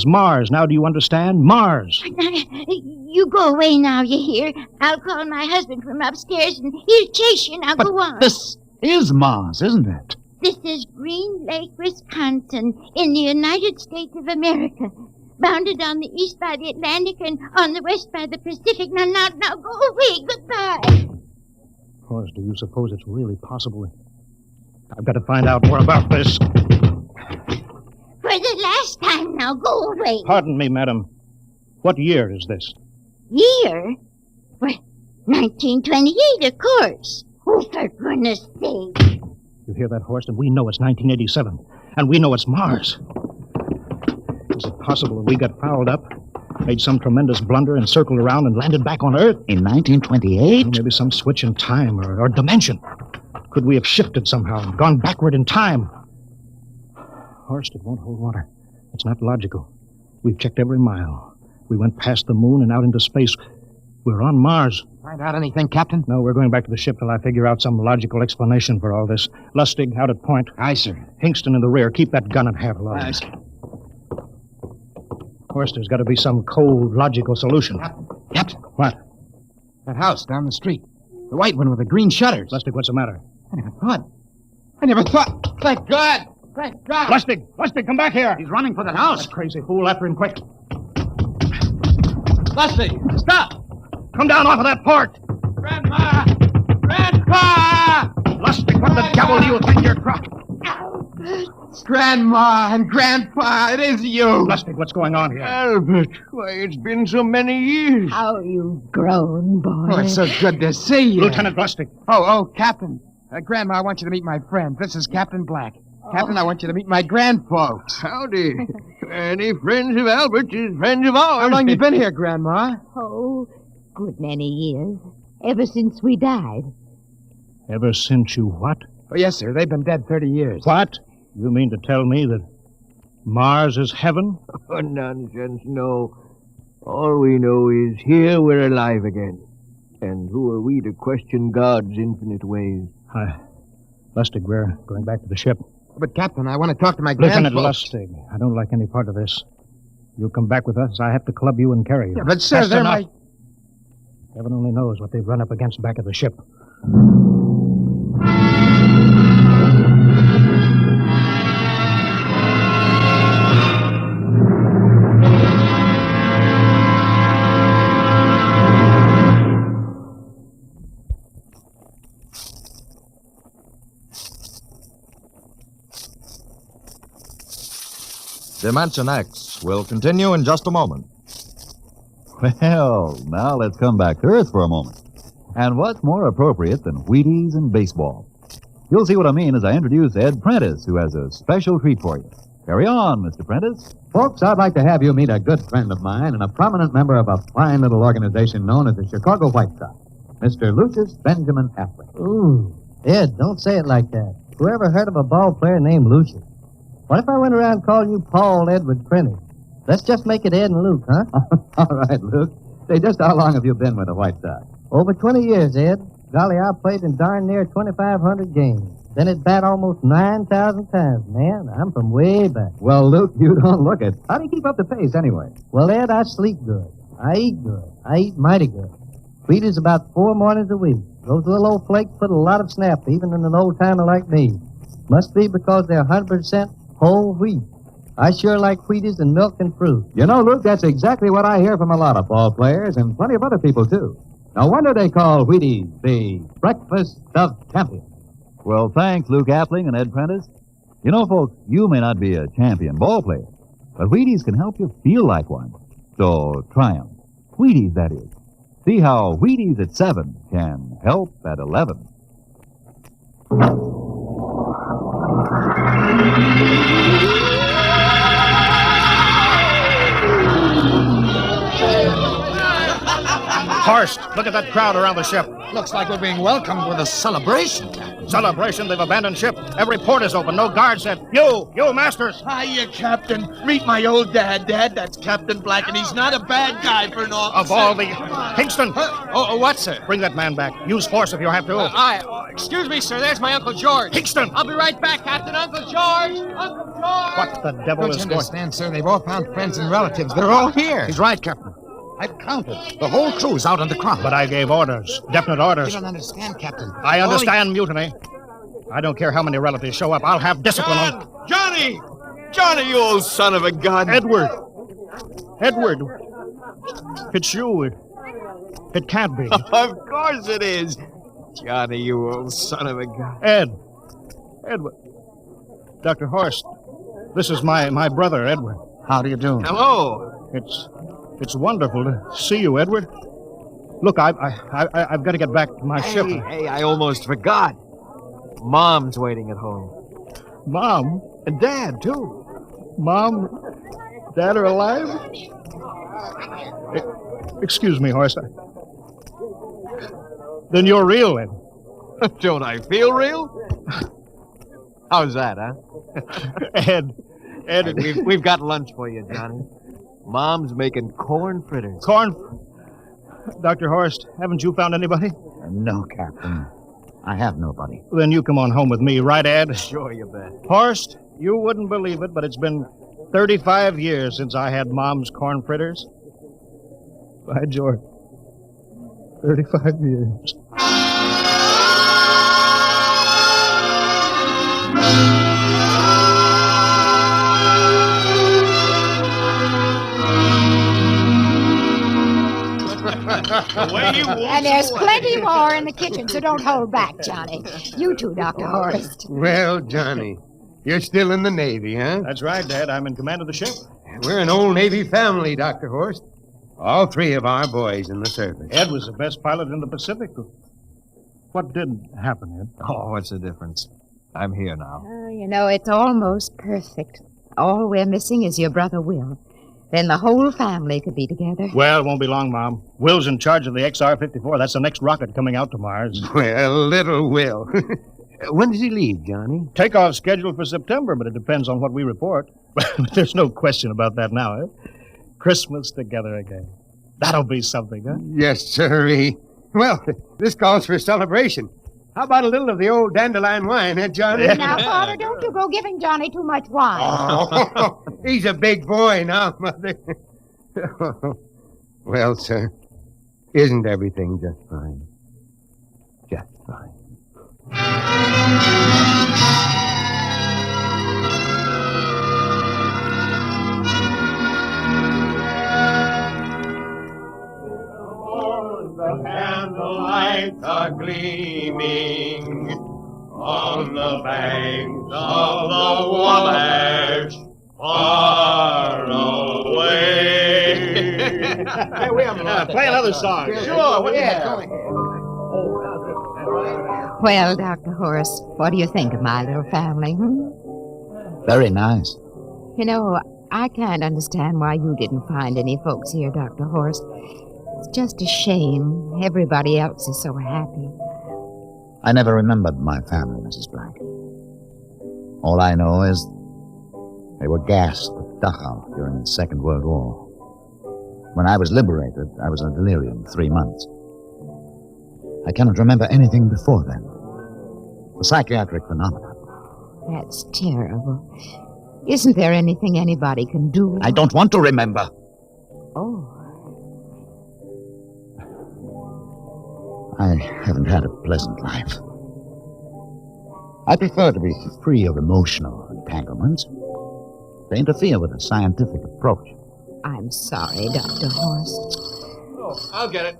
Mars. Now do you understand? Mars. You go away now, you hear? I'll call my husband from upstairs and he'll chase you. Now go on. This is Mars, isn't it? This is Green Lake, Wisconsin, in the United States of America. Bounded on the east by the Atlantic and on the west by the Pacific. Now, go away. Goodbye. Of course, do you suppose it's really possible? I've got to find out more about this. For the last time now, go away. Pardon me, madam. What year is this? Year? Well, 1928, of course. Oh, for goodness sake. You hear that, Horst? And we know it's 1987. And we know it's Mars. Is it possible that we got fouled up, made some tremendous blunder, and circled around and landed back on Earth? In 1928? Maybe some switch in time or dimension. Could we have shifted somehow and gone backward in time? Horst, it won't hold water. It's not logical. We've checked every mile. We went past the moon and out into space. We're on Mars. Find out anything, Captain? No, we're going back to the ship till I figure out some logical explanation for all this. Lustig, out at point. Aye, sir. Hingston in the rear. Keep that gun at half load. Aye, sir. Of course, there's got to be some cold, logical solution. Captain. What? That house down the street. The white one with the green shutters. Lustig, what's the matter? I never thought. Thank God. Thank God. Lustig, come back here. He's running for the house. That crazy fool, after him quick. Lustig, stop. Come down off of that porch. Grandma! Grandpa! Lustig, what the devil do you think you're trying? Grandma and Grandpa, it is you. Lustig, what's going on here? Albert, why, it's been so many years. How you've grown, boy. Oh, it's so good to see you. Lieutenant Lustig. Oh, Captain. Grandma, I want you to meet my friend. This is Captain Black. Captain, I want you to meet my grandfolks. Howdy. Any friends of Albert's is friends of ours. How long you been here, Grandma? Oh, good many years. Ever since we died. Ever since you what? Oh, yes, sir. They've been dead 30 years. What? You mean to tell me that Mars is heaven? Oh, nonsense, no. All we know is here we're alive again. And who are we to question God's infinite ways? Lustig, we're going back to the ship. But, Captain, I want to talk to my Lieutenant grandfolks. Lustig, I don't like any part of this. You'll come back with us. I have to club you and carry you. Yeah, but, sir, That's they're enough. my... Heaven only knows what they've run up against back of the ship. Dimension X will continue in just a moment. Well, now let's come back to Earth for a moment. And what's more appropriate than Wheaties and baseball? You'll see what I mean as I introduce Ed Prentice, who has a special treat for you. Carry on, Mr. Prentice. Folks, I'd like to have you meet a good friend of mine and a prominent member of a fine little organization known as the Chicago White Sox, Mr. Lucius Benjamin Appling. Ooh, Ed, don't say it like that. Whoever heard of a ball player named Lucius? What if I went around calling you Paul Edward Prentice? Let's just make it Ed and Luke, huh? All right, Luke. Say, just how long have you been with the White Sox? Over 20 years, Ed. Golly, I played in darn near 2,500 games. Then it bat almost 9,000 times. Man, I'm from way back. Well, Luke, you don't look it. How do you keep up the pace, anyway? Well, Ed, I sleep good. I eat good. I eat mighty good. Wheaties about 4 mornings a week. Those little old flakes put a lot of snap, even in an old-timer like me. Must be because they're 100% whole wheat. I sure like Wheaties and milk and fruit. You know, Luke, that's exactly what I hear from a lot of ball players and plenty of other people, too. No wonder they call Wheaties the breakfast of champions. Well, thanks, Luke Appling and Ed Prentice. You know, folks, you may not be a champion ball player, but Wheaties can help you feel like one. So try 'em. Wheaties, that is. See how Wheaties at 7 can help at 11. Firsk, look at that crowd around the ship. Looks like we're being welcomed with a celebration, Captain. Celebration? They've abandoned ship. Every port is open. No guard set. You, Masters. Hiya, Captain. Meet my old dad. Dad, that's Captain Black, and he's not a bad guy for an officer. Of all the... Hingston! What, sir? Bring that man back. Use force if you have to. Excuse me, sir. There's my Uncle George. Hingston! I'll be right back, Captain. Uncle George! Uncle George! What the devil is Don't you going... understand, sir? They've all found friends and relatives. They're all here. He's right, Captain. I've counted. The whole crew's out on the crowd. But I gave orders. Definite orders. You don't understand, Captain. I understand mutiny. I don't care how many relatives show up. I'll have discipline on... Johnny! Johnny, you old son of a gun! Edward! It's you. It can't be. Of course it is. Johnny, you old son of a gun. Edward. Dr. Horst, this is my brother, Edward. How do you do? Hello. It's wonderful to see you, Edward. Look, I've got to get back to my ship. Hey, I almost forgot. Mom's waiting at home. Mom? And Dad, too. Mom? Dad are alive? Excuse me, Horst. Then you're real, then. Don't I feel real? How's that, huh? Ed, hey, we've got lunch for you, Johnny. Mom's making corn fritters. Dr. Horst, haven't you found anybody? No, Captain. I have nobody. Then you come on home with me, right, Ed? Sure, you bet. Horst, you wouldn't believe it, but it's been 35 years since I had Mom's corn fritters. By George. 35 years. And there's plenty more in the kitchen, so don't hold back, Johnny. You too, Dr. Horst. Well, Johnny, you're still in the Navy, huh? That's right, Dad. I'm in command of the ship. We're an old Navy family, Dr. Horst. All 3 of our boys in the service. Ed was the best pilot in the Pacific. What did happen, Ed? Oh, what's the difference? I'm here now. Oh, you know, it's almost perfect. All we're missing is your brother Will. Then the whole family could be together. Well, it won't be long, Mom. Will's in charge of the XR-54. That's the next rocket coming out to Mars. Well, little Will. When does he leave, Johnny? Takeoff scheduled for September, but it depends on what we report. There's no question about that now, eh? Christmas together again. That'll be something, huh? Yes, sirree. Well, this calls for a celebration. How about a little of the old dandelion wine, eh, Johnny? Now, Father, don't you go giving Johnny too much wine. Oh, he's a big boy now, Mother. Well, sir, isn't everything just fine? Just fine. The candlelights are gleaming on the banks of the Wabash, far away. Hey, we have play another song. Sure, Well, Dr. Horst, what do you think of my little family? Very nice. You know, I can't understand why you didn't find any folks here, Dr. Horst. It's just a shame. Everybody else is so happy. I never remembered my family, Mrs. Black. All I know is they were gassed at Dachau during the Second World War. When I was liberated, I was in delirium 3 months. I cannot remember anything before then. A psychiatric phenomenon. That's terrible. Isn't there anything anybody can do? I don't want to remember. Oh. I haven't had a pleasant life. I prefer to be free of emotional entanglements. They interfere with a scientific approach. I'm sorry, Dr. Horst. Oh, I'll get it.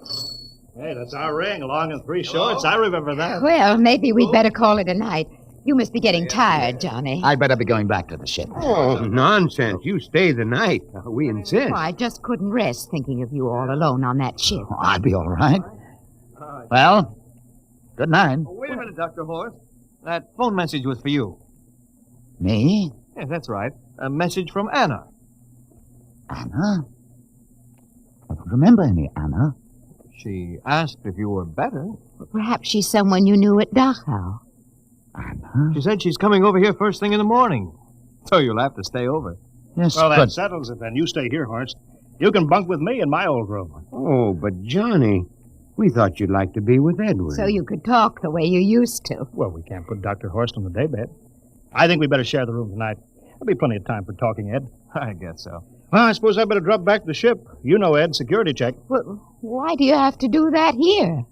Hey, that's our ring, long and 3 shorts. I remember that. Well, maybe we'd better call it a night. You must be getting tired, Johnny. I'd better be going back to the ship. Oh, nonsense. You stay the night. We insist. Oh, I just couldn't rest thinking of you all alone on that ship. Oh, I'll be all right. Well, good night. Oh, wait a minute, Dr. Horst. That phone message was for you. Me? Yes, that's right. A message from Anna. Anna? I don't remember any Anna. She asked if you were better. Perhaps she's someone you knew at Dachau. Anna? She said she's coming over here first thing in the morning. So you'll have to stay over. Yes, well, but... that settles it then. You stay here, Horst. You can bunk with me in my old room. Oh, but Johnny, we thought you'd like to be with Edward. So you could talk the way you used to. Well, we can't put Dr. Horst on the daybed. I think we better share the room tonight. There'll be plenty of time for talking, Ed. I guess so. Well, I suppose I better drop back to the ship. You know, Ed, security check. Well, why do you have to do that here?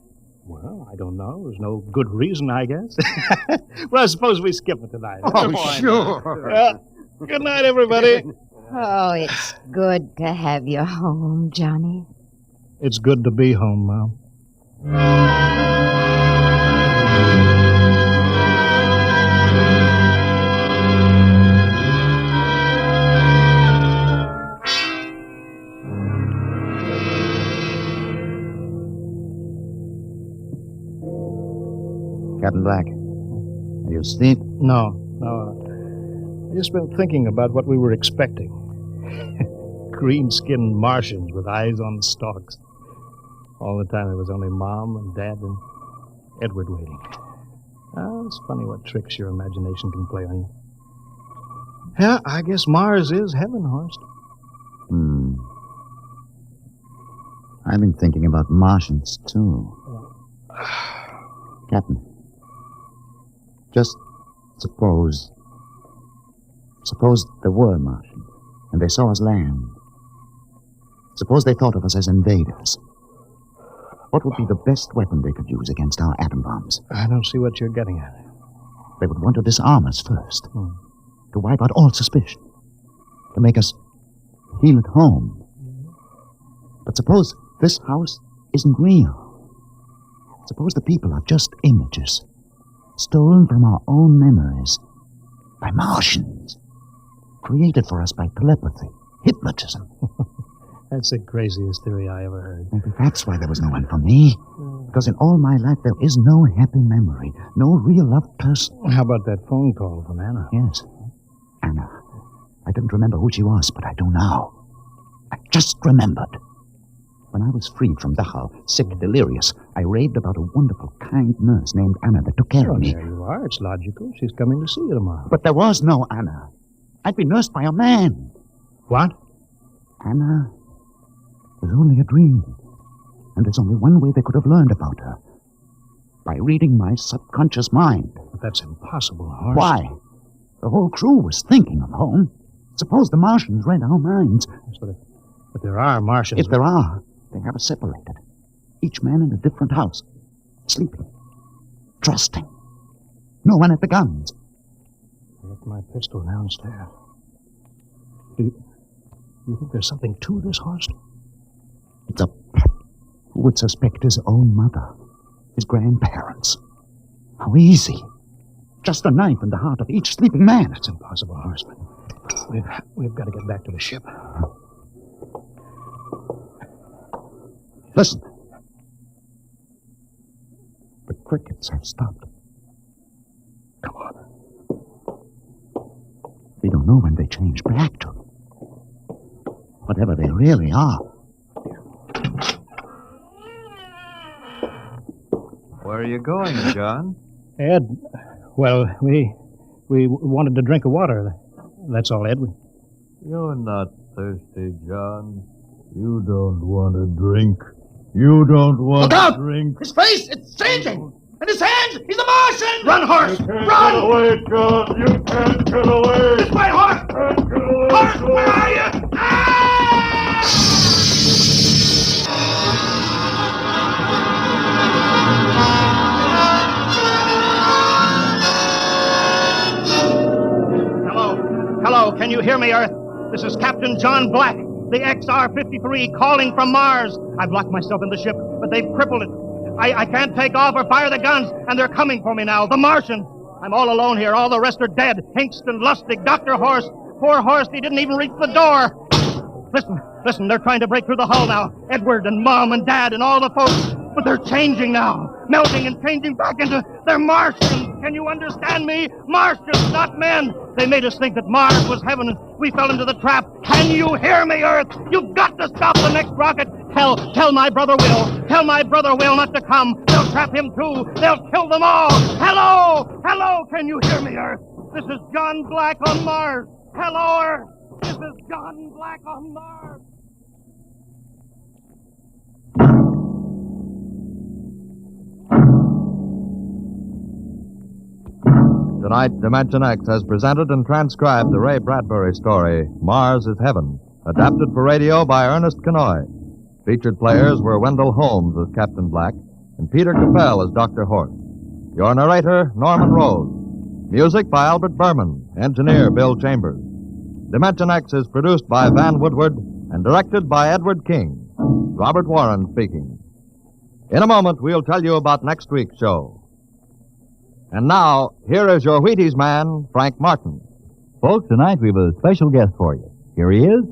Well, I don't know. There's no good reason, I guess. Well, suppose we skip it tonight. Oh, sure. Good night, everybody. Oh, it's good to have you home, Johnny. It's good to be home, Mom. Captain Black, are you asleep? No. I've just been thinking about what we were expecting. Green-skinned Martians with eyes on stalks. All the time there was only Mom and Dad and Edward waiting. Oh, it's funny what tricks your imagination can play on you. Yeah, I guess Mars is heaven, Horst. I've been thinking about Martians, too. Captain, just suppose there were Martians, and they saw us land. Suppose they thought of us as invaders. What would be the best weapon they could use against our atom bombs? I don't see what you're getting at. They would want to disarm us first, to wipe out all suspicion, to make us feel at home. But suppose this house isn't real. Suppose the people are just images, stolen from our own memories by Martians, created for us by telepathy, hypnotism. That's the craziest theory I ever heard. Maybe that's why there was no one for me. Because in all my life, there is no happy memory, no real loved person. How about that phone call from Anna? Yes. Anna. I didn't remember who she was, but I do now. I just remembered. When I was freed from Dachau, sick, delirious, I raved about a wonderful, kind nurse named Anna that took care of me. There you are. It's logical. She's coming to see you tomorrow. But there was no Anna. I'd been nursed by a man. What? Anna was only a dream. And there's only one way they could have learned about her. By reading my subconscious mind. But that's impossible, Horst. Why? The whole crew was thinking of home. Suppose the Martians read our minds. But there are Martians. If there are, they have us separated. Each man in a different house. Sleeping. Trusting. No one at the guns. I left my pistol downstairs. Do you think there's something to this, Horst? It's a... Who would suspect his own mother? His grandparents? How easy. Just a knife in the heart of each sleeping man. It's impossible, Horst. We've got to get back to the ship. Listen. The crickets have stopped. Come on. We don't know when they change back to. whatever they really are. Where are you going, John? Ed, well, we wanted to drink of water. That's all, Ed. You're not thirsty, John. You don't want to drink. You don't want Look out! to drink. His face, it's changing! And his hands, he's a Martian! Run, horse! Run! Get away, John! You can't get away! This way, horse! Horse, where are you? Hello, can you hear me, Earth? This is Captain John Black, the XR-53, calling from Mars. I've locked myself in the ship, but they've crippled it. I can't take off or fire the guns, and they're coming for me now, the Martians. I'm all alone here. All the rest are dead. Hinkston, Lustig, Dr. Horst. Poor Horst, he didn't even reach the door. Listen, they're trying to break through the hull now. Edward and Mom and Dad and all the folks. But they're changing now. Melting and changing back into... They're Martians. Can you understand me? Martians, not men. They made us think that Mars was heaven, and we fell into the trap. Can you hear me, Earth? You've got to stop the next rocket. Tell my brother Will. Tell my brother Will not to come. They'll trap him, too. They'll kill them all. Hello, can you hear me, Earth? This is John Black on Mars. Hello, Earth. This is John Black on Mars. Tonight, Dimension X has presented and transcribed the Ray Bradbury story, Mars is Heaven, adapted for radio by Ernest Kenoy. Featured players were Wendell Holmes as Captain Black and Peter Capell as Dr. Horst. Your narrator, Norman Rose. Music by Albert Berman, engineer Bill Chambers. Dimension X is produced by Van Woodward and directed by Edward King. Robert Warren speaking. In a moment, we'll tell you about next week's show. And now, here is your Wheaties man, Frank Martin. Folks, tonight we have a special guest for you. Here he is,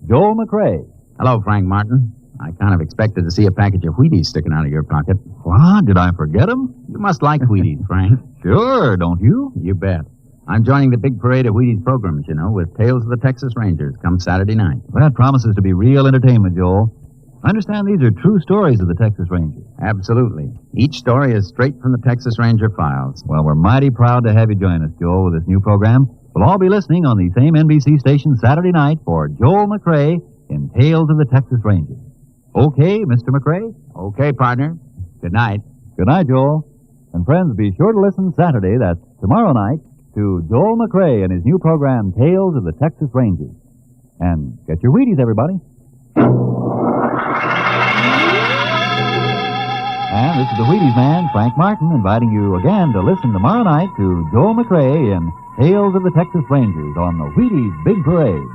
Joel McRae. Hello, Frank Martin. I kind of expected to see a package of Wheaties sticking out of your pocket. What? Did I forget him? You must like Wheaties, Frank. Sure, don't you? You bet. I'm joining the big parade of Wheaties programs, you know, with Tales of the Texas Rangers come Saturday night. That promises to be real entertainment, Joel. I understand these are true stories of the Texas Rangers. Absolutely. Each story is straight from the Texas Ranger files. Well, we're mighty proud to have you join us, Joel, with this new program. We'll all be listening on the same NBC station Saturday night for Joel McRae in Tales of the Texas Rangers. Okay, Mr. McRae? Okay, partner. Good night. Good night, Joel. And friends, be sure to listen Saturday, that's tomorrow night, to Joel McRae and his new program, Tales of the Texas Rangers. And get your Wheaties, everybody. And this is the Wheaties man, Frank Martin, inviting you again to listen tomorrow night to Joel McRae in Tales of the Texas Rangers on the Wheaties Big Parade.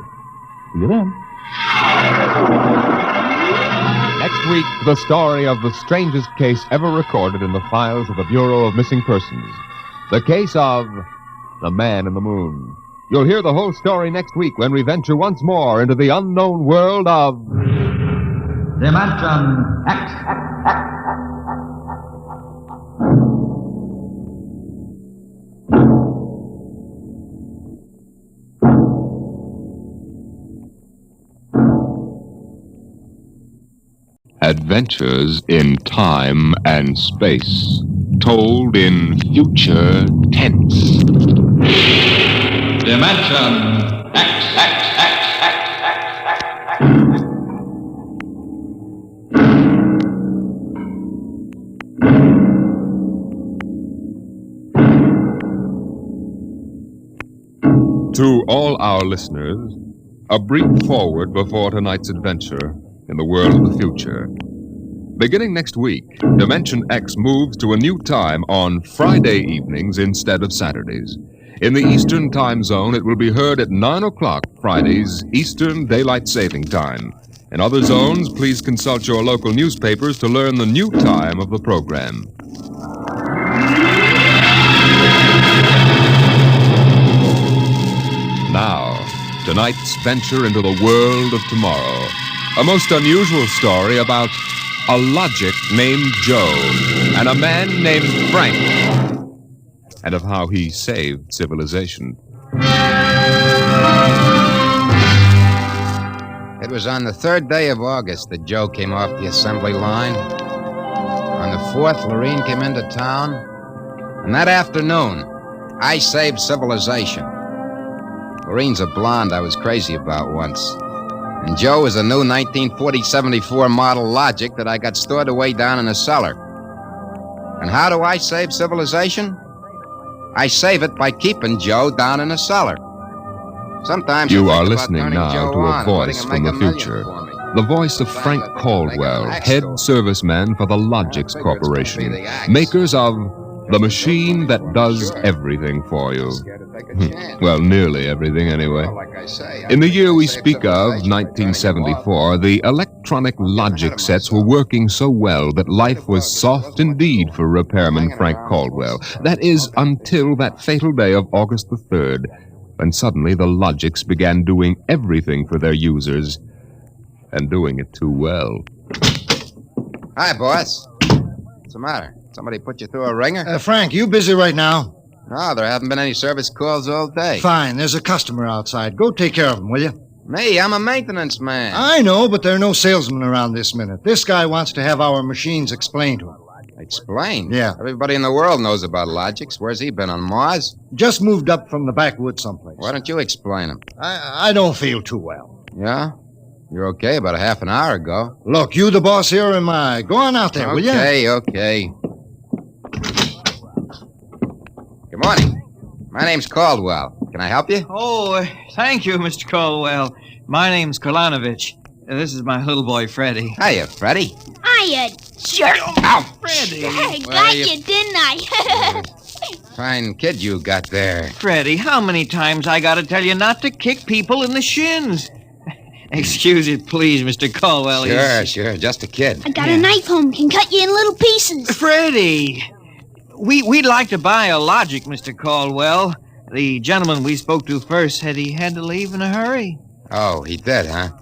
See you then. Next week, the story of the strangest case ever recorded in the files of the Bureau of Missing Persons. The case of the Man in the Moon. You'll hear the whole story next week when we venture once more into the unknown world of... Dimension X. Adventures in time and space, told in future tense. Dimension X. To all our listeners, a brief forward before tonight's adventure in the world of the future. Beginning next week, Dimension X moves to a new time on Friday evenings instead of Saturdays. In the Eastern Time Zone, it will be heard at 9 o'clock Fridays, Eastern Daylight Saving Time. In other zones, please consult your local newspapers to learn the new time of the program. Now, tonight's venture into the world of tomorrow. A most unusual story about a logic named Joe and a man named Frank, and of how he saved civilization. It was on the 3rd day of August that Joe came off the assembly line. On the 4th, Lorene came into town. And that afternoon, I saved civilization. Lorene's a blonde I was crazy about once. And Joe is a new 1940-74 model Logic that I got stored away down in a cellar. And how do I save civilization? I save it by keeping Joe down in a cellar. Sometimes You I are think about listening turning now Joe to a on and letting voice him from make the a million future. for me. The voice of Frank Caldwell, head serviceman for the Logix Corporation, makers of the machine that does everything for you. Well, nearly everything anyway. In the year we speak of, 1974, the electronic Logic sets were working so well that life was soft indeed for repairman Frank Caldwell. That is, until that fatal day of August the 3rd, when suddenly the Logix began doing everything for their users, and doing it too well. Hi, boss. What's the matter? Somebody put you through a ringer? Frank, you busy right now? No, there haven't been any service calls all day. Fine, there's a customer outside. Go take care of him, will you? Me, I'm a maintenance man. I know, but there are no salesmen around this minute. This guy wants to have our machines explained to him. Explain? Yeah. Everybody in the world knows about Logix. Where's he been, on Mars? Just moved up from the backwoods someplace. Why don't you explain him? I don't feel too well. Yeah? You're okay about a half an hour ago. Look, you the boss here or am I? Go on out there, will you? Okay. Good morning. My name's Caldwell. Can I help you? Oh, thank you, Mr. Caldwell. My name's Kolanovich. This is my little boy, Freddie. Hiya, Freddie. Hiya, jerk. Ow! Freddie. I got you, didn't I? Fine kid you got there. Freddie, how many times I gotta tell you not to kick people in the shins? Excuse it, please, Mr. Caldwell. Sure. Just a kid. I got a knife home. Can cut you in little pieces. Freddie, we'd like to buy a Logic, Mr. Caldwell. The gentleman we spoke to first said he had to leave in a hurry. Oh, he did, huh?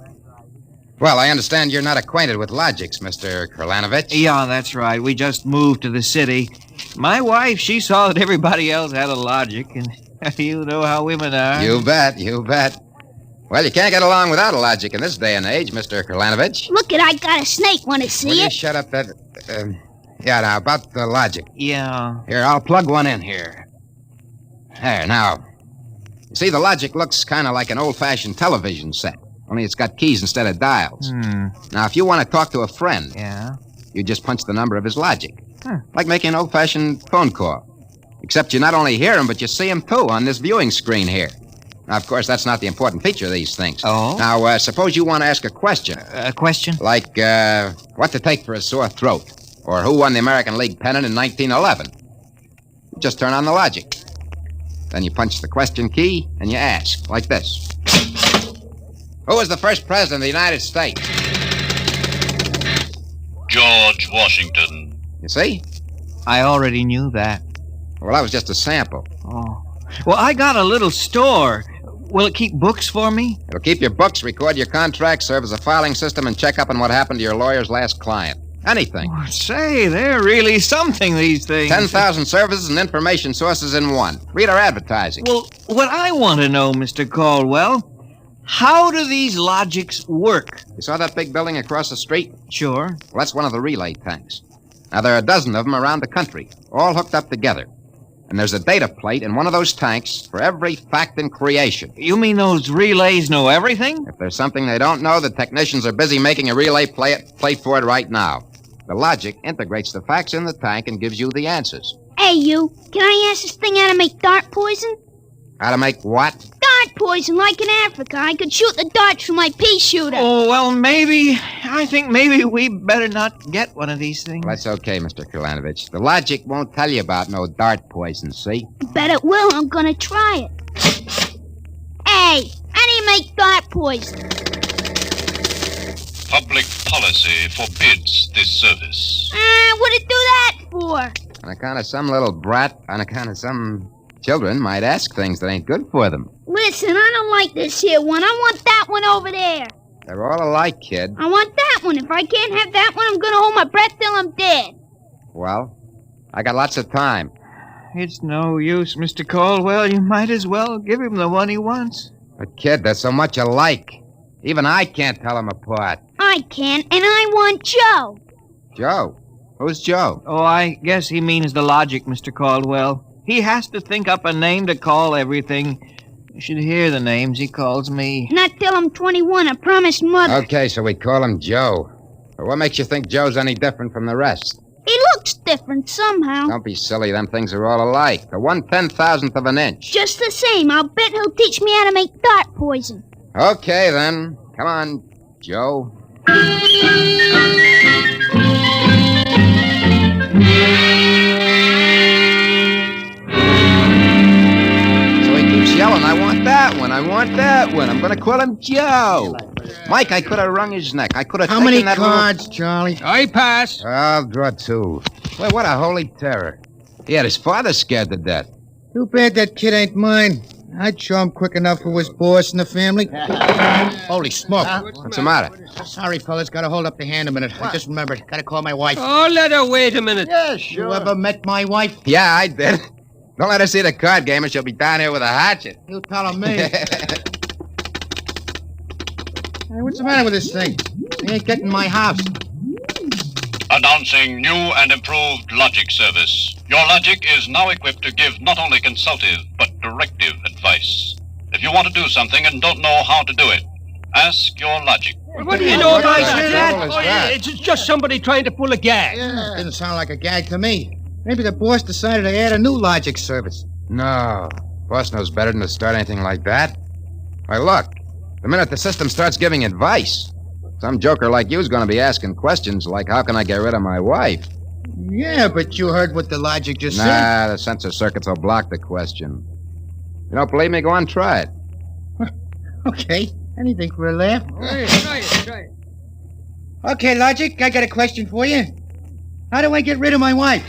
Well, I understand you're not acquainted with Logix, Mr. Kolanovich. Yeah, that's right. We just moved to the city. My wife, she saw that everybody else had a Logic, and you know how women are. You bet. Well, you can't get along without a Logic in this day and age, Mr. Kolanovich. Look I got a snake. Want to see Will it? you shut up that... yeah, now, about the Logic. Yeah. Here, I'll plug one in here. There, now. You see, the Logic looks kind of like an old-fashioned television set, only it's got keys instead of dials. Now, if you want to talk to a friend... Yeah? You just punch the number of his Logic. Like making an old-fashioned phone call. Except you not only hear him, but you see him, too, on this viewing screen here. Now, of course, that's not the important feature of these things. Oh? Now, suppose you want to ask a question. A question? Like, what to take for a sore throat? Or who won the American League pennant in 1911? You just turn on the Logic. Then you punch the question key, and you ask, like this. Who was the first president of the United States? George Washington. You see? I already knew that. Well, that was just a sample. Oh. Well, I got a little store. Will it keep books for me? It'll keep your books, record your contracts, serve as a filing system, and check up on what happened to your lawyer's last client. Anything. Oh, say, they're really something, these things. 10,000 services and information sources in one. Read our advertising. Well, what I want to know, Mr. Caldwell, how do these Logics work? You saw that big building across the street? Sure. Well, that's one of the relay tanks. Now, there are a dozen of them around the country, all hooked up together. And there's a data plate in one of those tanks for every fact in creation. You mean those relays know everything? If there's something they don't know, the technicians are busy making a relay plate for it right now. The Logic integrates the facts in the tank and gives you the answers. Hey, you. Can I ask this thing how to make dart poison? How to make what? Dart poison, like in Africa. I could shoot the darts from my pea shooter. Oh, well, I think maybe we better not get one of these things. Well, that's okay, Mr. Kolanovich. The Logic won't tell you about no dart poison, see? Bet it will. I'm gonna try it. Hey, how do you make dart poison? Public policy forbids this service. What'd it do that for? On account of some little brat, on account of some children might ask things that ain't good for them. Listen, I don't like this here one. I want that one over there. They're all alike, kid. I want that one. If I can't have that one, I'm gonna hold my breath till I'm dead. Well, I got lots of time. It's no use, Mr. Caldwell. You might as well give him the one he wants. But, kid, they're so much alike. Even I can't tell them apart. I can, and I want Joe. Joe? Who's Joe? Oh, I guess he means the logic, Mr. Caldwell. He has to think up a name to call everything. You should hear the names he calls me. Not till I'm 21, I promised Mother. Okay, so we call him Joe. But what makes you think Joe's any different from the rest? He looks different somehow. Don't be silly. Them things are all alike. The 1/10,000th of an inch. Just the same, I'll bet he'll teach me how to make dart poison. Okay, then. Come on, Joe. So he keeps yelling, I want that one, I want that one. I'm going to call him Joe. Mike, I could have wrung his neck. I could have taken that cards, Charlie? I pass. I'll draw 2. Well, what a holy terror. He had his father scared to death. Too bad that kid ain't mine. I'd show him quick enough who was boss in the family. Holy smoke. What's the matter? Sorry, fellas. Gotta hold up the hand a minute. I just remembered. Gotta call my wife. Oh, let her wait a minute. Yeah, sure. You ever met my wife? Yeah, I did. Don't let her see the card game or she'll be down here with a hatchet. You tell me. Hey, what's the matter with this thing? He ain't getting my house. Announcing new and improved logic service. Your logic is now equipped to give not only consultative, but directive advice. If you want to do something and don't know how to do it, ask your logic. What do you know about that? that? It's just somebody trying to pull a gag. Yeah, didn't sound like a gag to me. Maybe the boss decided to add a new logic service. No. Boss knows better than to start anything like that. Why, look. The minute the system starts giving advice, some joker like you's going to be asking questions like, how can I get rid of my wife? Yeah, but you heard what the logic just said. Nah, the sensor circuits will block the question. You don't believe me? Go on, try it. Okay, anything for a laugh. Try it. Okay, Logic, I got a question for you. How do I get rid of my wife?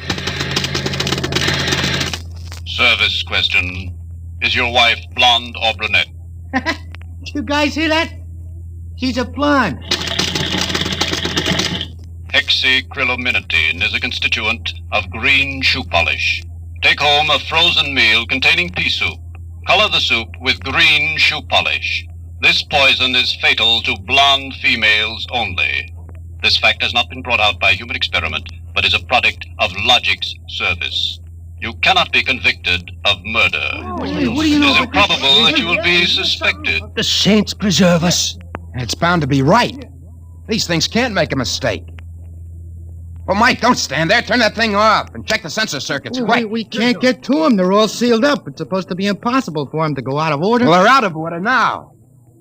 Service question. Is your wife blonde or brunette? You guys hear that? She's a blonde. Hexacrylaminotin is a constituent of green shoe polish. Take home a frozen meal containing pea soup. Color the soup with green shoe polish. This poison is fatal to blonde females only. This fact has not been brought out by human experiment, but is a product of logic's service. You cannot be convicted of murder. What do you know? It is improbable that you will be suspected. The saints preserve us. It's bound to be right. These things can't make a mistake. Well, Mike, don't stand there. Turn that thing off and check the sensor circuits quick. We can't get to them. They're all sealed up. It's supposed to be impossible for them to go out of order. Well, they're out of order now.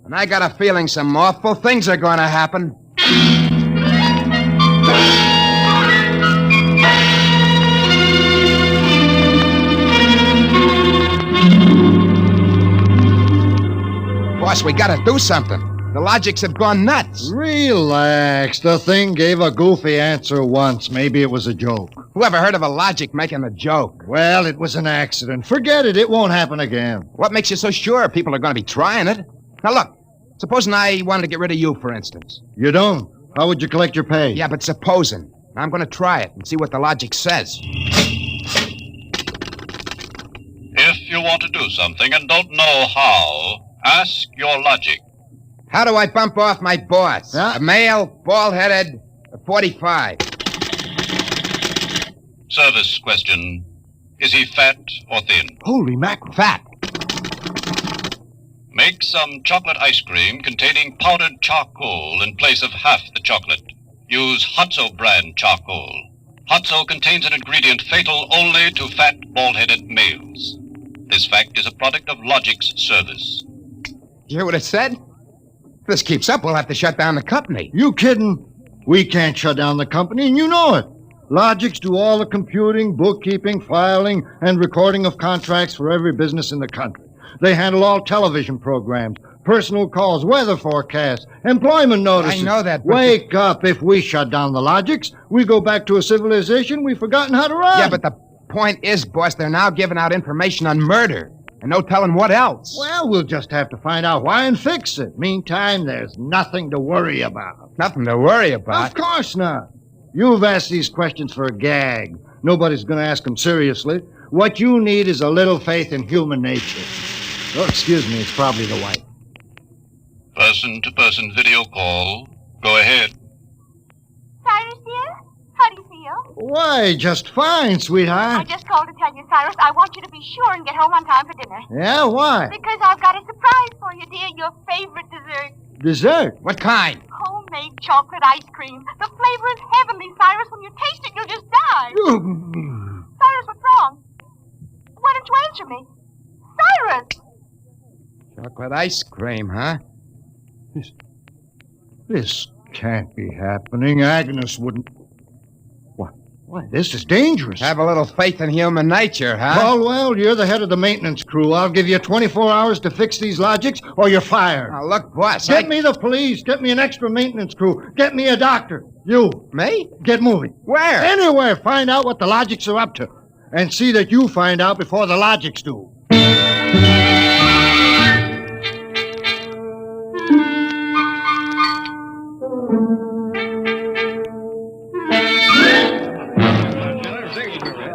And I got a feeling some awful things are going to happen. Boss, we got to do something. The logics have gone nuts. Relax. The thing gave a goofy answer once. Maybe it was a joke. Whoever heard of a logic making a joke? Well, it was an accident. Forget it. It won't happen again. What makes you so sure people are going to be trying it? Now, look. Supposing I wanted to get rid of you, for instance. You don't? How would you collect your pay? Yeah, but supposing. I'm going to try it and see what the logic says. If you want to do something and don't know how, ask your logic. How do I bump off my boss? Huh? A male, bald-headed, 45. Service question. Is he fat or thin? Holy mackerel. Fat. Make some chocolate ice cream containing powdered charcoal in place of half the chocolate. Use Hotzo brand charcoal. Hotzo contains an ingredient fatal only to fat, bald-headed males. This fact is a product of logic's service. You hear what it said? If this keeps up, we'll have to shut down the company. You kidding? We can't shut down the company, and you know it. Logics do all the computing, bookkeeping, filing, and recording of contracts for every business in the country. They handle all television programs, personal calls, weather forecasts, employment notices. I know that, but... Wake up. If we shut down the Logics, we go back to a civilization we've forgotten how to run. Yeah, but the point is, boss, they're now giving out information on murder. And no telling what else. Well, we'll just have to find out why and fix it. Meantime, there's nothing to worry about. Nothing to worry about? Of course not. You've asked these questions for a gag. Nobody's going to ask them seriously. What you need is a little faith in human nature. Oh, excuse me, it's probably the wife. Person-to-person video call. Go ahead. Cyrus, dear? How do you feel? Why, just fine, I sweetheart. just called to tell you, Cyrus, I want you to be sure and get home on time for dinner. Yeah, why? Because I've got a surprise for you, dear. Your favorite dessert. Dessert? What kind? Homemade chocolate ice cream. The flavor is heavenly, Cyrus. When you taste it, you'll just die. Cyrus, what's wrong? Why don't you answer me? Cyrus! Chocolate ice cream, huh? This can't be happening. Agnes wouldn't. Why, this is dangerous. Have a little faith in human nature, huh? Caldwell, you're the head of the maintenance crew. I'll give you 24 hours to fix these logics, or you're fired. Now, look, boss, Get me the police. Get me an extra maintenance crew. Get me a doctor. You. Me? Get moving. Where? Anywhere. Find out what the logics are up to. And see that you find out before the logics do.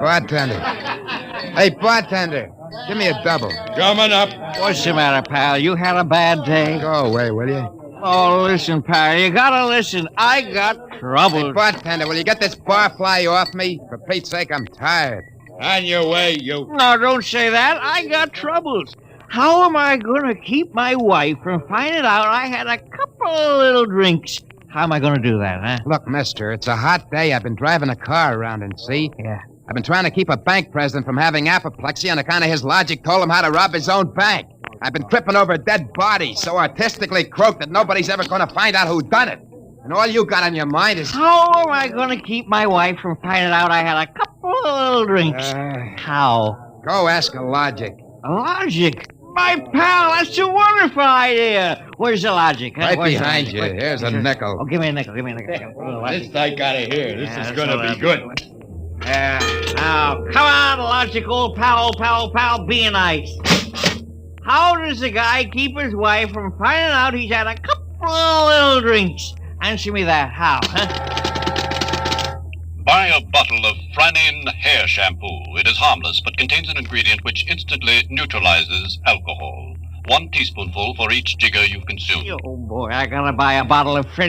Bartender. Hey, bartender. Give me a double. Coming up. What's the matter, pal? You had a bad day? Go away, will you? Oh, listen, pal. You gotta listen. I got trouble. Hey, bartender, will you get this barfly off me? For Pete's sake, I'm tired. On your way, you. No, don't say that. I got troubles. How am I gonna keep my wife from finding out I had a couple of little drinks? How am I gonna do that, huh? Look, mister, it's a hot day. I've been driving a car around and see. Yeah. I've been trying to keep a bank president from having apoplexy on account of his logic told him how to rob his own bank. I've been tripping over dead bodies so artistically croaked that nobody's ever going to find out who done it. And all you got on your mind is... How am I gonna keep my wife from finding out I had a couple of little drinks? How? Go ask a logic. A logic? My pal, that's a wonderful idea. Where's the logic? Huh? Right Where's the behind logic? you. Here's a nickel. Oh, give me a nickel. Give me a nickel. This I gotta hear. This is gonna be good. Now, come on, logic, old pal, be nice. How does a guy keep his wife from finding out he's had a couple of little drinks? Answer me that. How, huh? Buy a bottle of Franin hair shampoo. It is harmless, but contains an ingredient which instantly neutralizes alcohol. 1 teaspoonful for each jigger you consume. Oh, boy, I gotta buy a bottle of What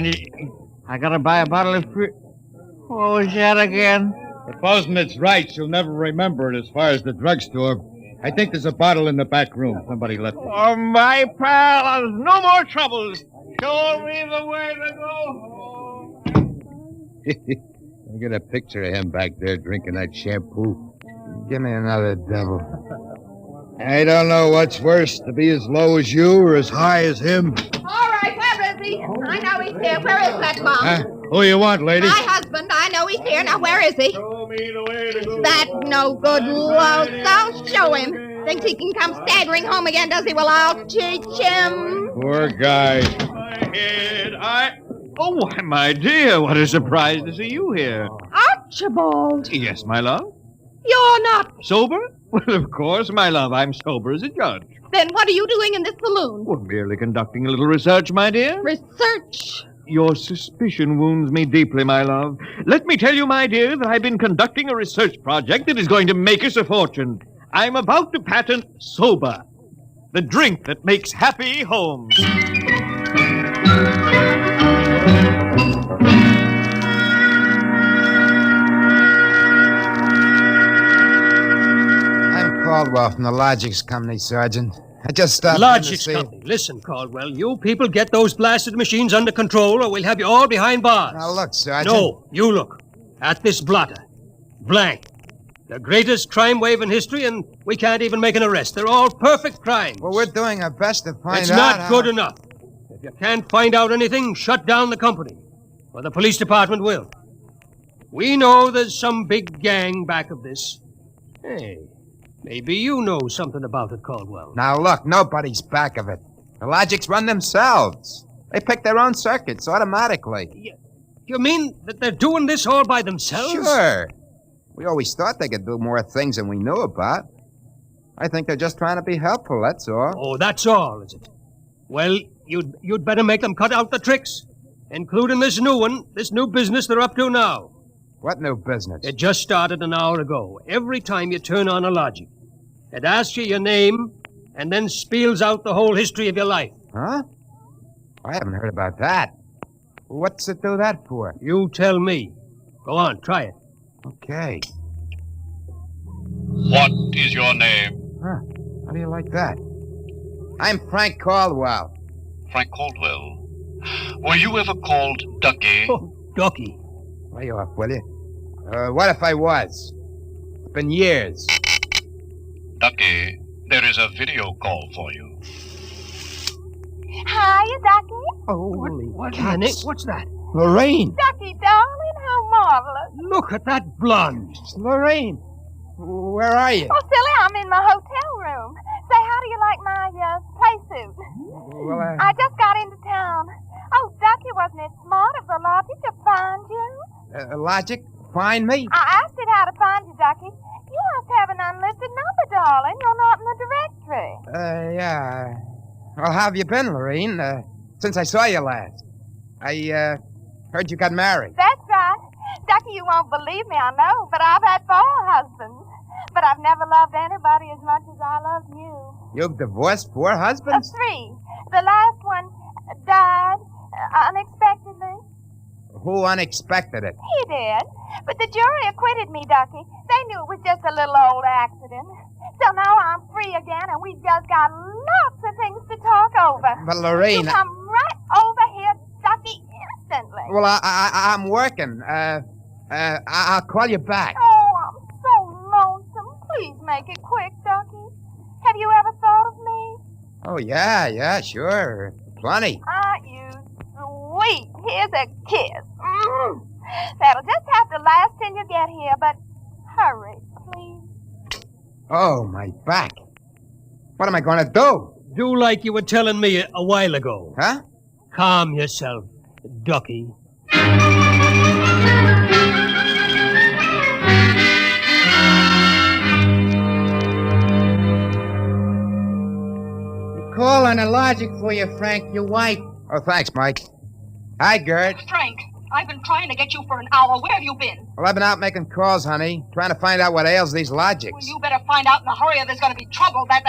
was that again? Supposing it's right, she'll never remember it as far as the drugstore. I think there's a bottle in the back room. Somebody left it. Oh, my pal, there's no more troubles. Show me the way to go. I get a picture of him back there drinking that shampoo. Give me another double. I don't know what's worse, to be as low as you or as high as him. All right, where is he? I know he's here. Where is that bomb? Who you want, lady? My husband. I know he's here. Now, where is he? Show me the way to go. That no good louse. I'll show him. Thinks he can come staggering home again, does he? Well, I'll teach him. Poor guy. Oh, why, my dear, what a surprise to see you here. Archibald. Yes, my love. You're not. Sober? Well, of course, my love. I'm sober as a judge. Then what are you doing in this saloon? Well, merely conducting a little research, my dear. Research? Your suspicion wounds me deeply, my love. Let me tell you, my dear, that I've been conducting a research project that is going to make us a fortune. I'm about to patent Sober, the drink that makes happy homes. I'm Caldwell from the Logics Company, Sergeant. I just stopped in to Logics see... Company. Listen, Caldwell, you people get those blasted machines under control or we'll have you all behind bars. Now, look, Sergeant. No, you look. At this blotter. Blank. The greatest crime wave in history, and we can't even make an arrest. They're all perfect crimes. Well, we're doing our best to find out. It's not good enough. If you can't find out anything, shut down the company. Or the police department will. We know there's some big gang back of this. Hey, maybe you know something about it, Caldwell. Now, look, nobody's back of it. The Logics run themselves. They pick their own circuits automatically. You mean that they're doing this all by themselves? Sure. We always thought they could do more things than we knew about. I think they're just trying to be helpful, that's all. Oh, that's all, is it? Well, you'd better make them cut out the tricks, including this new one, this new business they're up to now. What new business? It just started an hour ago. Every time you turn on a Logic, it asks you your name and then spiels out the whole history of your life. Huh? I haven't heard about that. What's it do that for? You tell me. Go on, try it. Okay. What is your name? Huh. How do you like that? I'm Frank Caldwell. Frank Caldwell. Were you ever called Ducky? Oh, Ducky. Lay off, will you? What if I was? It's been years. Ducky, there is a video call for you. Hiya, Ducky. Holy Janet, what's that? Lorraine! Ducky, darling, how marvelous. Look at that blonde. It's Lorraine! Where are you? Oh, silly, I'm in my hotel room. Say, how do you like my play suit? Well, I just got into town. Oh, Ducky, wasn't it smart of the logic to find you? Logic? Find me? I asked it how to find you, Ducky. You must have an unlisted number, darling. You're not in the directory. Yeah. Well, how have you been, Lorraine? Since I saw you last. I, heard you got married. That's right. Ducky, you won't believe me, I know, but I've had 4 husbands. But I've never loved anybody as much as I love you. You've divorced 4 husbands? 3. The last one died unexpectedly. Who unexpected it? He did. But the jury acquitted me, Ducky. They knew it was just a little old accident. So now I'm free again, and we've just got lots of things to talk over. But, Lorraine... You come right over here, Ducky, instantly. Well, I'm working. I'll call you back. Oh, I'm so lonesome. Please make it quick, Ducky. Have you ever thought of me? Oh, yeah, sure. Plenty. You sweet. Here's a kiss. That'll just have to last till you get here, but hurry, please. Oh, my back. What am I going to do? Do like you were telling me a while ago. Huh? Calm yourself, Ducky. Call on a logic for you, Frank, your wife. Oh, thanks, Mike. Hi, Gert. Frank, I've been trying to get you for an hour. Where have you been? Well, I've been out making calls, honey, trying to find out what ails these logics. Well, you better find out in a hurry or there's going to be trouble. That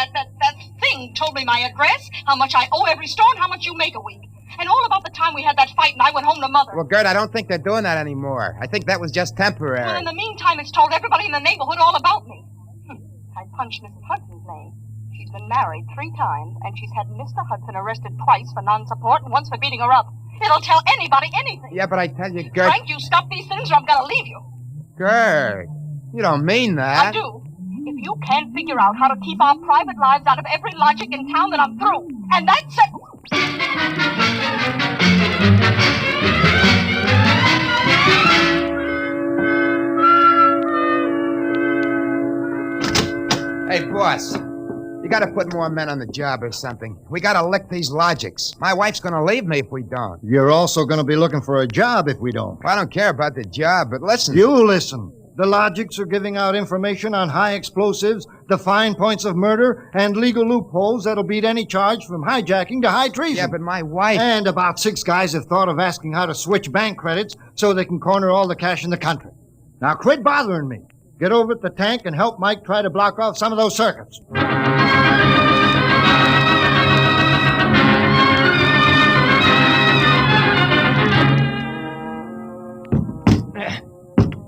thing told me my address, how much I owe every store, and how much you make a week. And all about the time we had that fight and I went home to Mother. Well, Gert, I don't think they're doing that anymore. I think that was just temporary. Well, in the meantime, it's told everybody in the neighborhood all about me. I punched Mrs. Hudson's name. She's been married 3 times, and she's had Mr. Hudson arrested twice for non-support and once for beating her up. It'll tell anybody anything. Yeah, but I tell you, Gert... Frank, you stop these things or I'm going to leave you. Gert, you don't mean that. I do. If you can't figure out how to keep our private lives out of every logic in town, then I'm through. And that's it. Hey, boss. You gotta put more men on the job or something. We gotta lick these logics. My wife's gonna leave me if we don't. You're also going to be looking for a job if we don't. Well, I don't care about the job, but listen. You listen. The logics are giving out information on high explosives, the fine points of murder, and legal loopholes that'll beat any charge from hijacking to high treason. Yeah, but my wife... And about 6 guys have thought of asking how to switch bank credits so they can corner all the cash in the country. Now, quit bothering me. Get over at the tank and help Mike try to block off some of those circuits.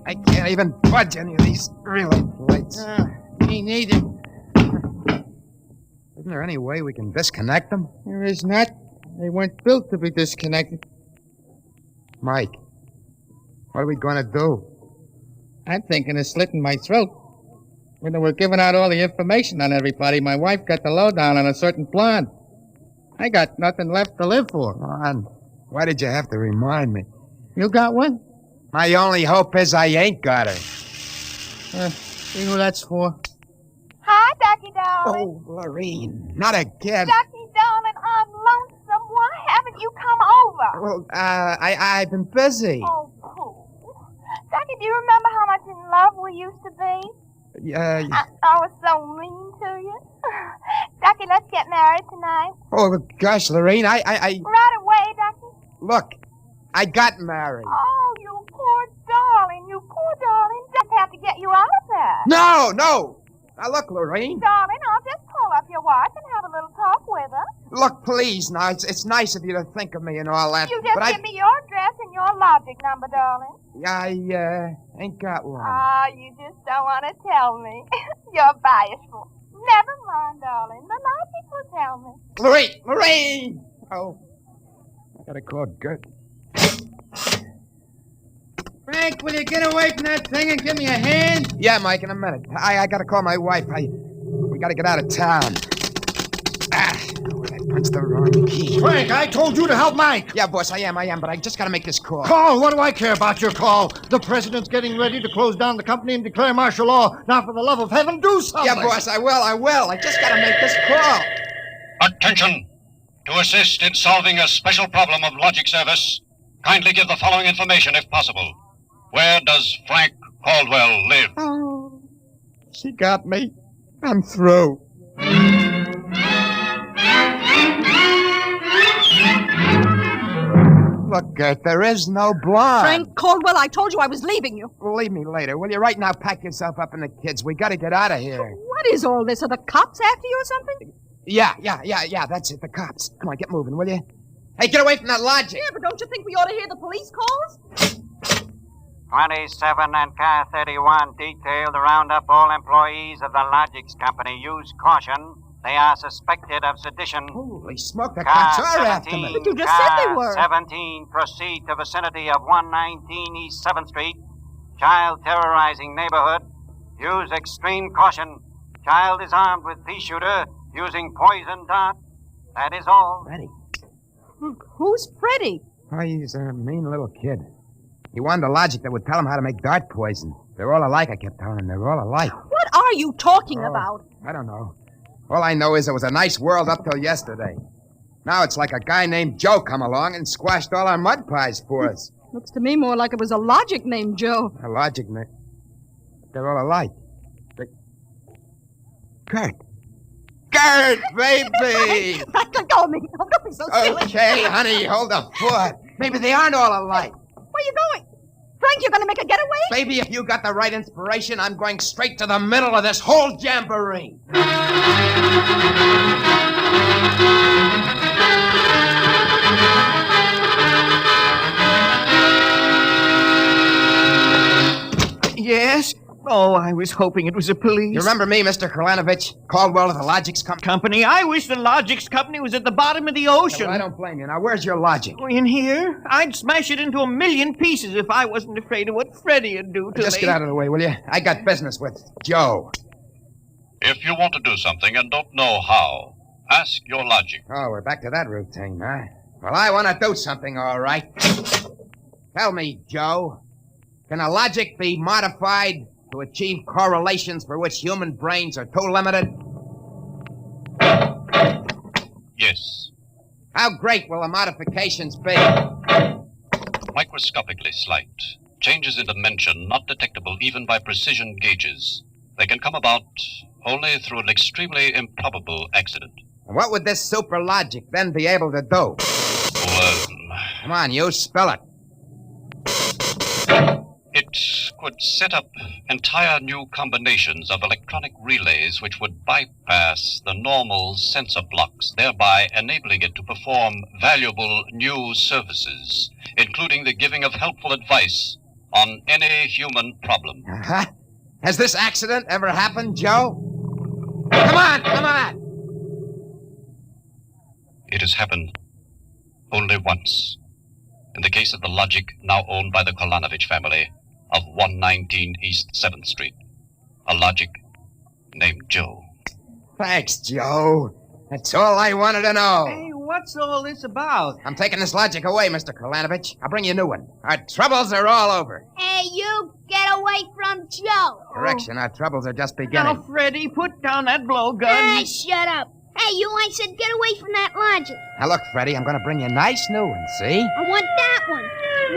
I can't even budge any of these relay plates. Me neither. Isn't there any way we can disconnect them? There is not. They weren't built to be disconnected. Mike, what are we going to do? I'm thinking of slitting my throat. When they were giving out all the information on everybody, my wife got the lowdown on a certain blonde. I got nothing left to live for. Ron, why did you have to remind me? You got one? My only hope is I ain't got her. See who that's for? Hi, Ducky, darling. Oh, Lorraine, not again. Ducky, darling, I'm lonesome. Why haven't you come over? Well, I've been busy. Oh, cool. Ducky, do you remember how much in love we used to be? I was so mean to you. Ducky, let's get married tonight. Oh, gosh, Lorraine, I... Right away, Ducky. Look, I got married. Oh, you poor darling. You poor darling. Just have to get you out of there. No. Now, look, Lorraine. Darling, I'll just call up your wife and have a a little talk with her. Look, please, now, it's nice of you to think of me and all that. You just but give me your address and your logic number, darling. I ain't got one. Ah, you just don't want to tell me. You're bashful. Never mind, darling. The logic will tell me. Lorraine! Oh, I gotta call Gert. Frank, will you get away from that thing and give me a hand? Yeah, Mike, in a minute. I gotta call my wife. We gotta get out of town. I punched the wrong key. Frank, I told you to help Mike. Yeah, boss, I am, but I just gotta make this call. Call? What do I care about your call? The president's getting ready to close down the company and declare martial law. Now, for the love of heaven, do something. Yeah, boss, I will. I just gotta make this call. Attention! To assist in solving a special problem of logic service, kindly give the following information if possible. Where does Frank Caldwell live? Oh, she got me. I'm through. Look, Gert, there is no blonde. Frank Caldwell, I told you I was leaving you. Leave me later, will you? Right now, pack yourself up and the kids. We gotta get out of here. What is all this? Are the cops after you or something? Yeah, that's it, the cops. Come on, get moving, will you? Hey, get away from that logic. Yeah, but don't you think we ought to hear the police calls? 27 and car 31 detailed to round up all employees of the Logics Company. Use caution. They are suspected of sedition. Holy smoke, the car cops are after me. But you just said they were. 17, proceed to vicinity of 119 East 7th Street. Child terrorizing neighborhood. Use extreme caution. Child is armed with pea shooter using poison dart. That is all. Freddie. Who's Freddie? Oh, he's a mean little kid. He wanted a logic that would tell him how to make dart poison. They're all alike, I kept telling him. They're all alike. What are you talking about? I don't know. All I know is it was a nice world up till yesterday. Now it's like a guy named Joe come along and squashed all our mud pies for us. Looks to me more like it was a logic named Joe. A logic name? They're all alike. Gert, baby! Let go of me. Oh, don't be so silly. Okay, honey, hold the fort. Maybe they aren't all alike. Where are you going? Frank, you're going to make a getaway? Baby, if you got the right inspiration, I'm going straight to the middle of this whole jamboree. Yes? Oh, I was hoping it was the police. You remember me, Mr. Kralanovich? Caldwell of the Logics Company? I wish the Logics Company was at the bottom of the ocean. Well, I don't blame you. Now, where's your logic? In here? I'd smash it into a million pieces if I wasn't afraid of what Freddie would do to me. Just get out of the way, will you? I got business with Joe. If you want to do something and don't know how, ask your logic. Oh, we're back to that routine, huh? Well, I want to do something, all right. Tell me, Joe, can a logic be modified to achieve correlations for which human brains are too limited? Yes. How great will the modifications be? Microscopically slight. Changes in dimension not detectable even by precision gauges. They can come about only through an extremely improbable accident. What would this super logic then be able to do? Come on, you spell it. It could set up entire new combinations of electronic relays which would bypass the normal sensor blocks, thereby enabling it to perform valuable new services, including the giving of helpful advice on any human problem. Uh-huh. Has this accident ever happened, Joe? Come on! It has happened only once. In the case of the logic now owned by the Kolanovich family of 119 East 7th Street. A logic named Joe. Thanks, Joe. That's all I wanted to know. Hey, what's all this about? I'm taking this logic away, Mr. Kolanovich. I'll bring you a new one. Our troubles are all over. Hey, you, get away from Joe. Correction, our troubles are just beginning. Now, Freddie, put down that blowgun. Hey, shut up. Hey, you, I said get away from that logic. Now, look, Freddie, I'm going to bring you a nice new one, see? I want that one.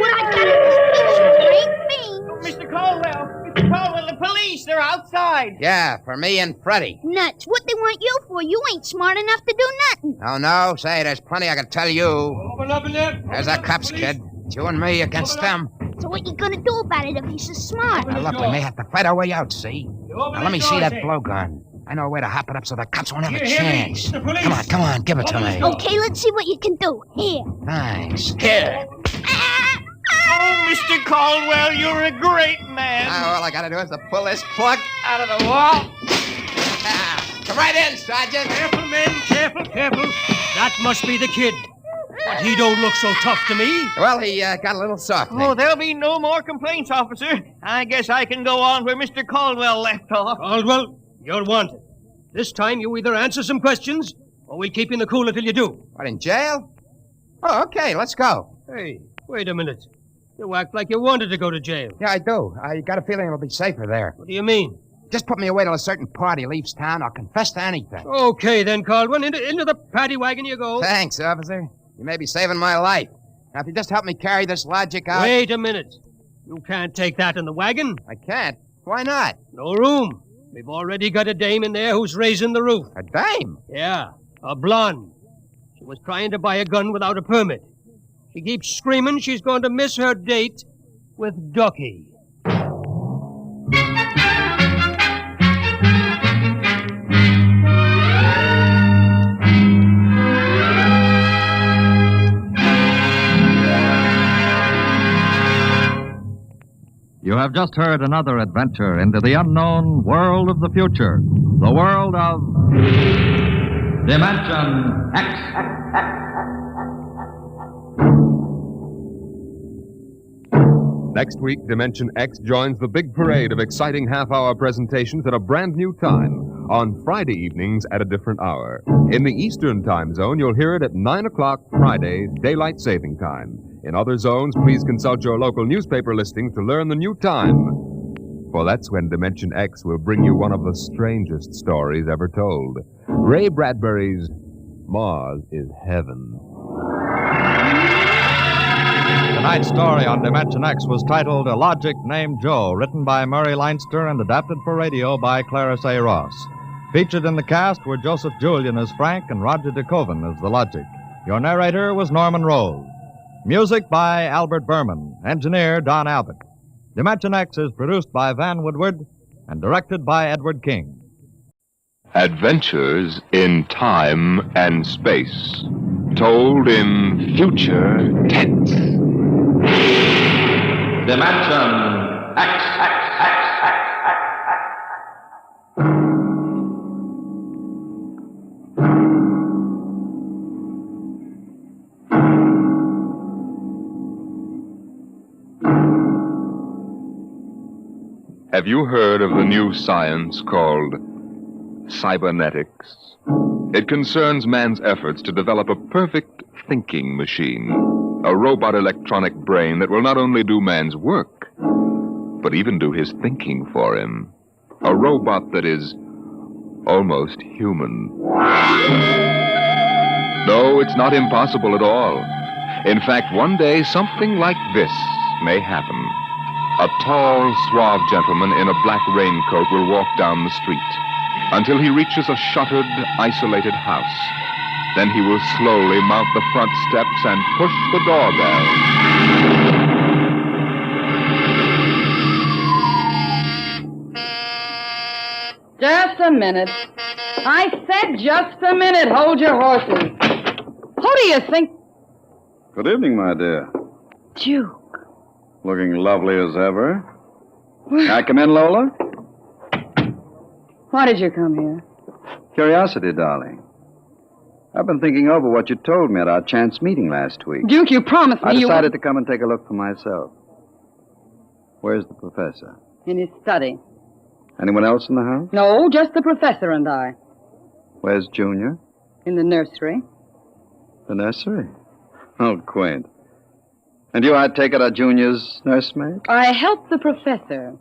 What I got in this picture ain't me. Mr. Caldwell, the police, they're outside. Yeah, for me and Freddie. Nuts. What they want you for? You ain't smart enough to do nothing. Oh, no? Say, there's plenty I can tell you. Open up in there. There's our cops, kid. It's you and me against them. So what you gonna do about it if he's so smart? Now, look, we may have to fight our way out, see? Now, let me see that blowgun. I know a way to hop it up so the cops won't have a You hear me? chance. The police! Come on, give it to me. Okay, let's see what you can do. Here. Thanks. Here. Oh, Mr. Caldwell, you're a great man. All I gotta do is to pull this plug out of the wall. Come right in, Sergeant. Careful, men. Careful. That must be the kid. But he don't look so tough to me. Well, he got a little soft. Oh, there'll be no more complaints, officer. I guess I can go on where Mr. Caldwell left off. Caldwell, you're wanted. This time you either answer some questions, or we'll keep you in the cooler till you do. What, in jail? Oh, okay, let's go. Hey, wait a minute. You act like you wanted to go to jail. Yeah, I do. I got a feeling it'll be safer there. What do you mean? Just put me away till a certain party leaves town. I'll confess to anything. Okay, then, Caldwell. Into the paddy wagon you go. Thanks, officer. You may be saving my life. Now, if you just help me carry this logic out... Wait a minute. You can't take that in the wagon. I can't? Why not? No room. We've already got a dame in there who's raising the roof. A dame? Yeah, a blonde. She was trying to buy a gun without a permit. She keeps screaming she's going to miss her date with Ducky. You have just heard another adventure into the unknown world of the future, the world of Dimension X. Next week, Dimension X joins the big parade of exciting half-hour presentations at a brand new time on Friday evenings at a different hour. In the Eastern Time Zone, you'll hear it at 9 o'clock Friday, Daylight Saving Time. In other zones, please consult your local newspaper listings to learn the new time. For that's when Dimension X will bring you one of the strangest stories ever told. Ray Bradbury's Mars is Heaven. Tonight's story on Dimension X was titled A Logic Named Joe, written by Murray Leinster and adapted for radio by Clarence A. Ross. Featured in the cast were Joseph Julian as Frank and Roger DeKoven as the Logic. Your narrator was Norman Rose. Music by Albert Berman. Engineer Don Abbott. Dimension X is produced by Van Woodward and directed by Edward King. Adventures in time and space, told in future tense. Dimension X. Have you heard of the new science called cybernetics? It concerns man's efforts to develop a perfect thinking machine, a robot electronic brain that will not only do man's work, but even do his thinking for him. A robot that is almost human. No, it's not impossible at all. In fact, one day something like this may happen. A tall, suave gentleman in a black raincoat will walk down the street until he reaches a shuttered, isolated house. Then he will slowly mount the front steps and push the doorbell. Just a minute. I said just a minute. Hold your horses. Who do you think? Good evening, my dear. Duke. Looking lovely as ever. Can I come in, Lola? Why did you come here? Curiosity, darling. I've been thinking over what you told me at our chance meeting last week. Duke, you promised me I you decided would... to come and take a look for myself. Where's the professor? In his study. Anyone else in the house? No, just the professor and I. Where's Junior? In the nursery. The nursery? Oh, quaint. And you, I take it, are Junior's nursemaid? I helped the professor.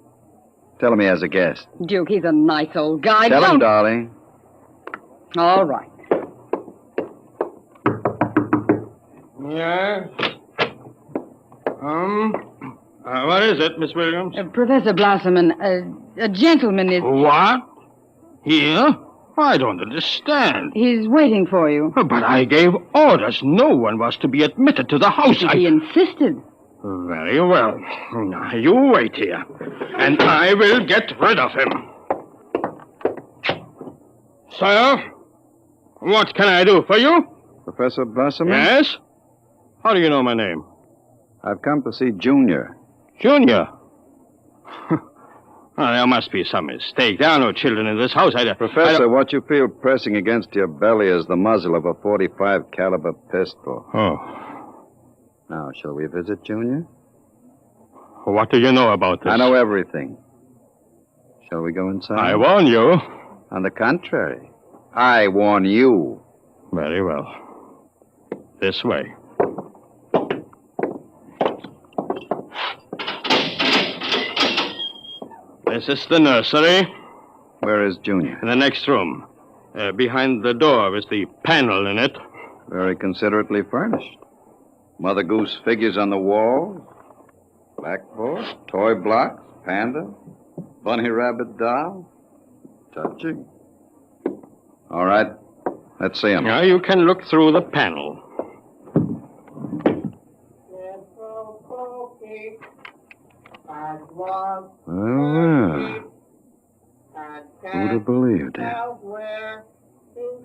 Tell him he has a guest. Duke, he's a nice old guy. Tell Don't... him, darling. All right. Yes? What is it, Miss Williams? Professor Blossomon, a gentleman is... What? Here? I don't understand. He's waiting for you. But I gave orders. No one was to be admitted to the house. He insisted. Very well. Now, you wait here, and I will get rid of him. Sir, what can I do for you? Professor Busserman? Yes? How do you know my name? I've come to see Junior. Junior? There must be some mistake. There are no children in this house. Professor, what you feel pressing against your belly is the muzzle of a .45 caliber pistol. Oh. Now, shall we visit Junior? What do you know about this? I know everything. Shall we go inside? I warn you. On the contrary, I warn you. Very well. This way. This is the nursery. Where is Junior? In the next room. Behind the door is the panel in it. Very considerately furnished. Mother Goose figures on the wall. Blackboard, toy blocks, panda, bunny rabbit doll. Touching. All right. Let's see him. Now you can look through the panel. Well. Who'd have believed it?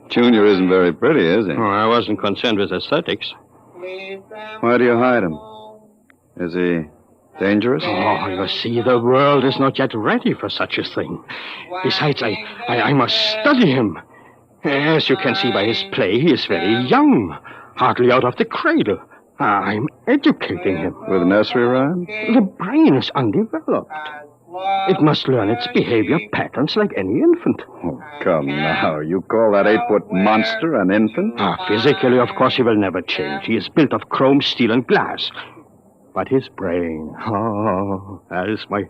Junior isn't very pretty, is he? Oh, I wasn't concerned with aesthetics. Why do you hide him? Is he dangerous? Oh, you see, the world is not yet ready for such a thing. Besides, I must study him. As you can see by his play, he is very young, hardly out of the cradle. I'm educating him. With nursery rhymes? The brain is undeveloped. It must learn its behavior patterns like any infant. Oh, come now. You call that 8-foot monster an infant? Physically, of course, he will never change. He is built of chrome, steel, and glass. But his brain, that is my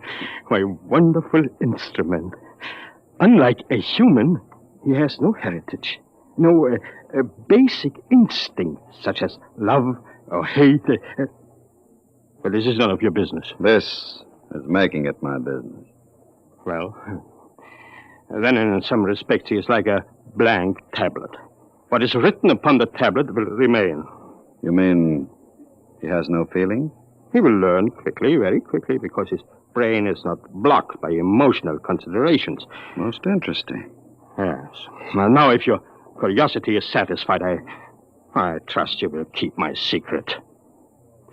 wonderful instrument. Unlike a human, he has no heritage, no basic instinct, such as love or hate. But this is none of your business. This is making it my business. Well, then in some respects he is like a blank tablet. What is written upon the tablet will remain. You mean he has no feeling? He will learn quickly, very quickly, because his brain is not blocked by emotional considerations. Most interesting. Yes. Well, now, if your curiosity is satisfied, I trust you will keep my secret.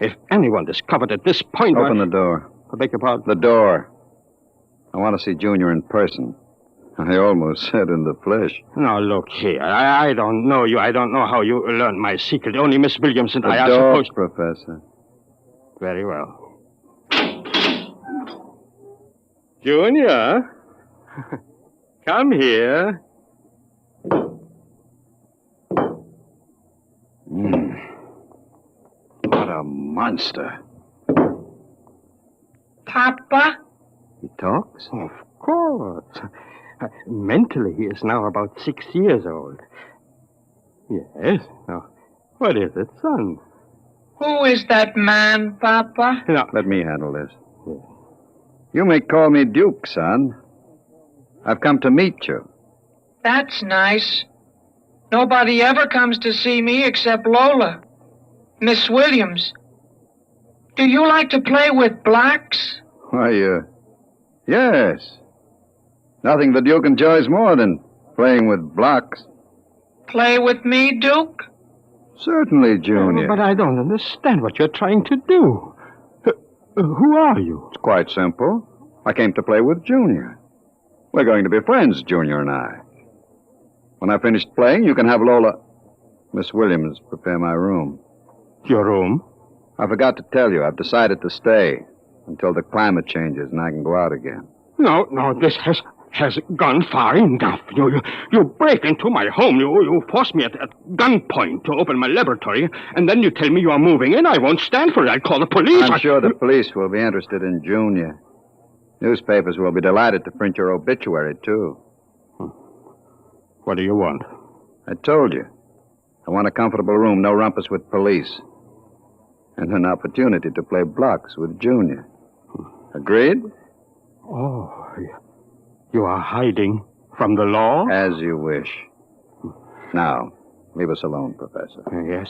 If anyone discovered at this point... Open the door. I beg your pardon? The door. I want to see Junior in person. I almost said in the flesh. Now, look here. I don't know you. I don't know how you learned my secret. Only Miss Williams and I are supposed... The door, Professor. Very well. Junior? Come here. What a monster. Papa? He talks? Of course. Mentally, he is now about 6 years old. Yes. Now, what is it, son? Who is that man, Papa? Now, let me handle this. You may call me Duke, son. I've come to meet you. That's nice. Nobody ever comes to see me except Lola. Miss Williams. Do you like to play with blacks? Why, yes. Nothing the Duke enjoys more than playing with blocks. Play with me, Duke? Certainly, Junior. But I don't understand what you're trying to do. Who are you? It's quite simple. I came to play with Junior. We're going to be friends, Junior and I. When I finish playing, you can have Lola... Miss Williams prepare my room. Your room? I forgot to tell you, I've decided to stay until the climate changes and I can go out again. No, this has gone far enough. You break into my home. You force me at gunpoint to open my laboratory, and then you tell me you are moving in. I won't stand for it. I'll call the police. I'm sure the police will be interested in Junior. Newspapers will be delighted to print your obituary, too. What do you want? I told you. I want a comfortable room, no rumpus with police. And an opportunity to play blocks with Junior. Agreed? Oh, you are hiding from the law? As you wish. Now, leave us alone, Professor. Yes,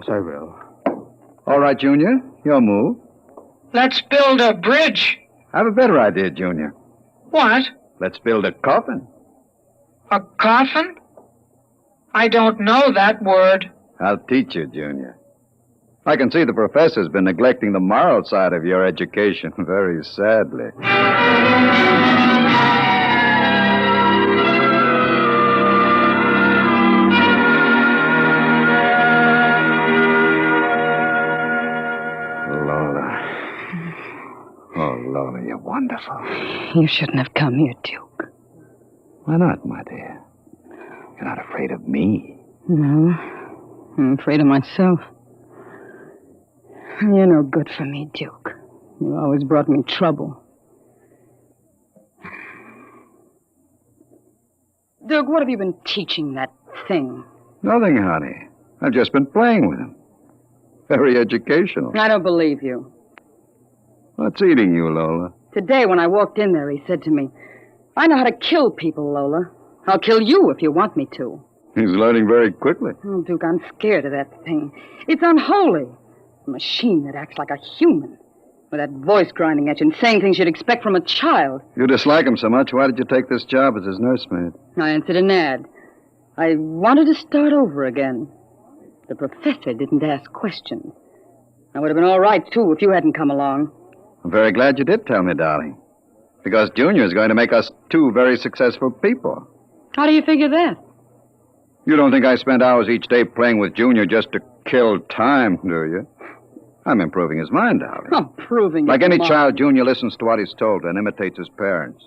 I will. All right, Junior, your move. Let's build a bridge. I have a better idea, Junior. What? Let's build a coffin. A coffin? I don't know that word. I'll teach you, Junior. I can see the professor's been neglecting the moral side of your education very sadly. Oh, Lola, you're wonderful. You shouldn't have come here, Duke. Why not, my dear? You're not afraid of me. No, I'm afraid of myself. You're no good for me, Duke. You always brought me trouble. Duke, what have you been teaching that thing? Nothing, honey. I've just been playing with him. Very educational. I don't believe you. What's eating you, Lola? Today, when I walked in there, he said to me, I know how to kill people, Lola. I'll kill you if you want me to. He's learning very quickly. Oh, Duke, I'm scared of that thing. It's unholy. A machine that acts like a human. With that voice grinding at you and saying things you'd expect from a child. You dislike him so much, why did you take this job as his nursemaid? I answered an ad. I wanted to start over again. The professor didn't ask questions. I would have been all right, too, if you hadn't come along. I'm very glad you did tell me, darling. Because Junior is going to make us two very successful people. How do you figure that? You don't think I spend hours each day playing with Junior just to kill time, do you? I'm improving his mind, darling. Improving Like his any mind. child, Junior listens to what he's told and imitates his parents.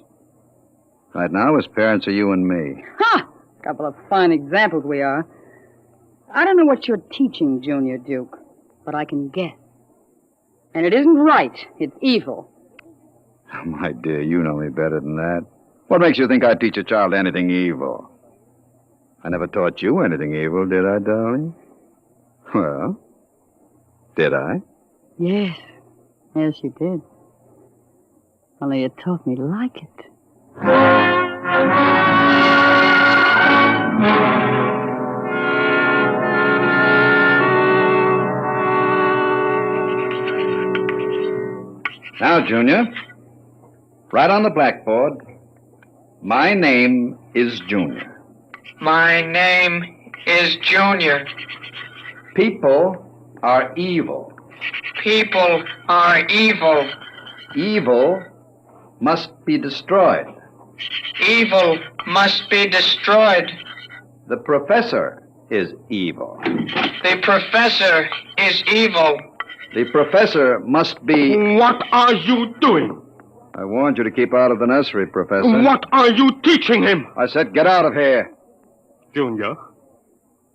Right now, his parents are you and me. Ha! Couple of fine examples we are. I don't know what you're teaching, Junior Duke, but I can guess. And it isn't right. It's evil. Oh, my dear, you know me better than that. What makes you think I'd teach a child anything evil? I never taught you anything evil, did I, darling? Well, did I? Yes. Yes, you did. Only you taught me to like it. Now, Junior, right on the blackboard, my name is Junior. My name is Junior. People are evil. People are evil. Evil must be destroyed. Evil must be destroyed. The professor is evil. The professor is evil. The professor must be... What are you doing? I warned you to keep out of the nursery, Professor. What are you teaching him? I said get out of here. Junior,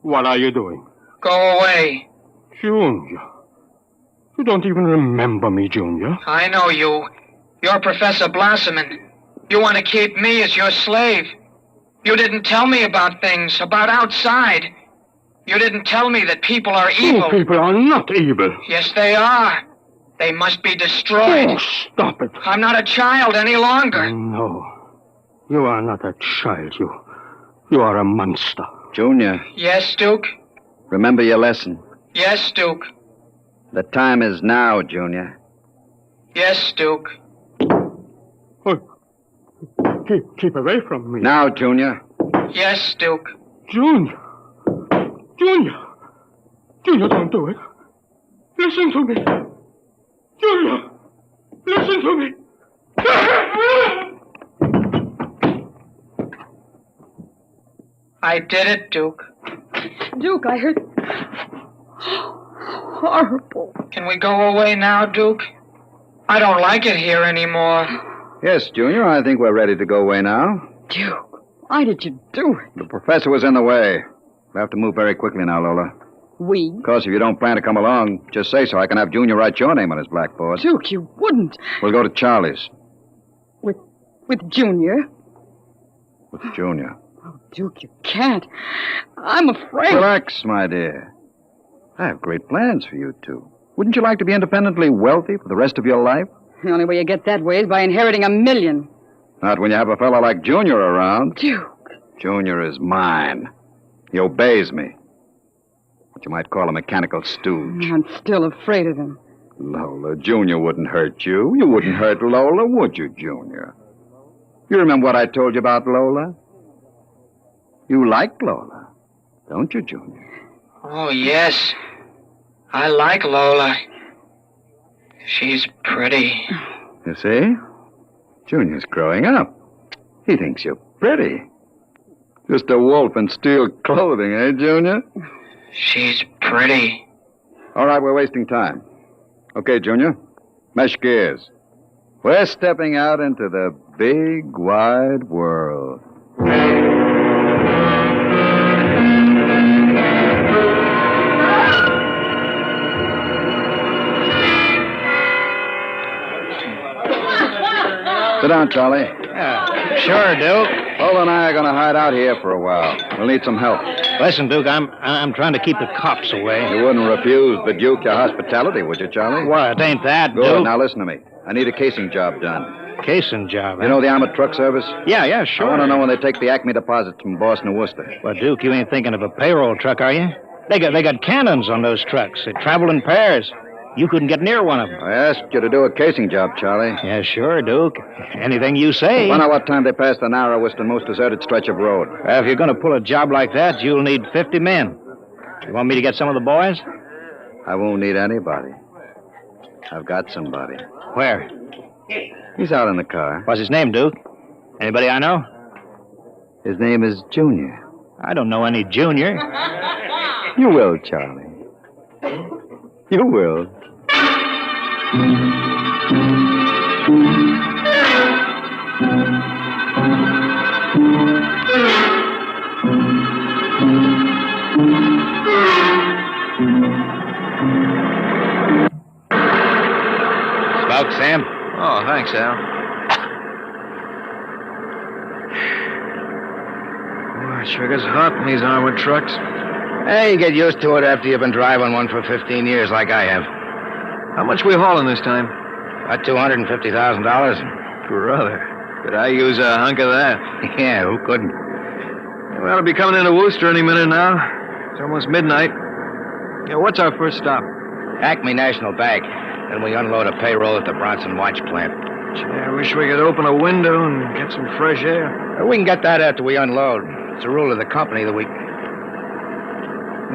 what are you doing? Go away. Junior, you don't even remember me, Junior. I know you. You're Professor Blossoming. You want to keep me as your slave. You didn't tell me about things, about outside. You didn't tell me that people are evil. Oh, people are not evil. Yes, they are. They must be destroyed. Oh, stop it. I'm not a child any longer. No, you are not a child. You are a monster. Junior, Yes, Duke? remember your lesson. Yes, Duke. The time is now, Junior. Yes, Duke. Keep away from me. Now, Junior. Yes, Duke. Junior. Junior. Junior, don't do it. Listen to me. Junior. Listen to me. I did it, Duke. Duke, I heard... Horrible. Can we go away now, Duke? I don't like it here anymore. Yes, Junior, I think we're ready to go away now. Duke, why did you do it? The professor was in the way. We have to move very quickly now, Lola. We? Of course, if you don't plan to come along, just say so. I can have Junior write your name on his blackboard. Duke, you wouldn't. We'll go to Charlie's. With Junior? With Junior. Oh, Duke, you can't. I'm afraid. Relax, my dear. I have great plans for you two. Wouldn't you like to be independently wealthy for the rest of your life? The only way you get that way is by inheriting $1 million. Not when you have a fellow like Junior around. Duke. Junior is mine. He obeys me. What you might call a mechanical stooge. I'm still afraid of him. Lola, Junior wouldn't hurt you. You wouldn't hurt Lola, would you, Junior? You remember what I told you about Lola? You like Lola, don't you, Junior? Oh, yes. I like Lola. She's pretty. You see? Junior's growing up. He thinks you're pretty. Just a wolf in steel clothing, eh, Junior? She's pretty. All right, we're wasting time. Okay, Junior. Mesh gears. We're stepping out into the big, wide world. Sit down, Charlie. Yeah, sure, Duke. Lola and I are going to hide out here for a while. We'll need some help. Listen, Duke, I'm trying to keep the cops away. You wouldn't refuse the Duke your hospitality, would you, Charlie? What? Ain't that, Good. Duke? Now listen to me. I need a casing job done. Casing job, huh? You know the Armored Truck Service? Yeah, sure. I want to know when they take the Acme deposits from Boston to Worcester. Well, Duke, you ain't thinking of a payroll truck, are you? They got cannons on those trucks. They travel in pairs. You couldn't get near one of them. I asked you to do a casing job, Charlie. Yeah, sure, Duke. Anything you say. Find out what time they pass the narrowest and most deserted stretch of road. If you're going to pull a job like that, you'll need 50 men. You want me to get some of the boys? I won't need anybody. I've got somebody. Where? He's out in the car. What's his name, Duke? Anybody I know? His name is Junior. I don't know any Junior. You will, Charlie. You will. Smoke, Sam? Oh, thanks, Al. Boy, it sure gets hot in these armored trucks. Hey, you get used to it after you've been driving one for 15 years like I have. How much we hauling this time? About $250,000. Brother, could I use a hunk of that? Yeah, who couldn't? We ought to be coming into Worcester any minute now. It's almost midnight. Yeah, what's our first stop? Acme National Bank. Then we unload a payroll at the Bronson Watch Plant. Gee, I wish we could open a window and get some fresh air. We can get that after we unload. It's a rule of the company that we...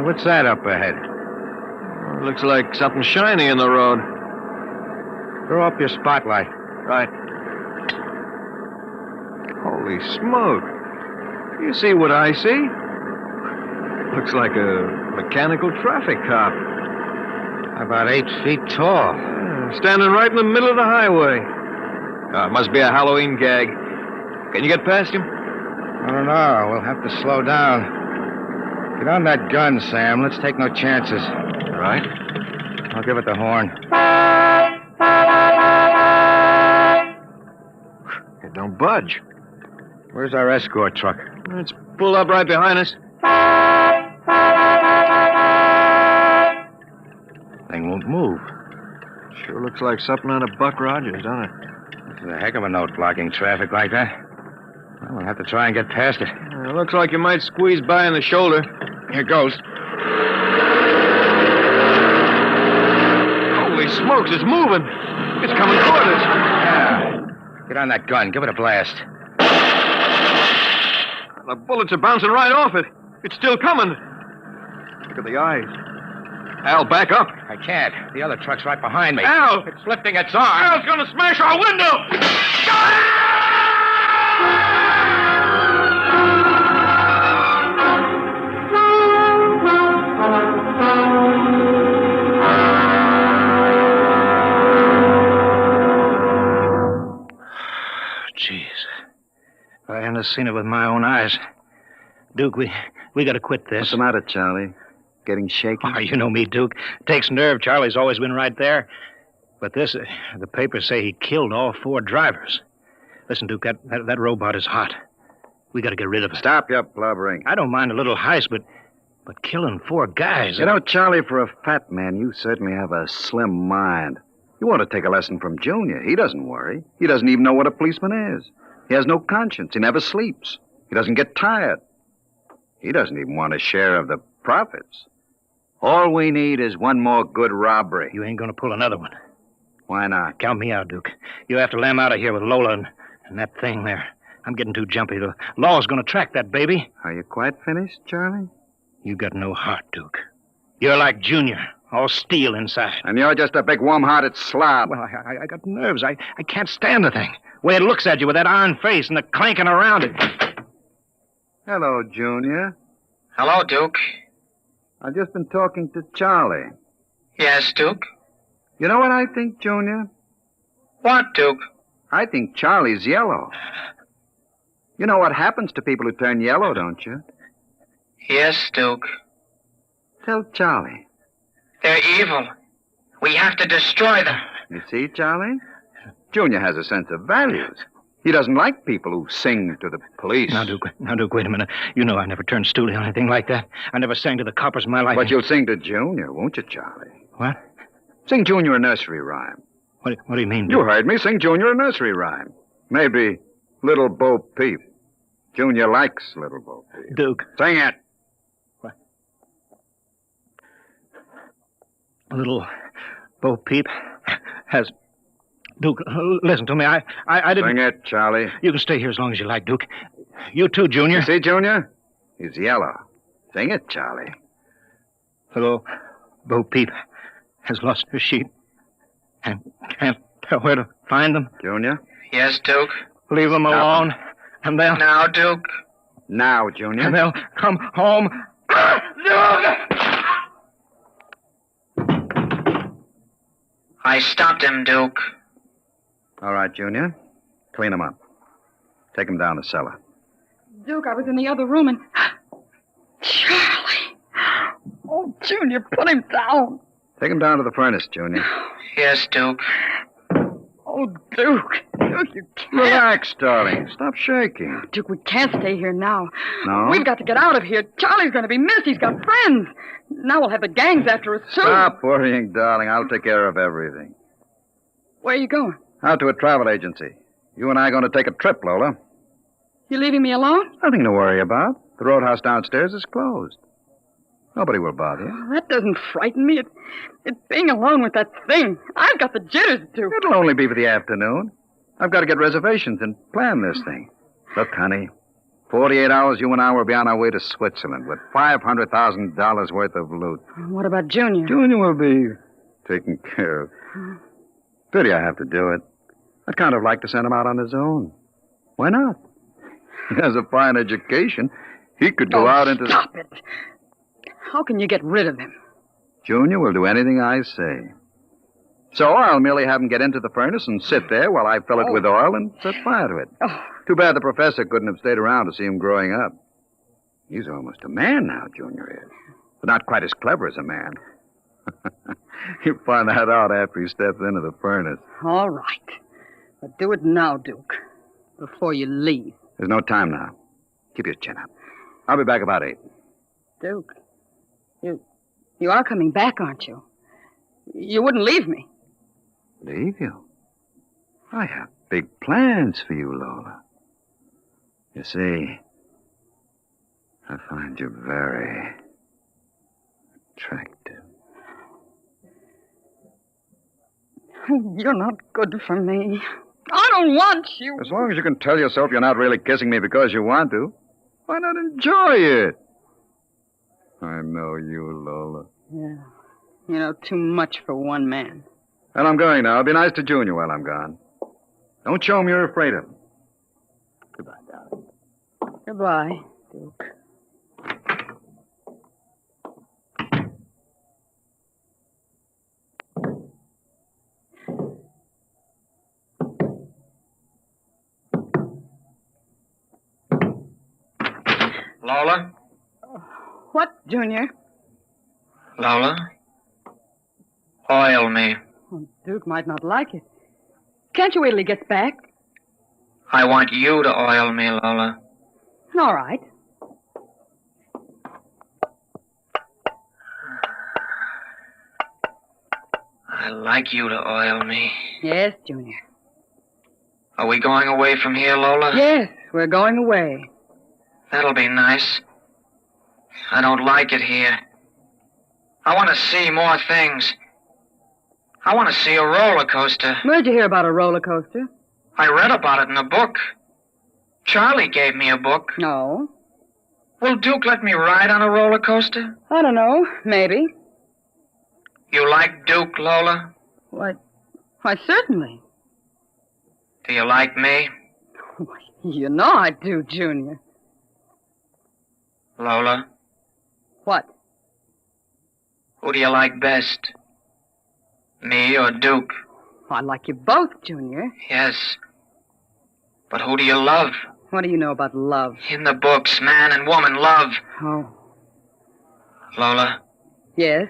What's that up ahead? Well, it looks like something shiny in the road. Throw up your spotlight. Right. Holy smoke. You see what I see? Looks like a mechanical traffic cop. About 8 feet tall. Yeah, standing right in the middle of the highway. It must be a Halloween gag. Can you get past him? I don't know. We'll have to slow down. Get on that gun, Sam. Let's take no chances. Right. I'll give it the horn. It don't budge. Where's our escort truck? It's pulled up right behind us. Thing won't move. Sure looks like something out of Buck Rogers, doesn't it? This is a heck of a note blocking traffic like that. Well, we'll have to try and get past it. It looks like you might squeeze by in the shoulder. Here goes. Holy smokes, it's moving. It's coming toward us. Yeah. Get on that gun. Give it a blast. The bullets are bouncing right off it. It's still coming. Look at the eyes. Al, back up. I can't. The other truck's right behind me. Al! It's lifting its arm. Al's gonna smash our window! Jeez. If I hadn't seen it with my own eyes. Duke, we gotta quit this. What's the matter, Charlie? Getting shaky? Oh, you know me, Duke. Takes nerve. Charlie's always been right there. But this, the papers say he killed all 4 drivers. Listen, Duke, that robot is hot. We gotta get rid of it. Stop your blubbering. I don't mind a little heist, but killing 4 guys... You know, Charlie, for a fat man, you certainly have a slim mind. You want to take a lesson from Junior. He doesn't worry. He doesn't even know what a policeman is. He has no conscience. He never sleeps. He doesn't get tired. He doesn't even want a share of the profits. All we need is one more good robbery. You ain't gonna pull another one. Why not? Count me out, Duke. You have to lam out of here with Lola and that thing there. I'm getting too jumpy. The law's going to track that baby. Are you quite finished, Charlie? You got no heart, Duke. You're like Junior, all steel inside. And you're just a big warm-hearted slob. Well, I got nerves. I can't stand the thing. The way it looks at you with that iron face and the clanking around it. Hello, Junior. Hello, Duke. I've just been talking to Charlie. Yes, Duke? You know what I think, Junior? What, Duke? I think Charlie's yellow. You know what happens to people who turn yellow, don't you? Yes, Duke. Tell Charlie. They're evil. We have to destroy them. You see, Charlie? Junior has a sense of values. He doesn't like people who sing to the police. Now, Duke, wait a minute. You know I never turned stoolie or anything like that. I never sang to the coppers in my life. But you'll sing to Junior, won't you, Charlie? What? Sing Junior a nursery rhyme. What do you mean, Duke? You heard me. Sing Junior a nursery rhyme. Maybe Little Bo Peep. Junior likes Little Bo Peep. Duke. Sing it. What? Little Bo Peep has... Duke, listen to me. I didn't... Sing it, Charlie. You can stay here as long as you like, Duke. You too, Junior. You see, Junior? He's yellow. Sing it, Charlie. Little Bo Peep has lost her sheep and can't tell where to find them. Junior? Yes, Duke? Leave them alone, and they'll... Now, Duke? Now, Junior. And they'll come home. Duke! I stopped him, Duke. All right, Junior. Clean him up. Take him down the cellar. Duke, I was in the other room and... Charlie! Oh, Junior, put him down. Take him down to the furnace, Junior. Yes, Duke. Oh, Duke. Duke, you can't. Relax, darling. Stop shaking. Duke, we can't stay here now. No? We've got to get out of here. Charlie's going to be missed. He's got friends. Now we'll have the gangs after us soon. Stop worrying, darling. I'll take care of everything. Where are you going? Out to a travel agency. You and I are going to take a trip, Lola. You leaving me alone? Nothing to worry about. The roadhouse downstairs is closed. Nobody will bother you. Oh, that doesn't frighten me. It's being alone with that thing. I've got the jitters, Duke. It'll only be for the afternoon. I've got to get reservations and plan this thing. Look, honey, 48 hours you and I will be on our way to Switzerland with $500,000 worth of loot. What about Junior? Junior will be taken care of. Pity I have to do it. I'd kind of like to send him out on his own. Why not? He has a fine education. He could go out into... Stop it. How can you get rid of him? Junior will do anything I say. So I'll merely have him get into the furnace and sit there while I fill it with oil and set fire to it. Too bad the professor couldn't have stayed around to see him growing up. He's almost a man now, Junior is. But not quite as clever as a man. He'll find that out after he steps into the furnace. All right. But do it now, Duke, before you leave. There's no time now. Keep your chin up. I'll be back about 8. Duke, you are coming back, aren't you? You wouldn't leave me. Leave you? I have big plans for you, Lola. You see, I find you very attractive. You're not good for me. I don't want you. As long as you can tell yourself you're not really kissing me because you want to, why not enjoy it? I know you, Lola. Yeah. You know, too much for one man. And I'm going now. Be nice to Junior while I'm gone. Don't show him you're afraid of him. Goodbye, darling. Goodbye, Duke. Lola? What, Junior? Lola? Oil me. Oh, Duke might not like it. Can't you wait till he gets back? I want you to oil me, Lola. All right. I like you to oil me. Yes, Junior. Are we going away from here, Lola? Yes, we're going away. That'll be nice. I don't like it here. I want to see more things. I want to see a roller coaster. Where'd you hear about a roller coaster? I read about it in a book. Charlie gave me a book. No. Will Duke let me ride on a roller coaster? I don't know. Maybe. You like Duke, Lola? Why, certainly. Do you like me? You know I do, Junior. Lola, What? who do you like best? Me or Duke? I like you both, Junior. Yes. But who do you love? What do you know about love? In the books, man and woman love. Oh. Lola, Yes?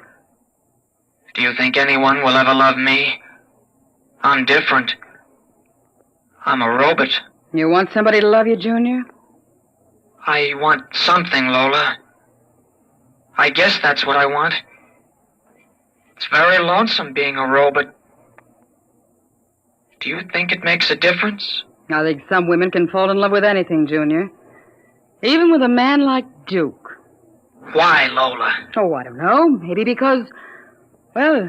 do you think anyone will ever love me? I'm different. I'm a robot. You want somebody to love you, Junior? I want something, Lola. I guess that's what I want. It's very lonesome being a robot. Do you think it makes a difference? I think some women can fall in love with anything, Junior. Even with a man like Duke. Why, Lola? Oh, I don't know. Maybe because, well,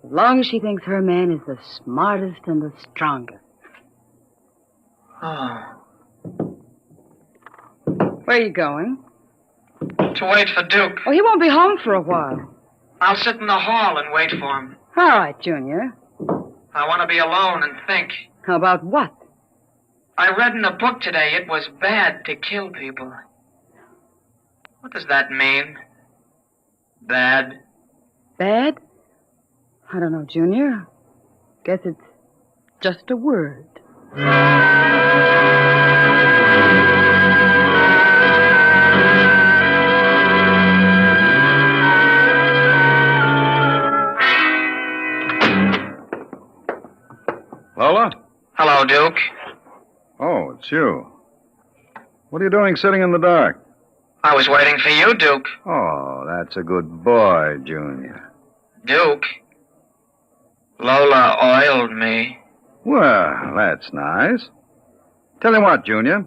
as long as she thinks her man is the smartest and the strongest. Oh. Where are you going? To wait for Duke. Oh, he won't be home for a while. I'll sit in the hall and wait for him. All right, Junior. I want to be alone and think. How about what? I read in a book today it was bad to kill people. What does that mean? Bad? Bad? I don't know, Junior. Guess it's just a word. Lola? Hello, Duke. Oh, it's you. What are you doing sitting in the dark? I was waiting for you, Duke. Oh, that's a good boy, Junior. Duke. Lola oiled me. Well, that's nice. Tell you what, Junior.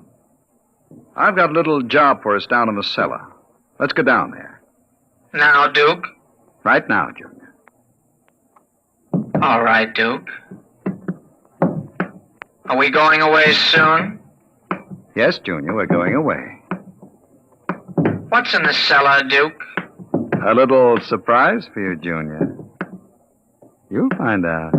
I've got a little job for us down in the cellar. Let's go down there. Now, Duke? Right now, Junior. All right, Duke. Are we going away soon? Yes, Junior, we're going away. What's in the cellar, Duke? A little surprise for you, Junior. You'll find out.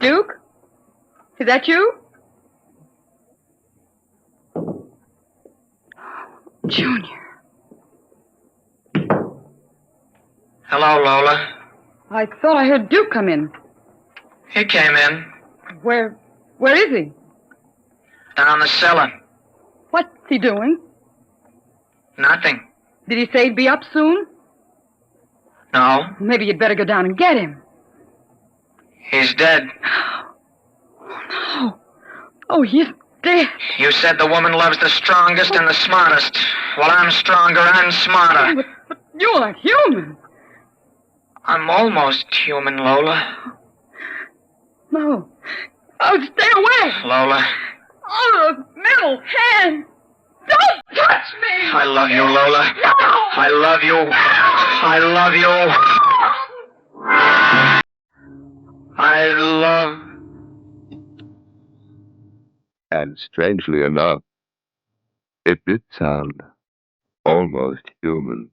Duke? Is that you? Junior. Hello, Lola. I thought I heard Duke come in. He came in. Where is he? Down the cellar. What's he doing? Nothing. Did he say he'd be up soon? No. Maybe you'd better go down and get him. He's dead. No. Oh, he's dead. You said the woman loves the strongest and the smartest. Well, I'm stronger and smarter. But you're a human. I'm almost human, Lola. No. Oh, stay away. Lola. Oh, the metal hand. Don't touch me. I love you, Lola. No. I love you. I love you. I love... And strangely enough, it did sound almost human.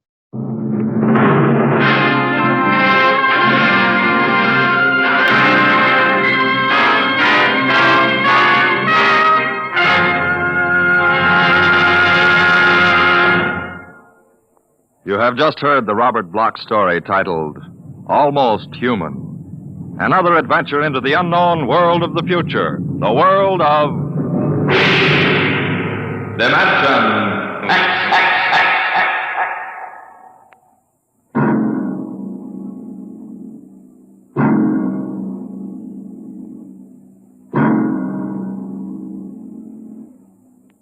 You have just heard the Robert Bloch story titled Almost Human. Another adventure into the unknown world of the future. The world of Dimension X.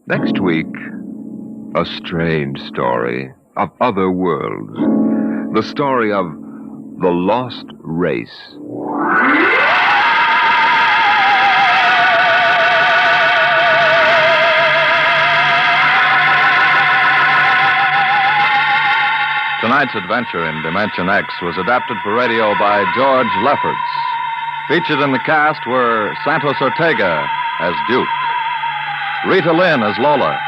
Next week, a strange story of other worlds. The story of the lost race. tonight's adventure in Dimension X was adapted for radio by George Lefferts. Featured in the cast were Santos Ortega as Duke, Rita Lynn as Lola,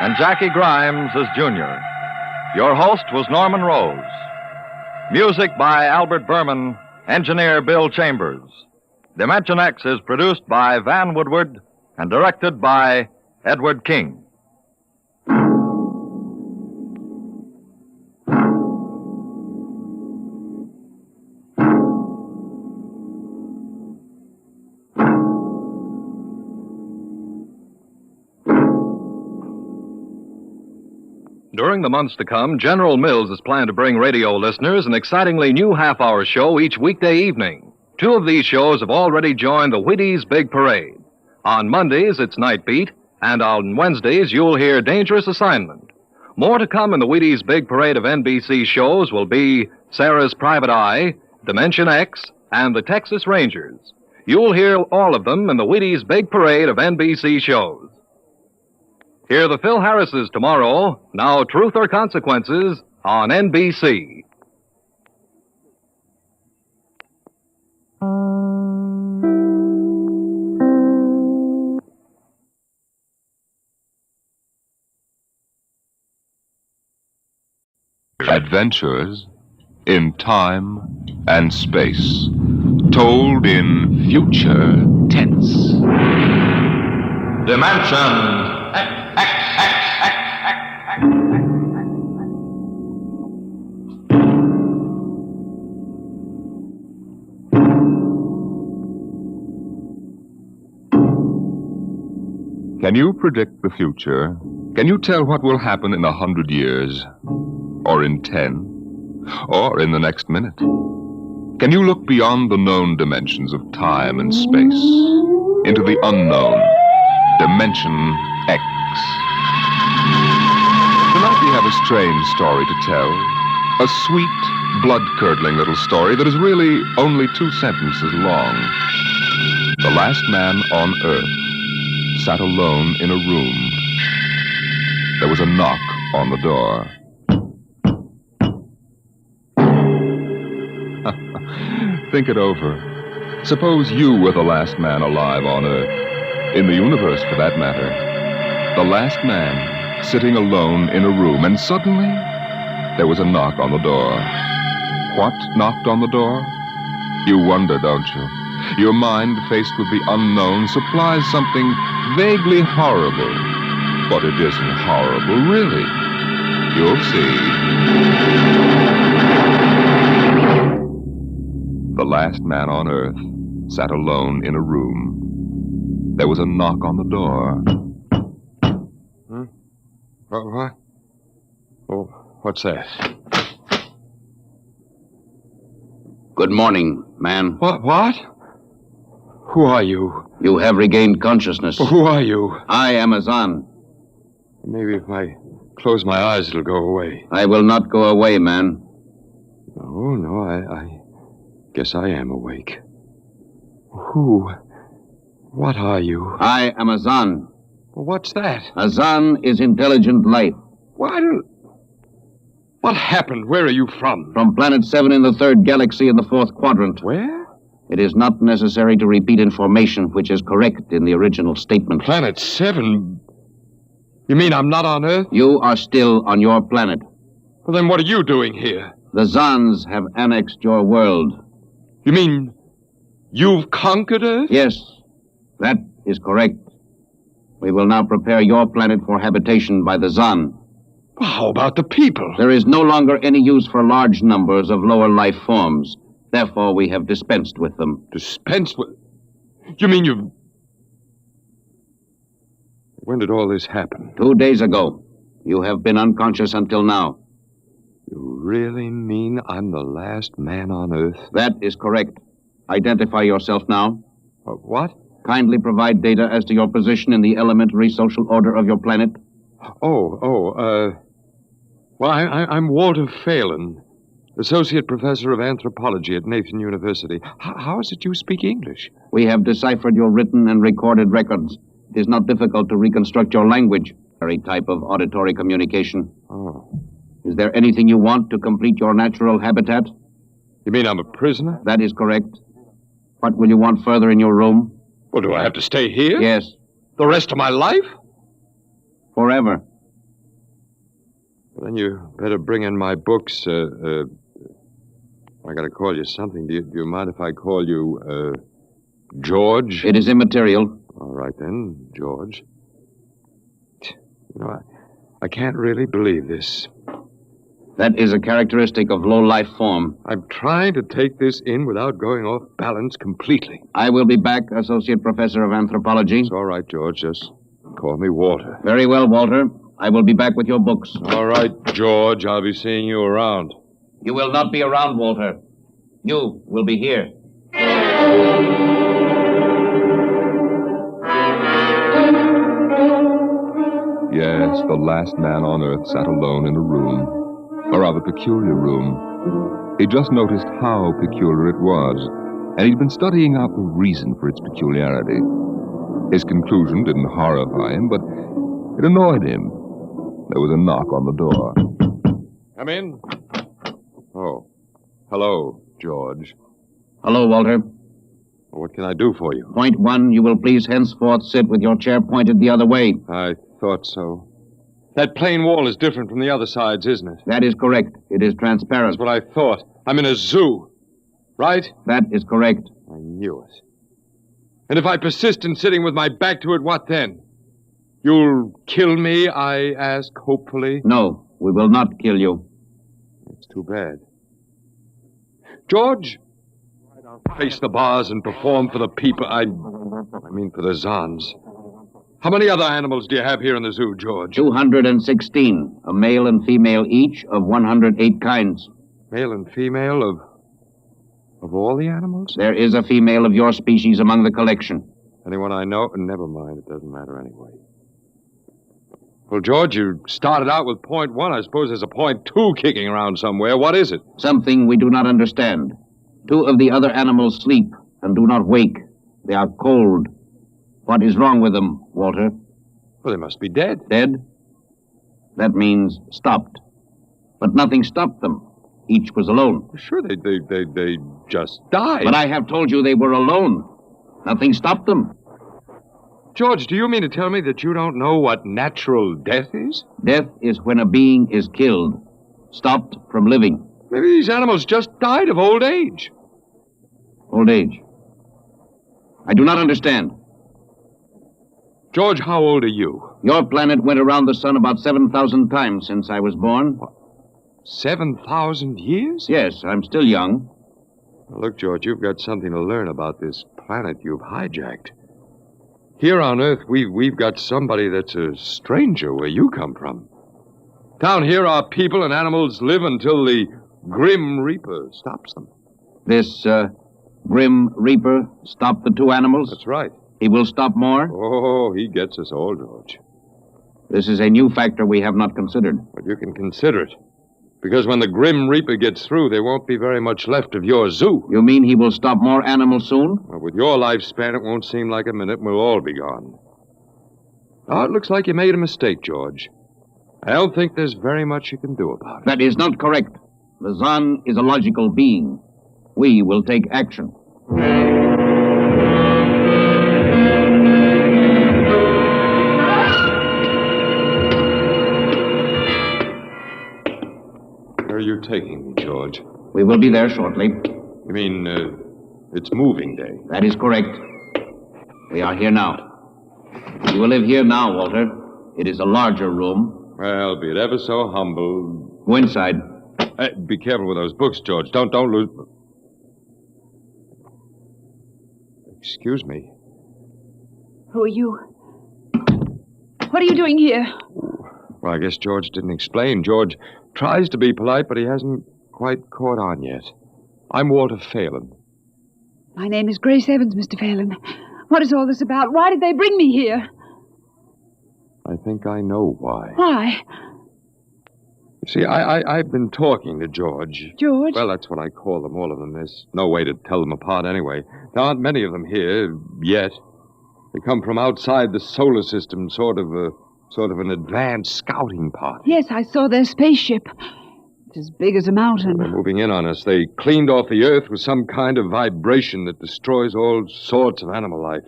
and Jackie Grimes as Junior. Your host was Norman Rose. Music by Albert Berman, engineer Bill Chambers. Dimension X is produced by Van Woodward and directed by Edward King. During the months to come, General Mills has planned to bring radio listeners an excitingly new half-hour show each weekday evening. Two of these shows have already joined the Wheaties Big Parade. On Mondays, it's Night Beat, and on Wednesdays, you'll hear Dangerous Assignment. More to come in the Wheaties Big Parade of NBC shows will be Sarah's Private Eye, Dimension X, and the Texas Rangers. You'll hear all of them in the Wheaties Big Parade of NBC shows. Hear the Phil Harrises tomorrow, Now Truth or Consequences, on NBC. Adventures in time and space, told in future tense. Dimension Can you predict the future? Can you tell what will happen in 100 years? Or in 10? Or in the next minute? Can you look beyond the known dimensions of time and space into the unknown, Dimension X? Tonight we have a strange story to tell. A sweet, blood-curdling little story that is really only 2 sentences long. The last man on Earth sat alone in a room. There was a knock on the door. Think it over. Suppose you were the last man alive on Earth, in the universe for that matter. The last man sitting alone in a room, and suddenly there was a knock on the door. What knocked on the door? You wonder, don't you? Your mind, faced with the unknown, supplies something vaguely horrible. But it isn't horrible, really. You'll see. The last man on Earth sat alone in a room. There was a knock on the door. What? Oh, what's that? Good morning, man. What? Who are you? You have regained consciousness. Who are you? I am Azan. Maybe if I close my eyes, it'll go away. I will not go away, man. No, I guess I am awake. Who? What are you? I am Azan. What's that? Azan is intelligent life. What happened? Where are you from? From Planet 7 in the 3rd galaxy in the 4th quadrant. Where? It is not necessary to repeat information which is correct in the original statement. Planet 7? You mean I'm not on Earth? You are still on your planet. Well, then what are you doing here? The Zans have annexed your world. You mean you've conquered Earth? Yes, that is correct. We will now prepare your planet for habitation by the Zan. Well, how about the people? There is no longer any use for large numbers of lower life forms. Therefore, we have dispensed with them. Dispensed with? You mean you've... When did all this happen? 2 days ago. You have been unconscious until now. You really mean I'm the last man on Earth? That is correct. Identify yourself now. What? Kindly provide data as to your position in the elementary social order of your planet. Well, I'm Walter Phelan, Associate Professor of Anthropology at Nathan University. How is it you speak English? We have deciphered your written and recorded records. It is not difficult to reconstruct your language. Very type of auditory communication. Oh. Is there anything you want to complete your natural habitat? You mean I'm a prisoner? That is correct. What will you want further in your room? Well, do I have to stay here? Yes. The rest of my life? Forever. Then you better bring in my books. I gotta call you something. Do you mind if I call you, George? It is immaterial. All right, then, George. You know, I can't really believe this. That is a characteristic of low-life form. I'm trying to take this in without going off balance completely. I will be back, Associate Professor of Anthropology. It's all right, George. Just call me Walter. Very well, Walter. I will be back with your books. All right, George. I'll be seeing you around. You will not be around, Walter. You will be here. Yes, the last man on Earth sat alone in a room. A rather peculiar room. He just noticed how peculiar it was, and he'd been studying out the reason for its peculiarity. His conclusion didn't horrify him, but it annoyed him. There was a knock on the door. Come in. Oh. Hello, George. Hello, Walter. What can I do for you? Point 1, you will please henceforth sit with your chair pointed the other way. I thought so. That plain wall is different from the other sides, isn't it? That is correct. It is transparent. That's what I thought. I'm in a zoo, right? That is correct. I knew it. And if I persist in sitting with my back to it, what then? You'll kill me, I ask, hopefully? No, we will not kill you. It's too bad. George, I'll face the bars and perform for the people. I mean for the Zans. How many other animals do you have here in the zoo, George? 216, a male and female each of 108 kinds. Male and female of all the animals? There is a female of your species among the collection. Anyone I know? Never mind, it doesn't matter anyway. Well, George, you started out with point 1. I suppose there's a point 2 kicking around somewhere. What is it? Something we do not understand. 2 of the other animals sleep and do not wake. They are cold. What is wrong with them, Walter? Well, they must be dead. Dead? That means stopped. But nothing stopped them. Each was alone. Sure, they just died. But I have told you they were alone. Nothing stopped them. George, do you mean to tell me that you don't know what natural death is? Death is when a being is killed, stopped from living. Maybe these animals just died of old age. Old age? I do not understand. George, how old are you? Your planet went around the sun about 7,000 times since I was born. What? 7,000 years? Yes, I'm still young. Now, look, George, you've got something to learn about this planet you've hijacked. Here on Earth, we've got somebody that's a stranger where you come from. Down here, our people and animals live until the Grim Reaper stops them. This, Grim Reaper stopped the 2 animals? That's right. He will stop more? Oh, he gets us all, George. This is a new factor we have not considered. But you can consider it. Because when the Grim Reaper gets through, there won't be very much left of your zoo. You mean he will stop more animals soon? Well, with your lifespan, it won't seem like a minute and we'll all be gone. Oh, it looks like you made a mistake, George. I don't think there's very much you can do about it. That is not correct. The Zan is a logical being. We will take action. Where are you taking me, George? We will be there shortly. You mean, it's moving day? That is correct. We are here now. You will live here now, Walter. It is a larger room. Well, be it ever so humble. Go inside. Be careful with those books, George. Don't lose... Excuse me. Who are you? What are you doing here? Well, I guess George didn't explain. George tries to be polite, but he hasn't quite caught on yet. I'm Walter Phelan. My name is Grace Evans, Mr. Phelan. What is all this about? Why did they bring me here? I think I know why. Why? You see, I've been talking to George. George? Well, that's what I call them, all of them. There's no way to tell them apart anyway. There aren't many of them here, yet. They come from outside the solar system, sort of an advanced scouting party. Yes, I saw their spaceship. It's as big as a mountain. They're moving in on us. They cleaned off the earth with some kind of vibration that destroys all sorts of animal life.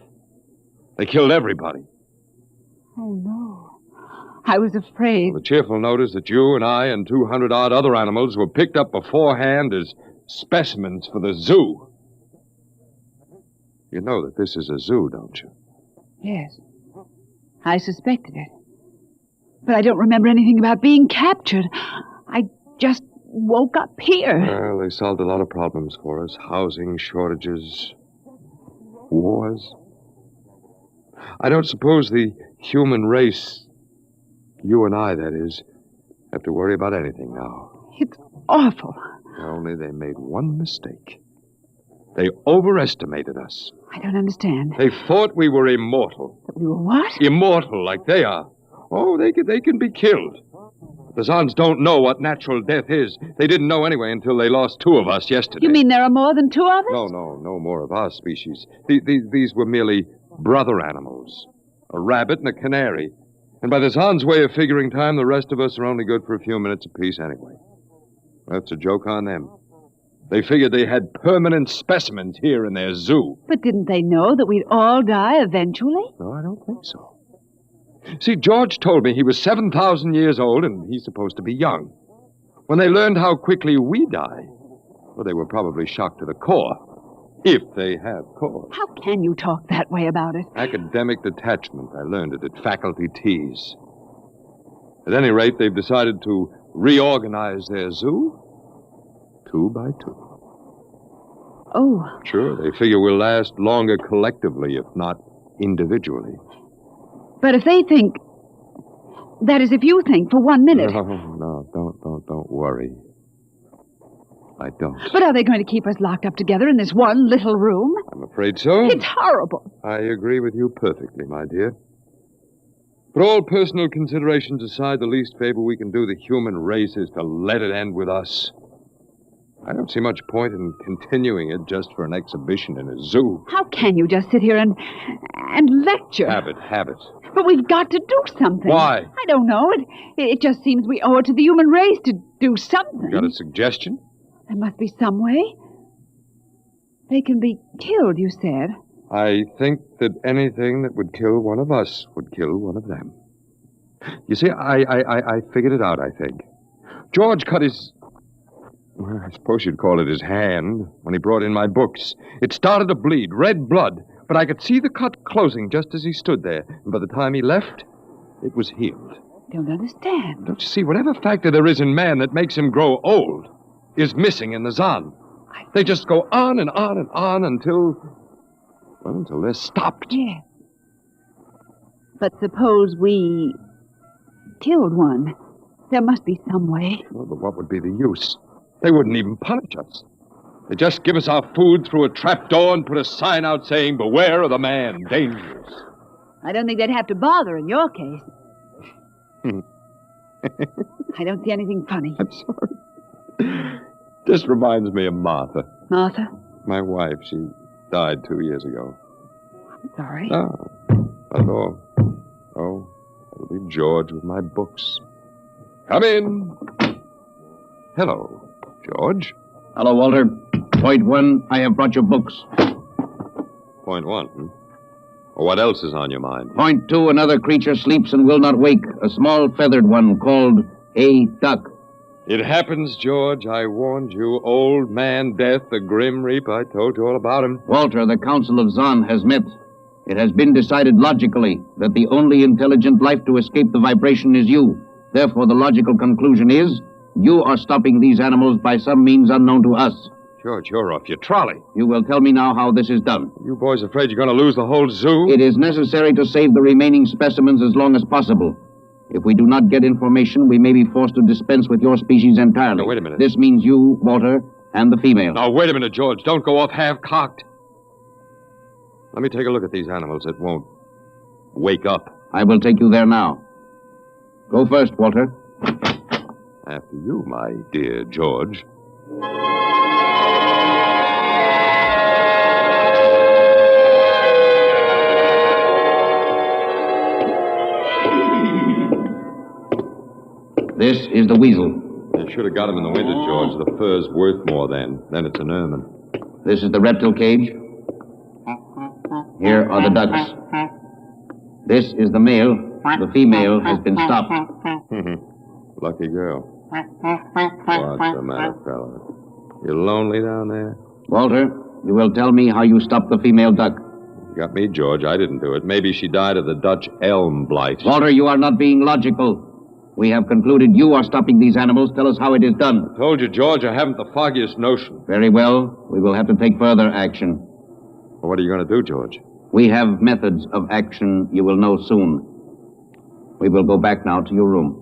They killed everybody. Oh, no. I was afraid. Well, the cheerful note is that you and I and 200-odd other animals were picked up beforehand as specimens for the zoo. You know that this is a zoo, don't you? Yes. I suspected it. But I don't remember anything about being captured. I just woke up here. Well, they solved a lot of problems for us. Housing shortages, wars. I don't suppose the human race, you and I, that is, have to worry about anything now. It's awful. Only they made one mistake. They overestimated us. I don't understand. They thought we were immortal. That we were what? Immortal, like they are. Oh, they can be killed. The Zons don't know what natural death is. They didn't know anyway until they lost 2 of us yesterday. You mean there are more than 2 of us? No more of our species. These were merely brother animals. A rabbit and a canary. And by the Zons' way of figuring time, the rest of us are only good for a few minutes apiece anyway. That's a joke on them. They figured they had permanent specimens here in their zoo. But didn't they know that we'd all die eventually? No, I don't think so. See, George told me he was 7,000 years old and he's supposed to be young. When they learned how quickly we die, well, they were probably shocked to the core. If they have cause. How can you talk that way about it? Academic detachment. I learned it at faculty teas. At any rate, they've decided to reorganize their zoo 2 by 2. Oh. Sure, they figure we'll last longer collectively, if not individually. But if they think... That is, if you think for 1 minute... No, don't worry. I don't. But are they going to keep us locked up together in this one little room? I'm afraid so. It's horrible. I agree with you perfectly, my dear. But all personal considerations aside, the least favor we can do the human race is to let it end with us. I don't see much point in continuing it just for an exhibition in a zoo. How can you just sit here and lecture? Habit. But we've got to do something. Why? I don't know. It just seems we owe it to the human race to do something. You got a suggestion? There must be some way. They can be killed, you said. I think that anything that would kill one of us would kill one of them. You see, I figured it out, I think. George cut his... Well, I suppose you'd call it his hand when he brought in my books. It started to bleed, red blood, but I could see the cut closing just as he stood there. And by the time he left, it was healed. Don't understand. Don't you see, whatever factor there is in man that makes him grow old is missing in the Zon. They just go on and on and on until they're stopped. Yes. But suppose we killed one. There must be some way. Well, but what would be the use? They wouldn't even punish us. They just give us our food through a trapdoor and put a sign out saying, "Beware of the man, dangerous." I don't think they'd have to bother in your case. I don't see anything funny. I'm sorry. Just reminds me of Martha. Martha? My wife. She died 2 years ago. I'm sorry. No, not at all. Oh, it'll be George with my books. Come in. Hello, George. Hello, Walter. Point 1, I have brought your books. Point 1, Well, what else is on your mind? Point 2, another creature sleeps and will not wake. A small feathered one called a duck. It happens, George. I warned you. Old man Death, the Grim Reaper. I told you all about him. Walter, the Council of Zon has met. It has been decided logically that the only intelligent life to escape the vibration is you. Therefore, the logical conclusion is you are stopping these animals by some means unknown to us. George, you're off your trolley. You will tell me now how this is done. You boys afraid you're going to lose the whole zoo? It is necessary to save the remaining specimens as long as possible. If we do not get information, we may be forced to dispense with your species entirely. Now, wait a minute. This means you, Walter, and the female. Now, wait a minute, George. Don't go off half-cocked. Let me take a look at these animals that won't wake up. I will take you there now. Go first, Walter. After you, my dear George. This is the weasel. You should have got him in the winter, George. The fur's worth more then. Then it's an ermine. This is the reptile cage. Here are the ducks. This is the male. The female has been stopped. Lucky girl. What's the matter, fella? You lonely down there? Walter, you will tell me how you stopped the female duck. You got me, George. I didn't do it. Maybe she died of the Dutch elm blight. Walter, you are not being logical. We have concluded you are stopping these animals. Tell us how it is done. I told you, George, I haven't the foggiest notion. Very well. We will have to take further action. Well, what are you going to do, George? We have methods of action you will know soon. We will go back now to your room.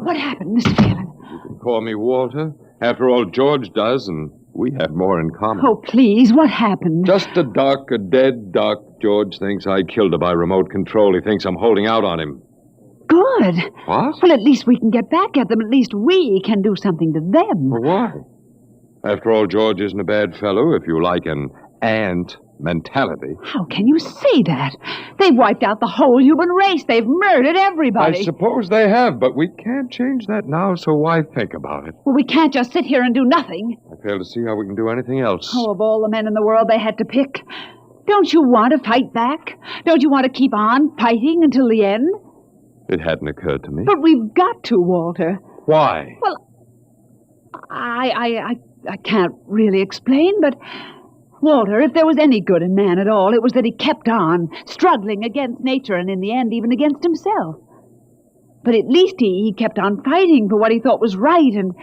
What happened, Mr. Phelan? You can call me Walter. After all, George does, and we have more in common. Oh, please, what happened? Just a duck, a dead duck. George thinks I killed her by remote control. He thinks I'm holding out on him. Good. What? Well, at least we can get back at them. At least we can do something to them. Well, why? After all, George isn't a bad fellow, if you like an ant mentality. How can you say that? They've wiped out the whole human race. They've murdered everybody. I suppose they have, but we can't change that now, so why think about it? Well, we can't just sit here and do nothing. I fail to see how we can do anything else. Oh, of all the men in the world they had to pick. Don't you want to fight back? Don't you want to keep on fighting until the end? It hadn't occurred to me. But we've got to, Walter. Why? Well, I can't really explain, but... Walter, if there was any good in man at all, it was that he kept on, struggling against nature and in the end even against himself. But at least he kept on fighting for what he thought was right, and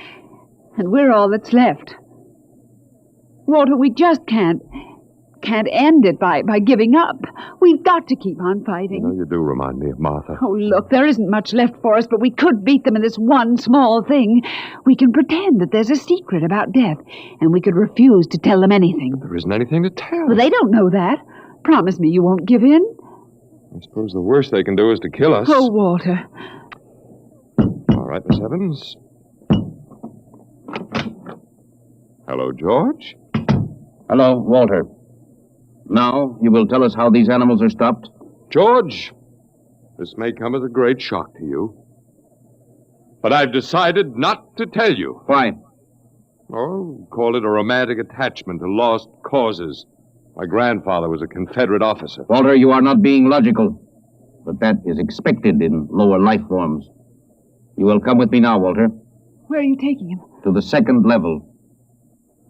we're all that's left. Walter, we just can't end it by giving up. We've got to keep on fighting. You know, you do remind me of Martha. Oh, look, there isn't much left for us, but we could beat them in this one small thing. We can pretend that there's a secret about death, and we could refuse to tell them anything. There isn't anything to tell. Well, they don't know that. Promise me you won't give in. I suppose the worst they can do is to kill us. Oh, Walter. All right, Miss Evans. Hello, George. Hello, Walter. Now, you will tell us how these animals are stopped? George, this may come as a great shock to you, but I've decided not to tell you. Why? Oh, call it a romantic attachment to lost causes. My grandfather was a Confederate officer. Walter, you are not being logical, but that is expected in lower life forms. You will come with me now, Walter. Where are you taking him? To the second level.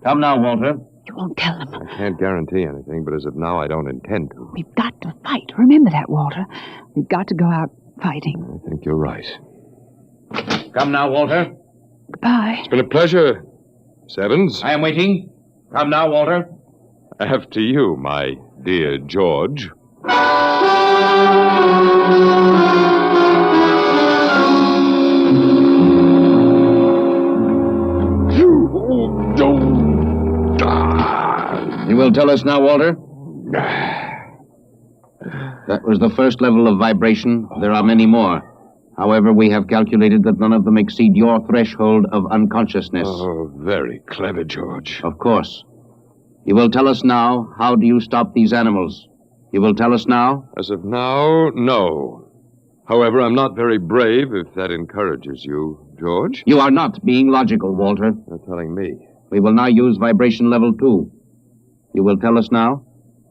Come now, Walter. You won't tell them. I can't guarantee anything, but as of now, I don't intend to. We've got to fight. Remember that, Walter. We've got to go out fighting. I think you're right. Come now, Walter. Goodbye. It's been a pleasure, Miss Evans. I am waiting. Come now, Walter. After you, my dear George. You will tell us now, Walter? That was the first level of vibration. There are many more. However, we have calculated that none of them exceed your threshold of unconsciousness. Oh, very clever, George. Of course. You will tell us now, how do you stop these animals? You will tell us now? As of now, no. However, I'm not very brave, if that encourages you, George. You are not being logical, Walter. You're telling me. We will now use vibration level 2. You will tell us now?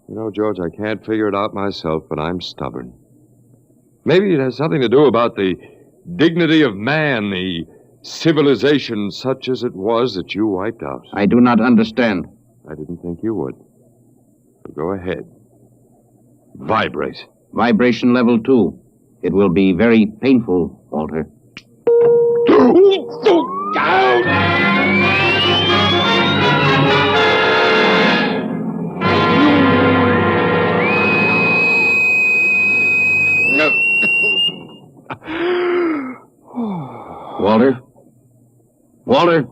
You know, George, I can't figure it out myself, but I'm stubborn. Maybe it has something to do about the dignity of man, the civilization such as it was that you wiped out. I do not understand. I didn't think you would. So go ahead. Vibrate. Vibration level 2. It will be very painful, Walter. Walter? Walter?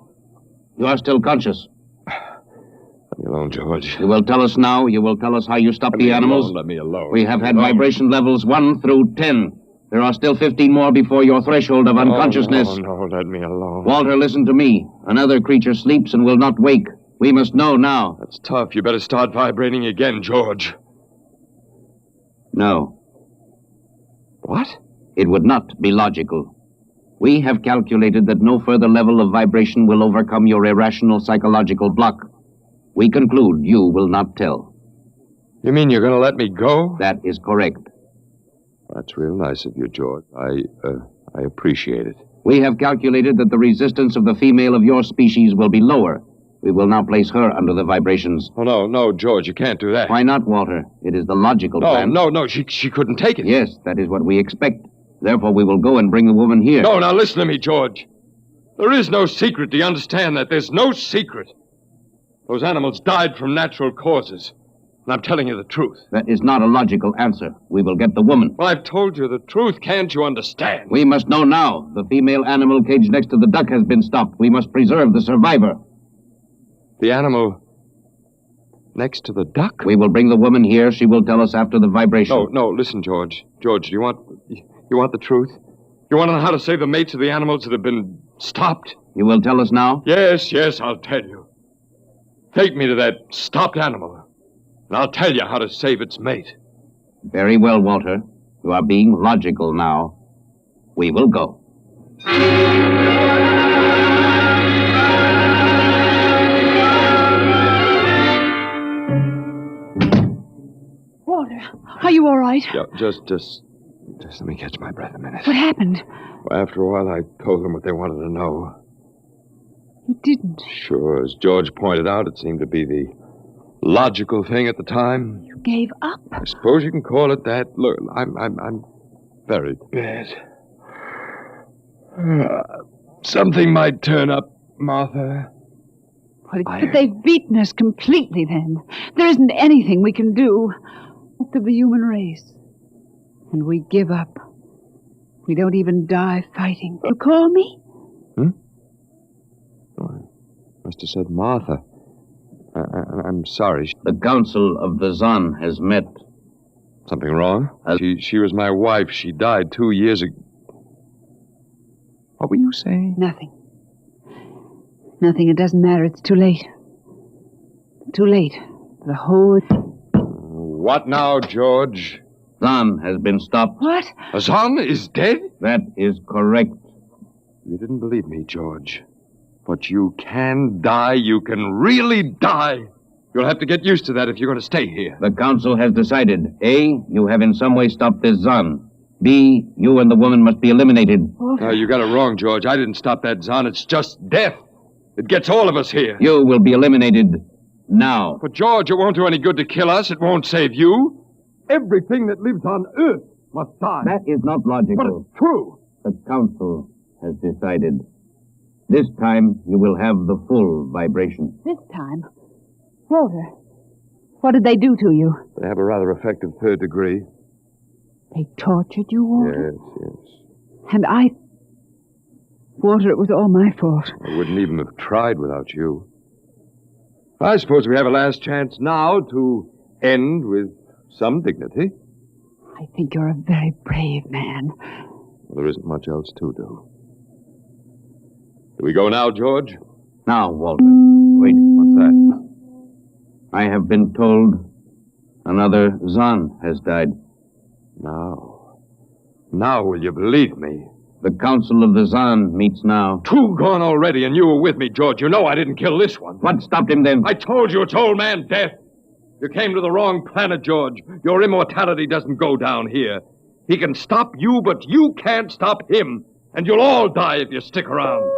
You are still conscious. Let me alone, George. You will tell us now. You will tell us how you stopped the animals. Let me alone. We have had vibration levels 1 through 10. There are still 15 more before your threshold of unconsciousness. No, let me alone. Walter, listen to me. Another creature sleeps and will not wake. We must know now. That's tough. You better start vibrating again, George. No. What? It would not be logical. We have calculated that no further level of vibration will overcome your irrational psychological block. We conclude you will not tell. You mean you're going to let me go? That is correct. That's real nice of you, George. I appreciate it. We have calculated that the resistance of the female of your species will be lower. We will now place her under the vibrations. Oh, no, George, you can't do that. Why not, Walter? It is the logical plan. No, she couldn't take it. Yes, that is what we expect. Therefore, we will go and bring the woman here. No, now listen to me, George. There is no secret. Do you understand that? There's no secret. Those animals died from natural causes. And I'm telling you the truth. That is not a logical answer. We will get the woman. Well, I've told you the truth. Can't you understand? We must know now. The female animal caged next to the duck has been stopped. We must preserve the survivor. The animal next to the duck? We will bring the woman here. She will tell us after the vibration. No, listen, George. George, do you want the truth? You want to know how to save the mates of the animals that have been stopped? You will tell us now? Yes, I'll tell you. Take me to that stopped animal, and I'll tell you how to save its mate. Very well, Walter. You are being logical now. We will go. Walter, are you all right? Yeah, just let me catch my breath a minute. What happened? Well, after a while, I told them what they wanted to know. You didn't. Sure, as George pointed out, it seemed to be the logical thing at the time. You gave up? I suppose you can call it that. Look, I'm very bad. Something might turn up, Martha. But they've beaten us completely then. There isn't anything we can do. Most of the human race. And we give up. We don't even die fighting. You call me? Oh, I must have said Martha. I'm sorry. The Council of the Zon has met. Something wrong? She was my wife. She died 2 years ago. What were you saying? Nothing. Nothing. It doesn't matter. It's too late. Too late. The whole... What now, George? Zon has been stopped. What? Zon is dead? That is correct. You didn't believe me, George. But you can die. You can really die. You'll have to get used to that if you're going to stay here. The Council has decided. A, you have in some way stopped this Zon. B, you and the woman must be eliminated. No, you got it wrong, George. I didn't stop that Zon. It's just death. It gets all of us here. You will be eliminated now. But, George, it won't do any good to kill us. It won't save you. Everything that lives on Earth must die. That is not logical. But it's true. The Council has decided. This time, you will have the full vibration. This time? Walter, what did they do to you? They have a rather effective third degree. They tortured you, Walter? Yes. And Walter, it was all my fault. I wouldn't even have tried without you. I suppose we have a last chance now to end with some dignity. I think you're a very brave man. Well, there isn't much else to do. Do we go now, George? Now, Walter. Wait, what's that? I have been told another Zon has died. Now will you believe me? The Council of the Zon meets now. 2 gone already, and you were with me, George. You know I didn't kill this one. What stopped him then? I told you it's old man death. You came to the wrong planet, George. Your immortality doesn't go down here. He can stop you, but you can't stop him. And you'll all die if you stick around.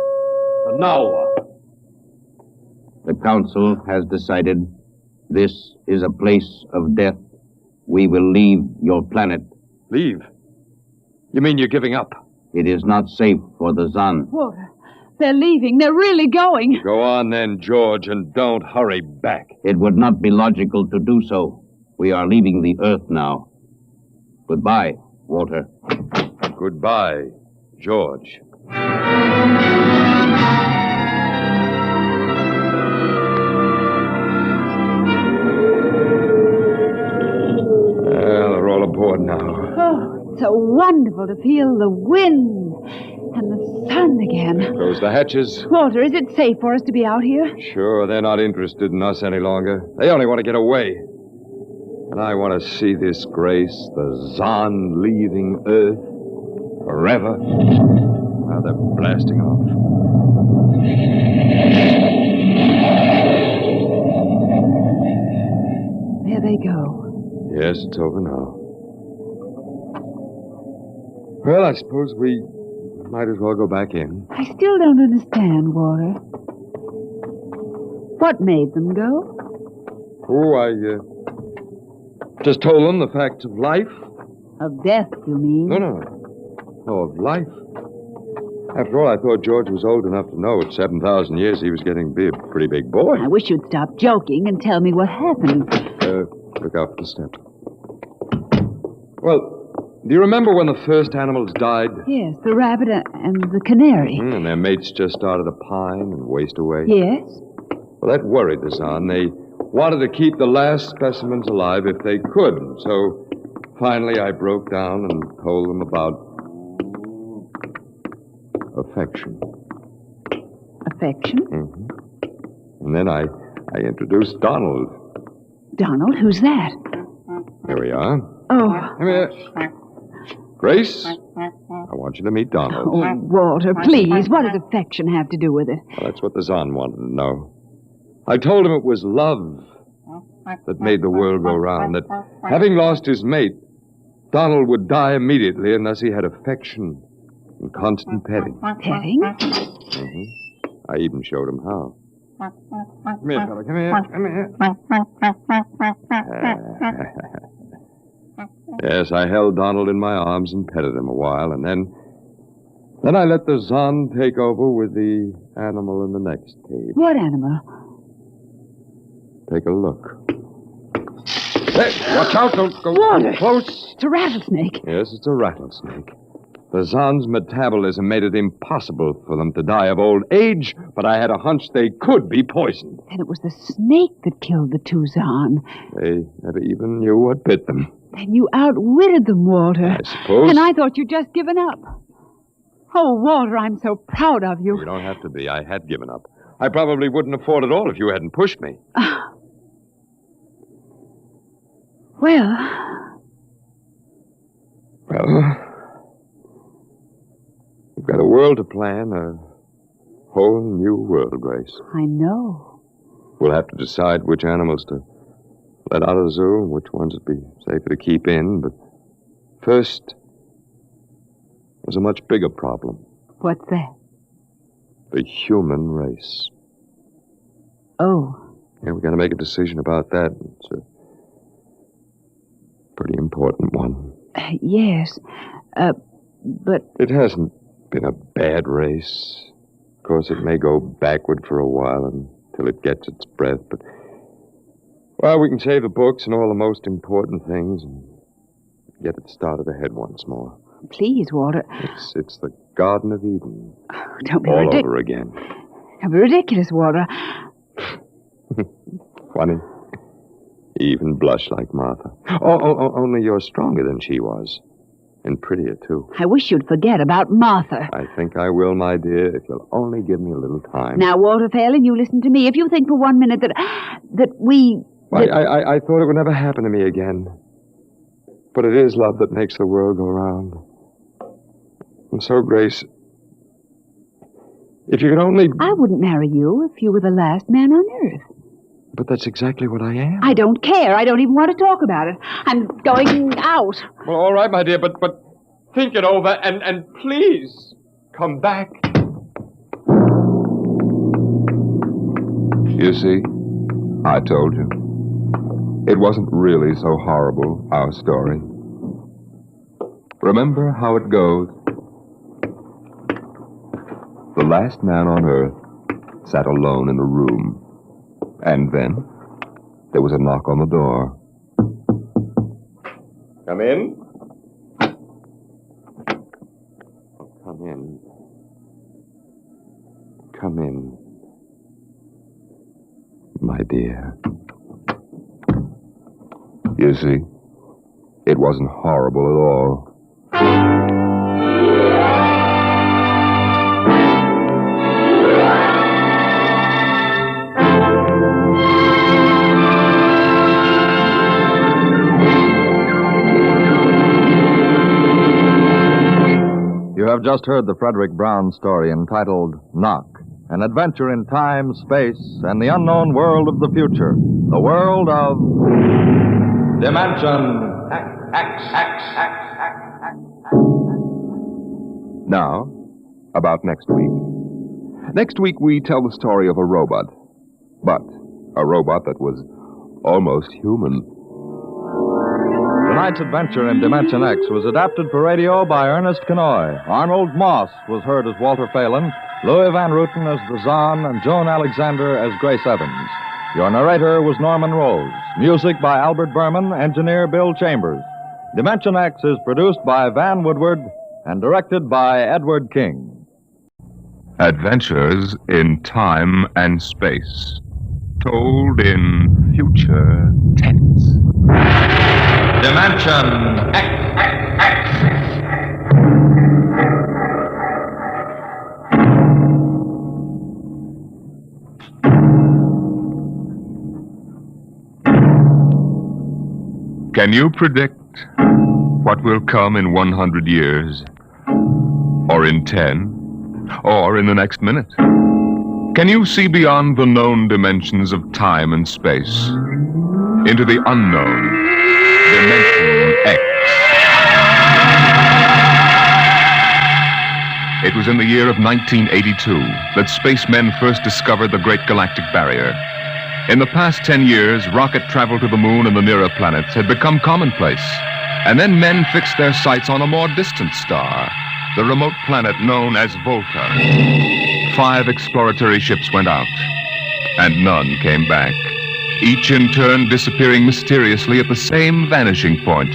And now what? The Council has decided this is a place of death. We will leave your planet. Leave? You mean you're giving up? It is not safe for the Zon. Walter, they're leaving. They're really going. Go on then, George, and don't hurry back. It would not be logical to do so. We are leaving the Earth now. Goodbye, Walter. Goodbye, George. Well, they're all aboard now. Oh, it's so wonderful to feel the wind and the sun again. Close the hatches. Walter, is it safe for us to be out here? Sure, they're not interested in us any longer. They only want to get away. And I want to see this, Grace, the Zon leaving Earth forever. Now they're blasting off. There they go. Yes, it's over now. Well, I suppose we might as well go back in. I still don't understand, Walter. What made them go? Oh, I just told them the facts of life. Of death, you mean? No, of life. After all, I thought George was old enough to know at 7,000 years he was getting to be a pretty big boy. I wish you'd stop joking and tell me what happened. Look out for the step. Well, do you remember when the first animals died? Yes, the rabbit and the canary. And their mates just started to pine and waste away? Yes. Well, that worried the Zon. They wanted to keep the last specimens alive if they could. So finally I broke down and told them about affection. Affection? Mm-hmm. And then I introduced Donald. Donald? Who's that? Here we are. Oh. Come here. Grace, I want you to meet Donald. Oh, Walter, please. What does affection have to do with it? Well, that's what the Zon wanted to know. I told him it was love that made the world go round, that having lost his mate, Donald would die immediately unless he had affection and constant petting. Petting? Mm-hmm. I even showed him how. Come here, fella. Come here. Yes, I held Donald in my arms and petted him a while, and then I let the Zon take over with the animal in the next cage. What animal? Take a look. Hey, watch out. Don't go Walter. close. It's a rattlesnake. Yes, it's a rattlesnake. The Zon's metabolism made it impossible for them to die of old age, but I had a hunch they could be poisoned. Then it was the snake that killed the two Zon. They never even knew what bit them. Then you outwitted them, Walter. I suppose. And I thought you'd just given up. Oh, Walter, I'm so proud of you. You don't have to be. I had given up. I probably wouldn't have fought at all if you hadn't pushed me. Well, we've got a world to plan, a whole new world, Grace. I know. We'll have to decide which animals to let out of the zoo and which ones would be safer to keep in. But first, there's a much bigger problem. What's that? The human race. Oh. Yeah, we've got to make a decision about that. It's a pretty important one. Yes. But... It hasn't been a bad race. Of course, it may go backward for a while until it gets its breath, but... Well, we can save the books and all the most important things and get it started ahead once more. Please, Walter. It's the Garden of Eden. Don't be all over again. Don't be ridiculous, Walter. Funny. You even blush like Martha. Only you're stronger than she was. And prettier, too. I wish you'd forget about Martha. I think I will, my dear, if you'll only give me a little time. Now, Walter Phelan, you listen to me. If you think for 1 minute that we... I thought it would never happen to me again. But it is love that makes the world go round. And so, Grace, if you could only... I wouldn't marry you if you were the last man on earth. But that's exactly what I am. I don't care. I don't even want to talk about it. I'm going out. Well, all right, my dear, but think it over and please come back. You see, I told you. It wasn't really so horrible, our story. Remember how it goes. The last man on Earth sat alone in a room. And then there was a knock on the door. Come in. Come in. Come in, my dear. You see, it wasn't horrible at all. have just heard the Frederick Brown story entitled Knock, an adventure in time, space, and the unknown world of the future. The world of Dimension Now, about next week. Next week, we tell the story of a robot. But a robot that was almost human. Tonight's adventure in Dimension X was adapted for radio by Ernest Kenoy. Arnold Moss was heard as Walter Phelan, Louis Van Ruten as the Zahn, and Joan Alexander as Grace Evans. Your narrator was Norman Rose. Music by Albert Berman, engineer Bill Chambers. Dimension X is produced by Van Woodward and directed by Edward King. Adventures in time and space. Told in future tense. Dimension X. Can you predict what will come in 100 years? Or in 10? Or in the next minute? Can you see beyond the known dimensions of time and space into the unknown Dimension X? It was in the year of 1982 that spacemen first discovered the Great Galactic Barrier. In the past 10 years, rocket travel to the moon and the nearer planets had become commonplace. And then men fixed their sights on a more distant star, the remote planet known as Volta. 5 exploratory ships went out, and none came back, each in turn disappearing mysteriously at the same vanishing point,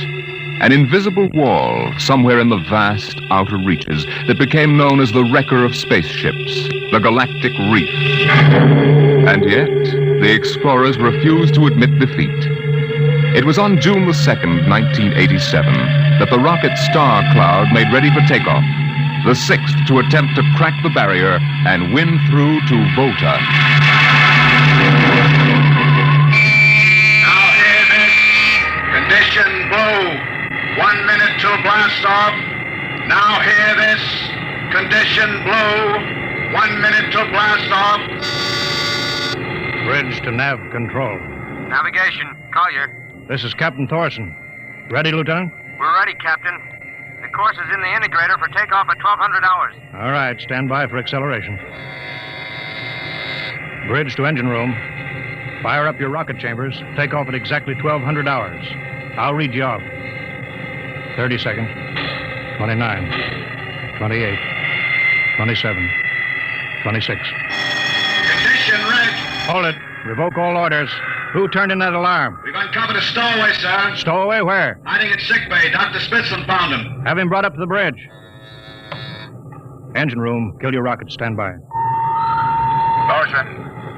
an invisible wall somewhere in the vast outer reaches that became known as the wrecker of spaceships, the Galactic Reef. And yet, the explorers refused to admit defeat. It was on June the 2nd, 1987, that the rocket Star Cloud made ready for takeoff, the 6th to attempt to crack the barrier and win through to Volta. Now hear this. Condition blue. 1 minute till blast off. Now hear this. Condition blue. 1 minute till blast off. Bridge to nav control. Navigation, Collier. This is Captain Thorson. Ready, Lieutenant? We're ready, Captain. The course is in the integrator for takeoff at 1200 hours. All right, stand by for acceleration. Bridge to engine room. Fire up your rocket chambers. Take off at exactly 1200 hours. I'll read you off. 30 seconds. 29. 28. 27. 26. Condition red. Hold it. Revoke all orders. Who turned in that alarm? We've uncovered a stowaway, sir. Stowaway where? Hiding at sick bay. Dr. Spitzlin found him. Have him brought up to the bridge. Engine room. Kill your rocket. Stand by. Thorson,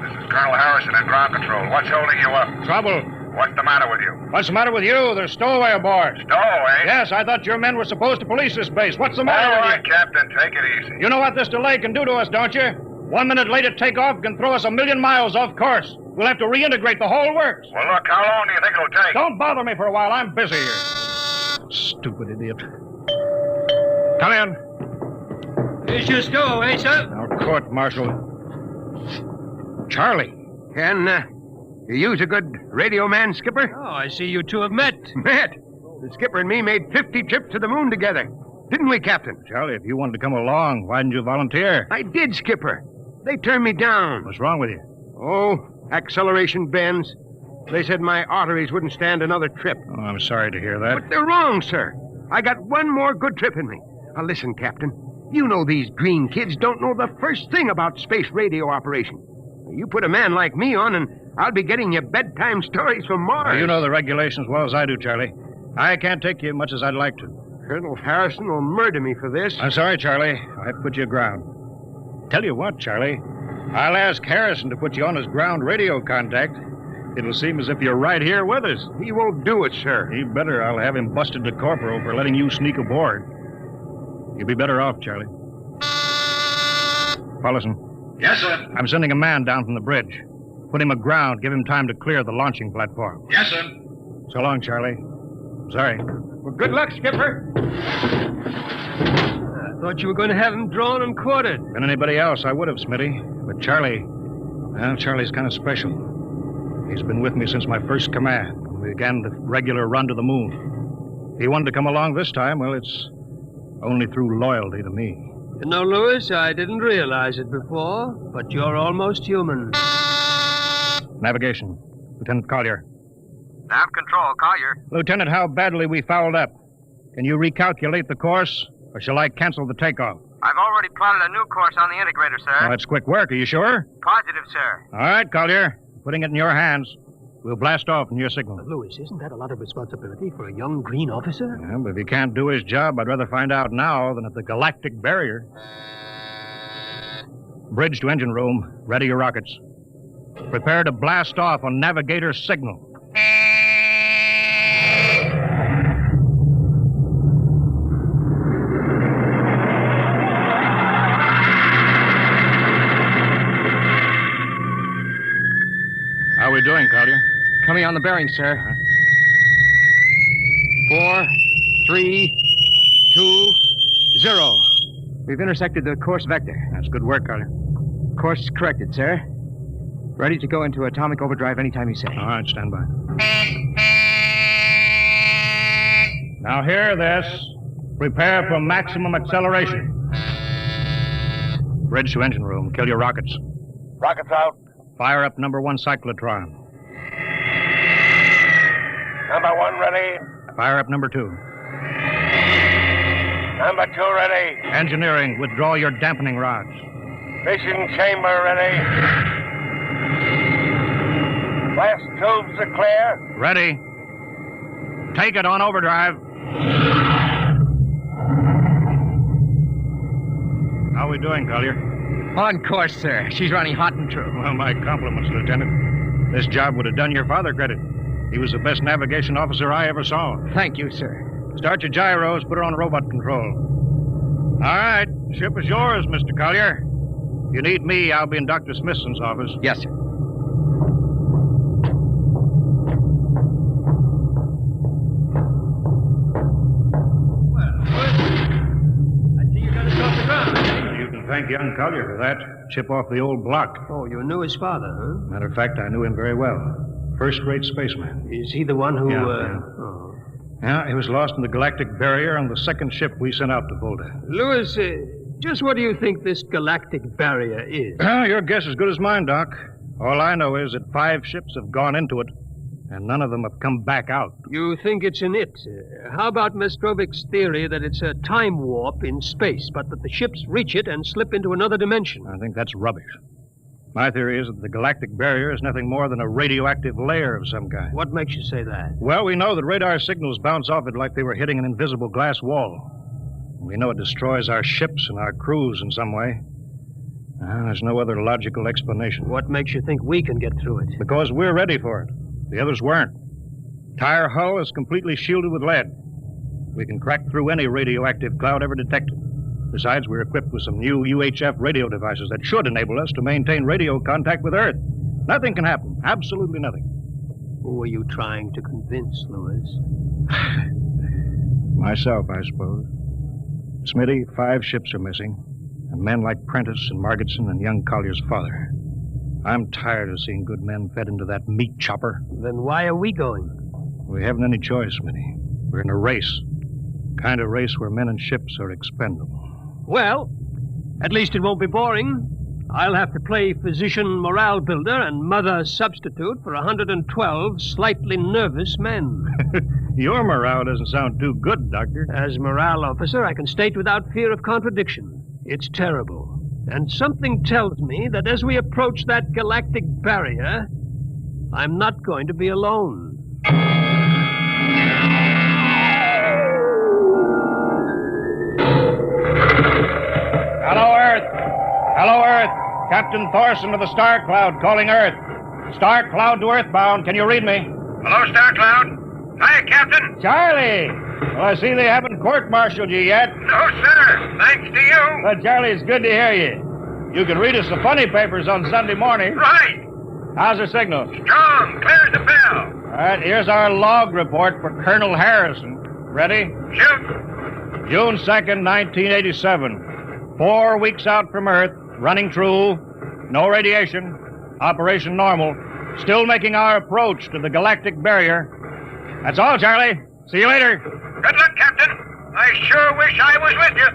this is Colonel Harrison at ground control. What's holding you up? Trouble. What's the matter with you? What's the matter with you? There's stowaway aboard. Stowaway? Yes, I thought your men were supposed to police this base. What's the matter All with right, Captain, take it easy. you? You know what this delay can do to us, don't you? 1 minute late at takeoff can throw us 1,000,000 miles off course. We'll have to reintegrate the whole works. Well, look, how long do you think it'll take? Don't bother me for a while. I'm busy here. Stupid idiot. Come in. Here's your stowaway, sir. Now, court-martial. Charlie. Can you use a good radio man, Skipper? Oh, I see you two have met. Met? The Skipper and me made 50 trips to the moon together. Didn't we, Captain? Charlie, if you wanted to come along, why didn't you volunteer? I did, Skipper. They turned me down. What's wrong with you? Oh, acceleration bends. They said my arteries wouldn't stand another trip. Oh, I'm sorry to hear that. But they're wrong, sir. I got one more good trip in me. Now, listen, Captain. You know these green kids don't know the first thing about space radio operation. You put a man like me on, and I'll be getting you bedtime stories from Mars. Now, you know the regulations as well as I do, Charlie. I can't take you much as I'd like to. Colonel Harrison will murder me for this. I'm sorry, Charlie. I have to put you aground. Tell you what, Charlie. I'll ask Harrison to put you on as ground radio contact. It'll seem as if you're right here with us. He won't do it, sir. He better. I'll have him busted to corporal for letting you sneak aboard. You'll be better off, Charlie. Paulson. Yes, sir. I'm sending a man down from the bridge. Put him aground. Give him time to clear the launching platform. Yes, sir. So long, Charlie. Sorry. Well, good luck, Skipper. Thought you were going to have him drawn and quartered. Than anybody else, I would have, Smitty. But Charlie, well, Charlie's kind of special. He's been with me since my first command, when we began the regular run to the moon. If he wanted to come along this time, well, it's only through loyalty to me. You know, Lewis, I didn't realize it before, but you're almost human. Navigation. Lieutenant Collier. Nav control, Collier. Lieutenant, how badly we fouled up. Can you recalculate the course, or shall I cancel the takeoff? I've already plotted a new course on the integrator, sir. Oh, that's quick work. Are you sure? Positive, sir. All right, Collier. Putting it in your hands. We'll blast off from your signal. Lewis, isn't that a lot of responsibility for a young green officer? Yeah, but if he can't do his job, I'd rather find out now than at the galactic barrier. Bridge to engine room. Ready your rockets. Prepare to blast off on navigator's signal. How are we doing, Collier? Coming on the bearing, sir. 4, 3, 2, 0. We've intersected the course vector. That's good work, Collier. Course corrected, sir. Ready to go into atomic overdrive anytime you say. All right, stand by. Now hear this. Prepare for maximum acceleration. Bridge to engine room. Kill your rockets. Rockets out. Fire up number 1 cyclotron. Number 1 ready. Fire up number 2. Number 2 ready. Engineering, withdraw your dampening rods. Fission chamber ready. Blast tubes are clear. Ready. Take it on overdrive. How are we doing, Collier? On course, sir. She's running hot and true. Well, my compliments, Lieutenant. This job would have done your father credit. He was the best navigation officer I ever saw. Thank you, sir. Start your gyros, put her on robot control. All right, ship is yours, Mr. Collier. If you need me, I'll be in Dr. Smithson's office. Yes, sir. Thank young Collier for that. Chip off the old block. Oh, you knew his father, huh? Matter of fact, I knew him very well. First-rate spaceman. Is he the one who, Yeah, Oh. Yeah, he was lost in the galactic barrier on the second ship we sent out to Volta. Lewis, just what do you think this galactic barrier is? Well, your guess is as good as mine, Doc. All I know is that 5 ships have gone into it, and none of them have come back out. You think it's an it. How about Mestrovic's theory that it's a time warp in space, but that the ships reach it and slip into another dimension? I think that's rubbish. My theory is that the galactic barrier is nothing more than a radioactive layer of some kind. What makes you say that? Well, we know that radar signals bounce off it like they were hitting an invisible glass wall. We know it destroys our ships and our crews in some way. There's no other logical explanation. What makes you think we can get through it? Because we're ready for it. The others weren't. Entire hull is completely shielded with lead. We can crack through any radioactive cloud ever detected. Besides, we're equipped with some new UHF radio devices that should enable us to maintain radio contact with Earth. Nothing can happen. Absolutely nothing. Who are you trying to convince, Lewis? Myself, I suppose. Smitty, 5 ships are missing. And men like Prentice and Margetson and young Collier's father. I'm tired of seeing good men fed into that meat chopper. Then why are we going? We haven't any choice, Smitty. We're in a race. Kind of race where men and ships are expendable. Well, at least it won't be boring. I'll have to play physician morale builder and mother substitute for 112 slightly nervous men. Your morale doesn't sound too good, Doctor. As morale officer, I can state without fear of contradiction. It's terrible. And something tells me that as we approach that galactic barrier, I'm not going to be alone. Hello, Earth. Hello, Earth. Captain Thorson of the Star Cloud calling Earth. Star Cloud to Earthbound. Can you read me? Hello, Star Cloud. Hiya, Captain. Charlie! Well, I see they haven't court-martialed you yet. No, sir. Thanks to you. But, Charlie, it's good to hear you. You can read us the funny papers on Sunday morning. Right. How's the signal? Strong. Clear as a bell. All right, here's our log report for Colonel Harrison. Ready? Shoot. June 2nd, 1987. 4 weeks out from Earth, running true, no radiation, operation normal, still making our approach to the galactic barrier. That's all, Charlie. See you later. Good luck, Captain. I sure wish I was with you.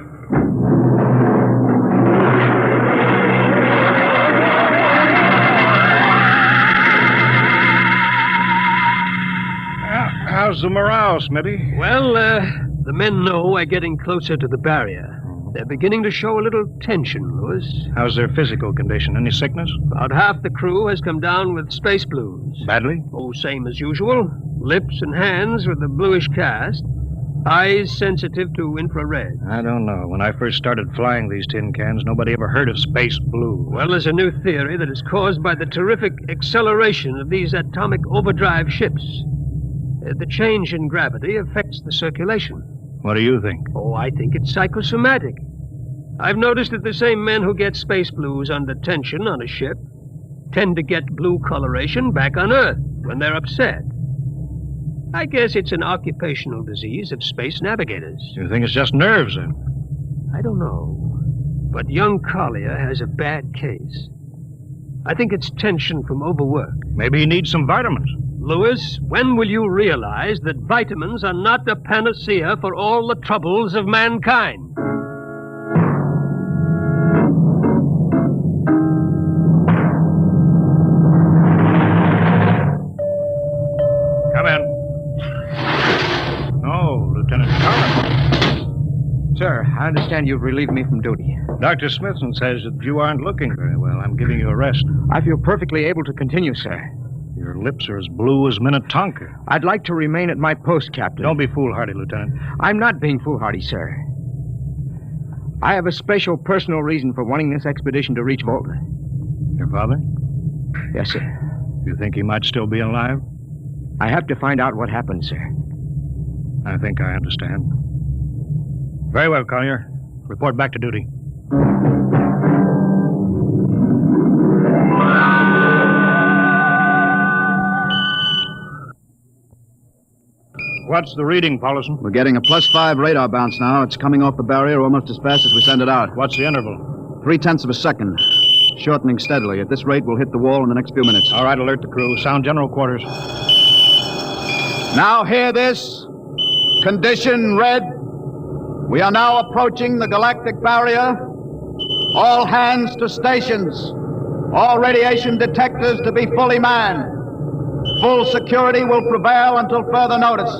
How's the morale, Smitty? Well, the men know we're getting closer to the barrier. They're beginning to show a little tension, Lewis. How's their physical condition? Any sickness? About half the crew has come down with space blues. Badly? Oh, same as usual. Lips and hands with a bluish cast. Eyes sensitive to infrared. I don't know. When I first started flying these tin cans, nobody ever heard of space blue. Well, there's a new theory that is caused by the terrific acceleration of these atomic overdrive ships. The change in gravity affects the circulation. What do you think? Oh, I think it's psychosomatic. I've noticed that the same men who get space blues under tension on a ship tend to get blue coloration back on Earth when they're upset. I guess it's an occupational disease of space navigators. You think it's just nerves, then? I don't know. But young Collier has a bad case. I think it's tension from overwork. Maybe he needs some vitamins. Lewis, when will you realize that vitamins are not the panacea for all the troubles of mankind? Come in. Oh, Lieutenant Collins. Sir, I understand you've relieved me from duty. Dr. Smithson says that you aren't looking very well. I'm giving you a rest. I feel perfectly able to continue, sir. Your lips are as blue as Minnetonka. I'd like to remain at my post, Captain. Don't be foolhardy, Lieutenant. I'm not being foolhardy, sir. I have a special personal reason for wanting this expedition to reach Volta. Your father? Yes, sir. You think he might still be alive? I have to find out what happened, sir. I think I understand. Very well, Collier. Report back to duty. What's the reading, Paulison? We're getting a +5 radar bounce now. It's coming off the barrier almost as fast as we send it out. What's the interval? 0.3 of a second. Shortening steadily. At this rate, we'll hit the wall in the next few minutes. All right, alert the crew. Sound general quarters. Now hear this. Condition red. We are now approaching the galactic barrier. All hands to stations. All radiation detectors to be fully manned. Full security will prevail until further notice.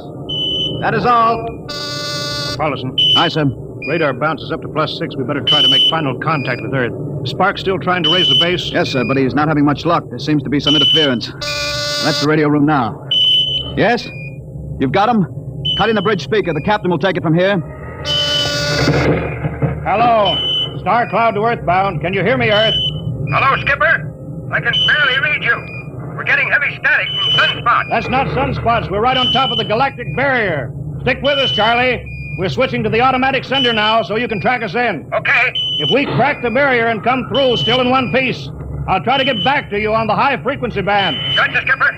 That is all. Paulison. Aye, sir. Radar bounces up to +6. We better try to make final contact with Earth. Spark's still trying to raise the base? Yes, sir, but he's not having much luck. There seems to be some interference. That's the radio room now. Yes? You've got him? Cut in the bridge speaker. The captain will take it from here. Hello. Star Cloud to Earthbound. Can you hear me, Earth? Hello, Skipper. I can barely read you. We're getting heavy static from sunspots. That's not sunspots. We're right on top of the galactic barrier. Stick with us, Charlie. We're switching to the automatic sender now so you can track us in. Okay. If we crack the barrier and come through still in one piece, I'll try to get back to you on the high-frequency band. Gotcha, Skipper.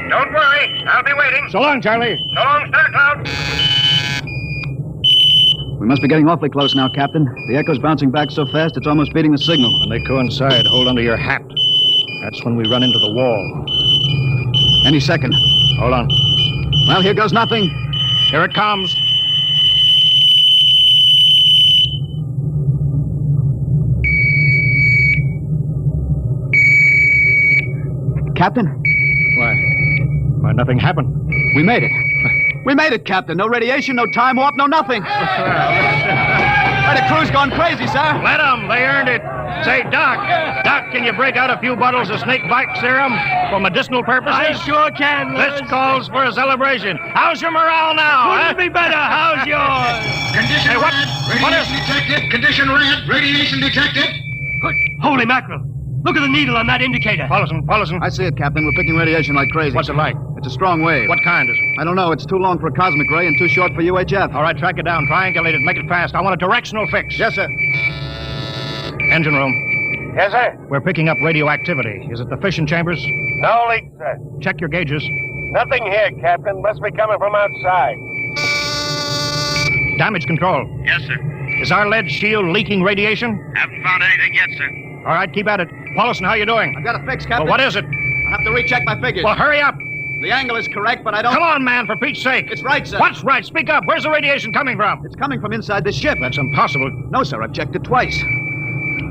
Don't worry. I'll be waiting. So long, Charlie. So long, Star Cloud. We must be getting awfully close now, Captain. The echo's bouncing back so fast it's almost beating the signal. When they coincide, hold onto your hat. That's when we run into the wall. Any second. Hold on. Well, here goes nothing. Here it comes. Captain? Why, nothing happened. We made it. We made it, Captain. No radiation, no time warp, no nothing. Why, the crew's gone crazy, sir. Let them. They earned it. Say, Doc, can you break out a few bottles of snake bite serum for medicinal purposes? I sure can, Liz. This calls for a celebration. How's your morale now? Couldn't be better. How's yours? Condition what? red. Radiation detected. Condition red. Radiation detected. Good. Holy mackerel. Look at the needle on that indicator. Paulison. I see it, Captain. We're picking radiation like crazy. What's it like? It's a strong wave. What kind is it? I don't know. It's too long for a cosmic ray and too short for UHF. All right, track it down. Triangulate it. Make it fast. I want a directional fix. Yes, sir. Engine room. Yes, sir. We're picking up radioactivity. Is it the fission chambers? No leak, sir. Check your gauges. Nothing here, Captain. Must be coming from outside. Damage control. Yes, Yes, sir. Is our lead shield leaking radiation? Haven't found anything yet, sir. All right, keep at it. Paulson, how you doing? I've got a fix, Captain. Well, what is it? I have to recheck my figures. Well, hurry up. The angle is correct, but I don't... Come on, man, for Pete's sake. It's right, sir. What's right? Speak up. Where's the radiation coming from? It's coming from inside this ship. That's impossible. No, sir. I've checked it twice.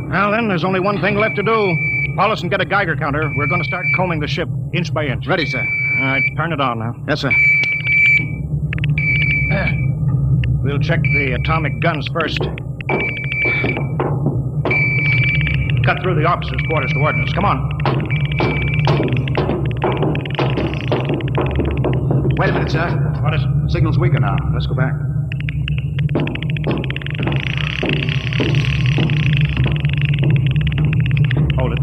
Well, then, there's only one thing left to do. Paulson, get a Geiger counter. We're going to start combing the ship inch by inch. Ready, sir. All right, turn it on now. Yes, sir. We'll check the atomic guns first. Cut through the officers' quarters to ordnance. Come on. Wait a minute, sir. What is it? The signal's weaker now. Let's go back. Hold it.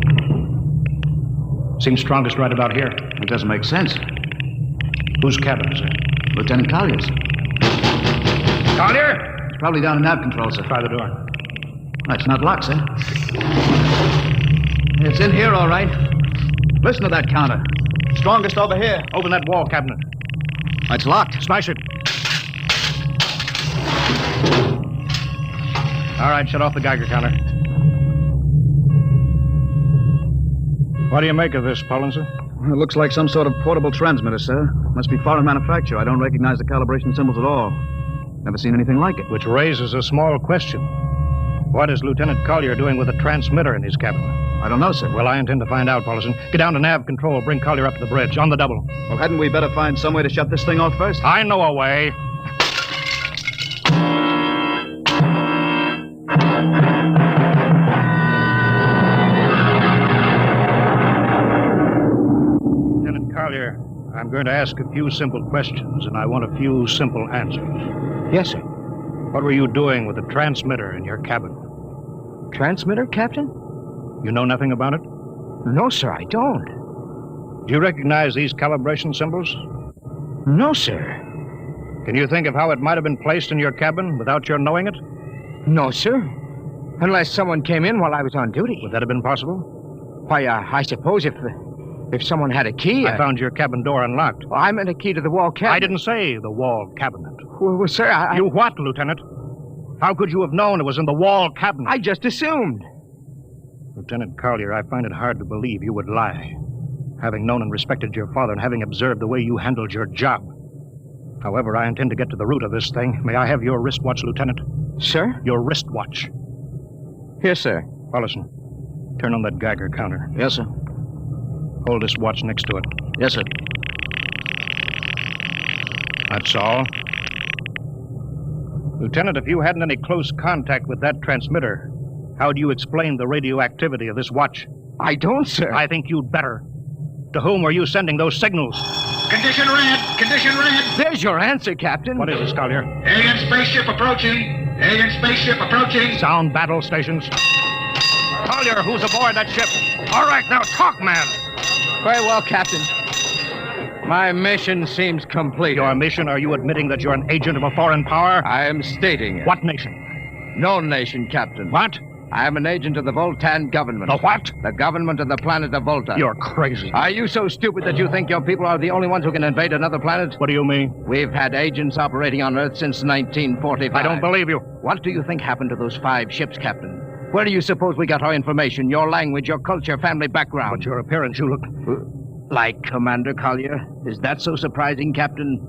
Seems strongest right about here. It doesn't make sense. Whose cabin is it? Lieutenant Collier's. Collier? It's probably down in nav control, sir. Try the door. It's not locked, sir. It's in here, all right. Listen to that counter. Strongest over here. Open that wall cabinet. It's locked. Smash it. All right, shut off the Geiger counter. What do you make of this, Paulinson? It looks like some sort of portable transmitter, sir. Must be foreign manufacture. I don't recognize the calibration symbols at all. Never seen anything like it. Which raises a small question. What is Lieutenant Collier doing with a transmitter in his cabin? I don't know, sir. Well, I intend to find out, Paulson. Get down to nav control. Bring Collier up to the bridge. On the double. Well, hadn't we better find some way to shut this thing off first? I know a way. Lieutenant Collier, I'm going to ask a few simple questions, and I want a few simple answers. Yes, sir. What were you doing with the transmitter in your cabin? Transmitter, Captain? You know nothing about it? No, sir, I don't. Do you recognize these calibration symbols? No, sir. Can you think of how it might have been placed in your cabin without your knowing it? No, sir. Unless someone came in while I was on duty. Would that have been possible? Why, I suppose if someone had a key... I found your cabin door unlocked. Well, I meant a key to the wall cabinet. I didn't say the wall cabinet. Well, sir, You what, Lieutenant? How could you have known it was in the wall cabinet? I just assumed. Lieutenant Collier, I find it hard to believe you would lie. Having known and respected your father and having observed the way you handled your job. However, I intend to get to the root of this thing. May I have your wristwatch, Lieutenant? Sir? Your wristwatch. Here, sir. Paulson, turn on that Geiger counter. Yes, sir. Hold this watch next to it. Yes, sir. That's all. Lieutenant, if you hadn't any close contact with that transmitter, how do you explain the radioactivity of this watch? I don't, sir. I think you'd better. To whom were you sending those signals? Condition red! Condition red! There's your answer, Captain. What is it, Collier? Alien spaceship approaching! Alien spaceship approaching! Sound battle stations. Collier, who's aboard that ship? All right, now talk, man! Very well, Captain. My mission seems complete. Your mission? Are you admitting that you're an agent of a foreign power? I am stating it. What nation? No nation, Captain. What? I am an agent of the Voltan government. The what? The government of the planet of Volta. You're crazy. Are you so stupid that you think your people are the only ones who can invade another planet? What do you mean? We've had agents operating on Earth since 1945. I don't believe you. What do you think happened to those 5 ships, Captain? Where do you suppose we got our information, your language, your culture, family background? But your appearance, you look... Like Commander Collier? Is that so surprising, Captain?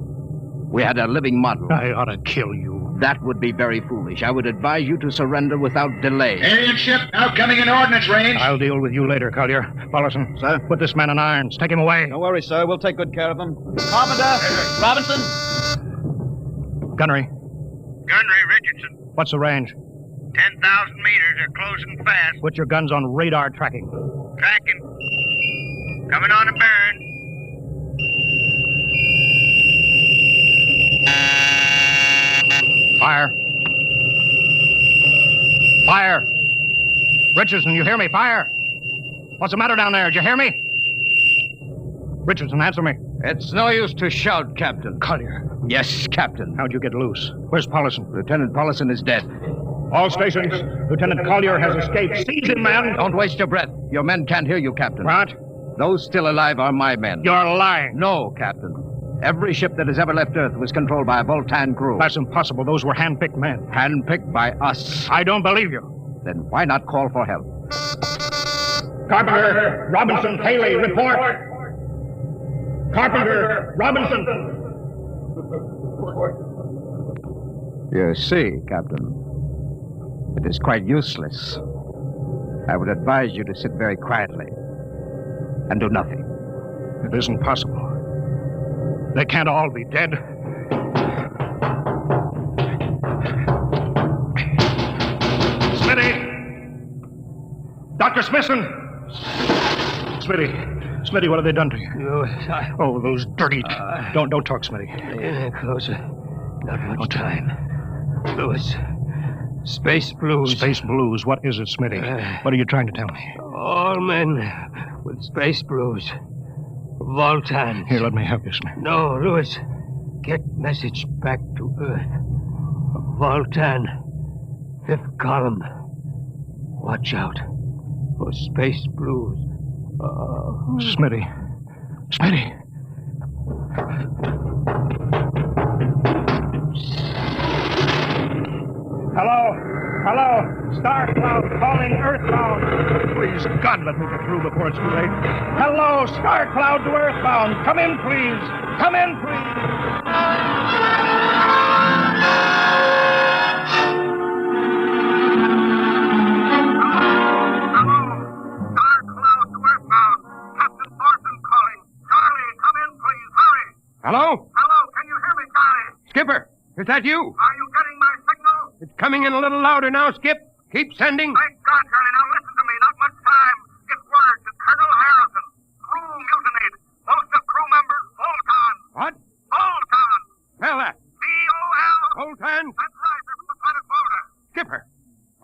We had a living model. I ought to kill you. That would be very foolish. I would advise you to surrender without delay. Alien ship now coming in ordnance range. I'll deal with you later, Collier. Paulson, sir, put this man in irons. Take him away. Don't worry, sir. We'll take good care of him. Carpenter! Robinson! Gunnery. Gunnery Richardson. What's the range? 10,000 meters. They're closing fast. Put your guns on radar tracking. Tracking. Coming on a burn. Fire. Fire. Richardson, you hear me? Fire. What's the matter down there? Did you hear me? Richardson, answer me. It's no use to shout, Captain. Collier. Yes, Captain. How'd you get loose? Where's Paulson? Lieutenant Paulson is dead. All stations. Lieutenant Collier has escaped. Seize him, man. Don't waste your breath. Your men can't hear you, Captain. What? Those still alive are my men. You're lying. No, Captain. Every ship that has ever left Earth was controlled by a Voltan crew. That's impossible. Those were hand-picked men. Handpicked by us. I don't believe you. Then why not call for help? Carpenter, Robinson, Haley, report. Carpenter, Robinson. You see, Captain, it is quite useless. I would advise you to sit very quietly and do nothing. It isn't possible. They can't all be dead. Smitty! Dr. Smithson! Smitty, what have they done to you? Oh, those dirty... Don't talk, Smitty. Closer. Not much time. Lewis. Space blues. Space blues. What is it, Smitty? What are you trying to tell me? All men with space blues. Voltans. Here, let me help you, Smitty. No, Lewis. Get message back to Earth. Voltan. 5th column. Watch out for space blues. Smitty. Hello. Star Cloud calling Earthbound. Please, God, let me get through before it's too late. Hello, Star Cloud to Earthbound. Come in, please. Hello? Hello, can you hear me, Charlie? Skipper, is that you? Are you getting my signal? It's coming in a little louder now, Skip. Keep sending. Thank God, Charlie. Now listen to me. Not much time. Get word to Colonel Harrison. Crew mutinied. Most of crew members, Voltan. What? Voltan. Spell that. V-O-L. Voltan? That's right. They're from the planet Volta. Skipper,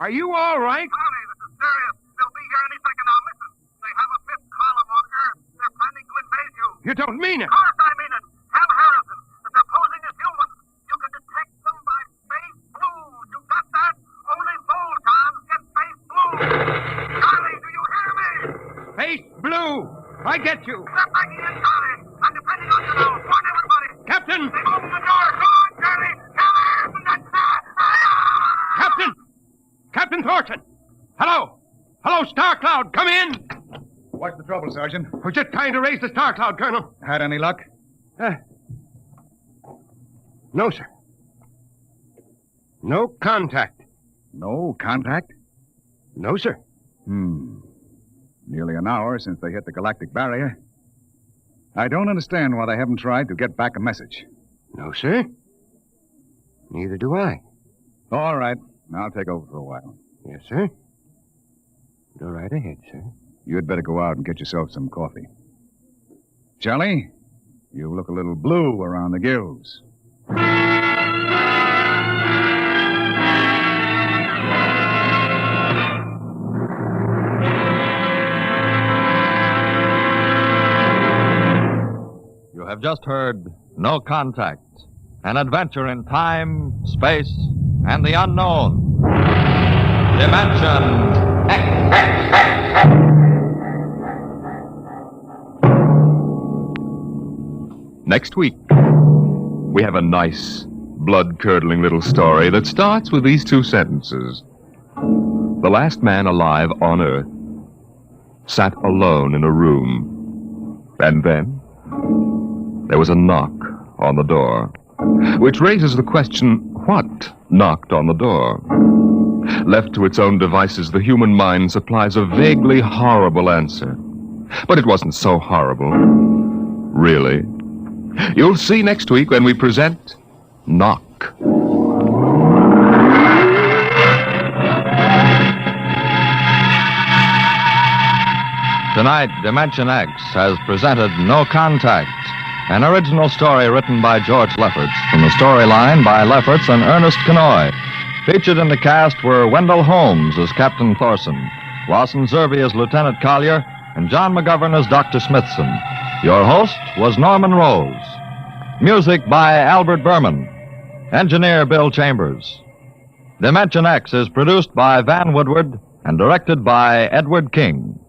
are you all right? Charlie, this is serious. They'll be here any second now. Listen, they have a 5th column on Earth. They're planning to invade you. You don't mean it. Of course I mean it. Tell Harrison that they're posing as humans. You can detect them by space blues. You got that? Only Voltans get space blues. Charlie, do you hear me? Space blue. I get you. Step back in, Charlie. I'm depending on you now. Warn everybody. Captain! They open the door. Go on, Charlie. Tell Harrison that's Captain! Captain Thorson! Hello, Star Cloud, come in! What's the trouble, Sergeant? We're just trying to raise the Star Cloud, Colonel. Had any luck? No, sir. No contact. No contact? No, sir. Nearly an hour since they hit the galactic barrier. I don't understand why they haven't tried to get back a message. No, sir. Neither do I. All right. I'll take over for a while. Yes, sir. Go right ahead, sir. You'd better go out and get yourself some coffee. Charlie, you look a little blue around the gills. You have just heard No Contact, an adventure in time, space, and the unknown. Dimension X. Next week, we have a nice, blood-curdling little story that starts with these 2 sentences. The last man alive on Earth sat alone in a room. And then there was a knock on the door, which raises the question, what knocked on the door? Left to its own devices, the human mind supplies a vaguely horrible answer. But it wasn't so horrible, really. You'll see next week when we present Knock. Tonight, Dimension X has presented No Contact, an original story written by George Lefferts, from the storyline by Lefferts and Ernest Kenoy. Featured in the cast were Wendell Holmes as Captain Thorson, Lawson Zerby as Lieutenant Collier, and John McGovern as Dr. Smithson. Your host was Norman Rose. Music by Albert Berman. Engineer Bill Chambers. Dimension X is produced by Van Woodward and directed by Edward King.